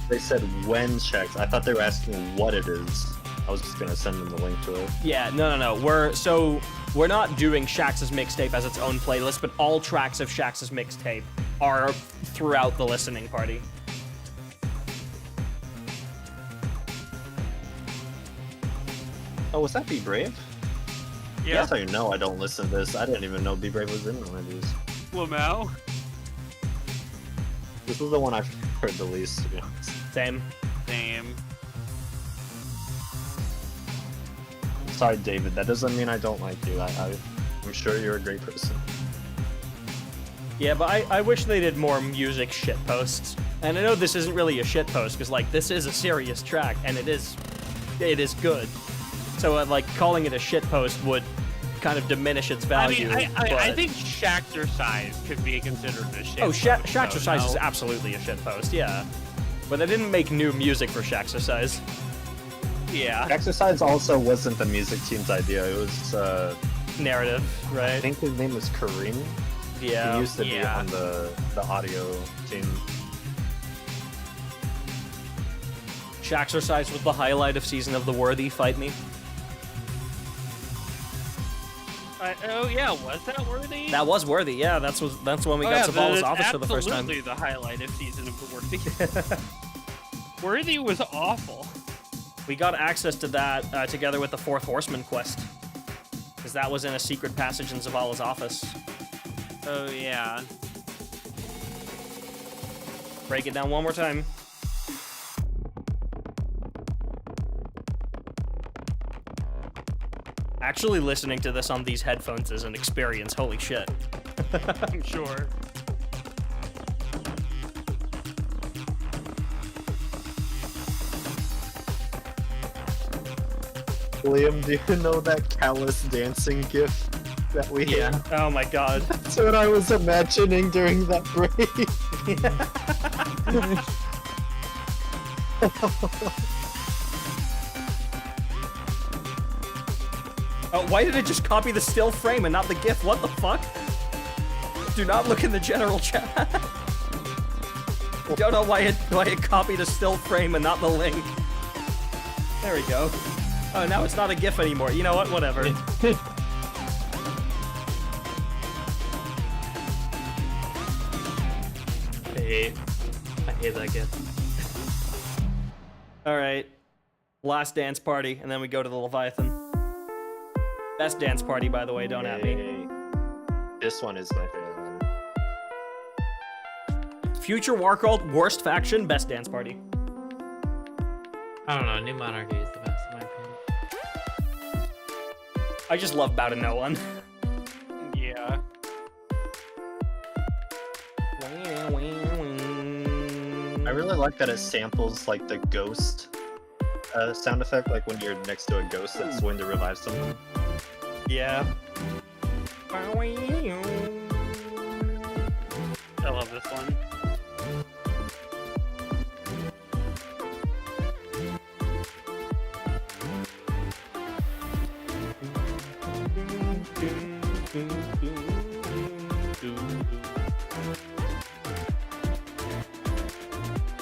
They said when checks. I thought they were asking what it is. I was just gonna send them the link to it. Yeah, no. We're not doing Shax's mixtape as its own playlist, but all tracks of Shax's mixtape are throughout the listening party. Oh, was that Be Brave? Yeah, That's how you know I don't listen to this. I didn't even know Be Brave was in one of these. Lamau. This was the one I've heard the least, to be honest. Same. Same. Sorry, David. That doesn't mean I don't like you. I'm sure you're a great person. Yeah, but I wish they did more music shit posts. And I know this isn't really a shit post, because, like, this is a serious track, and it is good. So, like, calling it a shit post would kind of diminish its value. I mean, I but- think Shaxercise could be considered a shit. Oh, post, Shaxercise though, is no? absolutely a shit post, yeah. But they didn't make new music for Shaxercise. Yeah. Exercise also wasn't the music team's idea. It was, Narrative, I right? think his name was Kareem. Yeah. He used to be Yeah. on the audio team. Shaxercise was the highlight of Season of the Worthy, fight me. Oh yeah, was that worthy? That was Worthy, yeah. That's when we got Zavala's office for the first time. Absolutely the highlight of Season of the Worthy. Worthy was awful. We got access to that together with the Fourth Horseman quest. Because that was in a secret passage in Zavala's office. Oh yeah. Break it down one more time. Actually listening to this on these headphones is an experience, holy shit. I'm sure. Liam, do you know that callous dancing gif that we Yeah. Oh my god. That's what I was imagining during that break. Oh, why did it just copy the still frame and not the GIF? What the fuck? Do not look in the general chat. Don't know why it copied a still frame and not the link. There we go. Oh, now it's not a GIF anymore. You know what? Whatever. I hate that gift. All right. Last dance party, and then we go to the Leviathan. Best dance party, by the way. Don't at me. Yay. This one is my favorite one. Future War Cult, worst faction, best dance party. I don't know. New Monarchy is the best in my opinion. I just love Bow to No One. Yeah. I really like that it samples like the ghost sound effect, like when you're next to a ghost that's going to revive someone. Yeah. I love this one.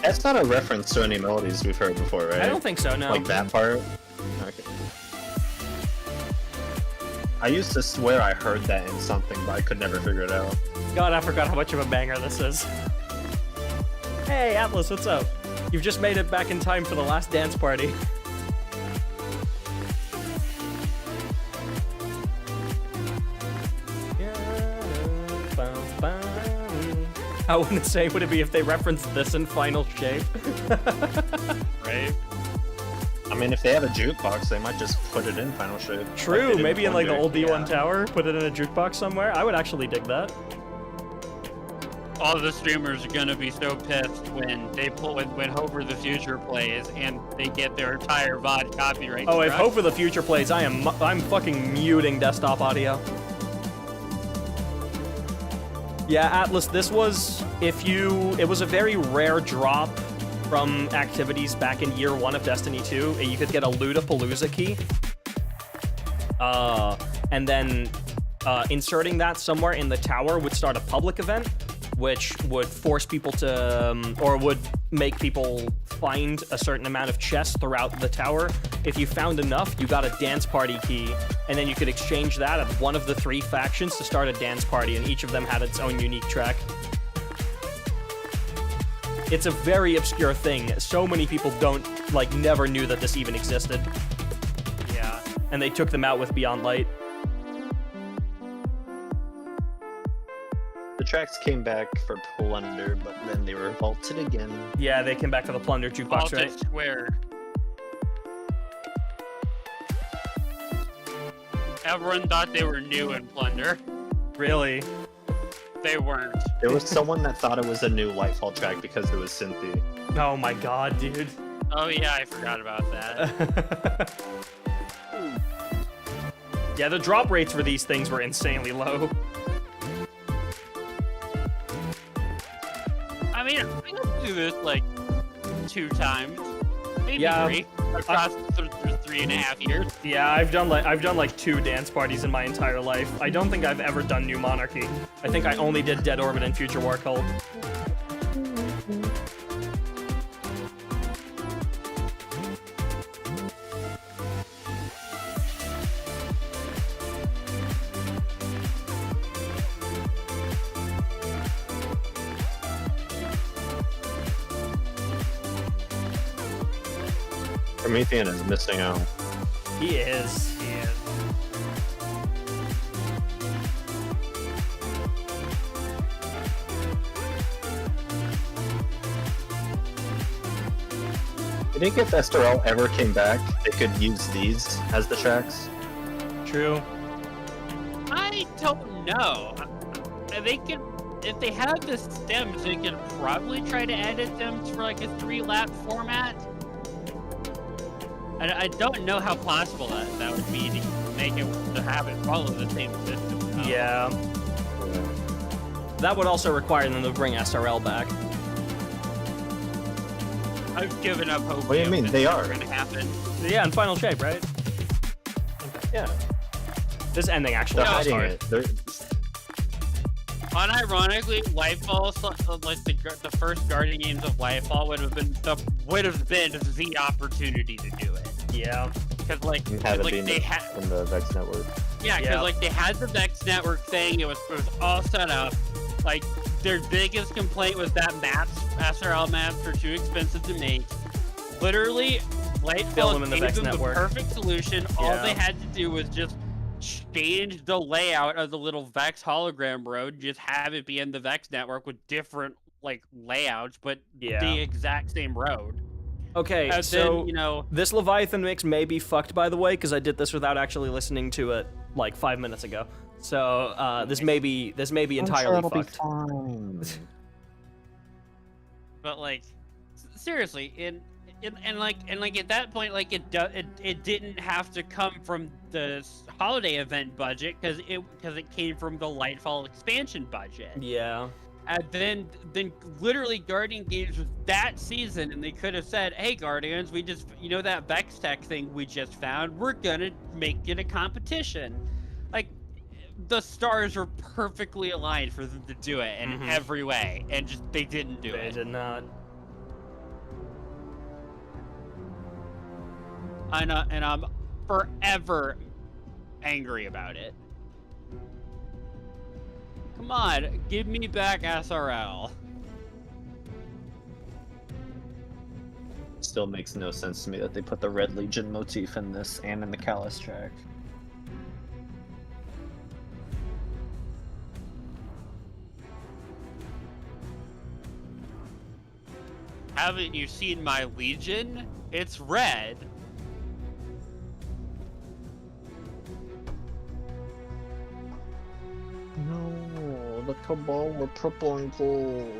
That's not a reference to any melodies we've heard before, right? I don't think so, no. Like that part? Okay. I used to swear I heard that in something, but I could never figure it out. God, I forgot how much of a banger this is. Hey, Atlas, what's up? You've just made it back in time for the last dance party. I wouldn't say would it be if they referenced this in Final Shape. Right? I mean, if they have a jukebox, they might just put it in Final Shape. True, maybe in like the old D1 Yeah. tower, put it in a jukebox somewhere. I would actually dig that. All the streamers are gonna be so pissed when they when Hope for the Future plays and they get their entire VOD copyright. Oh, if struck. Hope for the Future plays, I'm fucking muting desktop audio. Yeah, Atlas, this was, it was a very rare drop from activities back in year 1 of Destiny 2. You could get a Ludapalooza key. And then inserting that somewhere in the tower would start a public event, which would force people to, or would make people find a certain amount of chests throughout the tower. If you found enough, you got a dance party key, and then you could exchange that at one of the 3 factions to start a dance party, and each of them had its own unique track. It's a very obscure thing. So many people never knew that this even existed. Yeah. And they took them out with Beyond Light. The tracks came back for Plunder, but then they were vaulted again. Yeah, they came back to the Plunder jukebox, Vaulted right? Square. Everyone thought they were new in Plunder. Really? They weren't. There was someone that thought it was a new Lightfall track because it was Cynthia. Oh my god, dude. Oh yeah, I forgot about that. Yeah, the drop rates for these things were insanely low. I mean, I got to do this like 2 times, maybe Yeah, 3 across the 3.5 years. Yeah, I've done like 2 dance parties in my entire life. I don't think I've ever done New Monarchy. I think I only did Dead Orbit and Future War Cult. Promethean is missing out. He is. I think if SRL ever came back, they could use these as the tracks. True. I don't know. They could, if they had the stems, they could probably try to edit them for like a 3-lap format. I don't know how possible that would be to make it to have it follow the same system. though. Yeah. That would also require them to bring SRL back. I've given up hope. What do you mean? They are. Going to happen. Yeah, in Final Shape, right? Yeah. This ending actually They're was hiding hard. it. They're, Unironically, Lightfall, like the first Guardian games of Lightfall, would have been the opportunity to do it. Yeah. Because like have it like be they had. from the Vex network. Yeah, because Yeah. like they had the Vex network thing. It was all set up. Like their biggest complaint was that SRL maps are too expensive to make. Literally, Build Lightfall them in the gave Vex them network. the perfect solution. All Yeah. they had to do was just change the layout of the little Vex hologram road. Just have it be in the Vex network with different like layouts, but Yeah. the exact same road. Okay, And so then, you know, this Leviathan mix may be fucked, by the way, because I did this without actually listening to it like 5 minutes ago. So this may be entirely fucked. but like seriously, and like at that point, like it didn't have to come from the holiday event budget because it came from the Lightfall expansion budget. Yeah. And then literally Guardian Games was that season, and they could have said, "Hey Guardians, we just that Vex Tech thing we just found. We're gonna make it a competition." Like the stars were perfectly aligned for them to do it in every way, and just they didn't do They it. did not. And I'm forever angry about it. Come on, give me back SRL. Still makes no sense to me that they put the Red Legion motif in this and in the Callus track. Haven't you seen my Legion? It's red. No, the Cabal were purple and gold.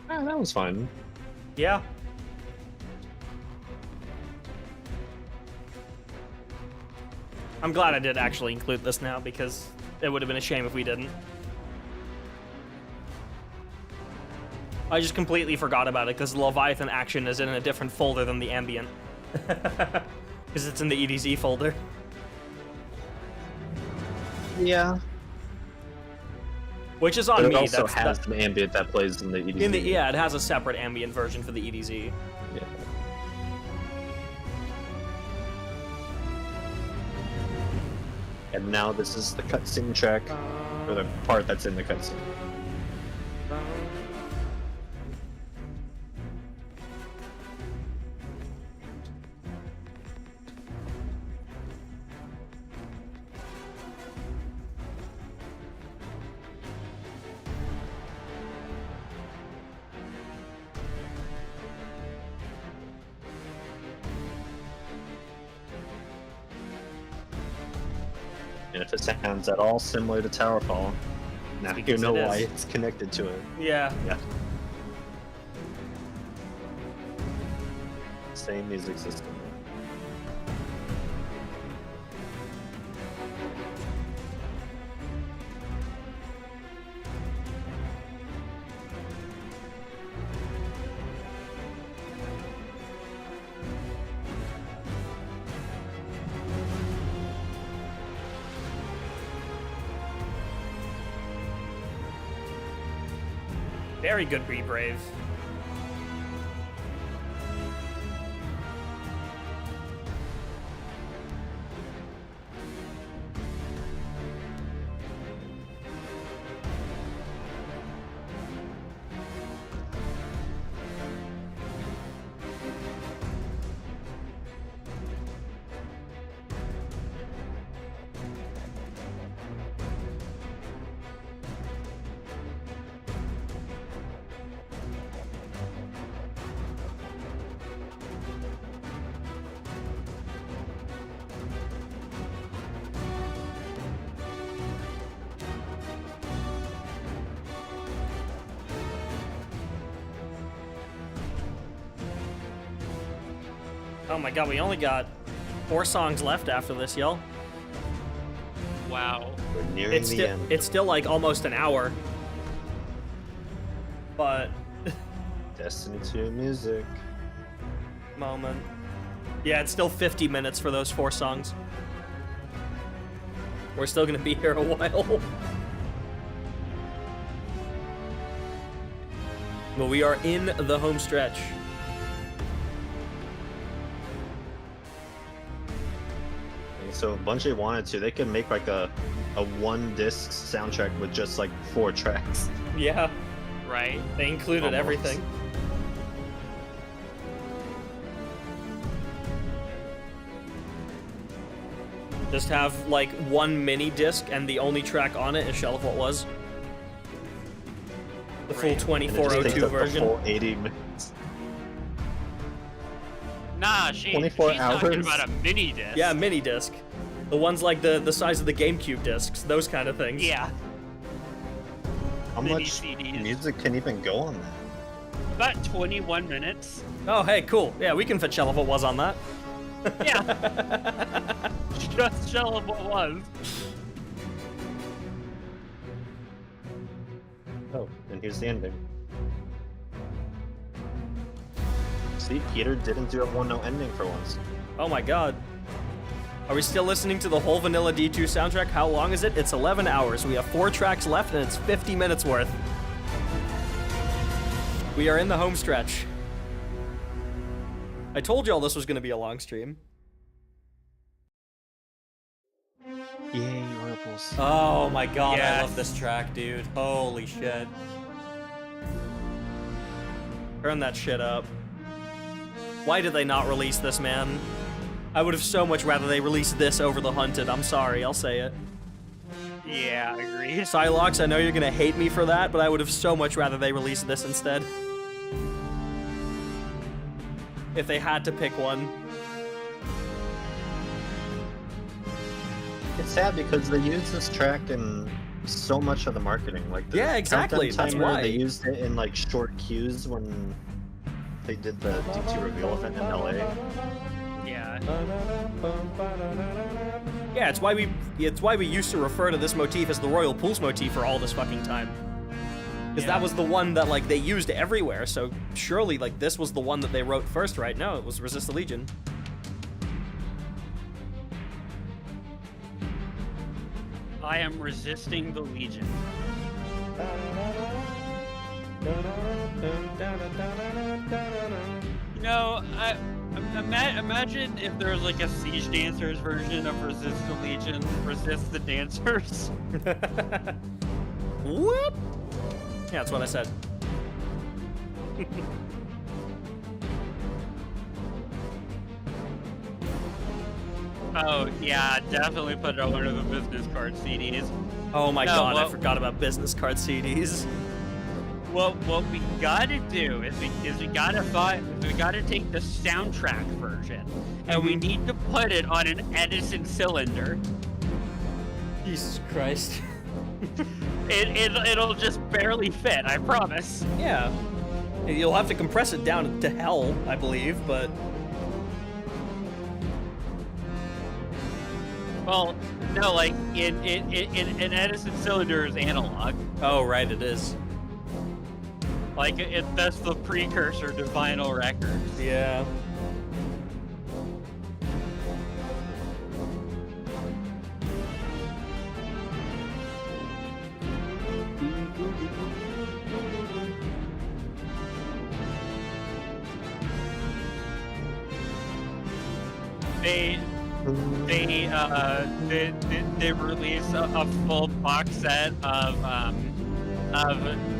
Oh, that was fun. Yeah. I'm glad I did actually include this now, because it would have been a shame if we didn't. I just completely forgot about it, because the Leviathan action is in a different folder than the ambient. Because it's in the EDZ folder. Yeah. Which is on But it me. also has an ambient that plays in the EDZ. Yeah, it has a separate ambient version for the EDZ. Yeah. And now this is the cutscene track, or the part that's in the cutscene. And if it sounds at all similar to Towerfall, now you because know it why is. it's connected to it. Yeah. Yeah. Same music system. Very good, Be Brave. Oh my god, we only got 4 songs left after this, y'all. Wow. We're nearing the end. It's still like almost an hour. But Destiny 2 music. moment. Yeah, it's still 50 minutes for those 4 songs. We're still gonna be here a while. But we are in the home stretch. So if Bungie wanted to, they could make like a 1-disc soundtrack with just like 4 tracks. Yeah, Right? they included Almost. everything. Just have like one mini disc and the only track on it is Shell of What Was. The full And it just takes 2402 up the version. full 80 minutes. Nah, 24 she's talking hours? about a mini disc. Yeah, mini disc. The ones like the size of the GameCube discs, those kind of things. Yeah. How Mini much CDs. music can even go on that? About 21 minutes. Oh, hey, cool. Yeah, we can fit Shell of What Was on that. Yeah. Just Shell of What Was. Oh, and here's the ending. See, Peter didn't do a one-note ending for once. Oh my god. Are we still listening to the whole Vanilla D2 soundtrack? How long is it? It's 11 hours. We have 4 tracks left and it's 50 minutes worth. We are in the home stretch. I told y'all this was gonna be a long stream. Yay, Whirlpools. Oh my god, I Yes. love this track, dude. Holy shit. Turn that shit up. Why did they not release this, man? I would have so much rather they released this over The Hunted. I'm sorry, I'll say it. Yeah, agreed. Psylocke, I know you're gonna hate me for that, but I would have so much rather they released this instead. If they had to pick one. It's sad because they use this track in so much of the marketing. Like the Yeah, exactly, countdown that's timer, why. They used it in like short cues when they did the D2 reveal event in LA. Yeah. Yeah, it's why we used to refer to this motif as the Royal Pulse motif for all this fucking time. Because that was the one that like they used everywhere, so surely like this was the one that they wrote first, right? No, it was Resist the Legion. I am resisting the Legion. You know, imagine if there was like a Siege Dancers version of Resist the Legion, Resist the Dancers. Whoop! Yeah, that's what I said. Oh, yeah, definitely put it on one of the business card CDs. Oh my No, god, I well- forgot about business card CDs. What we gotta do is we gotta take the soundtrack version and we need to put it on an Edison cylinder. Jesus Christ. It'll just barely fit, I promise. Yeah. You'll have to compress it down to hell, I believe, but... Well, no, like in Edison cylinder is analog. Oh, right, it is. Like that's the precursor to vinyl records. Yeah. They release a full box set of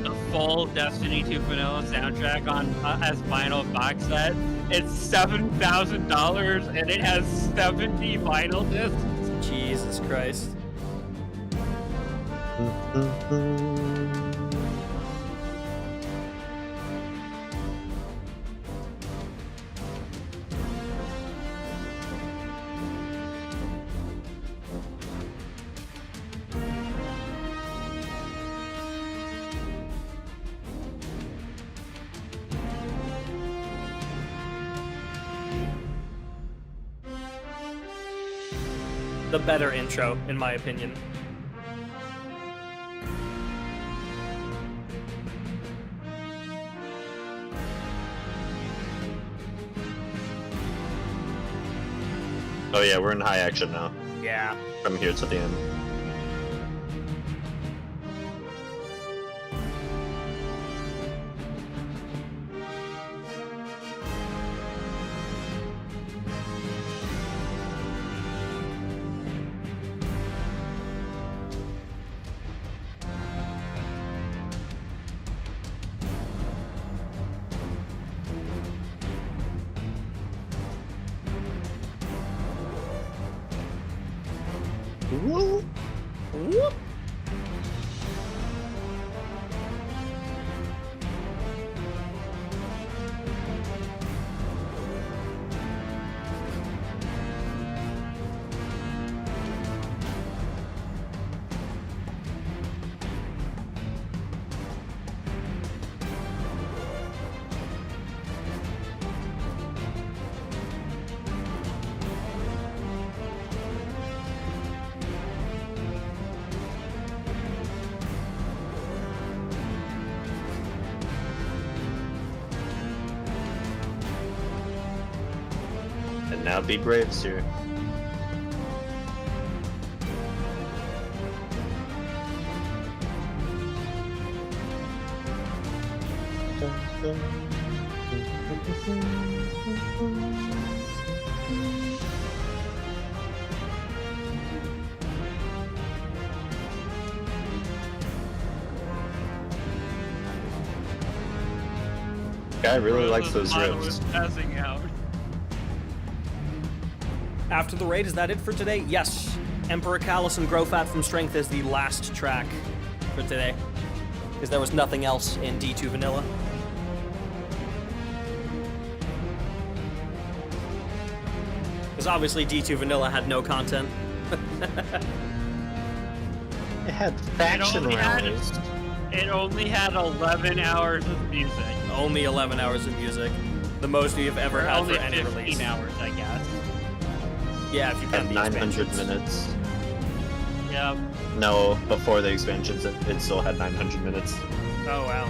the full Destiny 2 vanilla soundtrack on as vinyl box set. It's $7,000 and it has 70 vinyl discs. Jesus Christ. The better intro, in my opinion. Oh yeah, we're in high action now. Yeah. From here to the end. Woo! Whoop. And now be brave, sir. Guy really likes those riffs. Passing out. After the raid, is that it for today? Yes. Emperor Callus and Growfat from Strength is the last track for today. Because there was nothing else in D2 Vanilla. Because obviously D2 Vanilla had no content. It had faction rallies. It only had 11 hours of music. Only 11 hours of music. The most we've ever had Only for any 15 release. hours, I guess. Yeah, if you count At the 900 expansions. minutes. Yep. No, before the expansions, it still had 900 minutes. Oh, wow.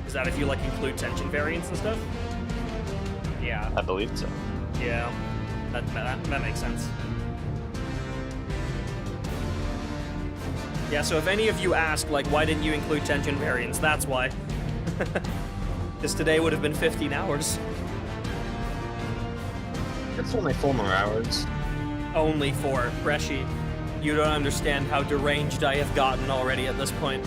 Is that if you, like, include tension variants and stuff? Yeah. I believe so. Yeah. That makes sense. Yeah, so if any of you ask, like, why didn't you include tension variants, that's why. Because today would have been 15 hours. It's only 4 more hours. Only 4. Reshi, you don't understand how deranged I have gotten already at this point.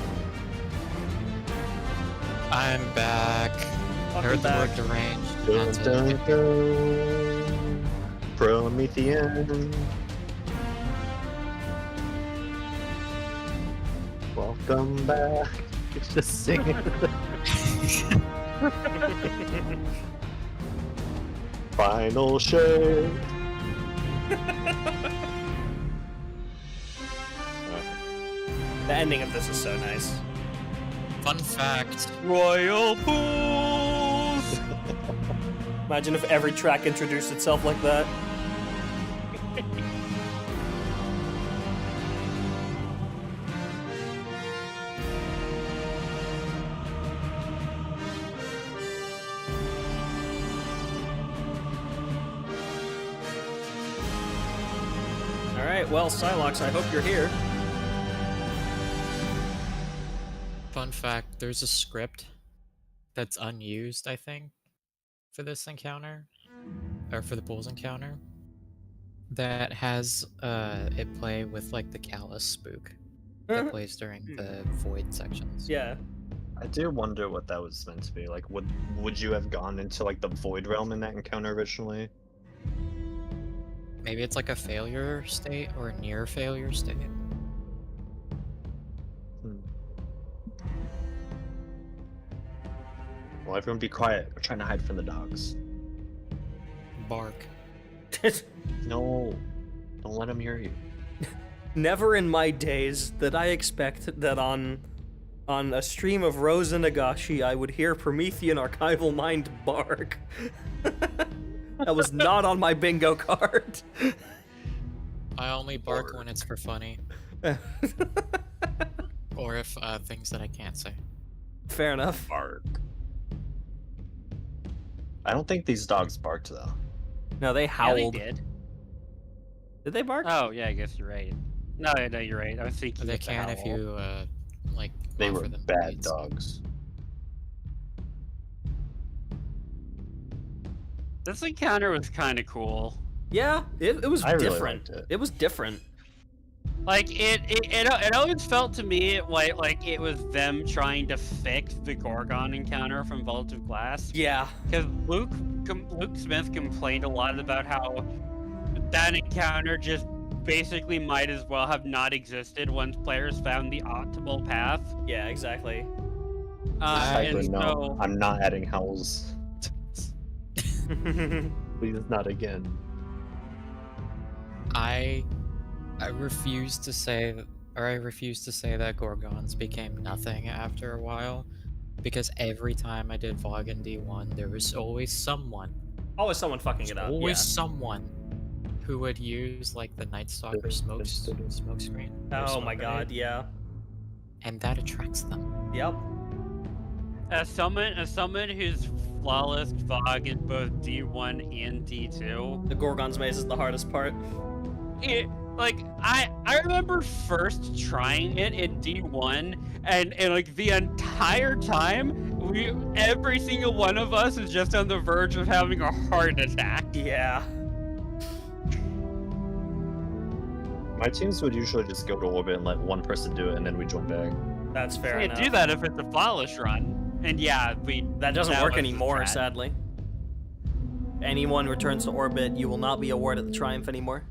I'm back. Welcome Heard the back. word deranged. Dun, That's dun, it. dun. Promethean. Welcome back. It's just singing. Final shade. The ending of this is so nice. Fun fact. Royal pools! Imagine if every track introduced itself like that. Alright, well, Psylocke, I hope you're here. Fun fact, there's a script that's unused, I think, for this encounter, or for the Bulls encounter, that has it play with like the Callus spook that plays during the Void sections. Yeah. I do wonder what that was meant to be. Like, would you have gone into like the Void Realm in that encounter originally? Maybe it's like a failure state or a near failure state. Well, everyone be quiet. We're trying to hide from the dogs. Bark. No, don't let them hear you. Never in my days did I expect that on a stream of Rosa Nagashi I would hear Promethean Archival Mind bark. That was not on my bingo card. I only bark when it's for funny. Or if things that I can't say. Fair enough. Bark. I don't think these dogs barked though. No, they Yeah, howled. they did. Did they bark? Oh, yeah, I guess you're right. No, you're right. I was thinking They of the can if howl. you like. They offer were them bad treats. dogs. This encounter was kind of cool. Yeah, it was I really different. liked it. It was different. Like it always felt to me like it was them trying to fix the Gorgon encounter from Vault of Glass. Yeah. Because Luke Smith complained a lot about how that encounter just basically might as well have not existed once players found the optimal path. Yeah, exactly. Exactly, And no, so, I'm not adding howls. Please, not again. I refuse to say that Gorgons became nothing after a while, because every time I did VOG in D1, there was always someone, Always someone fucking it up. always Yeah. someone, who would use like the Night Stalker smoke screen. or Oh my smoke god, grenade, yeah. and that attracts them. Yep. as someone who's flawless VOG in both D1 and D2, The Gorgon's Maze is the hardest part. I remember first trying it in D1, and like the entire time, every single one of us is just on the verge of having a heart attack. Yeah. My teams would usually just go to orbit and let one person do it, and then we join back. That's fair You enough. can't do that if it's a flawless run. And yeah, That doesn't that work was anymore, bad. sadly. Anyone returns to orbit, you will not be awarded the triumph anymore.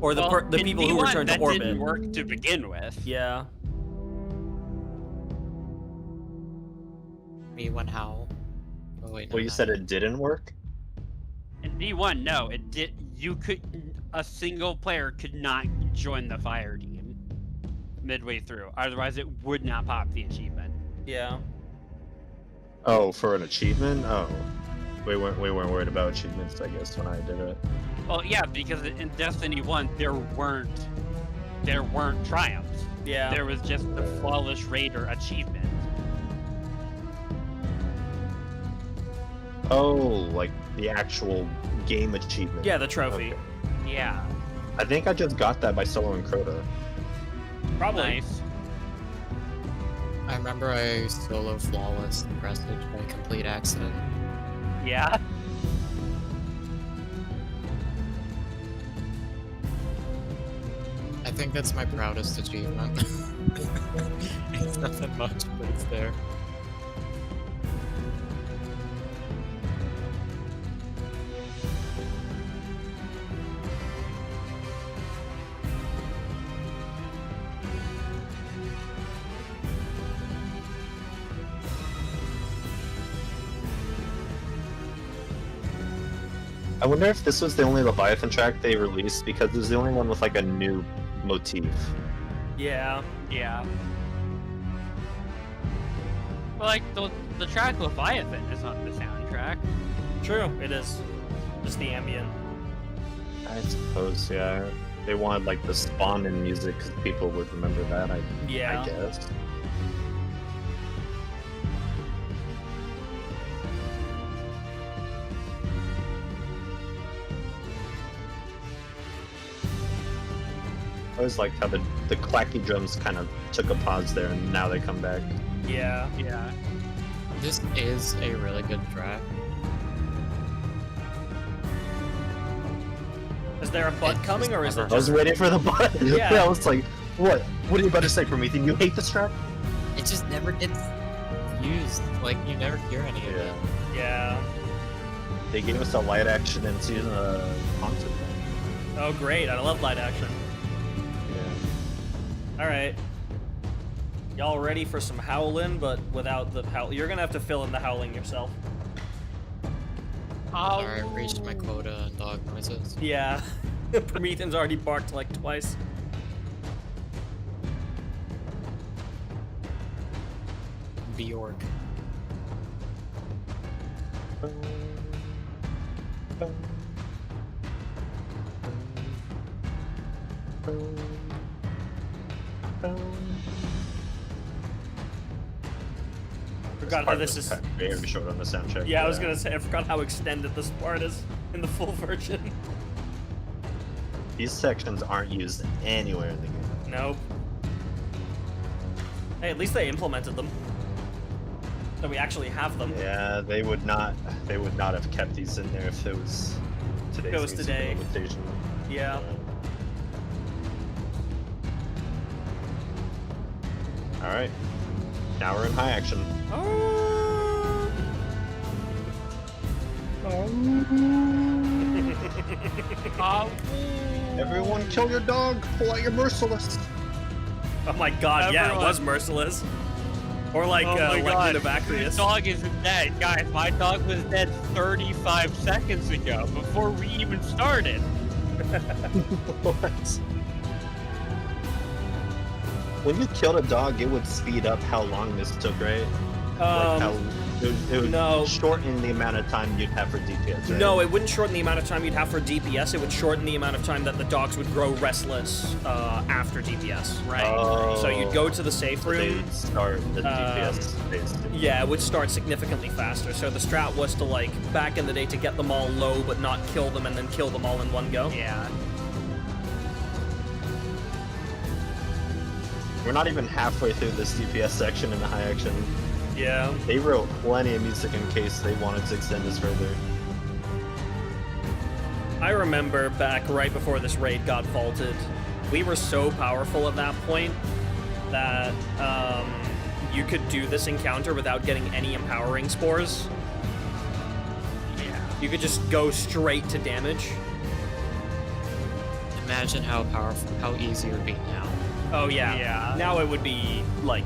Or the Well, the in people who D1, return to that orbit. didn't work to begin with. Yeah. Me when Howl. Oh wait, no, Well, you not said yet. it didn't work? In D1, no, it did. A single player could not join the fire team midway through. Otherwise, it would not pop the achievement. Yeah. Oh, for an achievement? Oh. We weren't worried about achievements, I guess, when I did it. Well, yeah, because in Destiny 1, there weren't triumphs. Yeah. There was just the flawless raider achievement. Oh, like the actual game achievement. Yeah, the trophy. Okay. Yeah, I think I just got that by soloing Crota. Probably. nice. I remember I solo flawless in Prestige by complete accident. Yeah. I think that's my proudest achievement. It's nothing much, but it's there. I wonder if this was the only Leviathan track they released, because it was the only one with like a new motif. Yeah. Yeah. Well, like, the track Leviathan is on the soundtrack. True, it is. Just the ambient. I suppose, yeah. They wanted like the spawn in music because people would remember that, I Yeah. guess. I always liked how the clacky drums kind of took a pause there and now they come back. Yeah. Yeah. This is a really good track. Is there a butt It's coming, just or is it never- I was just... waiting for the button. Yeah. Yeah, I was like, what? What are you about to say, Promethean? You hate this track? It just never gets used. Like, you never hear any of it. Yeah. They gave us a light action and season haunted. Oh, great. I love light action. Yeah. Alright. Y'all ready for some howling, but without the howl? You're gonna have to fill in the howling yourself. Alright, I've reached my quota on dog noises. Yeah. Promethean's already barked like twice. Bjork. Forgot how this is... very short on the soundtrack. Yeah, I was gonna say, I forgot how extended this part is in the full version. These sections aren't used anywhere in the game. Nope. Hey, at least they implemented them. So we actually have them. Yeah, they would not have kept these in there if it was today's It was music today. limitation. Yeah. Alright. Now we're in high action. Oh, Everyone kill your dog. Pull out your merciless. Oh my god, yeah, it Everyone. was merciless. Or like, Oh my god, of this dog isn't dead. Guys, my dog was dead 35 seconds ago, before we even started. What? When you killed a dog, it would speed up how long this took, right? Like how it would no. shorten the amount of time you'd have for DPS, right? No, it wouldn't shorten the amount of time you'd have for DPS. It would shorten the amount of time that the dogs would grow restless after DPS. Right. So you'd go to the safe room. They'd start the DPS phase. Yeah, it would start significantly faster. So the strat was to, like, back in the day, to get them all low but not kill them and then kill them all in one go. Yeah. We're not even halfway through this DPS section in the high action. Yeah. They wrote plenty of music in case they wanted to extend this further. I remember back right before this raid got vaulted, we were so powerful at that point that you could do this encounter without getting any empowering spores. Yeah. You could just go straight to damage. Imagine how powerful, how easy it would be now. Oh yeah. Yeah. Now it would be like,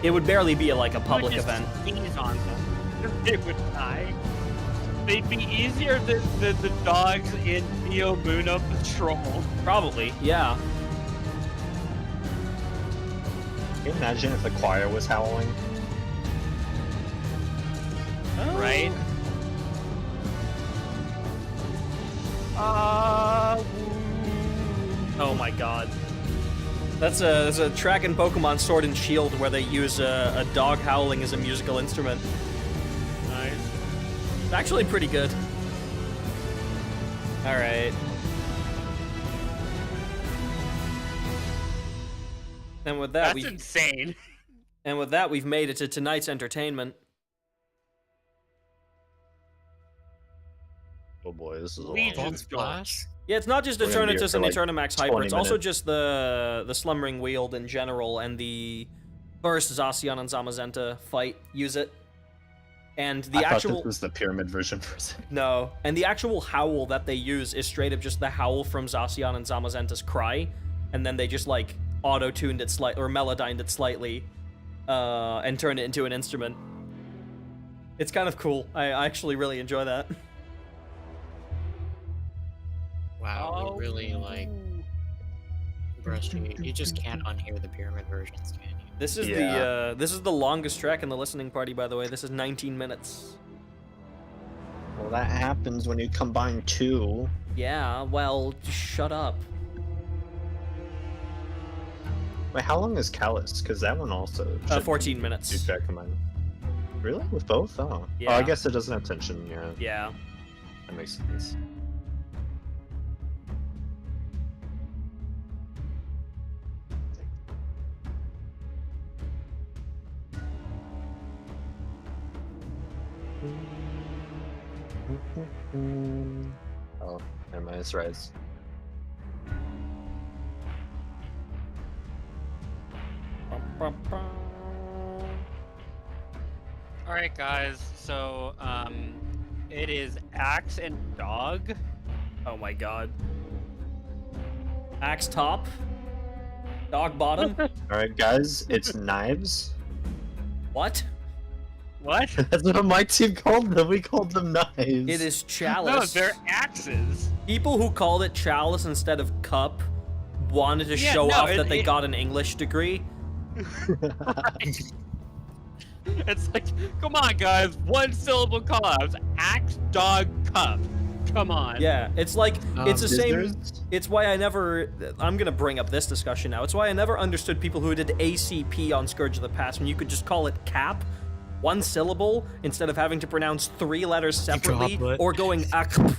it would barely be like a public Just event. sneeze on them. They would die. They'd be easier than the dogs in Neo Luna Patrol. Probably, yeah. Can you imagine if the choir was howling? Right? Oh my god. There's a track in Pokemon Sword and Shield where they use a dog howling as a musical instrument. Nice. It's actually pretty good. Alright. And with that, That's insane. we've made it to tonight's entertainment. Oh boy, this is a long Legion's one. Vault Blast? Yeah, it's not just We're gonna be here Eternatus for, and like, Eternamax Hyper, 20 it's also minutes. just the Slumbering Wield in general, and the first Zacian and Zamazenta fight use it. And the I thought actual... this was the pyramid version for a second. No, and the actual howl that they use is straight up just the howl from Zacian and Zamazenta's cry, and then they just, like, auto-tuned it slightly, or melodined it slightly, and turned it into an instrument. It's kind of cool. I actually really enjoy that. Wow, you really like brush you just can't unhear the pyramid versions, can you? This is Yeah. this is the longest track in the listening party, by the way. This is 19 minutes. Well, that happens when you combine two. Yeah, well, just shut up. Wait, how long is Callus? Because that one also. should 14 do minutes. track combine. Really? With both? Oh. Yeah. Oh, I guess it doesn't have tension. Yeah. Yeah. That makes sense. Oh, never mind, it's Rise. Alright, guys, so, it is Axe and Dog. Oh my god. Axe top. Dog bottom. Alright, guys, it's Knives. What? What? That's what my team called them. We called them Knives. It is No, chalice. they're axes. People who called it chalice instead of cup wanted to Yeah, show no, off it- that they it- got an English degree. It's like, come on, guys, one syllable call-outs. Axe, Dog, Cup. Come on. Yeah, it's like, it's the same. Scissors? It's why I never. I'm gonna bring up this discussion now. It's why I never understood people who did ACP on Scourge of the Past when you could just call it cap, one syllable, instead of having to pronounce 3 letters separately Goblet. or going akp.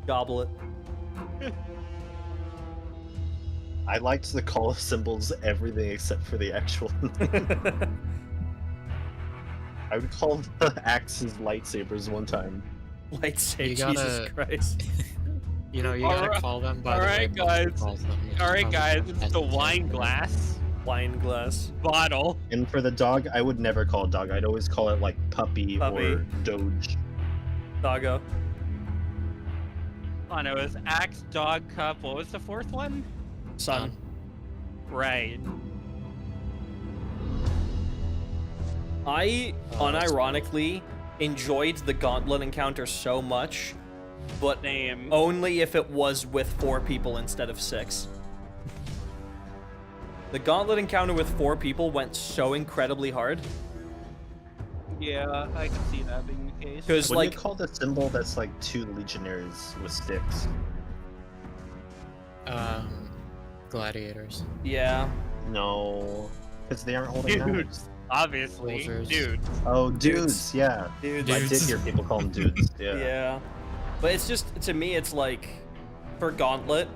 Goblet. I liked the call symbols everything except for the actual. I would call the axes lightsabers one time. Lightsaber, You gotta- Jesus Christ. You know, you gotta Alright- call them by alright, the way Buffy guys. calls them. Alright, guys, it's As the a wine character. glass Wine glass. bottle. And for the dog, I would never call it dog. I'd always call it like puppy. Puppy. Or doge. Doggo. Oh no, it was Axe, Dog, Cup. What was the fourth one? Sun. Right. I unironically enjoyed the Gauntlet encounter so much, but Same. only if it was with 4 people instead of 6. The Gauntlet encounter with 4 people went so incredibly hard. Yeah, I can see that being the case. Because, What like, do you call the symbol that's like 2 legionaries with sticks? Gladiators. yeah. No, because they aren't holding knives. Dudes, obviously. Soldiers. Dude. Oh, Dudes. dudes, yeah. Dude, I did hear people call them dudes. Yeah. yeah. But it's just, to me, it's like, for Gauntlet,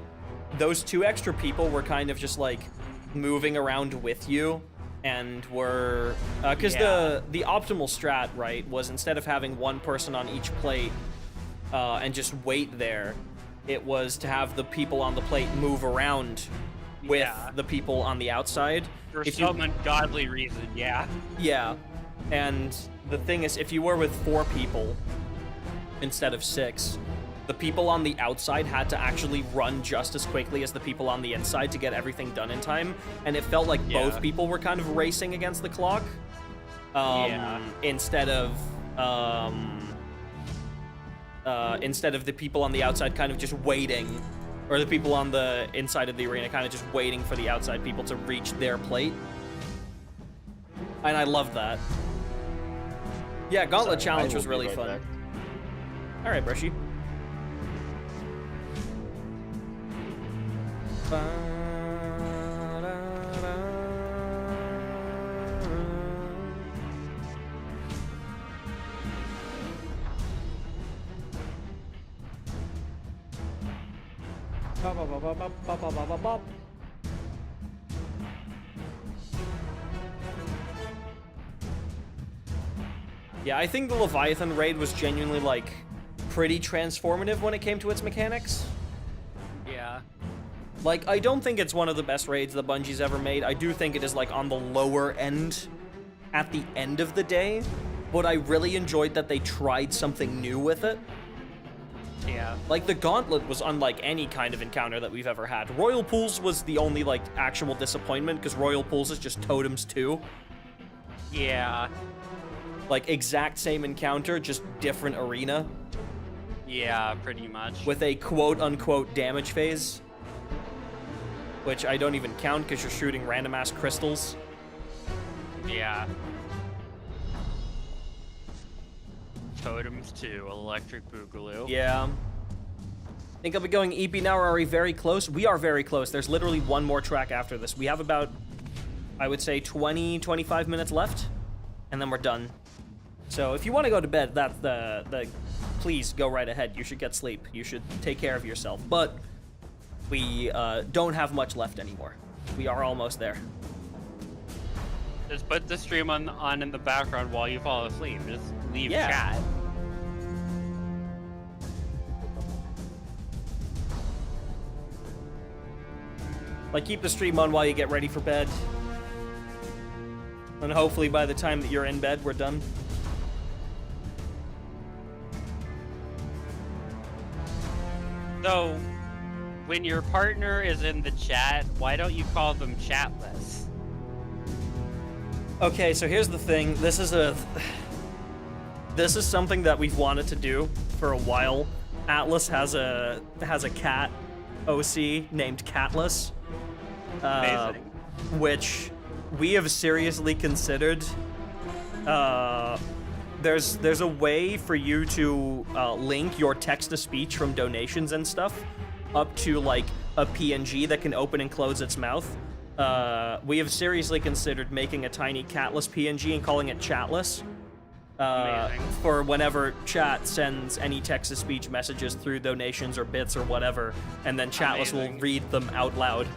those 2 extra people were kind of just like moving around with you, and were, because the optimal strat, right, was instead of having 1 person on each plate and just wait there, it was to have the people on the plate move around with Yeah. the people on the outside. For If you- some ungodly reason, yeah. Yeah, and the thing is, if you were with 4 people instead of 6, the people on the outside had to actually run just as quickly as the people on the inside to get everything done in time, and it felt like both Yeah. people were kind of racing against the clock. Yeah. Instead of the people on the outside kind of just waiting, or the people on the inside of the arena kind of just waiting for the outside people to reach their plate. And I love that. Yeah, Gauntlet Sorry, Challenge I was will be really right fun. back. All right, Brushy. Yeah, I think the Leviathan raid was genuinely, like, pretty transformative when it came to its mechanics. Yeah. Like, I don't think it's one of the best raids that Bungie's ever made. I do think it is, like, on the lower end at the end of the day, but I really enjoyed that they tried something new with it. Yeah. Like, the Gauntlet was unlike any kind of encounter that we've ever had. Royal Pools was the only, like, actual disappointment, because Royal Pools is just Totems too. Yeah. Like, exact same encounter, just different arena, Yeah, pretty much. with a quote-unquote damage phase. Which I don't even count, because you're shooting random-ass crystals. Yeah. Totems too, Electric Boogaloo. Yeah. I think I'll be going EP now, or are we very close? We are very close. There's literally 1 more track after this. We have about, I would say, 20-25 minutes left, and then we're done. So if you want to go to bed, that's please go right ahead. You should get sleep. You should take care of yourself. But we don't have much left anymore. We are almost there. Just put the stream on in the background while you fall asleep. Just leave chat. Like, keep the stream on while you get ready for bed. And hopefully by the time that you're in bed, we're done. So, when your partner is in the chat, why don't you call them chatless? Okay, so here's the thing. This is something that we've wanted to do for a while. Atlas has a cat OC named Catless, Amazing. which we have seriously considered. There's a way for you to link your text-to-speech from donations and stuff up to, like, a PNG that can open and close its mouth. We have seriously considered making a tiny catless PNG and calling it chatless. Amazing. For whenever chat sends any text-to-speech messages through donations or bits or whatever, and then chatless will Amazing. read them out loud.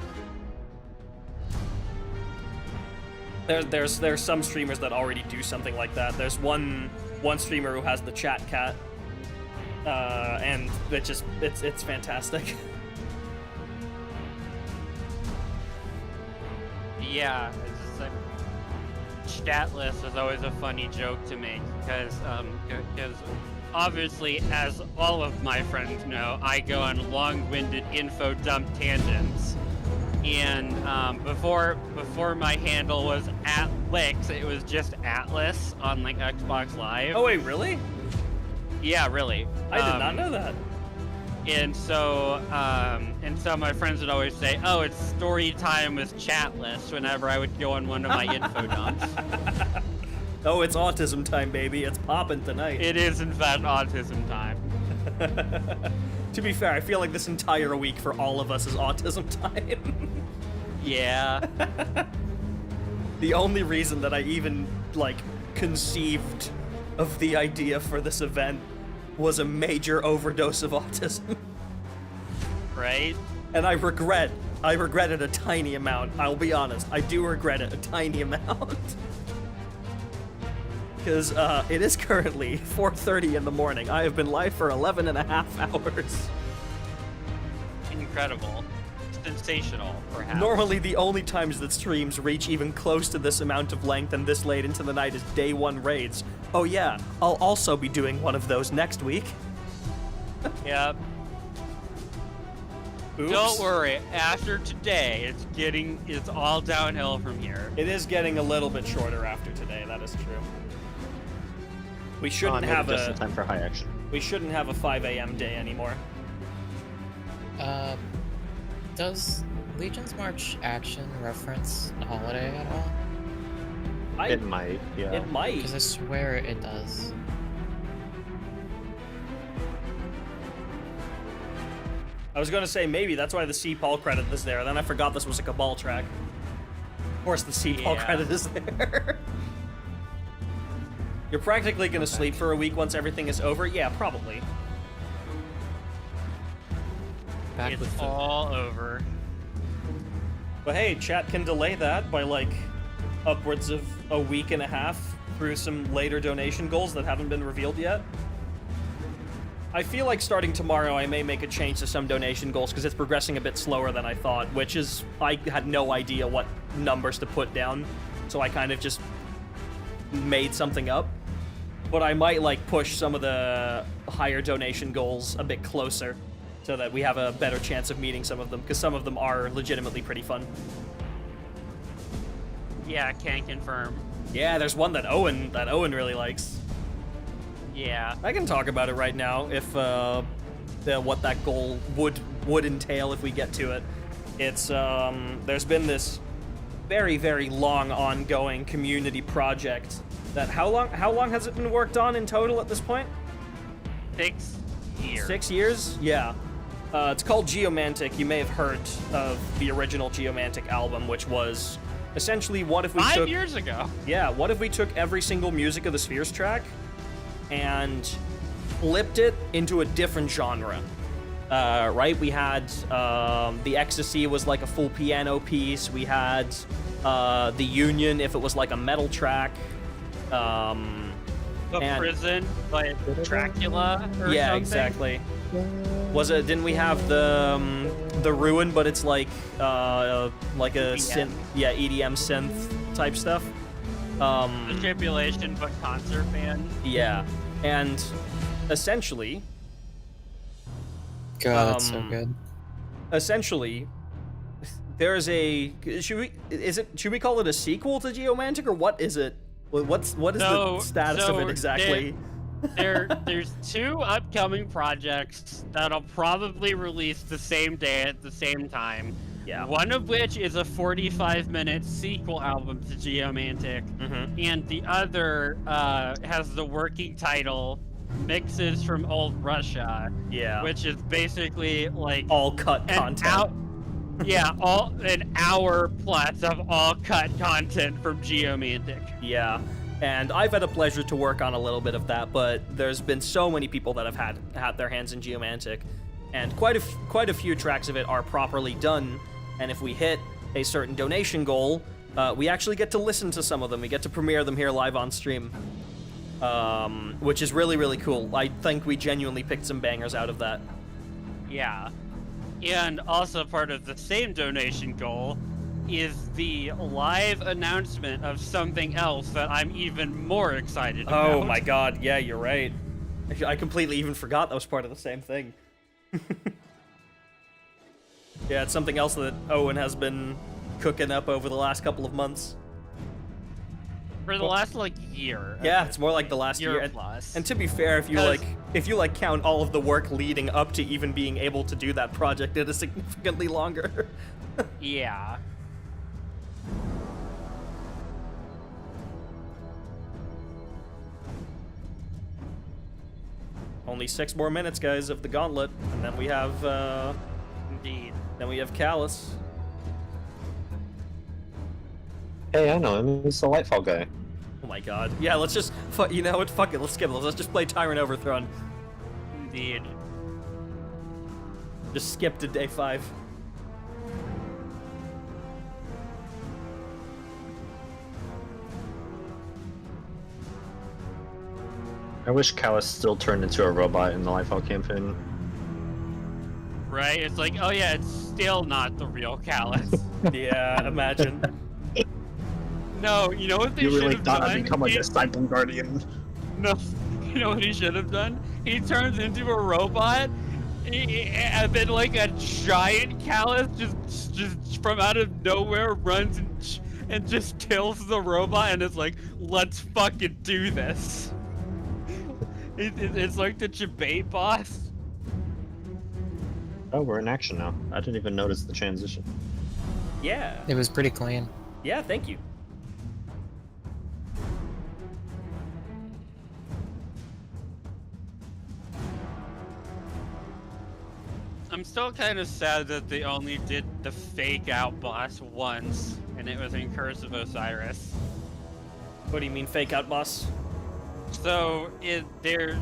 There's some streamers that already do something like that. There's one streamer who has the chat cat, and it's fantastic. Yeah, it's just like chatless is always a funny joke to make because obviously, as all of my friends know, I go on long-winded info dump tangents. And before my handle was @Lix, it was just Atlas on like Xbox Live. Oh wait, really? Yeah, really. I did not know that. And so my friends would always say, "Oh, it's story time with Chatless," whenever I would go on one of my info dumps. Oh, it's autism time, baby. It's popping tonight. It is, in fact, autism time. To be fair, I feel like this entire week for all of us is autism time. Yeah. The only reason that I even, like, conceived of the idea for this event was a major overdose of autism. Right? And I regret it a tiny amount. I'll be honest. I do regret it a tiny amount. Because it is currently 4:30 in the morning. I have been live for 11 and a half hours. Incredible. Sensational, perhaps. Normally, the only times that streams reach even close to this amount of length and this late into the night is day one raids. Oh yeah, I'll also be doing one of those next week. Yep. Oops. Don't worry. After today, it's all downhill from here. It is getting a little bit shorter after today. That is true. We shouldn't have just a in time for high action. we shouldn't have a 5 a.m. day anymore. Does Legion's March action reference a holiday at all? It might, yeah. It might. Because I swear it does. I was gonna say maybe that's why the C. Paul credit is there. Then I forgot this was a Cabal track. Of course, the C. Paul Yeah. credit is there. You're practically gonna sleep for a week once everything is over? Yeah, probably. Back It's with the all over. But hey, chat can delay that by like upwards of a week and a half through some later donation goals that haven't been revealed yet. I feel like starting tomorrow I may make a change to some donation goals because it's progressing a bit slower than I thought, which is, I had no idea what numbers to put down, so I kind of just made something up. But I might like push some of the higher donation goals a bit closer so that we have a better chance of meeting some of them, because some of them are legitimately pretty fun. Yeah, can confirm. Yeah, there's one that Owen really likes. Yeah. I can talk about it right now if what that goal would entail if we get to it. It's there's been this very, very long ongoing community project that how long has it been worked on in total at this point? 6 years. 6 years? Yeah. It's called Geomantic. You may have heard of the original Geomantic album, which was essentially what if we 5 years ago. Yeah, what if we took every single Music of the Spheres track and flipped it into a different genre? Right? We had the Ecstasy was like a full piano piece. We had the Union if it was like a metal track. The and- prison, like Dracula or yeah, something. exactly. Was it? Didn't we have the Ruin? But it's like a EDM. synth, yeah, EDM synth type stuff. The Tribulation, but concert band. Yeah, and essentially, God, that's so Um, good. essentially, there's a should we call it a sequel to Geomantic, or what is it? What is the status of it exactly? There's 2 upcoming projects that'll probably release the same day at the same time. Yeah. One of which is a 45-minute sequel album to Geomantic, Mm-hmm. and the other has the working title Mixes from Old Russia, Yeah. which is basically like All cut an content. all an hour plus of all cut content from Geomantic. Yeah, and I've had a pleasure to work on a little bit of that, but there's been so many people that have had their hands in Geomantic, and quite a few tracks of it are properly done. And if we hit a certain donation goal, we actually get to listen to some of them. We get to premiere them here live on stream, which is really, really cool. I think we genuinely picked some bangers out of that. Yeah. And also part of the same donation goal is the live announcement of something else that I'm even more excited about. Oh my god, yeah, you're right. I completely even forgot that was part of the same thing. Yeah, it's something else that Owen has been cooking up over the last couple of months. For the last like year. Yeah, it's more like the last year. And, plus. and to be fair, if you 'Cause- count all of the work leading up to even being able to do that project, it is significantly longer. Yeah. Only 6 more minutes, guys, of the gauntlet, and then we have Indeed. Callus. Hey, I know him. He's the Lightfall guy. Oh my god. Yeah, let's just you know what? Fuck it. Let's skip it. Let's just play Tyrant Overthrown. Indeed. Just skip to day 5. I wish Callus still turned into a robot in the Lightfall campaign. Right? It's like, oh yeah, it's still not the real Callus. Yeah, imagine. No, you know what they You should really have thought done? I'd become like a Disciple Guardian. No, you know what he should have done? He turns into a robot, and then like a giant Callus just from out of nowhere runs and just kills the robot, and it's like, let's fucking do this. It's like the debate boss. Oh, we're in action now. I didn't even notice the transition. Yeah. It was pretty clean. Yeah, thank you. I'm still kind of sad that they only did the fake out boss once, and it was in Curse of Osiris. What do you mean, fake out boss? So they're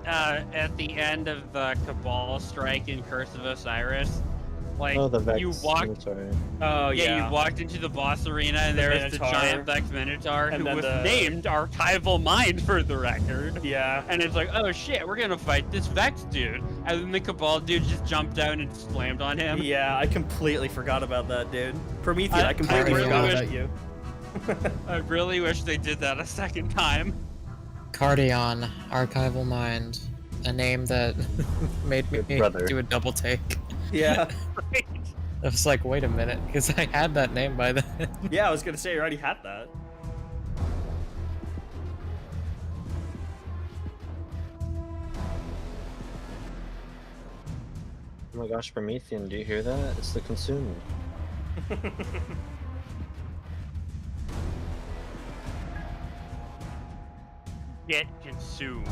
at the end of the Cabal strike in Curse of Osiris. Like Oh, the Vex. you walked, Sorry. Oh, yeah, you walked into the boss arena, and The there was the Minotaur. giant Vex Minotaur, And who then was the- named Archival Mind for the record. Yeah. And it's like, oh shit, we're gonna fight this Vex dude. And then the Cabal dude just jumped down and slammed on him. Yeah, I completely forgot about that, dude. Prometheus, I completely really forgot wish- about you. I really wish they did that a second time. Cardion, Archival Mind, a name that made me Good brother. do a double take. Yeah. Right? I was like, wait a minute, because I had that name by then. Yeah, I was gonna say, you already had that. Oh my gosh, Promethean, do you hear that? It's the Consumed. Get consumed.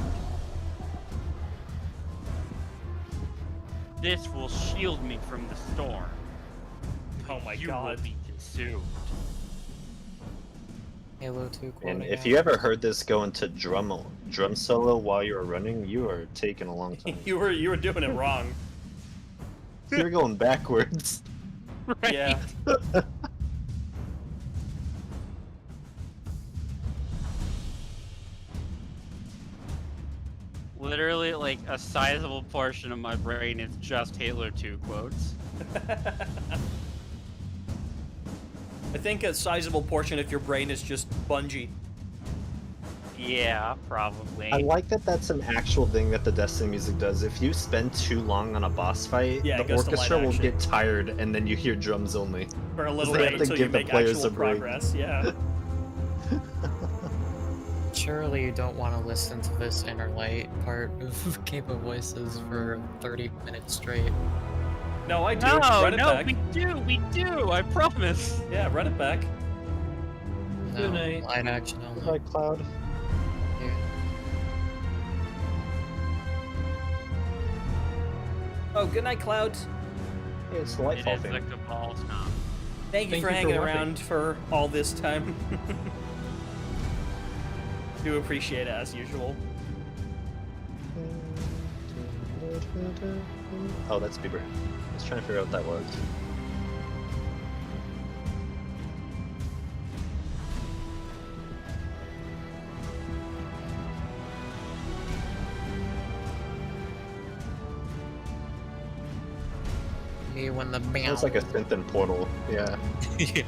This will shield me from the storm. Oh my you god. will be consumed. Halo 2 quote And again. if you ever heard this go into drum solo while you were running, you are taking a long time. You were doing it wrong. You're going backwards. Right? Yeah. Literally, like, a sizable portion of my brain is just Halo 2 quotes. I think a sizable portion of your brain is just Bungie. Yeah, probably. I like that that's an actual thing that the Destiny music does. If you spend too long on a boss fight, Yeah, it the goes to light orchestra will action. get tired and then you hear drums only. For a little They bit have to until you give the make players actual a break. progress, yeah. Surely you don't want to listen to this inner light part of Cape of Voices for 30 minutes straight. No, I do. No, Run it no, back. we do, I promise. Yeah, run it back. No, Good night. light action only. Like Cloud. Yeah. Oh, good night, Cloud. Hey, it's the It Lightfall is the thing. Cabal stomp. Thank you Thank for you for hanging watching. around for all this time. Do appreciate it as usual. Oh, that's Bieber. I was trying to figure out what that was. Me when the It bam. was like a synth and portal. Yeah. Yeah.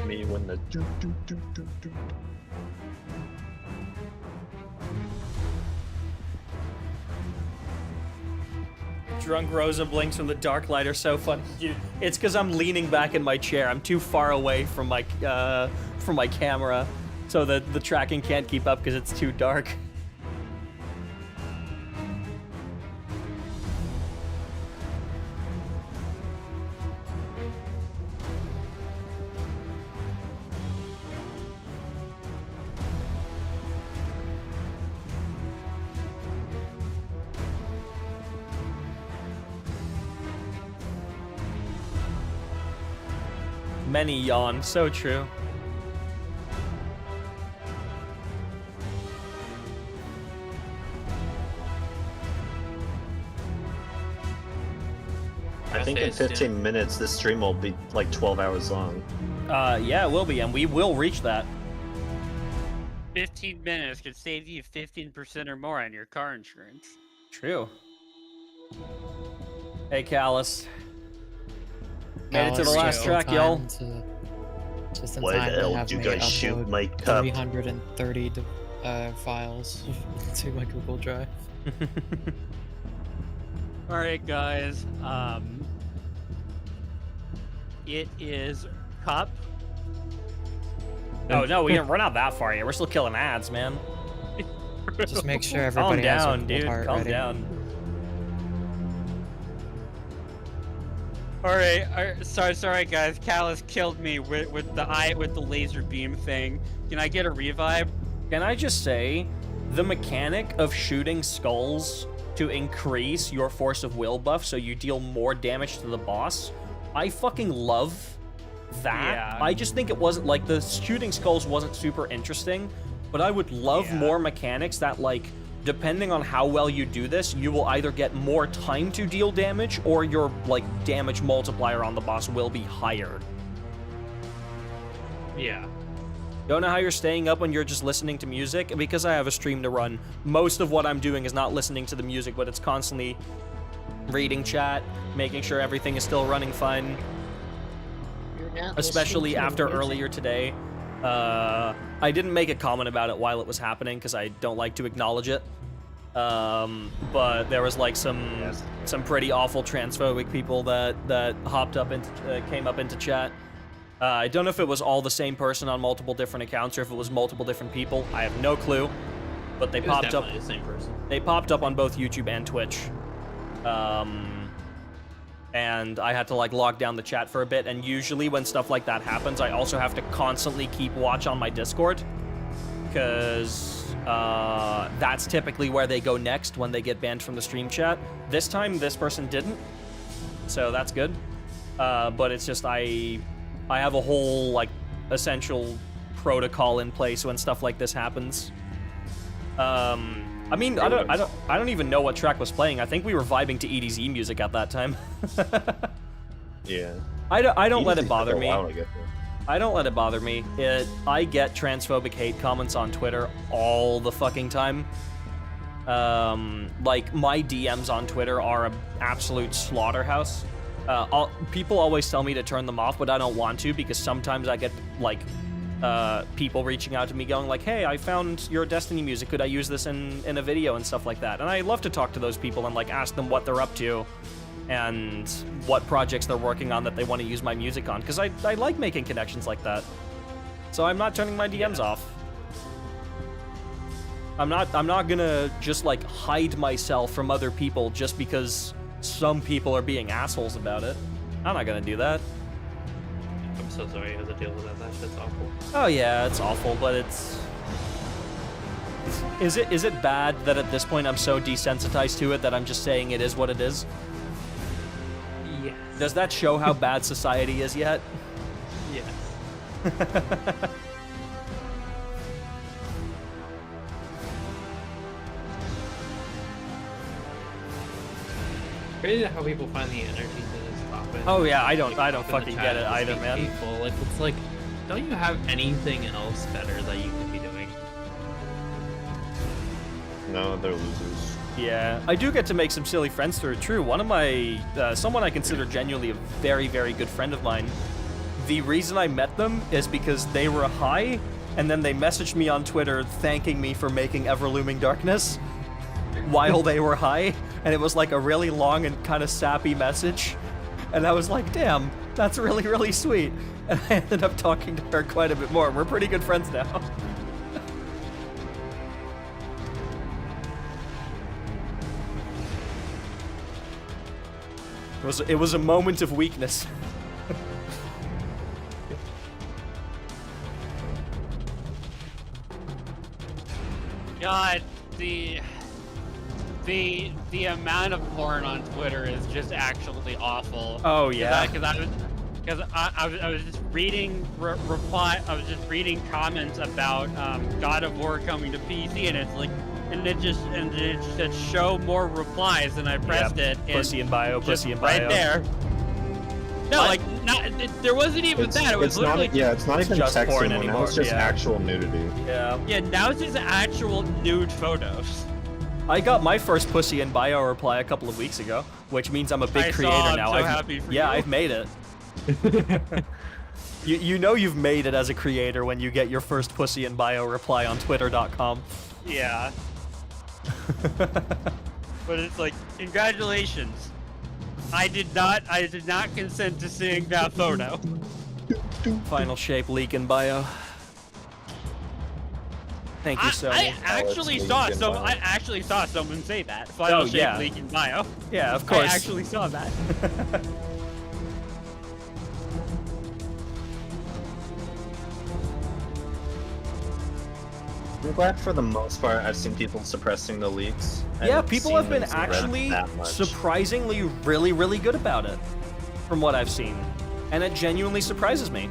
me when the Drunk Rosa blinks from the dark light are so funny. Dude, it's because I'm leaning back in my chair. I'm too far away from my camera, so that the tracking can't keep up because it's too dark. Many yawn, so true. I think in 15 minutes this stream will be like 12 hours long. Yeah, it will be, and we will reach that. 15 minutes could save you 15% or more on your car insurance. True. Hey, Callus. Made it to the last track, y'all. Just in Why time the to hell have do you me guys shoot upload my cup? 330 files to my Google Drive. All right, guys. It is Cup. Oh no, we're not that far yet. We're still killing ads, man. Just make sure Calm everybody has down, their dude. part Calm ready. down. All right, sorry, guys. Callus killed me with the laser beam thing. Can I get a revive? Can I just say, the mechanic of shooting skulls to increase your force of will buff so you deal more damage to the boss, I fucking love that. Yeah. I just think it wasn't, like, the shooting skulls wasn't super interesting, but I would love more mechanics that, like, depending on how well you do this, you will either get more time to deal damage or your, like, damage multiplier on the boss will be higher. Yeah. Don't know how you're staying up when you're just listening to music. Because I have a stream to run, most of what I'm doing is not listening to the music, but it's constantly reading chat, making sure everything is still running fine. Especially after earlier today. I didn't make a comment about it while it was happening because I don't like to acknowledge it. But there was like some pretty awful transphobic people that hopped up into came up into chat. I don't know if it was all the same person on multiple different accounts or if it was multiple different people. I have no clue. But they popped up. The same person. They popped up on both YouTube and Twitch. And I had to like lock down the chat for a bit. And usually when stuff like that happens, I also have to constantly keep watch on my Discord, because that's typically where they go next when they get banned from the stream chat. This time, this person didn't, so that's good. But it's just I have a whole like essential protocol in place when stuff like this happens. I mean, I don't even know what track was playing. I think we were vibing to EDZ music at that time. Yeah. I don't let it EDZ bother took a me. while to get there. I don't let it bother me. I get transphobic hate comments on Twitter all the fucking time. Like, my DMs on Twitter are an absolute slaughterhouse. People always tell me to turn them off, but I don't want to, because sometimes I get, like, people reaching out to me going like, hey, I found your Destiny music, could I use this in a video and stuff like that. And I love to talk to those people and like ask them what they're up to and what projects they're working on that they want to use my music on, because I like making connections like that. So I'm not turning my DMs off. I'm not gonna just like hide myself from other people just because some people are being assholes about it. I'm not gonna do that. I'm so sorry you had to deal with that. That shit's awful. Oh yeah, it's awful, but it's... Is it bad that at this point I'm so desensitized to it that I'm just saying it is what it is? Yes. Does that show how bad society is yet? Yes. Crazy how people find the energy to just pop in. Oh yeah, I don't Pop in the fucking chat get it and just either, be man. hateful. Like, it's like, don't you have anything else better that you could be doing? No, they're losers. Yeah, I do get to make some silly friends through it. True, one of my, someone I consider genuinely a very, very good friend of mine, the reason I met them is because they were high, and then they messaged me on Twitter thanking me for making Everlooming Darkness while they were high, and it was like a really long and kind of sappy message, and I was like, damn, that's really, really sweet. And I ended up talking to her quite a bit more. We're pretty good friends now. It was a moment of weakness. God, the amount of porn on Twitter is just actually awful. Oh yeah. Because I was just reading I was just reading comments about God of War coming to PC, and it's like, and it just said show more replies, and I pressed it. And Pussy in bio, just pussy in bio. right there. No, like there wasn't even that. It was literally it's not even just texting porn anymore. anymore, It's just yeah. actual nudity. Yeah. yeah. Now it's just actual nude photos. I got my first pussy in bio reply a couple of weeks ago, which means I'm a big creator I'm now. so happy for yeah, you. I've made it. you know you've made it as a creator when you get your first pussy in bio reply on twitter.com. Yeah. But it's like, congratulations. I did not consent to seeing that photo. Final shape leak in bio. Thank you, Sony. I actually saw someone say that. Final shape yeah. leak in bio. Yeah, of course. I actually saw that. I'm glad for the most part I've seen people suppressing the leaks. and Yeah, it people have been seems spread actually that much. surprisingly really, really good about it, from what I've seen. And it genuinely surprises me.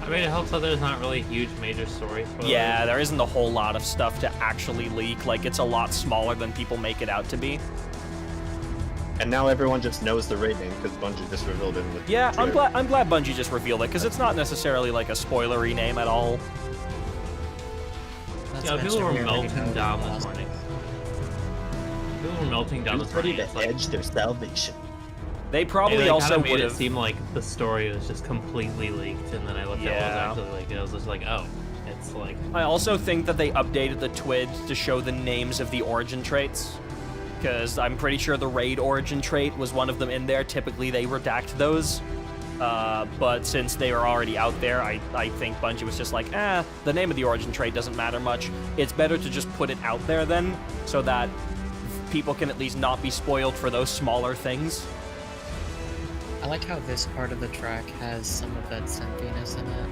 I mean, it helps that there's not really huge major story. Yeah, there isn't a whole lot of stuff to actually leak. Like, it's a lot smaller than people make it out to be. And now everyone just knows the rating because Bungie just revealed it in the Yeah, I'm trailer. glad Bungie just revealed it, because it's not necessarily like a spoilery name at all. Yeah, people were melting down this morning. People were melting down this morning. It's like, edge their salvation. They probably they also kinda made would it have... seem like the story was just completely leaked, and then I looked at Yeah. what was actually leaked, and I was just like, oh, it's like... I also think that they updated the TWID to show the names of the origin traits, because I'm pretty sure the raid origin trait was one of them in there. Typically they redact those, but since they were already out there, I think Bungie was just like, the name of the origin trait doesn't matter much. It's better to just put it out there then, so that people can at least not be spoiled for those smaller things. I like how this part of the track has some of that synthiness in it.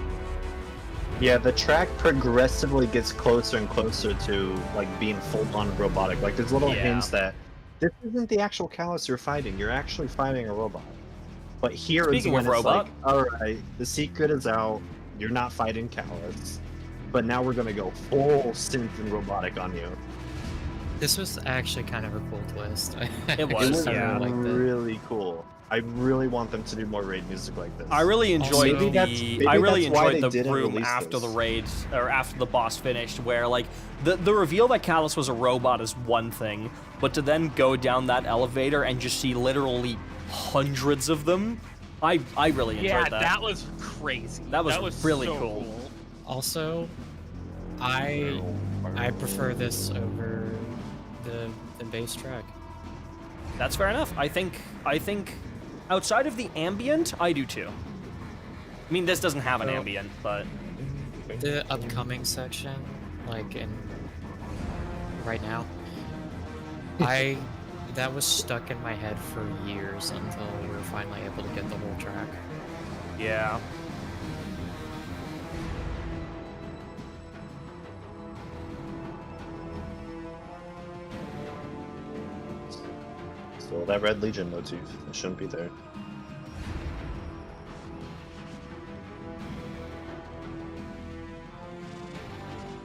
Yeah, the track progressively gets closer and closer to like being full-on robotic. Like there's little Yeah. hints that this isn't the actual Callus you're fighting. You're actually fighting a robot. But here is Speaking when of it's robot. like, all right, the secret is out. You're not fighting Callus, but now we're gonna go full synth and robotic on you. This was actually kind of a cool twist. It was, It was yeah. really cool. I really want them to do more raid music like this. I really enjoyed Also- maybe I really that's why enjoyed they the didn't room release after this. the raids, or after the boss finished, where like the reveal that Callus was a robot is one thing, but to then go down that elevator and just see literally hundreds of them, I really enjoyed Yeah, that. that was crazy. That was really so cool. Also, I prefer this over the bass track. That's fair enough. I think outside of the ambient, I do too. I mean, this doesn't have an ambient, but The upcoming section, like in right now, that was stuck in my head for years until we were finally able to get the whole track. yeah. So that Red Legion motif, it shouldn't be there.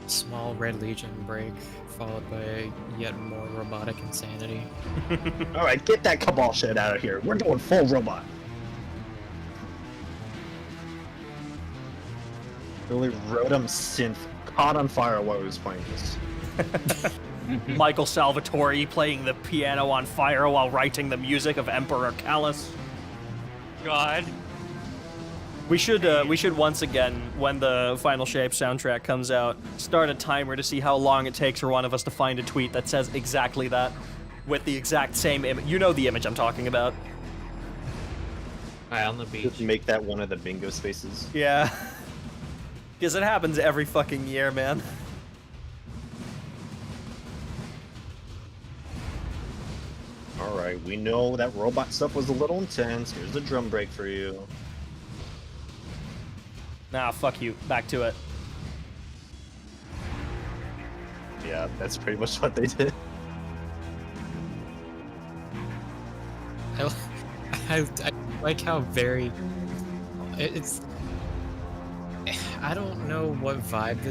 Small Red Legion break, followed by yet more robotic insanity. Alright, get that Cabal shit out of here. We're going full robot. Really Rotom synth caught on fire while he was playing this. Michael Salvatore playing the piano on fire while writing the music of Emperor Callus. God. We should once again, when the Final Shape soundtrack comes out, start a timer to see how long it takes for one of us to find a tweet that says exactly that, with the exact same image. You know the image I'm talking about. Hi, on the beach. Just make that one of the bingo spaces. Yeah. Because it happens every fucking year, man. Alright, we know that robot stuff was a little intense. Here's the drum break for you. Nah, fuck you. Back to it. Yeah, that's pretty much what they did. I like how very it's I don't know what vibe